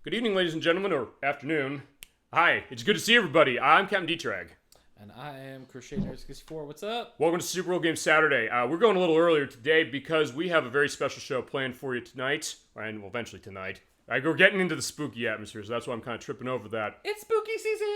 Good evening, ladies and gentlemen, or afternoon. Hi, it's good to see everybody. I'm Captain D-Trag. And I am Crusader64. What's up? Welcome to Super Bowl Game Saturday. We're going a little earlier today because we have a very special show planned for you tonight, and well, eventually tonight. We're getting into the spooky atmosphere, so that's why I'm kind of tripping over that. It's spooky season!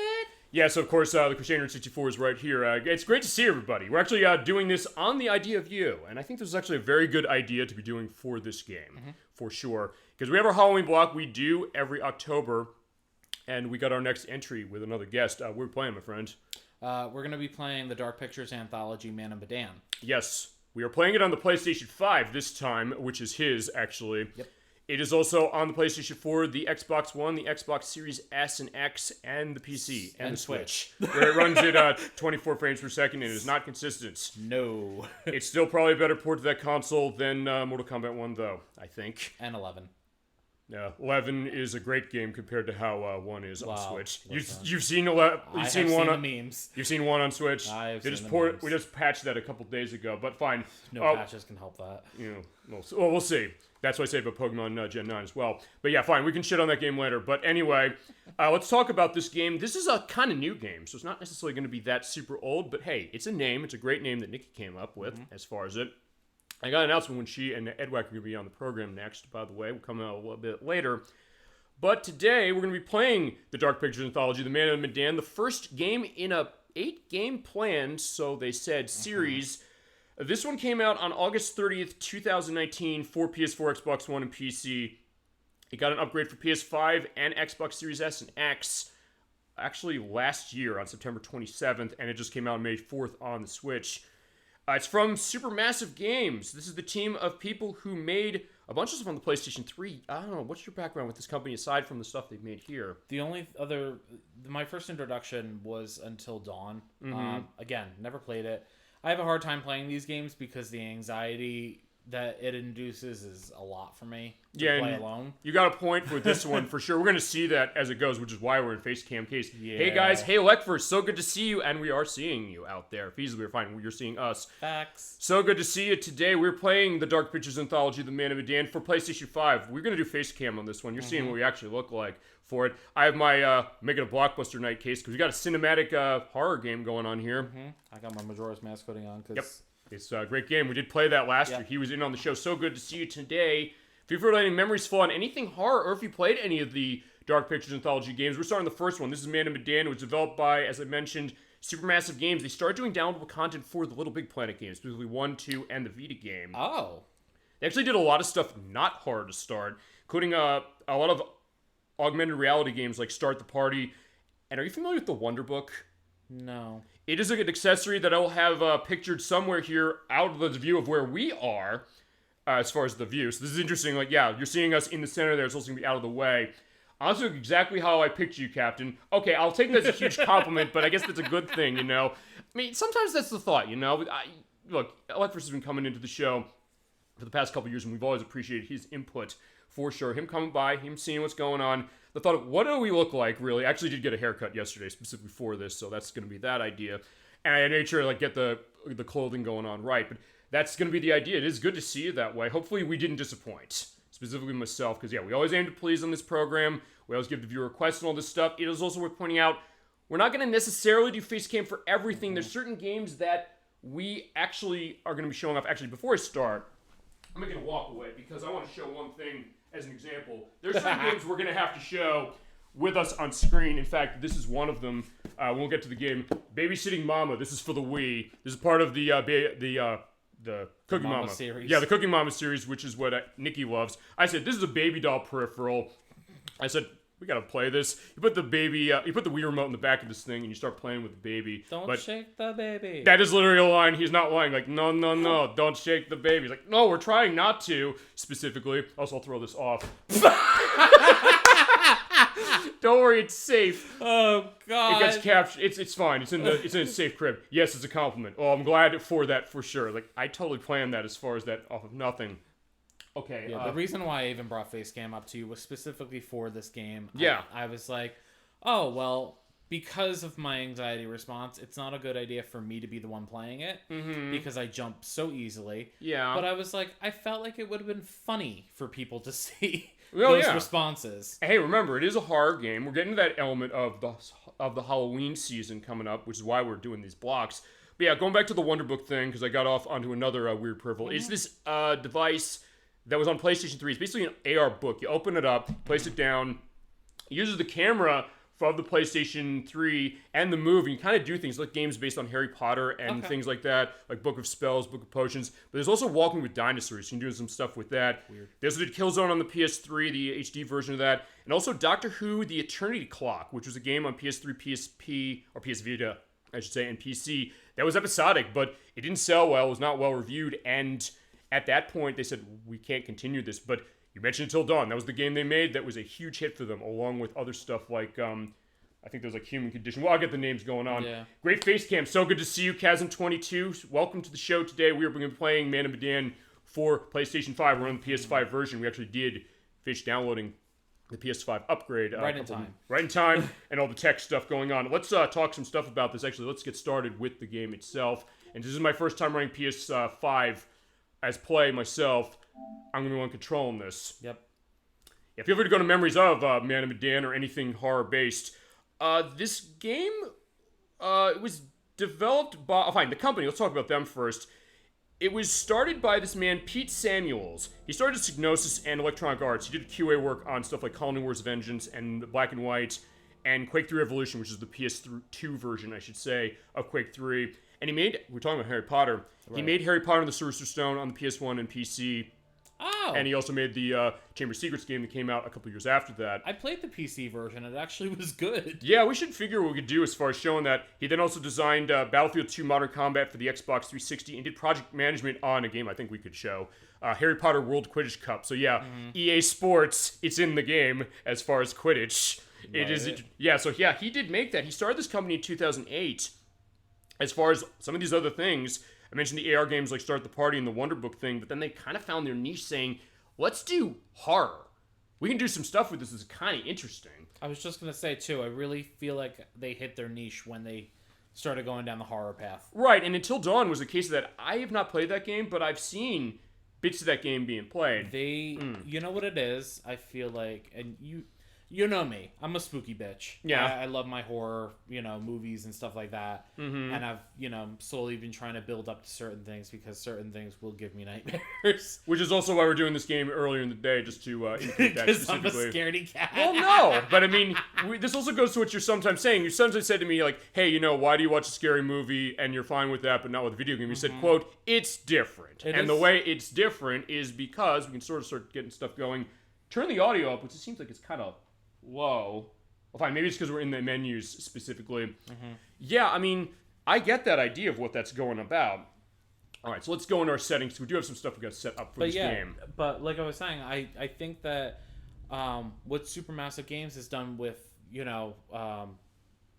Yeah, so of course, the Crusader 64 is right here. It's great to see everybody. We're actually doing this on the idea of you, and I think this is actually a very good idea to be doing for this game, for sure. Because we have our Halloween block we do every October, and we got our next entry with another guest. We're playing, my friend. We're going to be playing the Dark Pictures Anthology Man of Medan. Yes, we are playing it on the PlayStation 5 this time, which is his, actually. Yep. It is also on the PlayStation 4, the Xbox One, the Xbox Series S and X, and the PC, and the Switch. Where it runs at 24 frames per second and is not consistent. No. It's still probably a better port to that console than Mortal Kombat 1, though, I think. And 11. 11 is a great game compared to how 1 is on Switch. You've seen 11. You've seen one on the memes. You've seen 1 on Switch. I've seen the memes. We just patched that a couple days ago, but fine. No patches can help that. We'll see. That's what I say about Pokemon Gen 9 as well. But yeah, fine. We can shit on that game later. But anyway, let's talk about this game. This is a kind of new game, so it's not necessarily going to be that super old. But hey, it's a name. It's a great name that Nikki came up with as far as it. I got an announcement when she and Edwack are going to be on the program next, by the way. We'll come out a little bit later. But today, we're going to be playing the Dark Pictures Anthology, the Man of Medan, the first game in a 8-game planned, so they said, series. This one came out on August 30th, 2019 for PS4, Xbox One, and PC. It got an upgrade for PS5 and Xbox Series S and X actually last year on September 27th, and it just came out May 4th on the Switch. It's from Supermassive Games. This is the team of people who made a bunch of stuff on the PlayStation 3. I don't know, what's your background with this company aside from the stuff they've made here? The only other... My first introduction was Until Dawn. Again, never played it. I have a hard time playing these games because the anxiety that it induces is a lot for me to play alone. You got a point for this one for sure. We're going to see that as it goes, which is why we're in Facecam case. Yeah. Hey guys, hey Leckford, so good to see you, and we are seeing you out there. Feasibly, we're fine. You're seeing us. Facts. So good to see you today. We're playing the Dark Pictures Anthology, the Man of Medan, for PlayStation 5. We're going to do Facecam on this one. You're seeing what we actually look like for it. I have my Make It a Blockbuster Night case because we got a cinematic horror game going on here. I got my Majora's Mask hoodie on because... Yep. It's a great game. We did play that last year. He was in on the show. So good to see you today. If you've heard any memories flow on anything horror, or if you played any of the Dark Pictures Anthology games, we're starting the first one. This is Man of Medan. It was developed by, as I mentioned, Supermassive Games. They started doing downloadable content for the Little Big Planet games, specifically 1, 2, and the Vita game. Oh. They actually did a lot of stuff not hard to start, including a lot of augmented reality games like Start the Party. And are you familiar with the Wonder Book? No. It is an accessory that I will have pictured somewhere here out of the view of where we are, as far as the view. So this is interesting. Like, yeah, you're seeing us in the center there. It's also going to be out of the way. Honestly, exactly how I picture you, Captain. Okay, I'll take that as a huge compliment, but I guess that's a good thing, you know? I mean, sometimes that's the thought, you know? Look, Electris has been coming into the show for the past couple years, and we've always appreciated his input, for sure. Him coming by, him seeing what's going on. The thought of, what do we look like, really? I actually did get a haircut yesterday, specifically for this, so that's going to be that idea. And I made sure to, get the clothing going on right, but that's going to be the idea. It is good to see you that way. Hopefully we didn't disappoint, specifically myself, because, yeah, we always aim to please on this program. We always give the viewer requests and all this stuff. It is also worth pointing out, we're not going to necessarily do Facecam for everything. There's certain games that we actually are going to be showing off. Actually, before I start, I'm making a walk away, because I want to show one thing as an example. There's some games we're going to have to show with us on screen. In fact, this is one of them. We'll get to the game. Babysitting Mama. This is for the Wii. This is part of the Cooking Mama series. Yeah, the Cooking Mama series, which is what Nikki loves. I said, this is a baby doll peripheral. I said, we gotta play this. You put the Wii remote in the back of this thing, and you start playing with the baby. Don't shake the baby. That is literally a line. He's not lying. Like, no, don't shake the baby. He's like, no, we're trying not to, specifically. Also, I'll throw this off. Don't worry, it's safe. Oh God! It gets captured. It's fine. It's in a safe crib. Yes, it's a compliment. Oh, I'm glad for that for sure. Like, I totally planned that as far as that off of nothing. Okay. Yeah, the reason why I even brought Facecam up to you was specifically for this game. Yeah. I was like, oh well, because of my anxiety response, it's not a good idea for me to be the one playing it because I jump so easily. Yeah. But I was like, I felt like it would have been funny for people to see Well, those yeah. responses. Hey, remember, it is a horror game. We're getting to that element of the Halloween season coming up, which is why we're doing these blocks. But yeah, going back to the Wonderbook thing, because I got off onto another weird peripheral. It's this device that was on PlayStation 3. It's basically an AR book. You open it up, place it down, it uses the camera from the PlayStation 3 and the Move, and you kind of do things like games based on Harry Potter and things like that, like Book of Spells, Book of Potions. But there's also Walking with Dinosaurs. You can do some stuff with that. Weird. They also did Killzone on the PS3, the HD version of that, and also Doctor Who: The Eternity Clock, which was a game on PS3, PSP, or PS Vita, I should say, and PC. That was episodic, but it didn't sell well. It was not well reviewed, and at that point, they said, we can't continue this. But you mentioned Until Dawn. That was the game they made. That was a huge hit for them, along with other stuff like, I think there was like Human Condition. Well, I'll get the names going on. Yeah. Great face cam. So good to see you, Chasm22. Welcome to the show today. We are going to be playing Man of Medan for PlayStation 5. We're on the PS5 version. We actually did finish downloading the PS5 upgrade. Right in time. Right in time, and all the tech stuff going on. Let's talk some stuff about this. Actually, let's get started with the game itself. And this is my first time running PS5 as play myself. I'm going to be on controlling this. Yep. Yeah, feel free to go to memories of Man of Medan or anything horror-based. This game, it was developed by... fine, the company. Let's talk about them first. It was started by this man, Pete Samuels. He started at Psygnosis and Electronic Arts. He did QA work on stuff like Colony Wars Vengeance and Black and White and Quake 3 Evolution, which is the PS2 version, I should say, of Quake 3. And he made... we're talking about Harry Potter. Right. He made Harry Potter and the Sorcerer's Stone on the PS1 and PC. Oh. And he also made the Chamber of Secrets game that came out a couple years after that. I played the PC version. It actually was good. Yeah, we should figure what we could do as far as showing that. He then also designed Battlefield 2 Modern Combat for the Xbox 360 and did project management on a game I think we could show. Harry Potter World Quidditch Cup. So yeah, EA Sports, it's in the game as far as Quidditch. Right. He did make that. He started this company in 2008. As far as some of these other things, I mentioned the AR games like Start the Party and the Wonderbook thing, but then they kind of found their niche saying, let's do horror. We can do some stuff with this that's kind of interesting. I was just going to say, too, I really feel like they hit their niche when they started going down the horror path. Right, and Until Dawn was a case of that. I have not played that game, but I've seen bits of that game being played. You know what it is? I feel like, and you know me. I'm a spooky bitch. Yeah. I love my horror, movies and stuff like that. Mm-hmm. And I've, slowly been trying to build up to certain things because certain things will give me nightmares. Which is also why we're doing this game earlier in the day, just to indicate that specifically. I'm a scaredy cat. Well, no. But, I mean, this also goes to what you're sometimes saying. You sometimes said to me, like, hey, why do you watch a scary movie and you're fine with that, but not with a video game? You said, quote, it's different. The way it's different is because we can sort of start getting stuff going. Turn the audio up, which it seems like it's kind of low. Well, fine, maybe it's because we're in the menus specifically. Mm-hmm. Yeah, I mean, I get that idea of what that's going about. All right, so let's go into our settings. We do have some stuff we got set up for this game. But like I was saying, I think that what Supermassive Games has done with,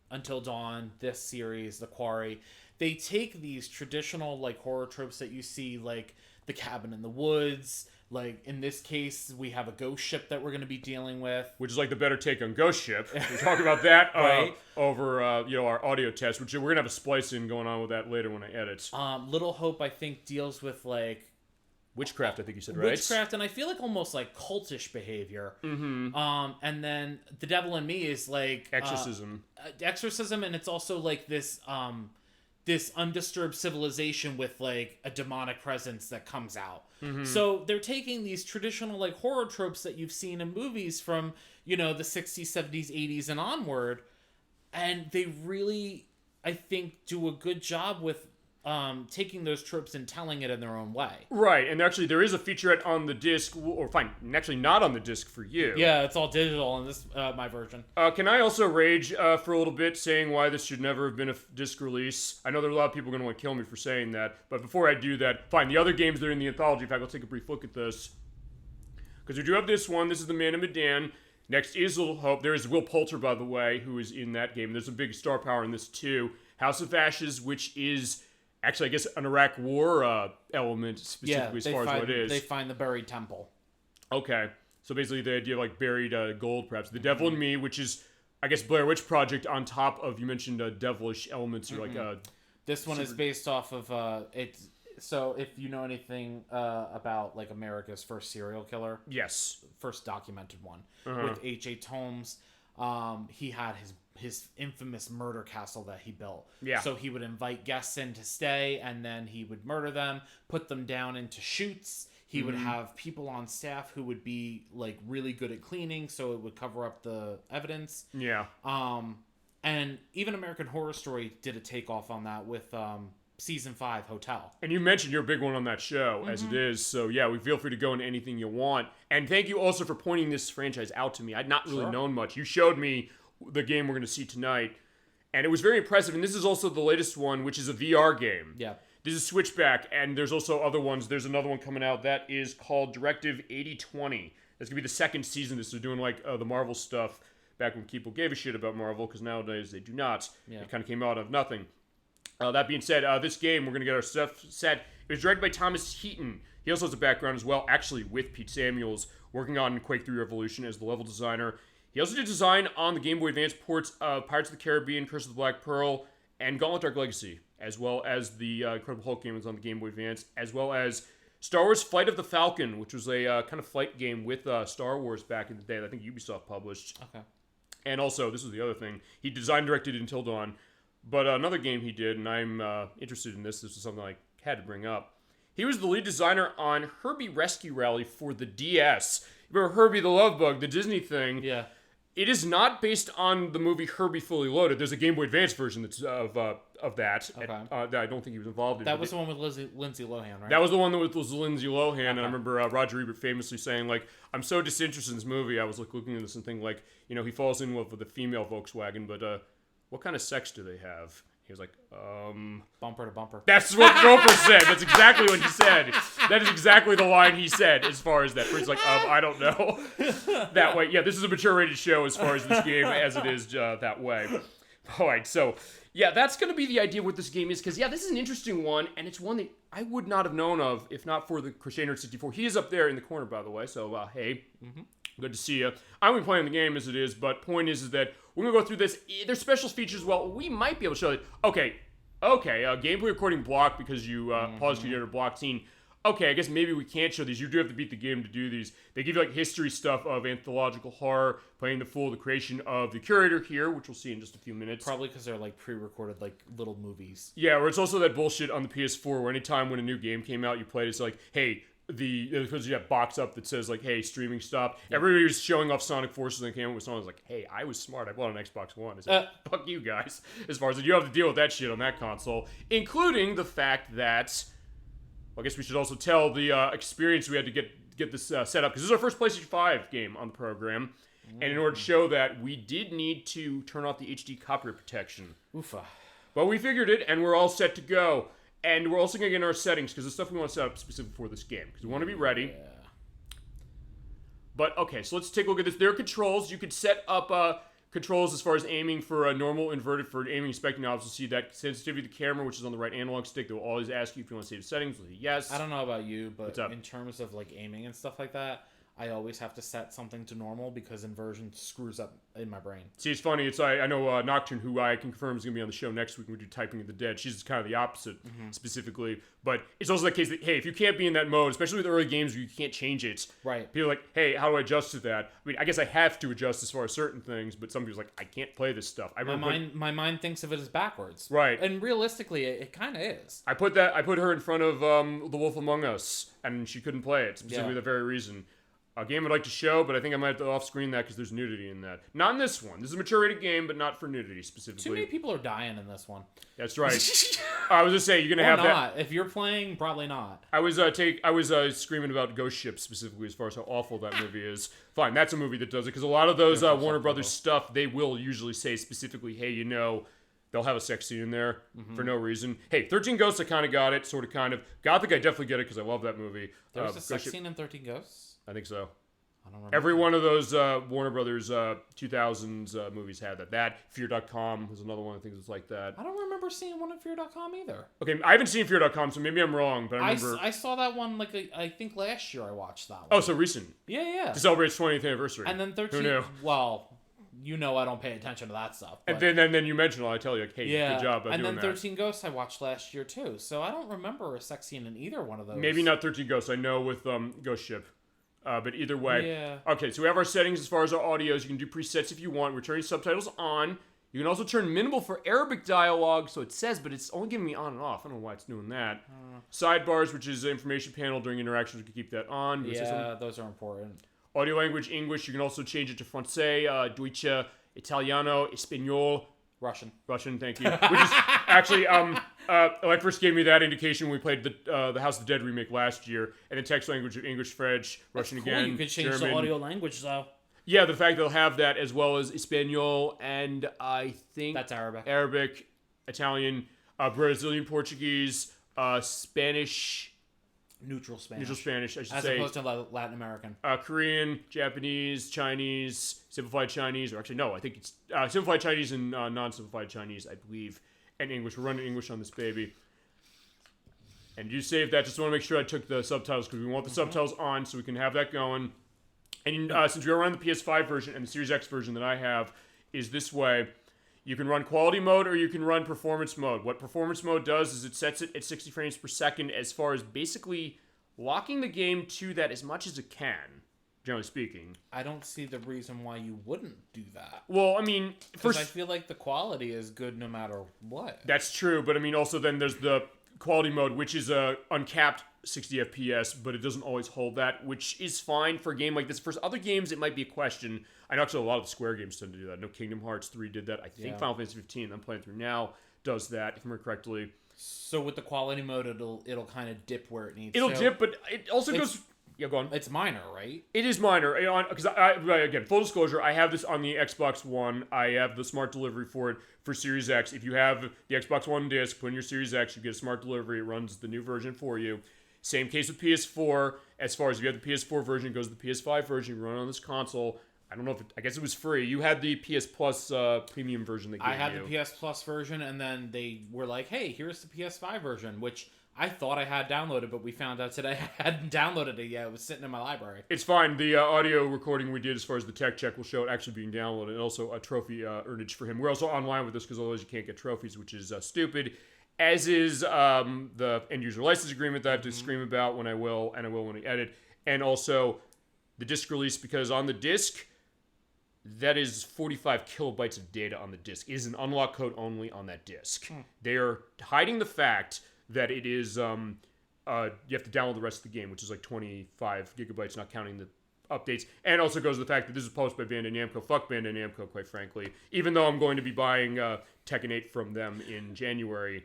Until Dawn, this series, The Quarry, they take these traditional, like, horror tropes that you see, like the cabin in the woods. Like, in this case, we have a ghost ship that we're going to be dealing with. Which is like the better take on Ghost Ship. We'll talk about that right. Over our audio test, which we're going to have a splice in going on with that later when I edit. Little Hope, I think, deals with, like... witchcraft, I think you said, right? Witchcraft, and I feel like almost like cultish behavior. Mm-hmm. And then The Devil in Me is like... Exorcism. Exorcism, and it's also like this... this undisturbed civilization with, like, a demonic presence that comes out. Mm-hmm. So they're taking these traditional, like, horror tropes that you've seen in movies from, the 60s, 70s, 80s, and onward, and they really, I think, do a good job with taking those tropes and telling it in their own way. Right, and actually there is a featurette on the disc, or fine, actually not on the disc for you. Yeah, it's all digital in this my version. Can I also rage for a little bit, saying why this should never have been a disc release? I know there are a lot of people going to want to kill me for saying that, but before I do that, fine, the other games that are in the anthology, in fact, I'll take a brief look at this. Because we do have this one, this is the Man of Medan. Next is Little Hope. There is Will Poulter, by the way, who is in that game. There's a big star power in this too. House of Ashes, which is... actually, I guess an Iraq War element specifically as far as what it is. They find the buried temple. Okay. So basically the idea of like buried gold, perhaps. The Devil in Me, which is I guess, Blair Witch Project on top of, you mentioned devilish elements or This one is based off of it's. So if you know anything about like America's first serial killer, yes, first documented one with H.H. Holmes, he had his infamous murder castle that he built. Yeah. So he would invite guests in to stay, and then he would murder them, put them down into chutes. He would have people on staff who would be like really good at cleaning, so it would cover up the evidence. Yeah. And even American Horror Story did a takeoff on that with season 5 Hotel. And you mentioned you're a big one on that show, as it is. So yeah, we feel free to go into anything you want. And thank you also for pointing this franchise out to me. I'd not really known much. You showed me the game we're going to see tonight, and it was very impressive. And this is also the latest one, which is a VR game. Yeah. This is Switchback, and there's also other ones. There's another one coming out that is called Directive 8020. That's going to be the second season. This is doing like the Marvel stuff back when people gave a shit about Marvel, because nowadays they do not. Yeah. It kind of came out of nothing. That being said, this game, we're going to get our stuff set. It was directed by Thomas Heaton. He also has a background as well, actually with Pete Samuels, working on Quake 3 Revolution as the level designer. He also did design on the Game Boy Advance ports of Pirates of the Caribbean, Curse of the Black Pearl, and Gauntlet Dark Legacy, as well as the Incredible Hulk game was on the Game Boy Advance, as well as Star Wars Flight of the Falcon, which was a kind of flight game with Star Wars back in the day that I think Ubisoft published. Okay. And also, this was the other thing, he designed, directed Until Dawn, but another game he did, and I'm interested in this is something I had to bring up. He was the lead designer on Herbie Rescue Rally for the DS. Remember Herbie the Love Bug, the Disney thing? Yeah. It is not based on the movie Herbie Fully Loaded. There's a Game Boy Advance version that's of that. Okay. That I don't think he was involved in. That was the one with Lindsay Lohan, right? That was the one that was Lindsay Lohan, okay. And I remember Roger Ebert famously saying, like, I'm so disinterested in this movie. I was looking at this and thinking, like, he falls in love with the female Volkswagen, but what kind of sex do they have? He was like, Bumper to bumper. That's what Roper said. That's exactly what he said. That is exactly the line he said as far as that. Where he's like, I don't know. That way. Yeah, this is a mature rated show as far as this game as it is that way. All right, so, yeah, that's going to be the idea what this game is. Because, yeah, this is an interesting one, and it's one that I would not have known of if not for the Crochet Nerd 64. He is up there in the corner, by the way, so, hey. Good to see you. I'm going to be playing the game as it is, but point is that we're going to go through this. There's special features. Well, we might be able to show it. Okay, gameplay recording block because you paused your other block scene. Okay, I guess maybe we can't show these. You do have to beat the game to do these. They give you, like, history stuff of anthological horror, playing the creation of the curator here, which we'll see in just a few minutes. Probably because they're, like, pre-recorded, like, little movies. Yeah, or it's also that bullshit on the PS4 where anytime when a new game came out, you played, it's like, hey, because you have box up that says, like, hey, streaming stopped. Yeah. Everybody was showing off Sonic Forces and came up with Sonic. Was like, hey, I was smart. I bought an Xbox One. It's like, fuck you guys. As far as you have to deal with that shit on that console, including the fact that, well, I guess we should also tell the experience we had to get this set up, because this is our first PlayStation 5 game on the program. And in order to show that, we did need to turn off the HD copyright protection. Oofa. But we figured it, and we're all set to go. And we're also going to get in our settings, because the stuff we want to set up specific for this game, because we want to be ready. Yeah. But, okay, so let's take a look at this. There are controls. You could set up controls as far as aiming for a normal, inverted, for aiming, inspecting knobs. You'll see that sensitivity of the camera, which is on the right analog stick. They'll always ask you if you want to save settings. We'll say yes. I don't know about you, but in terms of, like, aiming and stuff like that, I always have to set something to normal because inversion screws up in my brain. See, it's funny. I know Nocturne, who I can confirm is going to be on the show next week when we do Typing of the Dead. She's kind of the opposite, specifically. But it's also the case that, hey, if you can't be in that mode, especially with early games where you can't change it, right? People are like, hey, how do I adjust to that? I mean, I guess I have to adjust as far as certain things, but some people's like, I can't play this stuff. My mind thinks of it as backwards. Right. And realistically, it kind of is. I put her in front of The Wolf Among Us, and she couldn't play it, specifically the very reason. A game I'd like to show, but I think I might have to off-screen that because there's nudity in that. Not in this one. This is a mature-rated game, but not for nudity specifically. Too many people are dying in this one. That's right. I was just saying, you're gonna have not. That. If you're playing, probably not. I was screaming about Ghost Ship specifically as far as how awful that movie is. Fine, that's a movie that does it because a lot of those Warner Brothers stuff, they will usually say specifically, hey, they'll have a sex scene in there for no reason. Hey, 13 Ghosts, I kind of got it, sort of, kind of. Gothic, I definitely get it because I love that movie. There was a sex scene in 13 Ghosts? I think so. I don't remember. Every one of those Warner Brothers 2000s movies had that. That, Fear.com was another one I think was like that. I don't remember seeing one at Fear.com either. Okay, I haven't seen Fear.com, so maybe I'm wrong, but I remember... I saw that one, I think last year I watched that one. Oh, so recent. Yeah. To celebrate its 20th anniversary. And then 13... Who knew? Well, you know I don't pay attention to that stuff. But... And then you mentioned, I tell you, hey, good job and doing then 13 Ghosts I watched last year too, so I don't remember a sex scene in either one of those. Maybe not 13 Ghosts. I know with Ghost Ship. But either way. Yeah. Okay, so we have our settings as far as our audios. You can do presets if you want. We're turning subtitles on. You can also turn minimal for Arabic dialogue, so it says, but it's only giving me on and off. I don't know why it's doing that. Sidebars, which is the information panel during interactions, we can keep that on. Yeah, those are important. Audio language, English, you can also change it to Francais, Deutsche, Italiano, Espanol. Russian, thank you. Which is actually, Electrus gave me that indication when we played the House of the Dead remake last year, and the text language of English, French, Russian cool. again, You could change German. the audio language, though. Yeah, the fact they'll have that as well as Espanol, and I think... That's Arabic. Arabic, Italian, Brazilian Portuguese, Spanish... Neutral Spanish, I should as say. As opposed to Latin American. Korean, Japanese, Chinese, simplified Chinese, or actually, no, I think it's simplified Chinese and non-simplified Chinese, I believe, and English. We're running English on this baby. And you saved that. Just want to make sure I took the subtitles, because we want the subtitles on so we can have that going. And since we are running the PS5 version, and the Series X version that I have is this way, you can run quality mode or you can run performance mode. What performance mode does is it sets it at 60 frames per second as far as basically locking the game to that as much as it can, generally speaking. I don't see the reason why you wouldn't do that. Well, I mean... Because I feel like the quality is good no matter what. That's true, but I mean also then there's the quality mode, which is a uncapped 60 FPS, but it doesn't always hold that, which is fine for a game like this. For other games, it might be a question. I know actually a lot of the Square games tend to do that. I know Kingdom Hearts 3 did that. I think Final Fantasy 15, I'm playing through now, does that, if I remember correctly. So with the quality mode, it'll kind of dip where it needs to. It'll dip, but it also goes... Yeah, go on. It's minor, right? It is minor. Because, again, full disclosure, I have this on the Xbox One. I have the smart delivery for it for Series X. If you have the Xbox One disc, put in your Series X, you get a smart delivery. It runs the new version for you. Same case with PS4. As far as if you have the PS4 version, it goes to the PS5 version. You run it on this console. I don't know if I guess it was free. You had the PS Plus premium version that gave you. I had the PS Plus version, and then they were like, hey, here's the PS5 version, which I thought I had downloaded, but we found out today I hadn't downloaded it yet. It was sitting in my library. It's fine. The audio recording we did as far as the tech check will show it actually being downloaded, and also a trophy earnage for him. We're also online with this because otherwise you can't get trophies, which is stupid. As is the end-user license agreement that I have to scream about when I will, and I will when I edit. And also the disc release, because on the disc, that is 45 kilobytes of data on the disc. It is an unlock code only on that disc. They are hiding the fact that it is, you have to download the rest of the game, which is like 25 gigabytes, not counting the updates. And also goes to the fact that this is published by Bandai Namco. Fuck Bandai Namco, quite frankly. Even though I'm going to be buying Tekken 8 from them in January.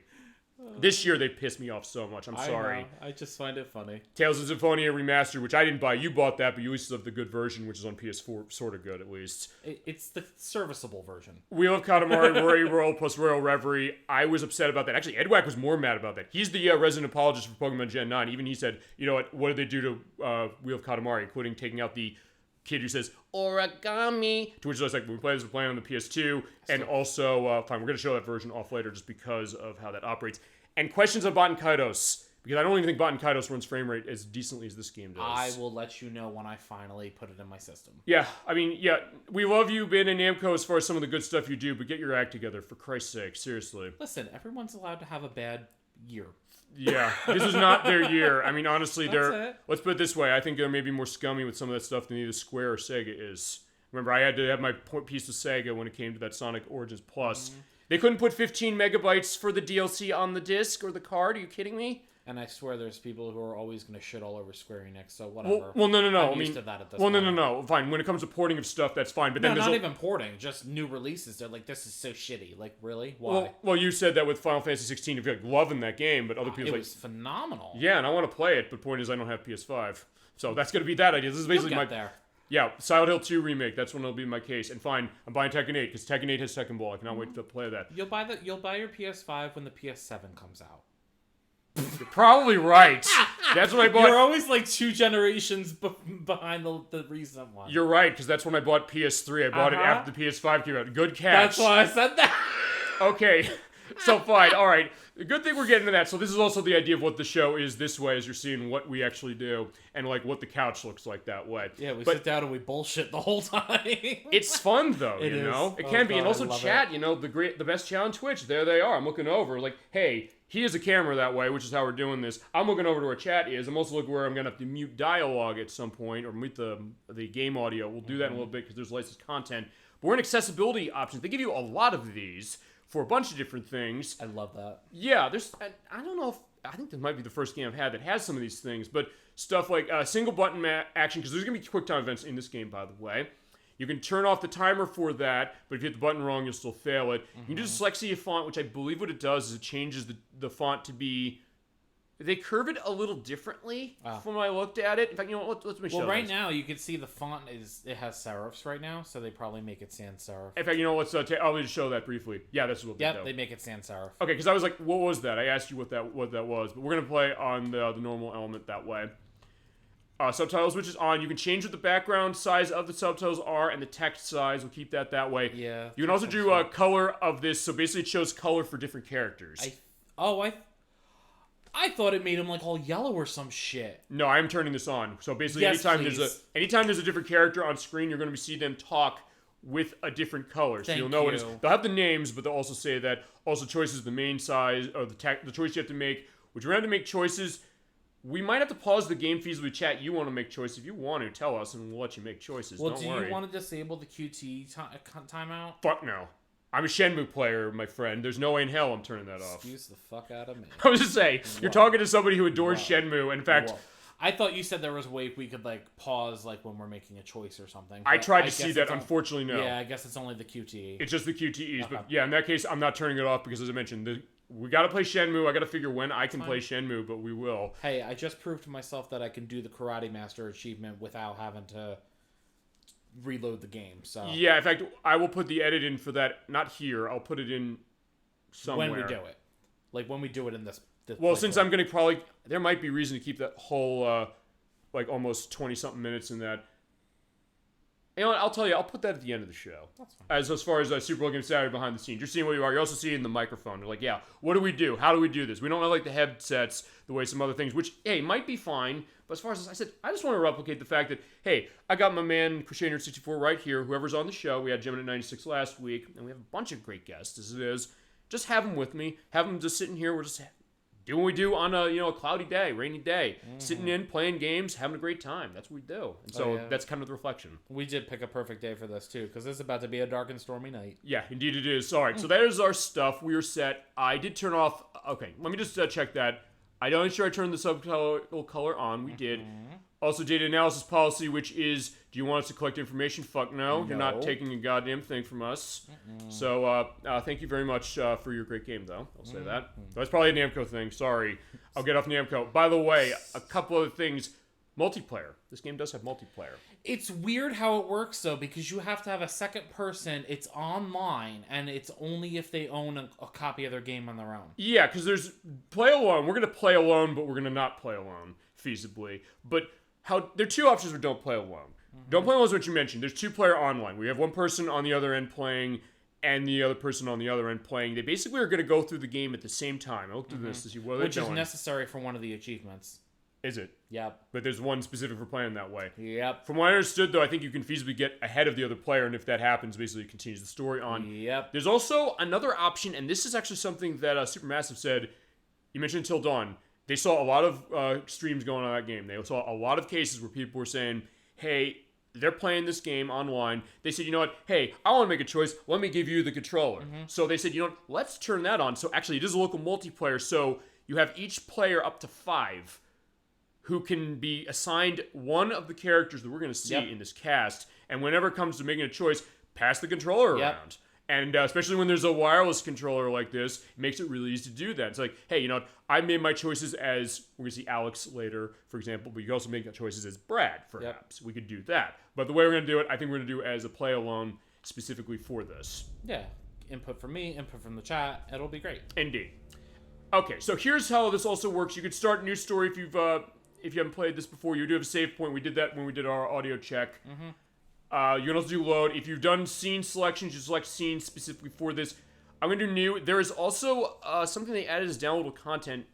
This year, they pissed me off so much. I'm sorry. I just find it funny. Tales of Symphonia Remastered, which I didn't buy. You bought that, but you at least have the good version, which is on PS4. Sort of good, at least. It's the serviceable version. Wheel of Katamari, Rory Roll plus Royal Reverie. I was upset about that. Actually, Edwack was more mad about that. He's the resident apologist for Pokemon Gen 9. Even he said, you know what did they do to Wheel of Katamari, including taking out the kid who says origami, to which I was like, when we playing on the PS2, and also, fine, we're going to show that version off later just because of how that operates. And questions on Baten Kaitos, because I don't even think Baten Kaitos runs frame rate as decently as this game does. I will let you know when I finally put it in my system. Yeah, I mean, yeah, we love you, Bandai Namco, as far as some of the good stuff you do, but get your act together, for Christ's sake, seriously. Listen, everyone's allowed to have a bad year. Yeah, this is not their year. I mean, honestly, That's it. Let's put it this way. I think they're maybe more scummy with some of that stuff than either Square or Sega is. Remember, I had to have my piece of Sega when it came to that Sonic Origins Plus. They couldn't put 15 megabytes for the DLC on the disc or the card. Are you kidding me? And I swear there's people who are always going to shit all over Square Enix, so whatever. Well, no. I'm used to that at this point. No. Fine. When it comes to porting of stuff, that's fine. But then not even porting, just new releases. They're like, this is so shitty. Like, really? Why? Well, you said that with Final Fantasy 16, if you're like loving that game, but other people it was phenomenal. Yeah, and I want to play it, but point is I don't have PS5. So that's going to be that idea. This is basically You'll get there. Yeah, Silent Hill 2 remake. That's when it'll be my case. And fine, I'm buying Tekken 8 because Tekken 8 has Tekken Ball. I cannot wait to play that. You'll buy your PS5 when the PS7 comes out. You're probably right. That's what I bought. You're always like 2 generations behind the recent one. You're right, because that's when I bought PS3. I bought it after the PS5 came out. Good catch. That's why I said that. Okay. So fine, all right. Good thing we're getting to that. So this is also the idea of what the show is this way, as you're seeing what we actually do and like what the couch looks like that way. Yeah, we sit down and we bullshit the whole time. It's fun though, you know. It can be, and also chat. You know, the best chat on Twitch. There they are. I'm looking over, like, hey, he has a camera that way, which is how we're doing this. I'm looking over to where chat is. I'm also looking where I'm gonna have to mute dialogue at some point or mute the game audio. We'll do that in a little bit because there's licensed content. But we're in accessibility options. They give you a lot of these for a bunch of different things. I love that. Yeah, I don't know if, I think this might be the first game I've had that has some of these things, but stuff like single button action, because there's going to be quick time events in this game, by the way. You can turn off the timer for that, but if you hit the button wrong, you'll still fail it. You can do dyslexia font, which I believe what it does is it changes the font to be... They curve it a little differently from when I looked at it. In fact, you know what? Let's make sure. Well, right now you can see the font it has serifs right now, so they probably make it sans serif. In fact, you know, I'll just show that briefly. Yeah, that's what they do. Yep, they make it sans serif. Okay, because I was like, what was that? I asked you what that was, but we're gonna play on the normal element that way. Subtitles, which is on. You can change what the background size of the subtitles are and the text size. We'll keep that way. Yeah. You can also do color of this, so basically it shows color for different characters. I thought it made them like all yellow or some shit. No, I'm turning this on. So basically, yes, anytime there's a different character on screen, you're going to see them talk with a different color. So you'll know what it is. They'll have the names, but they'll also say that also choices the main size or the choice you have to make. Which we're going to have to make choices. We might have to pause the game feasibly chat. You want to make choices. If you want to, tell us and we'll let you make choices. Well, Don't worry. Do you want to disable the QT timeout? Fuck no. I'm a Shenmue player, my friend. There's no way in hell I'm turning that off. Excuse the fuck out of me. I was just saying, you're talking to somebody who adores Shenmue. In fact, I thought you said there was a way we could like pause like when we're making a choice or something. I tried to see that. Unfortunately, no. Yeah, I guess it's only the QTE. It's just the QTEs. Okay. But yeah, in that case, I'm not turning it off because, as I mentioned, we got to play Shenmue. I got to figure when I can play Shenmue, but we will. Hey, I just proved to myself that I can do the Karate Master achievement without having to reload the game. So yeah, in fact, I will put the edit in for that. Not here. I'll put it in somewhere. When we do it. Like when we do it in this well, since I'm going to probably... There might be reason to keep that whole, like, almost 20-something minutes in that. You know what? I'll tell you. I'll put that at the end of the show. That's fine. As far as Super Bowl Game Saturday behind the scenes. You're seeing what you are. You're also seeing the microphone. You're like, yeah, what do we do? How do we do this? We don't have, like, the headsets the way some other things, which, hey, might be fine. But as far as I said, I just want to replicate the fact that, hey, I got my man, Crusader64 right here. Whoever's on the show. We had Jim at 96 last week. And we have a bunch of great guests, as it is. Just have them with me. Have them just sitting here. We're just... do what we do on a cloudy day, rainy day. Sitting in, playing games, having a great time. That's what we do. And so that's kind of the reflection. We did pick a perfect day for this, too, because it's about to be a dark and stormy night. Yeah, indeed it is. All right, so that is our stuff. We are set. I did turn off... Okay, let me just check that. I'm not sure I turned the subtitle color on. We did. Also, data analysis policy, which is, do you want us to collect information? Fuck no. You're not taking a goddamn thing from us. So, thank you very much for your great game, though. I'll say that. That's probably a Namco thing. Sorry. I'll get off Namco. By the way, a couple other things. Multiplayer. This game does have multiplayer. It's weird how it works, though, because you have to have a second person. It's online, and it's only if they own a copy of their game on their own. Yeah, because there's play alone. We're going to play alone, but we're going to not play alone, feasibly. But... there are two options for don't play alone. Don't play alone is what you mentioned. There's two-player online. We have one person on the other end playing and the other person on the other end playing. They basically are going to go through the game at the same time. I looked at this to see what they're doing. Which is necessary for one of the achievements. Is it? Yep. But there's one specific for playing that way. Yep. From what I understood, though, I think you can feasibly get ahead of the other player, and if that happens, basically it continues the story on. Yep. There's also another option, and this is actually something that Supermassive said. You mentioned Until Dawn. They saw a lot of streams going on that game. They saw a lot of cases where people were saying, hey, they're playing this game online. They said, you know what? Hey, I want to make a choice. Let me give you the controller. So they said, you know what? Let's turn that on. So actually, it is a local multiplayer. So you have each player up to 5 who can be assigned one of the characters that we're going to see in this cast. And whenever it comes to making a choice, pass the controller around. And especially when there's a wireless controller like this, it makes it really easy to do that. It's like, hey, you know what? I made my choices as, we're going to see Alex later, for example, but you can also make choices as Brad, perhaps. We could do that. But the way we're going to do it, I think we're going to do it as a play alone specifically for this. Yeah. Input from me, input from the chat. It'll be great. Indeed. Okay, so here's how this also works. You could start a new story if you haven't played this before. You do have a save point. We did that when we did our audio check. You can also do load. If you've done scene selections, you select scenes specifically for this. I'm going to do new. There is also something they added as downloadable content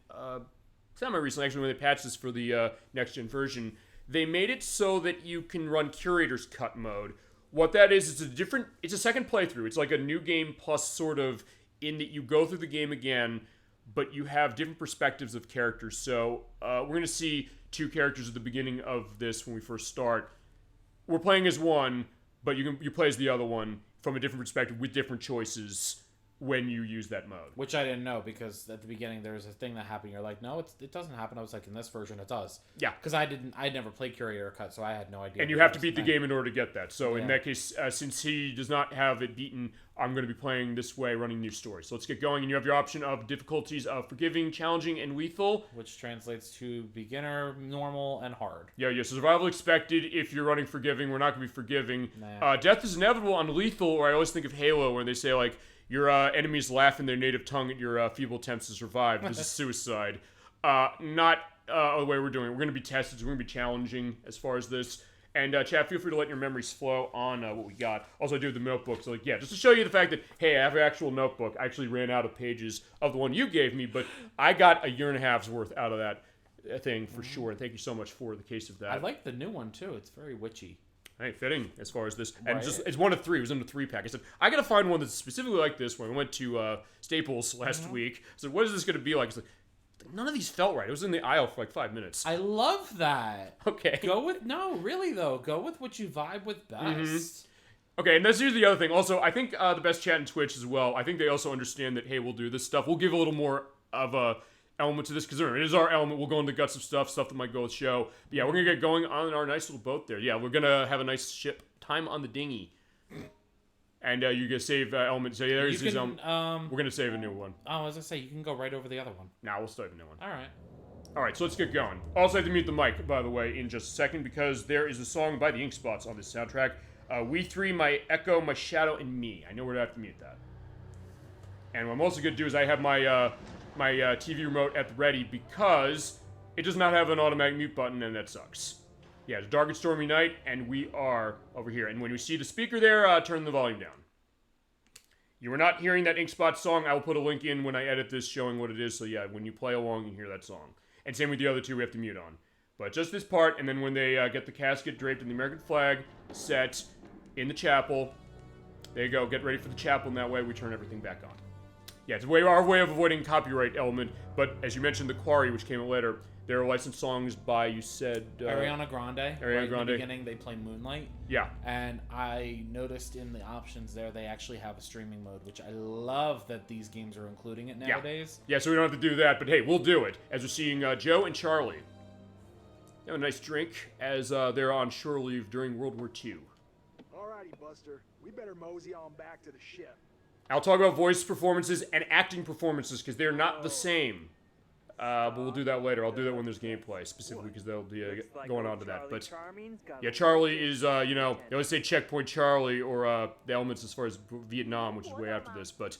semi-recently, actually, when they patched this for the next-gen version. They made it so that you can run Curator's Cut mode. What that is, it's a second playthrough. It's like a new game plus sort of in that you go through the game again, but you have different perspectives of characters. So we're going to see two characters at the beginning of this when we first start. We're playing as one, but you play as the other one from a different perspective with different choices when you use that mode. Which I didn't know, because at the beginning there was a thing that happened. You're like, no, it doesn't happen. I was like, in this version it does. Yeah. Because I'd never played Curator Cut, so I had no idea. And you have to beat the game in order to get that. So in that case, since he does not have it beaten, I'm going to be playing this way, running new stories. So let's get going. And you have your option of difficulties of forgiving, challenging, and lethal. Which translates to beginner, normal, and hard. Yeah. So survival expected if you're running forgiving. We're not going to be forgiving. Nah. Death is inevitable on lethal, or I always think of Halo, where they say, like, your enemies laugh in their native tongue at your feeble attempts to survive. This is suicide. Not the way we're doing it. We're going to be tested, so we're going to be challenging as far as this. And chat, feel free to let your memories flow on what we got. Also, I do the notebook. So, like, yeah, just to show you the fact that, hey, I have an actual notebook. I actually ran out of pages of the one you gave me, but I got a year and a half's worth out of that thing for sure. And thank you so much for the case of that. I like the new one, too. It's very witchy. Hey, fitting as far as this. And Right. it's one of three. It was in the 3-pack. I said, I got to find one that's specifically like this. When I went to Staples last week, I said, what is this going to be like? It's like, none of these felt right. It was in the aisle for like 5 minutes. I love that. Okay. Go with what you vibe with best. Okay, and here's the other thing. Also, I think the best chat in Twitch as well, I think they also understand that, hey, we'll do this stuff. We'll give a little more of a element to this, because it is our element. We'll go into the guts of stuff that might go with show. But yeah, we're going to get going on our nice little boat there. Yeah, we're going to have a nice ship time on the dinghy. And you're going to save element. So yeah, there's his we're going to save a new one. Oh, I was going to say, you can go right over the other one. Nah, we'll save a new one. All right, so let's get going. Also, I have to mute the mic, by the way, in just a second, because there is a song by the Ink Spots on this soundtrack. We Three, My Echo, My Shadow, and Me. I know where to have to mute that. And what I'm also going to do is I have my my TV remote at the ready, because it does not have an automatic mute button, and that sucks. Yeah, it's a dark and stormy night, and we are over here. And when you see the speaker there, turn the volume down. You are not hearing that Ink Spot song. I will put a link in when I edit this showing what it is, so yeah, when you play along, you hear that song. And same with the other two we have to mute on. But just this part, and then when they get the casket draped in the American flag, set in the chapel, there you go, get ready for the chapel, and that way we turn everything back on. Yeah, it's our way of avoiding copyright element, but as you mentioned, The Quarry, which came out later, there are licensed songs by, you said... Ariana Grande. Ariana Grande. In the beginning, they play Moonlight. Yeah. And I noticed in the options there, they actually have a streaming mode, which I love that these games are including it nowadays. Yeah, so we don't have to do that, but hey, we'll do it. As we're seeing Joe and Charlie have a nice drink as they're on shore leave during World War II. Alrighty, Buster. We better mosey on back to the ship. I'll talk about voice performances and acting performances, because they're not the same. But we'll do that later. I'll do that when there's gameplay, specifically because they'll be going on to that. But yeah, Charlie is, you know, they always say Checkpoint Charlie, or the elements as far as Vietnam, which is way after this. But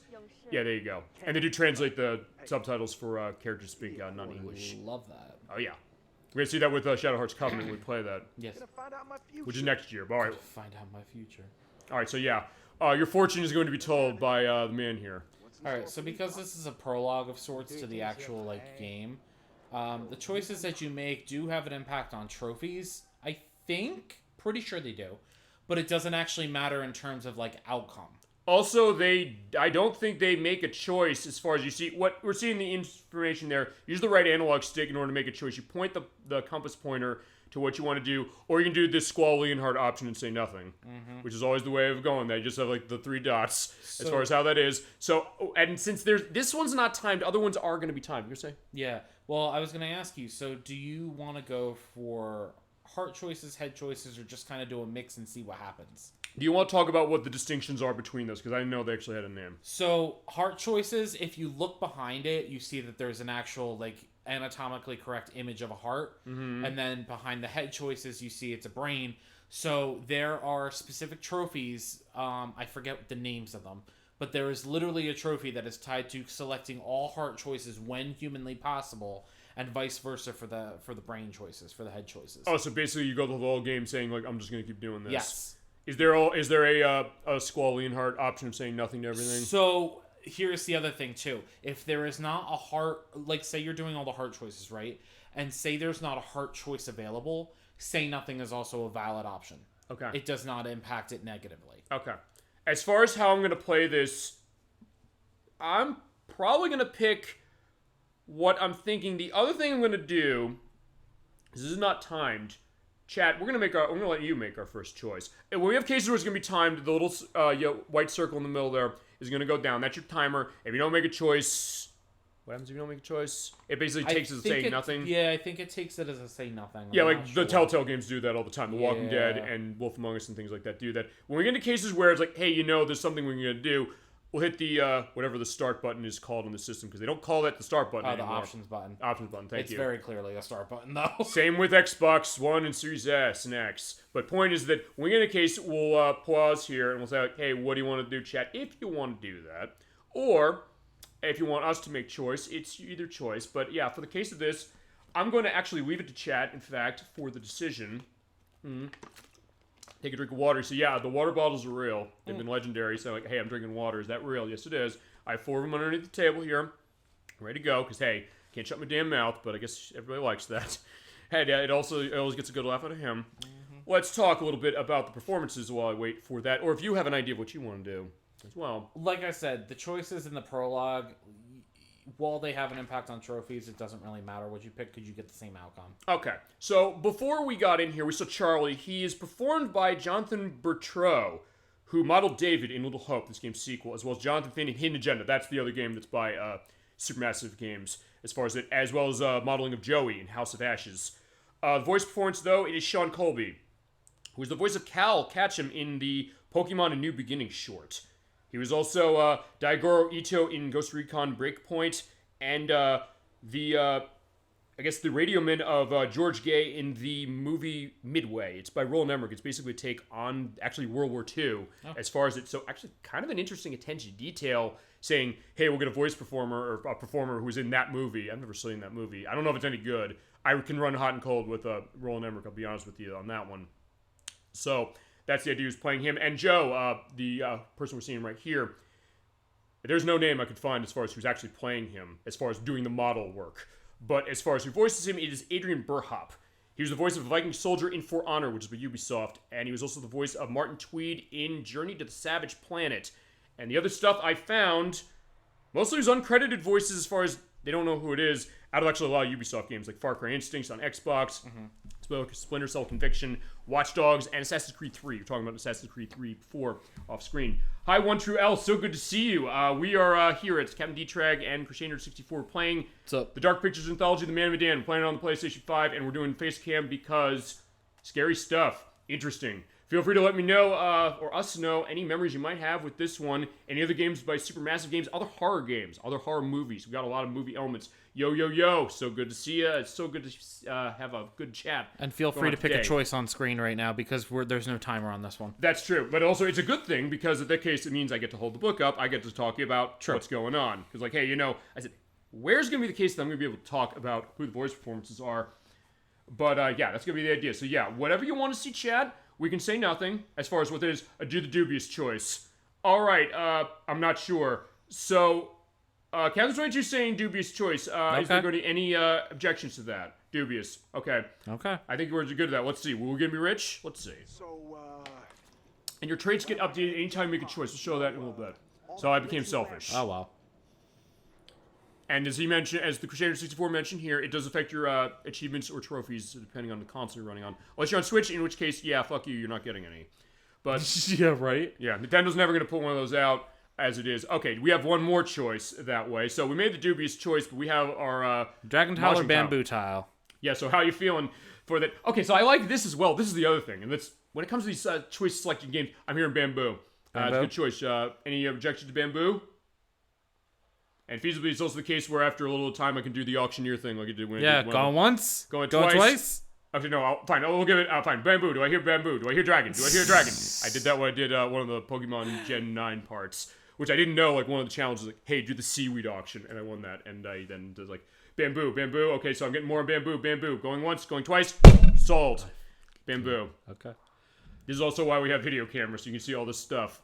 yeah, there you go. And they do translate the subtitles for characters speak non-English. Love that. Oh yeah, we're gonna see that with Shadow Hearts Covenant when we play that. Yes. Which is next year. But all right. Find out my future. All right. So yeah, your fortune is going to be told by the man here. Alright, so because this is a prologue of sorts to the actual, like, game, the choices that you make do have an impact on trophies. I think. Pretty sure they do. But it doesn't actually matter in terms of, like, outcome. Also, I don't think they make a choice as far as you see. What we're seeing the information there, use the right analog stick in order to make a choice. You point the compass pointer to what you want to do, or you can do this Squall Leonhardt option and say nothing, which is always the way of going. They just have like the 3 dots as far as how that is. So, and since this one's not timed, other ones are going to be timed. You're saying? Yeah. Well, I was going to ask you. So, do you want to go for heart choices, head choices, or just kind of do a mix and see what happens? Do you want to talk about what the distinctions are between those? Because I didn't know they actually had a name. So, heart choices. If you look behind it, you see that there's an actual like anatomically correct image of a heart, and then behind the head choices you see it's a brain. So there are specific trophies, I forget the names of them, but there is literally a trophy that is tied to selecting all heart choices when humanly possible, and vice versa for the brain choices, for the head choices. Oh, so basically you go the whole game saying like, I'm just gonna keep doing this. Yes. Is there a Squall Leonhardt option of saying nothing to everything? So here's the other thing too. If there is not a heart, like say you're doing all the heart choices, right? And say there's not a heart choice available, say nothing is also a valid option. Okay. It does not impact it negatively. Okay. As far as how I'm going to play this, I'm probably going to pick what I'm thinking. The other thing I'm going to do, this is not timed. Chat, we're going to let you make our first choice. And when we have cases where it's going to be timed, the little white circle in the middle there is going to go down. That's your timer. If you don't make a choice, what happens if you don't make a choice? It basically takes it as say nothing. Yeah, I think it takes it as a say nothing. Yeah, like the Telltale games do that all the time. The Walking Dead and Wolf Among Us and things like that do that. When we get into cases where it's like, hey, there's something we're going to do, we'll hit the, whatever the start button is called on the system, because they don't call that the start button anymore. The options button. Options button, thank you. It's very clearly a start button, though. Same with Xbox One and Series S and X. But point is that when we get in a case, we'll pause here and we'll say, like, hey, what do you want to do, chat? If you want to do that. Or if you want us to make choice, it's either choice. But yeah, for the case of this, I'm going to actually leave it to chat, in fact, for the decision. Take a drink of water. So yeah, the water bottles are real. They've been legendary. So like, hey, I'm drinking water. Is that real? Yes, it is. I have 4 of them underneath the table here. Ready to go, because hey, can't shut my damn mouth, but I guess everybody likes that. Hey, it always gets a good laugh out of him. Let's talk a little bit about the performances while I wait for that. Or if you have an idea of what you want to do as well. Like I said, the choices in the prologue, while they have an impact on trophies, it doesn't really matter what you pick because you get the same outcome. Okay, so before we got in here, we saw Charlie. He is performed by Jonathan Bertreux, who modeled David in Little Hope, this game's sequel, as well as Jonathan Finn in Hidden Agenda. That's the other game that's by Supermassive Games, as far as it, as well as modeling of Joey in House of Ashes. The voice performance, though, it is Sean Colby, who is the voice of Cal Ketchum in the Pokemon A New Beginning short. He was also Daigoro Ito in Ghost Recon Breakpoint, and I guess the radioman of George Gay in the movie Midway. It's by Roland Emmerich. It's basically a take on actually World War II, as far as it. So actually kind of an interesting attention to detail, saying, hey, we'll get a voice performer or a performer who's in that movie. I've never seen that movie. I don't know if it's any good. I can run hot and cold with Roland Emmerich, I'll be honest with you on that one. So that's the idea, who's playing him. And Joe, the person we're seeing right here, there's no name I could find as far as who's actually playing him, as far as doing the model work. But as far as who voices him, it is Adrian Burhop. He was the voice of a Viking soldier in For Honor, which is by Ubisoft, and he was also the voice of Martin Tweed in Journey to the Savage Planet. And the other stuff I found, mostly was uncredited voices, as far as they don't know who it is, out of actually a lot of Ubisoft games, like Far Cry Instincts on Xbox, Splinter Cell Conviction, Watch Dogs, and Assassin's Creed 3. We're talking about Assassin's Creed 3 before, off screen. Hi, One True L, so good to see you. We are here at Captain D-Trag and Crusader64 playing the Dark Pictures Anthology, the Man of Medan. We're playing it on the PlayStation 5, and we're doing face cam because scary stuff. Interesting. Feel free to let me know, or us know, any memories you might have with this one, any other games by Supermassive Games, other horror games, other horror movies. We got a lot of movie elements. Yo, yo, yo, so good to see you. It's so good to have a good chat. And feel free to pick a choice on screen right now, because there's no timer on this one. That's true, but also it's a good thing, because in that case, it means I get to hold the book up, I get to talk about what's going on. Because like, hey, I said, where's going to be the case that I'm going to be able to talk about who the voice performances are? But yeah, that's going to be the idea. So yeah, whatever you want to see, Chad, we can say nothing as far as what it is. Do the dubious choice. All right, I'm not sure. So, Captain 22 saying dubious choice. Okay. Is there going to be any objections to that? Dubious. Okay. Okay. I think we're good at that. Let's see. Will we going to be rich? Let's see. And your traits get updated anytime you make a choice. We'll show that in a little bit. So I became selfish. Oh, wow. And as he mentioned, as the Crusader 64 mentioned here, it does affect your achievements or trophies depending on the console you're running on. Unless you're on Switch, in which case, yeah, fuck you, you're not getting any. But yeah, right. Yeah, Nintendo's never going to put one of those out as it is. Okay, we have one more choice that way. So we made the dubious choice, but we have our Dragon Tile or Bamboo Tile. Yeah. So how are you feeling for that? Okay, so I like this as well. This is the other thing, and that's when it comes to these choice selecting games. I'm hearing Bamboo. It's a good choice. Any objection to Bamboo? And feasibly, it's also the case where after a little time, I can do the auctioneer thing like I did when I did going once, going twice. Actually, no, fine. We'll give it. Fine. Bamboo. Do I hear bamboo? Do I hear dragon? Do I hear dragon? I did that when I did one of the Pokemon Gen 9 parts, which I didn't know. Like one of the challenges, like, hey, do the seaweed auction, and I won that. And I then did like bamboo. Okay, so I'm getting more bamboo. Going once, going twice. Sold. Bamboo. Okay. This is also why we have video cameras, so you can see all this stuff.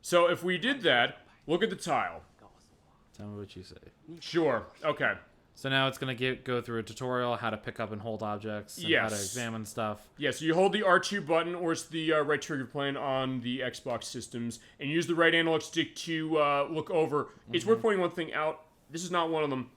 So if we did that. Look at the tile. Tell me what you say. Sure. Okay. So now it's going to go through a tutorial, how to pick up and hold objects, and how to examine stuff. Yeah, so you hold the R2 button, or it's the right trigger playing on the Xbox systems, and use the right analog stick to look over. It's worth pointing one thing out. This is not one of them.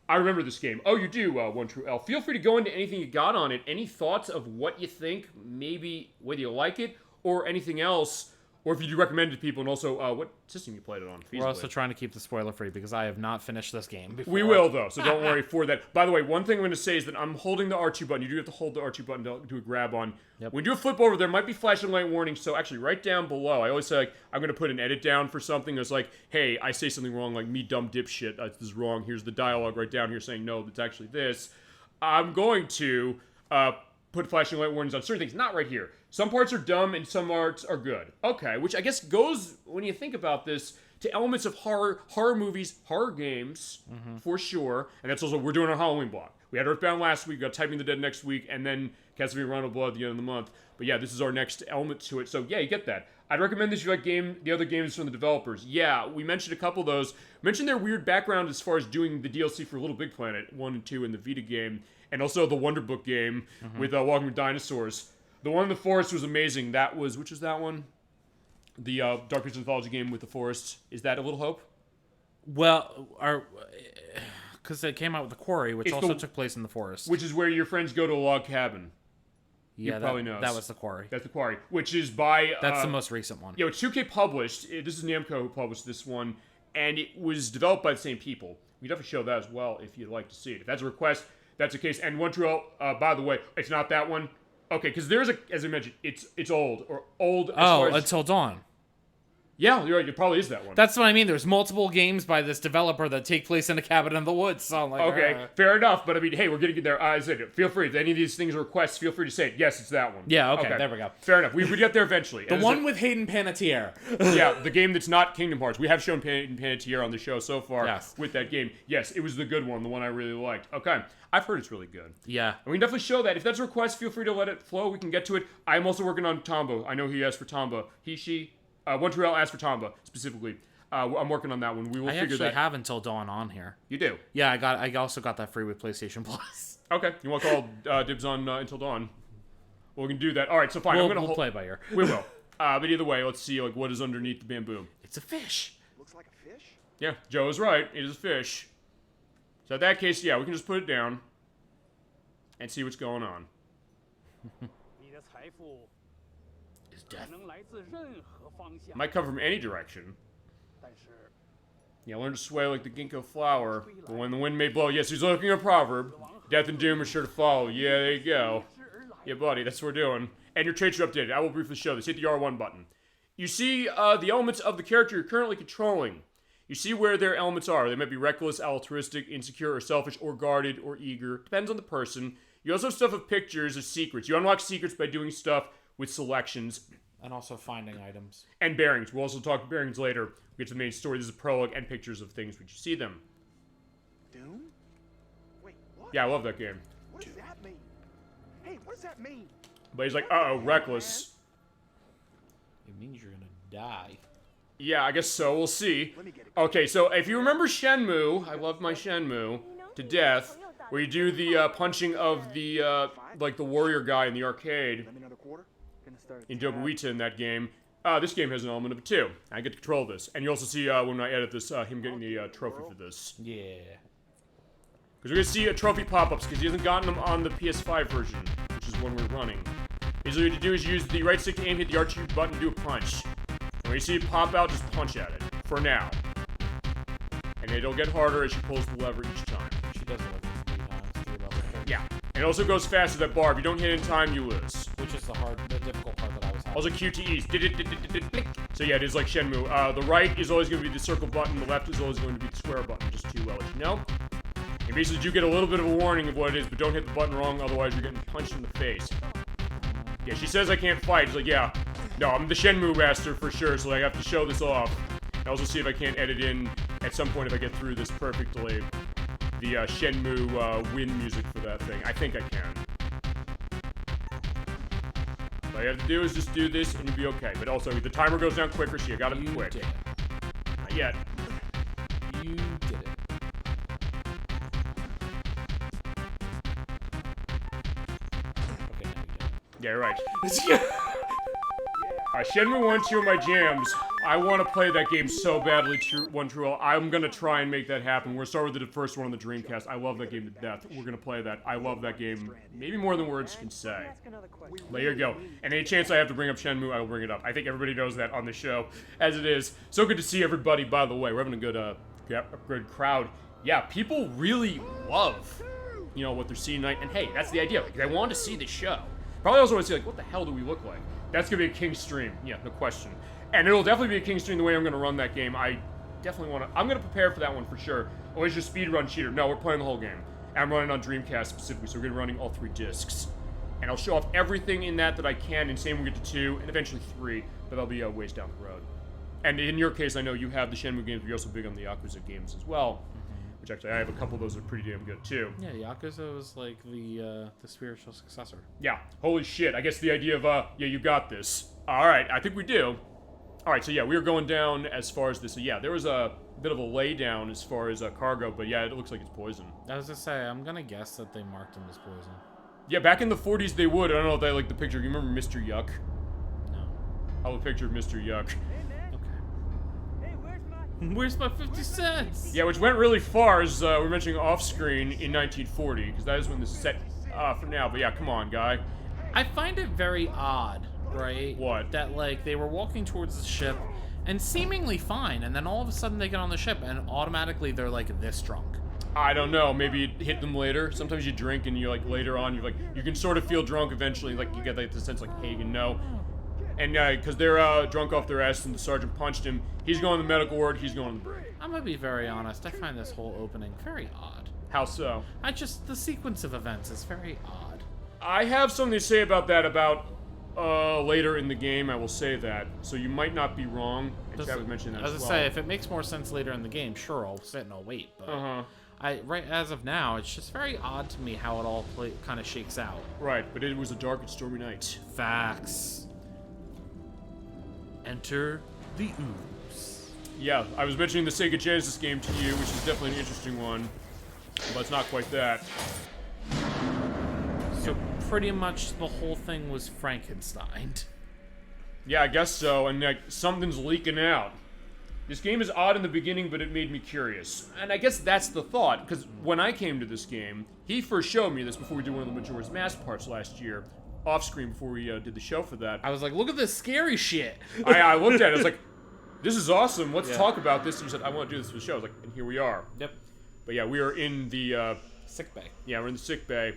I remember this game. Oh, you do, One True L. Feel free to go into anything you got on it. Any thoughts of what you think, maybe whether you like it, or anything else, or if you do recommend it to people, and also what system you played it on. We're also trying to keep the spoiler free because I have not finished this game before. We will, though, so don't worry for that. By the way, one thing I'm going to say is that I'm holding the R2 button. You do have to hold the R2 button to do a grab on. Yep. When you do a flip over, there might be flashing light warnings, so actually right down below, I always say, like, I'm going to put an edit down for something that's like, hey, I say something wrong, like, me dumb dipshit, this is wrong, here's the dialogue right down here saying, no, it's actually this. I'm going to put flashing light warnings on certain things, not right here. Some parts are dumb and some parts are good. Okay, which I guess goes, when you think about this, to elements of horror movies, horror games, for sure. And that's also, we're doing our Halloween block. We had Earthbound last week, we got Typing the Dead next week, and then Castlevania Round of Blood at the end of the month. But yeah, this is our next element to it. So yeah, you get that. I'd recommend this if you like the other games from the developers. Yeah, we mentioned a couple of those. Mentioned their weird background as far as doing the DLC for Little Big Planet 1 and 2 in the Vita game. And also the Wonder Book game with Walking with Dinosaurs. The one in the forest was amazing. That was, which was that one? The Dark Pictures Anthology game with the forest. Is that A Little Hope? Well, because it came out with the Quarry, which also took place in the forest. Which is where your friends go to a log cabin. Yeah, probably knows. That was the Quarry. That's the Quarry, which is by... That's the most recent one. Yeah, it's 2K published. This is Namco who published this one, and it was developed by the same people. We definitely show that as well if you'd like to see it. If that's a request, that's the case. And One True L, by the way, it's not that one. Okay, because there's as I mentioned, it's old as far as, Until Dawn. Yeah, you're right. It probably is that one. That's what I mean. There's multiple games by this developer that take place in a cabin in the woods. So I'm like, okay, fair enough. But I mean, hey, we're getting there. I said, feel free. If any of these things are requests, feel free to say it. Yes, it's that one. Yeah, okay, there we go. Fair enough. We get there eventually. The one with Hayden Panettiere. Yeah, the game that's not Kingdom Hearts. We have shown Hayden Panettiere on the show so far with that game. Yes, it was the good one, the one I really liked. Okay, I've heard it's really good. Yeah. And we can definitely show that. If that's a request, feel free to let it flow. We can get to it. I'm also working on Tomba. I know he asked for Tomba. She... One True L asked for Tomba specifically. I'm working on that one. We will figure that. I actually have Until Dawn on here. You do? Yeah, I also got that free with PlayStation Plus. Okay, you want to call dibs on Until Dawn? Well, we can do that. All right, so fine. We'll play it by ear. We will. But either way, let's see like what is underneath the bamboo. It's a fish. Looks like a fish. Yeah, Joe is right. It is a fish. So in that case, yeah, we can just put it down and see what's going on. Is death. Might come from any direction. Yeah, learn to sway like the ginkgo flower, but when the wind may blow. Yes, he's looking at a proverb. Death and doom are sure to follow. Yeah, there you go. Yeah, buddy, that's what we're doing. And your traits are updated. I will briefly show this. Hit the R1 button. You see the elements of the character you're currently controlling. You see where their elements are. They might be reckless, altruistic, insecure, or selfish, or guarded, or eager. Depends on the person. You also have stuff of pictures of secrets. You unlock secrets by doing stuff with selections. And also finding items. And bearings. We'll also talk bearings later. We get to the main story. This is a prologue and pictures of things when you see them. Doom? Wait, what? Yeah, I love that game. What does that mean? Hey, what does that mean? But he's like, uh-oh, reckless. It means you're gonna die. Yeah, I guess so. We'll see. Okay, so if you remember Shenmue, I love my Shenmue to death, where you do the punching of the, like the warrior guy in the arcade. Let me another quarter. In Dobuita in that game. This game has an element of it too. I get to control this. And you also see when I edit this, him getting the trophy for this. Yeah. Because we're going to see trophy pop-ups, because he hasn't gotten them on the PS5 version, which is one we're running. Basically what you do is use the right stick to aim, hit the R2 button, do a punch. And when you see it pop out, just punch at it. For now. And it'll get harder as she pulls the lever each time. She does it like 3 times, 3 levels. Yeah. And it also goes faster, that bar. If you don't hit it in time, you lose. Which is the difficult part that I was having. Also QTEs. So yeah, it is like Shenmue. The right is always going to be the circle button. The left is always going to be the square button, just to let you know. And basically you get a little bit of a warning of what it is, but don't hit the button wrong, otherwise you're getting punched in the face. Yeah, she says I can't fight. She's like, yeah. No, I'm the Shenmue master for sure, so I have to show this off. And also see if I can't edit in, at some point if I get through this perfectly, the Shenmue wind music for that thing. I think I can. All you have to do is just do this and you'll be okay. But also, if the timer goes down quicker, so you gotta be quick. Not yet. You did it. Okay, now you did it. Yeah, you're right. Shenmue 1 2 are my jams. I want to play that game so badly, True. I'm going to try and make that happen. We're starting with the first one on the Dreamcast. I love that game to death. We're going to play that. I love that game maybe more than words can say. There you go. And any chance I have to bring up Shenmue, I will bring it up. I think everybody knows that on the show, as it is. So good to see everybody, by the way. We're having a good crowd. Yeah, people really love, what they're seeing tonight. And hey, that's the idea. Like, they want to see the show. Probably also want to see, like, what the hell do we look like? That's going to be a king stream. Yeah, no question. And it'll definitely be a king stream the way I'm going to run that game. I definitely want to... I'm going to prepare for that one for sure. Or is your speedrun cheater? No, we're playing the whole game. And I'm running on Dreamcast specifically, so we're going to be running all 3 discs. And I'll show off everything in that I can, and same we'll get to 2, and eventually 3, but that'll be ways down the road. And in your case, I know you have the Shenmue games, but you're also big on the Yakuza games as well. Which actually, I have a couple of those that are pretty damn good, too. Yeah, Yakuza was like the spiritual successor. Yeah, holy shit. I guess the idea of, yeah, you got this. Alright, I think we do. Alright, so yeah, we were going down as far as this. So yeah, there was a bit of a laydown as far as cargo, but yeah, it looks like it's poison. I was gonna say, I'm gonna guess that they marked him as poison. Yeah, back in the 40s they would. I don't know if they like the picture. You remember Mr. Yuck? No. I have a picture of Mr. Yuck. Where's my 50 cents? Yeah, which went really far, as we were mentioning off-screen in 1940, because that is when this is set for now. But yeah, come on, guy. I find it very odd, right? What? That, like, they were walking towards the ship, and seemingly fine, and then all of a sudden they get on the ship, and automatically they're, like, this drunk. I don't know, maybe it hit them later. Sometimes you drink, and you're, like, later on, you're, like, you can sort of feel drunk eventually, like, you get, like, the sense, like, hey, you know. And because they're drunk off their ass and the sergeant punched him, he's going to the medical ward, he's going to the brig. I'm gonna be very honest, I find this whole opening very odd. How so? The sequence of events is very odd. I have something to say about that later in the game, I will say that. So you might not be wrong. And Chad was mentioning that as well. As I say, if it makes more sense later in the game, sure, I'll sit and I'll wait. But right as of now, it's just very odd to me how it all kind of shakes out. Right, but it was a dark and stormy night. Facts. Enter the ooze. Yeah, I was mentioning the Sega Genesis game to you, which is definitely an interesting one. But it's not quite that. So pretty much the whole thing was Frankenstein. Yeah, I guess so, and like, something's leaking out. This game is odd in the beginning, but it made me curious. And I guess that's the thought, because when I came to this game, he first showed me this before we did one of the Majora's Mask parts last year. Off-screen before we did the show for that. I was like, look at this scary shit. I looked at it, I was like, this is awesome, let's talk about this. And you said, I want to do this for the show. I was like, and here we are. Yep. But yeah, we are in the... sick bay. Yeah, we're in the sick bay. And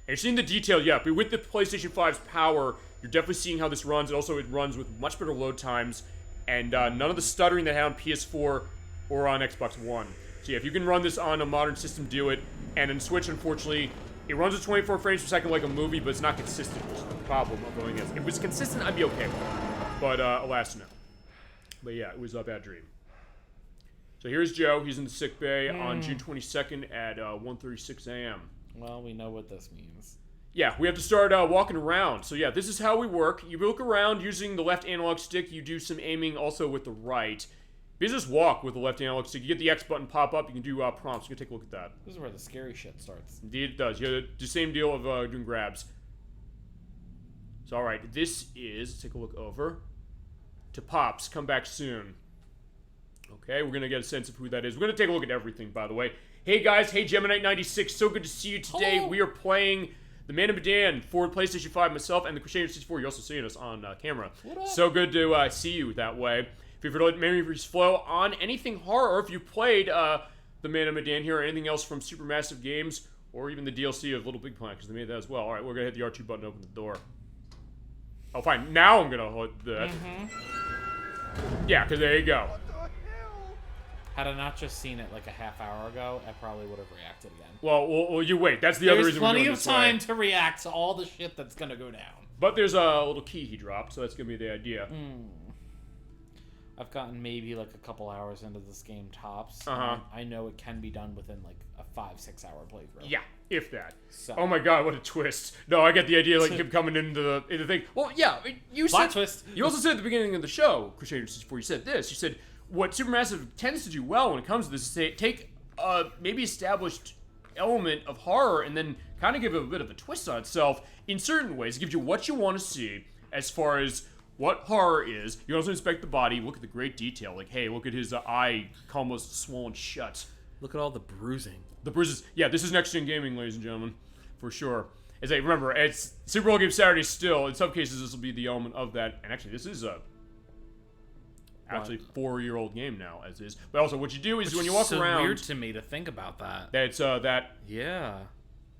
you're seeing the detail, yeah, but with the PlayStation 5's power, you're definitely seeing how this runs. Also, it runs with much better load times, and none of the stuttering that I had on PS4 or on Xbox One. So yeah, if you can run this on a modern system, do it. And in Switch, unfortunately... It runs at 24 frames per second like a movie, but it's not consistent, which is the problem of going against. If it was consistent, I'd be okay with it. But, alas, no. But yeah, it was a bad dream. So here's Joe. He's in the sick bay on June 22nd at 1:36 a.m. Well, we know what this means. Yeah, we have to start walking around. So yeah, this is how we work. You look around using the left analog stick. You do some aiming also with the right. You just walk with the left analog stick. You get the X button pop up. You can do prompts. You can take a look at that. This is where the scary shit starts. Indeed it does. You have the same deal of doing grabs. So alright, this is, let's take a look over, to Pops. Come back soon. Okay, we're going to get a sense of who that is. We're going to take a look at everything, by the way. Hey guys, hey Gemini96, so good to see you today. Hello. We are playing the Man of Medan for PlayStation 5, myself, and the Crusader 64. You're also seeing us on camera. What up? So good to see you that way. If you've let memories flow on anything horror, or if you played the Man of Medan here, or anything else from Supermassive Games, or even the DLC of Little Big Planet, because they made that as well. Alright, we're going to hit the R2 button to open the door. Oh, fine. Now I'm going to hold that. Yeah, because there you go. Had I not just seen it like a half hour ago, I probably would have reacted again. Well, you wait. That's the other reason we're doing There's this plenty of way. time to react to all the shit that's going to go down. But there's a little key he dropped, so that's going to be the idea. I've gotten maybe like a couple hours into this game tops. I know it can be done within like a 5-6 hour playthrough. Yeah, if that. So. Oh my god, what a twist. No, I get the idea, like him coming into the thing. Well, yeah, you Plot said... twist. You also said at the beginning of the show, Crusader 64, you said this. You said, what Supermassive tends to do well when it comes to this is take maybe established element of horror and then kind of give it a bit of a twist on itself in certain ways. It gives you what you want to see as far as what horror is. You also inspect the body, look at the great detail. Like, hey, look at his eye almost swollen shut. Look at all the bruising. The bruises. Yeah, this is next-gen gaming, ladies and gentlemen, for sure. As I remember, it's Super Bowl Game Saturday still. In some cases, this will be the element of that. And actually, this is a actually 4-year-old game now, as is. But also, what you do is when you walk around. It's weird to me to think about that. That's that. Yeah.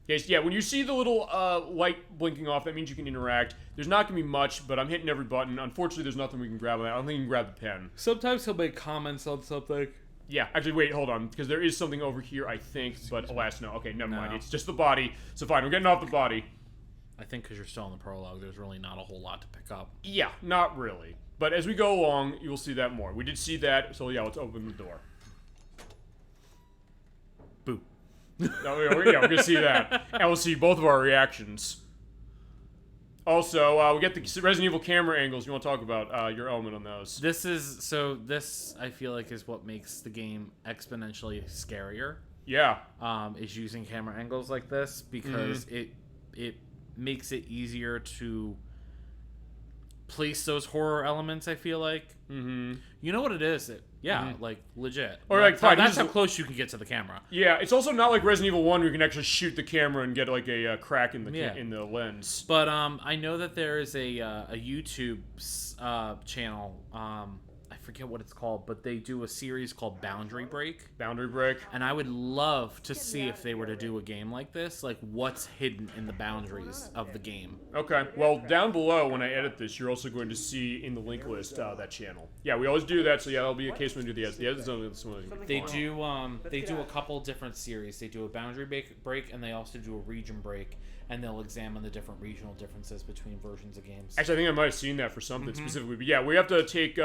Yes, yeah. When you see the little light blinking off, that means you can interact. There's not gonna be much, but I'm hitting every button. Unfortunately, there's nothing we can grab on that. I don't think you can grab the pen. Sometimes he'll make comments on something. Yeah, actually, wait, hold on, because there is something over here, I think, but alas, no. Okay, never mind. It's just the body. So fine, we're getting off the body. I think because you're still in the prologue, there's really not a whole lot to pick up. Yeah, not really. But as we go along, you will see that more. We did see that, so yeah, let's open the door. Boo. Oh, yeah, we're going to see that. And we'll see both of our reactions. Also, we get the Resident Evil camera angles. You want to talk about your element on those? This I feel like is what makes the game exponentially scarier. Yeah. Is using camera angles like this because it makes it easier to place those horror elements. I feel like. Mm-hmm. You know what it is? Like legit. Or like fine, that's how close you can get to the camera. Yeah, it's also not like Resident Evil 1 where you can actually shoot the camera and get like a crack in the in the lens. But I know that there is a YouTube channel. I forget what it's called, but they do a series called Boundary Break. Boundary Break. And I would love to see if they were to do a game like this, like what's hidden in the boundaries of the game. Okay. Well, down below when I edit this, you're also going to see in the link list that channel. Yeah, we always do that. So yeah, that'll be a case when we do the edit. The edit's only this one. They do a couple different series. They do a boundary break, and they also do a region break, and they'll examine the different regional differences between versions of games. Actually, I think I might have seen that for something specifically. But yeah, we have to take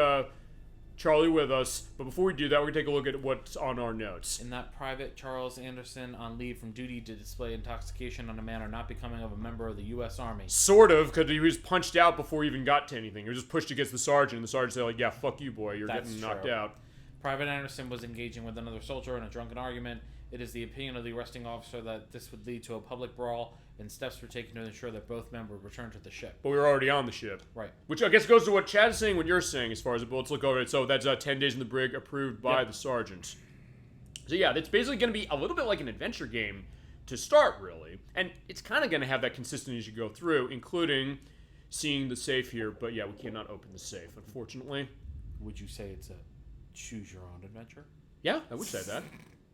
Charlie with us, but before we do that, we're going to take a look at what's on our notes. In that Private Charles Anderson on leave from duty to display intoxication on a manner not becoming of a member of the U.S. Army. Sort of, because he was punched out before he even got to anything. He was just pushed against the sergeant, and the sergeant said, like, yeah, fuck you, boy, you're getting knocked out. Private Anderson was engaging with another soldier in a drunken argument. It is the opinion of the arresting officer that this would lead to a public brawl, and steps were taken to ensure that both men would return to the ship. But we were already on the ship. Right. Which I guess goes to what Chad is saying, what you're saying, as far as the bullets look over it. So that's 10 days in the brig, approved by the sergeant. So yeah, it's basically going to be a little bit like an adventure game to start, really. And it's kind of going to have that consistency as you go through, including seeing the safe here. But yeah, we cannot open the safe, unfortunately. Would you say it's a choose-your-own adventure? Yeah, I would say that.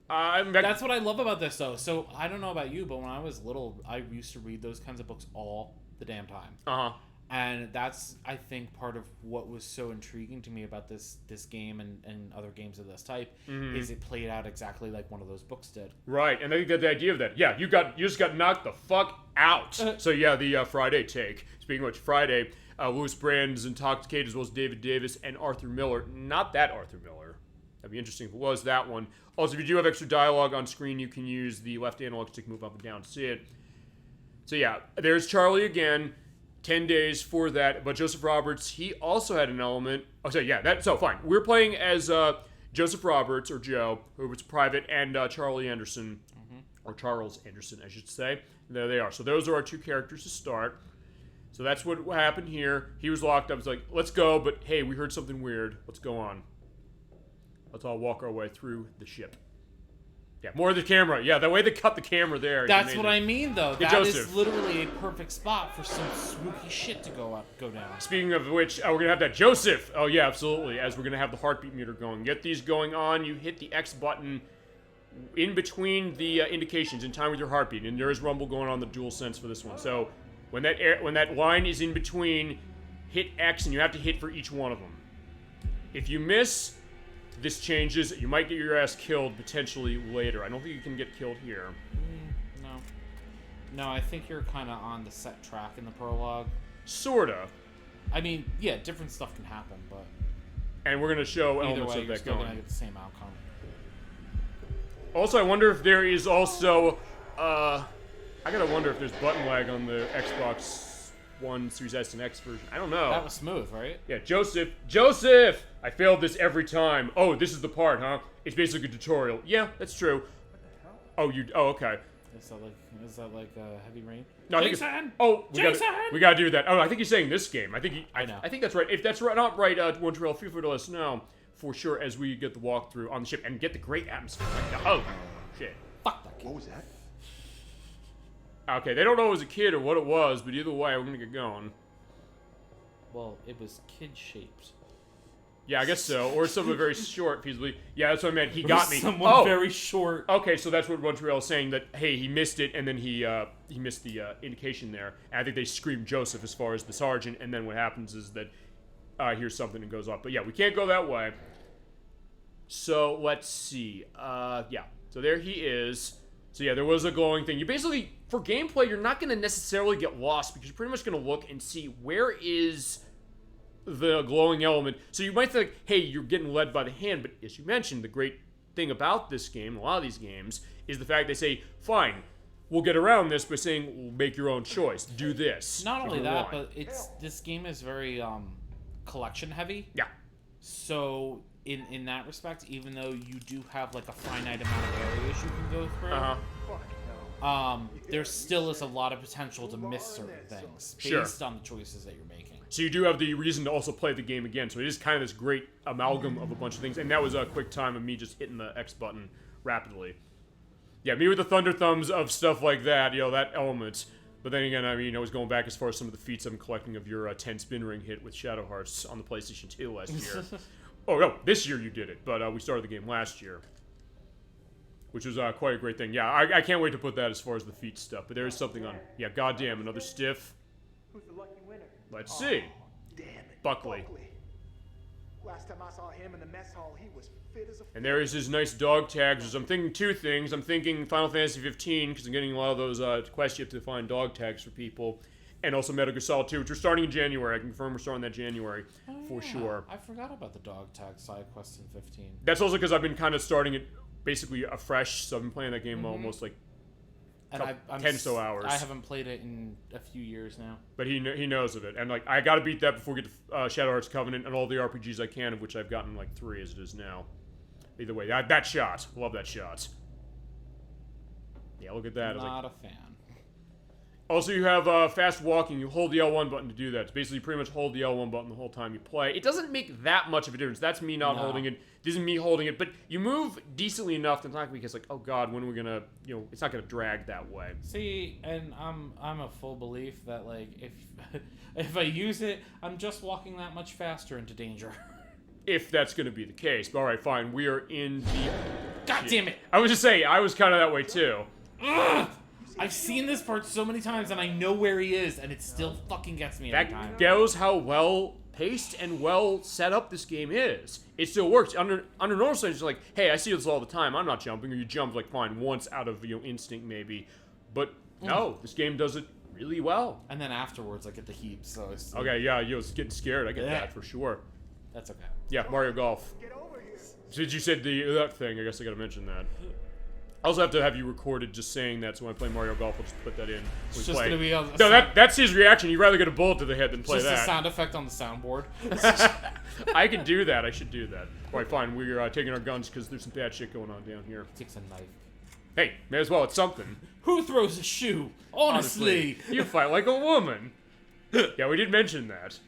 That's what I love about this, though. So, I don't know about you, but when I was little, I used to read those kinds of books all the damn time. Uh-huh. And that's, I think, part of what was so intriguing to me about this game and other games of this type is it played out exactly like one of those books did. Right, and I think the idea of that. Yeah, you just got knocked the fuck out. So yeah, the Friday take. Speaking of which, Friday, Louis Brand is intoxicated, as well as David Davis and Arthur Miller. Not that Arthur Miller. That'd be interesting if it was that one. Also, if you do have extra dialogue on screen, you can use the left analog stick, move up and down to see it. So yeah, there's Charlie again. 10 days for that. But Joseph Roberts, he also had an element. Oh, so yeah, so fine. We're playing as Joseph Roberts, or Joe, who was private, and Charlie Anderson, or Charles Anderson, I should say. And there they are. So those are our two characters to start. So that's what happened here. He was locked up. It's like, let's go, but hey, we heard something weird. Let's go on. Let's all walk our way through the ship. Yeah, more of the camera. Yeah, the way they cut the camera there. That's what I mean, though. Yeah, that Joseph. is literally a perfect spot for some spooky shit to go down. Speaking of which, we're going to have that Joseph. Oh, yeah, absolutely. As we're going to have the heartbeat meter going. Get these going on. You hit the X button in between the indications in time with your heartbeat. And there is rumble going on the dual sense for this one. So when that line is in between, hit X, and you have to hit for each one of them. If you miss, this changes. You might get your ass killed potentially later. I don't think you can get killed here. No, I think you're kind of on the set track in the prologue. Sorta. I mean, yeah, different stuff can happen, but and we're going to show either elements way, of you're that still going. going to get the same outcome. Also, I wonder if there is also, I gotta wonder if there's button lag on the Xbox One Series S and X version. I don't know. That was smooth, right? Yeah, Joseph! I failed this every time. Oh, this is the part, huh? It's basically a tutorial. Yeah, that's true. Oh, okay. Is that like Heavy Rain? No, I think we gotta do that. Oh, I think he's saying this game. I know. I think that's right. If that's right, not right, Montreal, feel free to let us know for sure as we get the walkthrough on the ship and get the great atmosphere. Oh, shit. Fuck that game. What was that? Okay, they don't know it was a kid or what it was, but either way, we're gonna get going. Well, it was kid-shaped. Yeah, I guess so. Or someone very short, feasibly. Yeah, that's what I meant. He got me. Someone very short. Okay, so that's what Montreal is saying, that, hey, he missed it, and then he missed the indication there. And I think they scream Joseph as far as the sergeant, and then what happens is that here's something that goes off. But yeah, we can't go that way. So, let's see. Yeah, so there he is. So yeah, there was a glowing thing. You basically, for gameplay, you're not going to necessarily get lost, because you're pretty much going to look and see where is the glowing element. So you might think, hey, you're getting led by the hand, but as you mentioned, the great thing about this game, a lot of these games, is the fact they say, fine, we'll get around this by saying, we'll make your own choice. Do this. Not only that, but this game is very collection heavy. Yeah. So in that respect, even though you do have like a finite amount of areas you can go through, there still is a lot of potential to miss certain things based on the choices that you're making. So you do have the reason to also play the game again. So it is kind of this great amalgam of a bunch of things. And that was a quick time of me just hitting the X button rapidly. Yeah, me with the thunder thumbs of stuff like that, that element. But then again, I mean, I was going back as far as some of the feats I'm collecting of your 10 spin ring hit with Shadow Hearts on the PlayStation 2 last year. Oh, no, this year you did it. But we started the game last year. Which was quite a great thing. Yeah, I can't wait to put that as far as the feat stuff. But there is something on... Yeah, goddamn, another stiff. Who's the lucky winner? Let's see. Damn it. Buckley. Last time I saw him in the mess hall, he was fit as a... And there is his nice dog tags. I'm thinking two things. I'm thinking Final Fantasy 15, because I'm getting a lot of those quests you have to find dog tags for people. And also Metal Gear Solid 2, which we're starting in January. I can confirm we're starting that January for sure. I forgot about the dog tag side quest in 15. That's also because I've been kind of starting it basically afresh, so I've been playing that game almost like 10 so hours. I haven't played it in a few years now. But he knows of it. And like I got to beat that before we get to Shadow Hearts Covenant and all the RPGs I can, of which I've gotten like 3 as it is now. Either way, that shot. Love that shot. Yeah, look at that. Not a fan. Also, you have fast walking. You hold the L1 button to do that. It's basically pretty much hold the L1 button the whole time you play. It doesn't make that much of a difference. That's me not holding it. This isn't me holding it. But you move decently enough to not because, like, oh god, when are we gonna, it's not gonna drag that way. See, and I'm a full belief that like if I use it, I'm just walking that much faster into danger. If that's gonna be the case. But all right, fine. We are in the. God damn it! I was just saying, I was kind of that way too. Ugh! I've seen this part so many times, and I know where he is, and it still fucking gets me every time. That goes how well paced and well set up this game is. It still works. Under normal situations, it's like, hey, I see this all the time. I'm not jumping. Or you jump like fine once out of instinct maybe, but no, this game does it really well. And then afterwards, I get the heat. So it's okay, yeah, you was getting scared. I get that for sure. That's okay. Yeah, Mario Golf. Get over here. Since you said that thing, I guess I gotta mention that. I also have to have you recorded just saying that, so when I play Mario Golf, I'll just put that in. It's just gonna be on the that's his reaction. You'd rather get a bullet to the head than play that. Just a sound effect on the soundboard. I can do that. I should do that. All right, fine. We're taking our guns because there's some bad shit going on down here. Takes a knife. Hey, may as well. It's something. Who throws a shoe? Honestly. You fight like a woman. Yeah, we did mention that.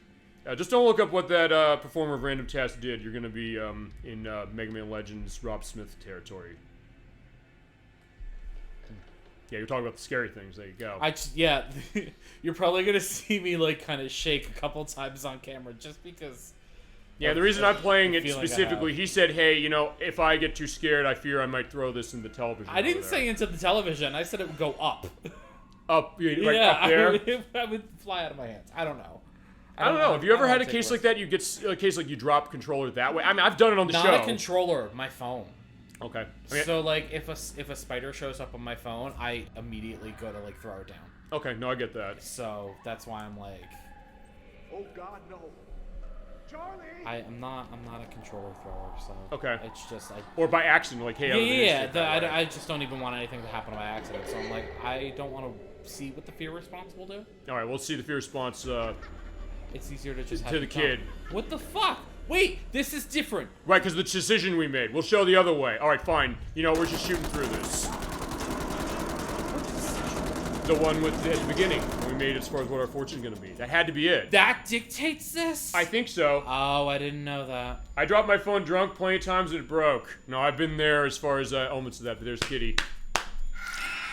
Just don't look up what that performer of Random Task did. You're gonna be in Mega Man Legends Rob Smith territory. Yeah, you're talking about the scary things. There you go. You're probably gonna see me like kind of shake a couple times on camera just because. Yeah, the reason I'm playing it specifically, he said, "Hey, if I get too scared, I fear I might throw this in the television." I didn't say into the television. I said it would go up. Up, up there. I would fly out of my hands. I don't know. I don't know. Have you ever had a case like that? You get a case like you drop controller that way. I mean, I've done it on the show. Not a controller, my phone. Okay. So like, if a spider shows up on my phone, I immediately go to like throw it down. Okay, no, I get that. So that's why I'm like. Oh God, no. Charlie. I'm not a controller thrower, so. Okay. It's just or by accident, like hey. I just don't even want anything to happen by accident. So I'm like, I don't want to see what the fear response will do. All right, we'll see the fear response. It's easier to just have To the kid. What the fuck? Wait, this is different. Right, because the decision we made. We'll show the other way. All right, fine. You know, we're just shooting through this. The one with at the beginning. We made as far as what our fortune's gonna be. That had to be it. That dictates this? I think so. Oh, I didn't know that. I dropped my phone drunk plenty of times and it broke. No, I've been there as far as elements of that, but there's Kitty.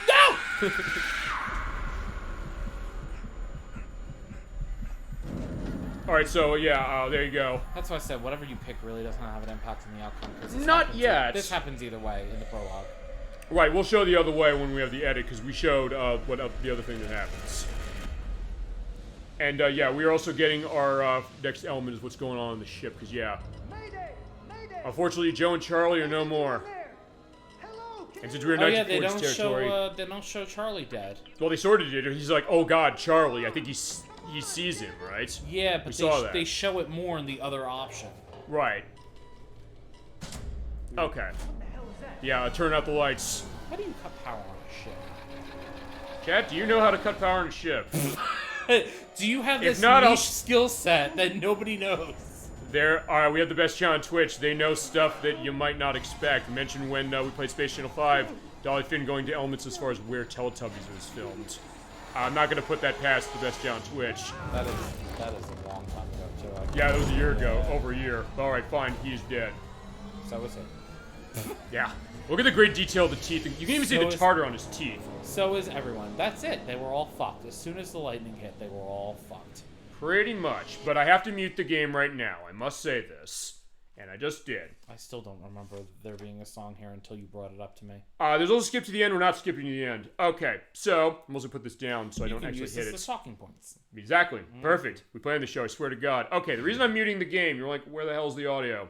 No! Alright, so yeah, there you go. That's why I said whatever you pick really doesn't have an impact on the outcome. 'Cause this Not happens yet. This happens either way in the prologue. Right, we'll show the other way when we have the edit, because we showed what the other thing that happens. And yeah, we are also getting our next element is what's going on the ship, because yeah. Mayday! Mayday! Unfortunately, Joe and Charlie are no more. Hello, And since we're in Oh yeah, they 1940s don't territory, show. They don't show Charlie dead. well, they sort of did. He's like, oh god, Charlie. I think he sees him, right? Yeah, but saw that. they show it more in the other option. Right. Okay. Yeah, turn out the lights. How do you cut power on a ship? Chat, do you know how to cut power on a ship? Do you have If this not, I'll- niche skill set that nobody knows? We have the best channel on Twitch. They know stuff that you might not expect. Mentioned when we played Space Channel 5, Dolly Finn going to elements as far as where Teletubbies was filmed. I'm not going to put that past the best channel on Twitch. That is a long time ago too. Yeah, that was a year ago. Over a year. Alright, fine. He's dead. So is it. Yeah. Look at the great detail of the teeth. You can even see So the is- tartar on his teeth. So is everyone. That's it. They were all fucked. As soon as the lightning hit, they were all fucked. Pretty much. But I have to mute the game right now. I must say this. And I just did. I still don't remember there being a song here until you brought it up to me. There's also skip to the end. We're not skipping to the end. Okay, so I'm also put this down so I You don't can actually use hit this it. as talking points. Exactly. Perfect. We play on the show, I swear to God. Okay, the reason I'm muting the game, you're like, where the hell's the audio?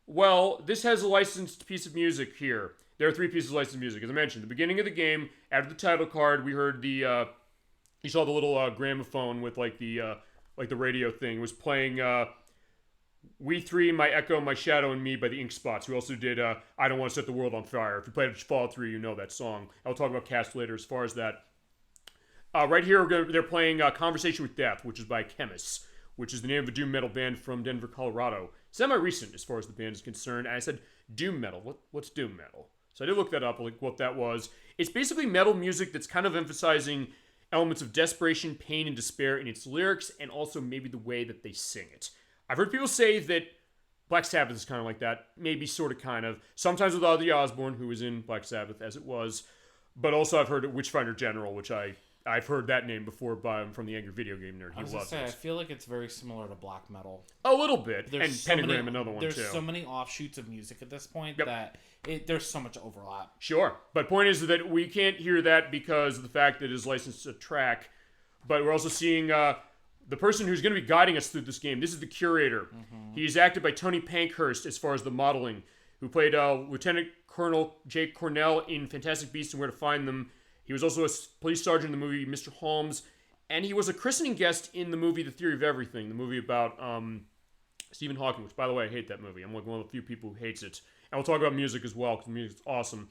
Well, this has a licensed piece of music here. There are 3 pieces of licensed music. As I mentioned, the beginning of the game, after the title card, we heard the, you saw the little gramophone with like the radio thing. It was playing, We Three, My Echo, My Shadow, and Me by the Ink Spots, who also did I Don't Want to Set the World on Fire. If you played Fallout 3, you know that song. I'll talk about cast later as far as that. Right here, they're playing Conversation with Death, which is by Chemists, which is the name of a doom metal band from Denver, Colorado. Semi-recent as far as the band is concerned. And I said, doom metal. What's doom metal? So I did look that up, like what that was. It's basically metal music that's kind of emphasizing elements of desperation, pain, and despair in its lyrics, and also maybe the way that they sing it. I've heard people say that Black Sabbath is kind of like that. Maybe sort of kind of. Sometimes with Ozzy Osbourne, who was in Black Sabbath, as it was. But also I've heard Witchfinder General, which I've heard that name before from the Angry Video Game Nerd. He loves I it. feel like it's very similar to black metal. A little bit. There's and so Pentagram, many, another one, there's too. so many offshoots of music at this point Yep. that there's so much overlap. Sure. But point is that we can't hear that because of the fact that it is licensed to track. But we're also seeing the person who's going to be guiding us through this game. This is the curator. Mm-hmm. He is acted by Tony Pankhurst as far as the modeling, who played Lieutenant Colonel Jake Cornell in Fantastic Beasts and Where to Find Them. He was also a police sergeant in the movie Mr. Holmes. And he was a christening guest in the movie The Theory of Everything, the movie about Stephen Hawking, which, by the way, I hate that movie. I'm like one of the few people who hates it. And we'll talk about music as well, because the music's awesome.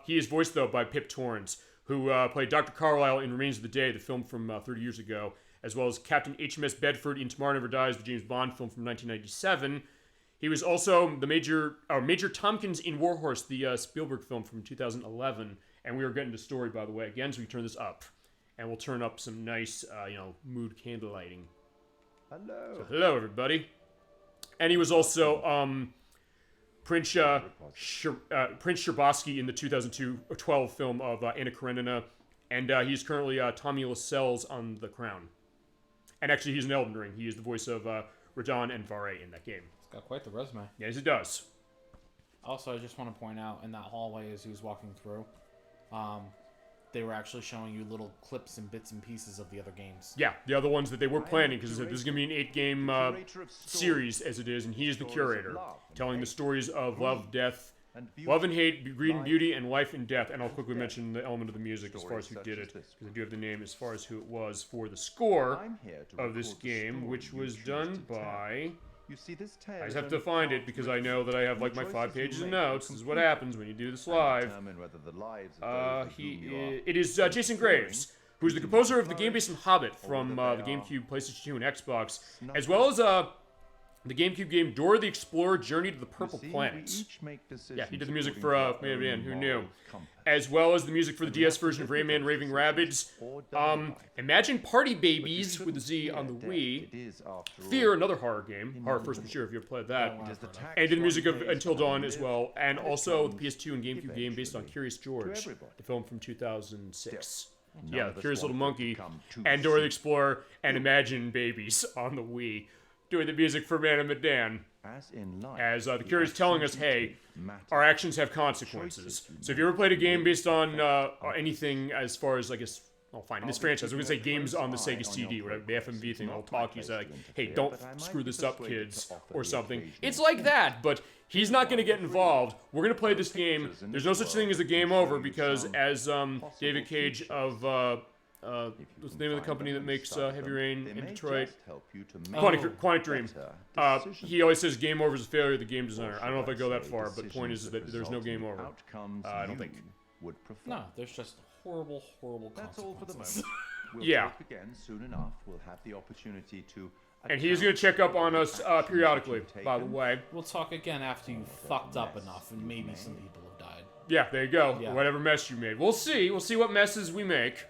He is voiced, though, by Pip Torrens, who played Dr. Carlyle in Remains of the Day, the film from 30 years ago, as well as Captain HMS Bedford in Tomorrow Never Dies, the James Bond film from 1997. He was also the Major Tompkins in Warhorse, the Spielberg film from 2011. And we are getting the story, by the way, again, so we turn this up. And we'll turn up some nice, mood candle lighting. Hello. So, hello, everybody. And he was also Prince Scherbatsky in the 2012 film of Anna Karenina. And he's currently Tommy Lascelles on The Crown. And actually, he's in Elden Ring. He is the voice of Radon and Vare in that game. It's got quite the resume. Yes, it does. Also, I just want to point out, in that hallway as he was walking through, they were actually showing you little clips and bits and pieces of the other games. Yeah, the other ones that they were planning, because this is going to be an 8-game series, as it is, and he is the curator, telling the stories of love, death, love and hate, greed and beauty, and life and death. And I'll quickly mention the element of the music as far as who did it, because I do have the name as far as who it was for the score of this game, which was done by... You see, this tale I just have to find it because I know that I have like my 5 pages of notes. This is what happens when you do this live. It is Jason Graves, who's the composer of the game based on Hobbit from the GameCube, PlayStation 2, and Xbox, as well as the GameCube game Dora the Explorer: Journey to the Purple Planet. Yeah, he did the music for Man of Medan, who knew? As well as the music for the DS version of Rayman Raving Rabbids. Imagine Party Babies with a Z on the Wii. Fear, another horror game. Horror first mature if you ever played that. And did the music of Until Dawn as well. And also the PS2 and GameCube game based on Curious George, the film from 2006. Yeah, Curious Little Monkey, and Dora the Explorer, and Imagine Babies on the Wii. Doing the music for Man of Medan. As the Cure is telling us, hey, our actions have consequences. So if you ever played a game based on anything as far as, I guess, well, fine, in this franchise, we're going to say games on the Sega CD, whatever, the FMV thing, all talkies like, hey, don't screw this up, kids, or something. It's like that, but he's not going to get involved. We're going to play this game. There's no such thing as a game over, because as David Cage of... what's the name of the company that makes Heavy Rain in Detroit? Quantic Dream. He always says game over is a failure of the game designer. I don't know if I go that far, but the point is that there's no game over. I don't think. No, there's just horrible, horrible consequences. That's all for the moment. Yeah. Again soon enough. We'll have the opportunity to. And he's going to check up on us periodically, by the way. We'll talk again after you fucked up enough, and maybe some people have died. Yeah, there you go. Yeah. Whatever mess you made. We'll see. We'll see what messes we make.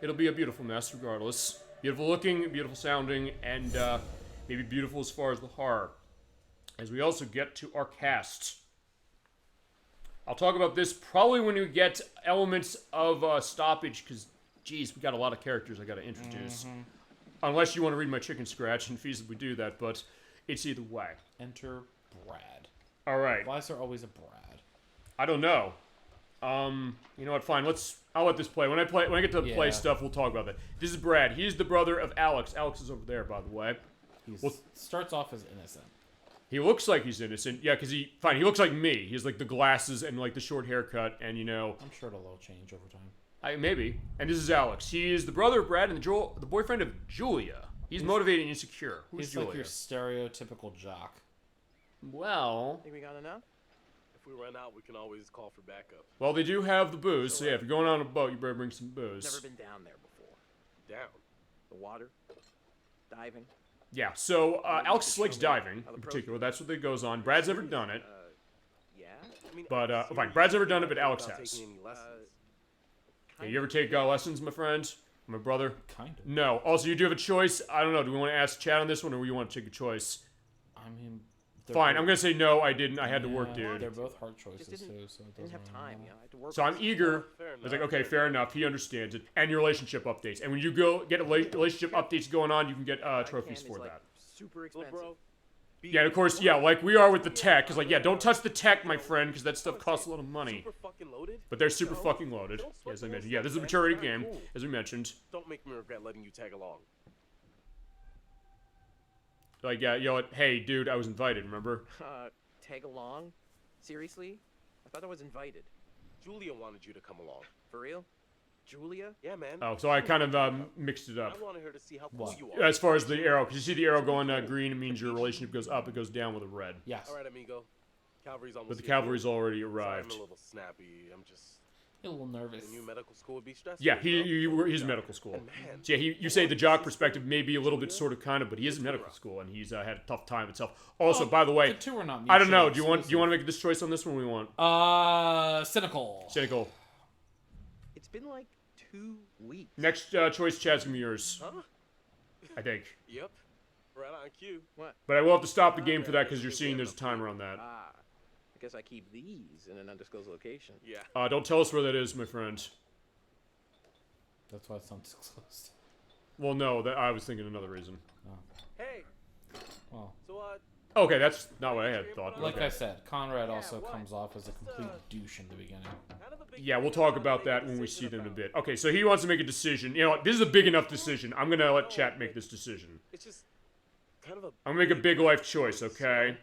It'll be a beautiful mess, regardless. Beautiful looking, beautiful sounding, and maybe beautiful as far as the horror. As we also get to our cast. I'll talk about this probably when we get elements of stoppage, because, geez, we got a lot of characters I got to introduce. Unless you want to read my chicken scratch and feasibly do that, but it's either way. Enter Brad. All right. Why is there always a Brad? I don't know. You know what? Fine. I'll let this play. When I get to the play stuff, we'll talk about that. This is Brad. He's the brother of Alex. Alex is over there, by the way. He starts off as innocent. He looks like he's innocent. Yeah, because he looks like me. He has like the glasses and like the short haircut, and you know. I'm sure it'll change over time. Maybe. And this is Alex. He is the brother of Brad and the boyfriend of Julia. He's motivated and insecure. Who's Julia? Like your stereotypical jock. Well. Think we got enough? If we run out, we can always call for backup. Well, they do have the booze, so yeah, if you're going on a boat, you better bring some booze. Never been down there before. Down. The water, diving. Yeah, so Alex likes diving in particular. That's what that goes on. Brad's never done it. Yeah. I mean, But, fine, Brad's never done it, but Alex without has. taking any lessons. Yeah, you ever take lessons, my friend? My brother? Kind of. No. Also, you do have a choice. I don't know. Do we want to ask Chad on this one, or do you want to take a choice? I mean, Fine, I'm going to say no, I didn't. I had to work, dude. They're both hard choices, Just too, so it didn't doesn't have really time. matter. You know, I had to work. So I'm eager. Fair I was like, enough. okay, fair enough. He understands it. And your relationship updates. And when you go get relationship updates going on, you can get trophies for that. Super Look, expensive. bro. Yeah, and of course, yeah, like we are with the tech. Because, like, yeah, don't touch the tech, my friend, because that stuff costs a lot of money. Super fucking loaded. But they're super fucking loaded, as I mentioned. Yeah, this is a maturity game, as we mentioned. Don't make me regret letting you tag along. Like, yeah, you know what? Hey, dude, I was invited, remember? Tag along? Seriously? I thought I was invited. Julia wanted you to come along. For real? Julia? Yeah, man. Oh, so I kind of mixed it up. I wanted her to see how cool you are. As far as the arrow, because you see the arrow going green, it means your relationship goes up, it goes down with a red. Yes. All right, amigo. Cavalry's almost But the here. cavalry's already Sorry, arrived. I'm a little snappy. I'm just... You're a little nervous. The new medical school would be stressful. Yeah, bro. he's in medical school. And man, So yeah, you say the jock perspective may be a little bit sort of kind of, but he is in medical school and he's had a tough time himself. Also, by the way, The two are not I don't know. Do you mutually want to make this choice on this one? We want cynical. cynical. It's been like 2 weeks. Next choice, Chad's gonna be yours. huh? I think. Yep. Right on cue. What? But I will have to stop the game for that because you're seeing there's a timer on that. I guess I keep these in an undisclosed location. Yeah. Don't tell us where that is, my friend. That's why it's not disclosed. Well, no, I was thinking another reason. Hey. Well, So, Okay, that's not what I had thought. like Okay. I said, Conrad also what? comes off as a complete douche in the beginning. kind of a big Yeah, we'll deal talk to about make that when we decision see them in a about. bit. Okay, so he wants to make a decision. You know what? This is a big enough decision. I'm gonna let chat make this decision. It's just kind of a... I'm gonna make a big life choice, okay?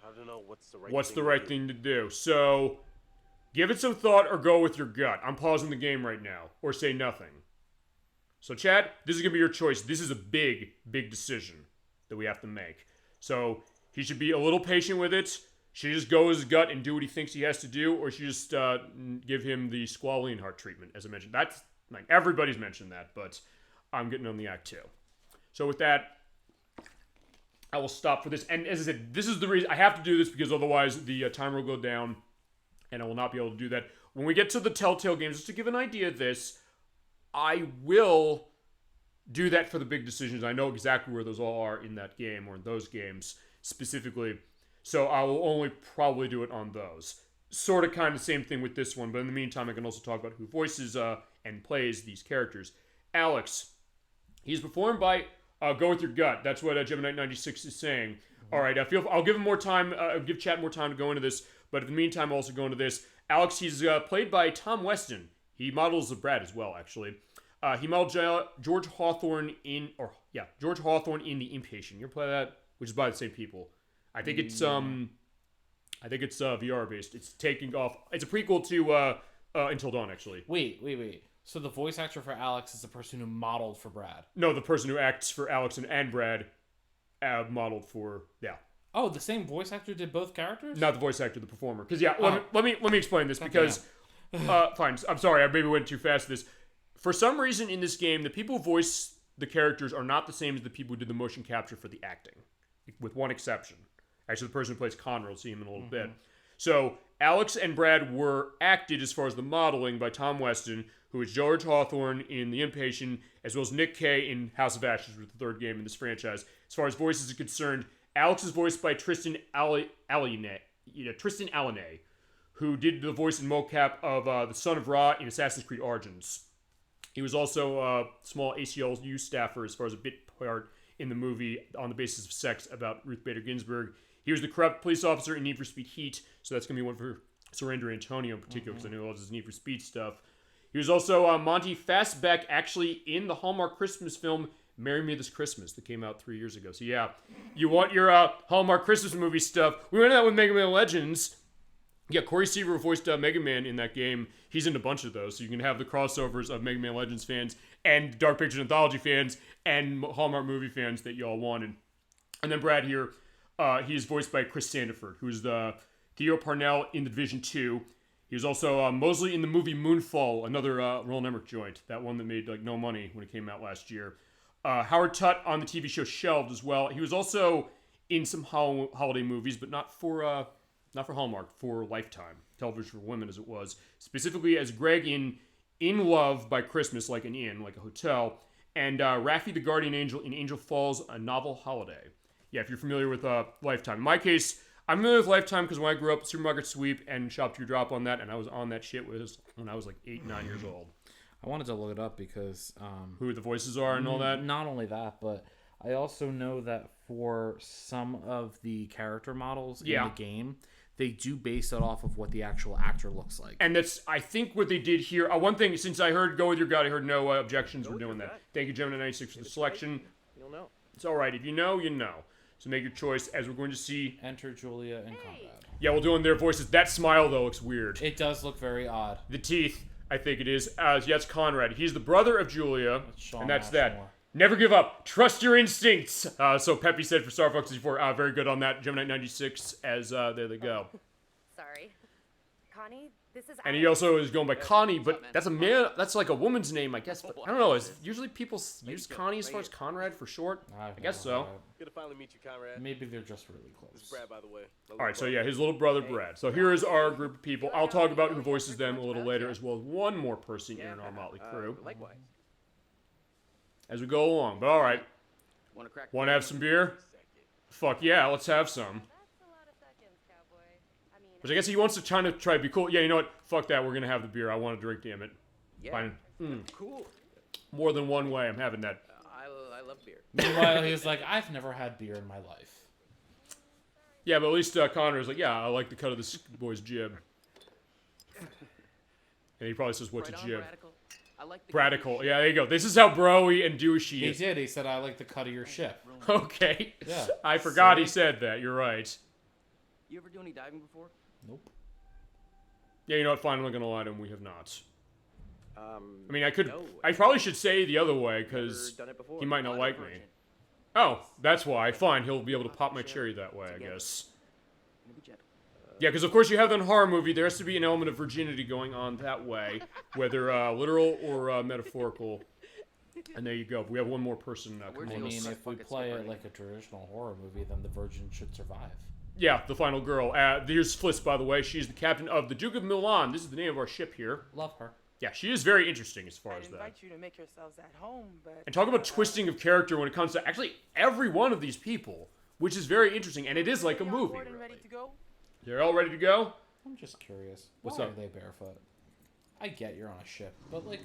I don't know what's the right What's thing the to right do. thing to do? So, give it some thought or go with your gut. I'm pausing the game right now. Or say nothing. So, Chad, this is going to be your choice. This is a big, big decision that we have to make. So, he should be a little patient with it. Should he just go with his gut and do what he thinks he has to do? Or should you just give him the squalene heart treatment, as I mentioned? Like, everybody's mentioned that, but I'm getting on the Act 2. So with that, I will stop for this. And as I said, this is the reason I have to do this, because otherwise the timer will go down, and I will not be able to do that. When we get to the Telltale games, just to give an idea of this, I will do that for the big decisions. I know exactly where those all are in that game, or in those games specifically. So I will only probably do it on those. Sort of kind of same thing with this one, but in the meantime, I can also talk about who voices and plays these characters. Alex. He's performed by Go With Your Gut. That's what Gemini96 is saying. All right, I'll give him more time, give chat more time to go into this, but in the meantime, I'll also go into this. Alex, he's played by Tom Weston. He models Brad as well, actually. He modeled George Hawthorne in The Inpatient. You ever play that? Which is by the same people. I think it's VR based. It's taking off. It's a prequel to Until Dawn, actually. Wait. So the voice actor for Alex is the person who modeled for Brad? No, the person who acts for Alex and Brad modeled for, Oh, the same voice actor did both characters? Not the voice actor, the performer. Because, let me explain this, because... fine, I'm sorry, I maybe went too fast with this. For some reason in this game, the people who voice the characters are not the same as the people who did the motion capture for the acting. With one exception. Actually, the person who plays Conrad, we'll see him in a little bit. So, Alex and Brad were acted, as far as the modeling, by Tom Weston, who is George Hawthorne in The Inpatient, as well as Nick Kay in House of Ashes, which is the third game in this franchise. As far as voices are concerned, Alex is voiced by Tristan Allinet, who did the voice and mocap of the Son of Ra in Assassin's Creed Origins. He was also a small ACLU staffer as far as a bit part in the movie On the Basis of Sex about Ruth Bader Ginsburg. He was the corrupt police officer in Need for Speed Heat, so that's going to be one for Surrender Antonio in particular, because I know all this Need for Speed stuff. He was also Monty Fastbeck, actually, in the Hallmark Christmas film Marry Me This Christmas that came out 3 years ago. So yeah, you want your Hallmark Christmas movie stuff. We went out with Mega Man Legends. Yeah, Corey Seaver voiced Mega Man in that game. He's in a bunch of those, so you can have the crossovers of Mega Man Legends fans and Dark Pictures Anthology fans and Hallmark movie fans that y'all wanted. And then Brad here, he is voiced by Chris Sandiford, who's the Theo Parnell in The Division 2. He was also Mosley in the movie Moonfall, another Roland Emmerich joint, that one that made like no money when it came out last year. Howard Tutt on the TV show Shelved as well. He was also in some holiday movies, but not for Hallmark, for Lifetime, television for women as it was. Specifically as Greg in Love by Christmas, like an inn, like a hotel. And Raffi the Guardian Angel in Angel Falls, A Novel Holiday. Yeah, if you're familiar with Lifetime. In my case, I'm familiar with Lifetime because when I grew up, Supermarket Sweep and Shop to Your Drop on that, and I was on that shit when I was like 8, 9 years old. I wanted to look it up because... who the voices are and all that? Not only that, but I also know that for some of the character models in the game, they do base it off of what the actual actor looks like. And that's, I think, what they did here. One thing, since I heard Go With Your Gut, I heard no objections. We're doing that. Thank you, Gemini96, for the selection. You'll know. It's all right. If you know, you know. So make your choice, as we're going to see. Enter Julia and Conrad. Yeah, we'll do in their voices. That smile, though, looks weird. It does look very odd. The teeth, I think it is. It's Conrad. He's the brother of Julia, and that's that. Never give up. Trust your instincts. So Peppy said for Star Fox 64. Very good on that. Gemini96, as there they go. Sorry. Connie, this is... And he also is going by Connie, but that's a man. That's like a woman's name, I guess. But I don't know. Usually people use Connie as far as Conrad for short. I guess so. Good to finally meet you, Conrad. Maybe they're just really close. This is Brad, by the way. All right, so yeah, his little brother Brad. So here is our group of people. I'll talk about who voices them a little later, as well as one more person in our motley crew. Likewise. As we go along. But all right. Want to have some beer? Fuck yeah, let's have some. Which I guess he wants to try to be cool. Yeah, you know what? Fuck that. We're going to have the beer. I want a drink, damn it. Yeah. Fine. Cool. More than one way. I'm having that. I love beer. Meanwhile, he's like, I've never had beer in my life. Yeah, but at least Connor's like, yeah, I like the cut of this boy's jib. And he probably says, what's a jib? I like the Radical. Yeah, there you go. This is how bro-y and douchey he is. He did. He said, I like the cut of your ship. Okay. Yeah. I forgot he said that. You're right. You ever do any diving before? Nope. Yeah, you know what? Fine, I'm not going to lie to him. We have not. I mean, No, I probably should say the other way, because he might not like me. Oh, that's why. Fine, he'll be able to pop my cherry that way, I guess. Yeah, because of course you have that in a horror movie. There has to be an element of virginity going on that way, whether literal or metaphorical. And there you go. We have one more person. I mean, if we play it like a traditional horror movie, then the virgin should survive. Yeah, the final girl. Here's Fliss, by the way. She's the captain of the Duke of Milan. This is the name of our ship here. Love her. Yeah, she is very interesting as far as that. invite you to make yourselves at home, but And talk about twisting of character when it comes to actually every one of these people, which is very interesting. And it is like a movie. Ready Really. to go? They're all ready to go? I'm just curious. What's Why up? are they barefoot? I get you're on a ship, but like,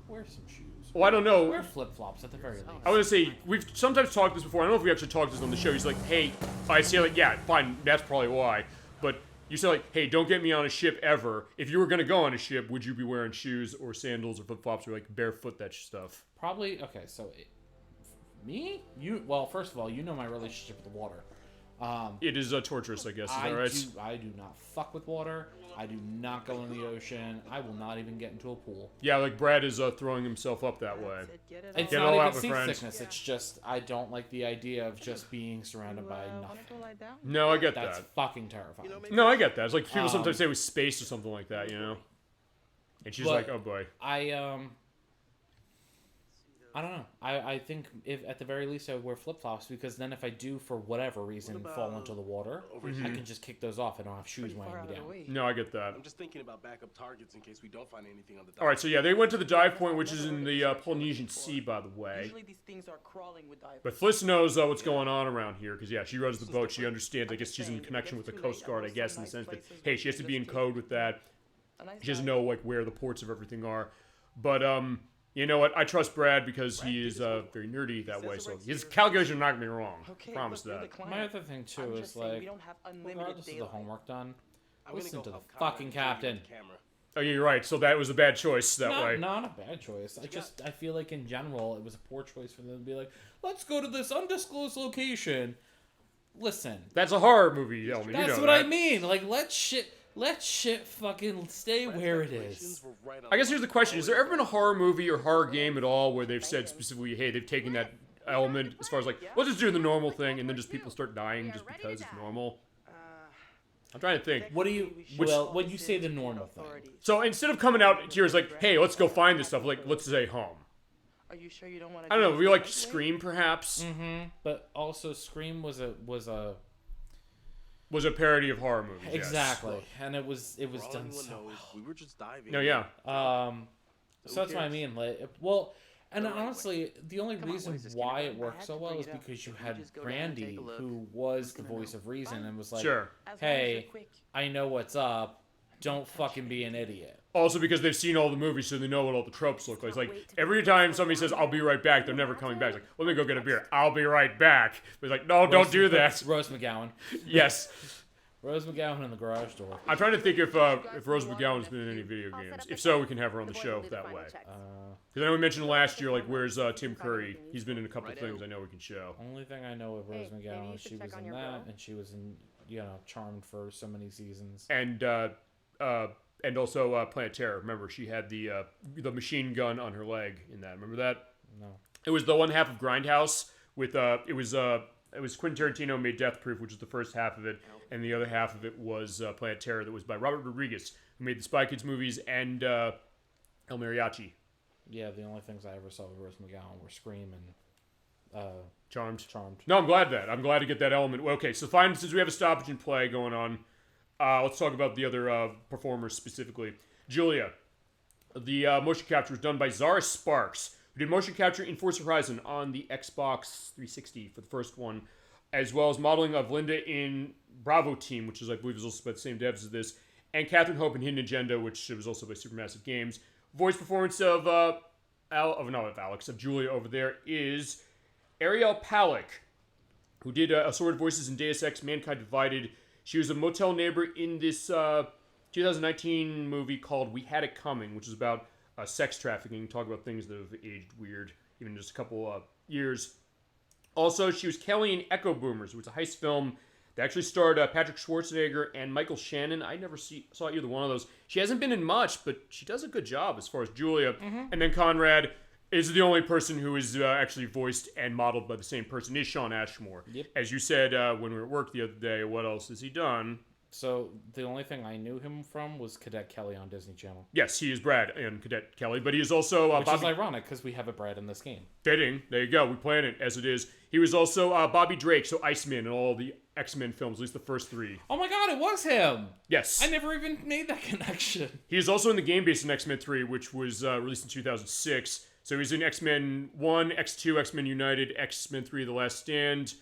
wear some shoes. Well, I don't know. Wear flip-flops at the very least. I want to say, we've sometimes talked this before. I don't know if we actually talked this on the show. He's like, hey, I say, like, yeah, fine, that's probably why. But you say, like, hey, don't get me on a ship ever. If you were going to go on a ship, would you be wearing shoes or sandals or flip-flops or, like, barefoot, that stuff? Probably, okay, so me? Well, first of all, you know my relationship with the water. It is torturous, I guess. Is that right? I do not fuck with water. I do not go in the ocean. I will not even get into a pool. Yeah, like Brad is throwing himself up that way. It's Get not all even out, my friend. seasickness. It's just I don't like the idea of just being surrounded by nothing. No, I get That's that. fucking terrifying. No, I get that. It's like people sometimes say it was space or something like that, you know? And she's But like, oh boy. I don't know. I think if at the very least I would wear flip-flops, because then if I do for whatever reason fall into the water, I can just kick those off. I don't have shoes weighing me down. No, I get that. I'm just thinking about backup targets in case we don't find anything on the dock. All right, so yeah, they went to the dive point, which is in the Polynesian Sea, by the way. Usually these things are crawling with divers. But Fliss knows what's going on around here, because, yeah, she runs the boat. She understands. I guess she's in connection with the Coast Guard, I guess, in the sense that, hey, she has to be in code with that. She doesn't know, like, where the ports of everything are. But, you know what? I trust Brad because he is very nerdy that way, so his calculations are not going to be wrong. Promise that. My other thing, too, is, like, regardless of the homework done, listen to the fucking captain. Oh, yeah, you're right. So that was a bad choice that way. Not a bad choice. I feel like in general it was a poor choice for them to be like, let's go to this undisclosed location. Listen. That's a horror movie, Elman. That's you know what that. I mean. Like, let shit fucking stay where it is. I guess here's the question. Has there ever been a horror movie or horror game at all where they've said specifically, hey, they've taken that element as far as like, let's just do the normal thing, and then just people start dying just because it's normal? I'm trying to think. What do you... Well, when you say the normal thing. So instead of coming out to yours like, hey, let's go find this stuff, like, let's say home. Are you sure you don't want to? I don't know. We like Scream, perhaps. But also, Scream was a parody of horror movies. yes. exactly, and it was done so knows, well. we were just diving. No, yeah. So that's what I mean. Like, well, and honestly, the only reason why it worked so well is because you had Brandy, who was the voice of reason, and was like, Sure. "Hey, I know what's up. Don't fucking be an idiot." Also because they've seen all the movies, so they know what all the tropes look like. It's like, every time somebody says, I'll be right back, they're never coming back. It's like, let me go get a beer. I'll be right back. But it's like, no, don't do that. Rose McGowan. Yes. Rose McGowan in the garage door. I'm trying to think if Rose McGowan's been in any video games. If so, we can have her on the show that way. Because I know we mentioned last year, like, where's Tim Curry? He's been in a couple of things I know we can show. Only thing I know of Rose McGowan is she was in that, and she was in, Charmed for so many seasons. And also Planet Terror. Remember, she had the machine gun on her leg in that. Remember that? No. It was the one half of Grindhouse with it was Quentin Tarantino made Death Proof, which is the first half of it, and the other half of it was Planet Terror, that was by Robert Rodriguez, who made the Spy Kids movies and El Mariachi. Yeah, the only things I ever saw of Rose McGowan were Scream and Charmed. Charmed. No, I'm glad to get that element. Okay, so fine, since we have a stoppage and play going on, let's talk about the other performers specifically. Julia. The motion capture was done by Zara Sparks, who did motion capture in Forza Horizon on the Xbox 360 for the first one, as well as modeling of Linda in Bravo Team, which is, I believe, is also by the same devs as this, and Catherine Hope in Hidden Agenda, which was also by Supermassive Games. Voice performance of Julia over there is Ariel Palick, who did assorted voices in Deus Ex: Mankind Divided. She was a motel neighbor in this 2019 movie called We Had It Coming, which is about sex trafficking. Talk about things that have aged weird, even just a couple years. Also, she was Kelly in Echo Boomers, which was a heist film that actually starred Patrick Schwarzenegger and Michael Shannon. I never saw either one of those. She hasn't been in much, but she does a good job as far as Julia. And then Conrad is the only person who is actually voiced and modeled by the same person, is Sean Ashmore. Yep. As you said when we were at work the other day, what else has he done? So the only thing I knew him from was Cadet Kelly on Disney Channel. Yes, he is Brad and Cadet Kelly, but he is also Which is ironic because we have a Brad in this game. Fitting. There you go. We plan it as it is. He was also Bobby Drake, so Iceman in all the X-Men films, at least the first 3. Oh my god, it was him! Yes. I never even made that connection. He is also in the game based on X-Men 3, which was released in 2006. So he's in X-Men 1, X2, X-Men United, X-Men 3, The Last Stand,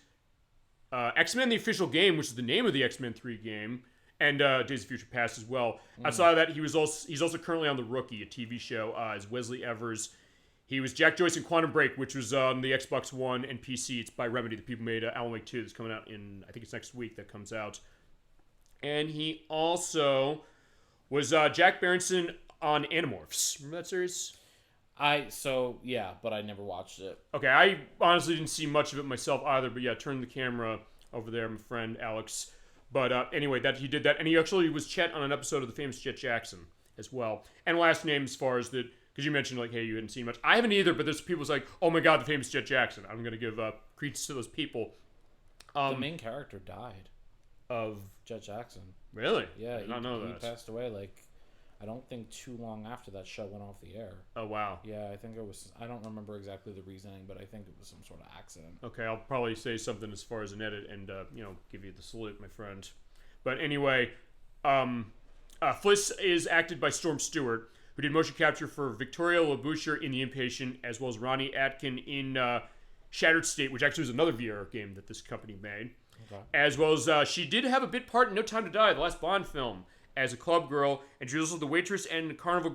X-Men The Official Game, which is the name of the X-Men 3 game, and Days of Future Past as well. Outside of that, he's also currently on The Rookie, a TV show, as Wesley Evers. He was Jack Joyce in Quantum Break, which was on the Xbox One and PC. It's by Remedy. The people made Alan Wake 2 that's coming out in, I think it's next week that comes out. And he also was Jack Berenson on Animorphs. Remember that series? But I never watched it. Okay, I honestly didn't see much of it myself either, but yeah, turn the camera over there, my friend Alex. But anyway, that he did that, and he actually was Chet on an episode of The Famous Jet Jackson as well. And last name as far as the, because you mentioned like, hey, you hadn't seen much. I haven't either, but there's people who's like, oh my god, The Famous Jet Jackson. I'm gonna give credence to those people. The main character died. Of Jet Jackson. Really? Yeah, I did not know he that. passed away I don't think too long after that show went off the air. Oh, wow. Yeah, I think it was... I don't remember exactly the reasoning, but I think it was some sort of accident. Okay, I'll probably say something as far as an edit and, give you the salute, my friend. But anyway, Fliss is acted by Storm Stewart, who did motion capture for Victoria LaBoucher in The Impatient, as well as Ronnie Atkin in Shattered State, which actually was another VR game that this company made. Okay. As well as she did have a bit part in No Time to Die, the last Bond film, as a club girl, and she was also the waitress and carnival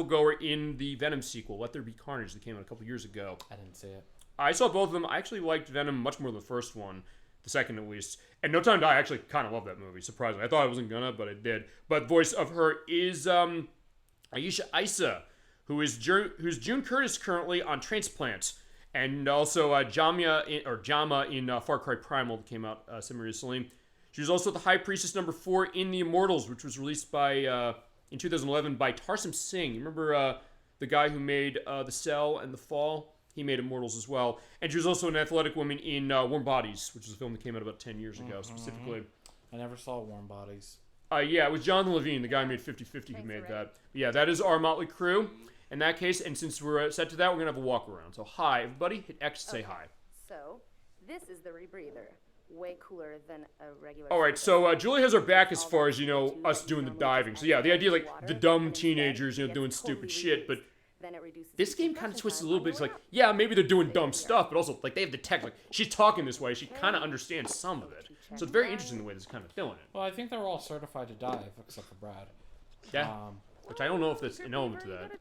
goer in the Venom sequel, Let There Be Carnage, that came out a couple years ago. I didn't see it. I saw both of them. I actually liked Venom much more than the first one, the second at least. And No Time to Die, I actually kind of love that movie, surprisingly. I thought I wasn't gonna, but I did. But the voice of her is Aisha Isa, who's June Curtis currently on Transplant, and also Jama in Far Cry Primal that came out semi-recently. She was also the High Priestess number 4 in The Immortals, which was released by in 2011 by Tarsem Singh. You remember the guy who made The Cell and The Fall? He made Immortals as well. And she was also an athletic woman in Warm Bodies, which was a film that came out about 10 years ago, specifically. I never saw Warm Bodies. Yeah, it was Jonathan Levine, the guy who made 50-50, who made that. But yeah, that is our Motley Crew in that case. And since we're set to that, we're going to have a walk around. So hi, everybody. Hit X to say hi. So, this is the rebreather. Way cooler than a regular. All right, so Julie has our back as far as, us doing the diving. So yeah, the idea, like, the dumb teenagers, doing stupid shit, but this game kind of twists a little bit. It's like, yeah, maybe they're doing dumb stuff, but also, like, they have the tech. Like, she's talking this way. She kind of understands some of it. So it's very interesting the way this is kind of doing it. Well, I think they're all certified to dive, except for Brad. Yeah. Which I don't know if that's an element to that.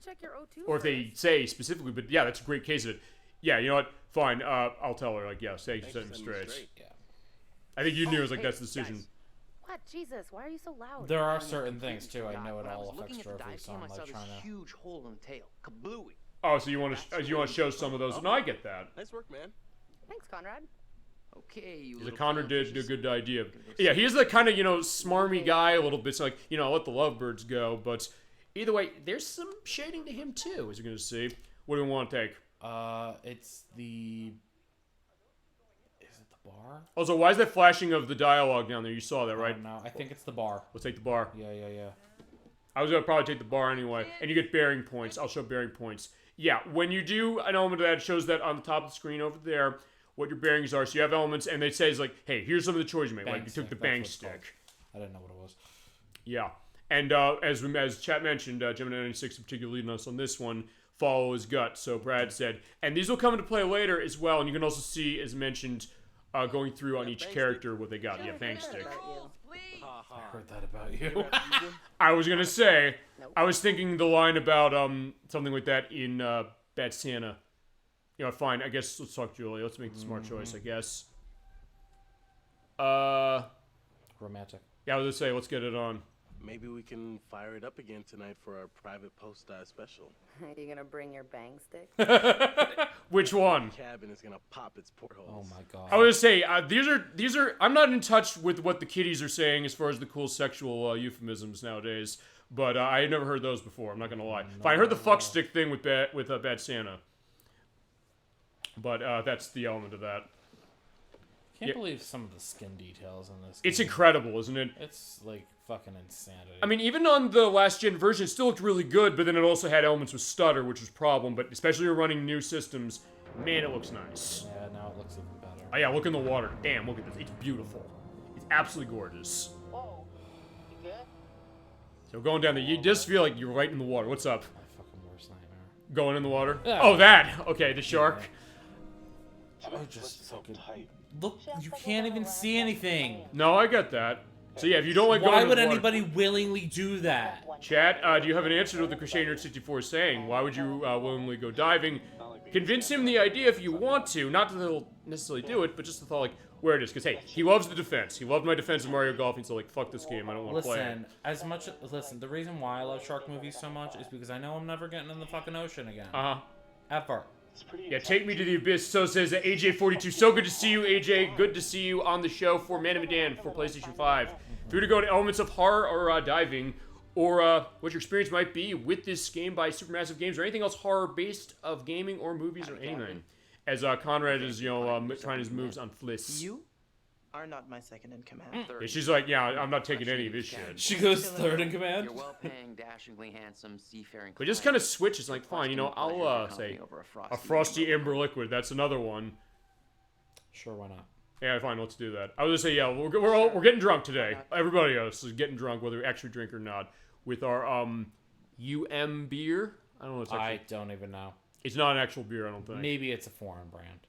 Or if they say specifically, but yeah, that's a great case of it. Yeah, you know what? Fine. I'll tell her, like, yeah, say you set him straight. Yeah. I think you knew it was like, that's the decision. Guys. What? Jesus, why are you so loud? There are certain things, too. I know it all affects trophies, so I'm, I saw like, this trying to... huge hole in the tail. Kablooey. Oh, so you want to show some of those? No, I get that. Nice work, man. Thanks, Conrad. Okay, you the Conrad did a good idea. Yeah, he's the kind of, smarmy guy a little bit. So like, let the lovebirds go. But either way, there's some shading to him, too, as you're going to see. What do we want to take? It's the... bar? Oh, so why is that flashing of the dialogue down there? You saw that, right? No, I think it's the bar. Let's take the bar. Yeah. I was going to probably take the bar anyway. And you get bearing points. I'll show bearing points. Yeah, when you do an element of that, it shows that on the top of the screen over there, what your bearings are. So you have elements, and it says, like, hey, here's some of the choices you made. Like, you took the bang stick. I didn't know what it was. Yeah. And as chat mentioned, Gemini 96 in particular leading us on this one, follow his gut. So Brad said. And these will come into play later as well. And you can also see, as mentioned, going through on each character what they got. Yeah, bang stick. I heard that about you. I was going to say, I was thinking the line about something like that in Bad Santa. Fine. I guess let's talk Julie. Let's make the smart choice, I guess. Romantic. Yeah, I was going to say, let's get it on. Maybe we can fire it up again tonight for our private post-die special. Are you gonna bring your bang stick? Which one? The cabin is gonna pop its portholes. Oh my god. I was gonna say these are. I'm not in touch with what the kiddies are saying as far as the cool sexual euphemisms nowadays, but I had never heard those before. I'm not gonna lie. If I heard the fuck stick thing with Bad Santa, but that's the element of that. Can't believe some of the skin details in this. It's game. incredible, isn't it? It's like fucking insanity. I mean, even on the last gen version, it still looked really good, but then it also had elements with stutter, which was a problem. But especially when running new systems, man, it looks nice. Yeah, now it looks even better. Oh yeah, look in the water. Damn, look at this. It's beautiful. It's absolutely gorgeous. Whoa. You good? So going down there, you just feel like you're right in the water. What's up? My fucking worst nightmare. Going in the water? Yeah. Oh, that. Okay, the shark. Oh, just fucking look. You can't even see anything. No, I get that. So yeah, if you don't like going Why in would the water, anybody willingly do that? Chat, do you have an answer to what the Crusader 64 is saying? Why would you willingly go diving? Convince him the idea if you want to. Not that he'll necessarily do it, but just the thought, like, where it is. Because, hey, he loves the defense. He loved my defense in Mario Golf, and so, like, fuck this game. I don't want to play it. Listen, the reason why I love shark movies so much is because I know I'm never getting in the fucking ocean again. Uh-huh. Ever. Yeah, take me to the abyss. So says AJ42. So good to see you, AJ. Good to see you on the show for Man of Medan for PlayStation 5. If you were to go to elements of horror or diving, or what your experience might be with this game by Supermassive Games, or anything else horror-based of gaming or movies or anything. As Conrad is, trying his moves on Fliss. You are not my second in command. Yeah, she's like, yeah, I'm not taking any of his shit. She goes third in command. You're well-paying, dashingly handsome, seafaring. But just kind of switches, like, fine, I'll say a frosty amber liquid. That's another one. Sure, why not? Yeah, fine, let's do that. I was gonna say, yeah, we're getting drunk today. Everybody else is getting drunk, whether we actually drink or not, with our UM beer. I don't know. It's actually, I don't even know. It's not an actual beer, I don't think. Maybe it's a foreign brand.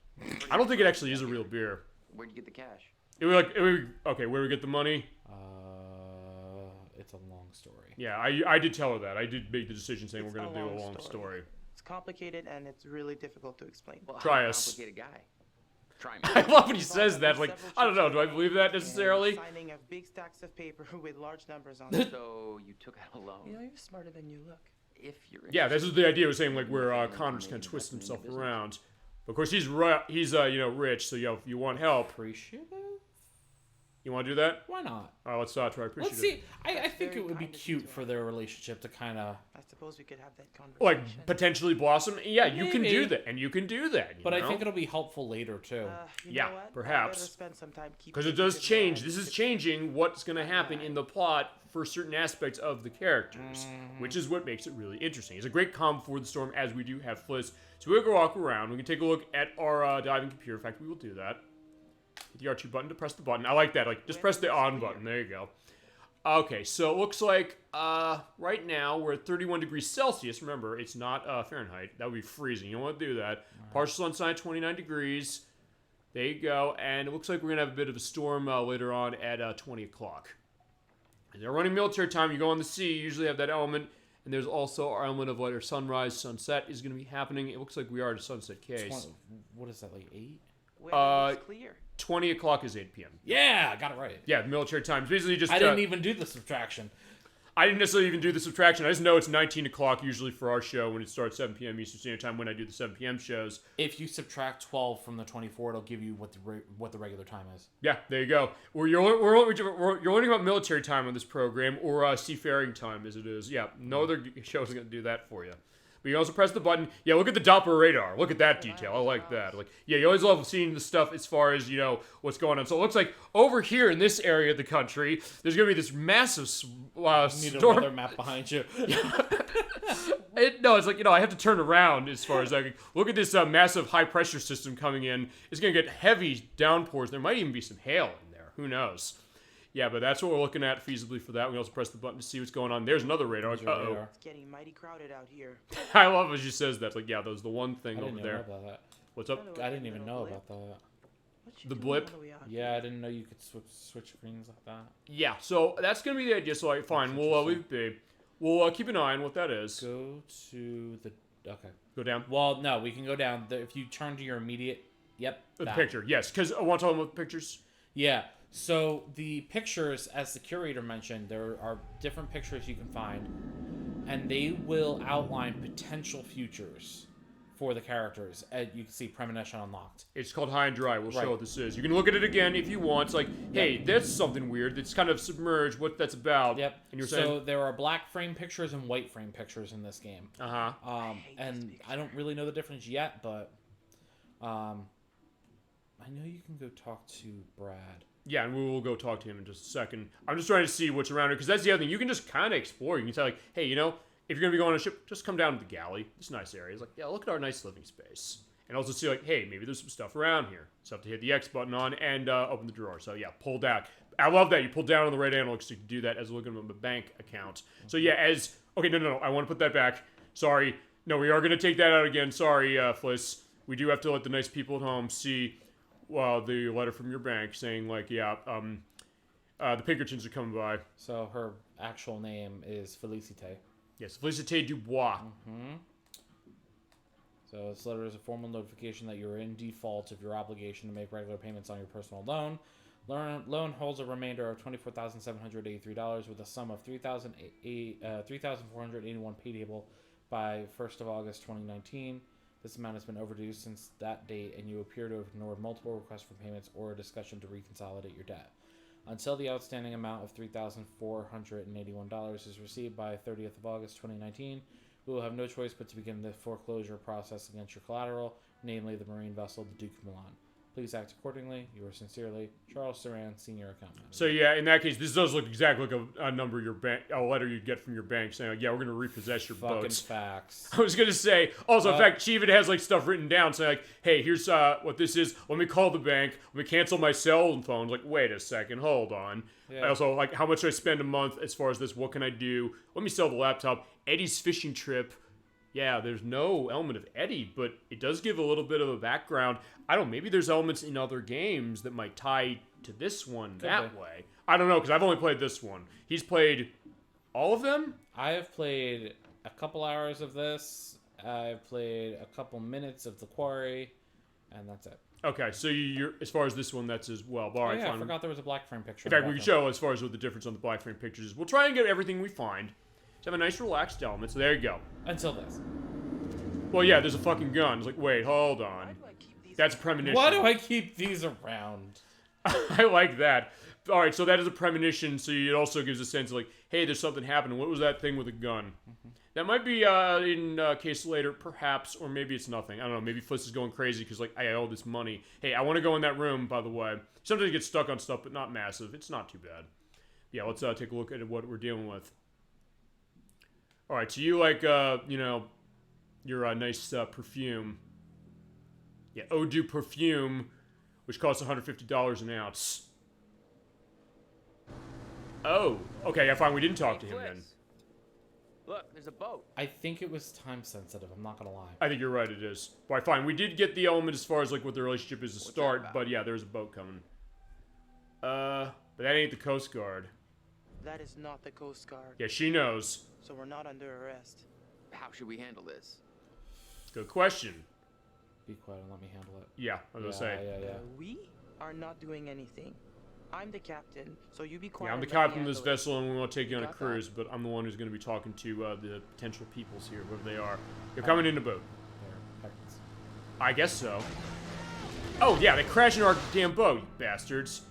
I don't think it actually is a real beer. Where'd you get the cash? Okay, where we get the money? It's a long story. Yeah, I did tell her that. I did make the decision saying we're gonna do a long story. It's complicated and it's really difficult to explain. Well, Try I'm a us. complicated guy. Try me. I love when he says that. Like, I don't know. Do I believe that necessarily? Signing of big stacks of paper with large numbers on it. So you took out a loan. You know, you're smarter than you look. If you're Yeah, this is the idea. Was saying like where Connor's kind of twists himself around. But of course, he's rich. So if you want help, Appreciative? you want to do that? Why not? All right, let's try appreciative. Let's see. I think it would be cute for their relationship to kind of. I suppose we could have that conversation. Like potentially blossom. Yeah, you can do Maybe. that, and you can do that. But I think it'll be helpful later too. You Yeah, know what? perhaps. I better spend some time keeping because it it does together change. and This is just- changing what's going to happen in the plot for certain aspects of the characters, which is what makes it really interesting. It's a great calm before the storm, as we do have Fliss. So we'll go walk around. We can take a look at our diving computer. In fact, we will do that. Hit the R2 button to press the button. I like that. Like, just press the on button. There you go. Okay, so it looks like right now we're at 31 degrees Celsius. Remember, it's not Fahrenheit. That would be freezing. You don't want to do that. Partial sunshine, 29 degrees. There you go. And it looks like we're going to have a bit of a storm later on at 20 o'clock. And they're running military time. You go on the sea, you usually have that element. And there's also our element of whether sunrise, sunset is going to be happening. It looks like we are at a sunset case. What is that, like 8? Well, it's clear. 20 o'clock is 8 p.m. Yeah, got it right. Yeah, military time. It's basically just... I didn't even do the subtraction. I didn't necessarily even do the subtraction. I just know it's 19 o'clock usually for our show when it starts 7 p.m. Eastern Standard Time when I do the 7 p.m. shows. If you subtract 12 from the 24, it'll give you what the regular time is. Yeah, there you go. You're learning about military time on this program, or seafaring time as it is. Yeah, no other show is going to do that for you. But you also press the button. Yeah, look at the Doppler radar. Look at that detail. I like that. Like, yeah, you always love seeing the stuff as far as, what's going on. So it looks like over here in this area of the country, there's going to be this massive Need storm. another map behind you. It's like, I have to turn around as far as look at this massive high pressure system coming in. It's going to get heavy downpours. There might even be some hail in there. Who knows? Yeah, but that's what we're looking at feasibly for that. We can also press the button to see what's going on. There's another radar. Uh-oh. It's getting mighty crowded out here. I love when she says that. It's like, yeah, that was the one thing over there. Know about that. What's up? I didn't even know about that. What you The doing blip? all the way out Yeah, I didn't know you could switch screens like that. Yeah, so that's going to be the idea. So, fine, we'll leave it be. We'll keep an eye on what that is. Go to the... Okay. Go down. Well, no, we can go down. If you turn to your immediate... Yep. The that. picture, yes. Because I want to talk about the pictures. Yeah. So the pictures, as the curator mentioned, there are different pictures you can find, and they will outline potential futures for the characters. And you can see Premonition unlocked. It's called High and Dry. We'll Right. show what this is. You can look at it again if you want. It's like, hey, that's something weird. It's kind of submerged. What that's about. Yep. And you're so saying... there are black frame pictures and white frame pictures in this game. Uh-huh. And I don't really know the difference yet, but I know you can go talk to Brad. Yeah, and we will go talk to him in just a second. I'm just trying to see what's around here, because that's the other thing. You can just kind of explore. You can say, like, hey, you know, if you're going to be going on a ship, just come down to the galley. It's a nice area. It's like, yeah, look at our nice living space. And also see, like, hey, maybe there's some stuff around here. So have to hit the X button on and open the drawer. So, yeah, pull down. I love that. You pull down on the right analog stick to do that as looking at the bank account. So, yeah, as... Okay, no. I want to put that back. Sorry. No, we are going to take that out again. Sorry, Fliss. We do have to let the nice people at home see... Well, the letter from your bank saying, like, yeah, the Pinkertons are coming by. So her actual name is Felicite. Yes, Felicite Dubois. So this letter is a formal notification that you are in default of your obligation to make regular payments on your personal loan. Loan holds a remainder of $24,783 with a sum of $3,481 payable by 1st of August 2019. This amount has been overdue since that date, and you appear to have ignored multiple requests for payments or a discussion to reconsolidate your debt. Until the outstanding amount of $3,481 is received by 30th of August 2019, we will have no choice but to begin the foreclosure process against your collateral, namely the marine vessel, the Duke of Milan. Please act accordingly. Yours sincerely, Charles Saran, Senior Account Manager. So yeah, in that case, this does look exactly like a number your bank, a letter you'd get from your bank saying, like, yeah, we're going to repossess your boats. Facts. I was going to say, also, in fact, she even has like stuff written down saying, like, hey, here's what this is. Let me call the bank. Let me cancel my cell phone. Like, wait a second, hold on. Yeah. Also, like, how much do I spend a month as far as this? What can I do? Let me sell the laptop. Eddie's fishing trip. Yeah, there's no element of Eddie, but it does give a little bit of a background. I don't know, maybe there's elements in other games that might tie to this one that way. I don't know, because I've only played this one. He's played all of them? I have played a couple hours of this. I've played a couple minutes of The Quarry, and that's it. Okay, so you're as far as this one, that's as well. All right, yeah, fine. I forgot there was a black frame picture. In fact, we can show as far as what the difference on the black frame pictures is. We'll try and get everything we find. Have a nice relaxed element, so there you go. Until this. Well, yeah, there's a fucking gun. It's like, wait, hold on. That's a premonition. Why do I keep these around? I like that. All right, so that is a premonition, so it also gives a sense of like, hey, there's something happening. What was that thing with a gun? That might be in case later, perhaps, or maybe it's nothing. I don't know. Maybe Fliss is going crazy because, like, I owe this money. Hey, I want to go in that room, by the way. Sometimes you get stuck on stuff, but not massive. It's not too bad. Yeah, let's take a look at what we're dealing with. All right, so you like, you know, your nice perfume. Yeah, Eau de Perfume, which costs $150 an ounce. Oh, okay, yeah, fine. We didn't talk to him then. Look, there's a boat. I think it was time sensitive. I'm not gonna lie. I think you're right. It is. All right, fine. We did get the element as far as like what the relationship is to start, but yeah, there's a boat coming. But that ain't the Coast Guard. That is not the Coast Guard. Yeah, she knows. So we're not under arrest. How should we handle this? Good question. Be quiet and let me handle it. Yeah, I was gonna say. Yeah. We are not doing anything. I'm the captain, so you be quiet. Yeah, I'm the and let me captain of this handle it. vessel, and we want to take you on a Got that? cruise. But I'm the one who's going to be talking to the potential peoples here, whoever they are. They're coming in a boat. There, Peckins. I guess so. Oh yeah, they crashed into our damn boat, you bastards.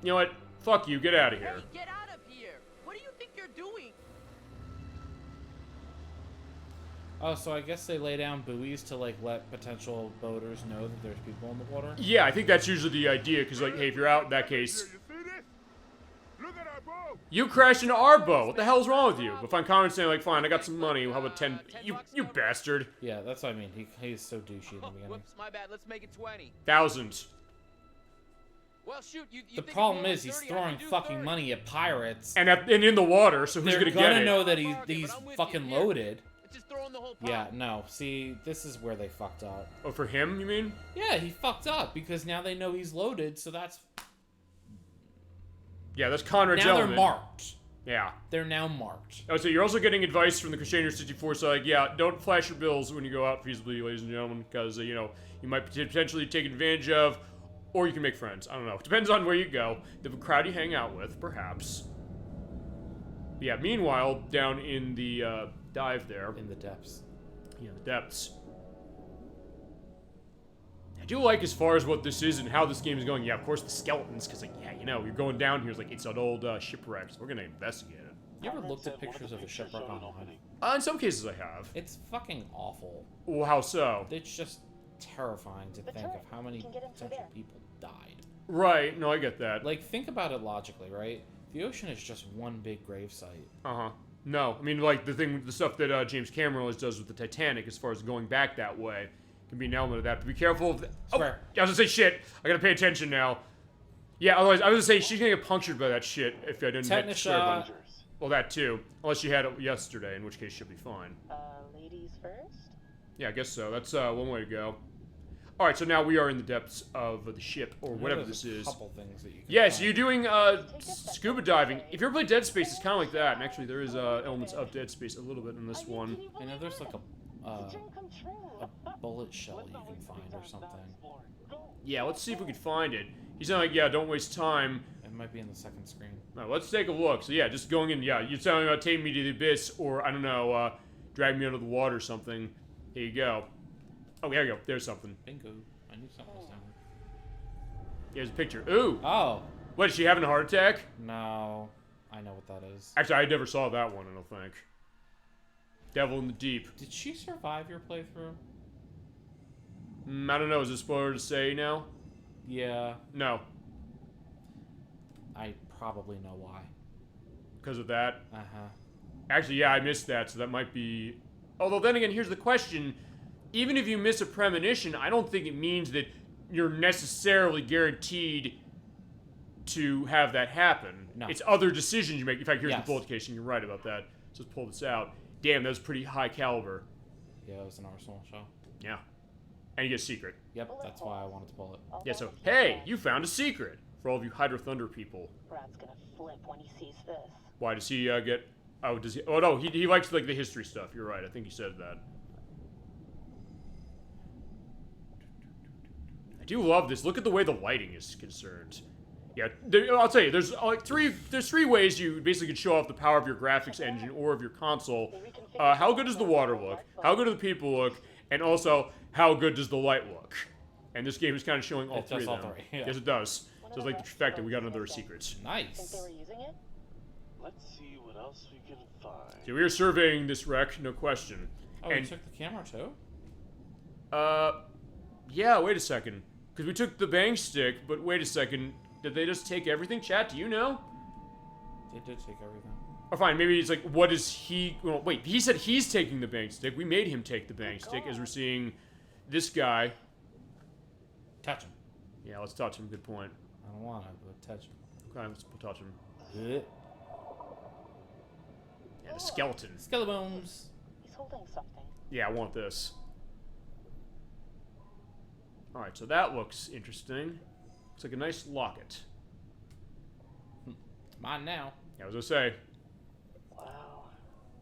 You know what? Fuck you. Get out of here. Hey, get out of here! What do you think you're doing? Oh, so I guess they lay down buoys to like let potential boaters know that there's people in the water. Yeah, I think that's usually the idea, because like, hey, if you're out in that case, you crashed into our boat. What the hell's wrong with you? But find comments saying like, fine, I got some money. How about 10? You bastard. Yeah, that's what I mean. He's so douchey in the beginning. Whoops, my bad. Let's make it 20. Thousands. Well, shoot, you The think problem it's is he's 30, I throwing can do fucking 30. money at pirates. And in the water, so who's They're gonna get it? know that Market, he's but I'm with you. fucking Here. loaded. Let's just throw in the whole pot. Yeah, no. See, this is where they fucked up. Oh, for him, you mean? Yeah, he fucked up because now they know he's loaded, so that's... Yeah, that's Conrad's Now element. they're marked. Yeah. They're now marked. Oh, so you're also getting advice from the Crusader 64 side. Yeah, don't flash your bills when you go out feasibly, ladies and gentlemen, because, you know, you might potentially take advantage of, or you can make friends. I don't know. It depends on where you go. The crowd you hang out with, perhaps. But yeah, meanwhile, down in the dive there. In the depths. Yeah, the depths. I do like as far as what this is and how this game is going. Yeah, of course, the skeletons, because, like, yeah, you know, you're going down here. It's like, it's an old shipwreck, so we're going to investigate it. You ever looked at pictures of a shipwreck online? In some cases, I have. It's fucking awful. Well, how so? It's just terrifying to think of how many potential people died. Right. No, I get that. Like, think about it logically, right? The ocean is just one big gravesite. Uh-huh. No, I mean, like, the stuff that James Cameron always does with the Titanic as far as going back that way can be an element of that. But be careful of... Swear. I was gonna say shit. I gotta pay attention now. Yeah, otherwise, I was gonna say she's gonna get punctured by that shit if I didn't hit square button. Well, that too. Unless she had it yesterday, in which case she'll be fine. Ladies first? Yeah, I guess so. That's one way to go. Alright, so now we are in the depths of the ship, or whatever this is. Couple things that you can Yeah, so find. you're doing scuba diving. If you ever play Dead Space, it's kind of like that. And actually, there is elements of Dead Space a little bit in this one. I know there's like a bullet shell you can find or something. Yeah, let's see if we can find it. He's not like, yeah, don't waste time. It might be in the second screen. Alright, let's take a look. So yeah, just going in, yeah, you're telling me about taking me to the abyss, or, I don't know, drag me under the water or something. Here you go. Oh, there you go. There's something. Bingo. I knew something was down Here's a picture. Ooh! there. Oh! What, is she having a heart attack? No. I know what that is. Actually, I never saw that one, I don't think. Devil in the Deep. Did she survive your playthrough? I don't know. Is it a spoiler to say now? Yeah. No. I probably know why. Because of that? Uh-huh. Actually, yeah, I missed that, so that might be... Although, then again, here's the question. Even if you miss a premonition, I don't think it means that you're necessarily guaranteed to have that happen. No. It's other decisions you make. In fact, here's Yes. the bullet case, and you're right about that. So let's pull this out. Damn, that was pretty high caliber. Yeah, it was an Arsenal show. Yeah. And you get a secret. Yep, that's why I wanted to pull it. Yeah, so, hey, you found a secret. For all of you Hydro Thunder people. Brad's gonna flip when he sees this. Why does he get... Oh, does he... Oh, no, he likes, like, the history stuff. You're right. I think he said that. I do love this. Look at the way the lighting is concerned. Yeah, I'll tell you, there's like three ways you basically can show off the power of your graphics engine or of your console. How good does the water look? How good do the people look? And also, how good does the light look? And this game is kind of showing all It three does of all them. three, yeah. Yes, it does. So it's like the trifecta. We got another secret. Nice. Using it? Let's see what else we can find. So we are surveying this wreck, no question. Oh, and you took the camera too? yeah, wait a second. Because we took the bang stick, but wait a second. Did they just take everything? Chat, do you know? They did take everything. Or fine, maybe it's like, what is he... Well, wait, he said he's taking the bang stick. We made him take the bang stick, as we're seeing this guy. Touch him. Yeah, let's touch him. Good point. I don't want to, but touch him. Okay, let's touch him. Ugh. Yeah, the skeleton. Skellebones. He's holding something. Yeah, I want this. Alright, so that looks interesting. Looks like a nice locket. It's mine now. Yeah, I was gonna say. Wow.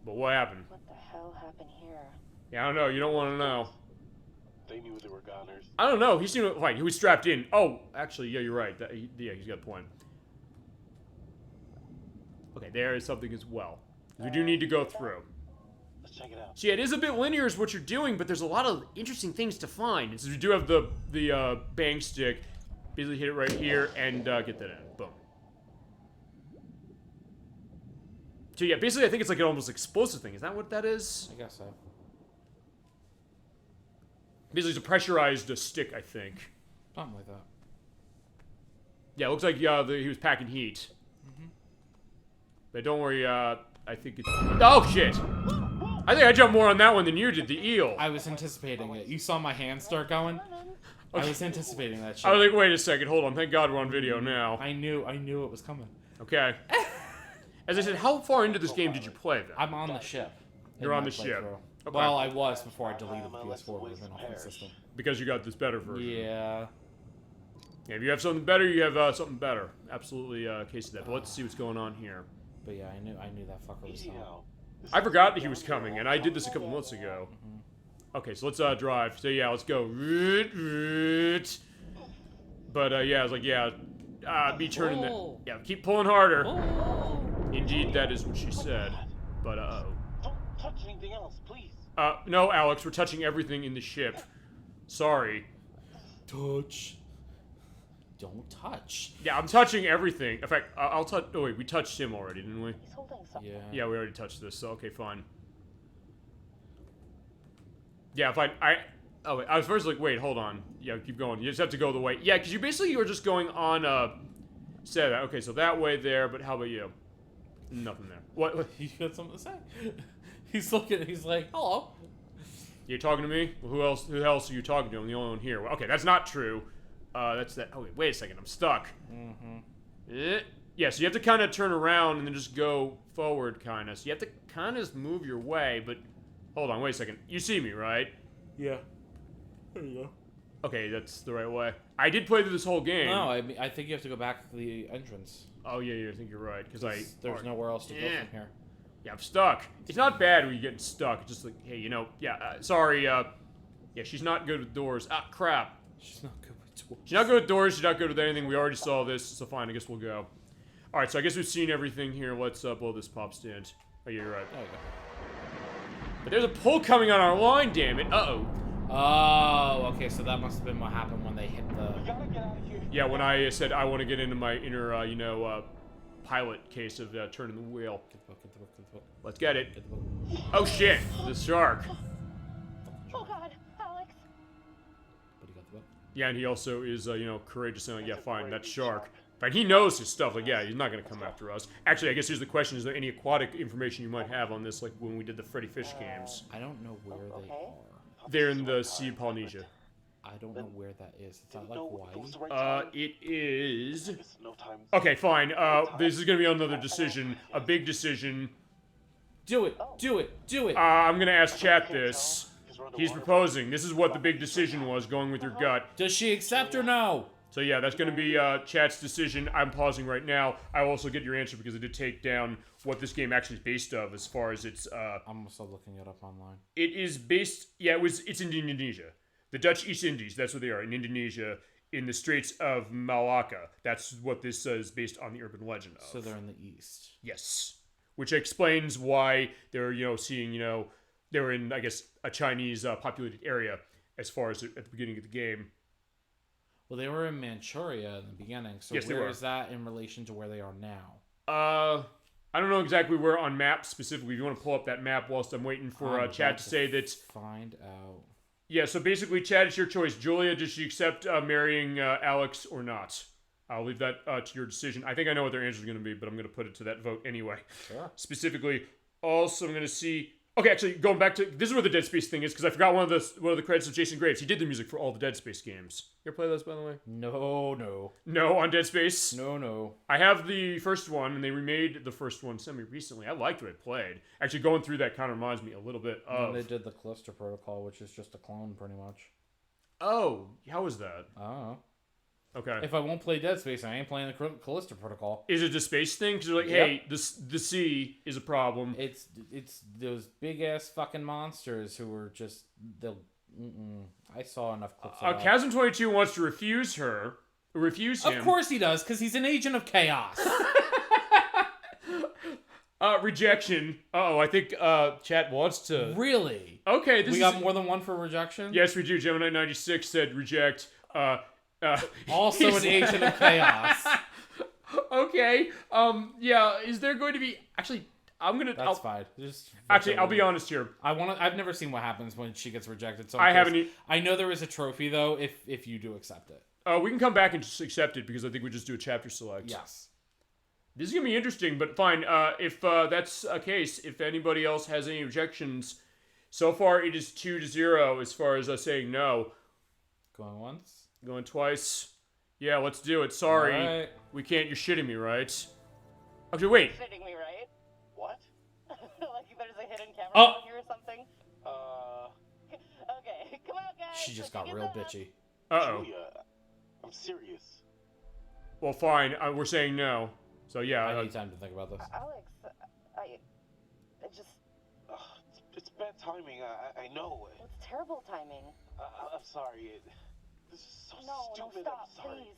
But what happened? What the hell happened here? Yeah, I don't know. You don't want to know. They knew they were goners. I don't know. He seemed like he was strapped in. Oh, actually, yeah, you're right. Yeah, he's got a point. Okay, there is something as well. We do need to go through. Let's check it out. So yeah, it is a bit linear is what you're doing, but there's a lot of interesting things to find. And so we do have the bang stick. Basically hit it right here and get that in. Boom. So yeah, basically I think it's like an almost explosive thing. Is that what that is? I guess so. Basically it's a pressurized stick, I think. Something like that. Yeah, it looks like he was packing heat. But don't worry, I think it's... Oh, shit! I think I jumped more on that one than you did, the eel. I was anticipating it. You saw my hands start going? I was anticipating that shit. I was like, wait a second, hold on. Thank God we're on video now. I knew it was coming. Okay. As I said, how far into this game did you play, then? I'm on the ship. in You're on my the ship. playthrough. Okay. Well, I was before I deleted the PS4 version off the system. Because you got this better version. Yeah. Yeah, if you have something better, you have something better. Absolutely case of that. But let's see what's going on here. But yeah, I knew that fucker was coming. I forgot that he was coming, and I did this a couple months ago. Okay, so let's drive. So yeah, let's go. But yeah, I was like, yeah, be turning that. Yeah, keep pulling harder. Indeed, that is what she said. But Don't touch anything else, please. no, Alex, we're touching everything in the ship. Sorry. Touch. Don't touch. Yeah, I'm touching everything. In fact, I'll touch. Oh wait, we touched him already, didn't we? He's holding something. Yeah. Yeah, we already touched this. So okay, fine. Yeah, fine. Oh, wait. I was first like, wait, hold on. Yeah, keep going. You just have to go the way. Yeah, because you were just going on, say that. Okay, so that way there, but how about you? Nothing there. What? You got something to say? He's looking, he's like, hello. You talking to me? Well, who else are you talking to? I'm the only one here. Okay, that's not true. That's that. Oh, wait a second. I'm stuck. Yeah, so you have to kind of turn around and then just go forward, kind of. So you have to kind of move your way, but... Hold on, wait a second. You see me, right? Yeah. There you go. Okay, that's the right way. I did play through this whole game. No, I think you have to go back to the entrance. Oh, yeah, I think you're right, because There's nowhere else to go from here. Yeah, I'm stuck. It's not bad when you get stuck. It's just like, hey, sorry, yeah, she's not good with doors. Ah, crap. She's not good with doors. She's not good with doors, she's not good with anything. We already saw this, so fine, I guess we'll go. Alright, so I guess we've seen everything here. Let's blow this pop stand. Oh, yeah, you're right. There you go. But there's a pull coming on our line, damn it. Uh-oh. Oh, okay, so that must have been what happened when they hit the... Yeah, when I said I want to get into my inner, pilot case of turning the wheel. Get the book, get the book, get the book. Let's get it. Get the book. Oh, shit. The shark. Oh God, Alex. But he got the book. Yeah, and he also is, courageous and like, yeah, fine, that's shark. But he knows his stuff. Like, yeah, he's not going to come after us. Actually, I guess here's the question. Is there any aquatic information you might have on this, like when we did the Freddy Fish games? I don't know where they are. They're in the Sea of Polynesia. I don't know where that is. It's not like Hawaii. It is... Okay, fine. This is going to be another decision. A big decision. Do it! Do it! Do it! I'm going to ask chat this. He's proposing. This is what the big decision was, going with your gut. Does she accept or no? So yeah, that's going to be chat's decision. I'm pausing right now. I will also get your answer because I did take down what this game actually is based of as far as its... I'm also looking it up online. It is based... Yeah, it's in Indonesia. The Dutch East Indies, that's where they are, in Indonesia, in the Straits of Malacca. That's what this is based on the urban legend of. So they're in the east. Yes. Which explains why they're, seeing, they're in, I guess, a Chinese populated area as far as at the beginning of the game. Well, they were in Manchuria in the beginning, so yes, where is that in relation to where they are now? I don't know exactly where on map specifically. If you want to pull up that map whilst I'm waiting for Chad to say that... Find out. Yeah, so basically, Chad, it's your choice. Julia, does she accept marrying Alex or not? I'll leave that to your decision. I think I know what their answer is going to be, but I'm going to put it to that vote anyway. Sure. Specifically, also, I'm going to see... Okay, actually, going back to... This is where the Dead Space thing is, because I forgot one of the credits of Jason Graves. He did the music for all the Dead Space games. You ever play those, by the way? No. No, on Dead Space? No. I have the first one, and they remade the first one semi-recently. I liked what I played. Actually, going through that kind of reminds me a little bit of... And they did the Callisto Protocol, which is just a clone, pretty much. Oh, how was that? I don't know. Okay. If I won't play Dead Space, I ain't playing the Callisto Protocol. Is it the space thing? Because they're like, hey, the sea is a problem. It's those big ass fucking monsters who were just I saw enough clips of that. Chasm 22 wants to refuse him. Of course he does, because he's an agent of chaos. Rejection. Uh-oh, I think chat wants to... Really? Okay, we got more than one for rejection? Yes, we do. Gemini 96 said reject. Also an agent of chaos. Okay. Yeah, is there going to be... Actually, I'm going to... That's fine. Actually, I'll be honest here. I've never seen what happens when she gets rejected. So I haven't... I know there is a trophy, though, if you do accept it. We can come back and just accept it, because I think we just do a chapter select. Yes. This is going to be interesting, but fine. If that's a case, if anybody else has any objections, so far it is 2-0 as far as us saying no. Going once? Going twice. Yeah, let's do it. Sorry. Right. We can't. You're shitting me, right? Okay, wait. You're shitting me, right? What? Like there's a hidden camera Oh. here or something? Okay, come on, guys. She just got real bitchy. Uh-oh. Julia, I'm serious. Well, fine. We're saying no. So, yeah. I need time to think about this. Alex, I just... It's bad timing, I know. It's terrible timing. I'm sorry. This is so stupid. Stop, I'm sorry. please.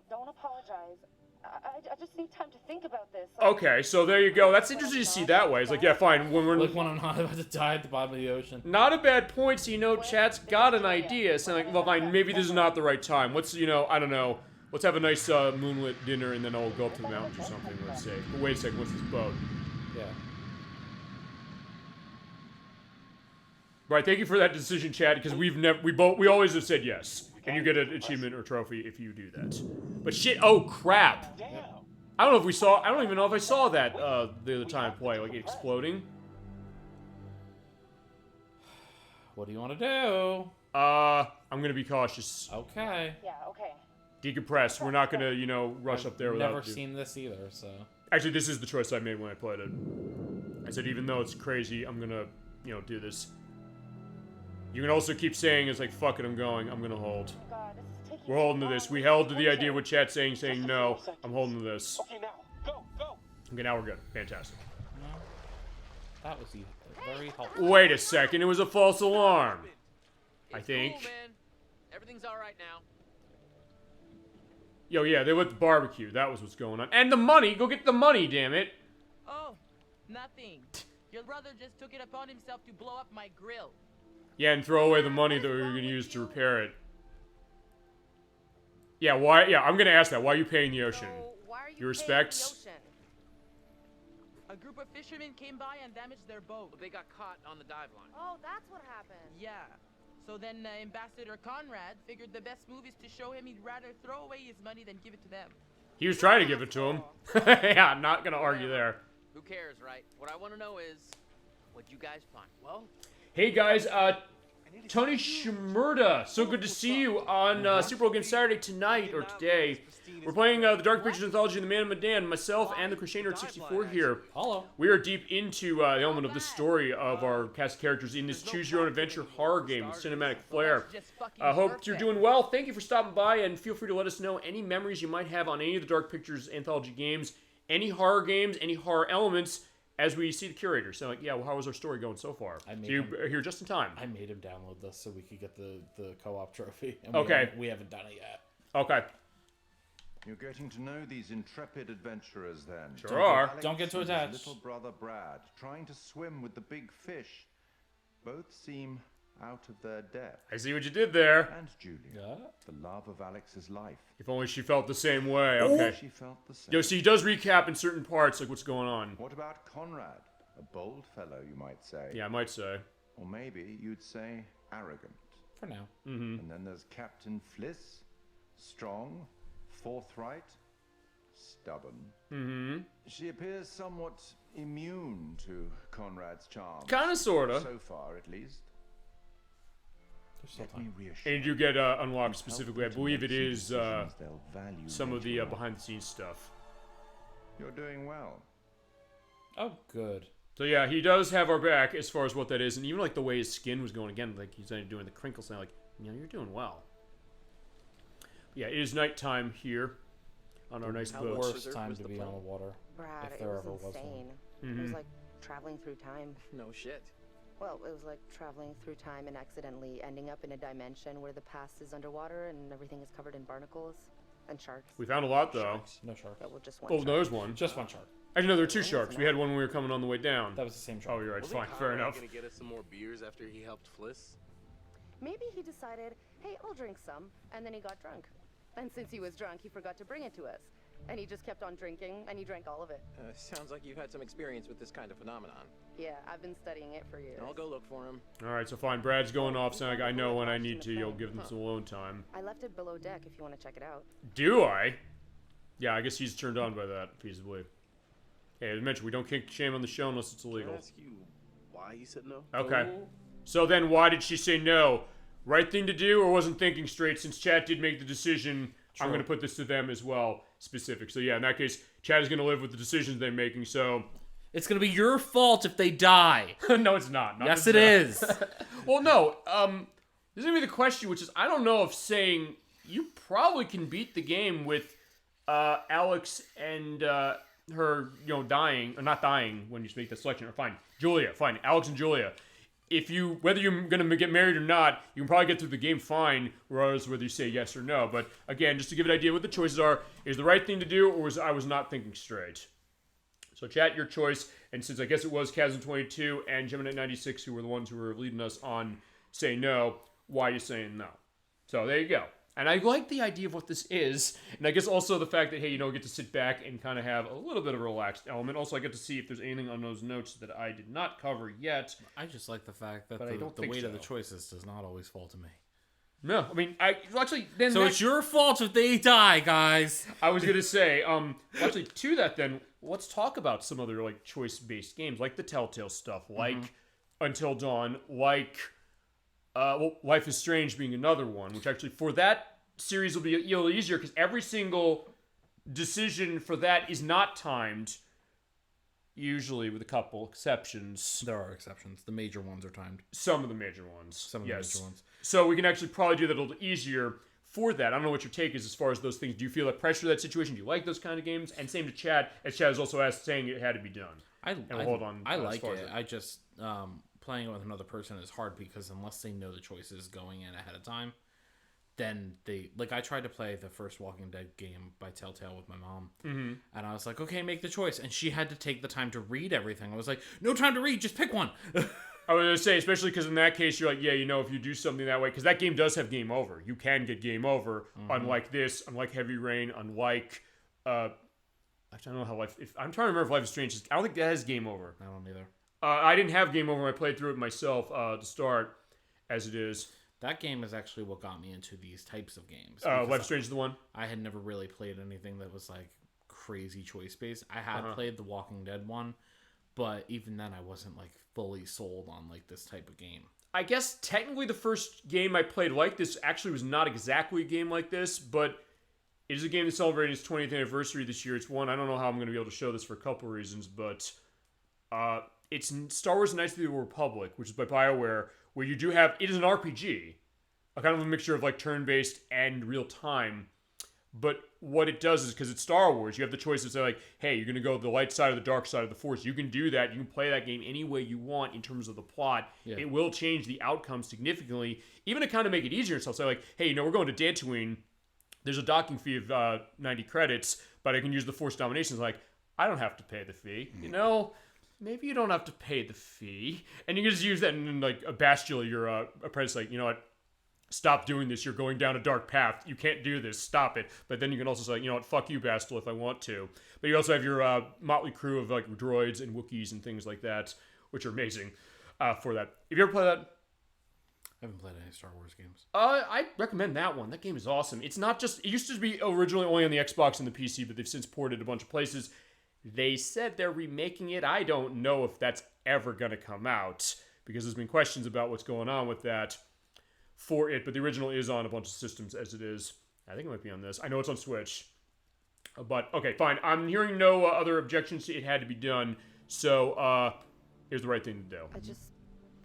Don't apologize. I just need time to think about this. Okay, so there you go. That's interesting to see that way. It's like, yeah, fine. When we're... Like when I'm not about to die at the bottom of the ocean. Not a bad point, so, chat's got an idea. So, like, well, fine, maybe this is not the right time. Let's, I don't know. Let's have a nice moonlit dinner, and then I'll go up to the mountains or something, let's say. But wait a second, what's this boat? Yeah. Right, thank you for that decision, Chad, because we always have said yes. And you get an achievement or trophy if you do that. But shit, oh crap. I don't know if we saw, I don't even know if I saw that the other time I play, like exploding. What do you want to do? I'm gonna be cautious. Okay. Yeah, okay. Decompress. We're not gonna, you know, rush up there without... Never seen this either, so... Actually, this is the choice I made when I played it. I said, even though it's crazy, I'm gonna, you know, do this. You can also keep saying, it's like, fuck it, I'm going. I'm gonna hold. God, this is taking We're holding to so this. long. We held to the idea with chat saying no. I'm holding to this. Okay, now, go, go. Okay, now we're good. Fantastic. No. That was very helpful. Wait a second, it was a false alarm. I think. Cool, man. Everything's all right now. Yo, yeah, they went to barbecue. That was what's going on. And the money! Go get the money, damn it! Oh, nothing. Your brother just took it upon himself to blow up my grill. Yeah, and throw away the money that we were gonna use to repair it. Yeah, why? Yeah, I'm gonna ask that. Why are you paying the ocean? So why are you Your paying the respects? ocean? A group of fishermen came by and damaged their boat. Well, they got caught on the dive line. Oh, that's what happened. Yeah. So then Ambassador Conrad figured the best move is to show him he'd rather throw away his money than give it to them. He was trying to give it to him. Yeah, I'm not gonna argue there. Who cares, right? What I want to know is, what'd you guys find? Well, Hey guys, Tony Shmurda, so good to see you on Super Bowl game Saturday tonight, or today. We're playing the Dark Pictures Anthology and the Man of Medan, myself and the Crusader 64 here. Hello. We are deep into the element of the story of our cast of characters in this choose-your-own-adventure horror game with cinematic flair. Hope you're doing well. Thank you for stopping by, and feel free to let us know any memories you might have on any of the Dark Pictures Anthology games, any horror games, any horror elements, as we see the curator. So, like, yeah, well, how was our story going so far? So you're here just in time. I made him download this so we could get the co-op trophy. And Okay. We haven't done it yet. Okay. You're getting to know these intrepid adventurers then. Sure are. Don't get too and his attached. Little brother Brad, trying to swim with the big fish. Both seem out of their depth. I see what you did there. And Julia, Yeah. the love of Alex's life. If only she felt the same way. Okay. She felt the same. Yo, see, he does recap in certain parts, like what's going on. What about Conrad? A bold fellow, you might say. Yeah, I might say. Or maybe you'd say arrogant. For now. Mm-hmm. And then there's Captain Fliss. Strong, forthright, stubborn. Mm-hmm. She appears somewhat immune to Conrad's charm. Kinda, sorta. So far, at least. There's still Let me time. reassure And you get unlocked specifically. I believe it is they'll value some of the later on. behind-the-scenes stuff. You're doing well. Oh, good. So yeah, he does have our back as far as what that is, and even like the way his skin was going again, like he's doing the crinkles now, like, you know, you're doing well. Yeah, it is nighttime here on our nice How boat. was Worst there- time was to the be on plan? the water. Brad, If it there was ever was one. insane. It Mm-hmm. was like traveling through time. No shit. Well, it was like traveling through time and accidentally ending up in a dimension where the past is underwater and everything is covered in barnacles and sharks. We found a lot though. No shark. But with just one Oh, shark. no, there's one. Just one shark. Actually, no, there were two sharks. We had one when we were coming on the way down. That was the same shark. Oh, you're right. It's Wasn't fine. Fair Conrad enough. gonna get us some more beers after he helped Fliss? Maybe he decided, hey, I'll drink some, and then he got drunk. And since he was drunk, he forgot to bring it to us. And he just kept on drinking, and he drank all of it. Sounds like you've had some experience with this kind of phenomenon. Yeah, I've been studying it for years. I'll go look for him. All right, so fine. Brad's going off, saying like, I know when I need to. You'll give them some alone time. I left it below deck if you want to check it out. Do I? Yeah, I guess he's turned on by that, feasibly. Hey, as mentioned, we don't kink shame on the show unless it's Can illegal. I ask you why you said no? Okay. So then why did she say no? Right thing to do or wasn't thinking straight since Chad did make the decision? I'm going to put this to them as well, specific. So yeah, in that case, Chad is going to live with the decisions they're making, so... It's gonna be your fault if they die. No, it's not. Not Yes, this it time. is. Well, no. This is going to be the question, which is, I don't know if saying you probably can beat the game with Alex and her, you know, dying, or not dying when you make the selection, or fine. Julia, fine. Alex and Julia. If you, whether you're going to get married or not, you can probably get through the game fine, regardless of whether you say yes or no. But again, just to give an idea what the choices are, is the right thing to do, or was I was not thinking straight? So chat your choice, and since I guess it was Chasm22 and Gemini96 who were the ones who were leading us on say no, why are you saying no? So there you go. And I like the idea of what this is. And I guess also the fact that, hey, I get to sit back and kind of have a little bit of a relaxed element. Also, I get to see if there's anything on those notes that I did not cover yet. I just like the fact that But I don't the think weight of so. the choices does not always fall to me. No, I mean, actually, then So it's your fault if they die, guys. I was gonna say, actually, to that then, let's talk about some other like choice-based games, like the Telltale stuff, like Until Dawn, like Life is Strange being another one, which actually for that series will be a little easier because every single decision for that is not timed. Usually, with a couple exceptions. There are exceptions. The major ones are timed. Some of the major ones. Some of the major ones. So we can actually probably do that a little easier for that. I don't know what your take is as far as those things. Do you feel that pressure to that situation? Do you like those kind of games? And same to Chad, as Chad has also asked, saying it had to be done. I like it. I just playing it with another person is hard because unless they know the choices going in ahead of time, then they I tried to play the first Walking Dead game by Telltale with my mom, and I was like, okay, make the choice, and she had to take the time to read everything. I was like, no time to read, just pick one. I was going to say, especially because in that case, you're like, yeah, if you do something that way, because that game does have game over. You can get game over, unlike this, unlike Heavy Rain, unlike, I don't know how I'm trying to remember if Life is Strange I don't think that has game over. I don't either. I didn't have game over when I played through it myself to start, as it is. That game is actually what got me into these types of games. Life is Strange is the one? I had never really played anything that was like crazy choice-based. I had played the Walking Dead one, but even then I wasn't like fully sold on like this type of game. I guess technically the first game I played like this actually was not exactly a game like this, but it is a game that's celebrating its 20th anniversary this year. It's one, I don't know how I'm going to be able to show this for a couple of reasons, but it's Star Wars Knights of the Old Republic, which is by BioWare, where you do have, it is an RPG, a kind of a mixture of like turn-based and real-time. But what it does is, because it's Star Wars, you have the choice to say, like, hey, you're going to go the light side or the dark side of the Force. You can do that. You can play that game any way you want in terms of the plot. Yeah. It will change the outcome significantly, even to kind of make it easier. So I'll say, like, hey, we're going to Dantooine. There's a docking fee of 90 credits, but I can use the Force dominations. Like, I don't have to pay the fee. Maybe you don't have to pay the fee. And you can just use that in, like, a Bastille, your apprentice, like, you know what? Stop doing this. You're going down a dark path. You can't do this. Stop it. But then you can also say, you know what? Fuck you, Bastille, if I want to. But you also have your motley crew of like droids and Wookiees and things like that, which are amazing for that. Have you ever played that? I haven't played any Star Wars games. I recommend that one. That game is awesome. It's not just... It used to be originally only on the Xbox and the PC, but they've since ported a bunch of places. They said they're remaking it. I don't know if that's ever going to come out, because there's been questions about what's going on with that for it, but the original is on a bunch of systems as it is. I think it might be on this. I know it's on Switch. But, okay, fine. I'm hearing no other objections to it had to be done, so here's the right thing to do. I just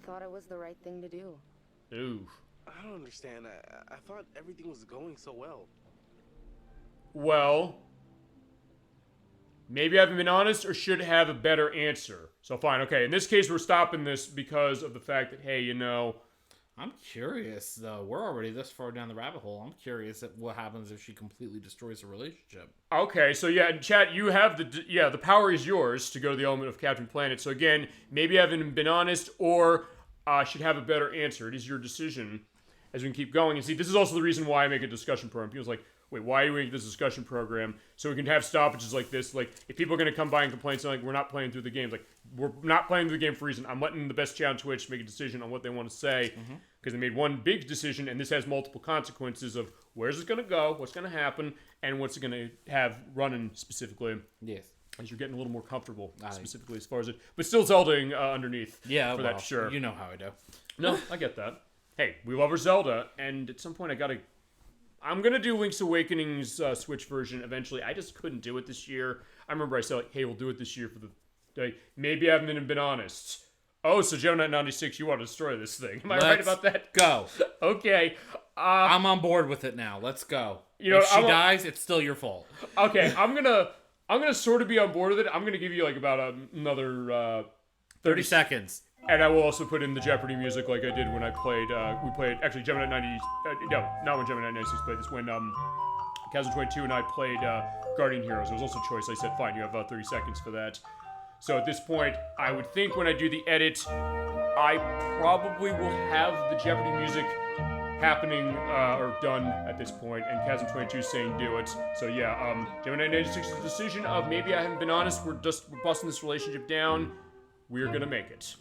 thought it was the right thing to do. Ooh. I don't understand. I thought everything was going so well. Well, maybe I haven't been honest or should have a better answer. So fine, okay. In this case, we're stopping this because of the fact that, hey, I'm curious, though. We're already this far down the rabbit hole. I'm curious at what happens if she completely destroys a relationship. Okay, so yeah, in chat, you have the power is yours to go to the element of Captain Planet. So again, maybe I haven't been honest or should have a better answer. It is your decision as we can keep going. And see, this is also the reason why I make a discussion program. People's like, wait, why do we make this discussion program? So we can have stoppages like this. Like, if people are going to come by and complain, saying, like, we're not playing through the games. Like, we're not playing through the game for a reason. I'm letting the best chat on Twitch make a decision on what they want to say. Because they made one big decision, and this has multiple consequences of where's it going to go, what's going to happen, and what's it going to have running specifically. Yes. As you're getting a little more comfortable, specifically as far as it. But still Zeldaing underneath. Yeah, for that, sure. You know how I do. No, I get that. Hey, we love our Zelda, and at some point I'm going to do Link's Awakening's Switch version eventually. I just couldn't do it this year. I remember I said, like, hey, we'll do it this year for the day. Maybe I haven't been honest. Oh, so Gemini 96, you want to destroy this thing. Am I right about that? Go. Okay. I'm on board with it now. Let's go. If she dies, it's still your fault. Okay, I'm gonna sort of be on board with it. I'm going to give you, like, about another 30 seconds. And I will also put in the Jeopardy music like I did when I played, we played, actually, Gemini 90, no, not when Gemini 96 played this, when, 2022 and I played, Guardian Heroes. It was also choice. I said, fine, you have 30 seconds for that. So at this point, I would think when I do the edit, I probably will have the Jeopardy music happening or done at this point, and Chasm 22 is saying do it. So yeah, Gemini 96's decision of maybe I haven't been honest. We're busting this relationship down. We're gonna make it.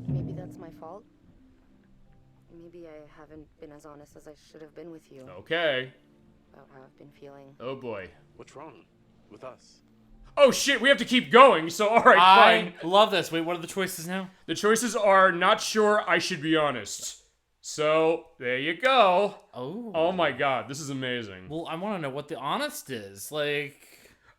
Maybe that's my fault. Maybe I haven't been as honest as I should have been with you. Okay. About how I've been feeling. Oh boy. What's wrong with us? Oh shit, we have to keep going. So alright, fine. I love this. Wait, what are the choices now? The choices are not sure, I should be honest. So, there you go. Oh my god, this is amazing. Well, I want to know what the honest is. Like,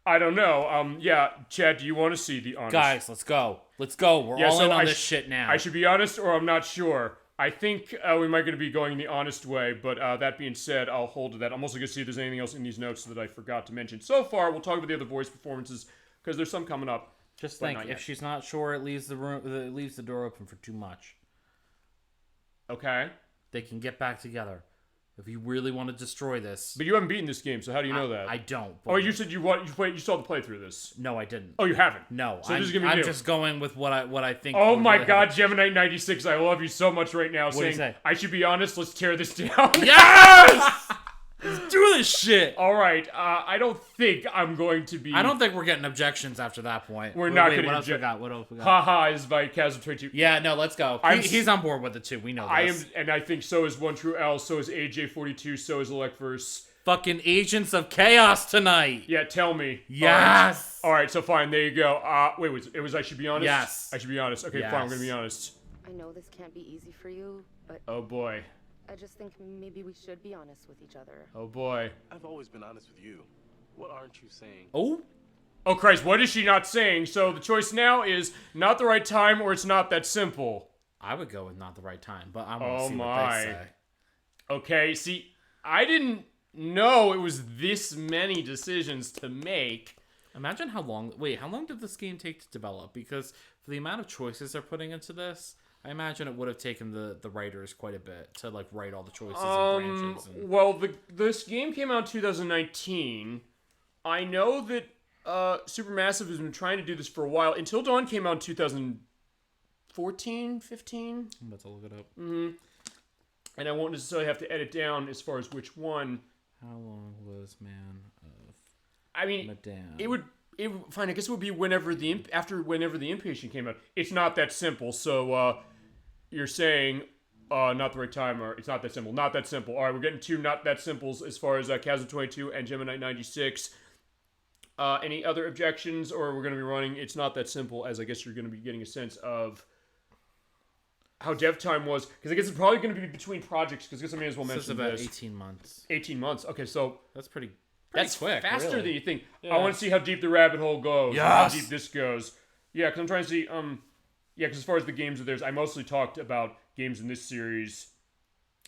I don't know. Yeah, Chad, do you want to see the honest? guys, let's go. Let's go. We're all in on this shit now. I should be honest, or I'm not sure. I think we might going to be going the honest way, but that being said, I'll hold to that. I'm also going to see if there's anything else in these notes that I forgot to mention. So far, we'll talk about the other voice performances, because there's some coming up. Just think, if she's not sure, it leaves the room, it leaves the door open for too much. Okay. They can get back together. If you really want to destroy this. But you haven't beaten this game, so how do you know that? I don't. Oh, you said you saw the playthrough this. No, I didn't. Oh, you haven't? No. So this is gonna be I'm new. just going with what I think. Oh my god, Gemini 96, I love you so much right now. What do you say? I should be honest, let's tear this down. Yes! Let's do this shit! Alright, I don't think I'm going to be... I don't think we're getting objections after that point. We're not going to What else we got? Haha is by Chasm 22. Yeah, no, let's go. He's on board with it too. We know this. And I think so is One True L, so is AJ42, so is Electverse. Fucking Agents of Chaos tonight. Yeah, tell me. Yes! Alright, so fine, there you go. Wait, it was I should be honest? Yes. I should be honest. Okay, Yes. fine, I'm going to be honest. I know this can't be easy for you, but... Oh boy. I just think maybe we should be honest with each other. Oh boy. I've always been honest with you. What aren't you saying? Oh? Oh Christ, what is she not saying? So the choice now is not the right time or it's not that simple. I would go with not the right time, but I want to see what they say. Okay, see, I didn't know it was this many decisions to make. Imagine how long... Wait, how long did this game take to develop? Because for the amount of choices they're putting into this... I imagine it would have taken the writers quite a bit to like write all the choices and branches. Well, this game came out in 2019. I know that Supermassive has been trying to do this for a while. Until Dawn came out in 2014, 15. I'm about to look it up. Mm-hmm. And I won't necessarily have to edit down as far as which one. How long was Man of Medan? It would fine. I guess it would be whenever the Impatient came out. It's not that simple. So you're saying not the right time, or it's not that simple. Not that simple. All right, we're getting two not that simples as far as Chasm 22 and Gemini 96. Any other objections, or we're going to be running? It's not that simple, as I guess you're going to be getting a sense of how dev time was, because I guess it's probably going to be between projects. Because I guess I may as well mention about this. 18 months. 18 months. Okay, so that's pretty that's quick. Faster really. than you think. Yeah. I want to see how deep the rabbit hole goes. Yes. How deep this goes. Yeah, because I'm trying to see. Because as far as the games of theirs, I mostly talked about games in this series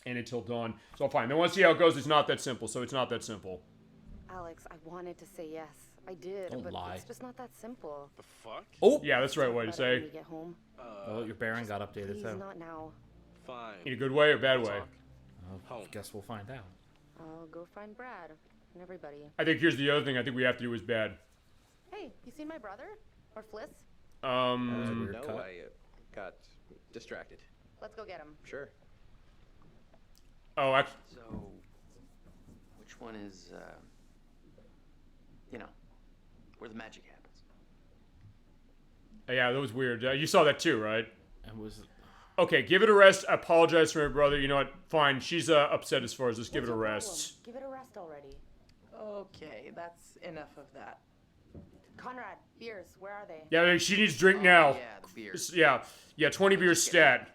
and Until Dawn. So fine. I want to see how it goes. It's not that simple. So it's not that simple. Alex, I wanted to say yes. I did, Don't but lie. it's just not that simple. The fuck? Oh! Yeah, that's the right way to say. When we get home. Oh, your Baron got updated Please, too. not now. Fine. In a good way or bad way? I guess we'll find out. I'll go find Brad and everybody. I think here's the other thing I think we have to do is bad. Hey, you seen my brother? Or Fliss? Weird cut. I got distracted. Let's go get him. Sure. Oh, actually. So, which one is, where the magic happens? Yeah, that was weird. You saw that too, right? It was... Okay, give it a rest. I apologize for my brother. You know what? Fine. She's upset as far as this. Give it a What's your rest. problem? Give it a rest already. Okay, that's enough of that. Conrad, beers, where are they? Yeah, she needs drink now. Yeah, the beers. Yeah, 20 beers stat.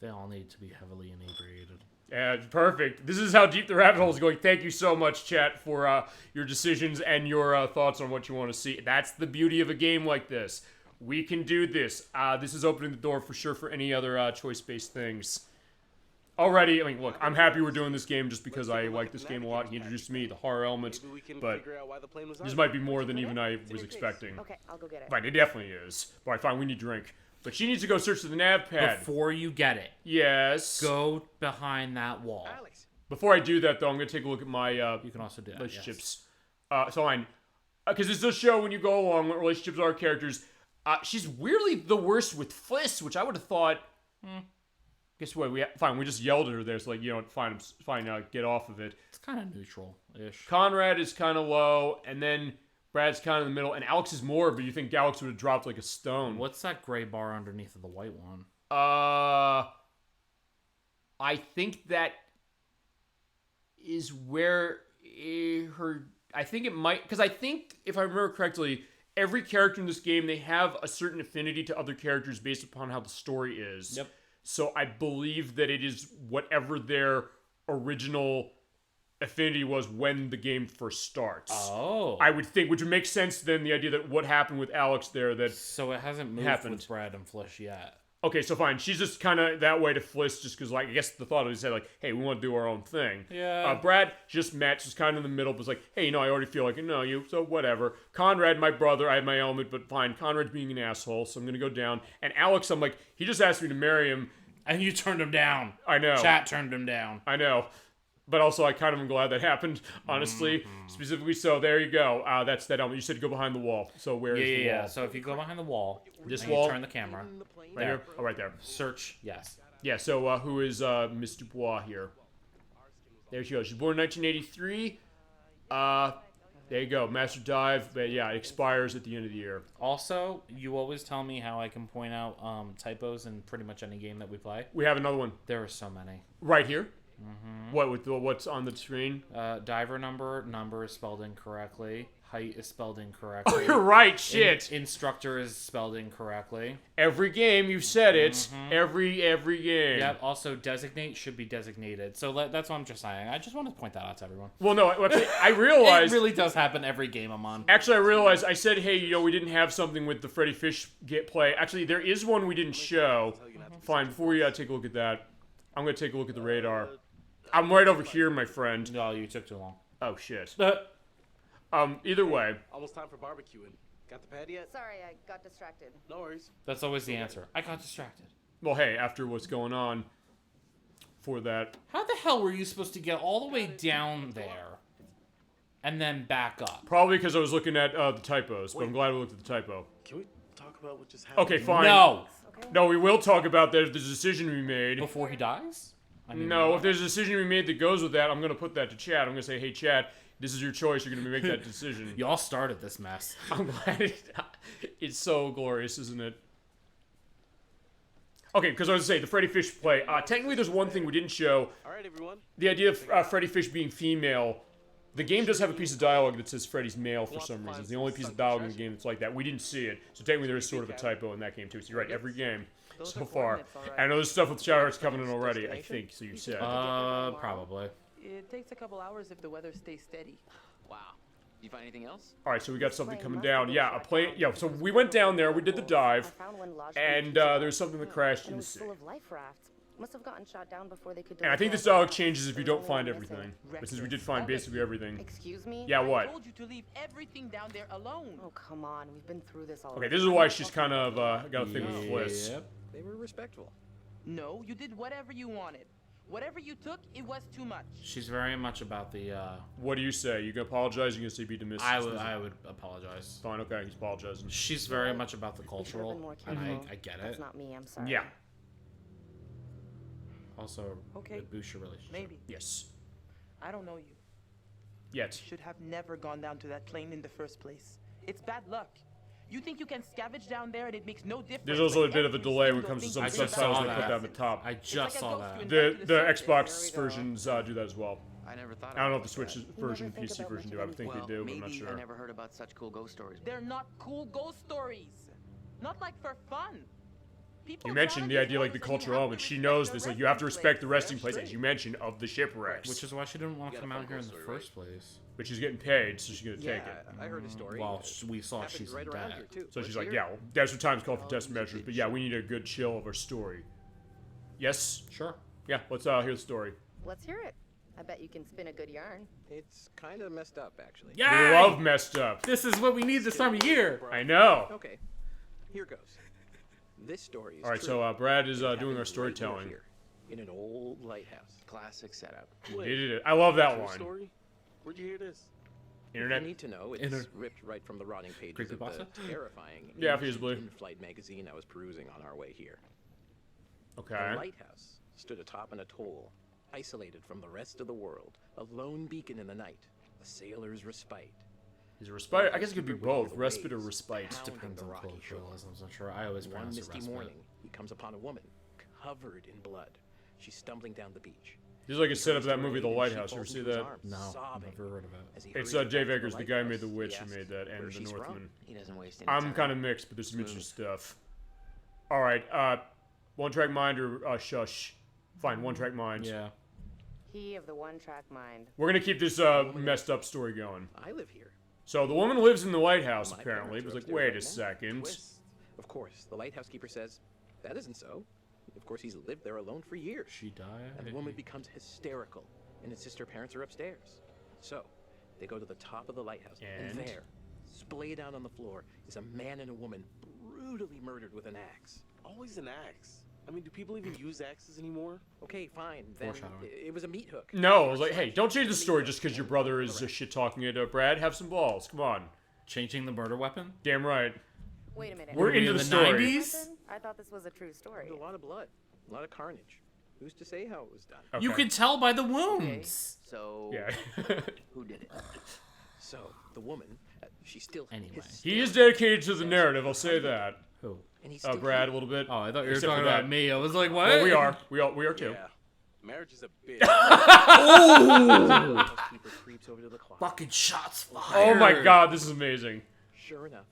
They all need to be heavily inebriated. Yeah, perfect. This is how deep the rabbit hole is going. Thank you so much, chat, for your decisions and your thoughts on what you want to see. That's the beauty of a game like this. We can do this. This is opening the door for sure for any other choice-based things. Already, I mean, look, I'm happy we're doing this game just because I like this game a lot. He introduced me, the horror elements, but this might be more than even I was expecting. Okay, I'll go get it. Fine, it definitely is. All right, fine, we need drink. But she needs to go search the nav pad. Before you get it. Yes. Go behind that wall. Alex. Before I do that, though, I'm going to take a look at my You can also do that, relationships. So fine. Because this does show when you go along what relationships are characters. She's weirdly the worst with Fliss, which I would have thought... Guess what? Fine. We just yelled at her there. So like, fine, get off of it. It's kind of neutral-ish. Conrad is kind of low, and then Brad's kind of in the middle, and Alex is more. But you think Alex would have dropped like a stone? What's that gray bar underneath of the white one? I think that is where her. I think it might, because I think if I remember correctly, every character in this game, they have a certain affinity to other characters based upon how the story is. Yep. So I believe that it is whatever their original affinity was when the game first starts. Oh. I would think, which would make sense then, the idea that what happened with Alex there that So it hasn't moved with Brad and Flish yet. Okay, so fine. She's just kind of that way to Fliss just because, like, I guess the thought is, like, hey, we want to do our own thing. Yeah. Brad just met, just kind of in the middle, but was like, hey, I already feel like I know you, so whatever. Conrad, my brother, I have my element, but fine. Conrad's being an asshole, so I'm going to go down. And Alex, I'm like, he just asked me to marry him. And you turned him down. I know. Chat turned him down. I know. But also, I kind of am glad that happened, honestly. Mm-hmm. Specifically, so there you go. That's that element. You said go behind the wall. So where is the wall? Yeah. So if you go behind the wall, this and wall, you turn the camera. Right here? Oh, right there. Search, yes. Yeah, so who is Miss Dubois here? There she goes. She's born in 1983. There you go. Master Dive. But yeah, it expires at the end of the year. Also, you always tell me how I can point out typos in pretty much any game that we play. We have another one. There are so many. Right here? Mm-hmm. What's on the screen? Diver number is spelled incorrectly. Height is spelled incorrectly. Oh, you're right. Shit. Instructor is spelled incorrectly. Every game you said it. Mm-hmm. Every game. Yeah. Also, designate should be designated. So that's what I'm just saying. I just want to point that out to everyone. Well, no, actually, I realized it really does happen every game I'm on. Actually, I realized I said, hey, we didn't have something with the Freddy Fish play. Actually, there is one we didn't show. Fine. Before we take a look at that, I'm gonna take a look at the radar. I'm right over here, my friend. No, you took too long. Oh shit. Either way. Almost time for barbecuing. Got the pad yet? Sorry, I got distracted. No worries. That's always the answer. I got distracted. Well, hey, after what's going on for that. How the hell were you supposed to get all the way down there and then back up? Probably because I was looking at the typos, but I'm glad we looked at the typo. Can we talk about what just happened? Okay, fine. No. No, we will talk about that if there's a decision we made. Before he dies? No, if there's a decision we made that goes with that, I'm going to put that to chat. I'm going to say, hey, chat, this is your choice. You're going to make that decision. Y'all started this mess. I'm glad it's so glorious, isn't it? Okay, because I was going to say, the Freddy Fish play. Technically, there's one thing we didn't show. All right, everyone. The idea of Freddy Fish being female. The game does have a piece of dialogue that says Freddy's male for some reason. It's the only piece of dialogue in the game that's like that. We didn't see it. So technically, there is sort of a typo in that game, too. So you're right, every game so far. And I know there's stuff with Shadowheart's Covenant already, I think, so you said. Probably. It takes a couple hours if the weather stays steady. Wow. You find anything else? All right, so we got something coming down. Yeah, a plane. Yeah, so we went down there. We did the dive, and there was something that crashed in the sea. Full of life rafts. Must have gotten shot down before they could. And I think this dialogue changes if you don't find everything. But since we did find basically everything. Excuse me? Yeah, what? I told you to leave everything down there alone. Oh, come on. We've been through this already. Okay, this is why she's kind of got a thing with Fliss. Yep. They were respectful. No, you did whatever you wanted. Whatever you took, it was too much. She's very much about the. What do you say? You gonna apologize? You gonna say be dismissed? I would apologize. Fine, okay, he's apologizing. She's very much about the cultural, and I get it. That's not me. I'm sorry. Yeah. Also, okay. it boosts your relationship. Maybe. Yes. I don't know you. Yet. You should have never gone down to that plane in the first place. It's bad luck. You think you can scavenge down there and it makes no difference. There's also a bit of a delay when it comes to some subtitles they put down at the top. I just saw that. The Xbox versions do that as well. I never thought. I don't know if the Switch version, PC version do. I would think they do, but I'm not maybe sure. I never heard about such cool ghost stories. They're not cool ghost stories. Not like for fun. People You mentioned the idea like the cultural element. She knows this. Like you have to respect the resting place, as you mentioned, of the shipwrecks. Which is why she didn't want to come out here in the first place. But she's getting paid, so she's gonna take it. I heard a story. Well, we saw she's right in around debt. here too. So she's like, yeah, well, that's what times call for test measures. But yeah, we need a good chill of our story. Yes? Sure. Yeah, let's hear the story. Let's hear it. I bet you can spin a good yarn. It's kind of messed up, actually. Yeah. We love messed up. This is what we need this time of year. I know. Okay, here goes. This story is All right, true. so Brad is It doing our happened storytelling. right here, in an old lighthouse. Classic setup. He did it. I love that True one. story? Where'd you hear this? Internet. You need to know it's ripped right from the rotting pages of Creepypasta? the terrifying Yeah, ancient feasibly. in-flight magazine I was perusing on our way here. Okay. The lighthouse stood atop an atoll, isolated from the rest of the world, a lone beacon in the night, a sailor's respite. Is it respite? I guess it could be both, respite or respite. Depends on colloquialism, I'm sure. I always One pronounce it misty respite. morning, he comes upon a woman covered in blood. She's stumbling down the beach. This is like a setup of that movie, The Lighthouse. You ever see that? No, I've never heard of it. It's Dave Eggers, the guy who made The Witch, who made that, and The Northman. He doesn't waste any I'm time. kind of mixed, but there's some interesting stuff. All right, one-track mind or shush? Fine, one-track mind. Yeah. He of the one-track mind. We're gonna keep this messed up story going. I live here. So the woman lives in the lighthouse, My apparently. It parents was are like, upstairs wait right a now. second. Twist. Of course, the lighthouse keeper says, that isn't so. Of course, he's lived there alone for years. She died. And the woman becomes hysterical and insists her parents are upstairs. So, they go to the top of the lighthouse, and there, splayed out on the floor, is a man and a woman brutally murdered with an axe. Always an axe. I mean, do people even use axes anymore? Okay, fine. Then it was a meat hook. No, I was like, hey, don't change the story just because your brother is shit-talking it. Brad, have some balls. Come on. Changing the murder weapon? Damn right. Wait a minute. We're into the story. 90s? I thought this was a true story. There's a lot of blood, a lot of carnage. Who's to say how it was done? Okay. You can tell by the wounds. So, Yeah. who did it? So, the woman, she's still Anyway. He is dedicated to the narrative, I'll say that. Who? And he's Brad, a little bit. Oh, I thought you were Except talking for about that. me. I was like, what? Well, we are. We are too. Yeah. Marriage is a bitch. The housekeeper creeps over to the closet. Fucking shots fired. Oh my god, this is amazing. Sure enough,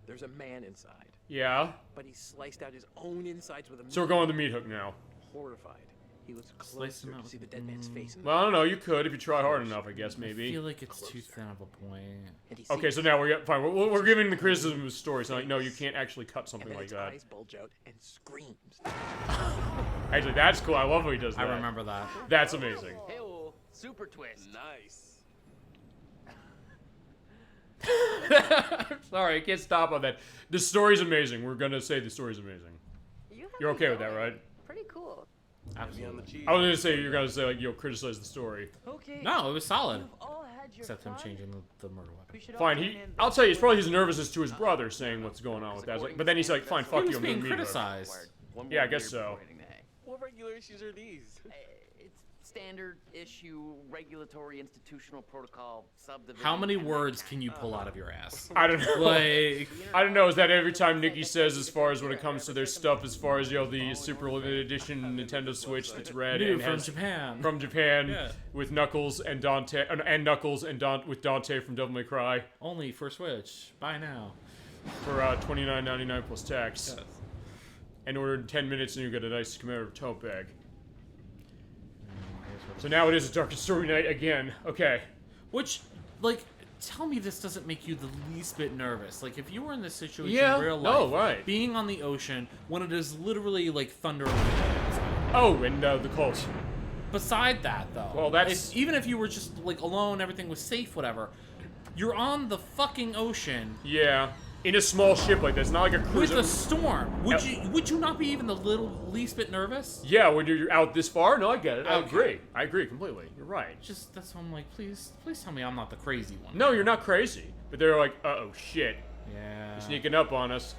there's a man inside. Yeah. But he sliced out his own insides with a So we're going with the meat hook now. Horrified. He looks Slice him closer out to see the with- dead man's face. Well, I don't know. You could if you try hard enough, I guess, I maybe. feel like it's too thin of a point. Okay, so now fine. We're giving the criticism of the story. So like, no, you can't actually cut something And then like its that. eyes bulge out and screams. Actually, that's cool. I love when he does that. I remember that. That's amazing. Hey-oh, super twist. Nice. Sorry, I can't stop on that. The story's amazing. We're gonna say the story's amazing. You're okay with that, right? Pretty cool. Absolutely. I was gonna say you're gonna say like you'll criticize the story. Okay. No, it was solid. You've all had your Except him fun. changing the murder weapon. We should all Fine. join in. I'll tell you, it's probably his nervousness to his brother saying what's going on with that. But then he's like, fine, fuck He you. was I'm being doing meat hook. criticized. Yeah, I guess so. What regular issues are these? It's standard issue, regulatory, institutional protocol, subdivision. How many words can you pull out of your ass? I don't know. Like, I don't know. Is that every time Nikki says, as far as when it comes to their stuff, as far as the super limited edition Nintendo Switch that's red new and from has- Japan. from Japan Yeah. with Knuckles and Dante with Dante from Devil May Cry Only for Switch. Buy now. for $29.99 plus tax. Yes. And order in 10 minutes, and you get a nice commemorative tote bag. So now it is a Darkest Story night again. Okay. Which, like, tell me this doesn't make you the least bit nervous. Like, if you were in this situation Yeah, in real no, life, right. being on the ocean when it is literally like thunder and lightning. Oh, and the Colts. Beside that, though, Well, that's- even if you were just like alone, everything was safe, whatever. You're on the fucking ocean Yeah. In a small ship like this, not like a cruiser. with a storm. Would you not be even the least bit nervous? Yeah, when you're out this far? No, I get it. I Okay. agree. I agree completely. You're right. Just that's why I'm like, please tell me I'm not the crazy one. No, you're not crazy. But they're like, uh-oh, shit. Yeah. Sneaking up on us.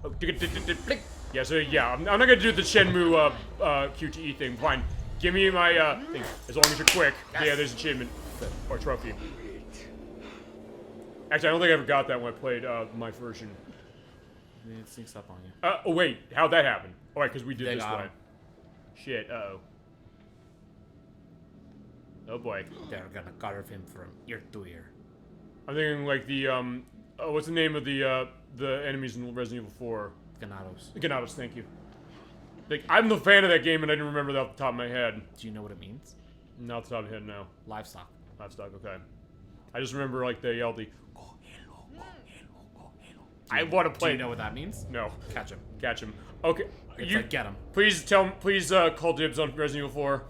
Oh, yeah, so yeah, I'm not gonna do the Shenmue QTE thing. Fine. Give me my thing. As long as you're quick. Yeah, there's achievement. Or trophy. Actually, I don't think I ever got that when I played my version. It sneaks up on you. Oh wait, how'd that happen? Oh right, because we did They this got way. him. Shit, uh-oh. Oh boy. They're gonna carve him from ear to ear. I'm thinking like the, what's the name of the enemies in Resident Evil 4? Ganados. Ganados, thank you. Like, I'm the fan of that game and I didn't remember that off the top of my head. Do you know what it means? Not off the top of my head, no. Livestock. Livestock, okay. I just remember like they yelled the I want to play. Do you know what that means? No. Catch him. Catch him. Okay. It's like get him. Please call dibs on Resident Evil 4.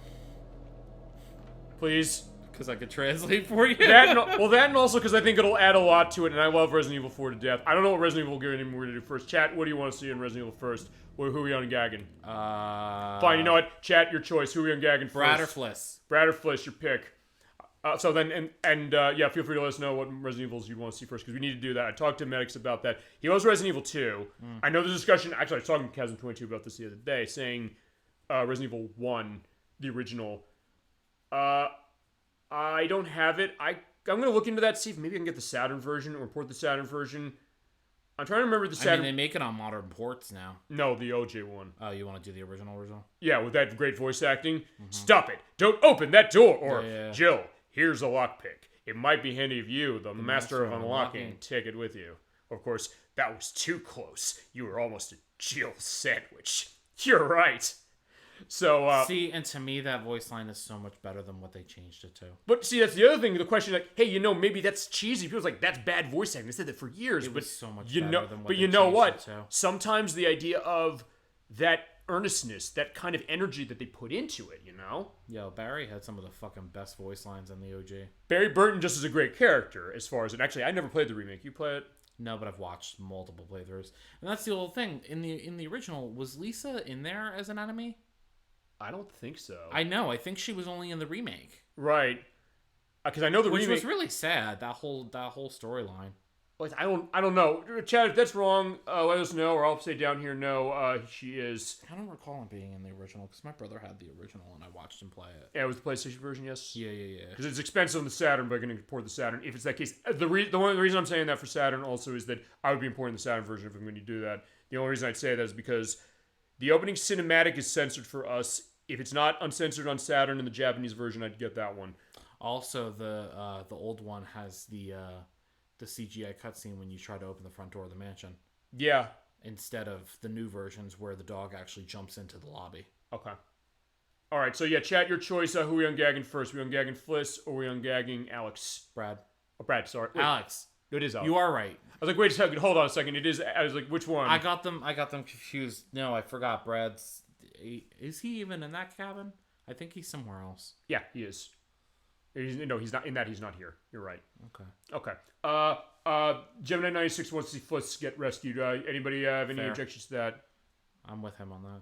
Please. Because I could translate for you. That and also because I think it'll add a lot to it, and I love Resident Evil 4 to death. I don't know what Resident Evil we're going to do first. Chat, what do you want to see in Resident Evil first? Who are we on gagging? Fine, you know what? Chat, your choice. Who are we on gagging first? Brad or Fliss? Brad or Fliss, your pick. So then, yeah, feel free to let us know what Resident Evils you'd want to see first, because we need to do that. I talked to Medix about that. He loves Resident Evil 2. I know the discussion, actually, I was talking to Chasm22 about this the other day, saying Resident Evil 1, the original. I don't have it. I'm going to look into that, see if maybe I can get the Saturn version or port the Saturn version. I'm trying to remember the Saturn. I mean, they make it on modern ports now. No, the OJ one. Oh, you want to do the original? Yeah, with that great voice acting. Stop it! Don't open that door! Or, Jill, here's a lockpick. It might be handy if you, the master of unlocking, take it with you. Of course, that was too close. You were almost a Jill sandwich. You're right. So, see, and to me, that voice line is so much better than what they changed it to. But see, that's the other thing. The question, like, hey, maybe that's cheesy. People's like, that's bad voice acting. They said that for years. It but was so much better than what But they you know changed what? it to. Sometimes the idea of that earnestness, that kind of energy that they put into it, Yo, Barry had some of the fucking best voice lines in the OG. Barry Burton just is a great character as far as it. Actually, I never played the remake. You play it? No, but I've watched multiple playthroughs, and that's the whole thing. In the original, was Lisa in there as an enemy? I don't think so. I know. I think she was only in the remake. Right. Because I know the Which remake was really sad. That whole storyline. I don't know. Chad, if that's wrong, let us know, or I'll say down here, no, she is. I don't recall him being in the original, because my brother had the original, and I watched him play it. Yeah, it was the PlayStation version, yes? Yeah. Because it's expensive on the Saturn, but I'm going to import the Saturn. If it's that case, the reason I'm saying that for Saturn also is that I would be importing the Saturn version if I'm going to do that. The only reason I'd say that is because the opening cinematic is censored for us. If it's not uncensored on Saturn in the Japanese version, I'd get that one. Also, the old one has the CGI cutscene when you try to open the front door of the mansion. Yeah. Instead of the new versions where the dog actually jumps into the lobby. Okay. All right, so yeah, chat your choice. Who we ungagging first? We ungagging Fliss or we ungagging Alex? Brad. Oh, Brad, sorry. Wait. Alex. It is Alex. You are right. I was like, wait a second, hold on a second. It is. I was like, which one? I got them confused. No, I forgot. Brad's. Is he even in that cabin? I think he's somewhere else. Yeah, he is. No, he's not in that. He's not here. You're right. Okay. Gemini 96 wants to see Fliss get rescued. Anybody have any objections to that? I'm with him on that.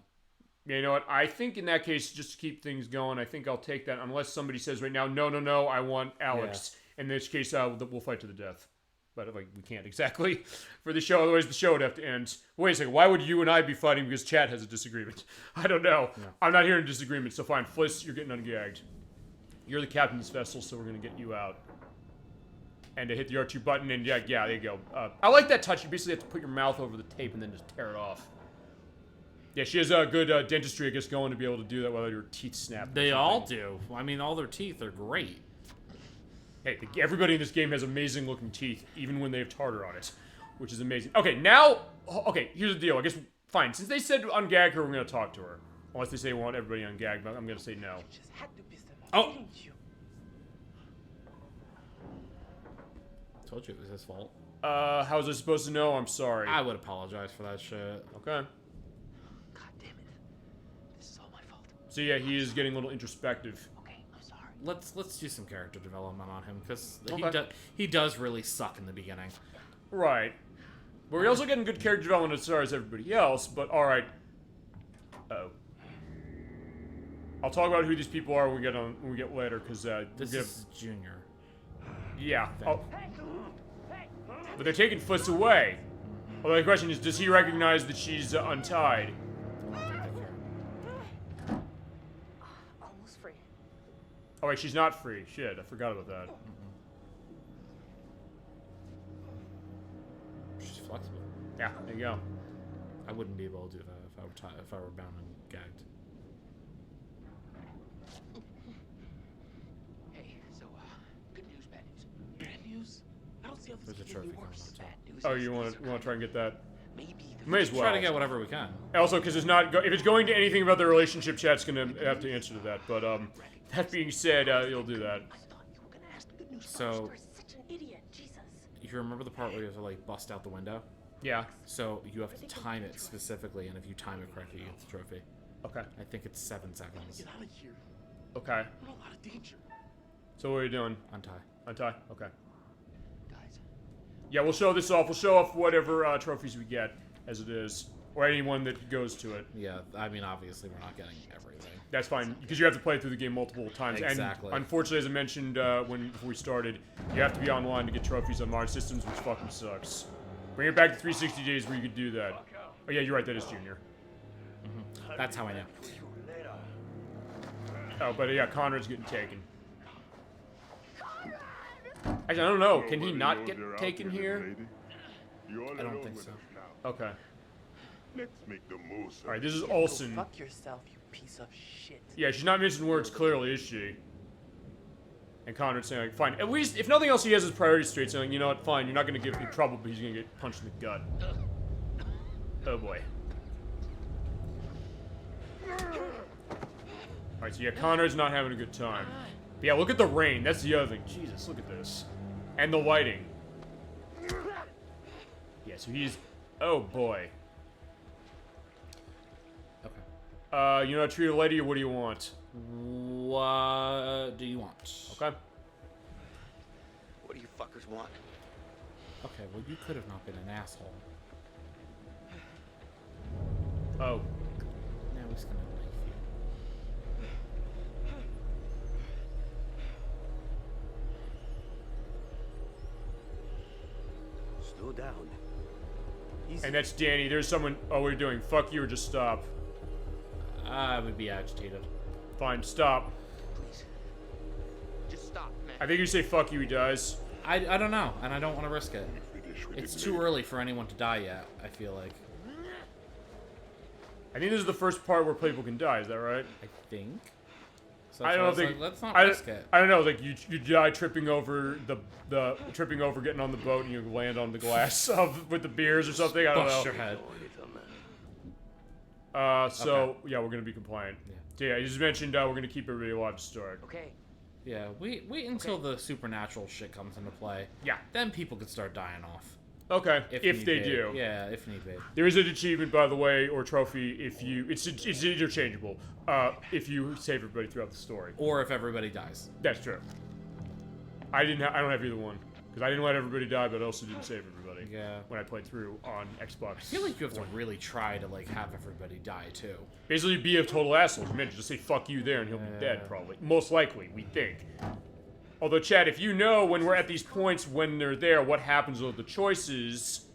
Yeah, you know what? I think in that case, just to keep things going, I think I'll take that unless somebody says right now, no, I want Alex. Yeah. In this case, we'll fight to the death. But we can't exactly for the show. Otherwise, the show would have to end. Wait a second. Why would you and I be fighting because chat has a disagreement? I don't know. No. I'm not hearing a disagreement. So fine, Fliss, you're getting ungagged. You're the captain of this vessel, so we're gonna get you out. And to hit the R2 button, and yeah, there you go. I like that touch. You basically have to put your mouth over the tape and then just tear it off. Yeah, she has a good dentistry, I guess, going to be able to do that without her teeth snapped. They all do. I mean, all their teeth are great. Hey, everybody in this game has amazing looking teeth, even when they have tartar on it, which is amazing. Okay, now, here's the deal. I guess, fine. Since they said ungag her, we're going to talk to her. Unless they say we want everybody ungagged, but I'm going to say no. Oh! Told you it was his fault. How was I supposed to know? I'm sorry. I would apologize for that shit. Okay. God damn it. This is all my fault. So yeah, he is getting a little introspective. Okay, I'm sorry. Let's do some character development on him, because he does really suck in the beginning. Right. But we're also getting good character development as far as everybody else, but alright. Uh-oh. I'll talk about who these people are when we get later, because this is Junior. Yeah. Oh. But they're taking Fliss away. Well, the question is, does he recognize that she's untied? Almost free. Oh wait, she's not free. Shit, I forgot about that. She's flexible. Yeah, there you go. I wouldn't be able to do that if I were bound and gagged. Hey, so good news, bad news. Bad news? I don't see how this There's a can trophy be coming worse. up, too. Bad news. Oh, you want to try and get that? Maybe May as well. Try to get whatever we can. Also, because it's not if it's going to anything about their relationship, chat's gonna have to answer to that. But that being said, you'll do that. So, Such an idiot, Jesus. you remember the part where you have to like bust out the window? Yeah. So you have to time it specifically, and if you time it correctly, you get the trophy. Okay. I think it's 7 seconds. Get out of here. Okay. We're in a lot of danger. So what are you doing? Untie. Untie? Okay. Guys. Yeah, we'll show this off. We'll show off whatever trophies we get, as it is. or anyone that goes to it. Yeah, I mean, obviously we're not getting everything. That's fine, because you have to play through the game multiple times. Exactly. And unfortunately, as I mentioned before we started, you have to be online to get trophies on modern systems, which fucking sucks. Bring it back to 360 days where you could do that. Oh yeah, you're right, that is Junior. That's how I know. Oh, but yeah, Conrad's getting taken. Actually, I don't know. Can he not get taken here? I don't think so. Okay. Let's make the most. Alright, this is Olsen. Fuck yourself, you piece of shit. Yeah, she's not mentioning words clearly, is she? And Conrad's saying, like, fine. At least, if nothing else, he has his priorities straight, saying, you know what, fine, you're not gonna get in trouble, but he's gonna get punched in the gut. Oh boy. Alright, so yeah, Conrad's not having a good time. But yeah, look at the rain. That's the other thing. Jesus, look at this. And the lighting. Yeah, so he's... Oh, boy. Okay. You know how to treat a lady, or what do you want? What do you want? Okay. What do you fuckers want? Okay, well, you could have not been an asshole. Oh. Now he's gonna knife you. Slow down. And that's Danny. There's someone... Oh, what are you doing? Fuck you or just stop? I would be agitated. Fine, stop. Please. Just stop, man. I think you say fuck you, he dies. I don't know, and I don't want to risk it. It's too early for anyone to die yet, I feel like. I think this is the first part where people can die, is that right? I think. So I don't think... like, let's not risk it. I don't know, like, you die tripping over tripping over getting on the boat and you land on the glass with the beers or something, I don't know. Bust your head. Yeah, we're gonna be compliant. Yeah. So yeah, you just mentioned we're gonna keep everybody alive to start. Okay. Yeah, wait until the supernatural shit comes into play. Yeah. Then people could start dying off. Okay, if they do. Yeah, if need be. There is an achievement, by the way, or trophy if you... It's interchangeable. If you save everybody throughout the story. Or if everybody dies. That's true. I don't have either one. Because I didn't let everybody die, but I also didn't save everybody. Yeah. When I played through on Xbox. I feel like you have to really try to, like, have everybody die, too. Basically, be a total asshole. Man, just say fuck you there and he'll be dead, probably. Most likely, we think. Although, Chad, if you know when we're at these points, when they're there, what happens with the choices...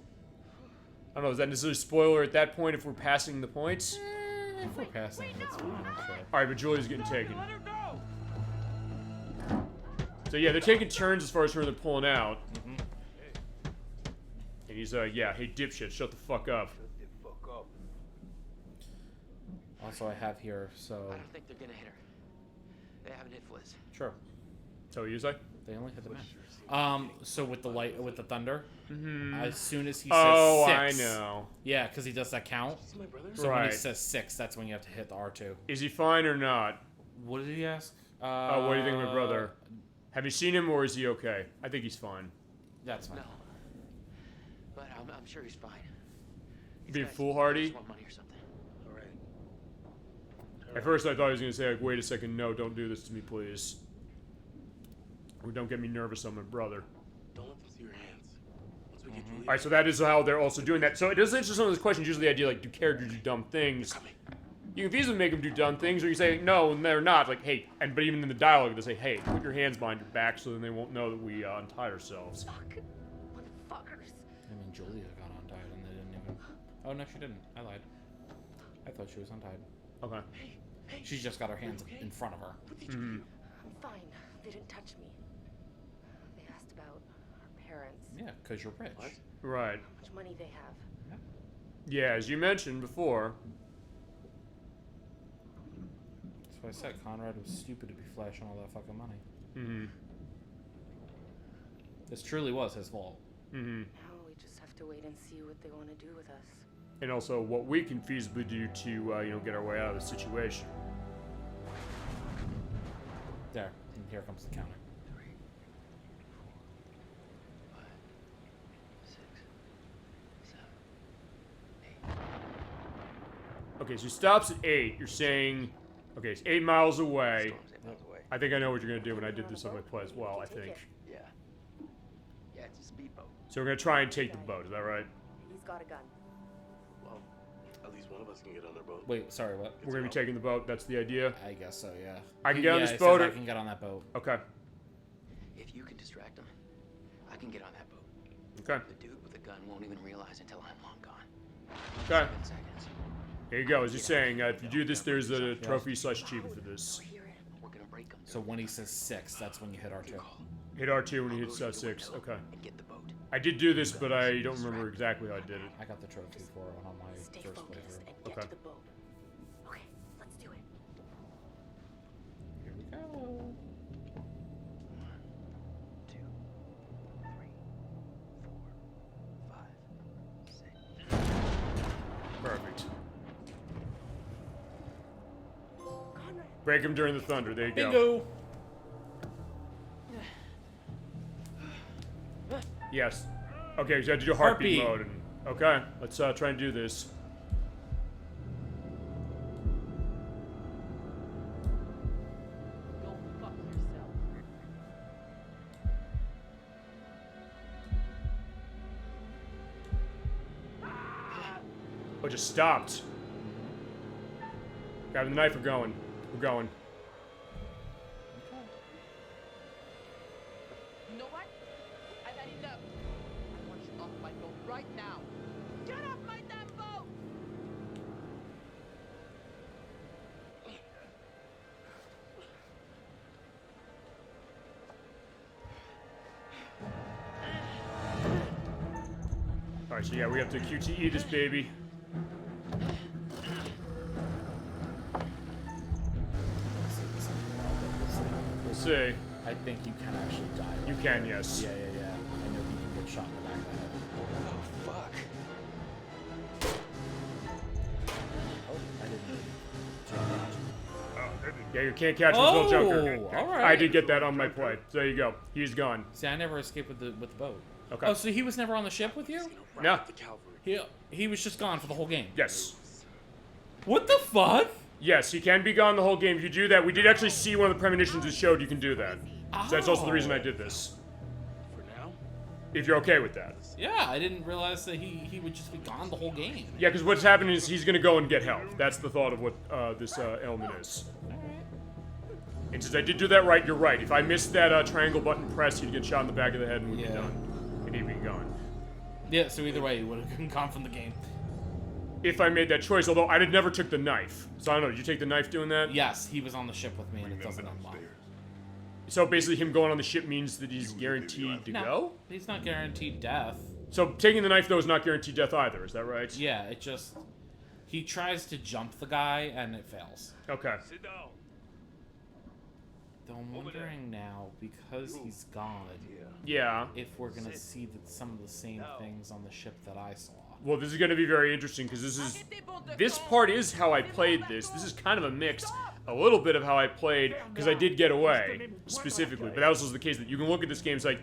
I don't know, is that necessarily a spoiler at that point if we're passing the points? If we're passing, that's fine, actually. Alright, but Julia's getting taken. So yeah, they're taking turns as far as who they're pulling out. And he's, yeah, hey dipshit, shut the fuck up. Also, I have here, so... I don't think they're gonna hit her. They haven't hit Fliz. Sure. So what you say? They only hit the man. So with the light, with the thunder, as soon as he says 6... Oh, I know. Yeah, because he does that count. So when he says 6, that's when you have to hit the R2. Is he fine or not? What did he ask? Oh, what do you think of my brother? Have you seen him or is he okay? I think he's fine. That's fine. No. But I'm sure he's fine. Being foolhardy? Just want money or something. All right. At first I thought he was going to say, like, wait a second, no, don't do this to me, please. Or don't get me nervous on my brother. Don't let them see your hands. Once we get you Alright, so that is how they're also doing that. So it does answer some of those questions. Usually the idea, like, do characters do dumb things? You can easily make them do dumb things, or you say, no, and they're not. Like, hey, but even in the dialogue, they say, hey, put your hands behind your back so then they won't know that we untie ourselves. Fuck. Motherfuckers. I mean, Julia got untied and they didn't even... Oh, no, she didn't. I lied. I thought she was untied. Okay. She's just got her hands in front of her. I'm fine. They didn't touch me. They asked about our parents. Yeah, because you're rich. Right. How much money they have. Yeah, as you mentioned before. That's why I said Conrad was stupid to be flashing all that fucking money. This truly was his fault. Now we just have to wait and see what they want to do with us. And also what we can feasibly do to, you know, get our way out of the situation. There. And here comes the counter. 3, 4, 5, 6, 7, 8. Okay, so he stops at 8. You're saying, okay, it's 8 miles away. I think I know what you're going to do when I did this on my play as well, I think. Yeah. It's a speedboat. So we're going to try and take the boat, is that right? He's got a gun. Well, At least one of us can get on their boat. Wait, sorry, what? We're gonna be taking the boat. That's the idea. I guess so, yeah. I can get on Yeah, this it boat. says Or... I can get on that boat. Okay. If you can distract him, I can get on that boat. Okay. The dude with the gun won't even realize until I'm long gone. Okay. 7 seconds. Here you go. As you're saying, if you do this, there's a trophy / achievement for this. We're gonna break him. So when he says 6, that's when you hit R2. Hit R2 when he hits 6. Okay. And get the boat. I did do this, but I don't remember exactly how I did it. I got the trophy for it on my Stay first focused playthrough. and get Okay. to the boat. Okay, let's do it. Here we go. 1, 2, 3, 4, 5, 6. Perfect. Conrad. Break him during the thunder. There you go. Bingo! Yes. Okay, so you have to do heartbeat Heartbeat. mode. Okay, let's try and do this. Go fuck yourself. Oh, it just stopped. Grab the knife. We're going. We're going. You know what? I've had enough. I want you off my boat right now. Get off my damn boat! Alright, so yeah, we have to QTE this baby. We'll see. I think you can actually die. You can, yes. Yeah. I know you can get shot in the back of the head. Oh, fuck. Oh, I didn't. Yeah, you can't catch him, little junker. Oh, alright. I did get that on my play. So there you go. He's gone. See, I never escaped with the boat. Okay. Oh, so he was never on the ship with you? No. He was just gone for the whole game. Yes. What the fuck? Yes, he can be gone the whole game. If you do that, we did actually see one of the premonitions that showed you can do that. So that's also the reason I did this. For now? If you're okay with that. Yeah, I didn't realize that he would just be gone the whole game. Yeah, because what's happening is he's going to go and get help. That's the thought of what this element is. And since I did do that right, you're right. If I missed that triangle button press, he'd get shot in the back of the head and would be done. And he'd be gone. Yeah, so either way, he would have gone from the game. If I made that choice, although I never took the knife. So I don't know, did you take the knife doing that? Yes, he was on the ship with me, and it doesn't unlock. So basically him going on the ship means that he's guaranteed to go? He's not guaranteed death. So taking the knife, though, is not guaranteed death either, is that right? Yeah, it just... He tries to jump the guy, and it fails. Okay. Sit down. Though I'm wondering now, because he's gone, Yeah. if we're gonna see some of the same things on the ship that I saw. Well, this is going to be very interesting, because this part is how I played this. This is kind of a mix, a little bit of how I played, because I did get away, specifically. But that was also the case that you can look at this game, it's like,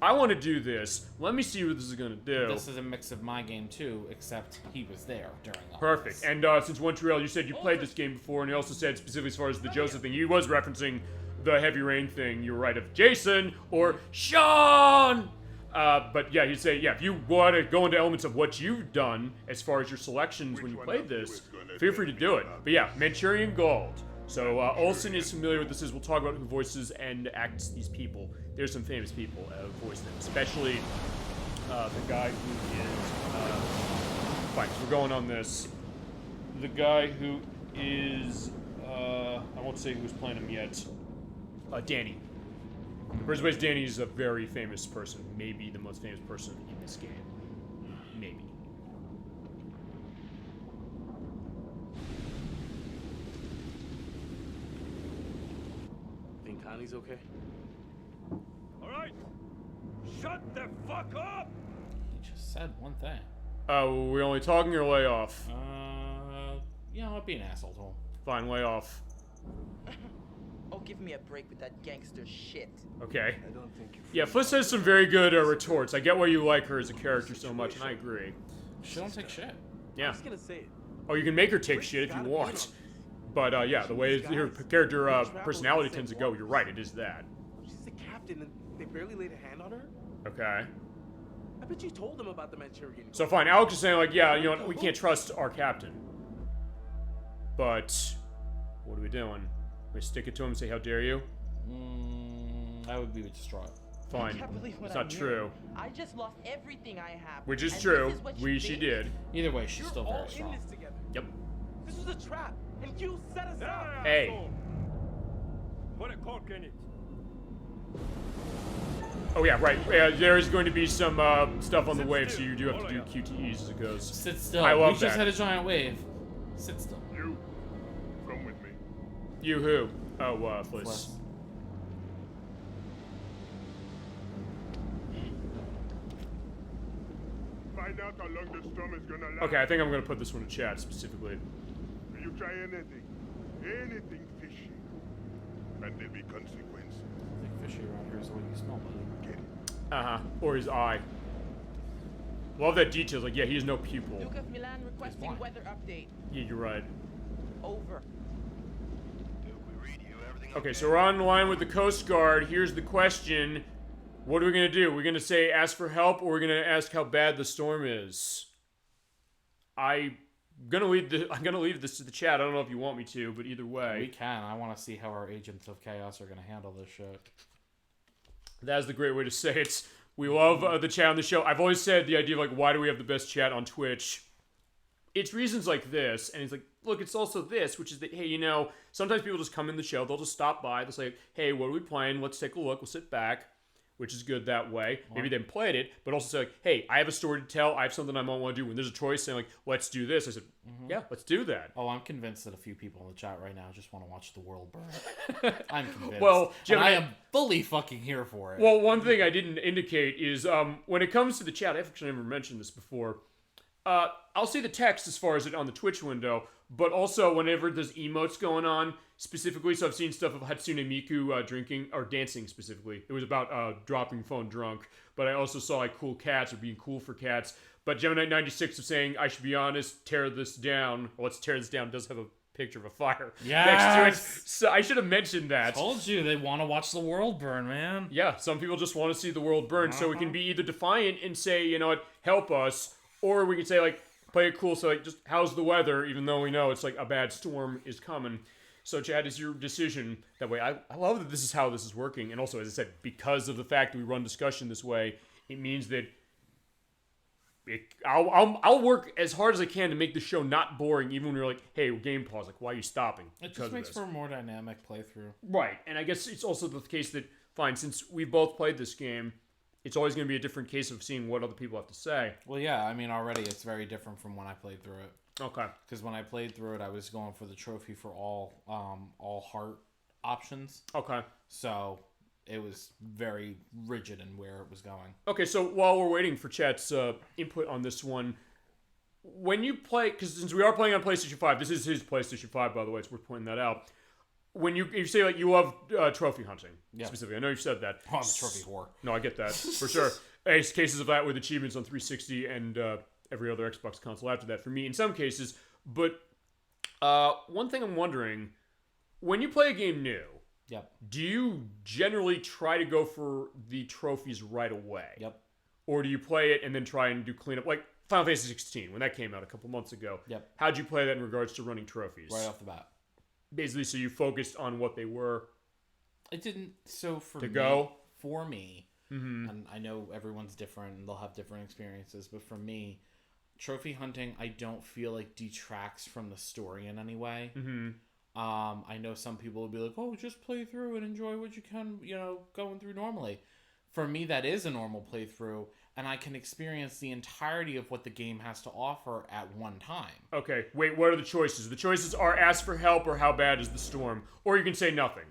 I want to do this. Let me see what this is going to do. This is a mix of my game, too, except he was there during all Perfect. this. And since Montreal, you said you played this game before, and you also said specifically as far as the Joseph thing, he was referencing the Heavy Rain thing. You were right, of Jason or Sean. But yeah, he'd say, yeah, if you want to go into elements of what you've done as far as your selections when you played this, feel free to do it. But yeah, Manchurian Gold. So Olsen is familiar with this. We'll talk about who voices and acts these people. There's some famous people who voice them, especially the guy who is. Fine, so we're going on this. The guy who is. I won't say who's playing him yet. Danny. The person who plays Danny is a very famous person. Maybe the most famous person in this game. Maybe. Think Connie's okay? All right. Shut the fuck up. He just said one thing. Oh, we're only talking or lay off? You know what? Be an asshole to him. Fine, lay off. Oh, give me a break with that gangster shit. Okay. I don't think you. Yeah, Fliss has some very good retorts. I get why you like her as a character so much, and I agree. She don't take shit. Yeah. I was gonna say it. Oh, you can make her take shit if you want. But yeah, the way her character personality tends to go, you're right, it is that. She's the captain, and they barely laid a hand on her. Okay. I bet you told him about the Manchurian. So fine, Alex is saying like, yeah, you know what, we can't trust our captain. But what are we doing? We stick it to him and say, how dare you? I would be distraught. Fine. I can't believe what It's I'm not hearing. true. I just lost everything I have. Which is and true. this is what you She think? did. Either way, she's You're still all very in strong. this together. Yep. This was a trap, and you set us up. Hey. Put a cork in it. Oh yeah, right. There is going to be some stuff on the wave, so you do have to do QTEs as it goes. Sit still. I love We just that. had a giant wave. Sit still. You, come with me. You who? Oh, Fliss. Fliss. Find out how long the storm is gonna last. Okay, I think I'm gonna put this one in chat specifically. You try anything fishy, and there'll be consequences. I think fishy around here is the way you smell, buddy. Get it? Uh-huh. Or his eye. Love that detail. Like, yeah, he has no pupil. Duke of Milan requesting weather update. Yeah, you're right. Over. Okay, so we're on the line with the Coast Guard. Here's the question. What are we going to do? We're going to say ask for help, or we're going to ask how bad the storm is? I'm going to leave this to the chat. I don't know if you want me to, but either way. We can. I want to see how our agents of chaos are going to handle this shit. That's the great way to say it. We love the chat on the show. I've always said the idea of, like, why do we have the best chat on Twitch? It's reasons like this, and it's like, look, it's also this, which is that, hey, you know, sometimes people just come in the show, they'll just stop by, they'll say, hey, what are we playing? Let's take a look, we'll sit back, which is good that way. Maybe they haven't played it, but also say, like, hey, I have a story to tell, I have something I might want to do. When there's a choice saying, like, let's do this, I said, yeah, let's do that. Oh, I'm convinced that a few people in the chat right now just want to watch the world burn. I'm convinced. Well, and I am fully fucking here for it. Well, one thing I didn't indicate is when it comes to the chat, I've actually never mentioned this before. I'll see the text as far as it on the Twitch window, but also whenever there's emotes going on, specifically, so I've seen stuff of Hatsune Miku drinking, or dancing specifically. It was about dropping phone drunk, but I also saw like cool cats or being cool for cats. But Gemini96 was saying, I should be honest, tear this down. Well, let's tear this down. It does have a picture of a fire next to it. So I should have mentioned that. Told you, they want to watch the world burn, man. Yeah, some people just want to see the world burn, so we can be either defiant and say, you know what, help us, or we can say, like, play it cool, so, like, just, how's the weather, even though we know it's, like, a bad storm is coming. So, Chad, is your decision that way. I love that this is how this is working, and also, as I said, because of the fact that we run discussion this way, it means that I'll work as hard as I can to make the show not boring, even when you're like, hey, game pause, like, why are you stopping? It just makes for a more dynamic playthrough. Right, and I guess it's also the case that, fine, since we both played this game, it's always going to be a different case of seeing what other people have to say. Well, yeah, I mean, already it's very different from when I played through it. Okay. Because when I played through it, I was going for the trophy for all heart options. Okay. So it was very rigid in where it was going. Okay, so while we're waiting for chat's input on this one, when you play, because since we are playing on PlayStation 5, this is his PlayStation 5, by the way, it's worth pointing that out. When you say, like, you love trophy hunting, specifically. I know you've said that. Oh, I'm a trophy whore. No, I get that, for sure. There's cases of that with achievements on 360 and every other Xbox console after that for me in some cases. But one thing I'm wondering, when you play a game new, do you generally try to go for the trophies right away? Yep. Or do you play it and then try and do cleanup? Like Final Fantasy 16, when that came out a couple months ago. Yep. How'd you play that in regards to running trophies? Right off the bat. Basically, so you focused on what they were. It didn't. So for me, and I know everyone's different and they'll have different experiences, but for me, trophy hunting, I don't feel like detracts from the story in any way. I know some people will be like, oh, just play through and enjoy what you can, you know, going through normally. For me, that is a normal playthrough, and I can experience the entirety of what the game has to offer at one time. Okay, wait, what are the choices? The choices are ask for help or how bad is the storm. Or you can say nothing.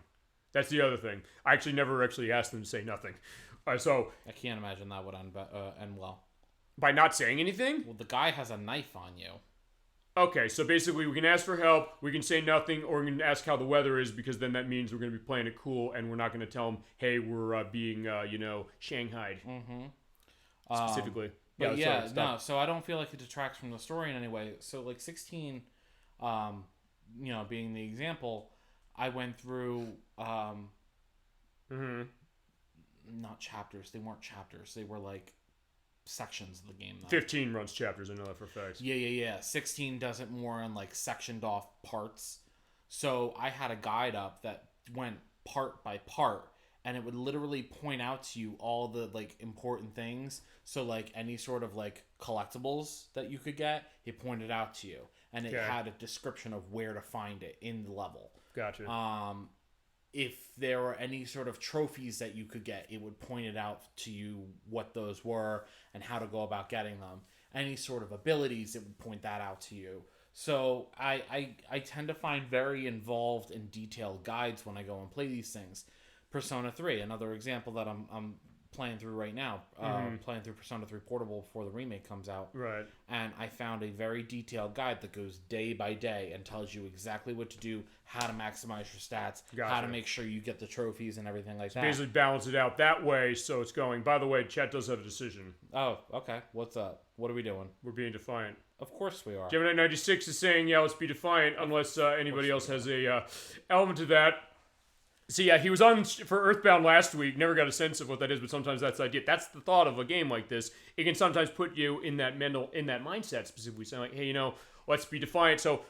That's the other thing. I actually never asked them to say nothing. So I can't imagine that would end well. By not saying anything? Well, the guy has a knife on you. Okay, so basically we can ask for help, we can say nothing, or we can ask how the weather is, because then that means we're going to be playing it cool, and we're not going to tell them, hey, we're being, shanghaied. Specifically. But so I don't feel like it detracts from the story in any way. So, like, 16, being the example, I went through, not chapters, they weren't chapters, they were, like, sections of the game, though. 15 runs chapters, I know that for a fact. Yeah. 16 does it more in, like, sectioned off parts. So I had a guide up that went part by part, and it would literally point out to you all the, like, important things. So, like, any sort of, like, collectibles that you could get, it pointed out to you. And it had a description of where to find it in the level. Gotcha. If there were any sort of trophies that you could get, it would point it out to you what those were and how to go about getting them. Any sort of abilities, it would point that out to you. So I tend to find very involved and detailed guides when I go and play these things. Persona 3, another example that I'm playing through right now, playing through Persona 3 Portable before the remake comes out. Right. And I found a very detailed guide that goes day by day and tells you exactly what to do, how to maximize your stats, how to make sure you get the trophies and everything like that. Basically balance it out that way so it's going. By the way, chat does have a decision. Oh, okay. What's up? What are we doing? We're being defiant. Of course we are. Gemini 96 is saying, yeah, let's be defiant unless anybody else has a element to that. So yeah, he was on for Earthbound last week. Never got a sense of what that is, but sometimes that's the idea. That's the thought of a game like this. It can sometimes put you in that mindset, specifically saying like, hey, you know, let's be defiant. So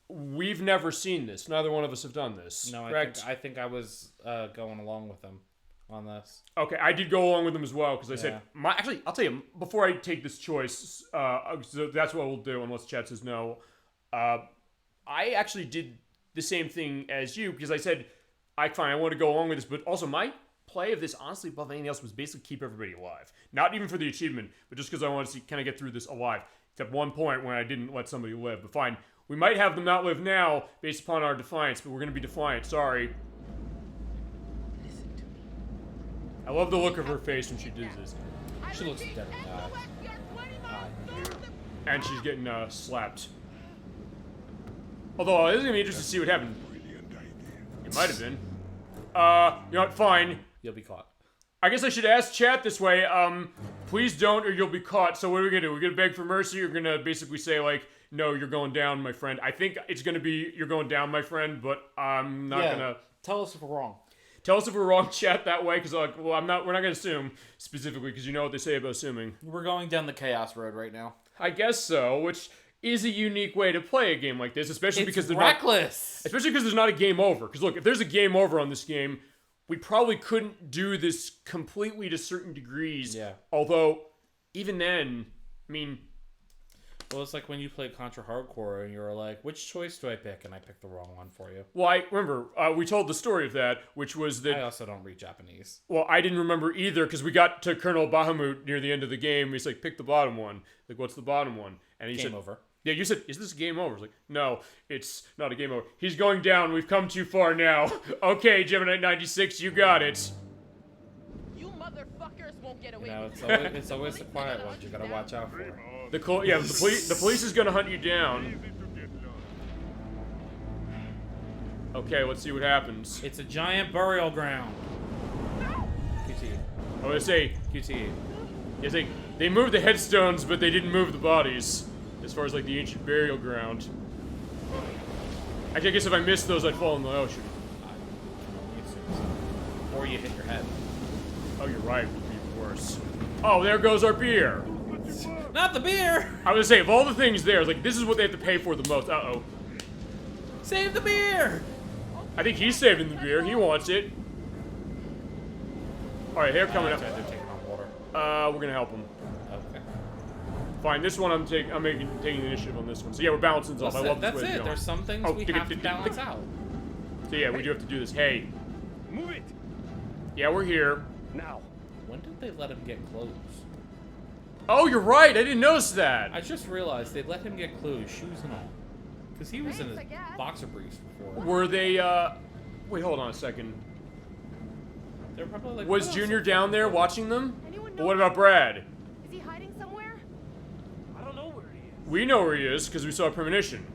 we've never seen this. Neither one of us have done this. No, correct? I think I was going along with him on this. Okay, I did go along with him as well because I said, actually, I'll tell you before I take this choice. So that's what we'll do unless chat says no. I actually did the same thing as you because I said, I want to go along with this, but also my play of this, honestly, above anything else, was basically keep everybody alive. Not even for the achievement, but just because I wanted to kind of get through this alive. Except one point when I didn't let somebody live. But fine, we might have them not live now based upon our defiance, but we're going to be defiant. Sorry. Listen to me. I love the look of her face when she does this. She looks dead And she's getting slapped. Although, it is going to be interesting to see what happened. It might have been. You know what? Fine. You'll be caught. I guess I should ask chat this way. Please don't or you'll be caught. So what are we going to do? We're going to beg for mercy? Or you're going to basically say, like, no, you're going down, my friend. I think it's going to be, you're going down, my friend, but I'm not going to... Tell us if we're wrong. Tell us if we're wrong, chat, that way, because, like, well, we're not going to assume specifically, because you know what they say about assuming. We're going down the chaos road right now. I guess so, which is a unique way to play a game like this, especially because they're reckless. Especially because there's not a game over. Because look, if there's a game over on this game, we probably couldn't do this completely to certain degrees. Yeah. Although, even then, I mean... Well, it's like when you play Contra Hardcore and you're like, which choice do I pick? And I picked the wrong one for you. Well, I remember, we told the story of that, which was that... I also don't read Japanese. Well, I didn't remember either, because we got to Colonel Bahamut near the end of the game. He's like, pick the bottom one. Like, what's the bottom one? And he said... Game over. Yeah, you said, is this a game over? I was like, no, it's not a game over. He's going down. We've come too far now. Okay, Gemini 96, you got it. You motherfuckers won't get away with it's always the quiet ones you gotta watch out for. The police is gonna hunt you down. Okay, let's see what happens. It's a giant burial ground. QT. I was gonna say, QT. Yes, they moved the headstones, but they didn't move the bodies. As far as like the ancient burial ground. Actually, I guess if I missed those, I'd fall in the ocean. Or you hit your head. Oh, you're right. It would be even worse. Oh, there goes our beer. Not the beer. I was gonna say, of all the things there, like this is what they have to pay for the most. Uh-oh. Save the beer. I think he's saving the beer. He wants it. All right, here coming up. They're taking on water. We're gonna help him. Okay. Fine. This one, I'm taking the initiative on this one. So yeah, we're balancing this off. I love this way That's it. There's some things we have to balance out. So yeah, we do have to do this. Hey. Move it. Yeah, we're here. Now. When did they let him get clothes? Oh, you're right. I didn't notice that. I just realized they let him get clothes, shoes and all. Because he was in his boxer briefs before. Were they, wait, hold on a second. They're probably like, was Junior down there watching them? Anyone But what about Brad? Is he hiding somewhere? I don't know where he is. We know where he is, because we saw a premonition.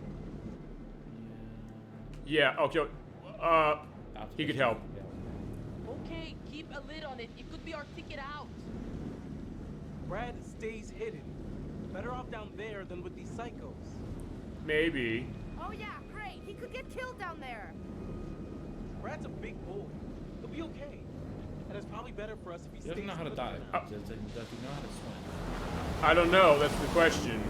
Yeah, okay. He could help. Okay, keep a lid on it. It could be our ticket out. Brad stays hidden. Better off down there than with these psychos. Maybe. Oh yeah, great. He could get killed down there. Brad's a big boy. He'll be okay. and it's probably better for us if he He doesn't know how to dive. Does he know how to swim? I don't know. That's the question.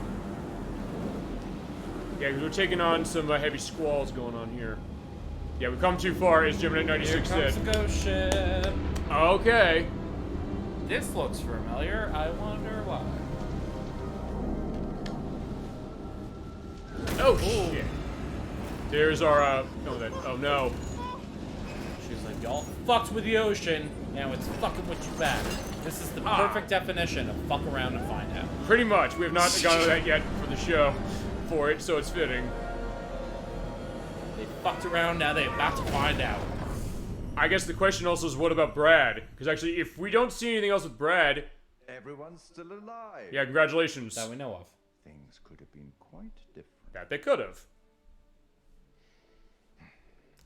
Yeah, because we're taking on some heavy squalls going on here. Yeah, we've come too far, as Gemini 96 Here said. comes the ghost ship. Okay. This looks familiar. I wonder why. Oh, shit. There's our, oh no. She's like, y'all fucked with the ocean, now it's fucking with you back. This is the perfect definition of fuck around and find out. Pretty much. We have not gone to that yet for the show for it, so it's fitting. They fucked around, now they're about to find out. I guess the question also is, what about Brad? Because actually, if we don't see anything else with Brad... Everyone's still alive. Yeah, congratulations. That we know of. Things could have been quite different. That they could have.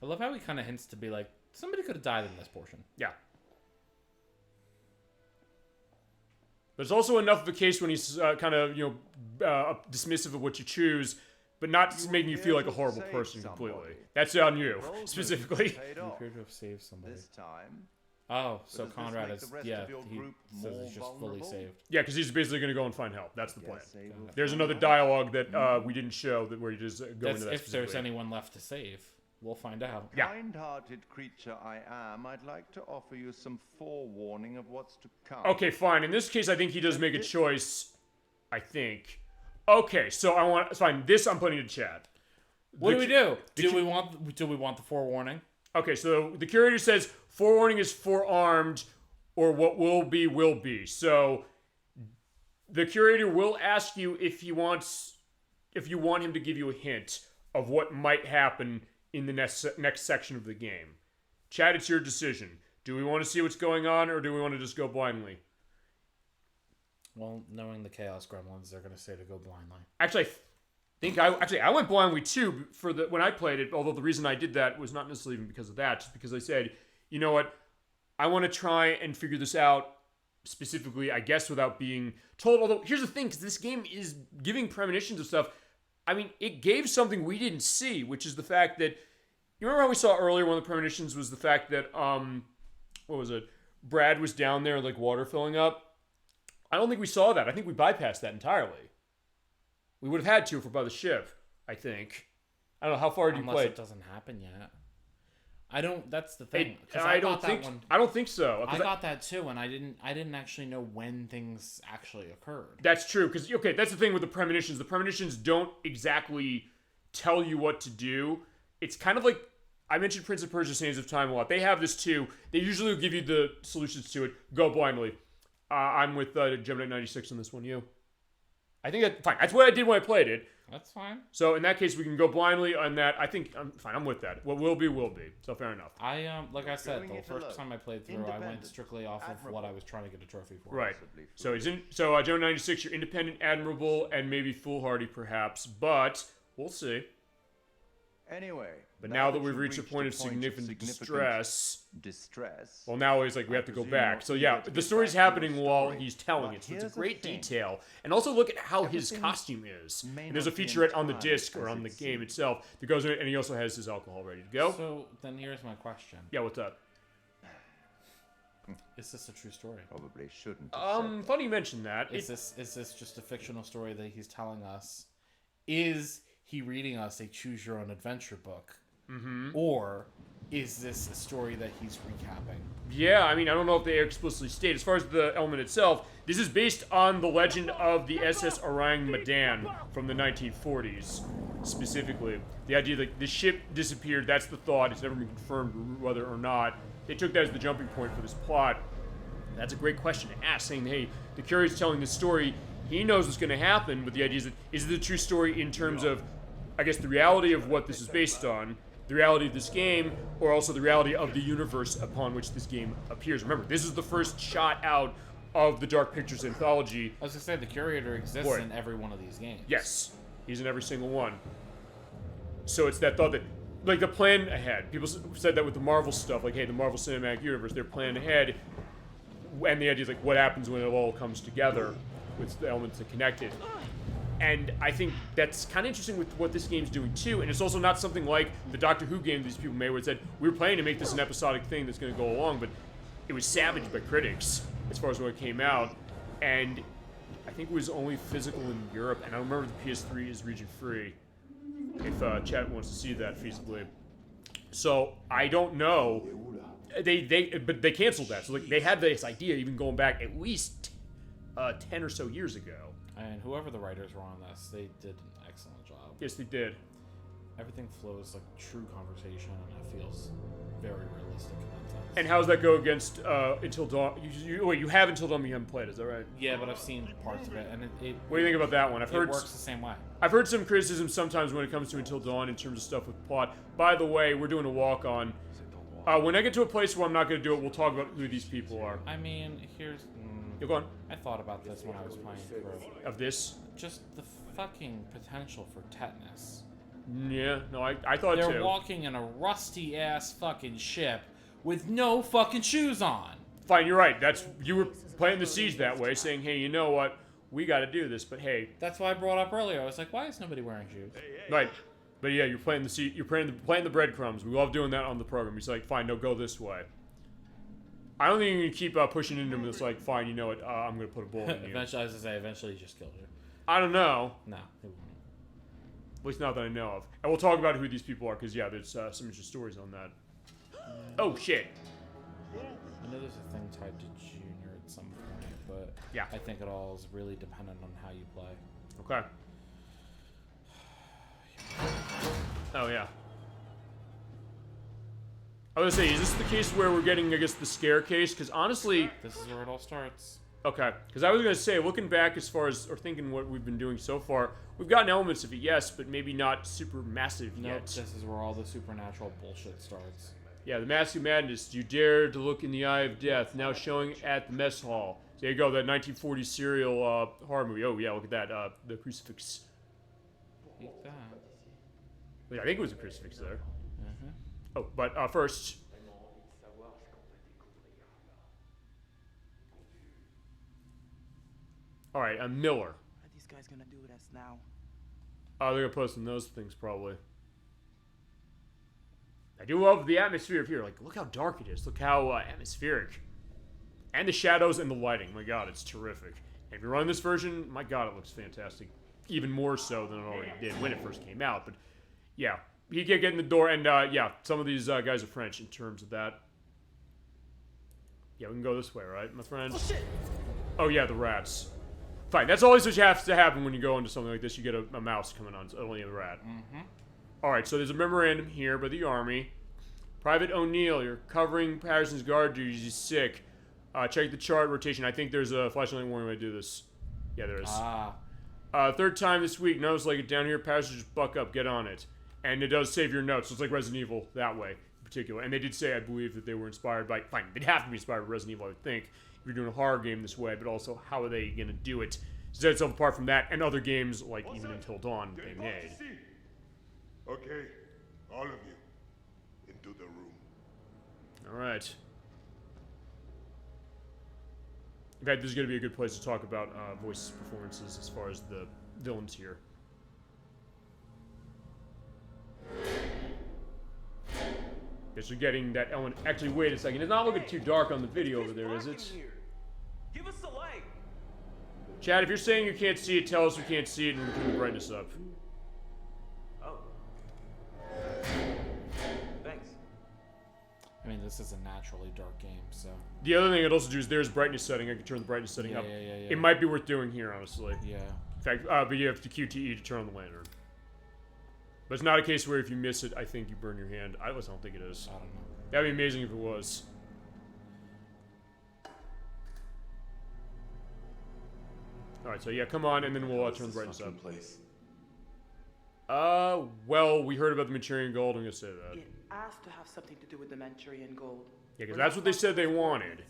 I love how he kind of hints to be like, somebody could have died in this portion. Yeah. There's also enough of a case when he's kind of, dismissive of what you choose, but not making you feel like a horrible person completely. That's on you, specifically. You appear to have saved somebody. This time. Oh, so Conrad is, yeah, he says he's just fully saved. Yeah, because he's basically going to go and find help. That's the plan. There's another dialogue that we didn't show that where you just go into that if there's anyone left to save. We'll find out. Yeah. Kind-hearted creature I am, I'd like to offer you some forewarning of what's to come. Okay, fine. In this case, I think he does make a choice. I think. Okay, so fine. This I'm putting in chat. What do we do? Do we want the forewarning? Okay, so the curator says forewarning is forearmed, or what will be will be. So the curator will ask you if you want him to give you a hint of what might happen in the next section of the game. Chat, it's your decision. Do we want to see what's going on, or do we want to just go blindly? Well, knowing the Chaos Gremlins, they're going to say to go blindly. Actually, I went blindly too when I played it. Although the reason I did that was not necessarily even because of that, just because I said, you know what, I want to try and figure this out specifically, I guess, without being told. Although here's the thing, because this game is giving premonitions of stuff. I mean, it gave something we didn't see, which is the fact that, you remember how we saw earlier one of the premonitions was the fact that, what was it? Brad was down there, like water filling up. I don't think we saw that. I think we bypassed that entirely. We would have had to if we're by the ship, I think. I don't know, how far did you play? Unless it doesn't happen yet. That's the thing. I don't think so. I got that too, and I didn't actually know when things actually occurred. That's true, because, okay, that's the thing with the premonitions. The premonitions don't exactly tell you what to do. It's kind of like, I mentioned Prince of Persia: Sands of Time a lot. They have this too. They usually will give you the solutions to it. Go blindly. I'm with Gemini 96 on this one. You? I think fine. That's what I did when I played it. That's fine. So in that case, we can go blindly on that. I think I'm fine. I'm with that. What will be, will be. So fair enough. Like I said, the first time I played through, I went strictly off of what I was trying to get a trophy for. Right. So Gemini 96, you're independent, admirable, and maybe foolhardy, perhaps, but we'll see. Anyway. But now that we've reached a point of significant distress. Well, now it's like we have to go back. So yeah, the story's happening while he's telling it. So it's a great detail. And also look at how his costume is. And there's a featurette on the disc or on the game itself that goes in it, and he also has his alcohol ready to go. So then here's my question. Yeah, what's up? Is this a true story? Probably shouldn't. Funny you mentioned that. Is this just a fictional story that he's telling us? Is he reading us a choose your own adventure book? Mm-hmm. Or is this a story that he's recapping? Yeah, I mean, I don't know if they explicitly state. As far as the element itself, this is based on the legend of the SS Orang Medan from the 1940s, specifically. The idea that the ship disappeared, that's the thought. It's never been confirmed whether or not. They took that as the jumping point for this plot. That's a great question to ask, saying, hey, the curator's telling this story. He knows what's going to happen, but the idea is that, is it a true story in terms of, I guess, the reality of what this is based on, the reality of this game, or also the reality of the universe upon which this game appears. Remember, this is the first shot out of the Dark Pictures Anthology. I was going to say, the curator exists in every one of these games. Yes, he's in every single one. So it's that thought that, like, the plan ahead. People said that with the Marvel stuff, like, hey, the Marvel Cinematic Universe, they're planning ahead, and the idea is, like, what happens when it all comes together with the elements that connect it. And I think that's kind of interesting with what this game's doing too, and it's also not something like the Doctor Who game these people made where it said, we were planning to make this an episodic thing that's going to go along, but it was savaged by critics as far as when it came out, and I think it was only physical in Europe, and I remember the PS3 is region free. If chat wants to see that feasibly, so I don't know. But they canceled that, so like, they had this idea even going back at least 10 or so years ago. And whoever the writers were on this, they did an excellent job. Yes, they did. Everything flows like true conversation, and it feels very realistic in that sense. And how does that go against Until Dawn? Wait, you have Until Dawn, but you haven't played, is that right? Yeah, but I've seen parts of it, and it what do you think about that one? I've heard it works the same way. I've heard some criticism sometimes when it comes to Until Dawn in terms of stuff with plot. By the way, we're doing a walk-on. When I get to a place where I'm not going to do it, we'll talk about who these people are. I mean, here's... You're going. I thought about this when I was playing through. Of this? Just the fucking potential for tetanus. Yeah, no, I thought too. They're walking in a rusty-ass fucking ship with no fucking shoes on. Fine, you're right. You were playing the siege that way, saying, hey, you know what? We got to do this, but hey. That's why I brought up earlier. I was like, why is nobody wearing shoes? Right. But yeah, you're playing the siege. You're playing the breadcrumbs. We love doing that on the program. He's like, fine, no, go this way. I don't think you can keep pushing into him. It's like, fine, you know what? I'm going to put a bullet in you. Eventually, as I say, eventually he just killed her. I don't know. No, he won't. At least not that I know of. And we'll talk about who these people are, because, yeah, there's some interesting stories on that. Oh, shit. I know there's a thing tied to Junior at some point, but yeah, I think it all is really dependent on how you play. Okay. Oh, yeah. I was gonna say, is this the case where we're getting, I guess, the scare case? Because honestly... This is where it all starts. Okay. Because I was gonna say, looking back as far as, or thinking what we've been doing so far, we've gotten elements of it, yes, but maybe not super massive yet. This is where all the supernatural bullshit starts. Yeah, the Mask of Madness. You dare to look in the eye of death. Now showing at the mess hall. So there you go, that 1940 serial horror movie. Oh, yeah, look at that. The crucifix. Eat that. Wait, I think it was a crucifix there. Mm-hmm. Oh, but first... Alright, Miller. Are these guys gonna do with us now? Oh, they're gonna post in those things, probably. I do love the atmosphere of here. Like, look how dark it is. Look how atmospheric. And the shadows and the lighting. My god, it's terrific. And if you're running this version, my god, it looks fantastic. Even more so than it already did when it first came out. But, yeah. You can't get in the door, and, yeah, some of these guys are French in terms of that. Yeah, we can go this way, right, my friend? Oh, shit! Oh, yeah, the rats. Fine, that's always what has to happen when you go into something like this. You get a mouse coming on, so only a rat. Mm-hmm. Alright, so there's a memorandum here by the Army. Private O'Neill, you're covering Patterson's guard duties. He's sick. Check the chart rotation. I think there's a flashlight warning when I do this. Yeah, there is. Third time this week. Notice like it down here. Patterson, just buck up. Get on it. And it does save your notes. So it's like Resident Evil that way in particular. And they did say, I believe, that they were inspired by... Fine, they'd have to be inspired by Resident Evil, I would think, if you're doing a horror game this way. But also, how are they going to do it? Set itself apart from that and other games like even Until Dawn they made. Okay, all of you, into the room. Alright. In fact, this is going to be a good place to talk about voice performances as far as the villains here. Guess you're getting that element. Actually, wait a second. It's not looking too dark on the video over there, is it? Give us the light. Chad, if you're saying you can't see it, tell us we can't see it and we'll turn the brightness up. Oh. Thanks. I mean, this is a naturally dark game, so... The other thing I'd also do is there's brightness setting. I can turn the brightness setting up. Yeah. It might be worth doing here, honestly. Yeah. In fact, but you have to QTE to turn on the lantern. But it's not a case where if you miss it, I think you burn your hand. I don't think it is. I don't know. That'd be amazing if it was. Alright, so yeah, come on, and then we'll turn the brightness up. Well, we heard about the Manchurian Gold, I'm gonna say that. It asked to have something to do with the Manchurian Gold. Yeah, because that's what they said they wanted.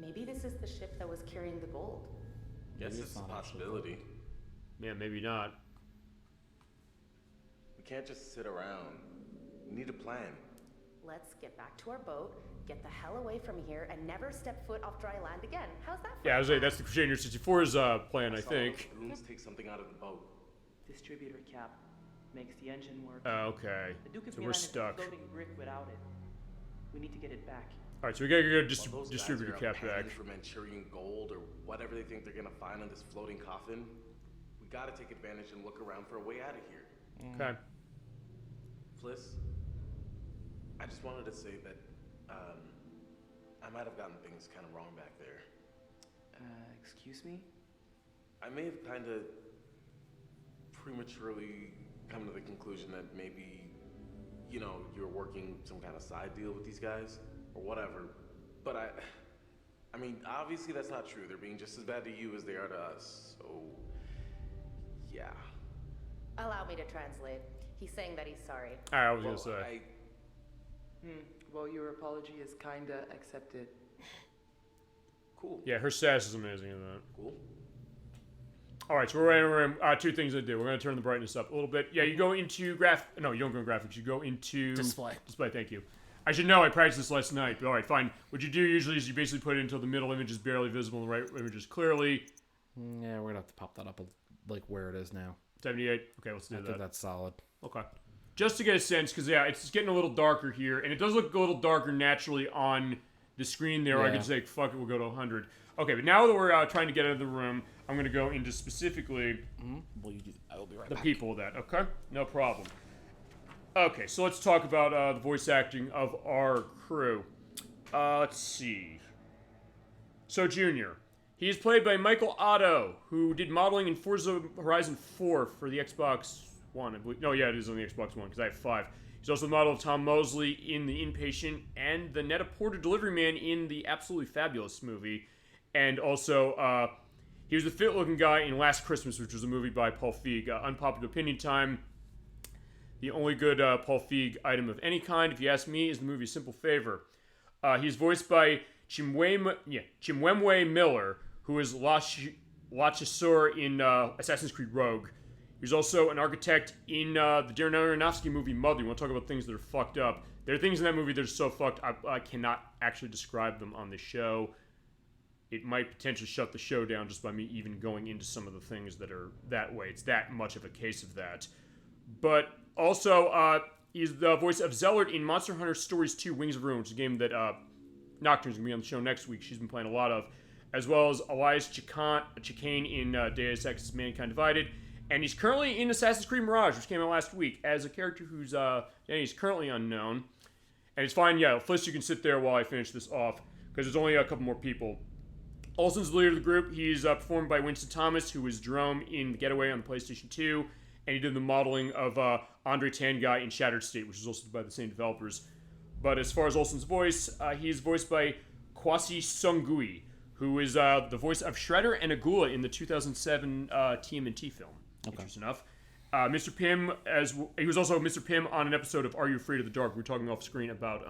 Maybe this is the ship that was carrying the gold. Yes, it's a possibility. Yeah, maybe not. We can't just sit around. We need a plan. Let's get back to our boat, get the hell away from here, and never step foot off dry land again. How's that for Yeah, I was like, that's the Crusader 64's plan, I think. Let's take something out of the boat. Distributor cap makes the engine work. Okay. The Duke of So Milan we're is a stuck. floating brick without it. We need to get it back. All right, so we gotta go While those distributor guys are cap back. panning for Manchurian gold or whatever they think they're gonna find on this floating coffin, we gotta take advantage and look around for a way out of here. Okay. Fliss, I just wanted to say that I might have gotten things kind of wrong back there. Excuse me? I may have kind of prematurely come to the conclusion that maybe, you know, you're working some kind of side deal with these guys or whatever. But I mean, obviously that's not true. They're being just as bad to you as they are to us. So, yeah. Allow me to translate. He's saying that he's sorry. I was gonna say. Well, your apology is kinda accepted. Cool. Yeah, her sass is amazing in that. Cool. All right, so we're in two things to do. We're going to turn the brightness up a little bit. Yeah, you go into No, you don't go in graphics. You go into... Display. Display, thank you. I should know. I practiced this last night. But all right, fine. What you do usually is you basically put it until the middle image is barely visible and the right image is clearly. Yeah, we're going to have to pop that up like where it is now. 78. Okay, let's do that. I think that's solid. Okay. Just to get a sense, because, yeah, it's getting a little darker here. And it does look a little darker naturally on the screen there. Yeah. I could say, fuck it, we'll go to 100. Okay, but now that we're trying to get out of the room, I'm going to go into specifically I will be right the back. people of that. Okay? No problem. Okay, so let's talk about the voice acting of our crew. Let's see. So, Junior. He is played by Michael Otto, who did modeling in Forza Horizon 4 for the Xbox One, I believe. No, yeah, it is on the Xbox One, because I have 5. He's also the model of Tom Mosley in The Inpatient, and the Net-a-Porter Delivery Man in the Absolutely Fabulous movie. And also, he was the fit-looking guy in Last Christmas, which was a movie by Paul Feig. Unpopular opinion time. The only good Paul Feig item of any kind, if you ask me, is the movie Simple Favor. He's voiced by Chimwemwe Miller, who is Lachesor in Assassin's Creed Rogue. He's also an architect in the Darren Aronofsky movie Mother. You want to talk about things that are fucked up. There are things in that movie that are so fucked, I cannot actually describe them on the show. It might potentially shut the show down just by me even going into some of the things that are that way. It's that much of a case of that. But also, he's the voice of Zellert in Monster Hunter Stories 2 Wings of Ruin, which is a game that Nocturne's going to be on the show next week. She's been playing a lot of. As well as Elias Chicane in Deus Ex Mankind Divided. And he's currently in Assassin's Creed Mirage, which came out last week, as a character who's he's currently unknown. And it's fine, yeah, Fliss, you can sit there while I finish this off, because there's only a couple more people. Olsen's the leader of the group. He's performed by Winston Thomas, who was Jerome in The Getaway on the PlayStation 2, and he did the modeling of Andre Tanguy in Shattered State, which is also by the same developers. But as far as Olsen's voice, he's voiced by Kwasi Sungui, who is the voice of Shredder and Agula in the 2007 TMNT film. Okay. Interesting enough. Mr. Pym, he was also Mr. Pym on an episode of Are You Afraid of the Dark? We were talking off screen about,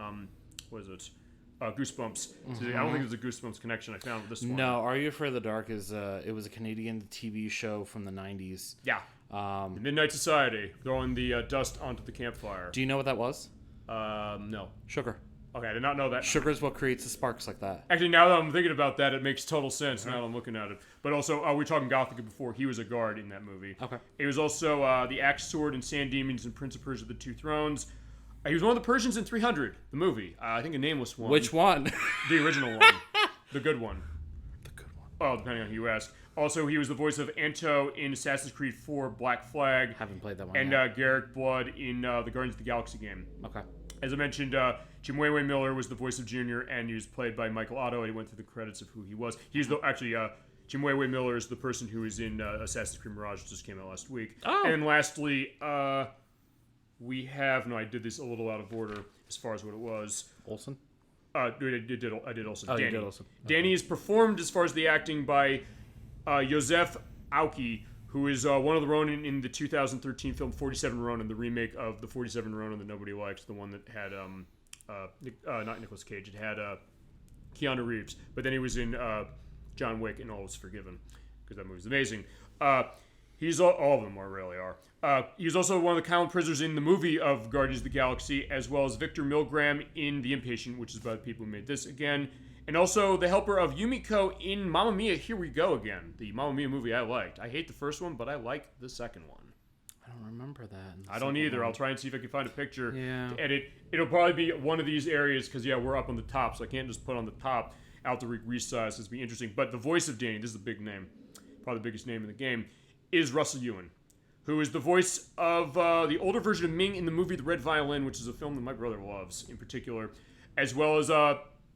Goosebumps. Mm-hmm. So I don't think there's a Goosebumps connection I found with this one. No, Are You Afraid of the Dark is, it was a Canadian TV show from the 90s. Yeah. The Midnight Society, throwing the dust onto the campfire. Do you know what that was? No. Sugar. Okay, I did not know that. Sugar is what creates the sparks like that. Actually, now that I'm thinking about that, it makes total sense now that I'm looking at it. But also, we were talking Gothica before. He was a guard in that movie. Okay. He was also the Axe Sword in Sand Demons and Prince of Persia: The Two Thrones. He was one of the Persians in 300, the movie. I think a nameless one. Which one? The original one. The good one. The good one. Oh, depending on who you ask. Also, he was the voice of Anto in Assassin's Creed 4 Black Flag. Haven't played that one and yet. Garrick Blood in the Guardians of the Galaxy game. Okay. As I mentioned, Chimwemwe Miller was the voice of Junior, and he was played by Michael Otto, and he went through the credits of who he was. He's Chimwemwe Miller is the person who is in Assassin's Creed Mirage, which just came out last week. Oh. And lastly, we have... No, I did this a little out of order as far as what it was. Olsen? I did Olsen. Oh, Danny. you did Olsen. Okay. Danny is performed as far as the acting by Josef Auki, who is one of the Ronin in the 2013 film 47 Ronin, the remake of the 47 Ronin that nobody likes, the one that had, not Nicolas Cage, it had Keanu Reeves, but then he was in John Wick and All Was Forgiven, because that movie's amazing. All of them really are. He's also one of the common prisoners in the movie of Guardians of the Galaxy, as well as Victor Milgram in The Impatient, which is by the people who made this again. And also the helper of Yumiko in Mamma Mia, Here We Go Again. The Mamma Mia movie I liked. I hate the first one, but I like the second one. I don't remember that. I don't either. I'll try and see if I can find a picture. Yeah. And it'll probably be one of these areas because, yeah, we're up on the top, so I can't just put on the top out the resize. This will be interesting. But the voice of Danny, this is a big name, probably the biggest name in the game, is Russell Ewan, who is the voice of the older version of Ming in the movie The Red Violin, which is a film that my brother loves in particular, as well as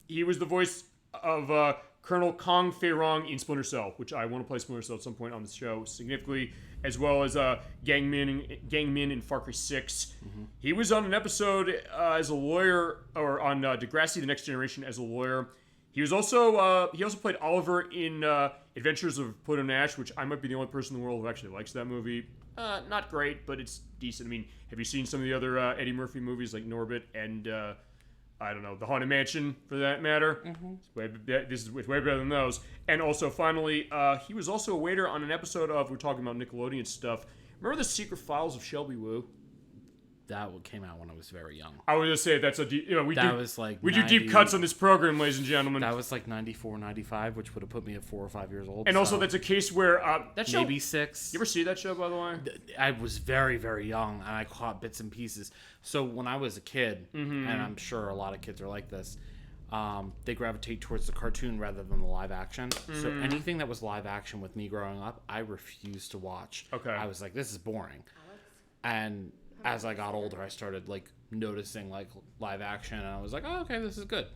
he was the voice of Colonel Kong Fei Rong in Splinter Cell, which I want to play Splinter Cell at some point on the show significantly, as well as Gang Min in Far Cry 6. Mm-hmm. He was on an episode as a lawyer, or on Degrassi: The Next Generation as a lawyer. He also played Oliver in Adventures of Pluto Nash, which I might be the only person in the world who actually likes that movie. Not great, but it's decent. I mean, have you seen some of the other Eddie Murphy movies like Norbit and I don't know, The Haunted Mansion, for that matter? Mm-hmm. This is way better than those. And also, finally, he was also a waiter on an episode of, we're talking about Nickelodeon stuff. Remember The Secret Files of Shelby Woo? That came out when I was very young. I was going to say, that's a deep, we do deep cuts on this program, ladies and gentlemen. That was like 94, 95, which would have put me at 4 or 5 years old. And also, that's a case where, that show... Maybe 6. You ever see that show, by the way? I was very, very young, and I caught bits and pieces. So when I was a kid, and I'm sure a lot of kids are like this, they gravitate towards the cartoon rather than the live action. So anything that was live action with me growing up, I refused to watch. Okay. I was like, this is boring. And as I got older, I started like noticing like live action, and I was like, oh, okay, this is good.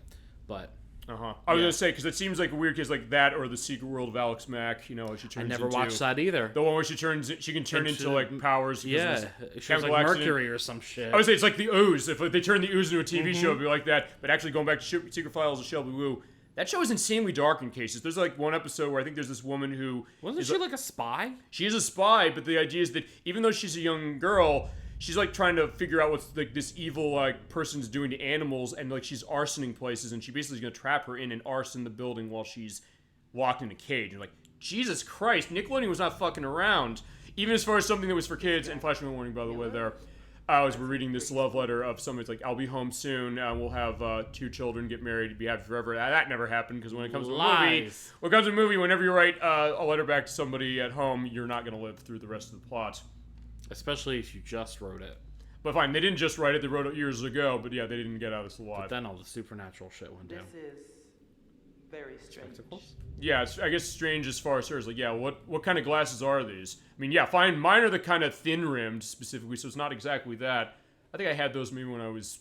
But I was gonna say, because it seems like a weird case like that, or The Secret World of Alex Mack. She turns. I never watched that either. The one where she can turn into like powers. Yeah, she was like Mercury or some shit. I would say it's like the Ooze. If they turn the Ooze into a TV show, it'd be like that. But actually, going back to Secret Files of Shelby Woo, that show is insanely dark in cases. There's like one episode where I think there's this woman who wasn't she like a spy? She is a spy, but the idea is that even though she's a young girl, she's like trying to figure out what's like this evil like person's doing to animals, and like she's arsoning places, and she basically is gonna trap her in and arson the building while she's locked in a cage. You're like, Jesus Christ, Nickelodeon was not fucking around, even as far as something that was for kids. And Flash Me Warning, by the way, there. As we're reading this love letter of somebody's like, I'll be home soon. We'll have 2 children, get married, be happy forever. That never happened, because when it comes to a movie, whenever you write a letter back to somebody at home, you're not gonna live through the rest of the plot. Especially if you just wrote it. But fine, they didn't just write it, they wrote it years ago, but yeah, they didn't get out of this alive. But then all the supernatural shit went down. This is very strange. Yeah, it's, I guess strange as far as her is like, yeah, what kind of glasses are these? I mean, yeah, fine, mine are the kind of thin-rimmed specifically, so it's not exactly that. I think I had those maybe when I was,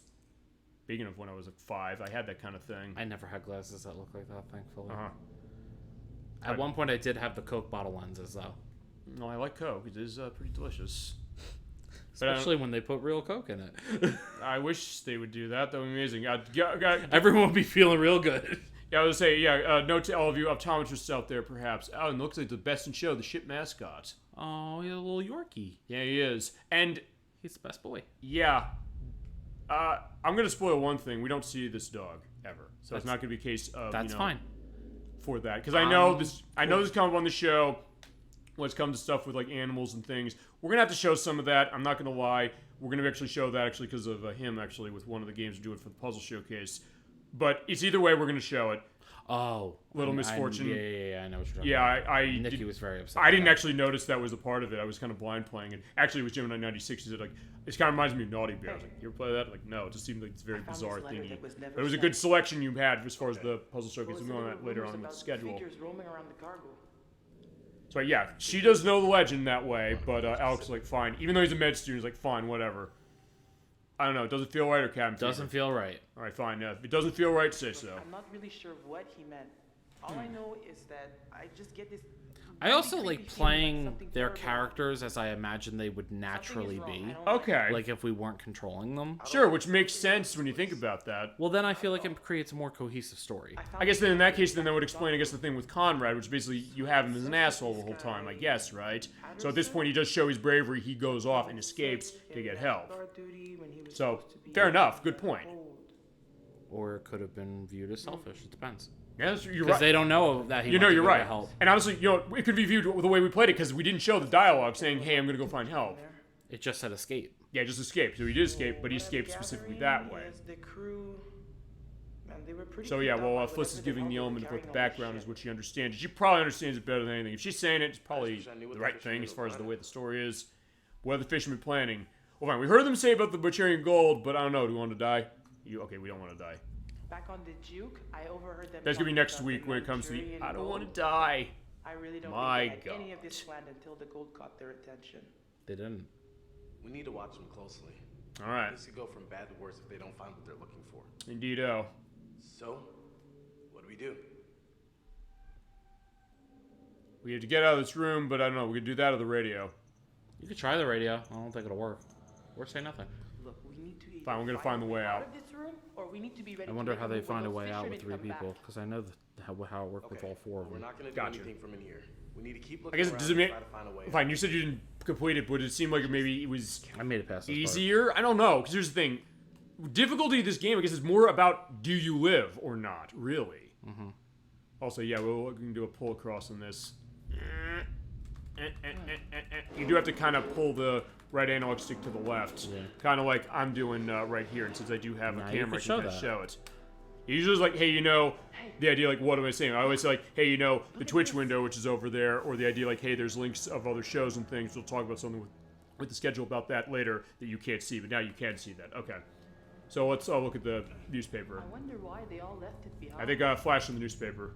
big enough when I was like 5, I had that kind of thing. I never had glasses that look like that, thankfully. At one point I did have the Coke bottle lenses, though. No, I like Coke. It is pretty delicious. Especially when they put real Coke in it. I wish they would do that. That would be amazing. Everyone would be feeling real good. Yeah, I was going to say, note to all of you optometrists out there, perhaps. Oh, and it looks like the best in show, the ship mascot. Oh, he's a little Yorkie. Yeah, he is. And he's the best boy. Yeah. I'm going to spoil one thing. We don't see this dog, ever. So it's not going to be a case of, That's fine. For that. Because I know this comes up on the show. When it comes to stuff with like animals and things, we're gonna have to show some of that. I'm not gonna lie, we're gonna actually show that actually because of him actually with one of the games we're doing for the puzzle showcase. But it's either way, we're gonna show it. Oh, Little Misfortune. Yeah, I know what you're talking about. Nikki was very upset. I didn't actually notice that was a part of it. I was kind of blind playing it. Actually, it was Gemini 96. He said like, it kind of reminds me of Naughty Bear. I was like, you ever play that? Like, no, it just seemed like it's very bizarre thingy. But it was a good selection you had as far as the puzzle showcase. We'll go on that later on with the schedule. So yeah, she does know the legend that way, but Alex is like, fine. Even though he's a med student, he's like, fine, whatever. I don't know, does it feel right or Captain? Doesn't feel right. Alright, fine. If it doesn't feel right, say so. I'm not really sure what he meant. All I know is that I just get this... I also like playing their characters as I imagine they would naturally be. Okay. Like if we weren't controlling them. Sure, which makes sense when you think about that. Well, then I feel like it creates a more cohesive story. I guess then in that case, then that would explain, I guess, the thing with Conrad, which basically you have him as an asshole the whole time, I guess, right? So at this point, he does show his bravery. He goes off and escapes to get help. So, fair enough. Good point. Or it could have been viewed as selfish. It depends. Yeah, you're right. Because they don't know that he you're right. Help. And honestly, it could be viewed the way we played it because we didn't show the dialogue saying, "Hey, I'm going to go find help." It just said escape. Yeah, just escape. So he did escape, but he escaped specifically that way. So yeah, well, Fliss is giving the element of what the background is, what she understands. She probably understands it better than anything. If she's saying it, it's probably the right thing as far as the way the story is. What are the fishermen planning? Well, fine. We heard them say about the butchering gold, but I don't know. Do we want to die? Okay, we don't want to die. Back on the Duke, I overheard them. That's gonna be talking next about week the when it comes to the. Manchurian I don't want to gold. die. I really don't My think they had any of God. this planned until the gold caught their attention. They didn't. We need to watch them closely. All right. This could go from bad to worse if they don't find what they're looking for. Indeedo. So, what do we do? We have to get out of this room, but I don't know. We could do that or the radio. You could try the radio. I don't think it'll work. Or say nothing. Look, we need to either Fine, we're gonna find the way out out. of this room, or we need to be ready I to wonder make how a they move when find a those way out with fishermen 3 come people, back. because I know how it worked with all 4 of We're them. not going to do Gotcha. anything from in here. We need to keep I looking guess around does it and make try to find a way. fine? You said you didn't complete it, but it seemed like maybe it was. I made it past this easier. I don't know, because here's the thing: difficulty of this game, I guess, is more about do you live or not, really. Mm-hmm. Also, yeah, we can do a pull across on this. You do have to kind of pull the right analog stick to the left, kind of like I'm doing right here. And since I do have a Now you camera, I can can show kind of that. show it. Usually it's like, hey, you know, the idea like, what am I saying? I always say like, hey, you know, the Twitch window, which is over there, or the idea like, hey, there's links of other shows and things. We'll talk about something with the schedule about that later that you can't see, but now you can see that. Okay. So let's look at the newspaper. I wonder why they all left it behind. I think I flashed in the newspaper.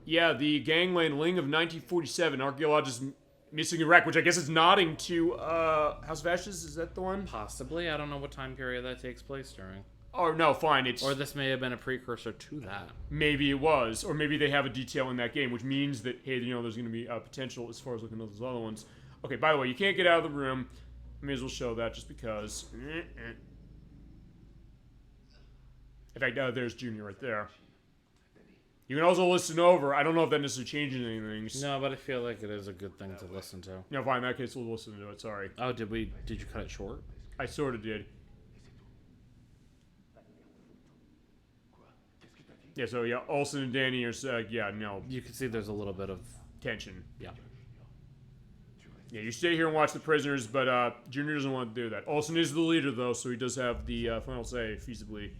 Yeah, the gangland Ling of 1947, archaeologist missing a wreck, which I guess is nodding to House of Ashes. Is that the one? Possibly. I don't know what time period that takes place during. Oh, no, fine. It's Or this may have been a precursor to that. maybe it was, or maybe they have a detail in that game, which means that, hey, you know, there's going to be potential as far as looking at those other ones. Okay, by the way, you can't get out of the room. I may as well show that just because. In fact, there's Junior right there. You can also listen over. I don't know if that necessarily changes anything. No, but I feel like it is a good thing to listen to. No, fine. In that case, we'll listen to it. Sorry. Oh, did you cut it short? I sort of did. Yeah, so yeah, Olsen and Danny are, yeah, no. You can see there's a little bit of tension. Yeah. Yeah, you stay here and watch the prisoners, but Junior doesn't want to do that. Olsen is the leader, though, so he does have the final say, feasibly.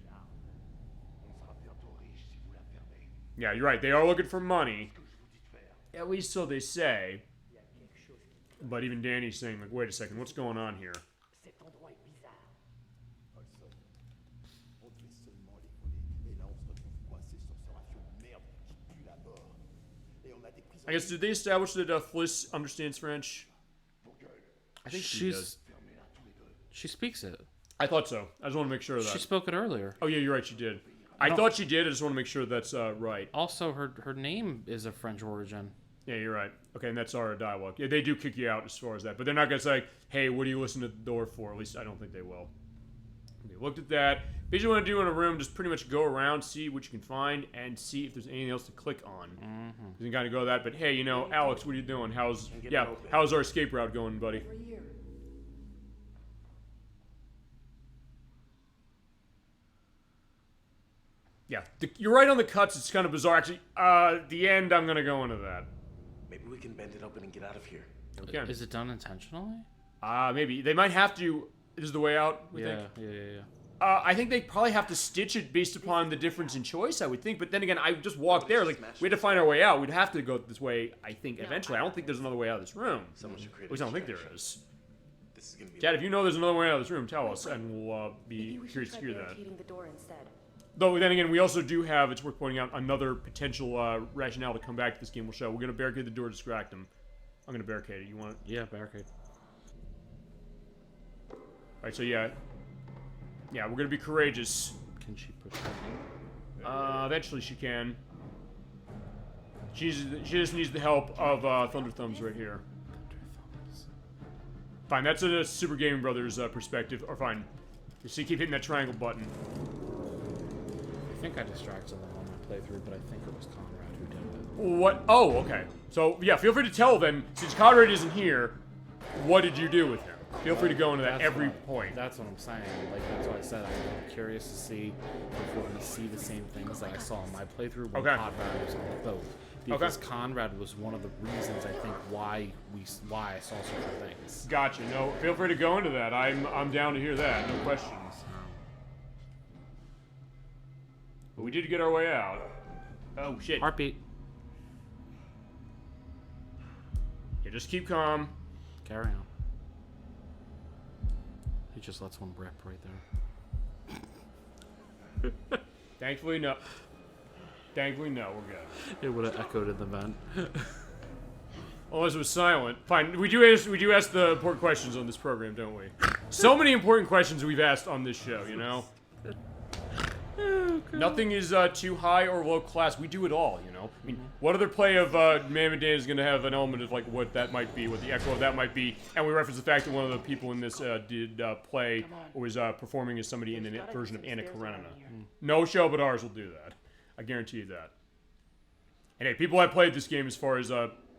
Yeah, you're right. They are looking for money. At least so they say. But even Danny's saying, like, wait a second, what's going on here? I guess, did they establish that Fliss understands French? I think she does. She speaks it. I thought so. I just want to make sure of that. She spoke it earlier. Oh, yeah, you're right, she did. I thought she did. I just want to make sure that's right. Also, her name is of French origin. Yeah, you're right. Okay, and that's our dialogue. Yeah, they do kick you out as far as that. But they're not going to say, hey, what are you listening at the door for? At least I don't think they will. Okay, looked at that. Basically what I do in a room, just pretty much go around, see what you can find, and see if there's anything else to click on. Mm-hmm. You can kind of go that. But hey, you know, Alex, what are you doing? How's our escape route going, buddy? Yeah, you're right on the cuts. It's kind of bizarre. Actually, the end, I'm going to go into that. Maybe we can bend it open and get out of here. Okay. Is it done intentionally? Maybe. They might have to. Is the way out, we Yeah. I think they probably have to stitch it based upon the difference in choice, I would think. But then again, I just walked there. Like, we had to find our way out. We'd have to go this way, I think, eventually. I don't think there's another way out of this room. Someone should create At least I don't think there is. This is gonna be Chad, if you know there's another way out of this room, tell us, and we'll be curious to hear that. barricading the door instead. Though, then again, we also do have, it's worth pointing out, another potential rationale to come back to this game will show. We're going to barricade the door to distract them. I'm going to barricade it. You want it? Yeah, barricade. Alright, so yeah. Yeah, we're going to be courageous. Can she push it? Eventually she can. She just needs the help of Thunder Thumbs right here. Fine, that's a Super Gaming Brothers perspective. Or fine. You see, keep hitting that triangle button. I think I distracted them on my playthrough, but I think it was Conrad who did it. What? Oh, okay. So, yeah, feel free to tell then, since Conrad isn't here, what did you do with him? Feel free to go into that every point. That's what I'm saying. Like, that's why I said I'm curious to see if we're going to see the same things that I saw in my playthrough when Conrad was on the boat. Because Conrad was one of the reasons, I think, why I saw certain things. Gotcha. No, feel free to go into that. I'm down to hear that. No questions. But we did get our way out. Oh, shit. Heartbeat. Yeah, just keep calm. Carry on. He just lets one rip right there. Thankfully, no. Thankfully, no. We're good. It would have echoed in the vent. Unless it was silent. Fine. We do ask the important questions on this program, don't we? So many important questions we've asked on this show, you know? Nothing is too high or low class. We do it all, you know? I mean, what other play of Man of Medan is going to have an element of, like, what that might be, what the echo of that might be? And we reference the fact that one of the people in this did play, or was performing as somebody in a version of Anna Karenina. No show but ours will do that. I guarantee you that. And hey, people have played this game as far as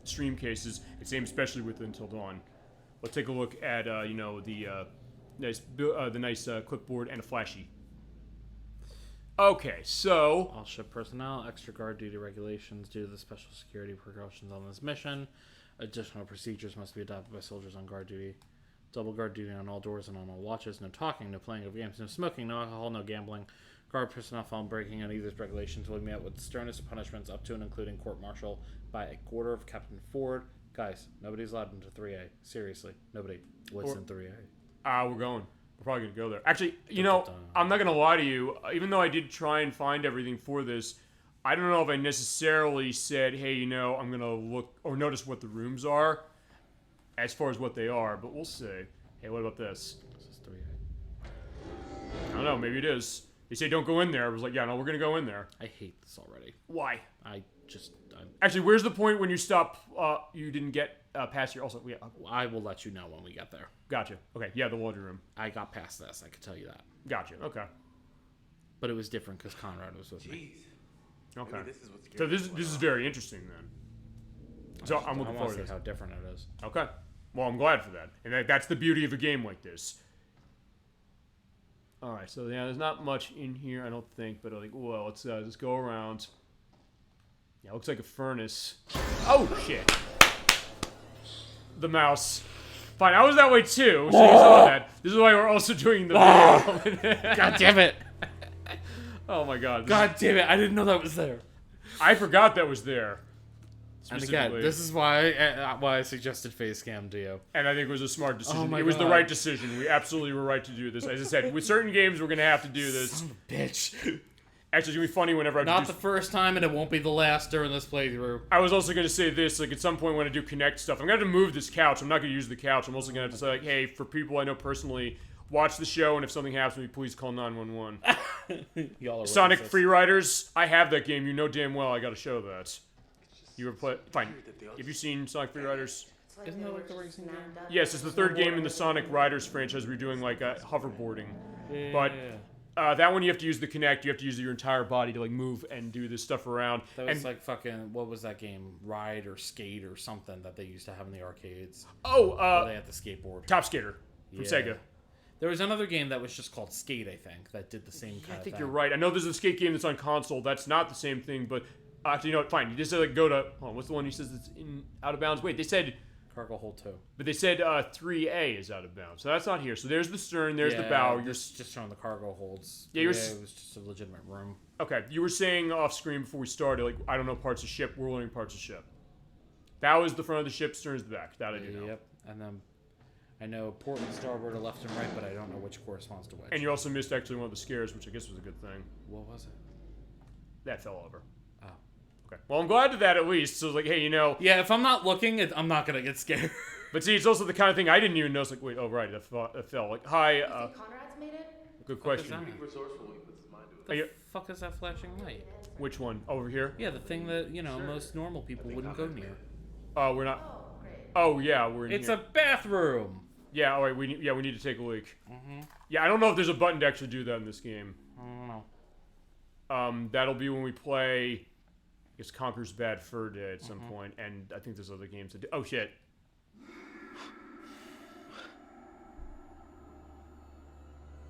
stream cases, it's aimed especially with Until Dawn. Let's take a look at, you know, the nice clipboard and a flashy. Okay, so... All ship personnel, extra guard duty regulations due to the special security precautions on this mission. Additional procedures must be adopted by soldiers on guard duty. Double guard duty on all doors and on all watches. No talking, no playing of games, no smoking, no alcohol, no gambling. Guard personnel found breaking any of these regulations will be met with sternest punishments up to and including court-martial by a quarter of Captain Ford. Guys, nobody's allowed into 3A. Seriously, nobody. What's in 3A? We're going. We're probably going to go there. Actually, you know, I'm not going to lie to you. Even though I did try and find everything for this, I don't know if I necessarily said, hey, you know, I'm going to look or notice what the rooms are as far as what they are, but we'll see. Hey, what about this? This is 3A. I don't know. Maybe it is. They say don't go in there. I was like, yeah, no, we're going to go in there. I hate this already. Why? Actually, where's the point when you stop, you didn't get past your... Also, yeah. I will let you know when we get there. Gotcha. Okay, yeah, the laundry room. I got past this, I can tell you that. Gotcha, okay. But it was different because Conrad was with me. Okay. So this is very interesting then. So I'm looking forward to this. How different it is. Okay. Well, I'm glad for that. And that's the beauty of a game like this. Alright, so yeah, there's not much in here, I don't think, but like, well, let's just go around. Yeah, it looks like a furnace. Oh, shit. The mouse. Fine, I was that way too, so you saw that. This is why we're also doing the video. God damn it. Oh my god. God damn it, I didn't know that was there. I forgot that was there. And again, this is why I suggested face cam to you. And I think it was a smart decision. Oh it was the right decision. We absolutely were right to do this. As I said, with certain games, we're going to have to do this. Son of a bitch. Actually, it's going to be funny whenever I Not the first time, and it won't be the last during this playthrough. I was also going to say this, like, at some point when I do Connect stuff, I'm going to have to move this couch. I'm not going to use the couch. I'm also going to have to say, like, hey, for people I know personally, watch the show, and if something happens to me, please call 911. Y'all are Sonic racist. Freeriders, I have that game. You know damn well I got to show that. You ever play? Fine. Have you seen Sonic Freeriders? Isn't that like the racing game? Yes, it's the third game in the Sonic Riders franchise. We're doing like hoverboarding, but that one you have to use the Kinect. You have to use your entire body to like move and do this stuff around. That was like fucking what was that game? Ride or Skate or something that they used to have in the arcades. Oh, where they had the skateboard. Top Skater from Sega. There was another game that was just called Skate, I think, that did the same kind of thing. I think you're right. I know there's a skate game that's on console. That's not the same thing, but. Actually, you know what? Fine. You just said, like, go to... Hold on, what's the one he says that's in out of bounds? Wait, they said... Cargo hold 2. But they said 3A is out of bounds. So that's not here. So there's the stern, there's the bow. You're just showing the cargo holds. Yeah, it was just a legitimate room. Okay, you were saying off screen before we started, like, I don't know parts of ship. We're learning parts of ship. Bow is the front of the ship, stern is the back. That I do know. Yep, and then... I know port and starboard are left and right, but I don't know which corresponds to which. And you also missed actually one of the scares, which I guess was a good thing. What was it? That fell over. Oh. Okay. Well, I'm glad to that at least. So, like, hey, you know... Yeah, if I'm not looking, I'm not going to get scared. But see, it's also the kind of thing I didn't even notice. Like, wait, oh, right, that fell. Like, hi, Conrad's made it? Good question. The fuck is that flashing light? Which one? Over here? Yeah, the thing that, you know, most normal people wouldn't go near. Oh, we're not... Oh, yeah, we're in It's here. a bathroom! Yeah, all right, we need to take a leak. Mm-hmm. Yeah, I don't know if there's a button to actually do that in this game. I don't know. That'll be when we play, I guess, Conker's Bad Fur Day at some point, and I think there's other games to do. Oh, shit.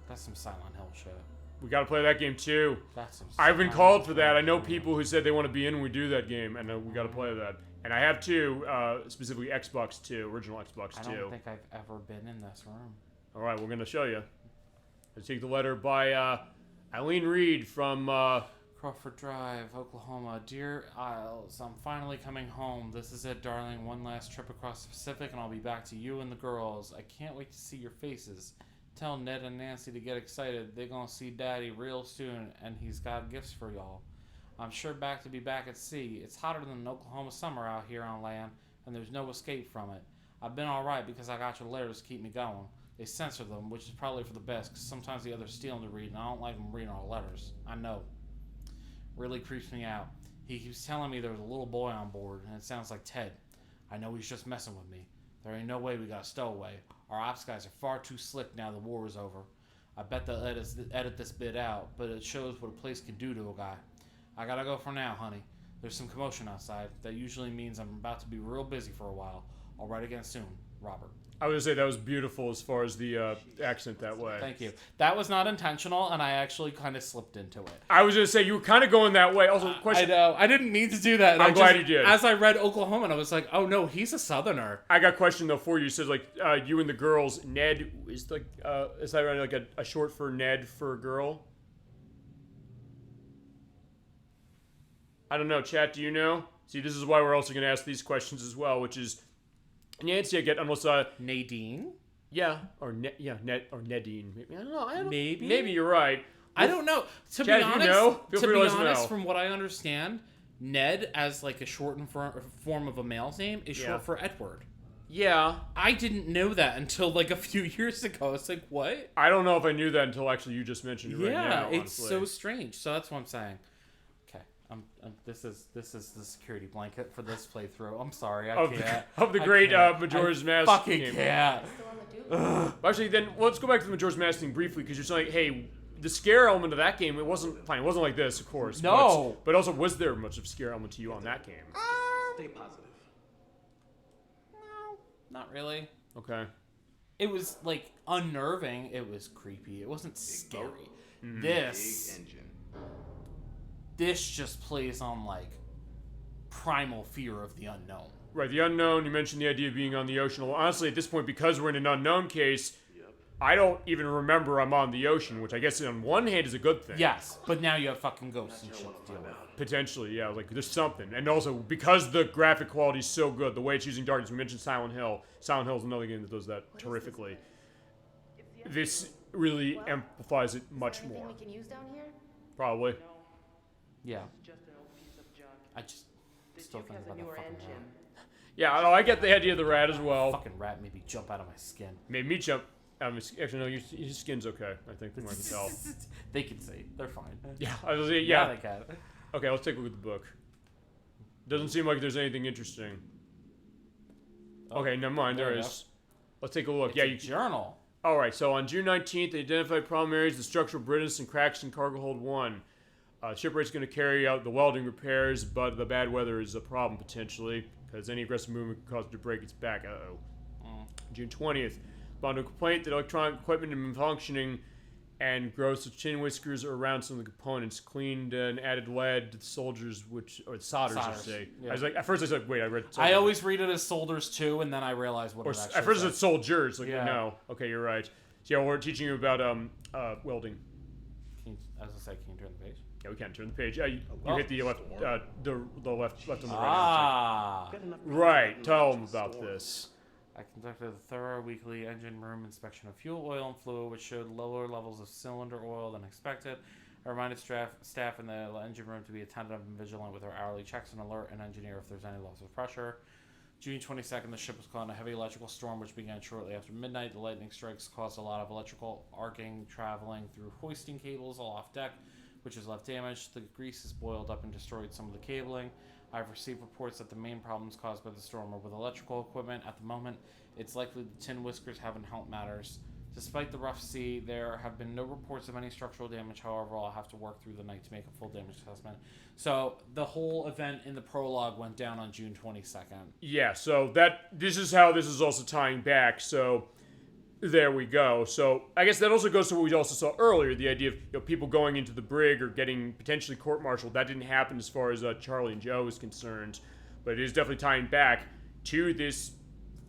That's some Silent Hill shit. We gotta play that game, too. That's some I've been called for that. I know people who said they want to be in when we do that game, and we gotta play that. And I have two, specifically Xbox 2, original Xbox 2. I don't think I've ever been in this room. All right, we're gonna show you. Let's take the letter by Eileen Reed from Crawford Drive, Oklahoma. Dear Isles, I'm finally coming home. This is it, darling. One last trip across the Pacific, and I'll be back to you and the girls. I can't wait to see your faces. Tell Ned and Nancy to get excited. They're gonna see Daddy real soon, and he's got gifts for y'all. I'm sure to be back at sea. It's hotter than an Oklahoma summer out here on land, and there's no escape from it. I've been alright because I got your letters to keep me going. They censor them, which is probably for the best, because sometimes the others steal them to read, and I don't like them reading our letters. I know. Really creeps me out. He keeps telling me there's a little boy on board, and it sounds like Ted. I know he's just messing with me. There ain't no way we got a stowaway. Our ops guys are far too slick now the war is over. I bet they'll edit this bit out, but it shows what a place can do to a guy. I gotta go for now, honey. There's some commotion outside. That usually means I'm about to be real busy for a while. I'll write again soon. Robert. I would say that was beautiful as far as the accent that way. Thank you. That was not intentional, and I actually kind of slipped into it. I was going to say, you were kind of going that way. Also, question. I know. I didn't mean to do that. I'm glad you did. As I read Oklahoma, I was like, oh no, he's a Southerner. I got a question, though, for you. It says, like, you and the girls, Ned, is like, is that right, like a short for Ned for a girl? I don't know. Chat, do you know? See, this is why we're also going to ask these questions as well, which is, Nancy, I get almost Nadine. Yeah, or Ned or Nadine. I don't know. Maybe you're right. I don't know. To Chad, be honest, feel free to let us know. from what I understand, Ned as like a shortened form of a male's name is short for Edward. Yeah, I didn't know that until like a few years ago. It's like, what? I don't know if I knew that until actually you just mentioned it right now. Yeah, it's so strange. So that's what I'm saying. This is the security blanket for this playthrough. I'm sorry, I can't. Of the great Majora's Mask fucking game. Can't. Actually, then let's go back to the Majora's Mask thing briefly, because you're saying, hey, the scare element of that game, it wasn't like this, of course. No. But also, was there much of a scare element to you on that game? Stay positive. No, not really. Okay. It was like unnerving. It was creepy. It wasn't scary. This Big engine. This just plays on like primal fear of the unknown. Right, the unknown. You mentioned the idea of being on the ocean. Well, honestly, at this point, because we're in an unknown case, I don't even remember I'm on the ocean, which I guess on one hand is a good thing. Yes, but now you have fucking ghosts and shit to deal with. Potentially, yeah. Like, there's something. And also, because the graphic quality is so good, the way it's using darkness, we mentioned Silent Hill. Silent Hill is another game that does that terrifically. This really amplifies it much more. Anything we can use down here? Probably. Yeah. Just an old piece of junk. I just still Duke think has about a the newer fucking engine. rat. Yeah, I get the idea of the rat as well. Fucking rat made me jump out of my skin. Made me jump. Actually, no, your skin's okay. I think from what I can tell. They can see. They're fine. Yeah, I was yeah. They can. Okay, let's take a look at the book. Doesn't seem like there's anything interesting. Okay, never mind. There is. Let's take a look. It's yeah, a journal. All right. So on June 19th, they identified problem areas, the structural brittleness and cracks in cargo hold 1. Shipwright's going to carry out the welding repairs, but the bad weather is a problem potentially, because any aggressive movement could cause it to break its back. June 20th, found a complaint that electronic equipment had been functioning, and gross chin whiskers are around some of the components. Cleaned and added lead to the soldiers, or solders, I should say. Yeah. I was like, at first I was like, wait, I read. I always read it as solders too, and then I realized what it actually at first said. it's soldiers. Like, Yeah. no, okay, you're right. So yeah, we're teaching you about welding. As I say, can you turn the page? Yeah, we can turn the page. You hit the left, the left on the right. Ah, right. Tell them about this. I conducted a thorough weekly engine room inspection of fuel, oil, and fluid, which showed lower levels of cylinder oil than expected. I reminded staff in the engine room to be attentive and vigilant with our hourly checks and alert an engineer if there's any loss of pressure. June 22nd, the ship was caught in a heavy electrical storm, which began shortly after midnight. The lightning strikes caused a lot of electrical arcing, traveling through hoisting cables all off deck, which has left damage. The grease has boiled up and destroyed some of the cabling. I've received reports that the main problems caused by the storm are with electrical equipment. At the moment, it's likely the tin whiskers haven't helped matters. Despite the rough sea, there have been no reports of any structural damage. However, I'll have to work through the night to make a full damage assessment. So the whole event in the prologue went down on June 22nd. Yeah, so this is how this is also tying back. So there we go. So I guess that also goes to what we also saw earlier, the idea of people going into the brig or getting potentially court-martialed. That didn't happen as far as Charlie and Joe is concerned, but it is definitely tying back to this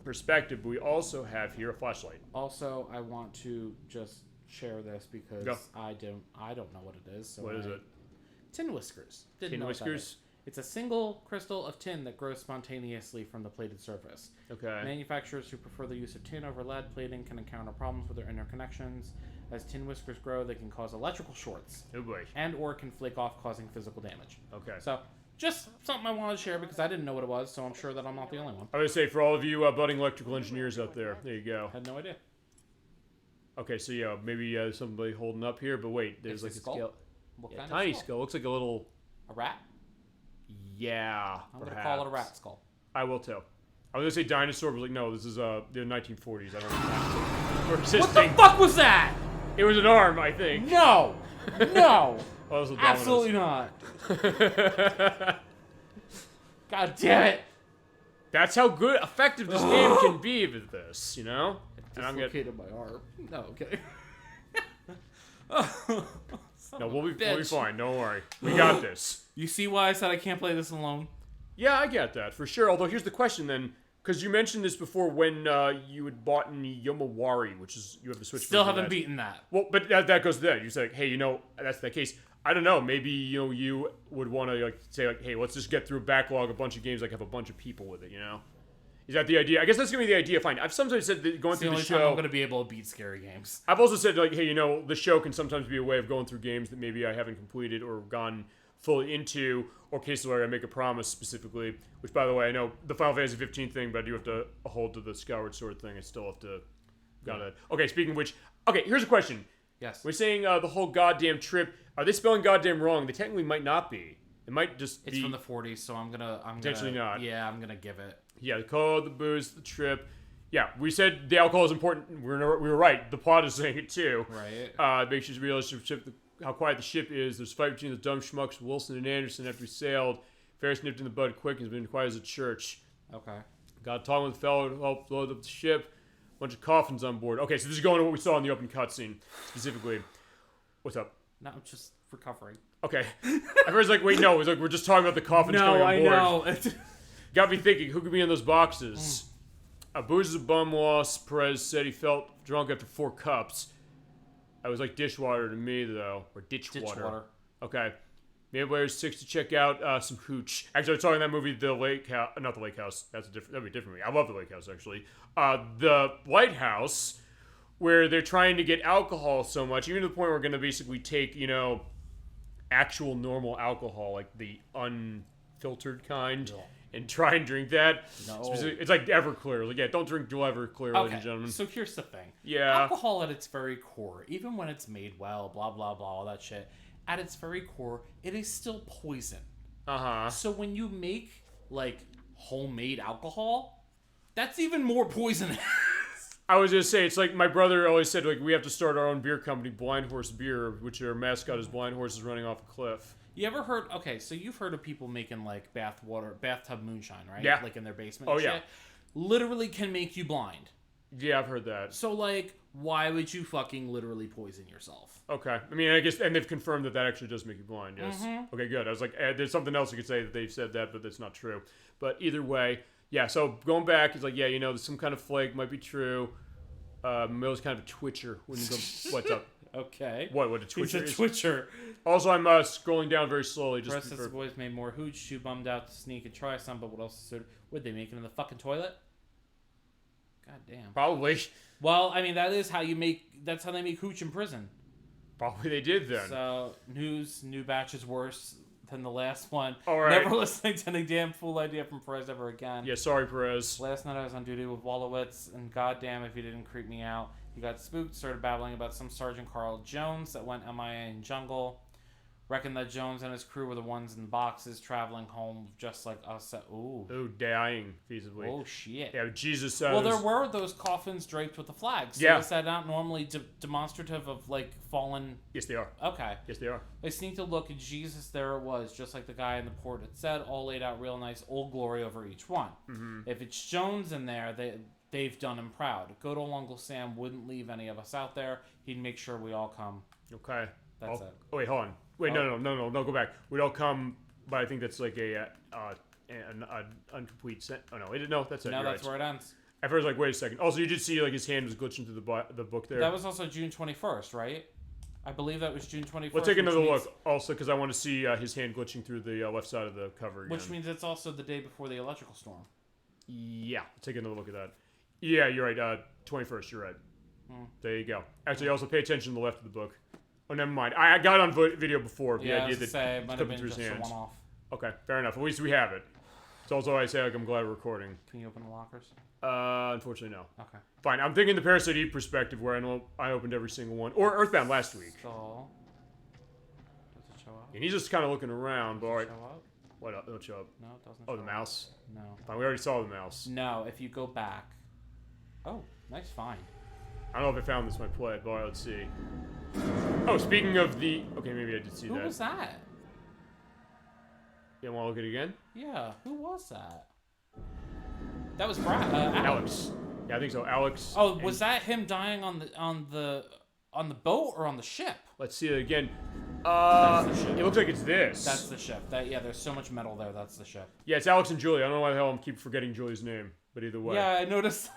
perspective. We also have here a flashlight. Also, I want to just share this because I don't know what it is. So what is it? Tin whiskers. Tin whiskers? It's a single crystal of tin that grows spontaneously from the plated surface. Okay. Manufacturers who prefer the use of tin over lead plating can encounter problems with their interconnections. As tin whiskers grow, they can cause electrical shorts. Oh boy. And or can flake off, causing physical damage. Okay. So, just something I wanted to share because I didn't know what it was, so I'm sure that I'm not the only one. I would say for all of you budding electrical engineers out there, there you go. Had no idea. Okay, so yeah, maybe somebody holding up here, but wait, there's like a scale. What Yeah, kind tiny of skull? skull. Looks like a little. A rat? Yeah, I'm going to call it a rat skull. I will too. I was going to say dinosaur, but like, no, this is the 1940s. I don't know. What the fuck was that? It was an arm, I think. No! No! Oh, those are Absolutely not. God damn it. That's how good, effective this game can be with this, you know? And I'm getting my arm. No, okay. No, we'll be fine. Don't worry. We got this. You see why I said I can't play this alone? Yeah, I get that, for sure. Although, here's the question then. Because you mentioned this before when you had bought Yomawari, which is, you have the Switch. Still haven't beaten that. Well, but that goes to that. You said, like, hey, you know, that's the case. I don't know. Maybe, you know, you would want to like say, like, hey, let's just get through a backlog, a bunch of games, like have a bunch of people with it, you know? Is that the idea? I guess that's going to be the idea. Fine. I've sometimes said that going through the show... I'm going to be able to beat scary games. I've also said, like, hey, you know, the show can sometimes be a way of going through games that maybe I haven't completed or gone fully into, or cases where I make a promise specifically, which, by the way, I know the Final Fantasy 15 thing, but I do have to hold to the Skyward Sword thing. I still have to... Got it. Okay, speaking of which... Okay, here's a question. Yes. We're saying the whole goddamn trip... Are they spelling goddamn wrong? They technically might not be. It might just be... It's from the 40s, so I'm gonna... Potentially not. Yeah, I'm gonna give it. Yeah, the code, the booze, the trip. Yeah, we said the alcohol is important. We were right. The plot is saying it too. Right. It makes you realize how quiet the ship is. There's a fight between the dumb schmucks, Wilson and Anderson, after we sailed. Ferris nipped in the bud quick and has been quiet as a church. Okay. Got talking with the fellow to help load up the ship. Bunch of coffins on board. Okay, so this is going to what we saw in the open cutscene, specifically. What's up? No, I'm just recovering. Okay. At first, like, wait, no. It was like, we're just talking about the coffins coming on board. I know. Got me thinking, who could be in those boxes? Booze is a bum loss. Perez said he felt drunk after 4 cups. That was like dishwater to me, though. Or ditchwater. Okay. Maybe there's 6 to check out some hooch. Actually, I was talking in that movie, The Lake House. Not The Lake House. That'd be a different movie. I love The Lake House, actually. The Lighthouse, where they're trying to get alcohol so much, even to the point where we're going to basically take, you know, actual normal alcohol, like the unfiltered kind, and try and drink that. No. It's like Everclear. Like, yeah, don't drink Everclear, ladies and gentlemen. So here's the thing. Yeah. Alcohol at its very core, even when it's made well, blah, blah, blah, all that shit, at its very core, it is still poison. Uh-huh. So when you make, like, homemade alcohol, that's even more poisonous. I was going to say, it's like my brother always said, like, we have to start our own beer company, Blind Horse Beer, which our mascot is blind horses running off a cliff. You ever heard... Okay, so you've heard of people making, like, bathtub moonshine, right? Yeah. Like, in their basement and shit. Yeah. Literally can make you blind. Yeah, I've heard that. So, like, why would you fucking literally poison yourself? Okay. I mean, I guess... And they've confirmed that actually does make you blind, yes. Mm-hmm. Okay, good. I was like, there's something else you could say that they've said that, but that's not true. But either way, yeah, so going back, it's like, yeah, you know, there's some kind of flake, might be true. Mill's kind of a twitcher. What's up? Okay. What a twitcher He's a twitcher. Also, I'm scrolling down very slowly. The rest of the boys made more hooch. Too bummed out to sneak and try some, but what else is there? Would they make it in the fucking toilet? God damn. Probably. Well, I mean, that's how they make hooch in prison. Probably they did then. So, new batch is worse than the last one. All right. Never listening to any damn fool idea from Perez ever again. Yeah, sorry, Perez. Last night I was on duty with Wolowitz, and goddamn if he didn't creep me out. He got spooked, started babbling about some Sergeant Carl Jones that went MIA in jungle. Reckoned that Jones and his crew were the ones in boxes traveling home just like us. Ooh, dying, feasibly. Oh, shit. Yeah, Jesus. Well, there were those coffins draped with the flags. So yeah. Is that not normally demonstrative of, like, fallen... Yes, they are. Okay. Yes, they are. I sneaked a look, and Jesus, there it was, just like the guy in the port had said, all laid out real nice, Old Glory over each one. Mm-hmm. If it's Jones in there, they've done him proud. Good old Uncle Sam wouldn't leave any of us out there. He'd make sure we all come. Okay. That's it. Oh, wait, hold on. Wait, no, go back. We'd all come, but I think that's like an incomplete sentence. Oh, no, that's it. No, that's right. where it ends. At first, like, wait a second. Also, you did see, like, his hand was glitching through the book there. That was also June 21st, right? I believe that was June 21st. Let's take another look, also, because I want to see his hand glitching through the left side of the cover again. Which means it's also the day before the electrical storm. Yeah, take another look at that. Yeah, you're right. 21st, you're right. There you go. Actually, also pay attention to the left of the book. Oh, never mind. I got on video before. Yeah, the idea I was say, it might have been through his just a hands. one-off. Okay, fair enough. At least we have it. It's also why I say, like, I'm glad we're recording. Can you open the lockers? Unfortunately, no. Okay. Fine. I'm thinking the Parasite Eve perspective, where I know I opened every single one. Or Earthbound last week. So, does it show up? And he's just kind of looking around, but alright. Show up? What? It'll show up. No, it doesn't Oh, show the up. mouse? No. Fine, we already saw the mouse. No, if you go back. Oh, nice find. I don't know if I found this when I played, but alright, let's see. Oh, speaking of the... Okay, maybe I did see that. Who was that? You want to look at it again? Yeah, who was that? That was Brad. Alex. Yeah, I think so. Alex. Oh, was that him dying on the boat or on the ship? Let's see it again. That's the ship. It looks like it's this. That's the ship. Yeah, there's so much metal there. That's the ship. Yeah, it's Alex and Julie. I don't know why the hell I keep forgetting Julie's name, but either way. Yeah, I noticed.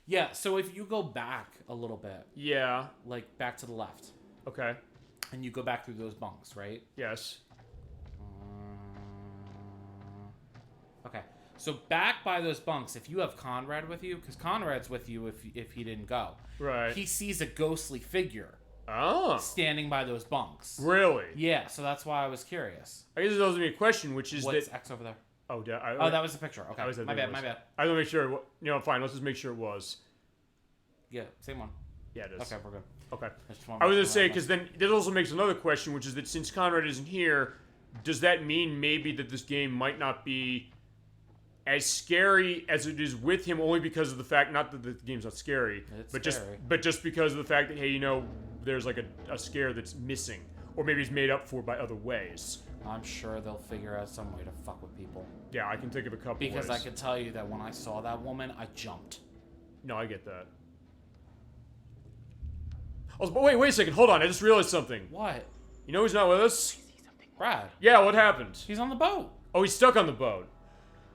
Yeah, so if you go back a little bit. Yeah. Like back to the left. Okay. And you go back through those bunks, right? Yes. Okay. So back by those bunks, if you have Conrad with you, because Conrad's with you if he didn't go. Right. He sees a ghostly figure. Oh. Standing by those bunks. Really? Yeah, so that's why I was curious. I guess it does me a question, which is What's that... X over there? Oh, that was the picture. Okay, my bad. I don't make sure... fine, let's just make sure it was. Yeah, same one. Yeah, it is. Okay, we're good. Okay. I was going to say, because then this also makes another question, which is that since Conrad isn't here, does that mean maybe that this game might not be as scary as it is with him, only because of the fact, not that the game's not scary, but just because of the fact that, hey, there's like a scare that's missing, or maybe it's made up for by other ways. I'm sure they'll figure out some way to fuck with people. Yeah, I can think of a couple Because ways. I can tell you that when I saw that woman, I jumped. No, I get that. Oh, but wait a second. Hold on. I just realized something. What? You know who's not with us? Brad. Yeah, what happened? He's on the boat. Oh, he's stuck on the boat.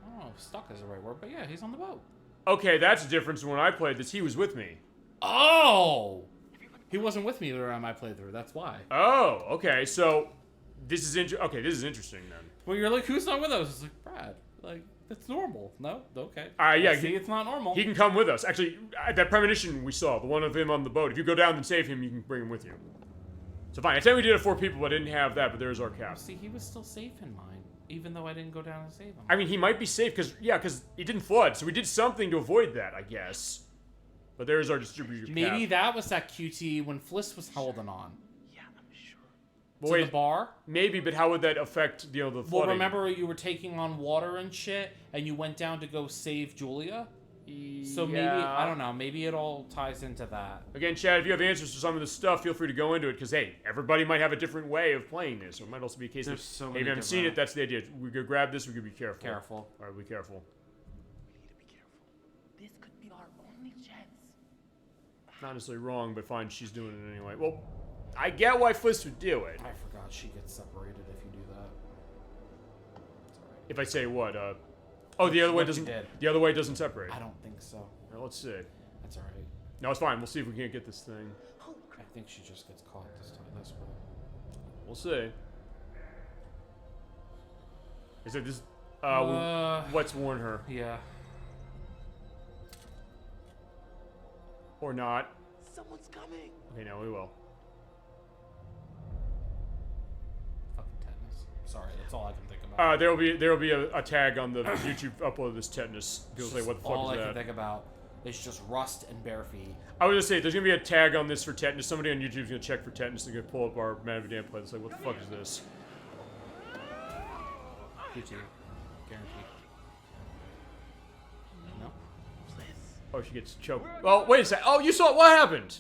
I don't know if stuck is the right word, but yeah, he's on the boat. Okay, that's the difference. When I played this, he was with me. Oh! He wasn't with me around my playthrough, that's why. Oh, okay. So, this is this is interesting then. Well, you're like, who's not with us? It's like, Brad. Like, that's normal. No? Okay. Yeah. See, it's not normal. He can come with us. Actually, that premonition we saw, the one of him on the boat, if you go down and save him, you can bring him with you. So fine. I said we did it 4 people, but I didn't have that, but there's our cap. See, he was still safe in mine, even though I didn't go down and save him. I mean, he might be safe, because it didn't flood, so we did something to avoid that, I guess. But there's our distributor cap. Maybe that was that QT when Fliss was holding on. Yeah, I'm sure. Well, To the bar? Maybe, but how would that affect, the flooding? Well, remember you were taking on water and shit, and you went down to go save Julia? So maybe, I don't know, maybe it all ties into that. Again, Chad, if you have answers to some of this stuff, feel free to go into it, because, hey, everybody might have a different way of playing this, or it might also be a case There's of, so hey, many if you haven't seen it, that's the idea. We could grab this, we could be careful. Careful. Alright, be careful. We need to be careful. This could be our only chance. Not necessarily wrong, but fine, she's doing it anyway. Well, I get why Fliss would do it. I forgot she gets separated if you do that. It's alright. If I say what, the other way doesn't. The other way doesn't separate. I don't think so. Well, let's see. That's alright. No, it's fine. We'll see if we can't get this thing. I think she just gets caught this time. That's what. We'll see. Is it this? Let's warn her. Yeah. Or not. Someone's coming. Okay, no, we will. Fucking tetanus. Sorry, that's all I can think about. There will be a tag on the YouTube upload of this tetanus. People say, what the fuck all is I that? can think about is just rust and bare feet. I was gonna say, there's gonna be a tag on this for tetanus. Somebody on YouTube is gonna check for tetanus. They're gonna pull up our Man of Medan play. It's like, what the fuck is this? QT. Guaranteed. No? Oh, she gets choked. Oh, wait a sec. Oh, you saw what happened?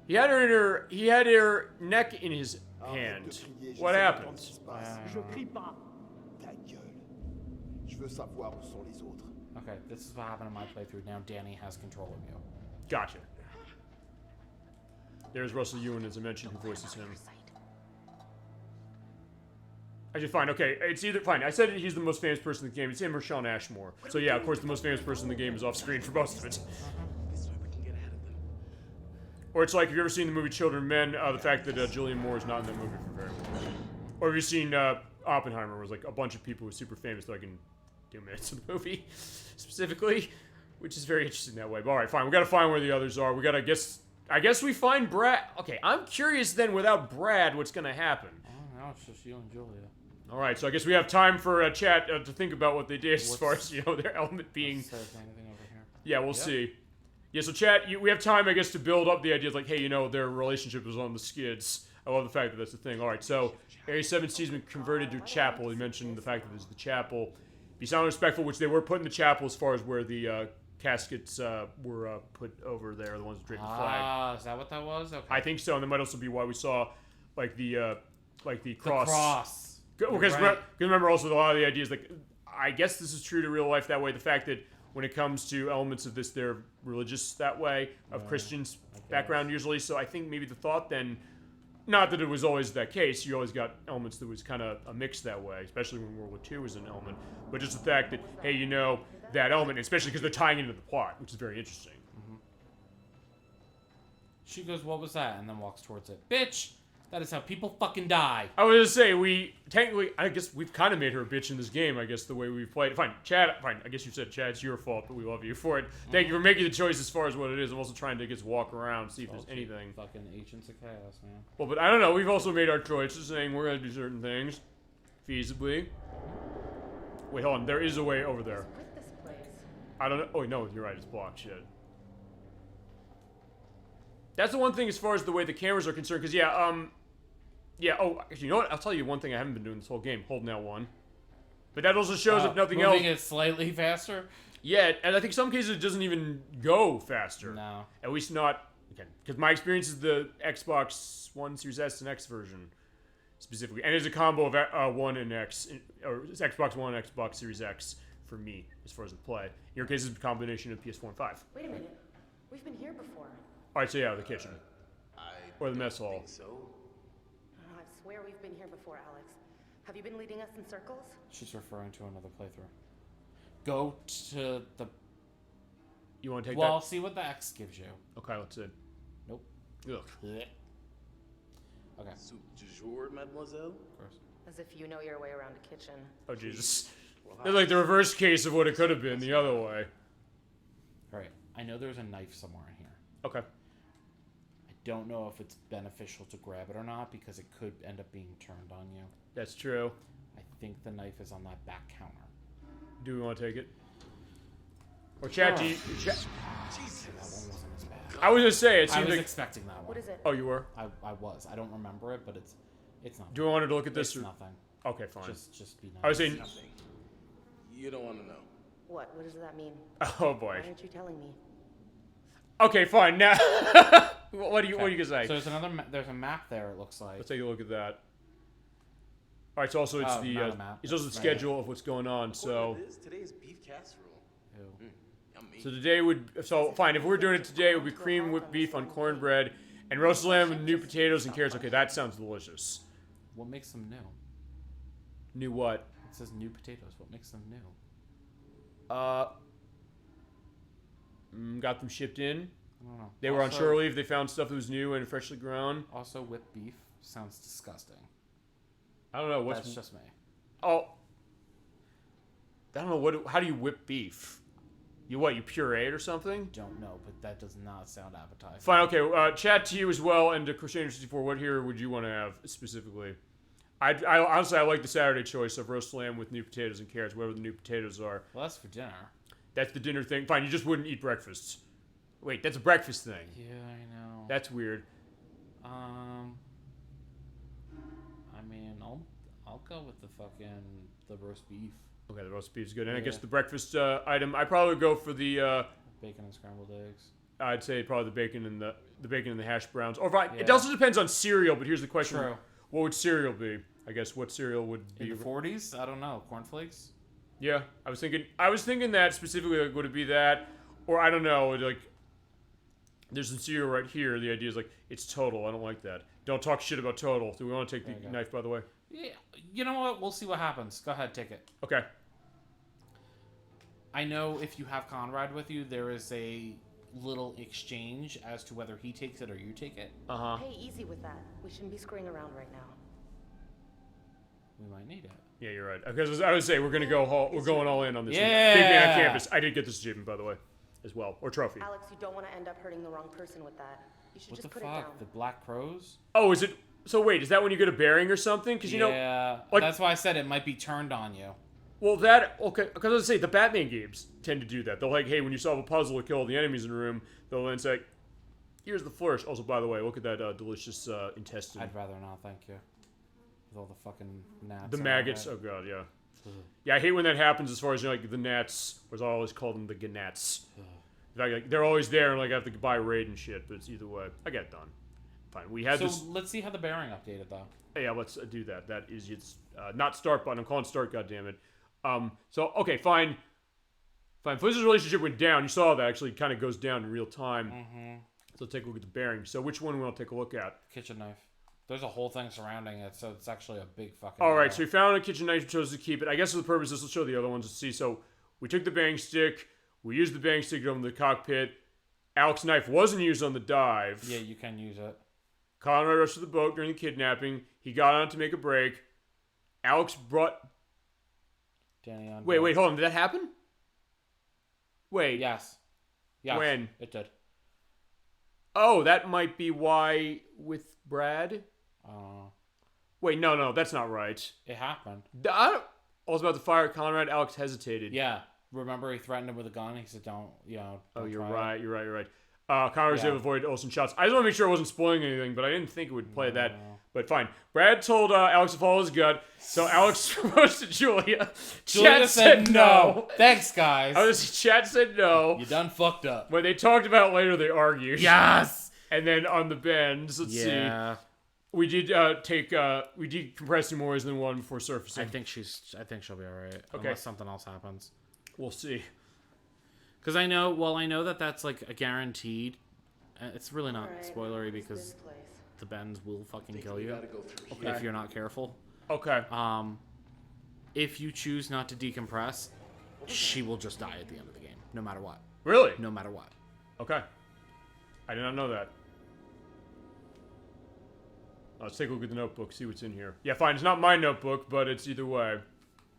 He had her neck in his hand. What happened? Je crie pas. Ta gueule. Je veux savoir où sont les autres. Okay, this is what happened in my playthrough. Now Danny has control of you. Gotcha. There's Russell Ewan, as I mentioned, who voices him. Actually, fine. Okay, it's either fine. I said he's the most famous person in the game. It's him or Sean Ashmore. So yeah, of course, the most famous person in the game is off screen for most of it. This way we can get ahead of them. Or it's like, have you ever seen the movie Children of Men? The fact that Julianne Moore is not in that movie for very long. Or have you seen Oppenheimer, where it was like a bunch of people who were super famous, like in 2 minutes of the movie, specifically, which is very interesting that way. But all right, fine. We got to find where the others are. We got to I guess we find Brad. Okay, I'm curious then, without Brad, what's going to happen? Oh, now it's just you and Julia. All right, so I guess we have time for a chat to think about what they did as far as, their element being... Yeah, we'll see. Yeah, so chat, we have time, I guess, to build up the idea of like, hey, their relationship was on the skids. I love the fact that that's the thing. All right, so Area 7C has been converted to a chapel. He mentioned the fact that this is the chapel. Be sound respectful, which they were put in the chapel as far as where the caskets were put over there, the ones that draped the flag. Ah, is that what that was? Okay. I think so, and that might also be why we saw like the cross. The cross. Because remember also a lot of the ideas, like, I guess this is true to real life that way. The fact that when it comes to elements of this, they're religious that way, of Christians background usually. So I think maybe the thought then, not that it was always that case, you always got elements that was kind of a mix that way, especially when World War II was an element. But just the fact that, hey, that element, especially because they're tying into the plot, which is very interesting. Mm-hmm. She goes, what was that? And then walks towards it. Bitch! That is how people fucking die. I was gonna say, I guess we've kind of made her a bitch in this game, I guess, the way we've played. Fine, Chad, I guess you said, Chad, it's your fault, but we love you for it. Thank you for making the choice as far as what it is. I'm also trying to just walk around, see if there's anything. Fucking Agents of Chaos, man. Well, but I don't know, we've also made our choices, saying we're gonna do certain things, feasibly. Wait, hold on, there is a way over there. I don't know, oh, no, you're right, it's blocked, shit. That's the one thing as far as the way the cameras are concerned, because, actually, you know what? I'll tell you one thing I haven't been doing this whole game. Holding L1. But that also shows, if nothing else... Moving it slightly faster? Yeah, and I think some cases it doesn't even go faster. No. At least not... Okay, because my experience is the Xbox One Series S and X version, specifically. And it's a combo of One and X, or Xbox One and Xbox Series X for me, as far as the play. In your case, it's a combination of PS4 and 5. Wait a minute. We've been here before. Alright, so yeah, the kitchen. Or the mess hall. Think so. I swear we've been here before, Alex. Have you been leading us in circles? She's referring to another playthrough. Go to the... You want to take that? Well, see what the X gives you. Okay, let's see. Nope. Ugh. Okay. Soup du jour, mademoiselle? Of course. As if you know your way around a kitchen. Oh, Jesus. It's like the reverse case of what it could have been the other way. Alright, I know there's a knife somewhere in here. Okay. I don't know if it's beneficial to grab it or not, because it could end up being turned on you. That's true. I think the knife is on that back counter. Do we want to take it? Or chat, do you... Jesus. That one wasn't as bad. I was going to say, it seemed I was like... expecting that one. What is it? Oh, you were? I was. I don't remember it, but it's not. Do we want to look at this? It's nothing. Okay, fine. Just be nice. I was saying... Nothing. You don't want to know. What? What does that mean? Oh, boy. Why aren't you telling me? Okay, fine. Now... what are you going to say? So there's a map there, it looks like. Let's take a look at that. All right, so also it's it's also the schedule of what's going on. So Today's beef casserole. Yummy. so today fine. If we're doing it today, it would be cream whipped beef on cornbread and roast lamb with new potatoes and carrots. Okay, that sounds delicious. What makes them new? New what? It says new potatoes. What makes them new? Got them shipped in. I don't know. They were on shore leave. They found stuff that was new and freshly grown. Also, whipped beef sounds disgusting. I don't know what's. That's just me. Oh. I don't know what. How do you whip beef? You puree it or something? Don't know, but that does not sound appetizing. Fine. Okay. Chat to you as well, and to Crusader64. What here would you want to have specifically? I honestly I like the Saturday choice of roast lamb with new potatoes and carrots, whatever the new potatoes are. Well, that's for dinner. That's the dinner thing. Fine. You just wouldn't eat breakfast. Wait, that's a breakfast thing. Yeah, I know. That's weird. I mean, I'll go with the roast beef. Okay, the roast beef is good. And I guess the breakfast item, I probably would go for the bacon and scrambled eggs. I'd say probably the bacon and the hash browns. Or it also depends on cereal. But here's the question: True. What would cereal be? I guess what cereal would be in the 40s? I don't know. Cornflakes. Yeah, I was thinking that specifically. Like, would it be that, or I don't know, like. There's some cereal right here. The idea is like, it's Total. I don't like that. Don't talk shit about Total. Do we want to take the knife, by the way? Yeah. You know what? We'll see what happens. Go ahead, take it. Okay. I know if you have Conrad with you, there is a little exchange as to whether he takes it or you take it. Hey, easy with that. We shouldn't be screwing around right now. We might need it. Yeah, you're right. Because I would say we're going all in on this. Yeah. Big Man on Campus. I did get this achievement, by the way, as well, or trophy. Alex, you don't want to end up hurting the wrong person with that. You should What just the put it fuck? down. The Black Crows? Oh, is it? So wait, is that when you get a bearing or something? Because that's why I said it might be turned on you. Well, okay, because I was say the Batman games tend to do that. They'll hey, when you solve a puzzle or kill all the enemies in the room, they'll then say, here's the flourish. Also, by the way, look at that delicious intestine. I'd rather not, thank you. With all the fucking gnats. The maggots. Oh god, yeah. Yeah, I hate when that happens. As far as the gnats, or as I always call them, the gnats. In fact, they're always there, and I have to buy raid and shit. But it's either way, I get it done. Fine. We had this. So let's see how the bearing updated though. Yeah, let's do that. That is it's not start button. I'm calling start. Goddammit. So okay, fine. Flizz's relationship went down. You saw that actually kind of goes down in real time. Mm-hmm. So let's take a look at the bearing. So which one we'll take a look at? Kitchen knife. There's a whole thing surrounding it, so it's actually a big fucking. All right, so we found a kitchen knife. We chose to keep it. I guess for the purposes, let's show the other ones to see. So we took the bang stick. We used the bang stick on the cockpit. Alex's knife wasn't used on the dive. Yeah, you can use it. Conrad rushed to the boat during the kidnapping. He got on to make a break. Alex brought. Danny on. Wait, hold on. Did that happen? Wait. Yes. When? It did. Oh, that might be why with Brad. Wait, no, that's not right. It happened. I was about to fire Conrad. Alex hesitated. Yeah. Remember, he threatened him with a gun. He said, "Don't, Oh, you're right. You're right. Conrad was able to avoid Olsen shots. I just want to make sure I wasn't spoiling anything, but I didn't think it would play that. But fine. Brad told Alex to follow his gut, so Alex proposed to Julia. Julia said no. Thanks, guys. Chat said no. You done fucked up. When they talked about it later, they argued. Yes. And then on the bends, let's see. We did we did compress two more than one before surfacing. I think she'll be all right. Okay. Unless something else happens. We'll see. Because I know that that's like a guaranteed. It's really not spoilery because the bends will fucking kill you if you're not careful. Okay. If you choose not to decompress, she will just die at the end of the game, no matter what. Really? No matter what. Okay. I did not know that. Let's take a look at the notebook, see what's in here. Yeah, fine. It's not my notebook, but it's either way.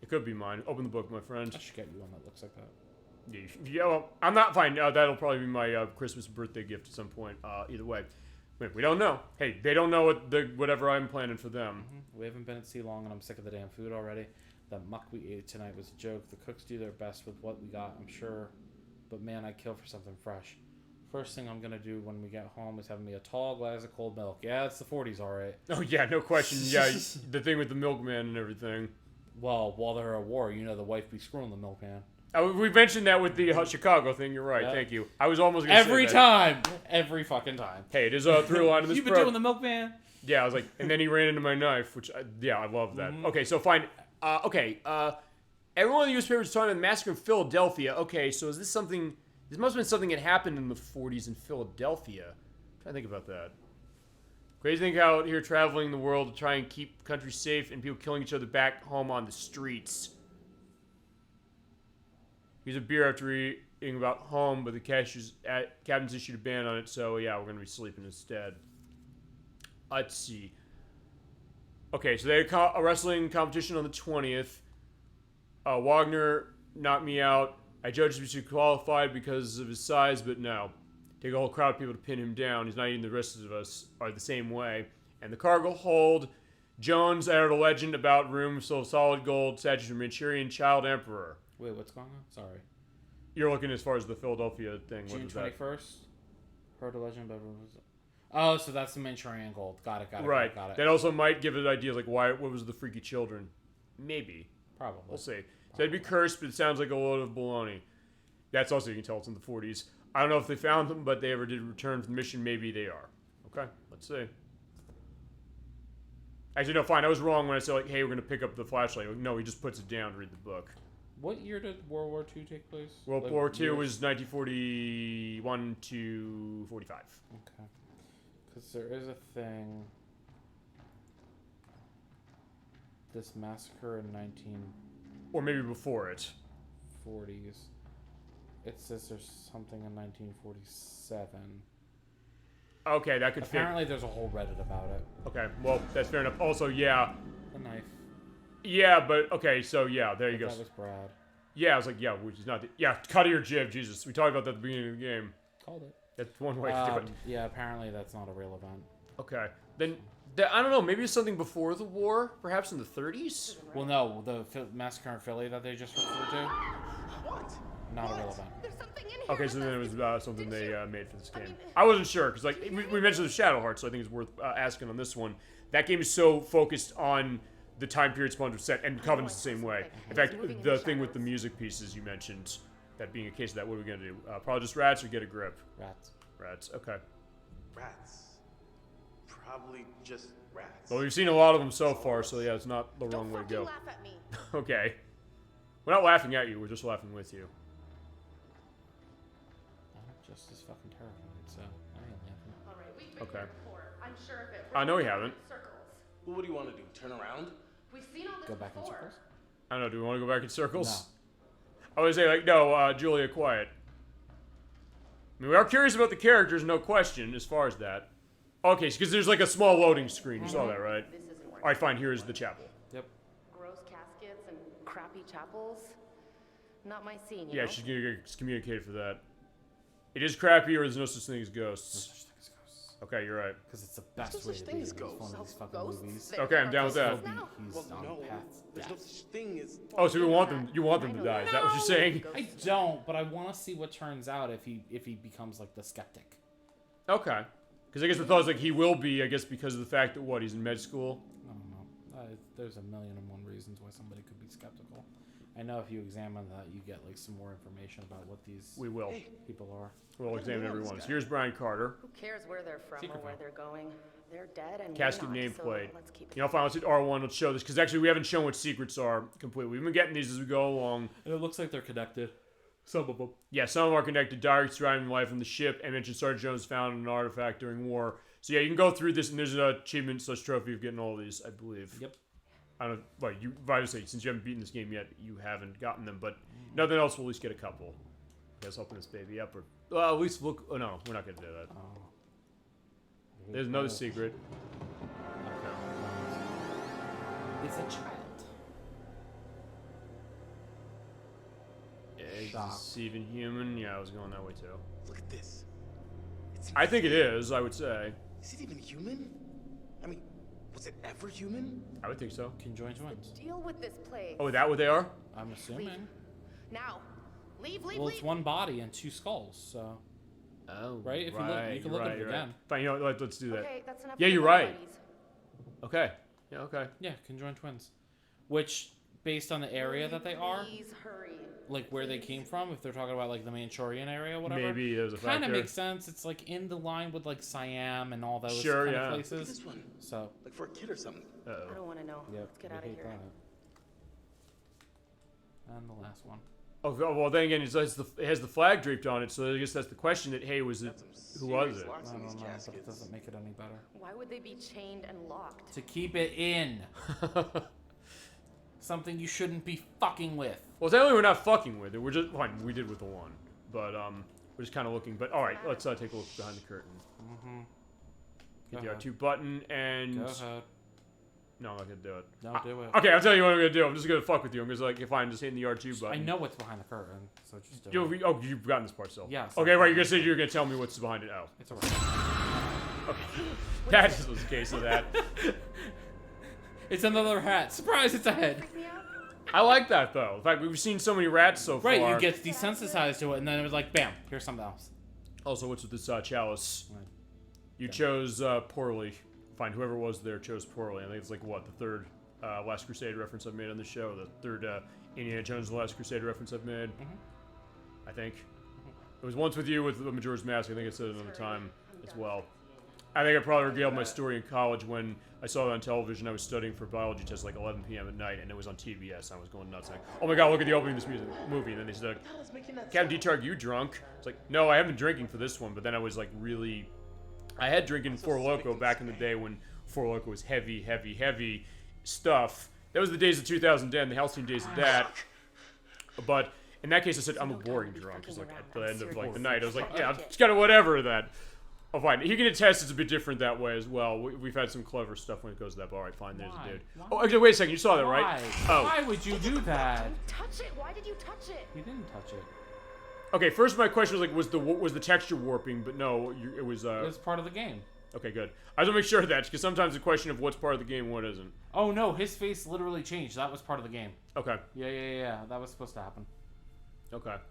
It could be mine. Open the book, my friend. I should get you one that looks like that. Yeah, well, I'm not fine. That'll probably be my Christmas birthday gift at some point. Either way. Wait, we don't know. Hey, they don't know whatever I'm planning for them. Mm-hmm. We haven't been at sea long, and I'm sick of the damn food already. That muck we ate tonight was a joke. The cooks do their best with what we got, I'm sure. But man, I'd kill for something fresh. First thing I'm going to do when we get home is have me a tall glass of cold milk. Yeah, it's the 40s, all right. Oh, yeah, no question. Yeah, the thing with the milkman and everything. Well, while they're at war, the wife be screwing the milkman. We mentioned that with the Chicago thing. You're right. Yeah. Thank you. I was almost going to say that. Every fucking time. Hey, it is a through line in this You've been doing the milkman? Yeah, I was like, and then he ran into my knife, which, I love that. Mm-hmm. Okay, so fine. Everyone in the newspapers is talking about the massacre in Philadelphia. Okay, so is this something... This must have been something that happened in the 40s in Philadelphia. I'm trying to think about that. Crazy thing out here traveling the world to try and keep countries safe and people killing each other back home on the streets. Here's a beer after eating about home, but the captain's issued a ban on it, so yeah, we're going to be sleeping instead. Let's see. Okay, so they had a wrestling competition on the 20th. Wagner knocked me out. I judged him to be qualified because of his size, but no. Take a whole crowd of people to pin him down. He's not even the rest of us are the same way. And the cargo hold. Jones added a legend about room full of solid gold statues of Manchurian child emperor. Wait, what's going on? Sorry. You're looking as far as the Philadelphia thing. June 21st. Heard a legend about room. Oh, so that's the Manchurian gold. Got it. Right. Got it. That also might give it ideas like what was the freaky children? Maybe. Probably. We'll see. So they'd be cursed, but it sounds like a load of baloney. That's also, you can tell it's in the 40s. I don't know if they found them, but they ever did return from the mission. Maybe they are. Okay, let's see. Actually, no, fine. I was wrong when I said, like, hey, we're going to pick up the flashlight. No, he just puts it down to read the book. What year did World War II take place? World War II was 1941 to 45. Okay. Because there is a thing. This massacre in 19... Or maybe before it. 40s. It says there's something in 1947. Okay, that could Apparently there's a whole Reddit about it. Okay, well, that's fair enough. Also, yeah. The knife. Yeah, but, okay, so, yeah, there you go. That was Brad. Yeah, I was like, yeah, which is not... Yeah, cut your jib, Jesus. We talked about that at the beginning of the game. Called it. That's one way to do it. Yeah, apparently that's not a real event. Okay. Then, I don't know, maybe it's something before the war? Perhaps in the 30s? Well, no, the massacre in Philly that they just referred to. What? Not a real event. Okay, so then it was something they made for this game. I wasn't sure, because like we mentioned the Shadow Heart, so I think it's worth asking on this one. That game is so focused on the time period Spawn was set, and Covenant's the same way. In fact, the thing with the music pieces you mentioned, that being a case of that, what are we going to do? Probably just rats or get a grip? Rats. Rats, okay. Rats. Probably just rats. Well, we've seen a lot of them so far, so yeah, it's not the wrong way to go. Laugh at me. Okay. We're not laughing at you, we're just laughing with you. Just as fucking terrifying, so I ain't laughing. Alright, we've been Okay. here before. I'm sure of it. I know we haven't. Circles. Well, what do you want to do? Turn around? We've seen all this Go back in before. circles? I don't know, do we want to go back in circles? No. I would say, like, no, Julia, quiet. I mean, we are curious about the characters, no question, as far as that. Okay, because there's like a small loading screen. You saw that, right? This isn't working. Alright, fine, here's the chapel. Yep. Gross caskets and crappy chapels. Not my scene, you Yeah, know? she's gonna get excommunicated for that. It is crappy, or there's no such thing as ghosts. Okay, you're right. Because it's the best There's no way such to thing be as in ghosts. one of these fucking Ghosts? movies. Okay, I'm down with that. He's Well, on no. path to There's no death. such thing as. Oh, so you want them to die? Is that what you're saying? I don't, but I want to see what turns out if he becomes like the skeptic. Okay. Because I guess the thought is like he will be, I guess, because of the fact that what, he's in med school? I don't know. There's a million and one reasons why somebody could be skeptical. I know if you examine that, you get like some more information about what these people are. We'll examine everyone. So here's Brian Carter. Who cares where they're from Secret or where file. they're going? They're dead and Casket we're not, nameplate. so let's keep it. You know, fine, let's hit R1, let's show this, because actually we haven't shown what secrets are completely. We've been getting these as we go along. And it looks like they're connected. Some of them. Yeah, some of them are connected. Direct surviving life on the ship, and mentioned Sergeant Jones found an artifact during war. So yeah, you can go through this, and there's an achievement / trophy of getting all of these, I believe. Yep. I don't know, well, you obviously, since you haven't beaten this game yet, you haven't gotten them, but nothing else, we'll at least get a couple. Let's open this baby up, or, well, at least look, oh no, we're not gonna do that. Oh. There's another secret. It's a child. Is this even human? Yeah, I was going that way too. Look at this. I think it is, I would say. Is it even human? I mean, was it ever human? I would think so. Conjoined twins. Deal with this plague. Oh, is that what they are? I'm assuming. Now. Leave, Well, it's one body and two skulls, so. Oh, right? If you look, you can look at it again. Fine, you know, let's do that. Okay, that's enough Yeah, for you're the right. buddies. Okay. Yeah, okay. Yeah, conjoined twins. Which, based on the area that they are, Please hurry. like where they came from, if they're talking about like the Manchurian area, whatever. Maybe there's a kind of factor. makes sense. It's like in the line with like Siam and all those Sure, kind yeah. of Look at places. this one. So. Like for a kid or something. I don't want to know. Yep, Let's get we out of hate here. that. And the last one. Oh, well, then again, it has the flag draped on it, so I guess that's the question that, hey, was it, who was it? I don't know, but it doesn't make it any better. Why would they be chained and locked? To keep it in. Something you shouldn't be fucking with. Well, technically we're not fucking with it, we're just, fine, we did with the one, but, we're just kind of looking, but alright, let's take a look behind the curtain. Get the R2 button, and... Go ahead. No, I'm not gonna do it. No, do it. Okay, I'll tell you what I'm gonna do. I'm just gonna fuck with you. I'm just like, if I'm just hitting the R2 button. I know what's behind the curtain, so just do it. Oh, you've gotten this part still. Yes. Okay, right. You're gonna say you're gonna tell me what's behind it. Oh, it's alright. Okay, that just was the case of that. It's another hat. Surprise! It's a head. I like that though. In fact, we've seen so many rats so far. Right, you get desensitized to it, and then it was like, bam, here's something else. Also, what's with this chalice? Right. You chose poorly. Fine, whoever was there chose poorly. I think it's like what, the third Last Crusade reference I've made on the show, the third Indiana Jones and the Last Crusade reference I've made. I think it was once with you with the Majora's Mask. I think I said it another time as well. I think I probably regaled my story in college when I saw it on television. I was studying for biology test like 11 p.m. at night, and it was on TBS. I was going nuts, like, "Oh my God, look at the opening of this movie!" And then they said, "Captain D-Targ, you drunk?" It's like, "No, I haven't been drinking for this one." But then I was like, really, I had drinking Four Loko back in the day when Four Loko was heavy, heavy, heavy stuff. That was the days of 2010, the halcyon days of that. But In that case, I said I'm a boring drunk. Because like at the end of like the night, I was like, yeah, it's kind of whatever that. Oh, fine. He can attest it's a bit different that way as well. We've had some clever stuff when it goes to that. But all right, fine. There's a dude. Oh, actually, wait a second. You saw that, right? Oh. Why would you do that? Touch it. Why did you touch it? You didn't touch it. Okay, first my question was like, was the texture warping? But no, it was. It was part of the game. Okay, good. I just want to make sure of that because sometimes the question of what's part of the game, what isn't. Oh no, his face literally changed. That was part of the game. Okay. Yeah. That was supposed to happen. Okay. Like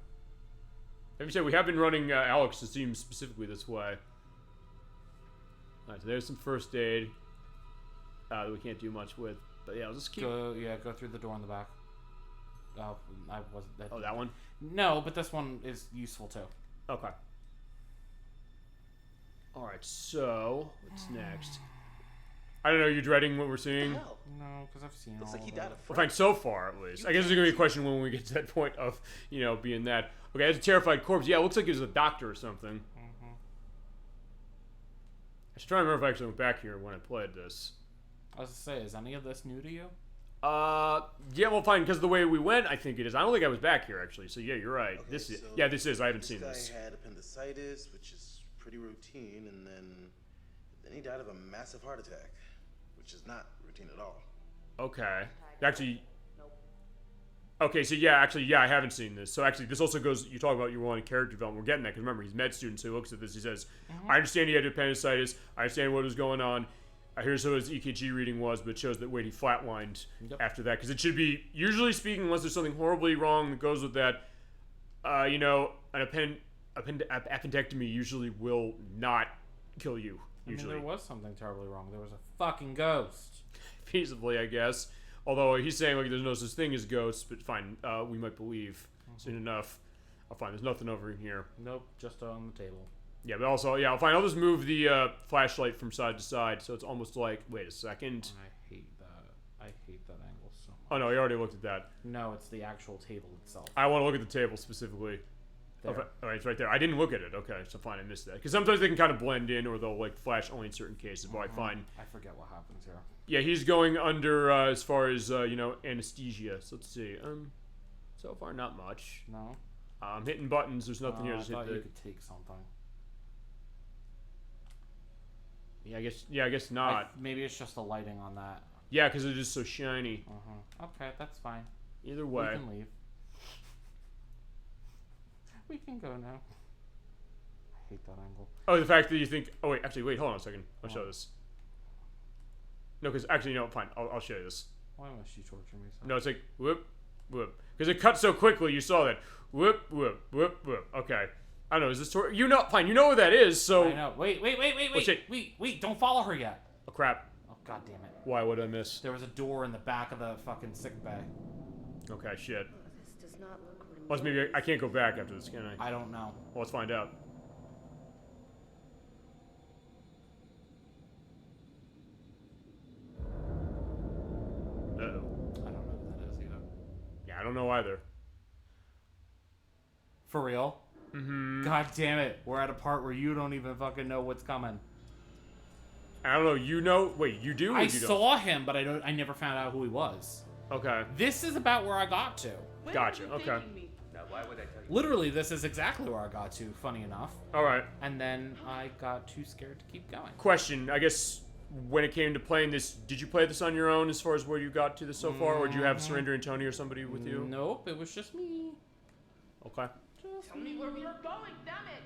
you said, we have been running Alex's team specifically this way. Alright, so there's some first aid that we can't do much with. But yeah, I'll just keep... Go through the door in the back. Oh, I wasn't... Oh, that one? No, but this one is useful too. Okay. Alright, so... what's next? I don't know, are you dreading what we're seeing? No, because I've seen all of it. Well, fine, so far at least. I guess there's going to be a question when we get to that point of, being that. Okay, that's a terrified corpse. Yeah, it looks like it was a doctor or something. I should try and remember if I actually went back here when I played this. I was going to say, is any of this new to you? Yeah, well, fine, because the way we went, I think it is. I don't think I was back here, actually, so yeah, you're right. Okay, this is, so yeah, this is. I haven't seen this. This guy had appendicitis, which is pretty routine, and then he died of a massive heart attack, which is not routine at all. Okay. Actually... Okay, so yeah, I haven't seen this. So actually, this also goes, you talk about you wanting character development. We're getting that, because remember, he's a med student, so he looks at this, he says, I understand he had appendicitis, I understand what was going on, here's what his EKG reading was, but it shows that, wait, he flatlined after that, because it should be, usually speaking, unless there's something horribly wrong that goes with that, an appendectomy usually will not kill you, usually. I mean, there was something terribly wrong. There was a fucking ghost. Feasibly, I guess. Although he's saying like there's no such thing as ghosts, but fine, we might believe soon enough. I'll find there's nothing over in here. Nope, just on the table. Yeah, but also, yeah, I'll find. I'll just move the flashlight from side to side, so it's almost like. Wait a second. I hate that. I hate that angle so much. Oh no, you already looked at that. No, it's the actual table itself. I want to look at the table specifically. Okay. All right, it's right there. I didn't look at it. Okay, so fine, I missed that. Because sometimes they can kind of blend in, or they'll like flash only in certain cases. But I find. I forget what happens here. Yeah, he's going under as far as anesthesia. So let's see. So far not much. No. I'm hitting buttons. There's nothing here. I Just thought hit you could take something. Yeah, I guess not. Maybe it's just the lighting on that. Yeah, because it is so shiny. Okay, that's fine. Either way. We can leave. We can go now. I hate that angle. Oh, the fact that you think... Oh, wait. Actually, wait. Hold on a second. I'll show this. No, because... Actually, no. Fine. I'll show you this. Why must you torture me so? No, it's like... Whoop. Whoop. Because it cut so quickly. You saw that. Whoop. Whoop. Whoop. Whoop. Okay. I don't know. Is this... You know... Fine. You know what that is, so... I know. Wait. Oh, shit. Wait. Don't follow her yet. Oh, crap. Oh, god damn it. Why would I miss? There was a door in the back of the fucking sick bay. Okay, shit. This does not look Plus, maybe I can't go back after this, can I? I don't know. Well, let's find out. Uh-oh. I don't know who that is either. Yeah, I don't know either. For real? Mm-hmm. God damn it. We're at a part where you don't even fucking know what's coming. I don't know. You know? Wait, you do? Or I you saw him, but I never found out who he was. Okay. This is about where I got to. Gotcha. Okay. Now, why would I tell you? Literally, this is exactly where I got to, funny enough. All right. And then I got too scared to keep going. Question, I guess, when it came to playing this, did you play this on your own as far as where you got to this so far? Or did you have Surrender and Tony or somebody with you? Nope, it was just me. Okay. Tell me where we are going, damn it!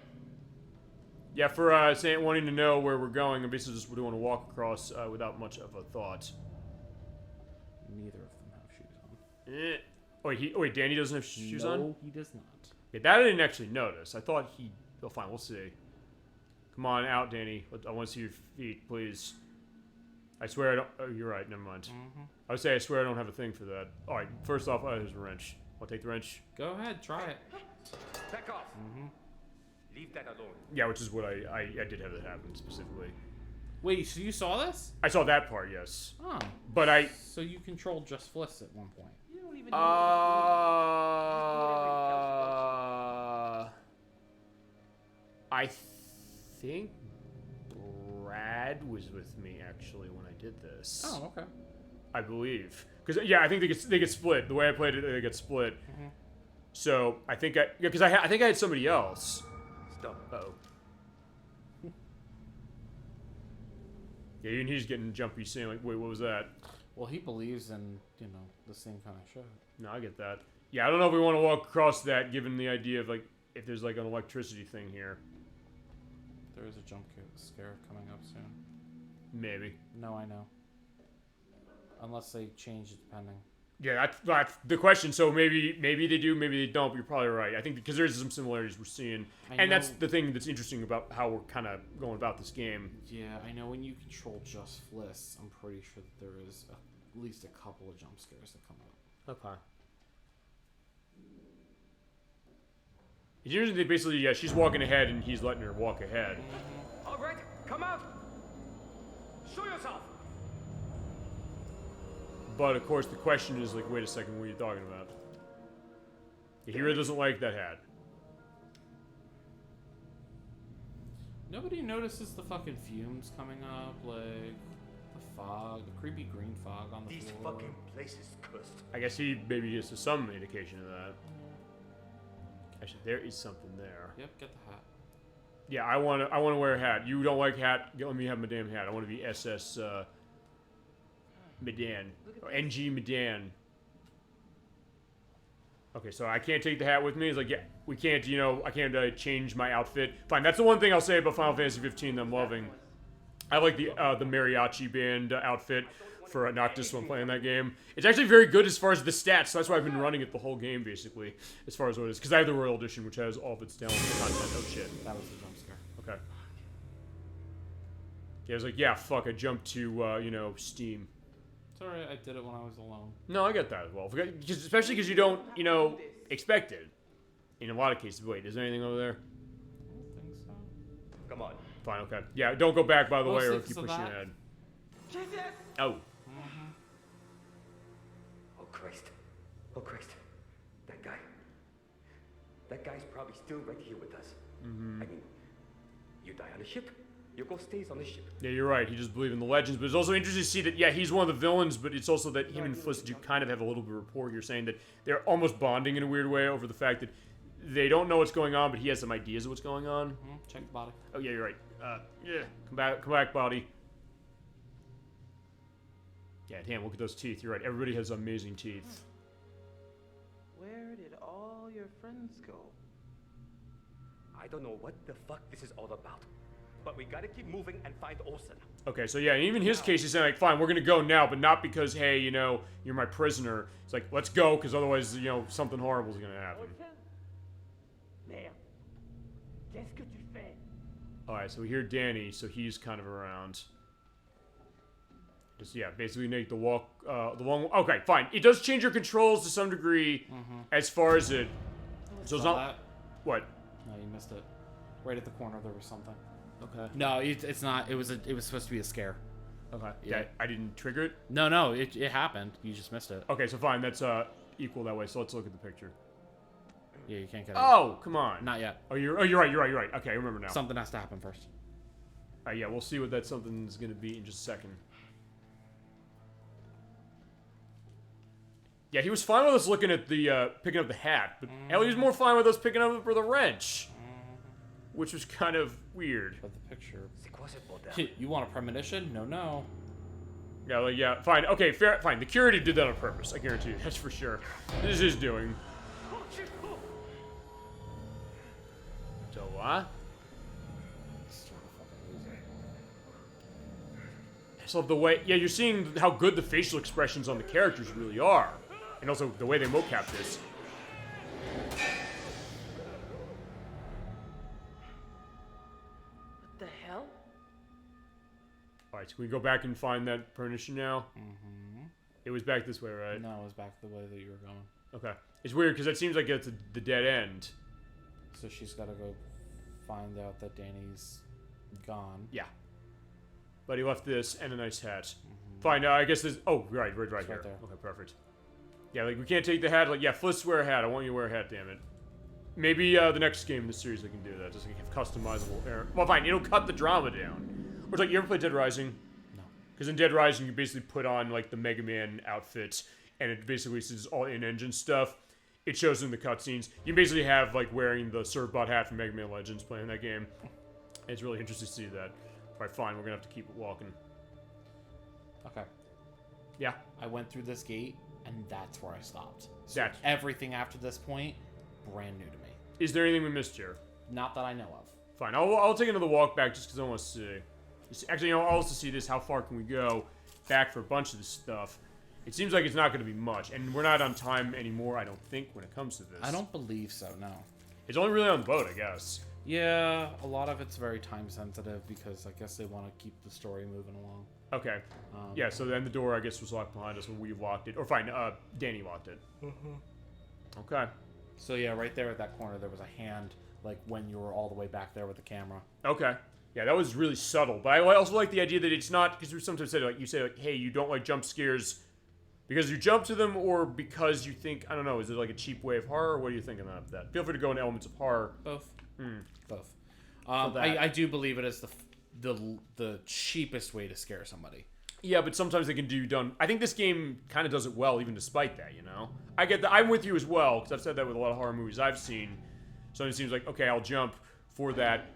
Yeah, for wanting to know where we're going, I basically just want to walk across without much of a thought. Neither of them have shoes on. Wait, Danny doesn't have shoes on? No, he does not. Yeah, that I didn't actually notice. I thought he... Oh, fine, we'll see. Come on out, Danny. I want to see your feet, please. I swear I don't... Oh, you're right, never mind. I would say I swear I don't have a thing for that. Alright, first off, there's a wrench. I'll take the wrench. Go ahead, try it. Back off. Leave that alone. Yeah, which is what I did have that happen, specifically. Wait, so you saw this? I saw that part, yes. Oh. But I... So you controlled Just Fliss at one point. You don't even I think Brad was with me, actually, when I did this. Oh, okay. I believe. Because, yeah, I think they get split. The way I played it, they get split. So I think because I think I had somebody else. Stop. Uh-oh. Yeah, even he's getting jumpy, saying like, "Wait, what was that?" Well, he believes in the same kind of shit. No, I get that. Yeah, I don't know if we want to walk across that, given the idea of like if there's like an electricity thing here. There is a jump scare coming up soon. Maybe. No, I know. Unless they change it depending. Yeah, that's the question. So maybe they do, maybe they don't. But you're probably right. I think because there's some similarities we're seeing, and that's the thing that's interesting about how we're kind of going about this game. Yeah, I know when you control just Fliss, I'm pretty sure that there is at least a couple of jump scares that come up. Okay. Usually, they basically, she's walking ahead and he's letting her walk ahead. All right, come out. Show yourself. But of course, the question is like, wait a second, what are you talking about? The hero doesn't like that hat. Nobody notices the fucking fumes coming up, like the fog, the creepy green fog on the floor. These fucking places cursed. I guess he maybe gives us some indication of that. Actually, there is something there. Yep, get the hat. Yeah, I want to wear a hat. You don't like hat? Let me have my damn hat. I want to be SS Medan or NG Medan. Okay, so I can't take the hat with me. It's like, yeah, we can't. I can't change my outfit. Fine. That's the one thing I'll say about Final Fantasy 15 that I'm loving. I like the mariachi band outfit for Noctis when playing that game. It's actually very good as far as the stats, so that's why I've been running it the whole game, basically, as far as what it is. Because I have the Royal Edition, which has all of its download content. Oh, shit. That was the jump scare. Okay. Yeah, I was like, yeah, fuck, I jumped to, Steam. It's alright, I did it when I was alone. No, I get that as well. Especially because you don't, expect it. In a lot of cases. Wait, is there anything over there? I don't think so. Come on. Fine, okay. Yeah, don't go back, by the way, or keep so pushing that- ahead. Oh. Oh Christ. Oh Christ. That guy's probably still right here with us. Mm-hmm. I mean, you die on a ship, Yoko stays on the ship. Yeah, you're right. He just believes in the legends. But it's also interesting to see that, yeah, he's one of the villains, but it's also that him and Fliss do kind of have a little bit of rapport. You're saying that they're almost bonding in a weird way over the fact that they don't know what's going on, but he has some ideas of what's going on. Check the body. Oh, yeah, you're right. Yeah, come back, body. Yeah, damn, look at those teeth. You're right. Everybody has amazing teeth. Where did all your friends go? I don't know what the fuck this is all about, but we gotta keep moving and find Olsen. Okay, so yeah, even his case, he's saying, like, fine, we're gonna go now, but not because, hey, you're my prisoner. It's like, let's go, because otherwise, something horrible is gonna happen. Merde. Qu'est-ce que tu fais? Alright, so we hear Danny, so he's kind of around. Just, yeah, basically make the walk, the long... Okay, fine. It does change your controls to some degree, as far as it... So it's not... That? What? No, you missed it. Right at the corner, there was something. Okay. No, it's not. It was supposed to be a scare. Okay. Yeah. I didn't trigger it? No, it happened. You just missed it. Okay, so fine. That's equal that way. So let's look at the picture. Yeah, you can't get it. Oh, come on. Not yet. Oh, you're right. Okay, I remember now. Something has to happen first. Yeah, we'll see what that something's gonna be in just a second. Yeah, he was fine with us looking at the picking up the hat, but Ellie was more fine with us picking up for the wrench, which was kind of weird. But the picture. You want a premonition? No. Yeah, fine. Okay, fair. Fine. The curative did that on purpose. I guarantee you. That's for sure. This is his doing. So what? I just love the way. Yeah, you're seeing how good the facial expressions on the characters really are. And also the way they mocap this. What the hell? Alright, so we go back and find that premonition now? Mm-hmm. It was back this way, right? No, it was back the way that you were going. Okay. It's weird because it seems like it's the dead end. So she's got to go find out that Danny's gone. Yeah. But he left this and a nice hat. Fine, I guess there's... Oh, right here. Right there. Okay, perfect. Yeah, like, we can't take the hat. Like, yeah, Fliss, wear a hat. I want you to wear a hat, damn it. Maybe the next game in the series we can do that. Just like have customizable air. Well, fine, it'll cut the drama down. Or it's like, you ever play Dead Rising? No. Because in Dead Rising, you basically put on, like, the Mega Man outfit, and it basically is all in-engine stuff. it shows in the cutscenes. You basically have like wearing the Servbot hat from Mega Man Legends playing that game. It's really interesting to see that. Alright, fine, we're gonna have to keep it walking. Okay. Yeah. I went through this gate, and that's where I stopped. So everything after this point, brand new to me. Is there anything we missed here? Not that I know of. Fine, I'll take another walk back just because I want to see. Actually, I'll also see this. How far can we go back for a bunch of this stuff? It seems like it's not going to be much, and we're not on time anymore, I don't think, when it comes to this. I don't believe so, no. It's only really on the boat, I guess. Yeah, a lot of it's very time sensitive because I guess they want to keep the story moving along. Okay. Yeah, so then the door, I guess, was locked behind us when we locked it. Or fine, Danny locked it. Okay. So yeah, right there at that corner, there was a hand, like when you were all the way back there with the camera. Okay. Yeah, that was really subtle. But I also like the idea that it's not, because we sometimes say, like, you say, like, hey, you don't like jump scares because you jump to them or because you think, I don't know, is it like a cheap way of horror? What are you thinking of that? Feel free to go into elements of horror. Both. Both. I do believe it is the cheapest way to scare somebody. Yeah, but sometimes they can do done. I think this game kind of does it well, even despite that. You know, I get that. I'm with you as well because I've said that with a lot of horror movies I've seen. So it seems like okay, I'll jump for that.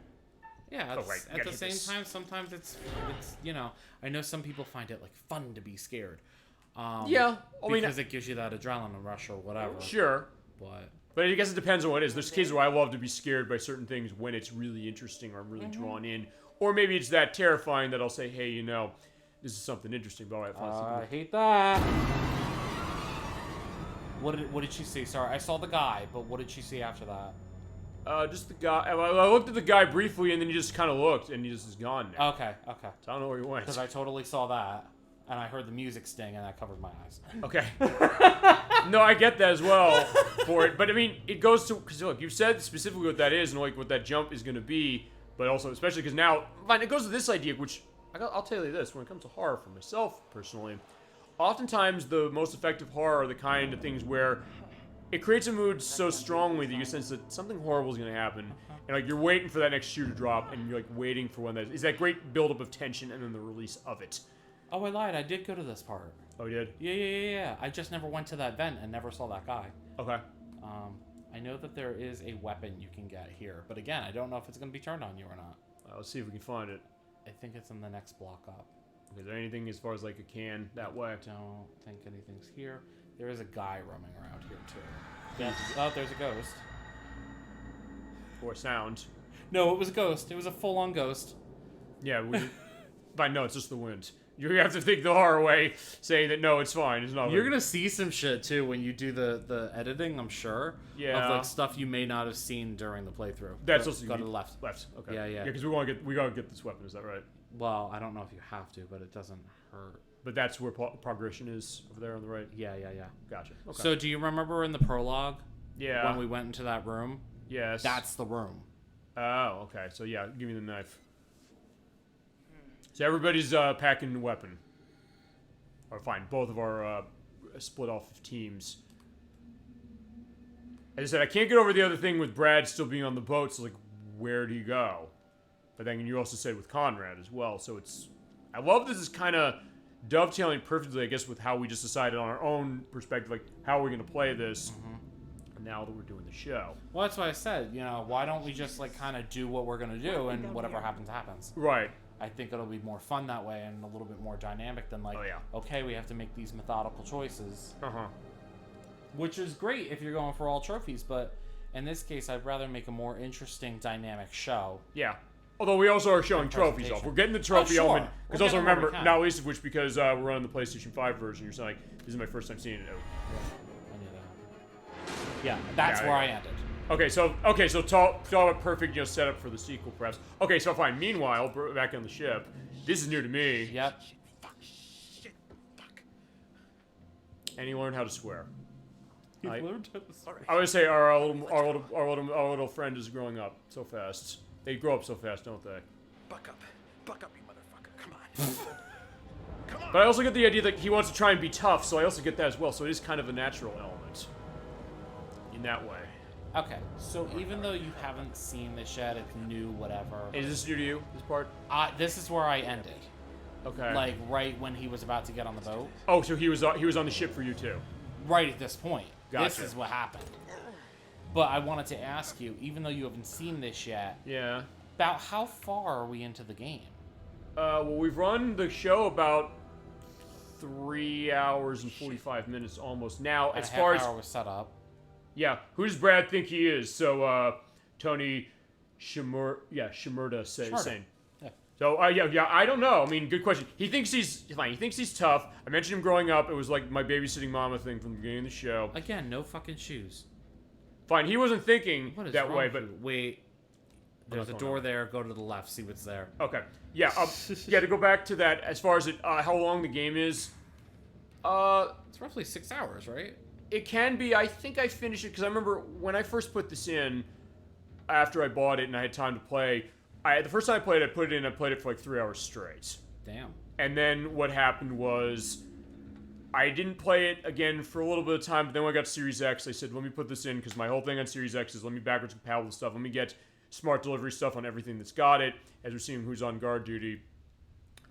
Yeah. At the same time, sometimes it's you know, I know some people find it like fun to be scared. Yeah, because it gives you that adrenaline rush or whatever. Sure, but I guess it depends on what it is. There's cases where I love to be scared by certain things when it's really interesting or I'm really drawn in, or maybe it's that terrifying that I'll say, hey, you know, this is something interesting. But I hate that. What did she say? Sorry, I saw the guy, but what did she say after that? Just the guy. I looked at the guy briefly, and then he just kind of looked, and he just is gone now. Okay. So I don't know where he went. Because I totally saw that, and I heard the music sting, and that covered my eyes. Okay. No, I get that as well for it, but I mean, it goes to because look, you said specifically what that is and like what that jump is going to be, but also especially because now, fine, it goes to this idea, which I'll tell you this: when it comes to horror, for myself personally, oftentimes the most effective horror are the kind of things where it creates a mood so strongly that you sense that something horrible is going to happen, and like you're waiting for that next shoe to drop, and you're like waiting for when that is that great buildup of tension and then the release of it. Oh, I lied. I did go to this part. Oh, you did? Yeah. I just never went to that vent and never saw that guy. Okay. I know that there is a weapon you can get here, but again, I don't know if it's going to be turned on you or not. Let's see if we can find it. I think it's in the next block up. Is there anything as far as like a can that way? I don't think anything's here. There is a guy roaming around here too. Yeah. Oh, there's a ghost. Or sound. No, it was a ghost. It was a full-on ghost. Yeah, but no, it's just the wind. You have to think the horror way, saying that no, it's fine. It's not. You're gonna see some shit too when you do the editing. I'm sure. Yeah. Of like stuff you may not have seen during the playthrough. That's also go to the left. Left. Okay. Yeah. Yeah, because we gotta get this weapon. Is that right? Well, I don't know if you have to, but it doesn't hurt. But that's where progression is over there on the right. Yeah. Gotcha. Okay. So, do you remember in the prologue? Yeah. When we went into that room. Yes. That's the room. Oh, okay. So yeah, give me the knife. So everybody's packing a weapon. Or fine, both of our split off of teams. As I said, I can't get over the other thing with Brad still being on the boat. So like, where'd he go? But then you also said with Conrad as well. So it's, I love this is kind of dovetailing perfectly, I guess, with how we just decided on our own perspective, like how are we going to play this now that we're doing the show. Well, that's why I said, you know, why don't we just like kind of do what we're going to do and whatever happens, happens. Right. I think it'll be more fun that way and a little bit more dynamic than like, okay, we have to make these methodical choices. Which is great if you're going for all trophies, but in this case, I'd rather make a more interesting, dynamic show. Yeah. Although we also are showing trophies off. We're getting the trophy element. Because also remember, not least of which, because we're running the PlayStation 5 version, you're saying, like, this is my first time seeing it. I knew that. Yeah, that's where I ended. Okay, so talk about perfect, you know, setup for the sequel, perhaps. Okay, so fine. Meanwhile, back on the ship, this is new to me. Yep. And he learned how to swear. He learned how to swear. I would say our little friend is growing up so fast. They grow up so fast, don't they? Buck up, you motherfucker! Come on. Come on. But I also get the idea that he wants to try and be tough, so I also get that as well. So it is kind of a natural element in that way. Okay, so even though you haven't seen this yet, it's new, whatever. Is this new to you, this part? This is where I ended. Okay. Like, right when he was about to get on the boat. Oh, so he was on the ship for you, too? Right at this point. This is what happened. But I wanted to ask you, even though you haven't seen this yet, about how far are we into the game? Well, we've run the show about 3 hours and 45 minutes almost. Now, as far as... hour was set up. Yeah, who does Brad think he is? So, Tony Shimurda saying. Yeah. So, yeah, I don't know. I mean, good question. He thinks he's fine. He thinks he's tough. I mentioned him growing up. It was like my babysitting mama thing from the beginning of the show. Again, no fucking shoes. Fine, he wasn't thinking that way, but... Wait, there's a door there. Go to the left, see what's there. Okay. Yeah, to go back to that, as far as how long the game is... It's roughly 6 hours, right? It can be. I think I finished it, because I remember when I first put this in, after I bought it and I had time to play, the first time I played it, I played it for like 3 hours straight. Damn. And then what happened was... I didn't play it again for a little bit of time, but then when I got to Series X, I said, let me put this in, because my whole thing on Series X is let me backwards compatible stuff, let me get smart delivery stuff on everything that's got it, as we're seeing who's on guard duty.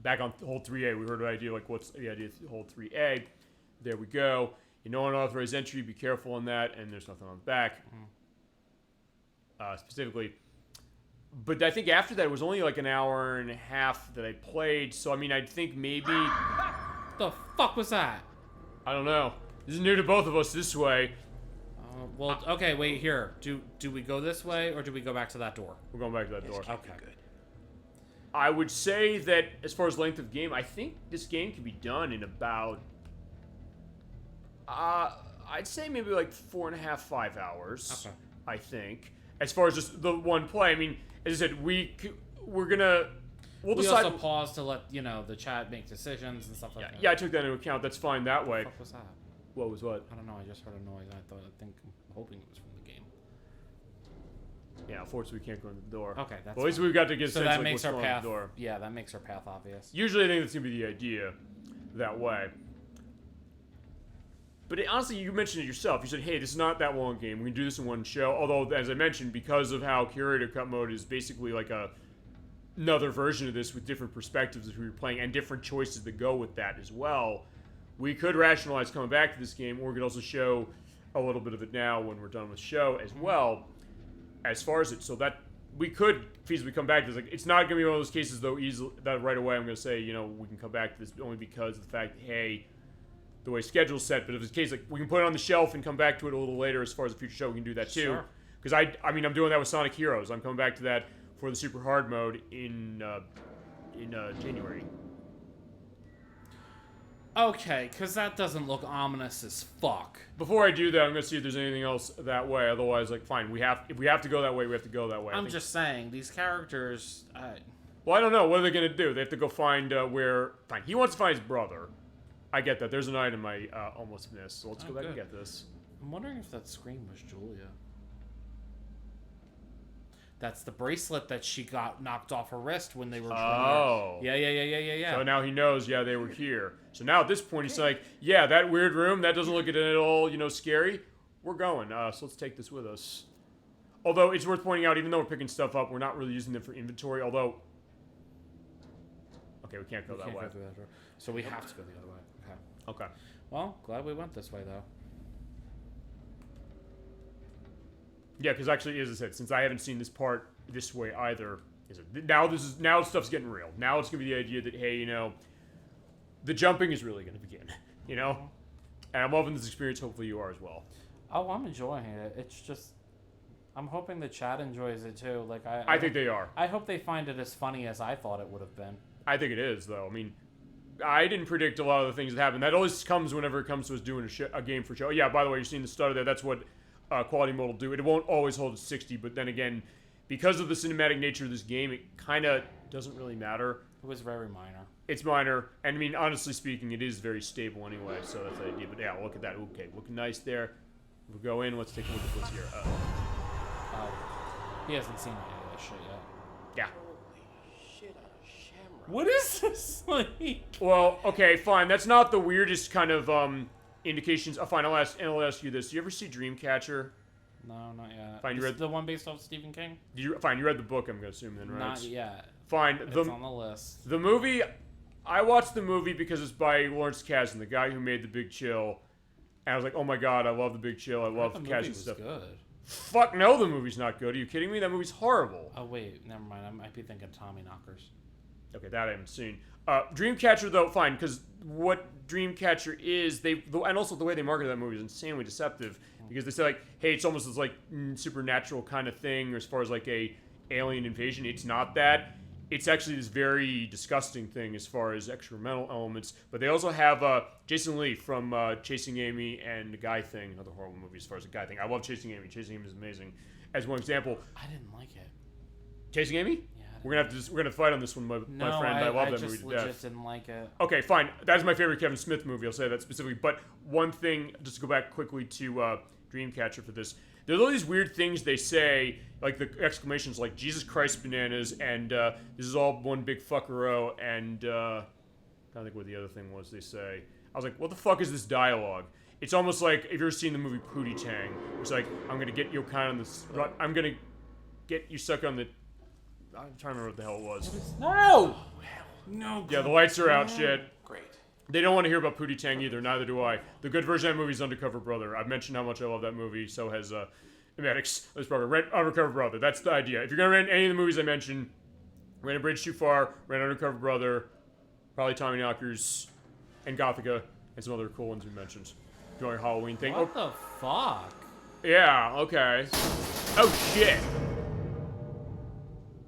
Back on hold 3A, we heard an idea, like, what's the idea of hold 3A? There we go. Unauthorized entry, be careful on that, and there's nothing on the back. Specifically. But I think after that, it was only like an hour and a half that I played, so I mean, I think maybe... The fuck was that? I don't know. This is new to both of us this way. Well, okay, wait, here. Do we go this way, or do we go back to that door? We're going back to that door. Okay. Good. I would say that, as far as length of game, I think this game can be done in about... I'd say maybe like 4.5, 5 hours. Okay. I think. As far as just the one play, I mean, as I said, we're gonna... We'll we decide... also pause to let, the chat make decisions and stuff like that. Yeah, I took that into account. That's fine that way. What the fuck was that? What was what? I don't know. I just heard a noise. I'm hoping it was from the game. Yeah, unfortunately, we can't go in the door. Okay, that's well, at least fine. we've got to get a so sense that of makes what's our going on path. the door. Yeah, that makes our path obvious. Usually, I think that's gonna be the idea that way. But honestly, you mentioned it yourself. You said, hey, this is not that long game. We can do this in one show. Although, as I mentioned, because of how Curator Cut Mode is basically like another version of this with different perspectives as we were playing and different choices that go with that as well, we could rationalize coming back to this game, or we could also show a little bit of it now when we're done with the show as well, as far as it. So that we could feasibly come back to this. Like, it's not going to be one of those cases, though, easily, that right away I'm going to say, we can come back to this only because of the fact that, hey, the way schedule's set. But if it's the case, like, we can put it on the shelf and come back to it a little later as far as the future show, we can do that too. Because I mean, I'm doing that with Sonic Heroes. I'm coming back to that for the super hard mode in January. Okay, because that doesn't look ominous as fuck. Before I do that, I'm gonna see if there's anything else that way. Otherwise, like, fine, if we have to go that way, we have to go that way. I'm just saying, these characters. Well, I don't know. What are they gonna do? They have to go find where. Fine, he wants to find his brother. I get that. There's an item I almost missed. So let's go back and get this. I'm wondering if that scream was Julia. That's the bracelet that she got knocked off her wrist when they were. Oh. Yeah. So now he knows. Yeah, they were here. So now at this point, he's like, yeah, that weird room that doesn't look at it at all, scary. We're going. So let's take this with us. Although it's worth pointing out, even though we're picking stuff up, we're not really using them for inventory. Although, okay, we can't go that way. So we have to go the other way. Okay. Well, glad we went this way though. Yeah, because actually, as I said, since I haven't seen this part this way either, now stuff's getting real. Now it's gonna be the idea that, hey, the jumping is really gonna begin. And I'm loving this experience. Hopefully, you are as well. Oh, I'm enjoying it. It's just, I'm hoping the chat enjoys it too. Like I think they are. I hope they find it as funny as I thought it would have been. I think it is, though. I mean, I didn't predict a lot of the things that happen. That always comes whenever it comes to us doing a game for show. Yeah, by the way, you're seeing the stutter there. That's what quality mode will do. It won't always hold at 60, but then again, because of the cinematic nature of this game, it kind of doesn't really matter. It was very minor. It's minor, and I mean, honestly speaking, it is very stable anyway, so that's the idea. But yeah, look at that. Okay, looking nice there. We'll go in. Let's take a look at what's here. He hasn't seen any of this shit yet. Yeah. What is this? Well, okay, fine. That's not the weirdest kind of indications. Fine, I'll ask you this. Do you ever see Dreamcatcher? No, not yet. Fine, you is read the one based off Stephen King? Fine, you read the book, I'm going to assume then, right? Not yet. Fine. It's on the list. The movie, I watched the movie because it's by Lawrence Kasdan, the guy who made The Big Chill. And I was like, oh my god, I love The Big Chill. I love the movie casual was stuff. good. Fuck no, the movie's not good. Are you kidding me? That movie's horrible. Oh wait, never mind. I might be thinking Tommy Knockers. Okay, that I haven't seen. Dreamcatcher, though, fine, because what Dreamcatcher is, and also the way they market that movie is insanely deceptive, because they say, like, hey, it's almost this, like, supernatural kind of thing, or as far as, like, a alien invasion. It's not that. It's actually this very disgusting thing as far as experimental elements, but they also have Jason Lee from Chasing Amy and The Guy Thing, another horrible movie as far as The Guy Thing. I love Chasing Amy. Chasing Amy is amazing. As one example. I didn't like it. Chasing Amy? We're gonna fight on this one, my friend. I love that movie to death. I just didn't like it. Okay, fine. That's my favorite Kevin Smith movie. I'll say that specifically. But one thing, just to go back quickly to Dreamcatcher for this, there's all these weird things they say, like the exclamations like "Jesus Christ bananas" and "This is all one big fuckero," and I don't think what the other thing was they say. I was like, what the fuck is this dialogue? It's almost like if you've ever seen the movie Pootie Tang. It's like, I'm gonna get you kind on this. I'm gonna get you stuck on the. I'm trying to remember what the hell it was. No! No. Yeah, the lights are out, shit. Great. They don't want to hear about Pootie Tang either, neither do I. The good version of that movie is Undercover Brother. I've mentioned how much I love that movie, so has Maddox. Let's probably rent Undercover Brother. That's the idea. If you're going to rent any of the movies I mentioned, rent A Bridge Too Far, rent Undercover Brother, probably Tommy Knockers, and Gothica, and some other cool ones we mentioned. During Halloween thing. What the fuck? Yeah, okay. Oh, shit.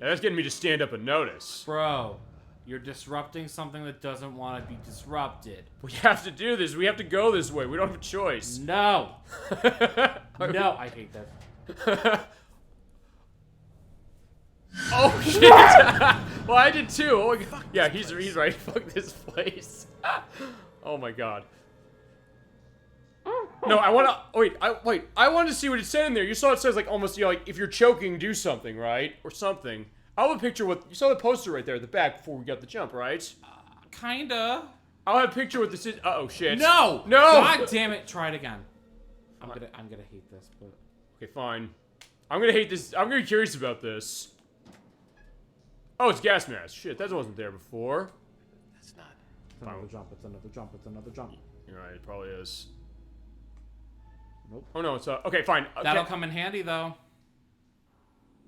Now, that's getting me to stand up and notice. Bro, you're disrupting something that doesn't want to be disrupted. We have to do this. We have to go this way. We don't have a choice. No. No, I hate that. Oh, shit. Well, I did too. Oh, yeah, he's right. Fuck this place. Oh, my God. No, I want to... I wanted to see what it said in there. You saw it says, like, almost, you know, like, if you're choking, do something, right? Or something. I'll have a picture with... You saw the poster right there at the back before we got the jump, right? Kinda. I'll have a picture with this... Uh-oh, shit. No! No! God damn it. Try it again. I'm gonna hate this, but... Okay, fine. I'm gonna hate this. I'm gonna be curious about this. Oh, it's gas mask. Shit, that wasn't there before. That's not... It's another jump. It's another jump. It's another jump. You're right. It probably is. Nope. Oh no, it's okay, fine. Okay. That'll come in handy though.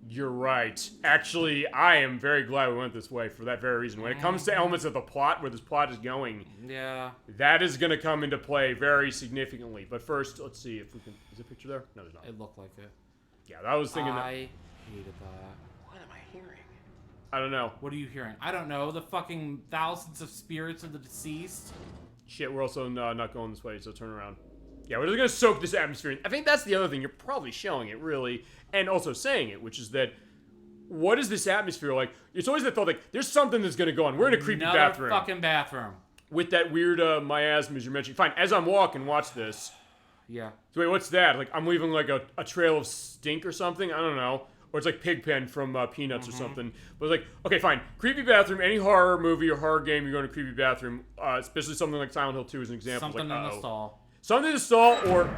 You're right. Actually, I am very glad we went this way for that very reason. When it comes to elements of the plot, where this plot is going, yeah, that is going to come into play very significantly. But first, let's see if we can. Is there a picture there? No, there's not. It looked like it. Yeah, I was thinking that. I hated that. What am I hearing? I don't know. What are you hearing? I don't know. The fucking thousands of spirits of the deceased. Shit, we're also not going this way, so turn around. Yeah, we're just gonna soak this atmosphere in. I think that's the other thing. You're probably showing it, really, and also saying it, which is that what is this atmosphere like? It's always the thought, like, there's something that's gonna go on. We're in a creepy bathroom. Fucking bathroom. With that weird miasmas you're mentioning. Fine, as I'm walking, watch this. Yeah. So wait, what's that? Like, I'm leaving, like, a trail of stink or something? I don't know. Or it's like Pigpen from Peanuts or something. But it's like, okay, fine. Creepy bathroom. Any horror movie or horror game, you go in a creepy bathroom. Especially something like Silent Hill 2 is an example. Something like, in the stall. Something in the stall, or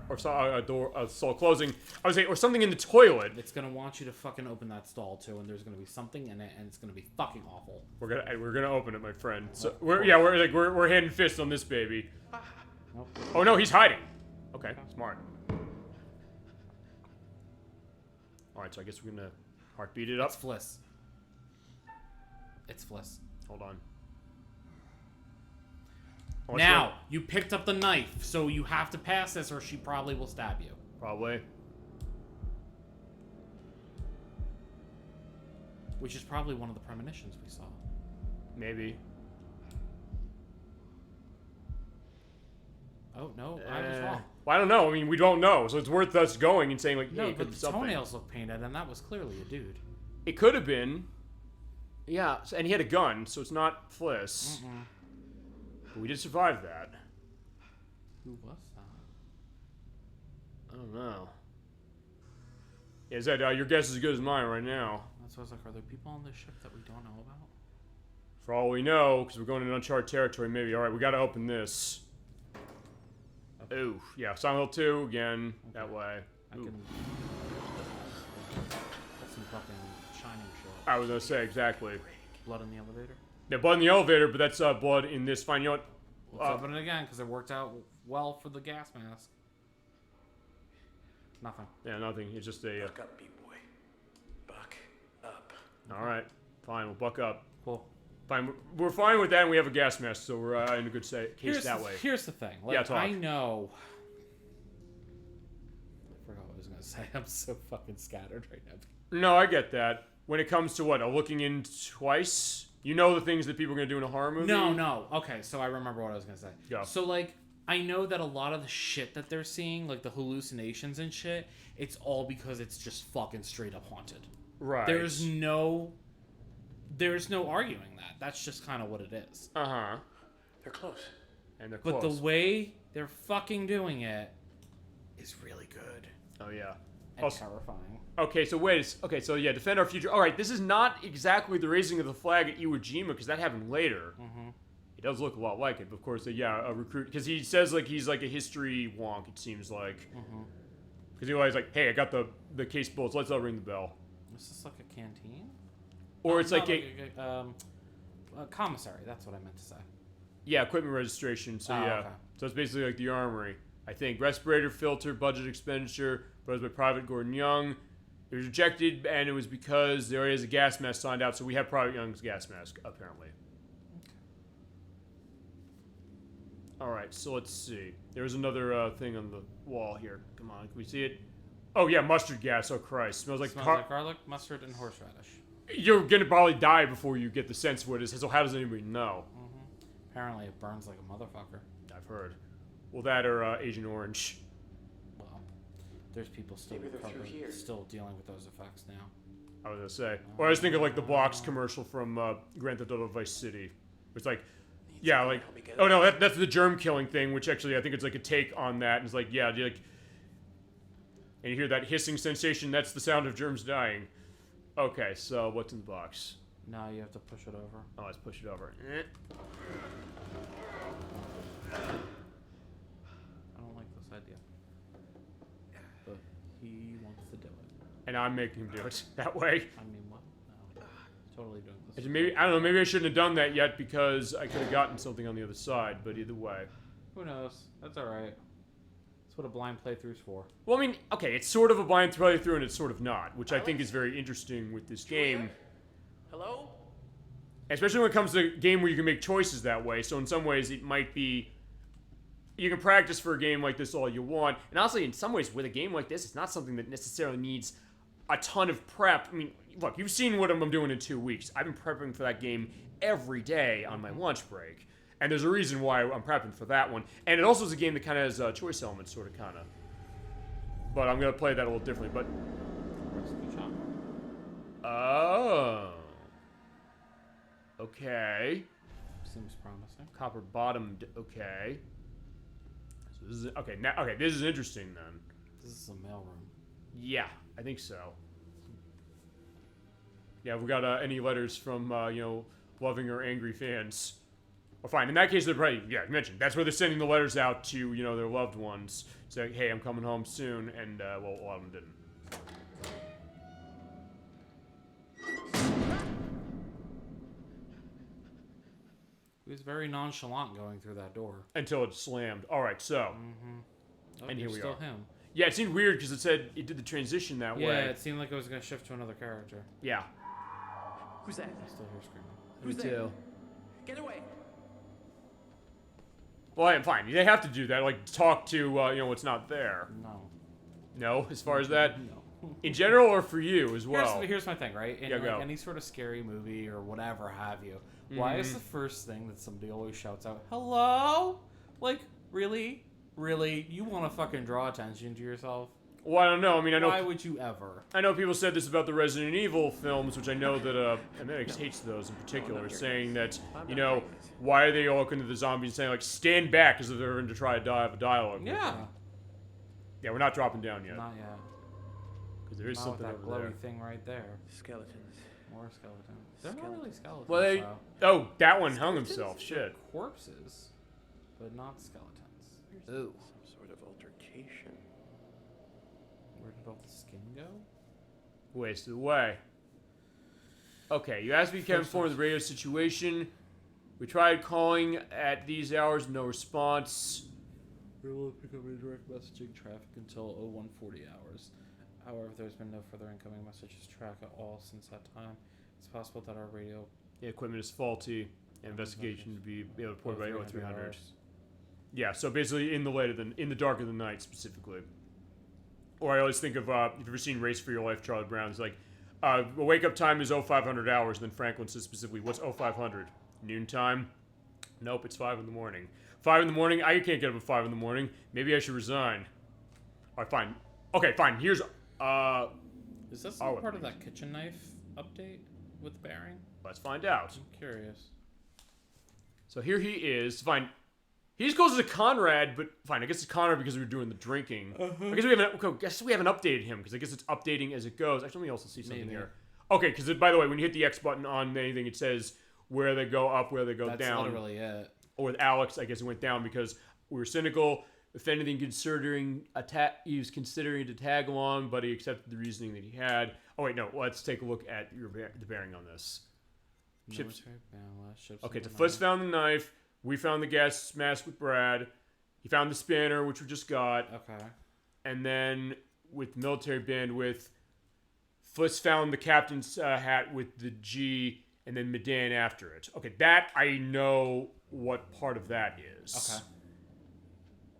a stall closing. I would say, or something in the toilet. It's gonna want you to fucking open that stall too, and there's gonna be something in it, and it's gonna be fucking awful. We're gonna open it, my friend. So we're hand and fist on this baby. Nope. Oh no, he's hiding. Okay, smart. All right, so I guess we're gonna heartbeat it up. It's Fliss. It's Fliss. Hold on. Now, you picked up the knife, so you have to pass this or she probably will stab you. Probably. Which is probably one of the premonitions we saw. Maybe. Oh, no, I was wrong. Well, I don't know. I mean, we don't know, so it's worth us going and saying, like, no, hey, but the toenails look painted, and that was clearly a dude. It could have been. Yeah, and he had a gun, so it's not Fliss. Mm-mm. But we did survive that. Who was that? I don't know. Yeah, is that your guess is as good as mine right now? That's what I was like. Are there people on this ship that we don't know about? For all we know, because we're going into uncharted territory, maybe. All right, we got to open this. Okay. Ooh, yeah, Silent Hill 2 again. Okay. That way. I can. That's some fucking shining shit. I was gonna say exactly. Blood in the elevator. Yeah, blood in the elevator, but that's blood in this. Fine, you know what? Let's open it again because it worked out well for the gas mask. Nothing. Yeah, nothing. It's just a... Buck up, B-boy. Buck up. All right. Fine, we'll buck up. Cool. Fine. We're fine with that, and we have a gas mask, so we're in a good case that way. Here's the thing. Like, yeah, talk. I know... I forgot what I was going to say. I'm so fucking scattered right now. No, I get that. When it comes to what? Looking in twice? You know the things that people are going to do in a horror movie? No. Okay, so I remember what I was going to say. Go. So, like, I know that a lot of the shit that they're seeing, like the hallucinations and shit, it's all because it's just fucking straight up haunted. Right. There's no arguing that. That's just kind of what it is. Uh-huh. They're close. And they're close. But the way they're fucking doing it is really good. Oh, yeah. And terrifying. Okay, so wait. Okay, so yeah, defend our future. All right, this is not exactly the raising of the flag at Iwo Jima, because that happened later. Mm-hmm. It does look a lot like it, but of course, a recruit, because he says like he's like a history wonk. It seems like, because he always like, hey, I got the case bullets. Let's ring the bell. Is this like a canteen? Or it's like a commissary. That's what I meant to say. Yeah, equipment registration. So okay. So it's basically like the armory. I think respirator filter, budget expenditure, proposed by Private Gordon Young. It was rejected, and it was because there already has a gas mask signed out. So we have Private Young's gas mask apparently. All right, so let's see. There's another thing on the wall here. Come on, can we see it? Oh yeah, mustard gas. Oh Christ, smells like garlic, mustard, and horseradish. You're gonna probably die before you get the sense of what it is. So how does anybody know? Apparently, it burns like a motherfucker. I've heard. Well, that or Agent Orange. Well, there's people still dealing with those effects now. I was gonna say. Or I was thinking like the Blocks commercial from Grand Theft Auto Vice City. It's like. Yeah, like, oh no, that's the germ killing thing, which actually I think it's like a take on that. And it's like, yeah, like, and you hear that hissing sensation, that's the sound of germs dying. Okay, so what's in the box? No, you have to push it over. Oh, let's push it over. I don't like this idea. But he wants to do it. And I'm making him do it that way. I mean, what? No. Totally doing this. Maybe, I don't know, maybe I shouldn't have done that yet because I could have gotten something on the other side, but either way. Who knows? That's alright. That's what a blind playthrough's for. Well, I mean, okay, it's sort of a blind playthrough and it's sort of not, which I think is very interesting with this game. Hello? Especially when it comes to a game where you can make choices that way, so in some ways it might be... You can practice for a game like this all you want, and honestly, in some ways, with a game like this, it's not something that necessarily needs a ton of prep. I mean, look, you've seen what I'm doing in 2 weeks. I've been prepping for that game every day on my lunch break. And there's a reason why I'm prepping for that one. And it also is a game that kind of has choice elements, sort of, kind of. But I'm going to play that a little differently, but... Oh. Okay. Seems promising. Copper bottomed, okay. So this is... Okay, now, okay, this is interesting, then. This is a mailroom. Yeah, I think so. Yeah, we got any letters from, loving or angry fans. Well, fine. In that case, they're probably, yeah, you mentioned. That's where they're sending the letters out to, their loved ones. Saying, hey, I'm coming home soon. And, well, a lot of them didn't. He was very nonchalant going through that door. Until it slammed. All right, so. Oh, and here we still are. Him. Yeah, it seemed weird because it said it did the transition that way. Yeah, it seemed like it was going to shift to another character. Yeah. Who's that? I still hear screaming. Who's Me there? too. Get away! Well, I'm fine. They have to do that. Like, talk to, what's not there. No. No? As far as that? No. In general or for you as well? Here's my thing, right? In go. any sort of scary movie or whatever have you, why is the first thing that somebody always shouts out, hello? Like, really? Really? You want to fucking draw attention to yourself? Well, I don't know. I mean, I know... Why would you ever? I know people said this about the Resident Evil films, which I know that, MX hates those in particular, saying that, why are they all looking at the zombies and saying, like, stand back as if they're going to try to have a dialogue. Yeah. Yeah, we're not dropping down yet. Not yet. Because there is not something with that over glowy there. thing right there. Skeletons. More skeletons. They're not really skeletons. Well, oh, that one hung himself. Shit. Corpses, but not skeletons. Ooh. Some sort of altercation. Where did all the skin go? Wasted away. Okay, you asked me to get informed of the radio situation. We tried calling at these hours, no response. We will pick up redirect messaging traffic until 0140 hours. However, there's been no further incoming messages track at all since that time. It's possible that our radio equipment is faulty. Investigation to be reported by 0300. hours. Yeah, so basically in the dark of the night specifically. Or I always think of if you've ever seen Race for Your Life, Charlie Brown's like, the wake up time is 0500 hours. And then Franklin says specifically, what's 0500? Noontime? Nope, it's 5 in the morning. 5 in the morning? I can't get up at 5 in the morning. Maybe I should resign. Alright, fine. Okay, fine. Here's Is this part of that kitchen knife update with the bearing? Let's find out. I'm curious. So here he is. Fine. He just goes to Conrad, but fine. I guess it's Conrad because we were doing the drinking. I guess we haven't updated him because I guess it's updating as it goes. Actually, let me also see something here. Okay, because by the way, when you hit the X button on anything, it says where they go up, where they go down. That's literally it. Or with Alex, I guess it went down because we were cynical. If anything, he was considering to tag along, but he accepted the reasoning that he had. Oh wait, no. Let's take a look at the bearing on this. Ships. Okay, so Fuzz found the knife. We found the gas mask with Brad. He found the spanner, which we just got. Okay. And then with military bandwidth, Fuzz found the captain's hat with the G, and then Medan after it. Okay, that I know what part of that is. Okay.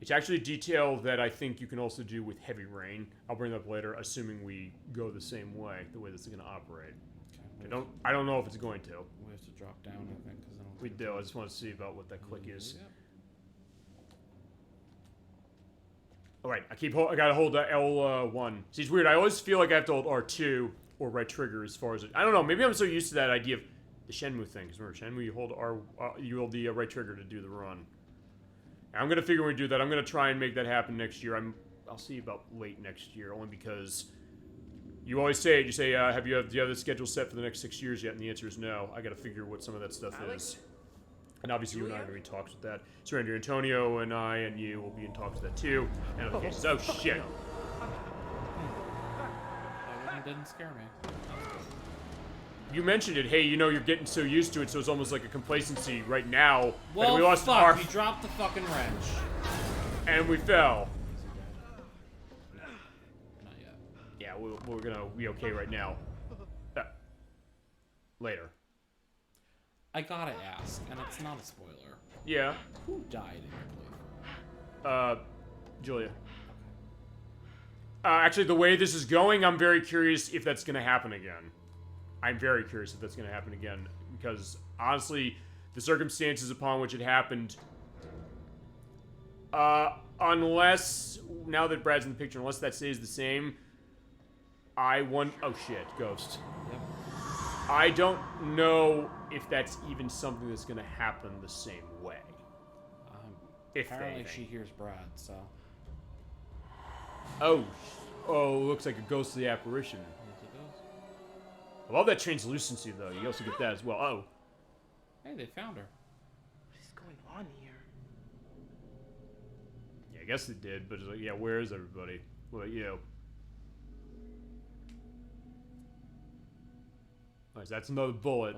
It's actually a detail that I think you can also do with Heavy Rain. I'll bring that up later, assuming we go the same way, the way this is going to operate. Okay. I don't know if it's going to. We have to drop down, I think. We do. I just want to see about what that click is. Yeah. All right. I gotta hold L1. See, it's weird. I always feel like I have to hold R2 or right trigger as far as it. I don't know. Maybe I'm so used to that idea of the Shenmue thing. Because remember, Shenmue, you hold the right trigger to do the run. And I'm gonna figure when we do that. I'm gonna try and make that happen next year. I'll see about late next year, only because you always say it. You say, do you have the schedule set for the next 6 years yet? And the answer is no. I gotta figure what some of that stuff is. And obviously, you and I are going to be in talks with that. Surrender Antonio and I and you will be in talks with that too. And other cases. Oh, shit. That didn't scare me. You mentioned it. Hey, you're getting so used to it, so it's almost like a complacency right now. Well, we lost fuck, he dropped the fucking wrench. And we fell. Not yet. Yeah, we're going to be okay right now. Later. I gotta ask, and it's not a spoiler. Yeah. Who died in your playthrough? Julia. Actually, the way this is going, I'm very curious if that's going to happen again. I'm very curious if that's going to happen again. Because, honestly, the circumstances upon which it happened... unless, now that Brad's in the picture, unless that stays the same, oh shit, Ghost. Yep. I don't know if that's even something that's going to happen the same way. Apparently she hears Brad, so... Oh, looks like a ghostly apparition. I love that translucency, though. You also get that as well. Oh. Hey, they found her. What is going on here? Yeah, I guess they did, but it's like, yeah, where is everybody? What about you? Alright, so that's another bullet.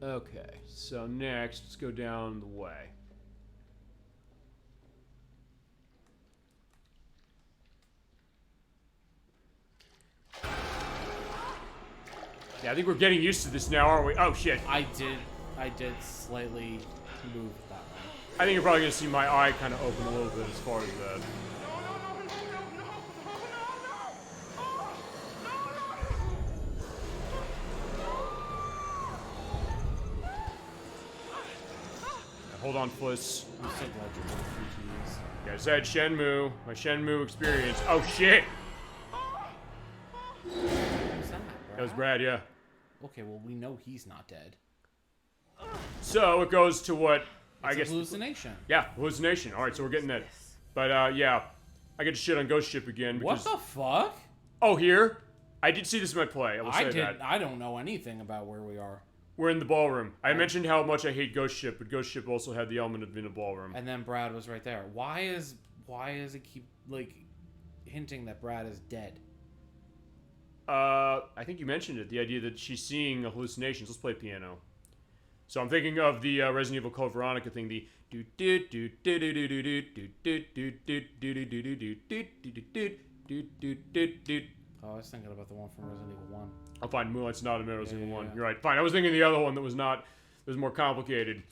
Okay, so next, let's go down the way. Yeah, I think we're getting used to this now, aren't we? Oh, shit. I did slightly move that way. I think you're probably going to see my eye kind of open a little bit as far as that. Hold on, Fliss. I'm so glad you're doing 3Ts. Yeah, I said Shenmue. My Shenmue experience. Oh, shit! Who's that, Brad? That was Brad, yeah. Okay, well, we know he's not dead. So, it goes to what, I guess... hallucination. Yeah, hallucination. Alright, so we're getting that. But, yeah. I get to shit on Ghost Ship again because... What the fuck? Oh, here? I did see this in my play. I will say that. I don't know anything about where we are. We're in the ballroom. I mentioned how much I hate Ghost Ship, but Ghost Ship also had the element of being a ballroom. And then Brad was right there. Why is it keep, like, hinting that Brad is dead? I think you mentioned it. The idea that she's seeing hallucinations. Let's play piano. So I'm thinking of the Resident Evil Code Veronica thing. The I was thinking about the one from Resident Evil 1. Oh, fine. Moonlight's not in Resident Evil 1. You're right. Fine. I was thinking the other one that was not. That was more complicated.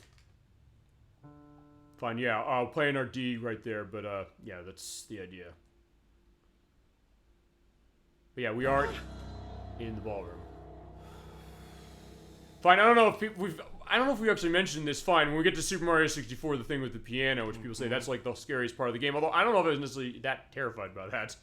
Fine. Yeah. I'll play in our D right there. But yeah, that's the idea. But yeah, we are in the ballroom. Fine. I don't know if we actually mentioned this. Fine. When we get to Super Mario 64, the thing with the piano, which people say that's like the scariest part of the game. Although I don't know if I was necessarily that terrified by that.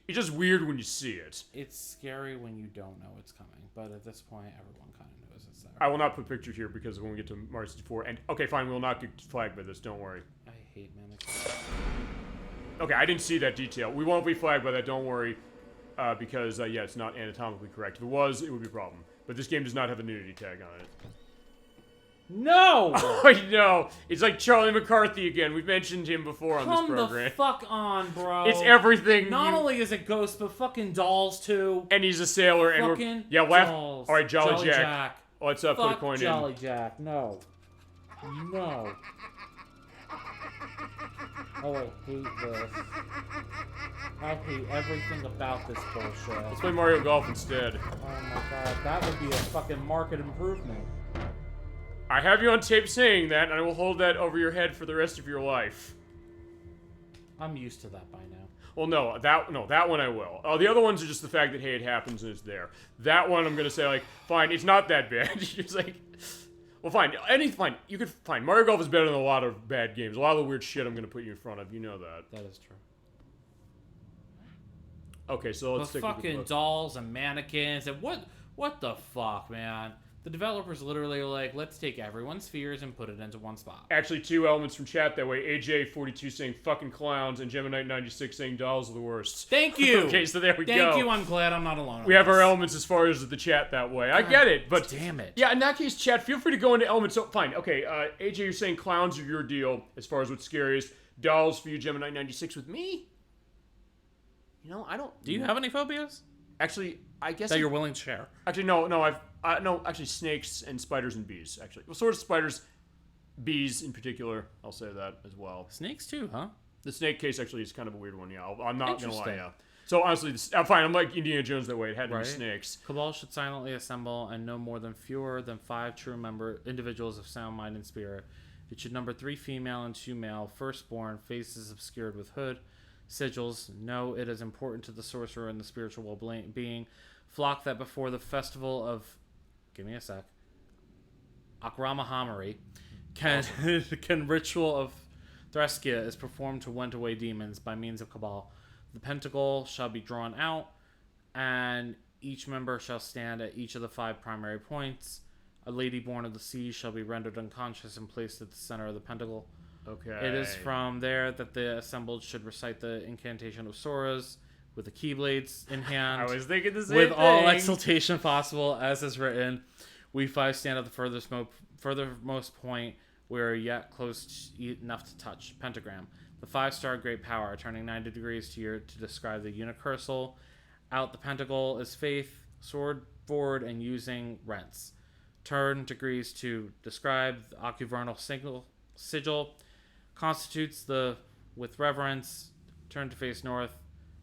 It's just weird when you see it. It's scary when you don't know it's coming, but at this point, everyone kind of knows it's there. I will not put pictures here because when we get to Mario 64, and okay, fine, we will not get flagged by this. Don't worry. I hate Manic. Okay, I didn't see that detail. We won't be flagged by that. Don't worry, because yeah, it's not anatomically correct. If it was, it would be a problem. But this game does not have a nudity tag on it. No! I know. It's like Charlie McCarthy again. We've mentioned him before on this program. Come the fuck on, bro. It's everything. Not only is it Ghost, but fucking Dolls too. And he's a sailor. And fucking yeah, laugh. Dolls. All right, Jolly Jack. Let's put a coin Jolly Jack. No. No. Oh, I hate this. I hate everything about this bullshit. Let's play Mario Golf instead. Oh my god, that would be a fucking market improvement. I have you on tape saying that, and I will hold that over your head for the rest of your life. I'm used to that by now. Well, no, that one I will. The other ones are just the fact that, hey, it happens and it's there. That one I'm gonna say, like, fine, it's not that bad. It's like, well, fine, fine, you could, fine. Mario Golf is better than a lot of bad games. A lot of the weird shit I'm gonna put you in front of, you know that. That is true. Okay, so let's take a fucking dolls and mannequins and what the fuck, man? The developers literally are like, let's take everyone's fears and put it into one spot. Actually, 2 elements from chat that way. AJ42 saying fucking clowns and Gemini96 saying dolls are the worst. Thank you. Okay, so there we go. Thank you. I'm glad I'm not alone. We have our elements as far as the chat that way. I get it, but damn it. Yeah, in that case, chat, feel free to go into elements. So fine, okay. AJ, you're saying clowns are your deal as far as what's scariest. Dolls for you, Gemini96 with me. You know, I don't. Do you have any phobias? Actually, I guess that you're willing to share. Actually, no. Actually, snakes and spiders and bees. Actually, well, sort of spiders, bees in particular. I'll say that as well. Snakes too, huh? The snake case actually is kind of a weird one. Yeah, I'm not gonna lie. Yeah. So honestly, I'm fine. I'm like Indiana Jones that way. It had to be snakes. Cabal should silently assemble and no more than fewer than 5 true individuals of sound mind and spirit. It should number 3 female and 2 male. Firstborn, faces obscured with hood. Sigils, know it is important to the sorcerer and the spiritual well-being. Flock that before the festival of, give me a sec, Akramahamari, can ritual of Threskia is performed to wend away demons by means of Cabal. The pentacle shall be drawn out, and each member shall stand at each of the 5 primary points. A lady born of the sea shall be rendered unconscious and placed at the center of the pentacle. Okay. It is from there that the assembled should recite the incantation of Soras with the keyblades in hand. I was thinking the same with thing. all exultation possible, as is written. We 5 stand at the furthermost point. We are yet close enough to touch. Pentagram. The 5-star great power, turning 90 degrees to describe the unicursal. Out the pentacle is faith, sword forward, and using rents. Turn degrees to describe the ocuvernal sigil. Constitutes the with reverence. Turn to face north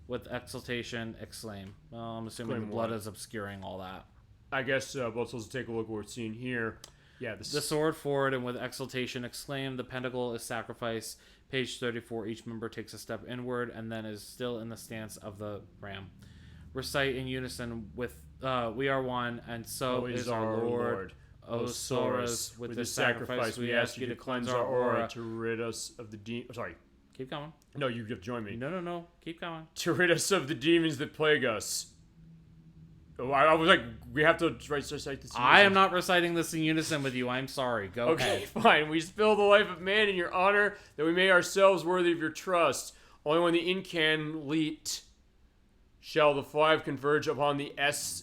with exultation. Exclaim. Well, I'm assuming the blood is obscuring all that. I guess both let's take a look at what we're seeing here. Yeah, the sword forward and with exultation exclaim. The pentacle is sacrifice. Page 34. Each member takes a step inward and then is still in the stance of the ram. Recite in unison with we are one, and so is our Lord. O Soras, with this sacrifice we ask you to cleanse our aura, to rid us of the demons. Sorry. Keep going. No, you have to join me. No. Keep going. To rid us of the demons that plague us. Oh, I was like, we have to recite this. I am not reciting this in unison with you. I'm sorry. Go ahead. Okay, fine. We spill the life of man in your honor, that we may ourselves worthy of your trust. Only when the incantate shall the 5 converge upon the S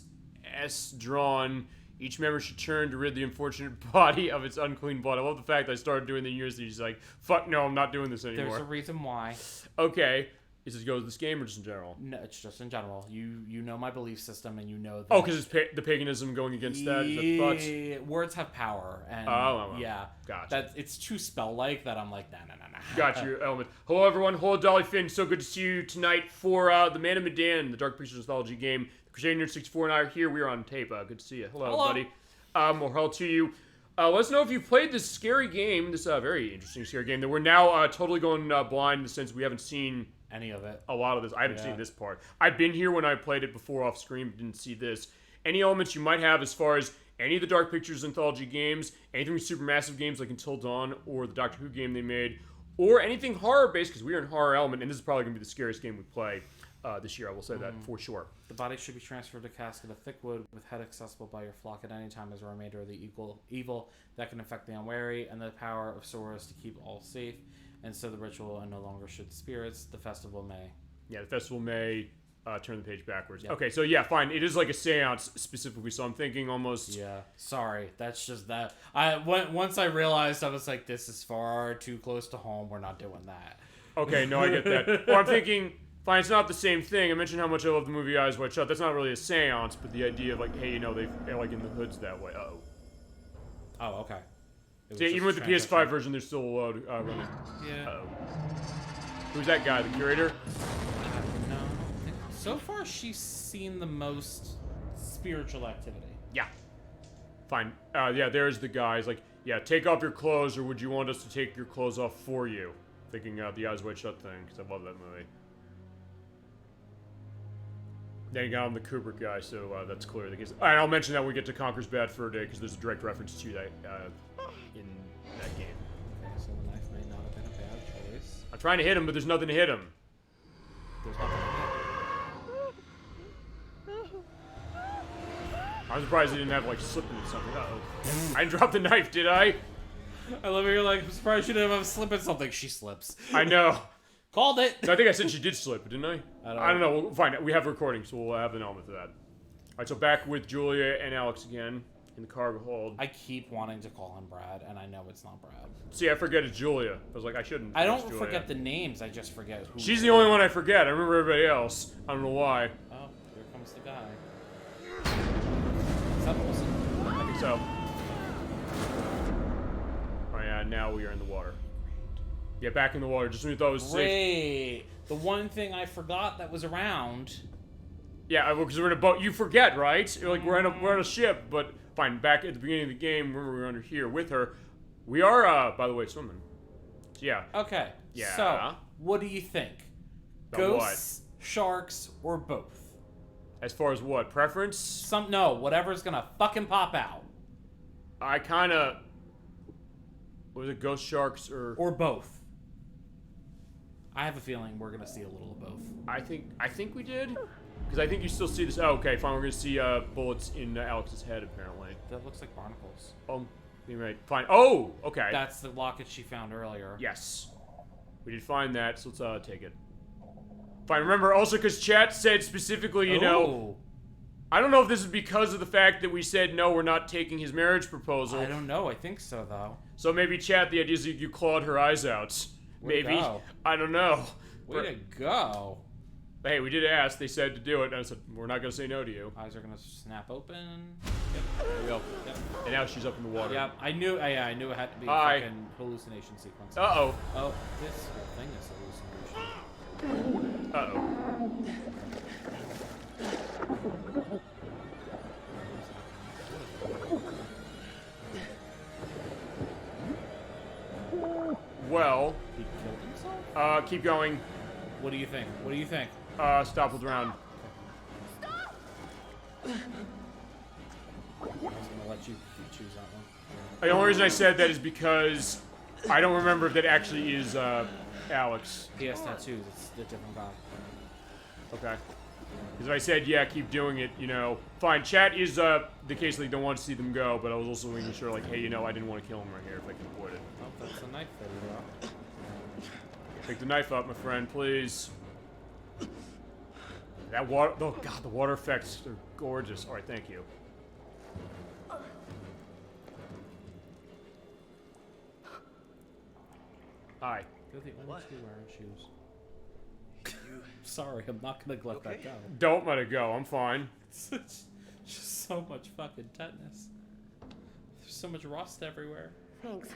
drawn. Each member should turn to rid the unfortunate body of its unclean blood. I love the fact that I started doing the years and he's like, fuck no, I'm not doing this anymore. There's a reason why. Okay. Is it go to this game or just in general? No, it's just in general. You know my belief system, and you know that... Oh, because it's the paganism going against that? Is that thoughts? Words have power, and yeah. Gotcha. It's too spell-like that I'm like, nah. Got you, Element. Hello, everyone. Hello, Dolly Finn. So good to see you tonight for the Man of Medan, the Dark Pictures Anthology game. The Crusade Nerd 64 and I are here. We are on tape. Good to see you. Hello. Buddy. Well, hello to you. Let us know if you've played this scary game, this very interesting scary game that we're now totally going blind in the sense we haven't seen any of it. A lot of this. I haven't seen this part. I've been here when I played it before off screen, but didn't see this. Any elements you might have as far as any of the Dark Pictures Anthology games, anything Supermassive games like Until Dawn or the Doctor Who game they made, or anything horror-based, because we're in horror element, and this is probably going to be the scariest game we play this year. I will say that for sure. The body should be transferred to casket of thick wood with head accessible by your flock at any time as a remainder of the evil that can affect the unwary, and the power of Soros to keep all safe. And so the ritual and no longer should spirits. The festival may. Yeah, the festival may turn the page backwards. Yep. Okay, so yeah, fine. It is like a seance specifically, so I'm thinking almost... Yeah, sorry. That's just that. Once I realized, I was like, this is far too close to home. We're not doing that. Okay, no, I get that. Well, I'm thinking, fine, it's not the same thing. I mentioned how much I love the movie Eyes Wide Shut. That's not really a seance, but the idea of like, hey, they're like in the hoods that way. Uh-oh. Oh, okay. So yeah, even with the PS5 version, they're still running. Yeah. Uh-oh. Who's that guy? The curator? No. So far, she's seen the most spiritual activity. Yeah. Fine. Yeah, there's the guy. He's like, yeah, take off your clothes, or would you want us to take your clothes off for you? Thinking the Eyes Wide Shut thing, because I love that movie. Then you got him the Kubrick guy, so that's clearly the case. Alright, I'll mention that when we get to Conker's Bad Fur Day, because there's a direct reference to that in that game. Okay, so the knife may not have been a bad choice. I'm trying to hit him, but there's nothing to hit him. There's nothing to hit. I'm surprised he didn't have, like, slipping or something. Uh-oh. I didn't drop the knife, did I? I love how you're like, I'm surprised she didn't have slipping something. She slips. I know. Called it. No, I think I said she did slip, didn't I? I don't know. We'll find it. We have a recording, so we'll have an element of that. Alright, so back with Julia and Alex again in the cargo hold. I keep wanting to call him Brad, and I know it's not Brad. See, I forget it's Julia. I was like, I shouldn't. I don't forget the names. I just forget who. She's the only one I forget. I remember everybody else. I don't know why. Oh, here comes the guy. Is that Olsen? I think so. Oh yeah, now we are in the water. Yeah, back in the water, just when you thought it was safe. The one thing I forgot that was around. Yeah, because we're in a boat. You forget, right? You're like, we're on a ship, but fine. Back at the beginning of the game, remember we were under here with her. We are, by the way, swimming. So, yeah. Okay. Yeah. So, what do you think? About Ghosts, sharks, or both? As far as what? Preference? No, whatever's gonna fucking pop out. I kinda... Was it ghost sharks or... Or both. I have a feeling we're gonna see a little of both. I think we did. Because I think you still see this. Oh, okay, fine. We're gonna see bullets in Alex's head, apparently. That looks like barnacles. Oh, you're right. Fine. Oh, okay. That's the locket she found earlier. Yes. We did find that, so let's take it. Fine. Remember, also, because chat said specifically, you know... I don't know if this is because of the fact that we said, no, we're not taking his marriage proposal. I don't know. I think so, though. So maybe, chat, the idea is that you clawed her eyes out. Maybe. I don't know. Way to go. Hey, we did ask. They said to do it. And I said, we're not going to say no to you. Eyes are going to snap open. Yep. There we go. Yep. And now she's up in the water. Yep. I knew it had to be a fucking hallucination sequence. Uh-oh. Oh, this whole thing is hallucination. Uh-oh. Well, he killed himself? Keep going. What do you think? What do you think? Stop with round. Stop! I was gonna let you choose that one. The only reason I said that is because I don't remember if that actually is Alex. He has tattoos. It's a different guy. Okay. Because if I said, yeah, keep doing it, you know. Fine, chat is the case that they don't want to see them go, but I was also making sure, like, hey, you know, I didn't want to kill him right here if I can avoid it. Oh, that's a knife that he dropped. Pick the knife up, my friend, please. That water, oh god, the water effects are gorgeous. Alright, thank you. Hi. You're the only two wearing shoes. Sorry, I'm not gonna let that go. Don't let it go. I'm fine. It's just so much fucking tetanus. There's so much rust everywhere. Thanks.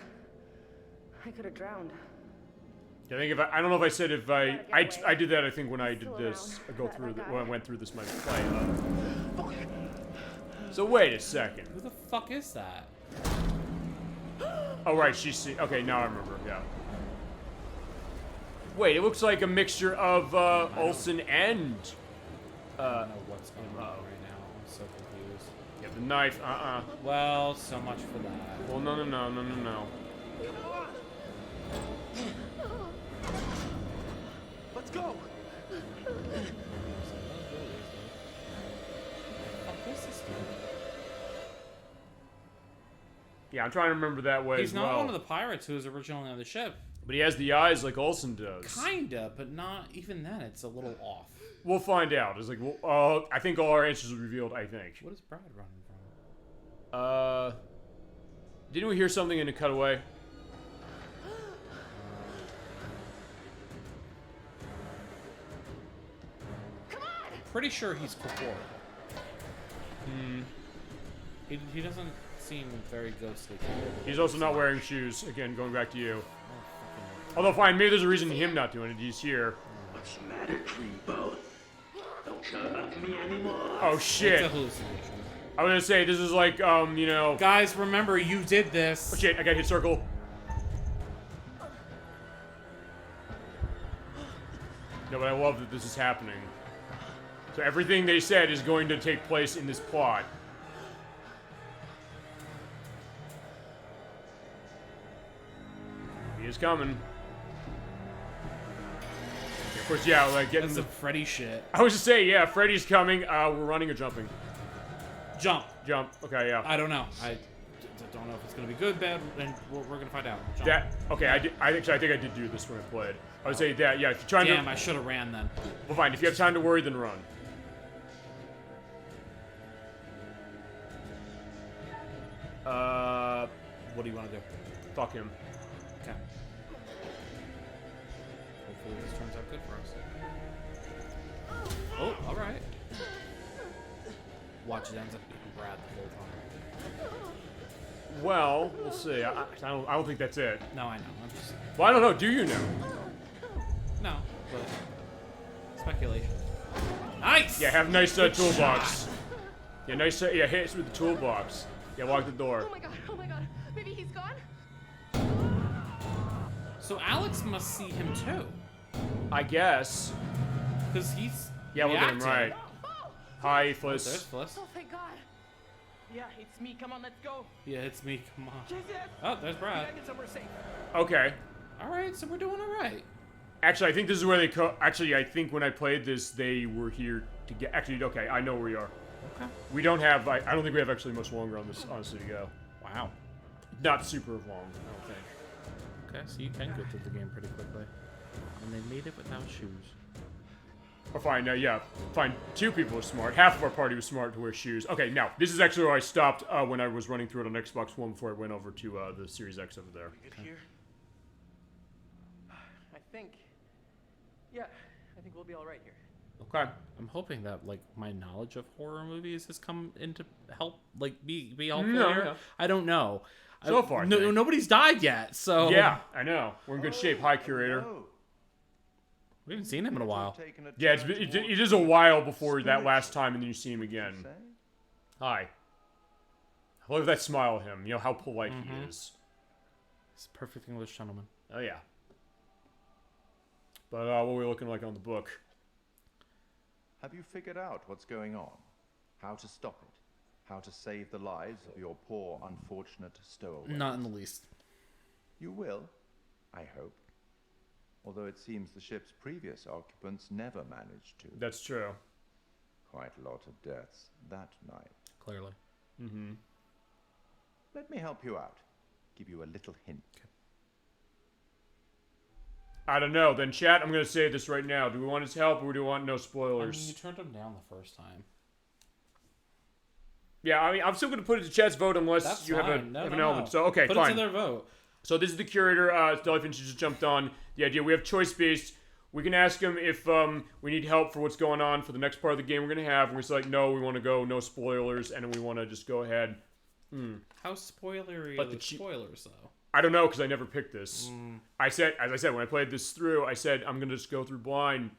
I could have drowned. I think if I don't know if I said if I did that. I think when I did this, I when I went through this my play. So wait a second. Who the fuck is that? Oh right, okay. Now I remember. Yeah. Wait, it looks like a mixture of Olsen and. I don't know what's going on right now. I'm so confused. Yeah, the knife. Well, so much for that. Well, no. Let's go. Yeah, I'm trying to remember that way He's as well. not one of the pirates who was originally on the ship. But he has the eyes like Olsen does. Kinda, but not even then. It's a little off. We'll find out. It's like, well, I think all our answers are revealed. I think. What is Brad running from? Didn't we hear something in a cutaway? Pretty sure he's corporeal. He doesn't seem very ghostly. He's also not wearing shoes. Again, going back to you. Although, fine, maybe there's a reason him not doing it. He's here. What's the matter, Dreamboat? Don't care about me anymore. Oh shit! It's a hallucination. I was gonna say this is like you know. Guys, remember you did this. Oh shit! I got hit circle. No, but I love that this is happening. So everything they said is going to take place in this plot. He is coming. Of course, yeah, like getting That's some Freddy shit. I was just saying, yeah, Freddy's coming. We're running or jumping? Jump. Jump. Okay, yeah. I don't know. I don't know if it's gonna be good, bad, and we're gonna find out. Jump. That okay? I think I did do this when I played. I would say that, yeah. If you're trying Damn, I should have ran then. Well, fine. If you have time to worry, then run. What do you want to do? Fuck him. Okay. Hopefully this turns out good for us. Oh, all right. Watch it ends up being Brad the whole time. Well, we'll see. I don't think that's it. No, I know. I'm just. Well, I don't know. Do you know? No, but speculation. Nice. Yeah, have a nice toolbox. Shot. Yeah, nice. Yeah, hit us with the toolbox. Yeah, lock the door. Oh my god, maybe he's gone? So Alex must see him too. I guess. Because he's. Yeah, look at him, right. Hi, Fliss. There's Fliss. Oh, thank god. Yeah, it's me. Come on, let's go. Yeah, it's me. Come on. Shesez. Oh, there's Brad. Get somewhere safe. Okay. All right, so we're doing all right. Actually, I think this is where they actually, I think when I played this, they were here to get. Actually, okay, I know where we are. Okay. We don't have. I don't think we have actually much longer on this, honestly, to go. Wow. Not super long, I don't think. Okay, so you can go through the game pretty quickly. And they made it without shoes. Oh, fine. Yeah, fine. 2 people were smart. Half of our party was smart to wear shoes. Okay, now this is actually where I stopped when I was running through it on Xbox One before I went over to the Series X over there. Good here. I think. Yeah, I think we'll be all right here. Okay. I'm hoping that like my knowledge of horror movies has come into help, like be helpful No, here. no. I don't know. So far, nobody's died yet, so yeah, I know. We're in good shape. Hi, curator. We haven't seen him in a while. Yeah, it is a while before that last time, and then you see him again. Hi. I love that smile of him. You know how polite he is. He's a perfect English gentleman. Oh yeah. But what are we looking like on the book? Have you figured out what's going on? How to stop it? How to save the lives of your poor, unfortunate stowaways? Not in the least. You will, I hope. Although it seems the ship's previous occupants never managed to. That's true. Quite a lot of deaths that night. Clearly. Mm-hmm. Let me help you out. Give you a little hint. I don't know. Then, chat, I'm going to say this right now. Do we want his help or do we want no spoilers? I mean, you turned him down the first time. Yeah, I mean, I'm still going to put it to chat's vote unless That's you have fine. an element. So, okay, put fine. Put it to their vote. So this is the curator. Dolphin just jumped on the idea. We have choice-based. We can ask him if we need help for what's going on for the next part of the game we're going to have. We're just like, no, we want to go, no spoilers, and then we want to just go ahead. How spoilery But are the spoilers, though? I don't know, because I never picked this. As I said, when I played this through, I said, I'm going to just go through blind,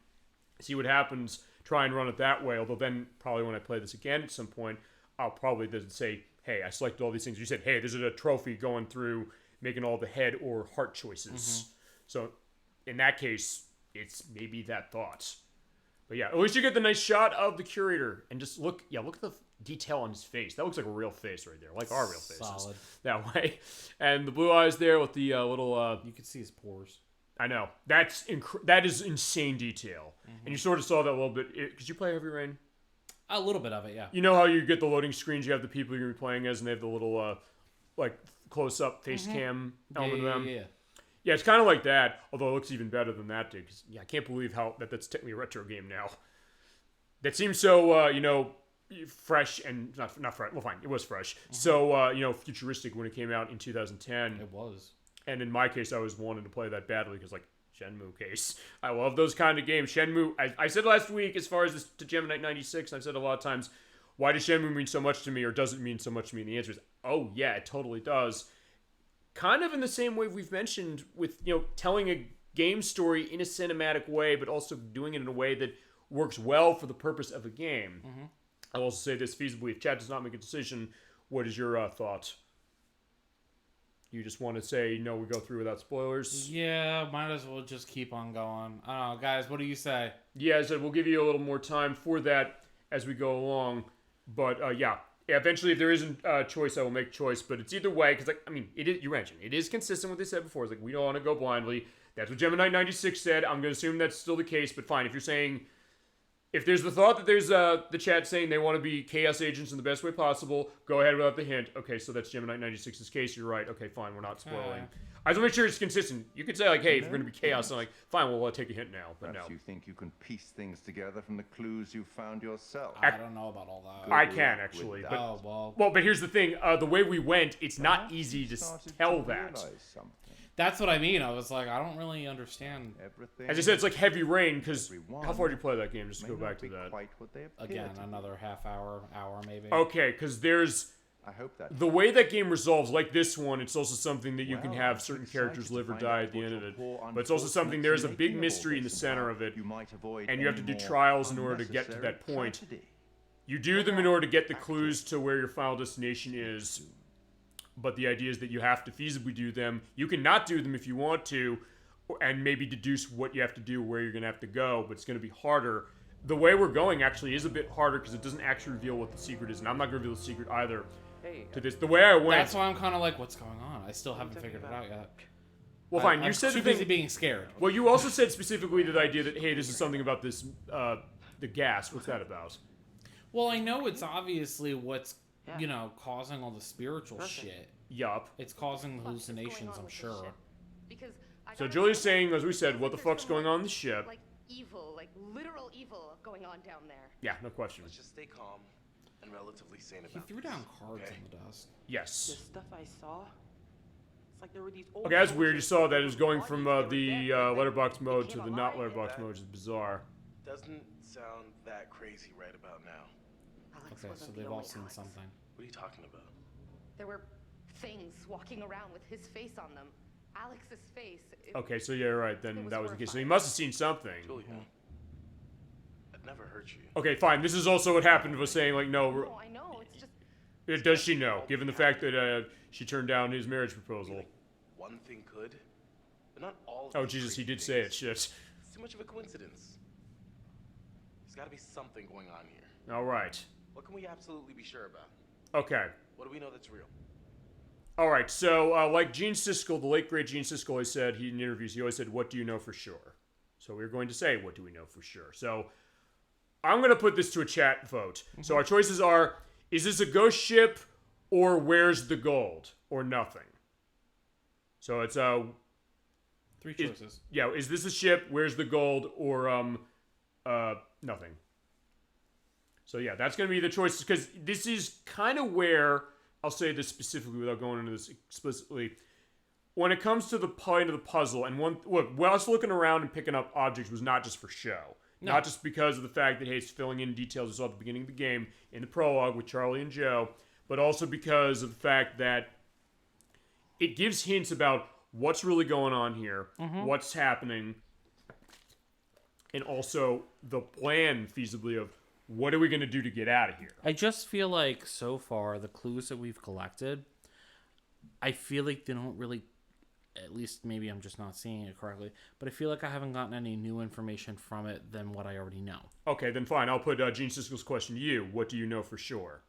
see what happens, try and run it that way. Although then, probably when I play this again at some point, I'll probably then say, hey, I selected all these things. You said, hey, there's a trophy going through making all the head or heart choices. So, in that case, it's maybe that thought. But yeah, at least you get the nice shot of the curator. And just look at the detail on his face. That looks like a real face right there. Like our real faces. Solid. That way. And the blue eyes there with the little... you can see his pores. I know. That is insane detail. And you sort of saw that a little bit. Did you play Heavy Rain? A little bit of it, yeah. You know how you get the loading screens, you have the people you're going to be playing as, and they have the little, close-up face cam element of them? Yeah. Yeah, it's kind of like that, although it looks even better than that did. Cause, I can't believe that's technically a retro game now. That seems so, fresh and... Not fresh. Well, fine, it was fresh. So, futuristic when it came out in 2010. It was. And in my case, I was wanting to play that badly because, Shenmue case. I love those kind of games. Shenmue, I said last week, as far as this to Gemini 96, I've said a lot of times, why does Shenmue mean so much to me, or does it mean so much to me? And the answer is, oh yeah, it totally does. Kind of in the same way we've mentioned with, telling a game story in a cinematic way, but also doing it in a way that works well for the purpose of a game. I'll also say this feasibly, if chat does not make a decision, what is your thought? You just want to say, no, we go through without spoilers? Yeah, might as well just keep on going. I don't know, guys, what do you say? Yeah, I said we'll give you a little more time for that as we go along. But, yeah, eventually if there isn't a choice, I will make choice. But it's either way, because, you mentioned, it is consistent with what they said before. It's we don't want to go blindly. That's what Gemini 96 said. I'm going to assume that's still the case. But fine, if you're saying... If there's the thought that there's the chat saying they want to be chaos agents in the best way possible, go ahead without the hint. Okay, so that's Gemini 96's case. You're right. Okay, fine. We're not spoiling. I just want to make sure it's consistent. You could say, hey, if we're going to be chaos, I'm fine, well, I'll take a hint now. But Perhaps no. you think you can piece things together from the clues you found yourself. I don't know about all that. I can, actually. But, well, but here's the thing. The way we went, it's not easy to tell that. That's what I mean. I was like, I don't really understand. As I said, it's like Heavy Rain, because how far did you play that game? Just to go back to that. Again, another half hour maybe. Okay, because there's... I hope that the way that game resolves, like this one, it's also something that you can have certain characters live or die at the end of it. But it's also something, there's a big mystery in the center of it, and you have to do trials in order to get to that point. You do them in order to get the clues to where your final destination is. But the idea is that you have to feasibly do them. You can not do them if you want to, and maybe deduce what you have to do, where you're going to have to go, but it's going to be harder. The way we're going actually is a bit harder because it doesn't actually reveal what the secret is, and I'm not going to reveal the secret either to this. The way I went... That's why I'm kind of like, what's going on? I still haven't figured it out yet. Well, fine. You said too busy being scared. Well, you also said specifically the idea that, hey, this is something about this, the gas. What's that about? Well, I know it's obviously what's... causing all the spiritual shit. Yup. It's causing hallucinations, I'm sure. So Julia's saying, as we said, what the fuck's going on the ship? Like evil, like literal evil going on down there. Yeah, no question. Let's just stay calm and relatively sane about He threw down cards in the desk. Yes. The stuff I saw, it's like there were these old... Okay, that's weird. You saw that it was going from the letterbox mode to the not letterbox mode, which is bizarre. Doesn't sound that crazy right about now. Okay, so they've all seen something. What are you talking about? There were things walking around with his face on them. Alex's face. Okay, so yeah, right. Then that was the case. So he must have seen something. Julia, I'd never hurt you. Okay, fine. This is also what happened with saying, like, no. No, I know. It's just... Does she know, given the fact that she turned down his marriage proposal? Like one thing could, but not all. Oh, Jesus, he did say it. Shit. It's too much of a coincidence. There's got to be something going on here. All right. What can we absolutely be sure about? Okay. What do we know that's real? All right, so like Gene Siskel, the late great Gene Siskel always said, in interviews, he always said, what do you know for sure? So we're going to say, what do we know for sure? So I'm going to put this to a chat vote. So our choices are, is this a ghost ship, or where's the gold, or nothing? So it's three choices. Is this a ship, where's the gold, or nothing? So yeah, that's going to be the choices, because this is kind of where... I'll say this specifically without going into this explicitly. when it comes to the point of the puzzle, and us looking around and picking up objects was not just for show. No. Not just because of the fact that, hey, it's filling in details we saw at the beginning of the game in the prologue with Charlie and Joe, but also because of the fact that it gives hints about what's really going on here, what's happening, and also the plan, feasibly, of what are we going to do to get out of here. I just feel like, so far, the clues that we've collected, I feel like they don't really, at least maybe I'm just not seeing it correctly, but I feel like I haven't gotten any new information from it than what I already know. Okay, then fine. I'll put Gene Siskel's question to you. What do you know for sure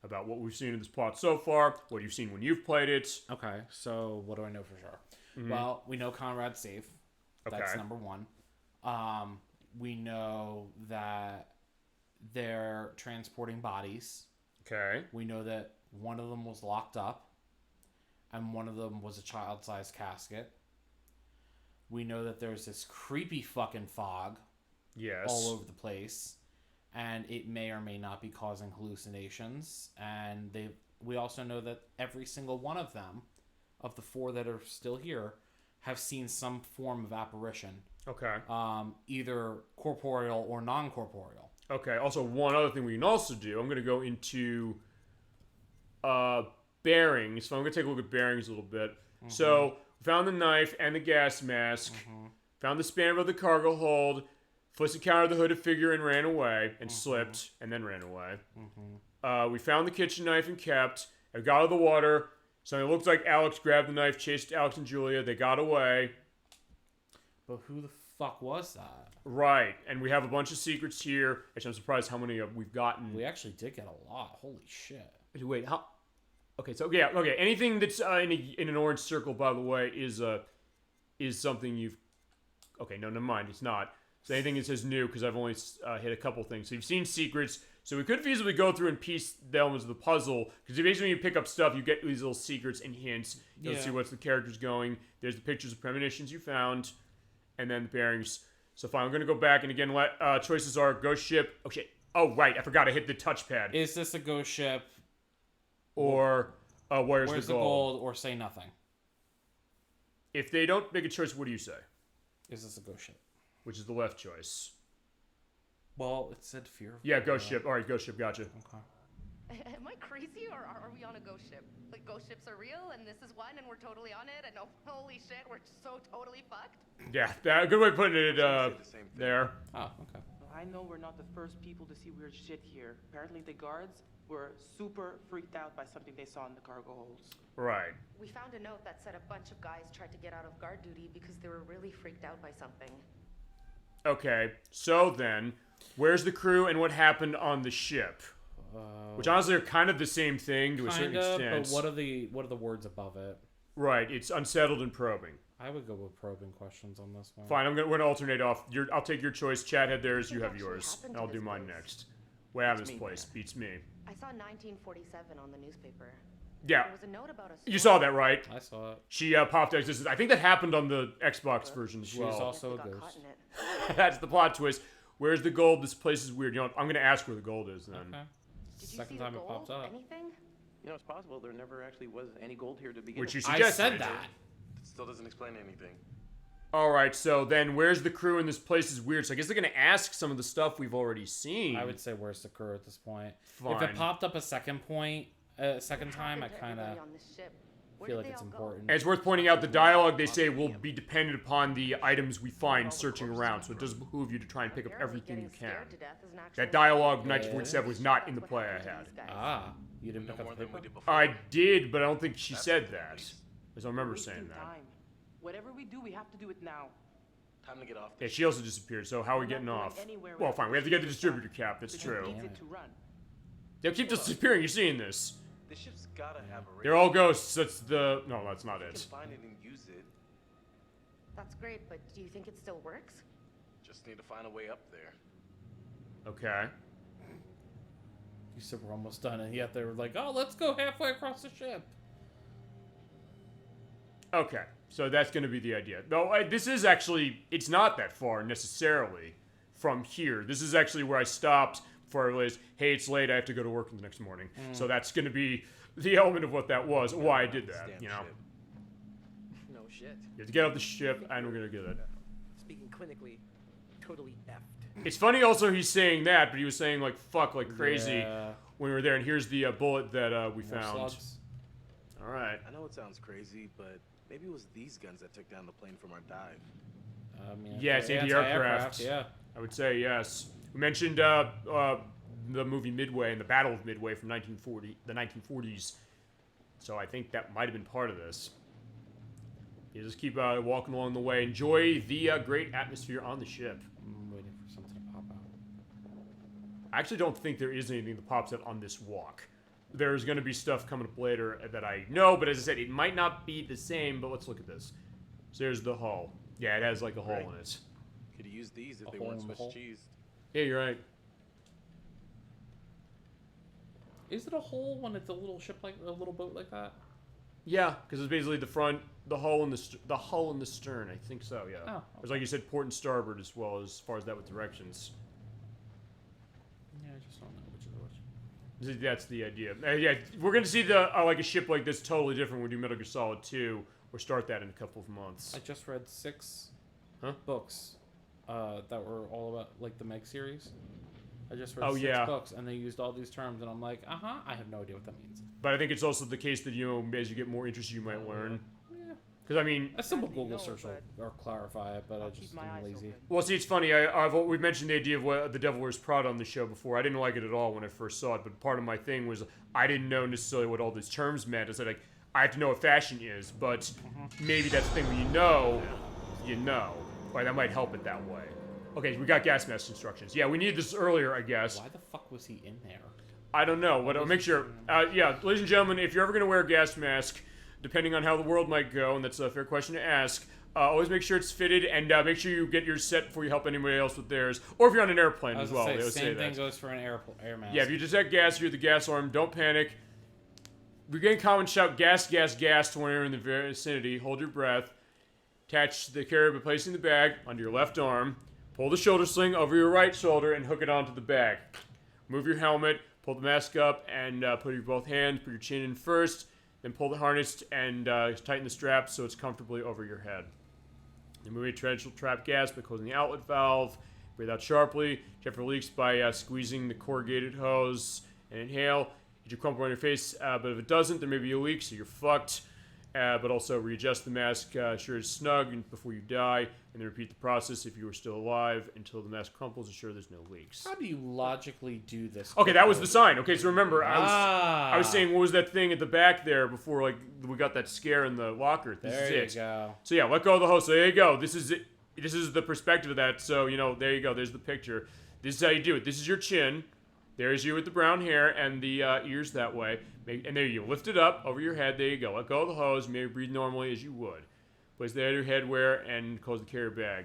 about what we've seen in this plot so far, what you've seen when you've played it? Okay, so what do I know for sure? Mhm. Well, we know Conrad's safe. That's Okay. number one. We know that they're transporting bodies. Okay. We know that one of them was locked up, and one of them was a child-sized casket. We know that there's this creepy fucking fog. Yes. All over the place, and it may or may not be causing hallucinations. And we also know that every single one of them, of the 4 that are still here, have seen some form of apparition. Okay. Either corporeal or non-corporeal. Okay, also one other thing we can also do, I'm going to go into bearings. So I'm going to take a look at bearings a little bit. So, we found the knife and the gas mask. Found the spanner of the cargo hold. Felicity countered the hooded figure and ran away. And slipped, and then ran away. We found the kitchen knife and kept. I got out of the water. So it looked like Alex grabbed the knife, chased Alex and Julia. They got away. But who the fuck was that? Right, and we have a bunch of secrets here. Actually, I'm surprised how many we've gotten. We actually did get a lot. Holy shit. Wait, how? Okay, so yeah, okay. Anything that's in an orange circle, by the way, is something you've. Okay, no, never mind. It's not. So anything that says new, because I've only hit a couple things. So you've seen secrets. So we could feasibly go through and piece the elements of the puzzle, because basically when you pick up stuff, you get these little secrets and hints. You'll see what's the characters going. There's the pictures of premonitions you found, and then the bearings. So fine, I'm going to go back, and again, choices are ghost ship. Oh, shit. Oh, right, I forgot I hit the touchpad. Is this a ghost ship? Or where's the gold? Or say nothing. If they don't make a choice, what do you say? Is this a ghost ship? Which is the left choice. Well, it said fear. Yeah, ghost ship. All right, ghost ship, gotcha. Okay. Am I crazy, or are we on a ghost ship? Like, ghost ships are real, and this is one, and we're totally on it, and holy shit, we're so totally fucked? Yeah, a good way of putting it there. Oh, okay. I know we're not the first people to see weird shit here. Apparently the guards were super freaked out by something they saw in the cargo holds. Right. We found a note that said a bunch of guys tried to get out of guard duty because they were really freaked out by something. Okay, so then, where's the crew and what happened on the ship? Which honestly are kind of the same thing to a certain extent. But what are the words above it? Right, it's unsettled and probing. I would go with probing questions on this one. Fine, we're gonna alternate off. I'll take your choice. Chad had theirs, you have yours. And I'll do mine next. What happened to this place? Beats me. I saw 1947 on the newspaper. Yeah. There was a note about a You saw that, right? I saw it. She popped out. I think that happened on the Xbox version as well. She's also a ghost. That's the plot twist. Where's the gold? This place is weird. You know, I'm gonna ask where the gold is then. Okay. Second time it popped up. Anything? You know, it's possible there never actually was any gold here to begin Which you with. suggested. I said that. It still doesn't explain anything. All right, so then where's the crew? And this place is weird. So I guess they're gonna ask some of the stuff we've already seen. I would say where's the crew at this point. Fine. If it popped up a second time, I kind of feel like it's important. And it's worth pointing out the dialogue they say will be dependent upon the items we find searching around, so it does behoove you to try and pick up everything you can. That dialogue, 1947, was not in the play I had. Ah, you didn't pick up the paper? I did, but I don't think she said that. Because I remember saying that. Time. Whatever we do, we have to do it now. Time to get off. Yeah, she also disappeared, so how are we getting off? Well, fine, we have to get the distributor cap, that's true. They'll keep disappearing, you're seeing this. The ship's gotta have a They're all ghosts, that's the... No, that's not You it. can find it and use it. That's great, but do you think it still works? Just need to find a way up there. Okay. You said we're almost done, and yet they were like, oh, let's go halfway across the ship. Okay, so that's going to be the idea. No, this is actually, it's not that far necessarily from here. This is actually where I stopped before I realized, hey, it's late, I have to go to work the next morning. So that's going to be the element of what that was, why I did that, you know. No shit. You have to get off the ship, and we're gonna get it. Speaking clinically, totally effed. It's funny also he's saying that, but he was saying like fuck like crazy when we were there. And here's the bullet that we found. Slugs. All right. I know it sounds crazy, but maybe it was these guns that took down the plane from our dive. Yeah, it's anti-aircraft. Yeah, I would say yes. We mentioned the movie Midway and the Battle of Midway from the 1940s. So I think that might have been part of this. You just keep walking along the way. Enjoy the great atmosphere on the ship. I'm waiting for something to pop out. I actually don't think there is anything that pops out on this walk. There's going to be stuff coming up later that I know, but as I said, it might not be the same, but let's look at this. So there's the hull. Yeah, it has like a hole in it. Could have used these if they weren't Swiss cheese. Yeah, you're right. Is it a hole when it's a little ship like a little boat like that? Yeah, because it's basically the front, the hull, and the hull and the stern. I think so. Yeah. Oh, okay. There's like you said, port and starboard as well as far as that with directions. Yeah, I just don't know which is which. That's the idea. Yeah, we're gonna see the like a ship like this totally different when we do Metal Gear Solid 2 or start that in a couple of months. I just read 6 books that were all about like the Meg series. I just read 6 books, and they used all these terms, and I'm like, I have no idea what that means. But I think it's also the case that, you know, as you get more interested, you might learn. Yeah. Because, I mean... A simple Google search will clarify it, but I just am lazy. Well, see, it's funny. We've mentioned the idea of what The Devil Wears Prada on the show before. I didn't like it at all when I first saw it, but part of my thing was I didn't know necessarily what all these terms meant. I said, like, I have to know what fashion is, but maybe that's the thing when you know. Right, that might help it that way. Okay, we got gas mask instructions. Yeah, we needed this earlier, I guess. Why the fuck was he in there? I don't know, but I'll make sure. Yeah, ladies and gentlemen, if you're ever going to wear a gas mask, depending on how the world might go, and that's a fair question to ask, always make sure it's fitted, and make sure you get yours set before you help anybody else with theirs. Or if you're on an airplane as well. Same thing goes for an air mask. Yeah, if you detect gas, you're the gas alarm, don't panic. If you're getting comments, shout gas, gas, gas to when you're in the vicinity. Hold your breath. Attach the carrier by placing the bag under your left arm. Pull the shoulder sling over your right shoulder and hook it onto the bag. Move your helmet, pull the mask up, and put your both hands, put your chin in first, then pull the harness and tighten the strap so it's comfortably over your head. Then move a torrential trap gas by closing the outlet valve. Breathe out sharply. Check for leaks by squeezing the corrugated hose and inhale. Get your crumple on your face, but if it doesn't, there may be a leak, so you're fucked. But also readjust the mask, ensure it's snug before you die, and then repeat the process if you are still alive until the mask crumples, ensure there's no leaks. How do you logically do this? Okay, that was the sign. Okay, so remember, I was saying, what was that thing at the back there before, like, we got that scare in the locker? This is it. Go. So yeah, let go of the hose. So there you go. This is it. This is the perspective of that. So, you know, there you go. There's the picture. This is how you do it. This is your chin. There's you with the brown hair and the ears that way. And there you lift it up over your head. There you go. Let go of the hose. Maybe breathe normally as you would. Place the your headwear and close the carrier bag.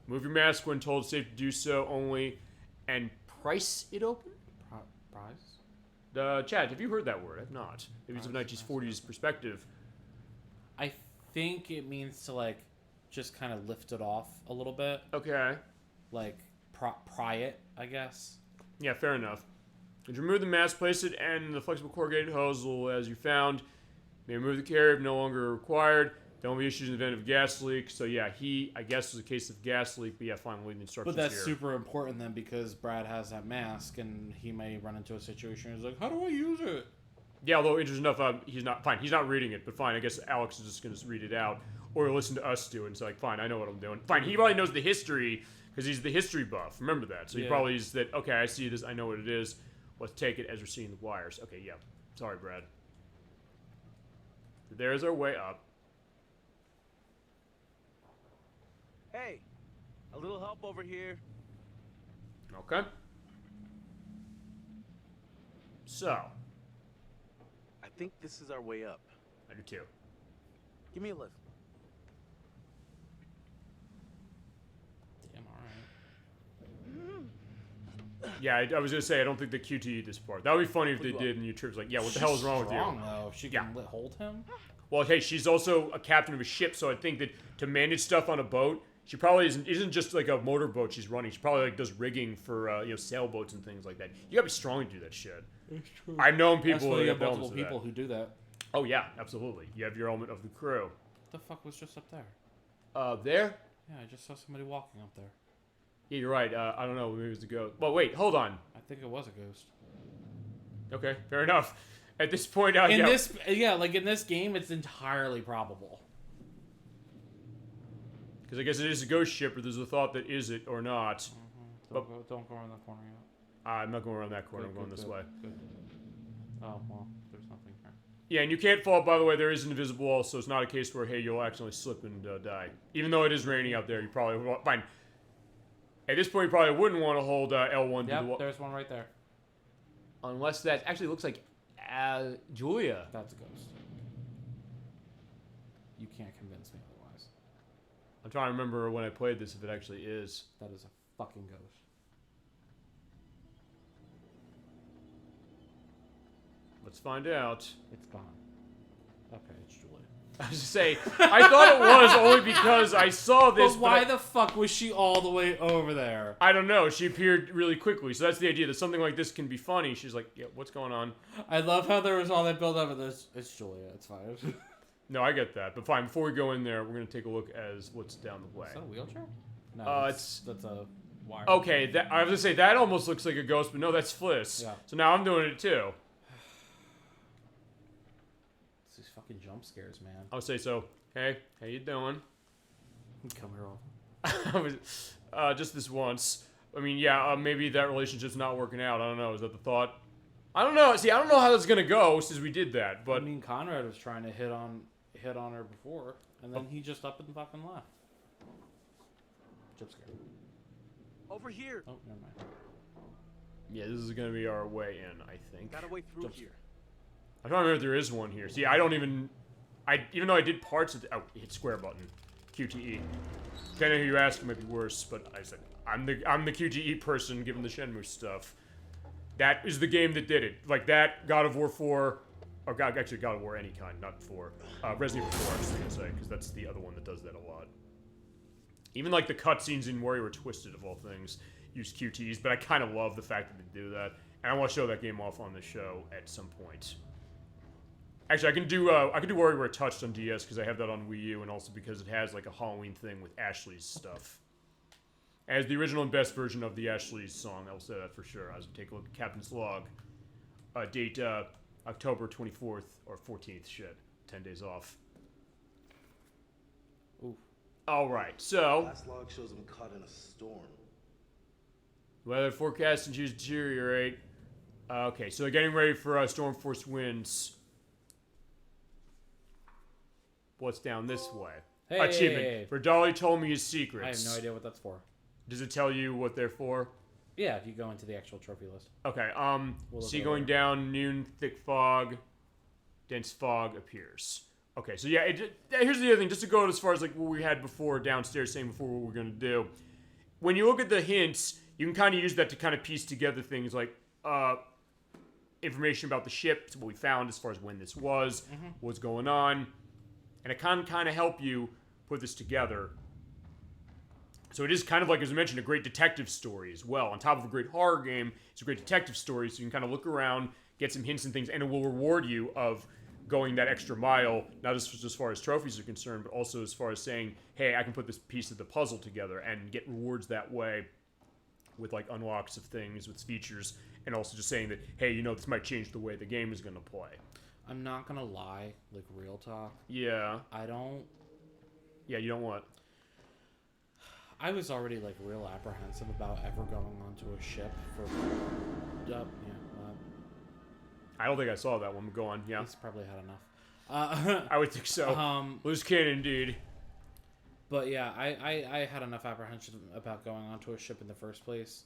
Move your mask when told safe to do so only. And price it open? Price? Chad, have you heard that word? I've not. Maybe it's a 1940s perspective. I think it means to, like, just kind of lift it off a little bit. Okay. Like, pry it, I guess. Yeah, fair enough. And remove the mask, place it and the flexible corrugated hose as you found. May remove the carrier if no longer required. There won't be issues in the event of gas leak. So yeah, I guess it was a case of gas leak, but yeah, fine, we'll leave the instructions But that's here. super important then because Brad has that mask and he may run into a situation where he's like, how do I use it? Yeah, although interesting enough, he's not reading it, but fine, I guess Alex is just going to read it out. Or listen to us do it and say, like, fine, I know what I'm doing. Fine, he probably knows the history because he's the history buff. Remember that. So he probably is that, okay, I see this, I know what it is. Let's take it as we're seeing the wires. Okay, yeah. Sorry, Brad. There's our way up. Hey, a little help over here. Okay. So. I think this is our way up. I do too. Give me a lift. Yeah, I was gonna say I don't think the QTE this part. That would be funny if they did, and you Trip's like, yeah, what the hell is wrong with you? Though. She can hold him. Well, hey, she's also a captain of a ship, so I think that to manage stuff on a boat, she probably isn't just like a motorboat she's running. She probably like does rigging for sailboats and things like that. You gotta be strong to do that shit. It's true. I've known people who who have have multiple people who do that. Oh yeah, absolutely. You have your element of the crew. the fuck was just up there? There? Yeah, I just saw somebody walking up there. Yeah, you're right. I don't know. Maybe it was a ghost. But wait, hold on. I think it was a ghost. Okay, fair enough. At this point, in this game, it's entirely probable. Because I guess it is a ghost ship, or there's a thought that is it or not. Mm-hmm. Don't go around that corner yet. I'm not going around that corner. I'm going this way. Good. Oh, well, there's nothing here. Yeah, and you can't fall, by the way. There is an invisible wall, so it's not a case where, hey, you'll accidentally slip and die. Even though it is raining out there, you probably will. Fine. At this point, you probably wouldn't want to hold L1 to the wall. There's one right there. Unless that actually looks like Julia. That's a ghost. You can't convince me otherwise. I'm trying to remember when I played this if it actually is. That is a fucking ghost. Let's find out. It's gone. Okay, it's Julia. I was to say, I thought it was only because I saw this. But why the fuck was she all the way over there? I don't know. She appeared really quickly, so that's the idea that something like this can be funny. She's like, yeah, what's going on? I love how there was all that build up of this. It's Julia. It's fine. No, I get that. But fine, before we go in there, we're going to take a look as what's down the way. Is that a wheelchair? No, that's a wire. Okay, I was going to say, that almost looks like a ghost, but no, that's Fliss. Yeah. So now I'm doing it too. It's these fucking jump scares, man. I'll say so. Hey, how you doing? Come here all. Just this once. I mean, yeah, maybe that relationship's not working out. I don't know. Is that the thought? I don't know. See, I don't know how that's gonna go since we did that. But I mean, Conrad was trying to hit on her before, and then he just up and fucking left. Jump scare. Over here. Oh, never mind. Yeah, this is gonna be our way in, I think. Got a way through here. I don't remember if there is one here. See, I don't even. Even though I did parts of the. Oh, hit square button. QTE. Depending on who you ask, it might be worse. But I said I'm the QTE person given the Shenmue stuff. That is the game that did it. Like that, God of War 4, or God of War any kind, not 4. Resident Evil 4, I was gonna say, because that's the other one that does that a lot. Even like the cutscenes in Warrior Twisted of all things use QTEs, but I kind of love the fact that they do that, and I want to show that game off on the show at some point. Actually, I can do Warrior Touched on DS because I have that on Wii U, and also because it has like a Halloween thing with Ashley's stuff. As the original and best version of the Ashley's song, I'll say that for sure. As we take a look at Captain's Log. Date October 24th or 14th. Shit. 10 days off. Ooh. Alright, so. Last log shows him caught in a storm. Weather forecast and choose deteriorate. Okay, so getting ready for storm force winds. What's down this way? Hey. Achievement. For Dolly told me his secrets. I have no idea what that's for. Does it tell you what they're for? Yeah, if you go into the actual trophy list. Okay, sea going down, noon, thick fog, dense fog appears. Okay, so yeah, here's the other thing, just to go as far as like what we had before downstairs saying before what we're going to do. When you look at the hints, you can kind of use that to kind of piece together things like information about the ship, what we found as far as when this was, what's going on, and it can kind of help you put this together. So it is kind of like, as I mentioned, a great detective story as well. On top of a great horror game, it's a great detective story, so you can kind of look around, get some hints and things, and it will reward you of going that extra mile, not just as far as trophies are concerned, but also as far as saying, hey, I can put this piece of the puzzle together and get rewards that way with like unlocks of things, with features, and also just saying that, hey, you know, this might change the way the game is going to play. I'm not going to lie, like real talk. Yeah. Yeah, you don't want... I was already like real apprehensive about ever going onto a ship for. I don't think I saw that one. Go on, yeah. He's probably had enough. I would think so. Loose cannon, indeed. But yeah, I had enough apprehension about going onto a ship in the first place,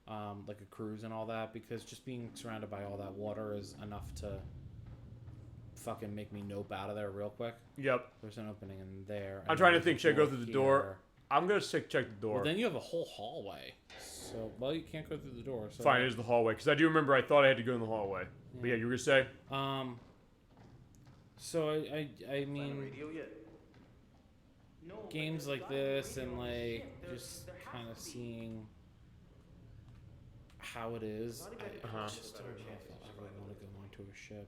like a cruise and all that, because just being surrounded by all that water is enough to fucking make me nope out of there real quick. Yep. There's an opening in there. I'm trying to think. Should I go through the door? I'm going to check the door. Well, then you have a whole hallway. So, well, you can't go through the door. So fine, it is the hallway. Because I do remember I thought I had to go in the hallway. Yeah. But yeah, you were going to say? So, I mean, games like this and, like, just kind of seeing how it is, I just don't know if I ever want to go onto a ship.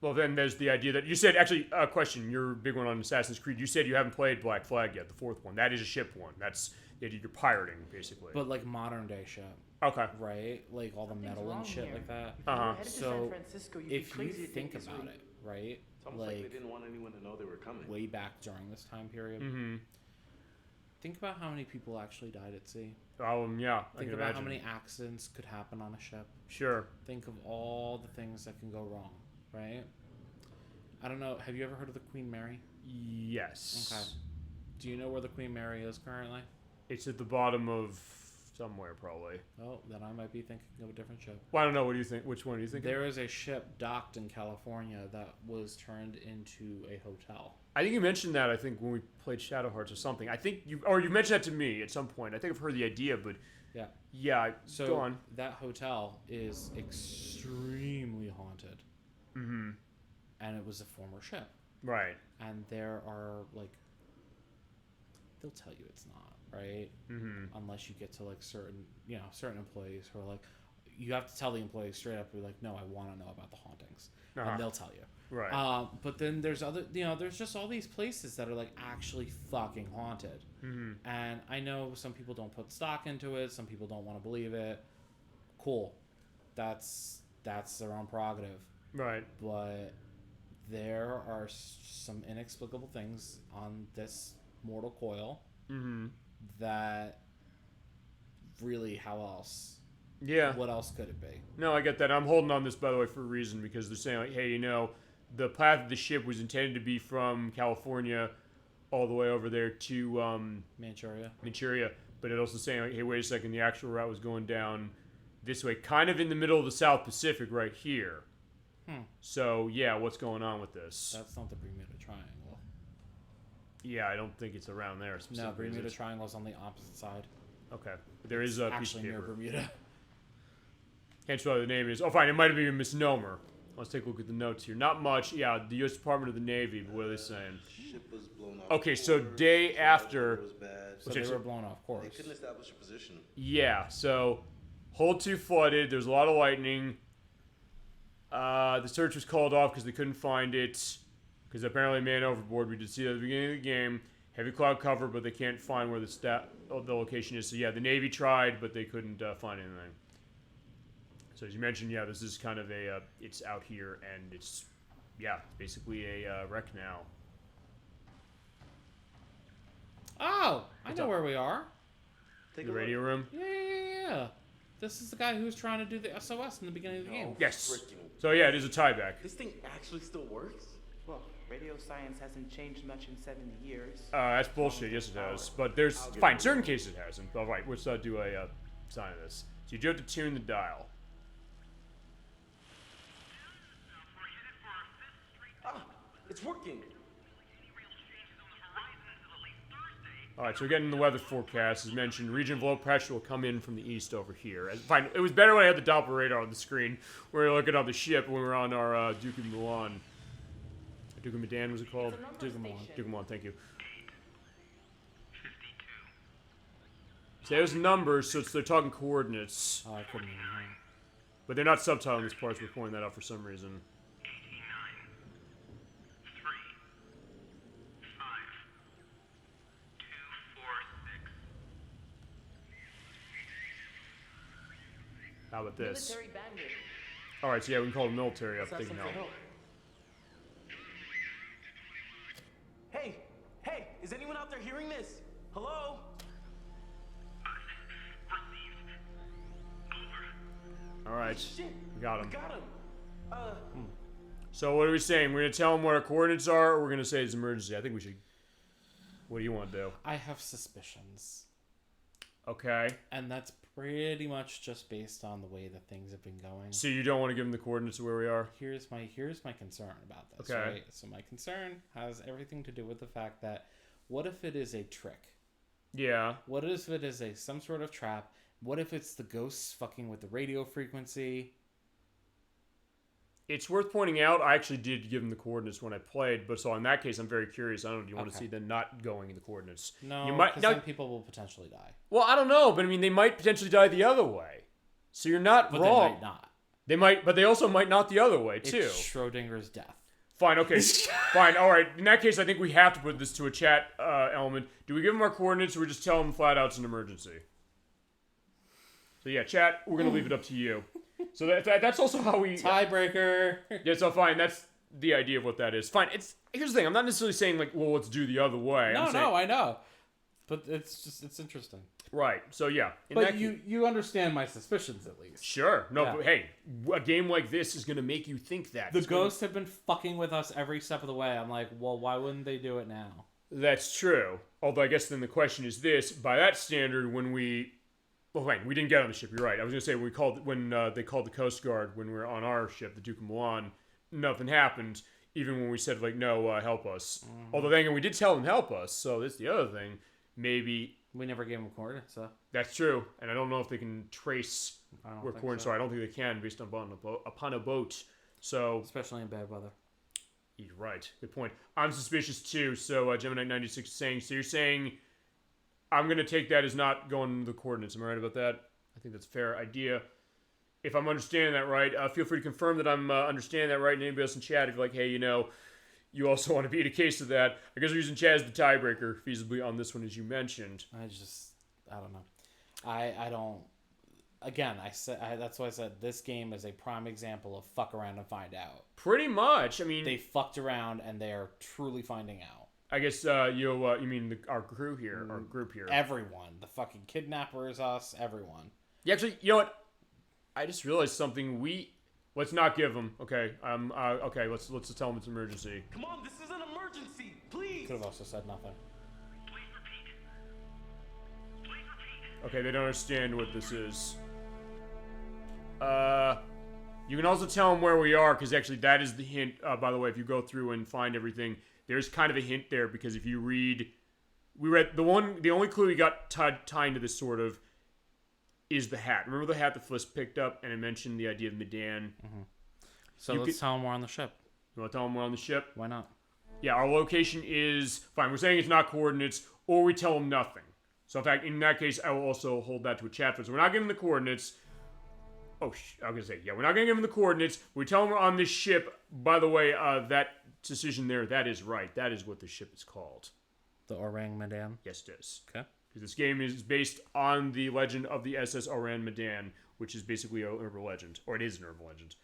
Well, then there's the idea that you said, actually, a question, you're a big one on Assassin's Creed. You said you haven't played Black Flag yet, the fourth one. That is a ship one. That's the idea you're pirating, basically. But like modern day ship. Okay. Right? Like all the metal and shit like that. So, if you think about it, right? It's almost like they didn't want anyone to know they were coming. Way back during this time period. Mm-hmm. Think about how many people actually died at sea. Yeah. Think about how many accidents could happen on a ship. Sure. Think of all the things that can go wrong, right? I don't know. Have you ever heard of the Queen Mary? Yes. Okay. Do you know where the Queen Mary is currently? It's at the bottom of somewhere, probably. Oh, then I might be thinking of a different ship. Well, I don't know. What do you think? Which one do you think? There is a ship docked in California that was turned into a hotel. I think you mentioned that, I think, when we played Shadow Hearts or something. I think you mentioned that to me at some point. I think I've heard the idea, but... Yeah. Yeah, so go on. That hotel is extremely haunted. Mm-hmm. And it was a former ship. Right. And there are, like... They'll tell you it's not, right? Mm-hmm. Unless you get to, like, certain employees who are like... You have to tell the employees straight up, you're like, no, I want to know about the hauntings. Uh-huh. And they'll tell you. Right. But then there's other, there's just all these places that are like actually fucking haunted. Mm-hmm. And I know some people don't put stock into it. Some people don't want to believe it. Cool. That's their own prerogative. Right. But there are some inexplicable things on this mortal coil that really, how else? Yeah. What else could it be? No, I get that. I'm holding on this, by the way, for a reason, because they're saying, like, hey, the path of the ship was intended to be from California all the way over there to Manchuria. But it also saying, like, hey, wait a second, the actual route was going down this way, kind of in the middle of the South Pacific right here. So, yeah, what's going on with this? That's not the Bermuda Triangle. Yeah, I don't think it's around there specifically. No, Bermuda Triangle's on the opposite side. Okay. But there is a piece of actually paper. near Bermuda. Can't tell the name is. Oh, fine. It might have been a misnomer. Let's take a look at the notes here. Not much. Yeah, the U.S. Department of the Navy. But what are they saying? Ship was blown off. Okay, so day after. Was bad. So they were blown off course. They couldn't establish a position. Yeah. So, Hold 2 flooded. There's a lot of lightning. The search was called off because they couldn't find it. Because apparently, man overboard. We did see that at the beginning of the game. Heavy cloud cover, but they can't find where the location is. So yeah, the Navy tried, but they couldn't find anything. So as you mentioned, yeah, this is kind of it's out here, and it's, yeah, basically a wreck now. Oh, I know where we are. The radio room? Yeah. This is the guy who was trying to do the SOS in the beginning of the game. Yes. So yeah, it is a tieback. This thing actually still works? Well, radio science hasn't changed much in 70 years. That's bullshit. Yes, it has. But there's fine. Certain cases it hasn't. All right, let's do a sign of this. So you do have to tune the dial. It's working. All right, so we're getting the weather forecast. As mentioned, region of low pressure will come in from the east over here. Fine, it was better when I had the Doppler radar on the screen. We were looking on the ship when we were on our Duke of Milan. Duke of Medan was it called? Duke of Milan. Duke of Milan, thank you. So there's numbers, so they're talking coordinates. Oh, I couldn't even hear. But they're not subtitling this part, so we're pointing that out for some reason. How about this? Military bandit. Alright, so yeah, we can call it military up. They can help. Hey! Hey! Is anyone out there hearing this? Hello? Alright, we got him. We got him. So what are we saying? We're going to tell him what our coordinates are, or we're going to say it's emergency? I think we should... What do you want to do? I have suspicions. Okay. And that's pretty much just based on the way that things have been going. So you don't want to give him the coordinates of where we are? Here's my concern about this. Okay. Right? So my concern has everything to do with the fact that what if it is a trick? Yeah. What if it is some sort of trap? What if it's the ghosts fucking with the radio frequency? It's worth pointing out, I actually did give him the coordinates when I played, but so in that case, I'm very curious. I don't know, do you want to see them not going in the coordinates? No, you might, because then people will potentially die. Well, I don't know, but I mean, they might potentially die the other way. So you're not but wrong. They might not. They might, but they also might not the other way, too. It's Schrodinger's death. Fine, okay. Fine, alright. In that case, I think we have to put this to a chat element. Do we give them our coordinates, or we just tell them flat out it's an emergency? So yeah, chat, we're going to leave it up to you. So that's also how we... Tiebreaker. Yeah, so fine, that's the idea of what that is. Fine, here's the thing. I'm not necessarily saying, like, well, let's do the other way. No, I know. But it's interesting. Right, so yeah. But you understand my suspicions, at least. Sure. No, but hey, a game like this is going to make you think that. The ghosts have been fucking with us every step of the way. I'm like, well, why wouldn't they do it now? That's true. Although I guess then the question is this. By that standard, when we... Well, wait, we didn't get on the ship. You're right. I was going to say when they called the Coast Guard when we were on our ship, the Duke of Milan, nothing happened. Even when we said, like, no, help us. Mm-hmm. Although then again, we did tell them help us. So that's the other thing. Maybe... We never gave them coordinates, so... That's true. And I don't know if they can trace where coordinates are. I don't think they can based upon a boat. So... Especially in bad weather. You're right. Good point. I'm suspicious too. So Gemini96 is saying... So you're saying... I'm going to take that as not going to the coordinates. Am I right about that? I think that's a fair idea. If I'm understanding that right, feel free to confirm that I'm understanding that right. And anybody else in chat, if you're like, hey, you also want to beat a case of that. I guess we're using chat as the tiebreaker, feasibly, on this one, as you mentioned. I don't know. I don't... Again, that's why I said this game is a prime example of fuck around and find out. Pretty much. I mean... They fucked around, and they are truly finding out. I guess you mean our crew here, our group here. Everyone. The fucking kidnappers, us, everyone. Yeah, actually, you know what? I just realized something. Let's not give them. Okay, okay. Let's just tell them it's an emergency. Come on, this is an emergency, please. Could have also said nothing. Okay, they don't understand what this is. You can also tell them where we are, because actually that is the hint. By the way, if you go through and find everything. There's kind of a hint there, because if you read... We read... The only clue we got tied into this, sort of, is the hat. Remember the hat that Fliss picked up, and it mentioned the idea of Medan? Mm-hmm. So let's tell them we're on the ship. You want to tell them we're on the ship? Why not? Yeah, our location is... Fine, we're saying it's not coordinates, or we tell them nothing. So, in fact, in that case, I will also hold that to a chat. So we're not giving them the coordinates. I was going to say, yeah, we're not going to give them the coordinates. We tell them we're on this ship. By the way, that... decision there, that is right. That is what the ship is called. The Orang Medan? Yes, it is. Okay. This game is based on the legend of the SS Orang Medan, which is basically an urban legend. Or it is an urban legend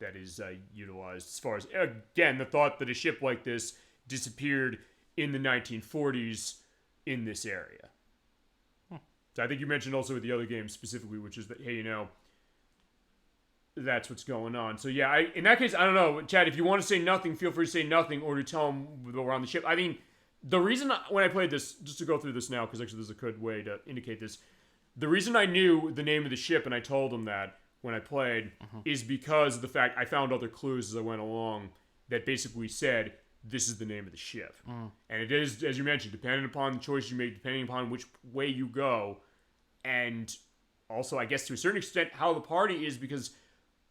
that is utilized as far as, again, the thought that a ship like this disappeared in the 1940s in this area. So I think you mentioned also with the other game specifically, which is that, hey, that's what's going on. So yeah, in that case, I don't know, Chad, if you want to say nothing, feel free to say nothing, or to tell them we're on the ship. I mean, the reason when I played this, just to go through this now, because actually there's a good way to indicate this, the reason I knew the name of the ship, and I told them that when I played, is because of the fact I found other clues as I went along that basically said, this is the name of the ship. And it is, as you mentioned, depending upon the choice you make, depending upon which way you go, and also, I guess to a certain extent, how the party is, because...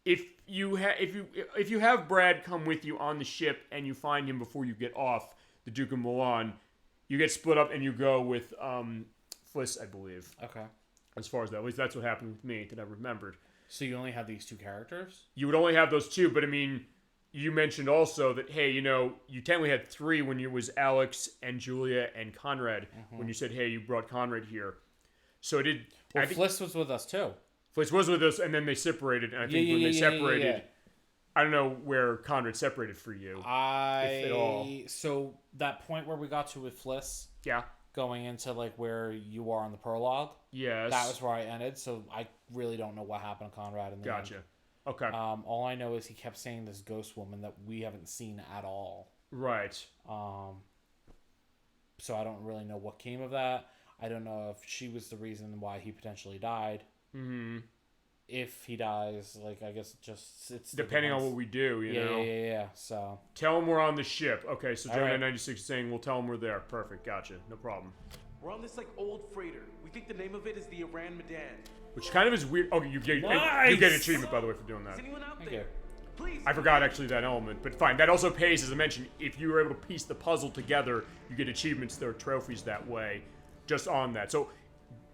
If you have Brad come with you on the ship and you find him before you get off the Duke of Milan, you get split up and you go with Fliss, I believe. Okay. As far as that, at least that's what happened with me that I remembered. So you only have these two characters? You would only have those two, but I mean, you mentioned also that hey, you technically had three when it was Alex and Julia and Conrad. When you said hey, you brought Conrad here, so it did. Well, Fliss was with us too. Fliss was with us, and then they separated. And I think when they separated, I don't know where Conrad separated for you, if at all. So that point where we got to with Fliss, yeah, going into like where you are on the prologue, yes, that was where I ended. So I really don't know what happened to Conrad in the end. Okay. All I know is he kept saying this ghost woman that we haven't seen at all. Right. So I don't really know what came of that. I don't know if she was the reason why he potentially died. Mm-hmm. If he dies, like, I guess it's depending on what we do, you know? Yeah. So tell him we're on the ship. Okay, so Gemini96 is saying we'll tell him we're there. Perfect, gotcha, no problem. We're on this like old freighter. We think the name of it is the Orang Medan. Which kind of is weird. Okay, you get an achievement by the way for doing that. Is anyone out there? Please. I forgot actually that element, but fine. That also pays, as I mentioned, if you were able to piece the puzzle together, you get achievements or trophies that way, just on that. So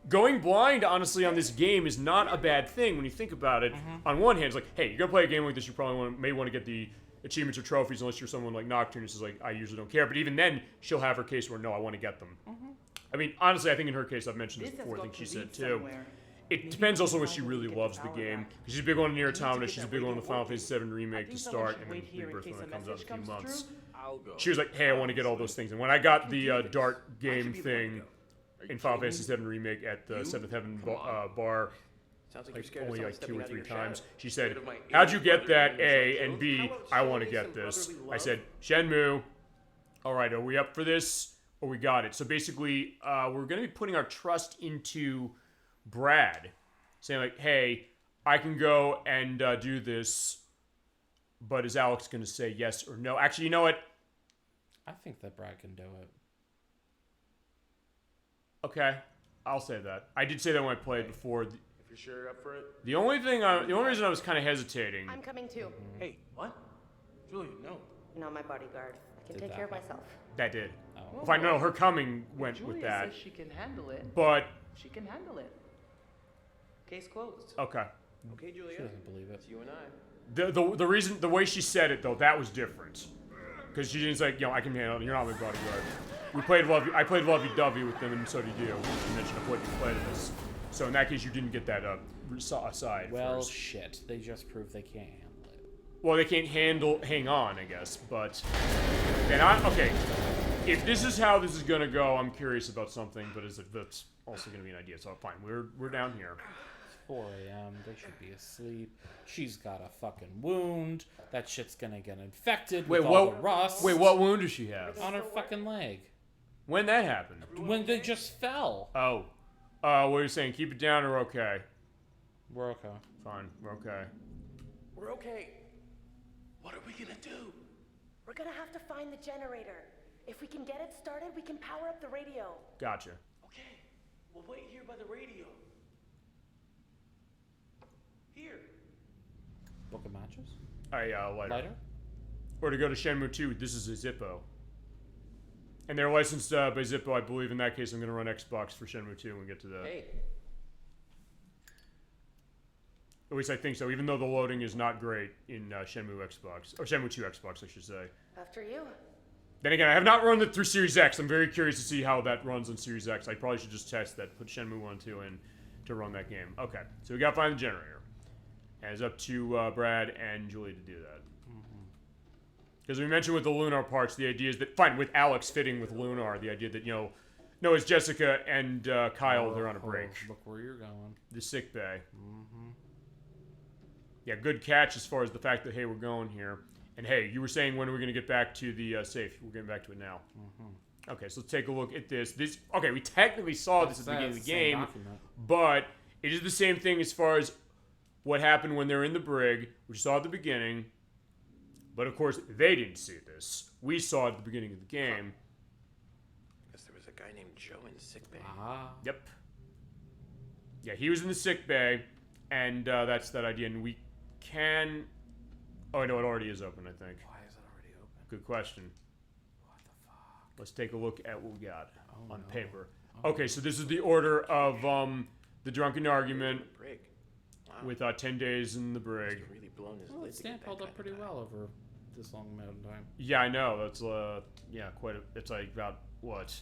going blind, honestly, on this game is not a bad thing when you think about it. On one hand, it's like, hey, you're gonna play a game like this, you probably may want to get the achievements or trophies, unless you're someone like Nocturne who's like, I usually don't care. But even then, she'll have her case where, no, I want to get them. I mean, honestly, I think in her case, I've mentioned this before, I think she said too. It depends also when she really loves the game. She's a big one in Nier Automata, she's a big one in the Final Fantasy VII Remake to start, and then Rebirth when it comes out in a few months. She was like, hey, I want to get all those things. And when I got the Dark game thing in Final Fantasy VII Remake at the Seventh Heaven bar, like only like 2 or 3 times, she said, how'd you get that, A, and B, I want to get this. I said, Shenmue, all right, are we up for this, or we got it? So basically, we're going to be putting our trust into Brad, saying like, hey, I can go and do this, but is Alex going to say yes or no? Actually, you know what? I think that Brad can do it. Okay, I'll say that. I did say that when I played before. If you're sure you're up for it. The only reason I was kind of hesitating. I'm coming too. Hey, what? Julia, no. Not my bodyguard. I can take care of myself. That did. If I know her coming went with that. Says she can handle it. But she can handle it. Case closed. Okay. Okay, Julia. She doesn't believe it. It's you and I. The reason, the way she said it though, that was different. Because she didn't say, you know, I can handle it. You're not my bodyguard. I played lovey-dovey with them, and so did you. You mentioned what you played this. So in that case, you didn't get that aside. Well, first. shit. They just proved they can't handle it. Well, they can't hang on, I guess. But then okay. If this is how this is gonna go, I'm curious about something. But that's also gonna be an idea. So fine, we're down here. 4 a.m. They should be asleep. She's got a fucking wound. That shit's gonna get infected with all the rust. Wait, what wound does she have? On her fucking leg. When that happened? When they just fell. Oh. What are you saying? Keep it down or okay? We're okay. Fine. We're okay. We're okay. What are we gonna do? We're gonna have to find the generator. If we can get it started, we can power up the radio. Gotcha. Okay. We'll wait here by the radio. Here. Book of matches? Lighter. Or to go to Shenmue 2, this is a Zippo. And they're licensed by Zippo, I believe. In that case, I'm going to run Xbox for Shenmue 2 when we get to that. Hey. At least I think so, even though the loading is not great in Shenmue Xbox. Or Shenmue 2 Xbox, I should say. After you. Then again, I have not run it through Series X. I'm very curious to see how that runs on Series X. I probably should just test that, put Shenmue 1 2 in to run that game. Okay, so we got to find the generator. And it's up to Brad and Julie to do that. Because we mentioned with the Lunar parts, the idea is that, fine, with Alex fitting with Lunar, the idea that, no, it's Jessica and Kyle, they're on a break. Look where you're going. The sick bay. Yeah, good catch as far as the fact that, hey, we're going here. And hey, you were saying when are we going to get back to the safe? We're getting back to it now. Okay, so let's take a look at this. Okay, we technically saw this at the beginning of the game, but it is the same thing as far as what happened when they're in the brig, which you saw at the beginning. But of course, they didn't see this. We saw it at the beginning of the game. I guess there was a guy named Joe in the sick bay. Yep. Yeah, he was in the sick bay, and that's that idea. And we can... Oh, no, it already is open, I think. Why is it already open? Good question. What the fuck? Let's take a look at what we got on paper. Okay, so this is the order of the drunken argument with 10 days in the brig. Really blown his Well, that stamp held up pretty well over this long amount of time. Yeah, I know. That's it's like about what,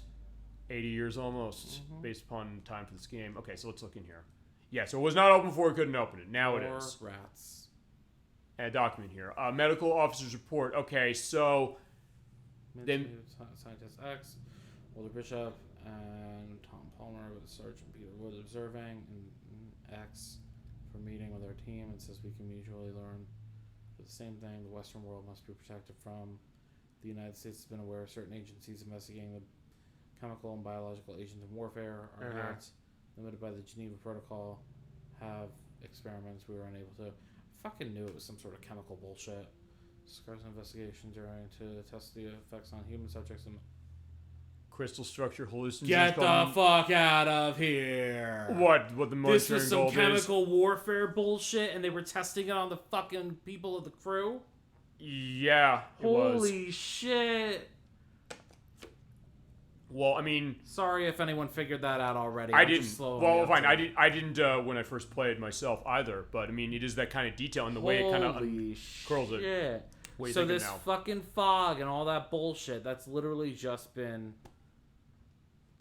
80 years almost, based upon time for this game. Okay, so let's look in here. Yeah, so it was not open before we couldn't open it. Now it is. Rats. And a document here. Medical officer's report. Okay, so then Scientist X, Walter Bishop, and Tom Palmer with Sergeant Peter Wood observing, and X for meeting with our team. It says we can mutually learn the same thing. The Western world must be protected from. The United States has been aware of certain agencies investigating the chemical and biological agents in warfare are not limited by the Geneva Protocol. Have experiments we were unable to. Fucking knew it was some sort of chemical bullshit. Scars investigation during to test the effects on human subjects and crystal structure hallucinogens. Get the fuck out of here! What the This was some gold chemical warfare bullshit, and they were testing it on the fucking people of the crew. Yeah, it was. Holy shit! Well, I mean, sorry if anyone figured that out already. I didn't. Well, fine. I didn't when I first played myself either. But I mean, it is that kind of detail and the way it kind of curls it. Yeah. So this fucking fog and all that bullshit, that's literally just been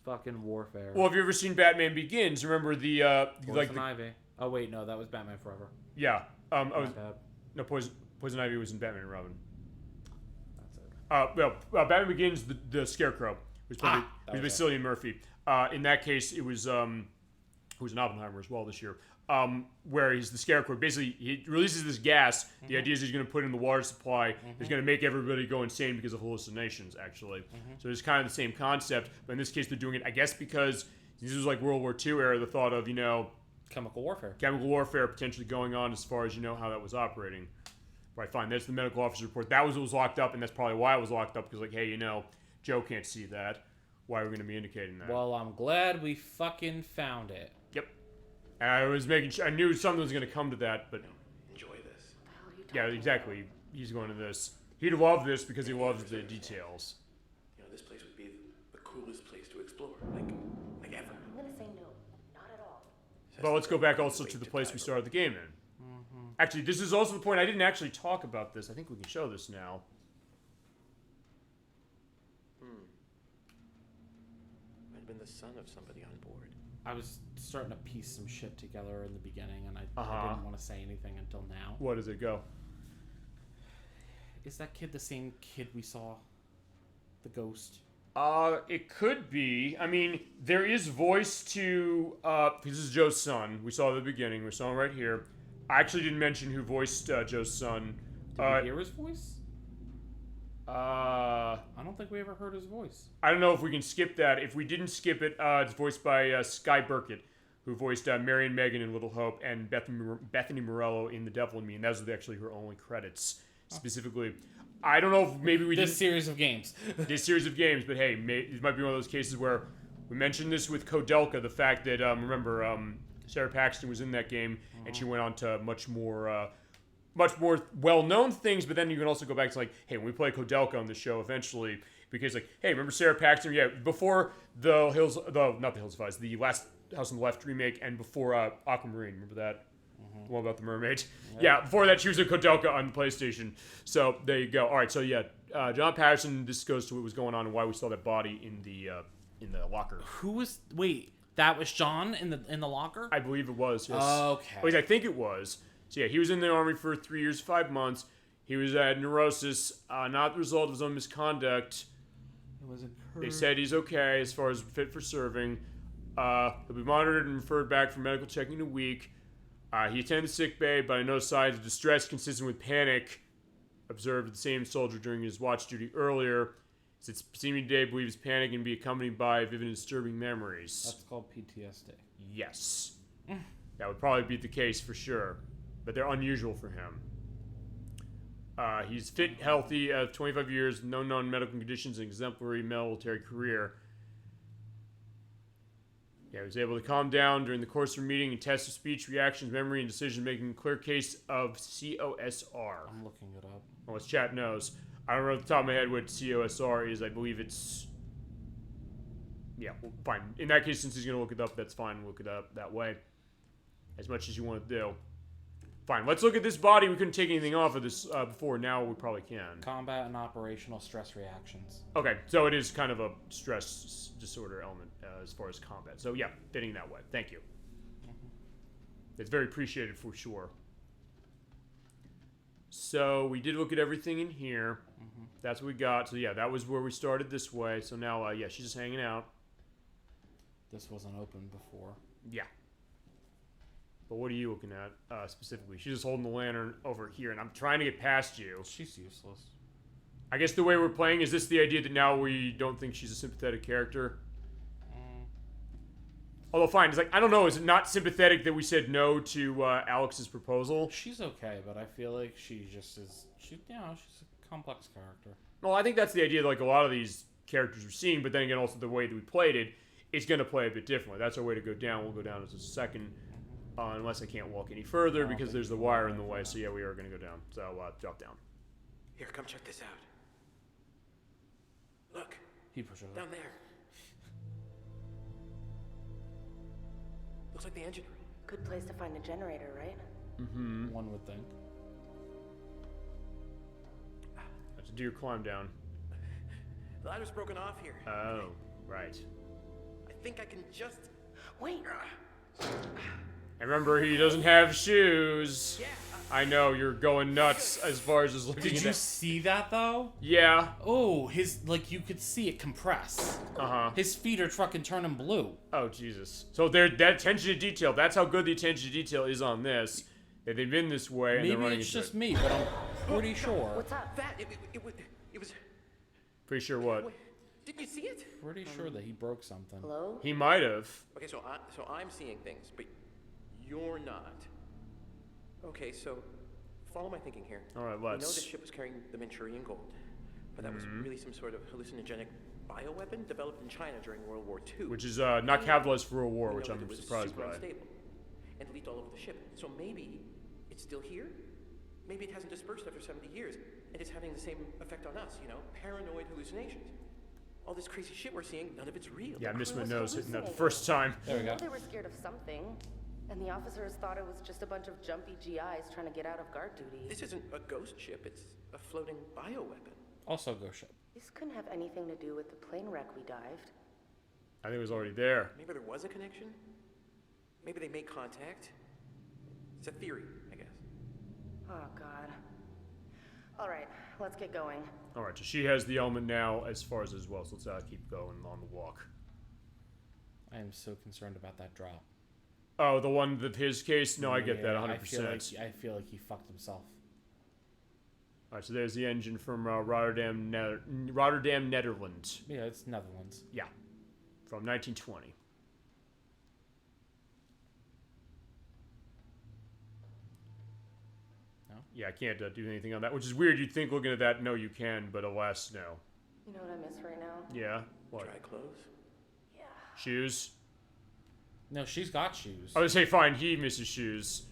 fucking warfare. Well, have you ever seen Batman Begins? Remember the Poison Ivy? Oh wait, no, that was Batman Forever. Yeah. No, Poison Ivy was in Batman and Robin. That's it. Batman Begins, the Scarecrow was played by Cillian Murphy. In that case, it was who was in Oppenheimer as well this year. Where he's the Scarecrow. Basically, he releases this gas. The idea is he's going to put it in the water supply. He's going to make everybody go insane because of hallucinations, actually. So it's kind of the same concept. But in this case, they're doing it, I guess, because this was like World War II era, the thought of, chemical warfare. Chemical warfare potentially going on as far as how that was operating. Right, fine. That's the medical officer report. That was what was locked up, and that's probably why it was locked up, because, like, hey, Joe can't see that. Why are we going to be indicating that? Well, I'm glad we fucking found it. Yep. And I was making sure, I knew something was going to come to that, but... Enjoy this. Yeah, exactly. He's going to this. He'd love this because he loves the details. This place would be the coolest place to explore, like ever. I'm gonna say no. Not at all. Well, let's go back also to the place we started the game in. Actually, this is also the point. I didn't actually talk about this. I think we can show this now. Might have been the son of somebody on board. I was starting to piece some shit together in the beginning, and I didn't want to say anything until now. What does it go? Is that kid the same kid we saw? The ghost? It could be. I mean, there is voice to... this is Joe's son. We saw it at the beginning. We saw him right here. I actually didn't mention who voiced Joe's son. Did we hear his voice? I don't think we ever heard his voice. I don't know if we can skip that. If we didn't skip it, it's voiced by Sky Burkett, who voiced Mary and Megan in Little Hope, and Bethany Morello in The Devil in Me, and those are actually her only credits, specifically. I don't know if maybe we This series of games. This series of games, but hey, it might be one of those cases where we mentioned this with Kodelka, the fact that, remember, Sarah Paxton was in that game, and she went on to much more well-known things, but then you can also go back to, like, hey, when we play Kodelka on the show eventually, because, like, hey, remember Sarah Paxton? Yeah, before not the Hills of Ice, the last House on the Left remake, and before Aquamarine, remember that? The one about the mermaid? Yeah, before that, she was in Kodelka on the PlayStation. So, there you go. All right, so yeah, John Patterson, this goes to what was going on and why we saw that body in the locker. Wait, that was John in the locker? I believe it was, yes. Okay. At least I think it was. So yeah, he was in the army for 3 years, 5 months. He was at neurosis, not the result of his own misconduct. They said he's okay as far as fit for serving. He'll be monitored and referred back for medical checking in a week. He attended sick bay, but I noticed signs of distress consistent with panic observed with the same soldier during his watch duty earlier. Since seeming today believes panic can be accompanied by vivid and disturbing memories. That's called PTSD. Yes. That would probably be the case for sure. But they're unusual for him. He's fit, healthy, 25 years, no known medical conditions, and exemplary military career. Yeah, he was able to calm down during the course of a meeting and test his speech, reactions, memory, and decision-making. Clear case of COSR. I'm looking it up. Well, as chat knows. I don't know off the top of my head what COSR is. I believe it's... Yeah, well, fine. In that case, since he's going to look it up, that's fine. Look it up that way. As much as you want to do. Fine, let's look at this body. We couldn't take anything off of this before. Now we probably can. Combat and operational stress reactions. Okay, so it is kind of a stress disorder element as far as combat. So yeah, fitting that way. Thank you. It's very appreciated for sure. So we did look at everything in here. That's what we got. So yeah, that was where we started this way. So now, yeah, she's just hanging out. This wasn't open before. Yeah. But what are you looking at specifically? She's just holding the lantern over here, and I'm trying to get past you. She's useless. I guess the way we're playing, is this the idea that now we don't think she's a sympathetic character? Although, fine, it's like, I don't know, is it not sympathetic that we said no to Alex's proposal? She's okay, but I feel like she just is, she's a complex character. Well, I think that's the idea that, like, a lot of these characters we're seeing, but then again, also the way that we played it, it's going to play a bit differently. That's our way to go down. We'll go down as a second. Unless I can't walk any further because there's the wire in the way. So yeah, we are going to go down. So drop down. Here, come check this out. Look. He pushed over. Down there. Looks like the engine room. Good place to find a generator, right? Mm-hmm. One would think. That's a deer climb down. The ladder's broken off here. Oh, right. I think I can just... Wait. And remember, he doesn't have shoes. Yeah. I know, you're going nuts as far as just looking at Did you see that, though? Yeah. Oh, you could see it compress. Uh-huh. His feet are fucking turning blue. Oh, Jesus. So that attention to detail, that's how good the attention to detail is on this. That they've been this way and they're Maybe running it's into just it. me, but I'm pretty sure. What's up? That, it was... Pretty sure what? Didn't you see it? Pretty sure that he broke something. Hello? He might have. Okay, so I'm seeing things, but you're not. Okay, so follow my thinking here. All right, We know let's. this ship was carrying the Manchurian gold, but that was really some sort of hallucinogenic bioweapon developed in China during World War II. Which is not capitalized for a war, We which know that I'm it was surprised super by. unstable and leaked all over the ship. So maybe it's still here. Maybe it hasn't dispersed after 70 years, and it's having the same effect on us. You know, paranoid hallucinations. All this crazy shit we're seeing, none of it's real. Yeah, I missed my was nose hitting that the hallucinating. first time. There we go. They were scared of something, and the officers thought it was just a bunch of jumpy GIs trying to get out of guard duty. This isn't a ghost ship, it's a floating bioweapon. Also go ship. This couldn't have anything to do with the plane wreck we dived. I think it was already there. Maybe there was a connection? Maybe they made contact? It's a theory, I guess. Oh, God. All right, let's get going. All right, so she has the element now as far as well, so let's keep going on the walk. I am so concerned about that drop. Oh, the one with his case? No, I get that Yeah, 100%. I feel like he fucked himself. All right, so there's the engine from Rotterdam, Netherlands. Yeah, it's Netherlands. Yeah, from 1920. No? Yeah, I can't do anything on that, which is weird. You'd think looking at that, no, you can, but alas, no. You know what I miss right now? Yeah? What? Dry clothes? Yeah. Shoes? No, she's got shoes. I would say, fine, he misses shoes.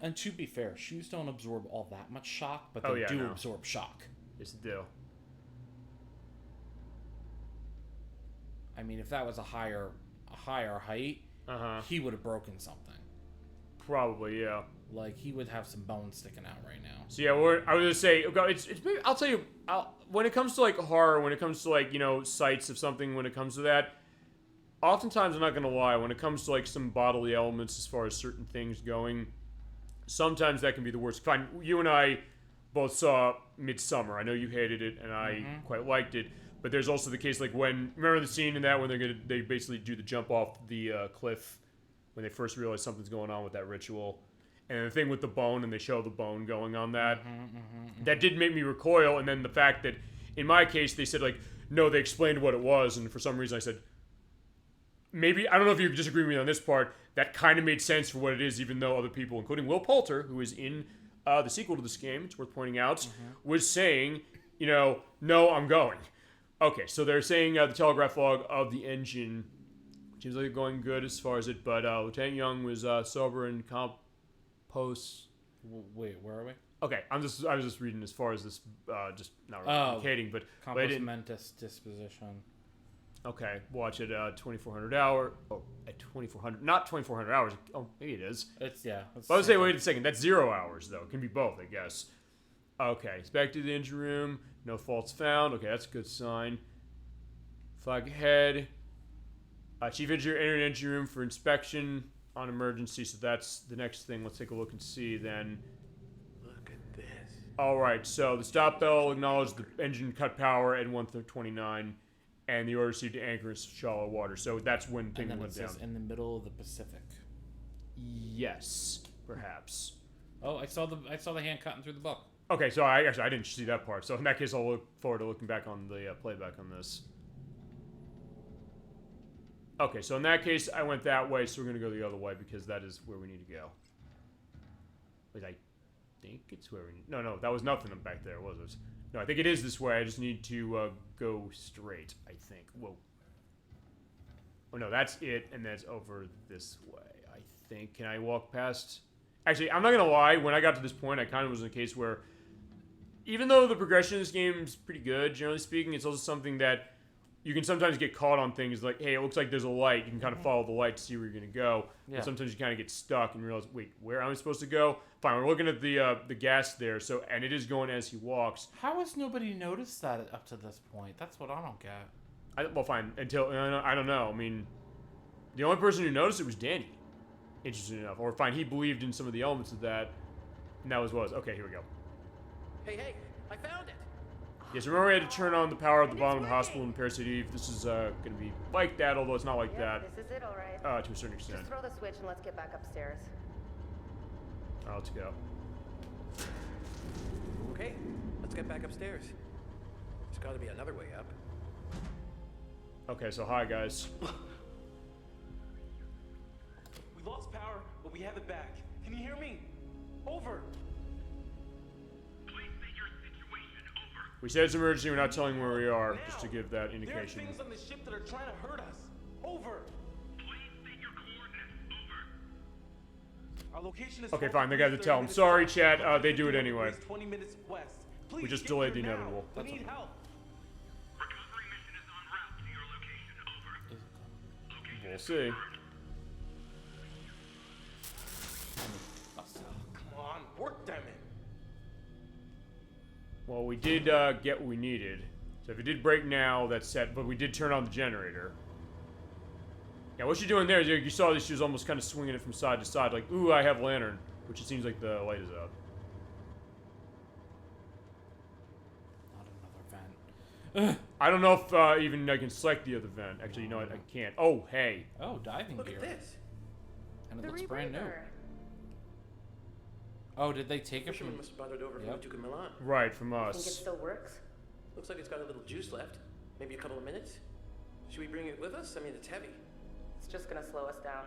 And to be fair, shoes don't absorb all that much shock, but they Oh, yeah, do no. absorb shock. Yes, they do. I mean, if that was a higher height, he would have broken something. Probably, yeah. Like, he would have some bones sticking out right now. So yeah, I was gonna say, it's maybe, I'll tell you, when it comes to like horror, when it comes to like, you know, sights of something, when it comes to that, oftentimes, I'm not gonna lie, when it comes to like some bodily elements as far as certain things going, sometimes that can be the worst. Fine, you and I both saw Midsummer. I know you hated it, and I quite liked it. But there's also the case like remember the scene in that when they basically do the jump off the cliff when they first realize something's going on with that ritual. And the thing with the bone, and they show the bone going on that. That did make me recoil, and then the fact that, in my case, they said, like, no, they explained what it was, and for some reason I said, maybe, I don't know if you disagree with me on this part, that kind of made sense for what it is, even though other people, including Will Poulter, who is in the sequel to this game, it's worth pointing out, was saying, you know, no, I'm going. Okay, so they're saying the telegraph log of the engine seems like it's going good as far as it, but Lieutenant Young was sober and post. Wait, where are we? Okay, I was just reading as far as this, just not really indicating, but compos mentis disposition. Okay, watch it 2400 hour. Oh, at 2400, not 2400 hours. Oh, maybe it is. It's yeah. I was saying, wait a second. That's 0 hours though. It can be both, I guess. Okay, it's back to the engine room. No faults found. Okay, that's a good sign. Flag ahead. Chief Engineer entered engine room for inspection on emergency. So that's the next thing. Let's take a look and see then. Look at this. All right, so the stop bell acknowledged the engine cut power at 1:29, and the order received to anchor in shallow water. So that's when things and then went it down. says in the middle of the Pacific. Yes, perhaps. Oh, I saw the hand cutting through the book. Okay, so I didn't see that part. So in that case, I'll look forward to looking back on the playback on this. Okay, so in that case, I went that way, so we're going to go the other way because that is where we need to go. Wait, I think it's where we need... No, that was nothing back there, was it? No, I think it is this way. I just need to go straight, I think. Whoa. Oh, no, that's it, and that's over this way, I think. Can I walk past... Actually, I'm not going to lie. When I got to this point, I kind of was in a case where... Even though the progression of this game is pretty good, generally speaking, it's also something that... you can sometimes get caught on things like, hey, it looks like there's a light. You can kind of follow the light to see where you're going to go. Yeah. But sometimes you kind of get stuck and realize, wait, where am I supposed to go? Fine, we're looking at the gas there, so and it is going as he walks. How has nobody noticed that up to this point? That's what I don't get. Well, fine, until, I don't know. I mean, the only person who noticed it was Danny, interesting enough. Or fine, he believed in some of the elements of that, and that was what it was. Okay, here we go. Hey, I found it! Yes, remember we had to turn on the power at the bottom of the hospital in Parasite Eve. This is going to be like that, although it's not like that. This is it, all right. To a certain extent. Just throw the switch and let's get back upstairs. All right, let's go. Okay, let's get back upstairs. There's got to be another way up. Okay, so hi, guys. We lost power, but we have it back. Can you hear me? Over. We said it's emergency, we're not telling where we are, just to give that indication. There are things on the ship that are trying to hurt us. Over. Our location is Okay, fine, they got to tell him. Sorry, chat, they do it anyway. 20 minutes west. Please We just delayed the get here inevitable. now. We need help. We'll see. Come on, work them in. Well, we did get what we needed. So if it did break now, that's set. But we did turn on the generator. Yeah, what you're doing there is you saw that she was almost kind of swinging it from side to side, like, ooh, I have lantern, which it seems like the light is out. Not another vent. I don't know if even I can select the other vent. Actually, you know what? I can't. Oh, hey. Oh, diving Look gear. at this. And it looks brand new. Oh, did they take it Fisherman from... must have brought it over from Duke of Milan. Right, from Think it us. still works? Looks like it's got a little juice left. Maybe a couple of minutes. Should we bring it with us? I mean, it's heavy. It's just gonna slow us down.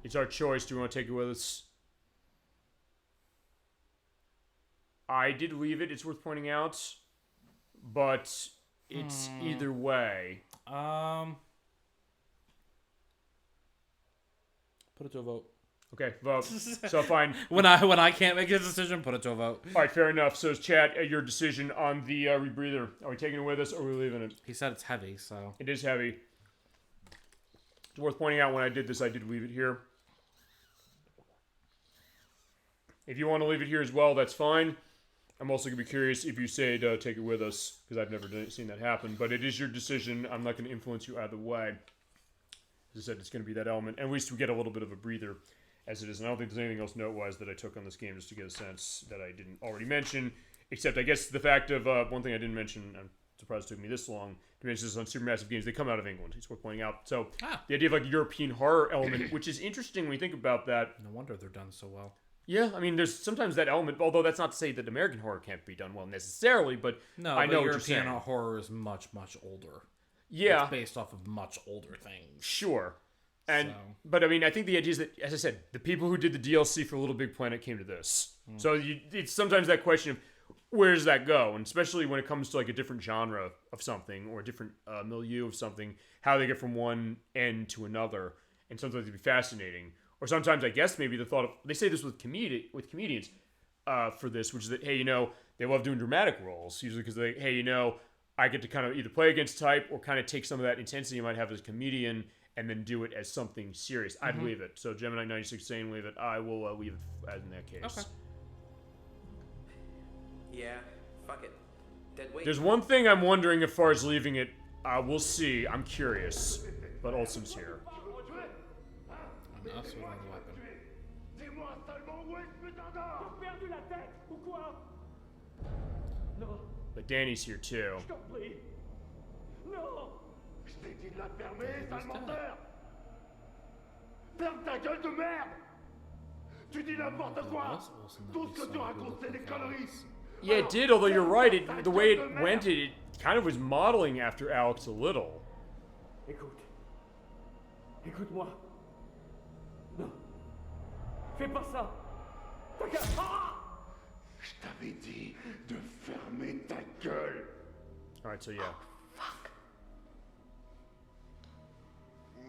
It's our choice. Do we want to take it with us? I did leave it. It's worth pointing out. But it's either way. Put it to a vote. Okay, vote. So fine. when I can't make a decision, put it to a vote. All right, fair enough. So, chat, your decision on the rebreather. Are we taking it with us or are we leaving it? He said it's heavy, so... It is heavy. It's worth pointing out when I did this, I did leave it here. If you want to leave it here as well, that's fine. I'm also going to be curious if you say to take it with us, because I've never seen that happen. But it is your decision. I'm not going to influence you either way. As I said, it's going to be that element. And at least we get a little bit of a breather as it is. And I don't think there's anything else note-wise that I took on this game just to get a sense that I didn't already mention. Except, I guess, the fact of one thing I didn't mention, I'm surprised it took me this long to mention this on Supermassive Games. They come out of England. It's worth pointing out. So, the idea of like a European horror element, which is interesting when you think about that. No wonder they're done so well. Yeah, I mean, there's sometimes that element, although that's not to say that American horror can't be done well necessarily, but no, I know what European you're saying. horror is much, much older. Yeah. It's based off of much older things. Sure. But I mean, I think the idea is that, as I said, the people who did the DLC for Little Big Planet came to this. So it's sometimes that question of where does that go? And especially when it comes to like a different genre of something or a different milieu of something, how they get from one end to another. And sometimes it'd be fascinating. Or sometimes, I guess, maybe the thought of, they say this with comedians for this, which is that, hey, you know, they love doing dramatic roles, usually because they, hey, you know, I get to kind of either play against type or kind of take some of that intensity you might have as a comedian and then do it as something serious. I'd leave it. So Gemini 96 saying leave it. I will leave it in that case. Okay. Yeah, fuck it. Dead weight. There's one thing I'm wondering as far as leaving it. We'll see. I'm curious. But Olsen's here. Us without a weapon. Dis-moi seulement où est ce putain d'or! T'as perdu la tête ou quoi? Non, But Danny's here too. je t'en prie. Non! Je t'ai dit de la fermer, sale menteur! Ferme ta gueule de merde! Tu dis n'importe quoi! Tout ce que tu racontes, c'est des conneries! Yeah, it did, although you're right. The way it went, it kind of was modeling after Alex a little. Écoute. Écoute-moi. Non. Fais pas ça. Ta gueule. Ah! Je t'avais dit de fermer ta gueule! Alright, so yeah.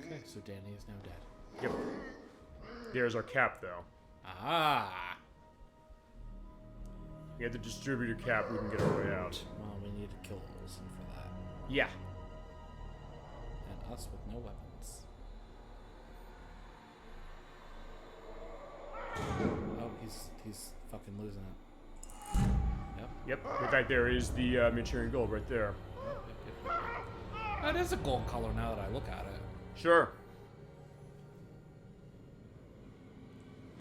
Okay, so Danny is now dead. Yep. There's our cap, though. Ah. We had the distributor cap, we can get our way out. Well, we need to kill Olsen for that. Yeah. us with no weapons. Oh, he's fucking losing it. Yep. In fact, there is the Manchurian gold right there. That is a gold color now that I look at it. Sure.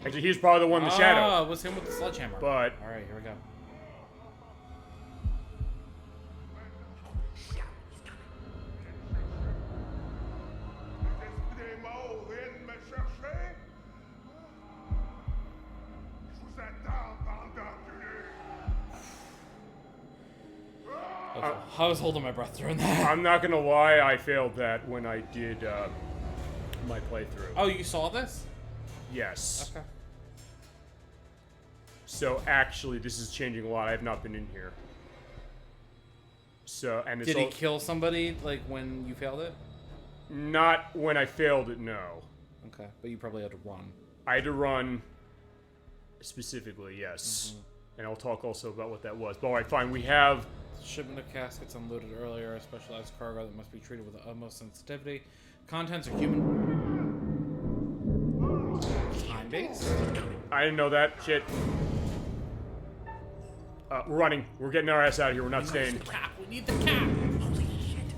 Actually, he's probably the one in the shadow. Oh, it was him with the sledgehammer. But all right, here we go. I was holding my breath during that. I'm not gonna lie, I failed that when I did my playthrough. Oh, you saw this? Yes. Okay. So actually, this is changing a lot. I have not been in here. So and it's did he kill somebody like when you failed it? Not when I failed it. No. Okay, but you probably had to run. I had to run. Specifically, yes. And I'll talk also about what that was. But all right, fine. We have. Shipment of caskets unloaded earlier, a specialized cargo that must be treated with the utmost sensitivity. Contents are human. Time base? I didn't know that. Shit. We're running. We're getting our ass out of here. We're not staying. We need the cap. Holy shit.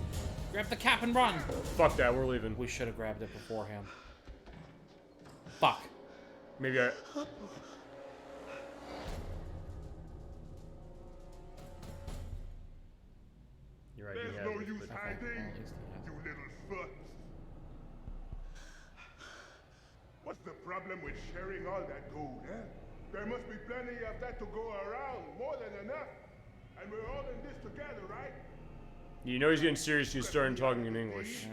Grab the cap and run. Fuck that. We're leaving. We should have grabbed it beforehand. Fuck. Maybe I. You're right. There's no use hiding, you little fucks. What's the problem with sharing all that gold, eh? There must be plenty of that to go around, more than enough. And we're all in this together, right? You know he's getting serious. He's starting talking in English.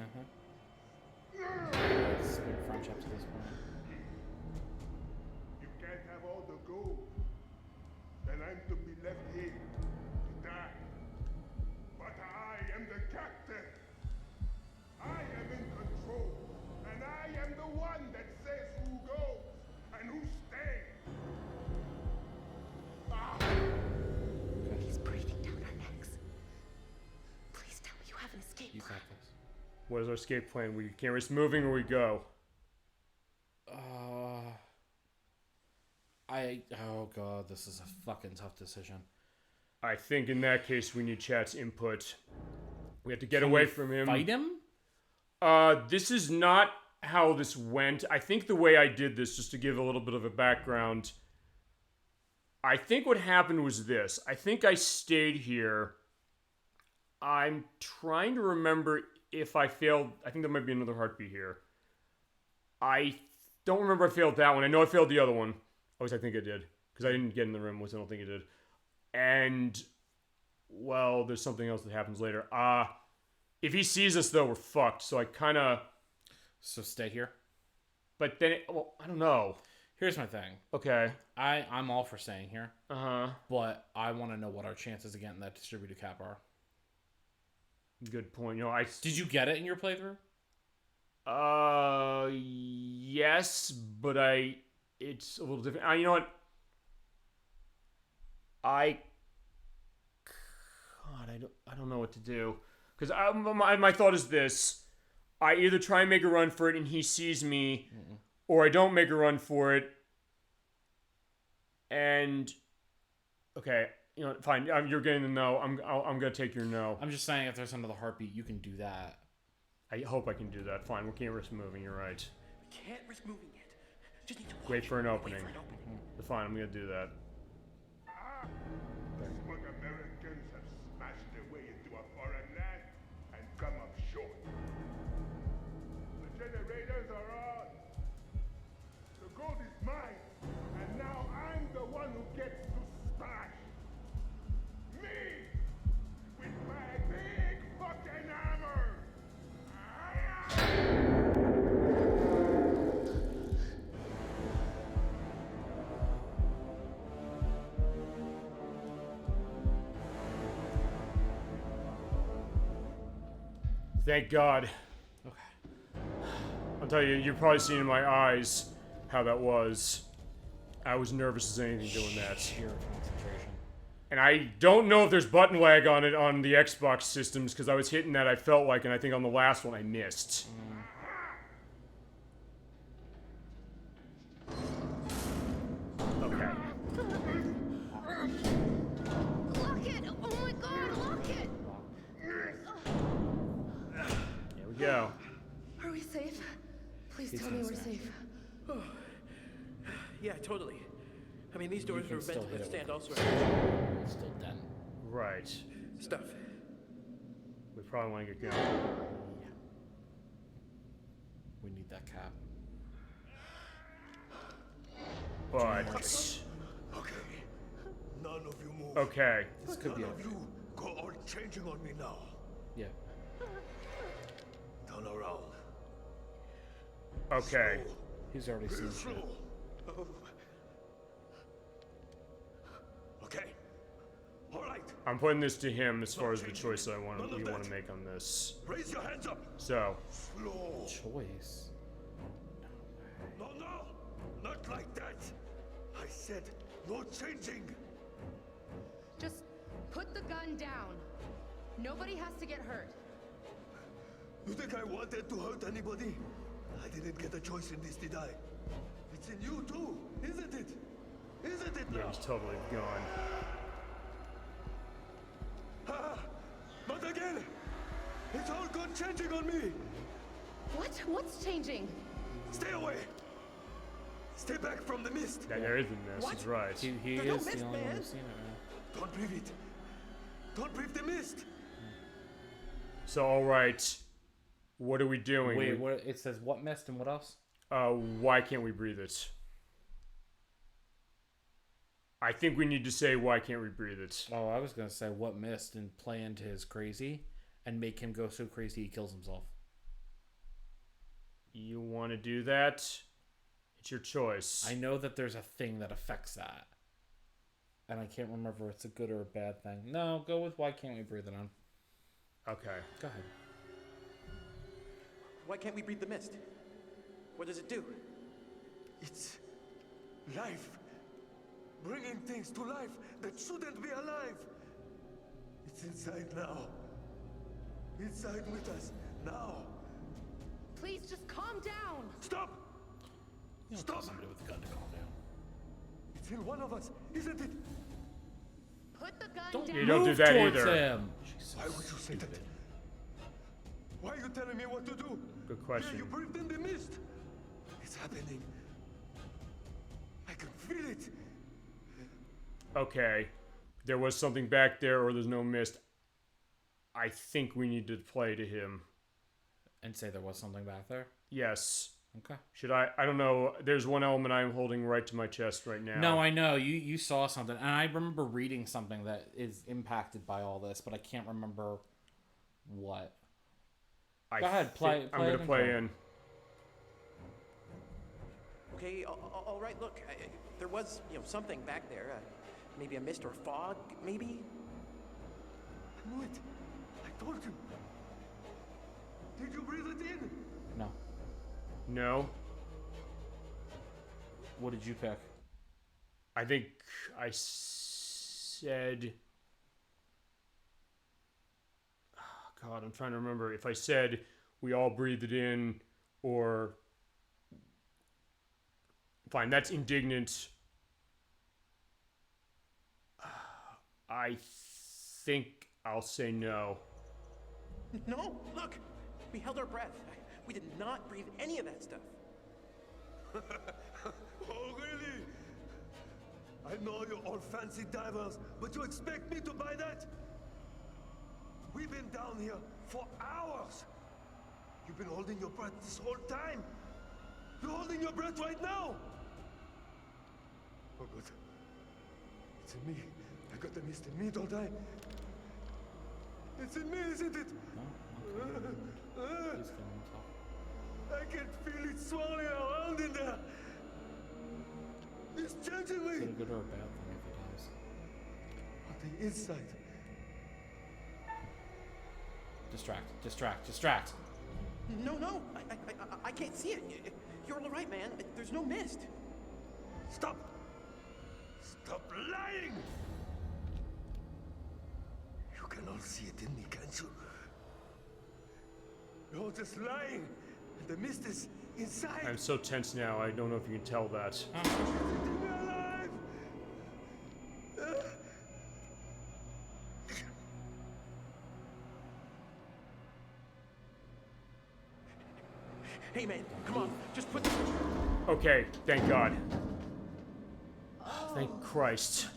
Speak French up to this point. You can't have all the gold. Then I'm to be left here to die. But I am the captain. I am in control. And I am the one that says who goes and who stays. He's breathing down our necks. Please tell me you have an escape plan. What is our escape plan? We can't risk moving, or we go. Oh god, this is a fucking tough decision. I think in that case we need chat's input. We have to get away from him. Fight him? This is not how this went. I think the way I did this, just to give a little bit of a background, I think what happened was this. I think I stayed here. I'm trying to remember if I failed. I think there might be another heartbeat here. I don't remember I failed that one. I know I failed the other one. At least I think I did. Because I didn't get in the room, which I don't think I did. And, well, there's something else that happens later. If he sees us, though, we're fucked. So I kind of... So stay here? But then, well, I don't know. Here's my thing. Okay. I'm all for staying here. Uh-huh. But I want to know what our chances of getting that distributed cap are. Good point. You know, Did you get it in your playthrough? Yes, but it's a little different. You know what? God, I don't know what to do. Because my thought is this. I either try and make a run for it and he sees me, or I don't make a run for it. And, okay, you know, fine. You're getting the no. I'm gonna take your no. I'm just saying, if there's another heartbeat, you can do that. I hope I can do that. Fine, we can't risk moving. You're right. We can't risk moving yet. Just need to Wait for an opening. Fine, I'm gonna do that. The smug Americans have smashed their way into a foreign land and come up short. The generators are on. The gold is mine, and now I'm the one who gets to smash. Me! With my big fucking hammer! Thank God. Okay. I'll tell you, you've probably seen in my eyes how that was. I was nervous as anything doing that. Sheer concentration. And I don't know if there's button lag on it on the Xbox systems, because I was hitting that, I felt like, and I think on the last one I missed. Okay. Lock it! Oh my god, lock it! There we go. Are we safe? Please He's tell me we're inside. safe. Yeah, totally. I mean, these doors can were meant still to hit it withstand with all sorts It's still done. Right. of stuff. We probably want to get going. Yeah. We need that cap. But... Okay. None of you move. Okay. This could be None of you go all changing on me now. Yeah. Turn around. Okay. He's already seen shit. Slow. Okay. All right. I'm putting this to him as far as the choice you want to make on this. Raise your hands up. So. Slow. Choice. No, not like that. I said no changing. Just put the gun down. Nobody has to get hurt. You think I wanted to hurt anybody? I didn't get a choice in this, did I? It's in you too, isn't it? Isn't it now? Yeah, he's totally gone. Not again! It's all gone changing on me! What? What's changing? Stay away! Stay back from the mist! Yeah, there is a mist, he's right. He There's no is mist, the only one man. who's seen it, man. Don't breathe it! Don't breathe the mist! So, alright. What are we doing? Wait, what? It says what mist and what else? Why can't we breathe it? I think we need to say, why can't we breathe it? Oh, I was gonna say what mist and play into his crazy and make him go so crazy he kills himself. You want to do that? It's your choice. I know that there's a thing that affects that. And I can't remember if it's a good or a bad thing. No, go with why can't we breathe it on. Okay. Go ahead. Why can't we breathe the mist? What does it do? It's life. Bringing things to life that shouldn't be alive. It's inside now. Inside with us now. Please just calm down. Stop! You don't tell somebody with a gun to calm down. It's in one of us, isn't it? Put the gun Don't down. You don't do that towards either. him. So Why would you say that? Why are you telling me what to do? Good question. Yeah, you breathed in the mist. It's happening. I can feel it. Okay. There was something back there, or there's no mist. I think we need to play to him. And say there was something back there? Yes. Okay. Should I? I don't know. There's one element I'm holding right to my chest right now. No, I know. You saw something. And I remember reading something that is impacted by all this, but I can't remember what. Go ahead, play I'm going to play in. Okay, all right, look. There was, something back there. Maybe a mist or fog, maybe? I knew it. I told you. Did you breathe it in? No. No. What did you pick? I think I said... Oh, God, I'm trying to remember. If I said we all breathed it in, or... Fine, that's indignant. I think I'll say no. No, look. We held our breath. We did not breathe any of that stuff. Oh, really? I know you're all fancy divers, but you expect me to buy that? We've been down here for hours. You've been holding your breath this whole time. You're holding your breath right now. Oh, good. It's in me. I got the mist in me, don't I? It's in me, isn't it? No. Okay. He's killing himself. I can feel it swirling around in there. It's changing me. Is it a good or a bad thing if it does? On the inside. Distract. No. I can't see it. You're all right, man. There's no mist. Stop lying! You're all just lying. The mist is inside. I'm so tense now. I don't know if you can tell that. Hey man, come on, just put. Okay, thank God. Thank Christ.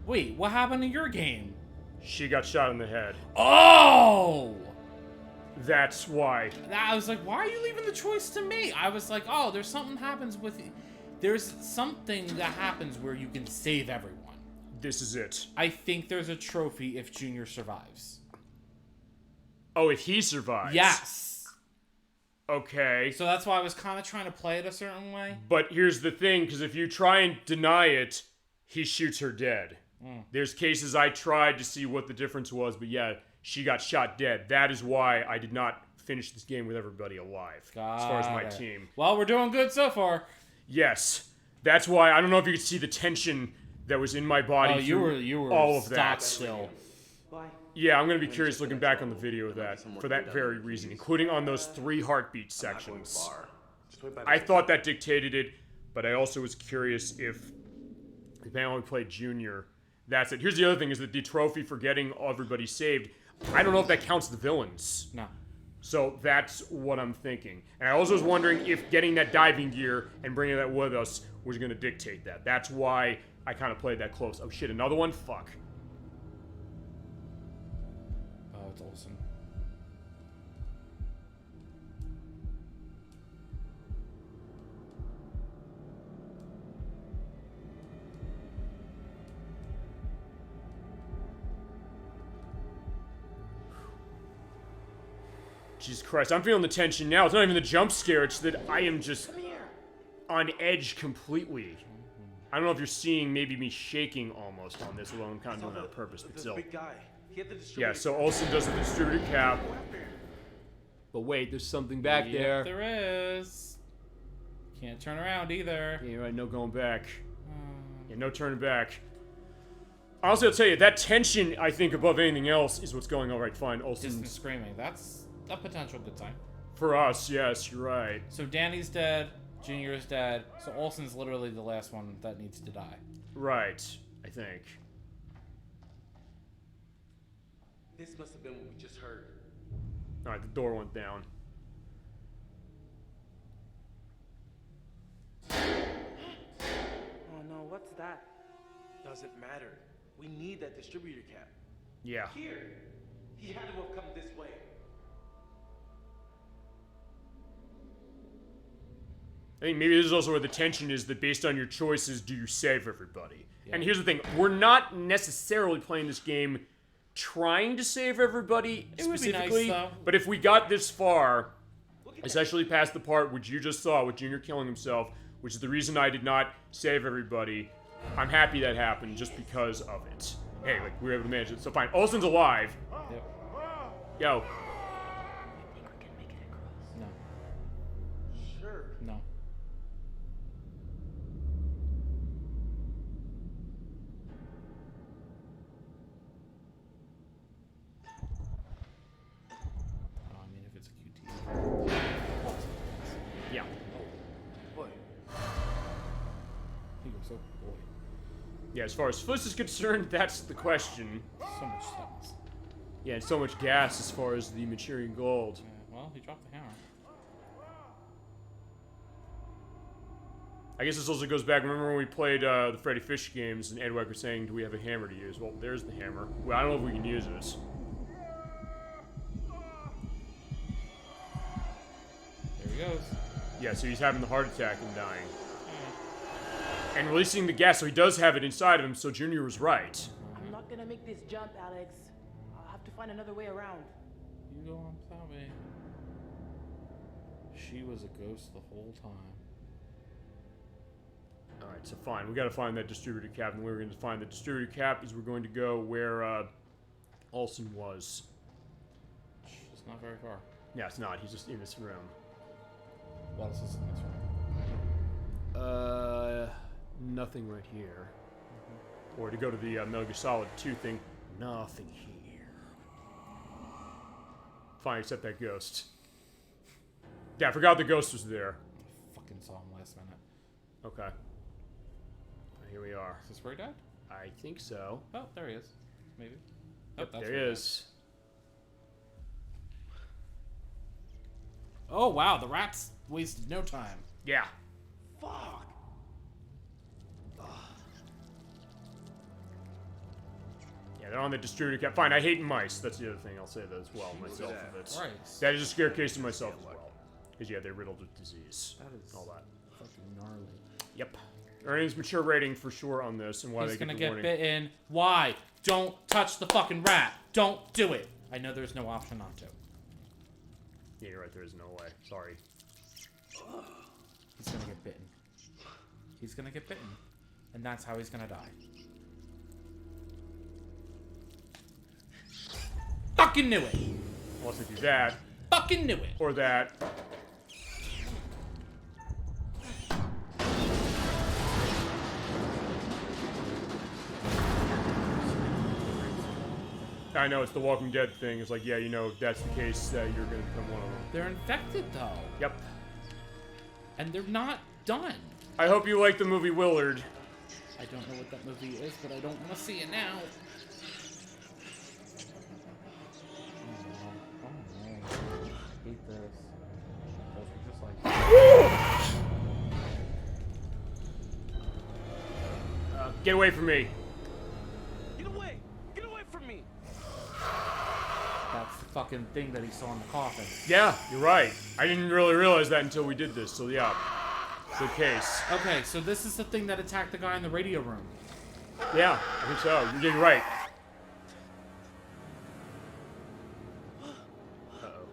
Wait, what happened to your game? She got shot in the head. Oh! That's why. I was like, why are you leaving the choice to me? I was like, oh, there's something happens with... There's something that happens where you can save everyone. This is it. I think there's a trophy if Junior survives. Oh, if he survives? Yes. Okay. So that's why I was kind of trying to play it a certain way. But here's the thing, because if you try and deny it, he shoots her dead. There's cases I tried to see what the difference was, but yeah, she got shot dead. That is why I did not finish this game with everybody alive, as far as my team. Well, we're doing good so far. Yes. That's why, I don't know if you could see the tension that was in my body. Oh, you were all of stock that. still. Yeah, I'm going to be curious looking back on the video of that, for that very reason, including on those 3 heartbeat sections. I thought that dictated it, but I also was curious if I only played Junior. That's it. Here's the other thing, is that the trophy for getting everybody saved, I don't know if that counts the villains. No. So that's what I'm thinking. And I also was wondering if getting that diving gear and bringing that with us was going to dictate that. That's why I kind of played that close. Oh shit, another one? Fuck. Oh, it's Olsen. Jesus Christ, I'm feeling the tension now. It's not even the jump scare, it's that I am just on edge completely. I don't know if you're seeing maybe me shaking almost on this, although I'm kind of doing that on purpose, but still. Yeah, so Olsen does the distributor cap. But wait, there's something back there. There is. Can't turn around either. Yeah, you're right, no going back. Yeah, no turning back. Honestly, I'll tell you, that tension, I think, above anything else, is what's going on right. Fine, Olsen. Distant screaming. That's a potential good sign. For us, yes, you're right. So Danny's dead, Junior is dead, so Olsen's literally the last one that needs to die. Right, I think. This must have been what we just heard. Alright, the door went down. Oh no, what's that? Doesn't matter. We need that distributor cap. Yeah. Here. He had to have come this way. I think maybe this is also where the tension is, that based on your choices, do you save everybody? Yeah. And here's the thing, we're not necessarily playing this game trying to save everybody specifically, would be nice, though. But if we got this far, essentially past the part which you just saw with Junior killing himself, which is the reason I did not save everybody, I'm happy that happened just because of it. Hey, like, we were able to manage it. So fine, Olsen's alive. Yep. Yo. No. Sure. No. I mean, if it's a QT. Yeah. Boy. He goes, oh boy. Yeah, as far as Fliss is concerned, that's the question. So much stuff. Yeah, and so much gas as far as the maturing gold. Well, he dropped the hammer. I guess this also goes back, remember when we played the Freddy Fish games and Edward was saying, do we have a hammer to use? Well, there's the hammer. Well, I don't know if we can use it. There he goes. Yeah, so he's having the heart attack and dying. And releasing the gas, so he does have it inside of him, so Junior was right. I'm not gonna make this jump, Alex. I'll have to find another way around. You go on that way. She was a ghost the whole time. Alright, so fine. We gotta find that distributor cap, and where we're going to find the distributor cap is we're going to go where Olsen was. It's not very far. Yeah, it's not. He's just in this room. What else is in this room? Nothing right here. Or to go to the Metal Gear Solid 2 thing. Nothing here. Fine, except that ghost. Yeah, I forgot the ghost was there. Fucking saw him last minute. Okay. Here we are. Is this where he died? I think so. Oh, there he is. Maybe. Oh, Yep, that's there where he he is. Oh, wow. The rats wasted no time. Yeah. Fuck. Yeah, they're on the distributor cap. Fine, I hate mice. That's the other thing. I'll say that as well myself. Christ. That is a scare case to myself as well. Because, yeah, they're riddled with disease. That is all that. Fucking gnarly. Yep. Earnings mature rating for sure on this and why He's they gonna get the get warning. bitten. Why? Don't touch the fucking rat. Don't do it. I know there's no option not to. Yeah, you're right. There is no way. Sorry. He's gonna get bitten. He's gonna get bitten. And that's how he's gonna die. Fucking knew it. Unless we do that. Fucking knew it. Or that. I know, it's the Walking Dead thing. It's like, yeah, you know, if that's the case, you're going to become one of them. They're infected, though. Yep. And they're not done. I hope you like the movie Willard. I don't know what that movie is, but I don't want to see it now. Hate this. Just like... Get away from me. Get away! Get away from me! That's the fucking thing that he saw in the coffin. Yeah, you're right. I didn't really realize that until we did this, so yeah. Good case. Okay, so this is the thing that attacked the guy in the radio room. Yeah, I think so. You're right. Uh-oh.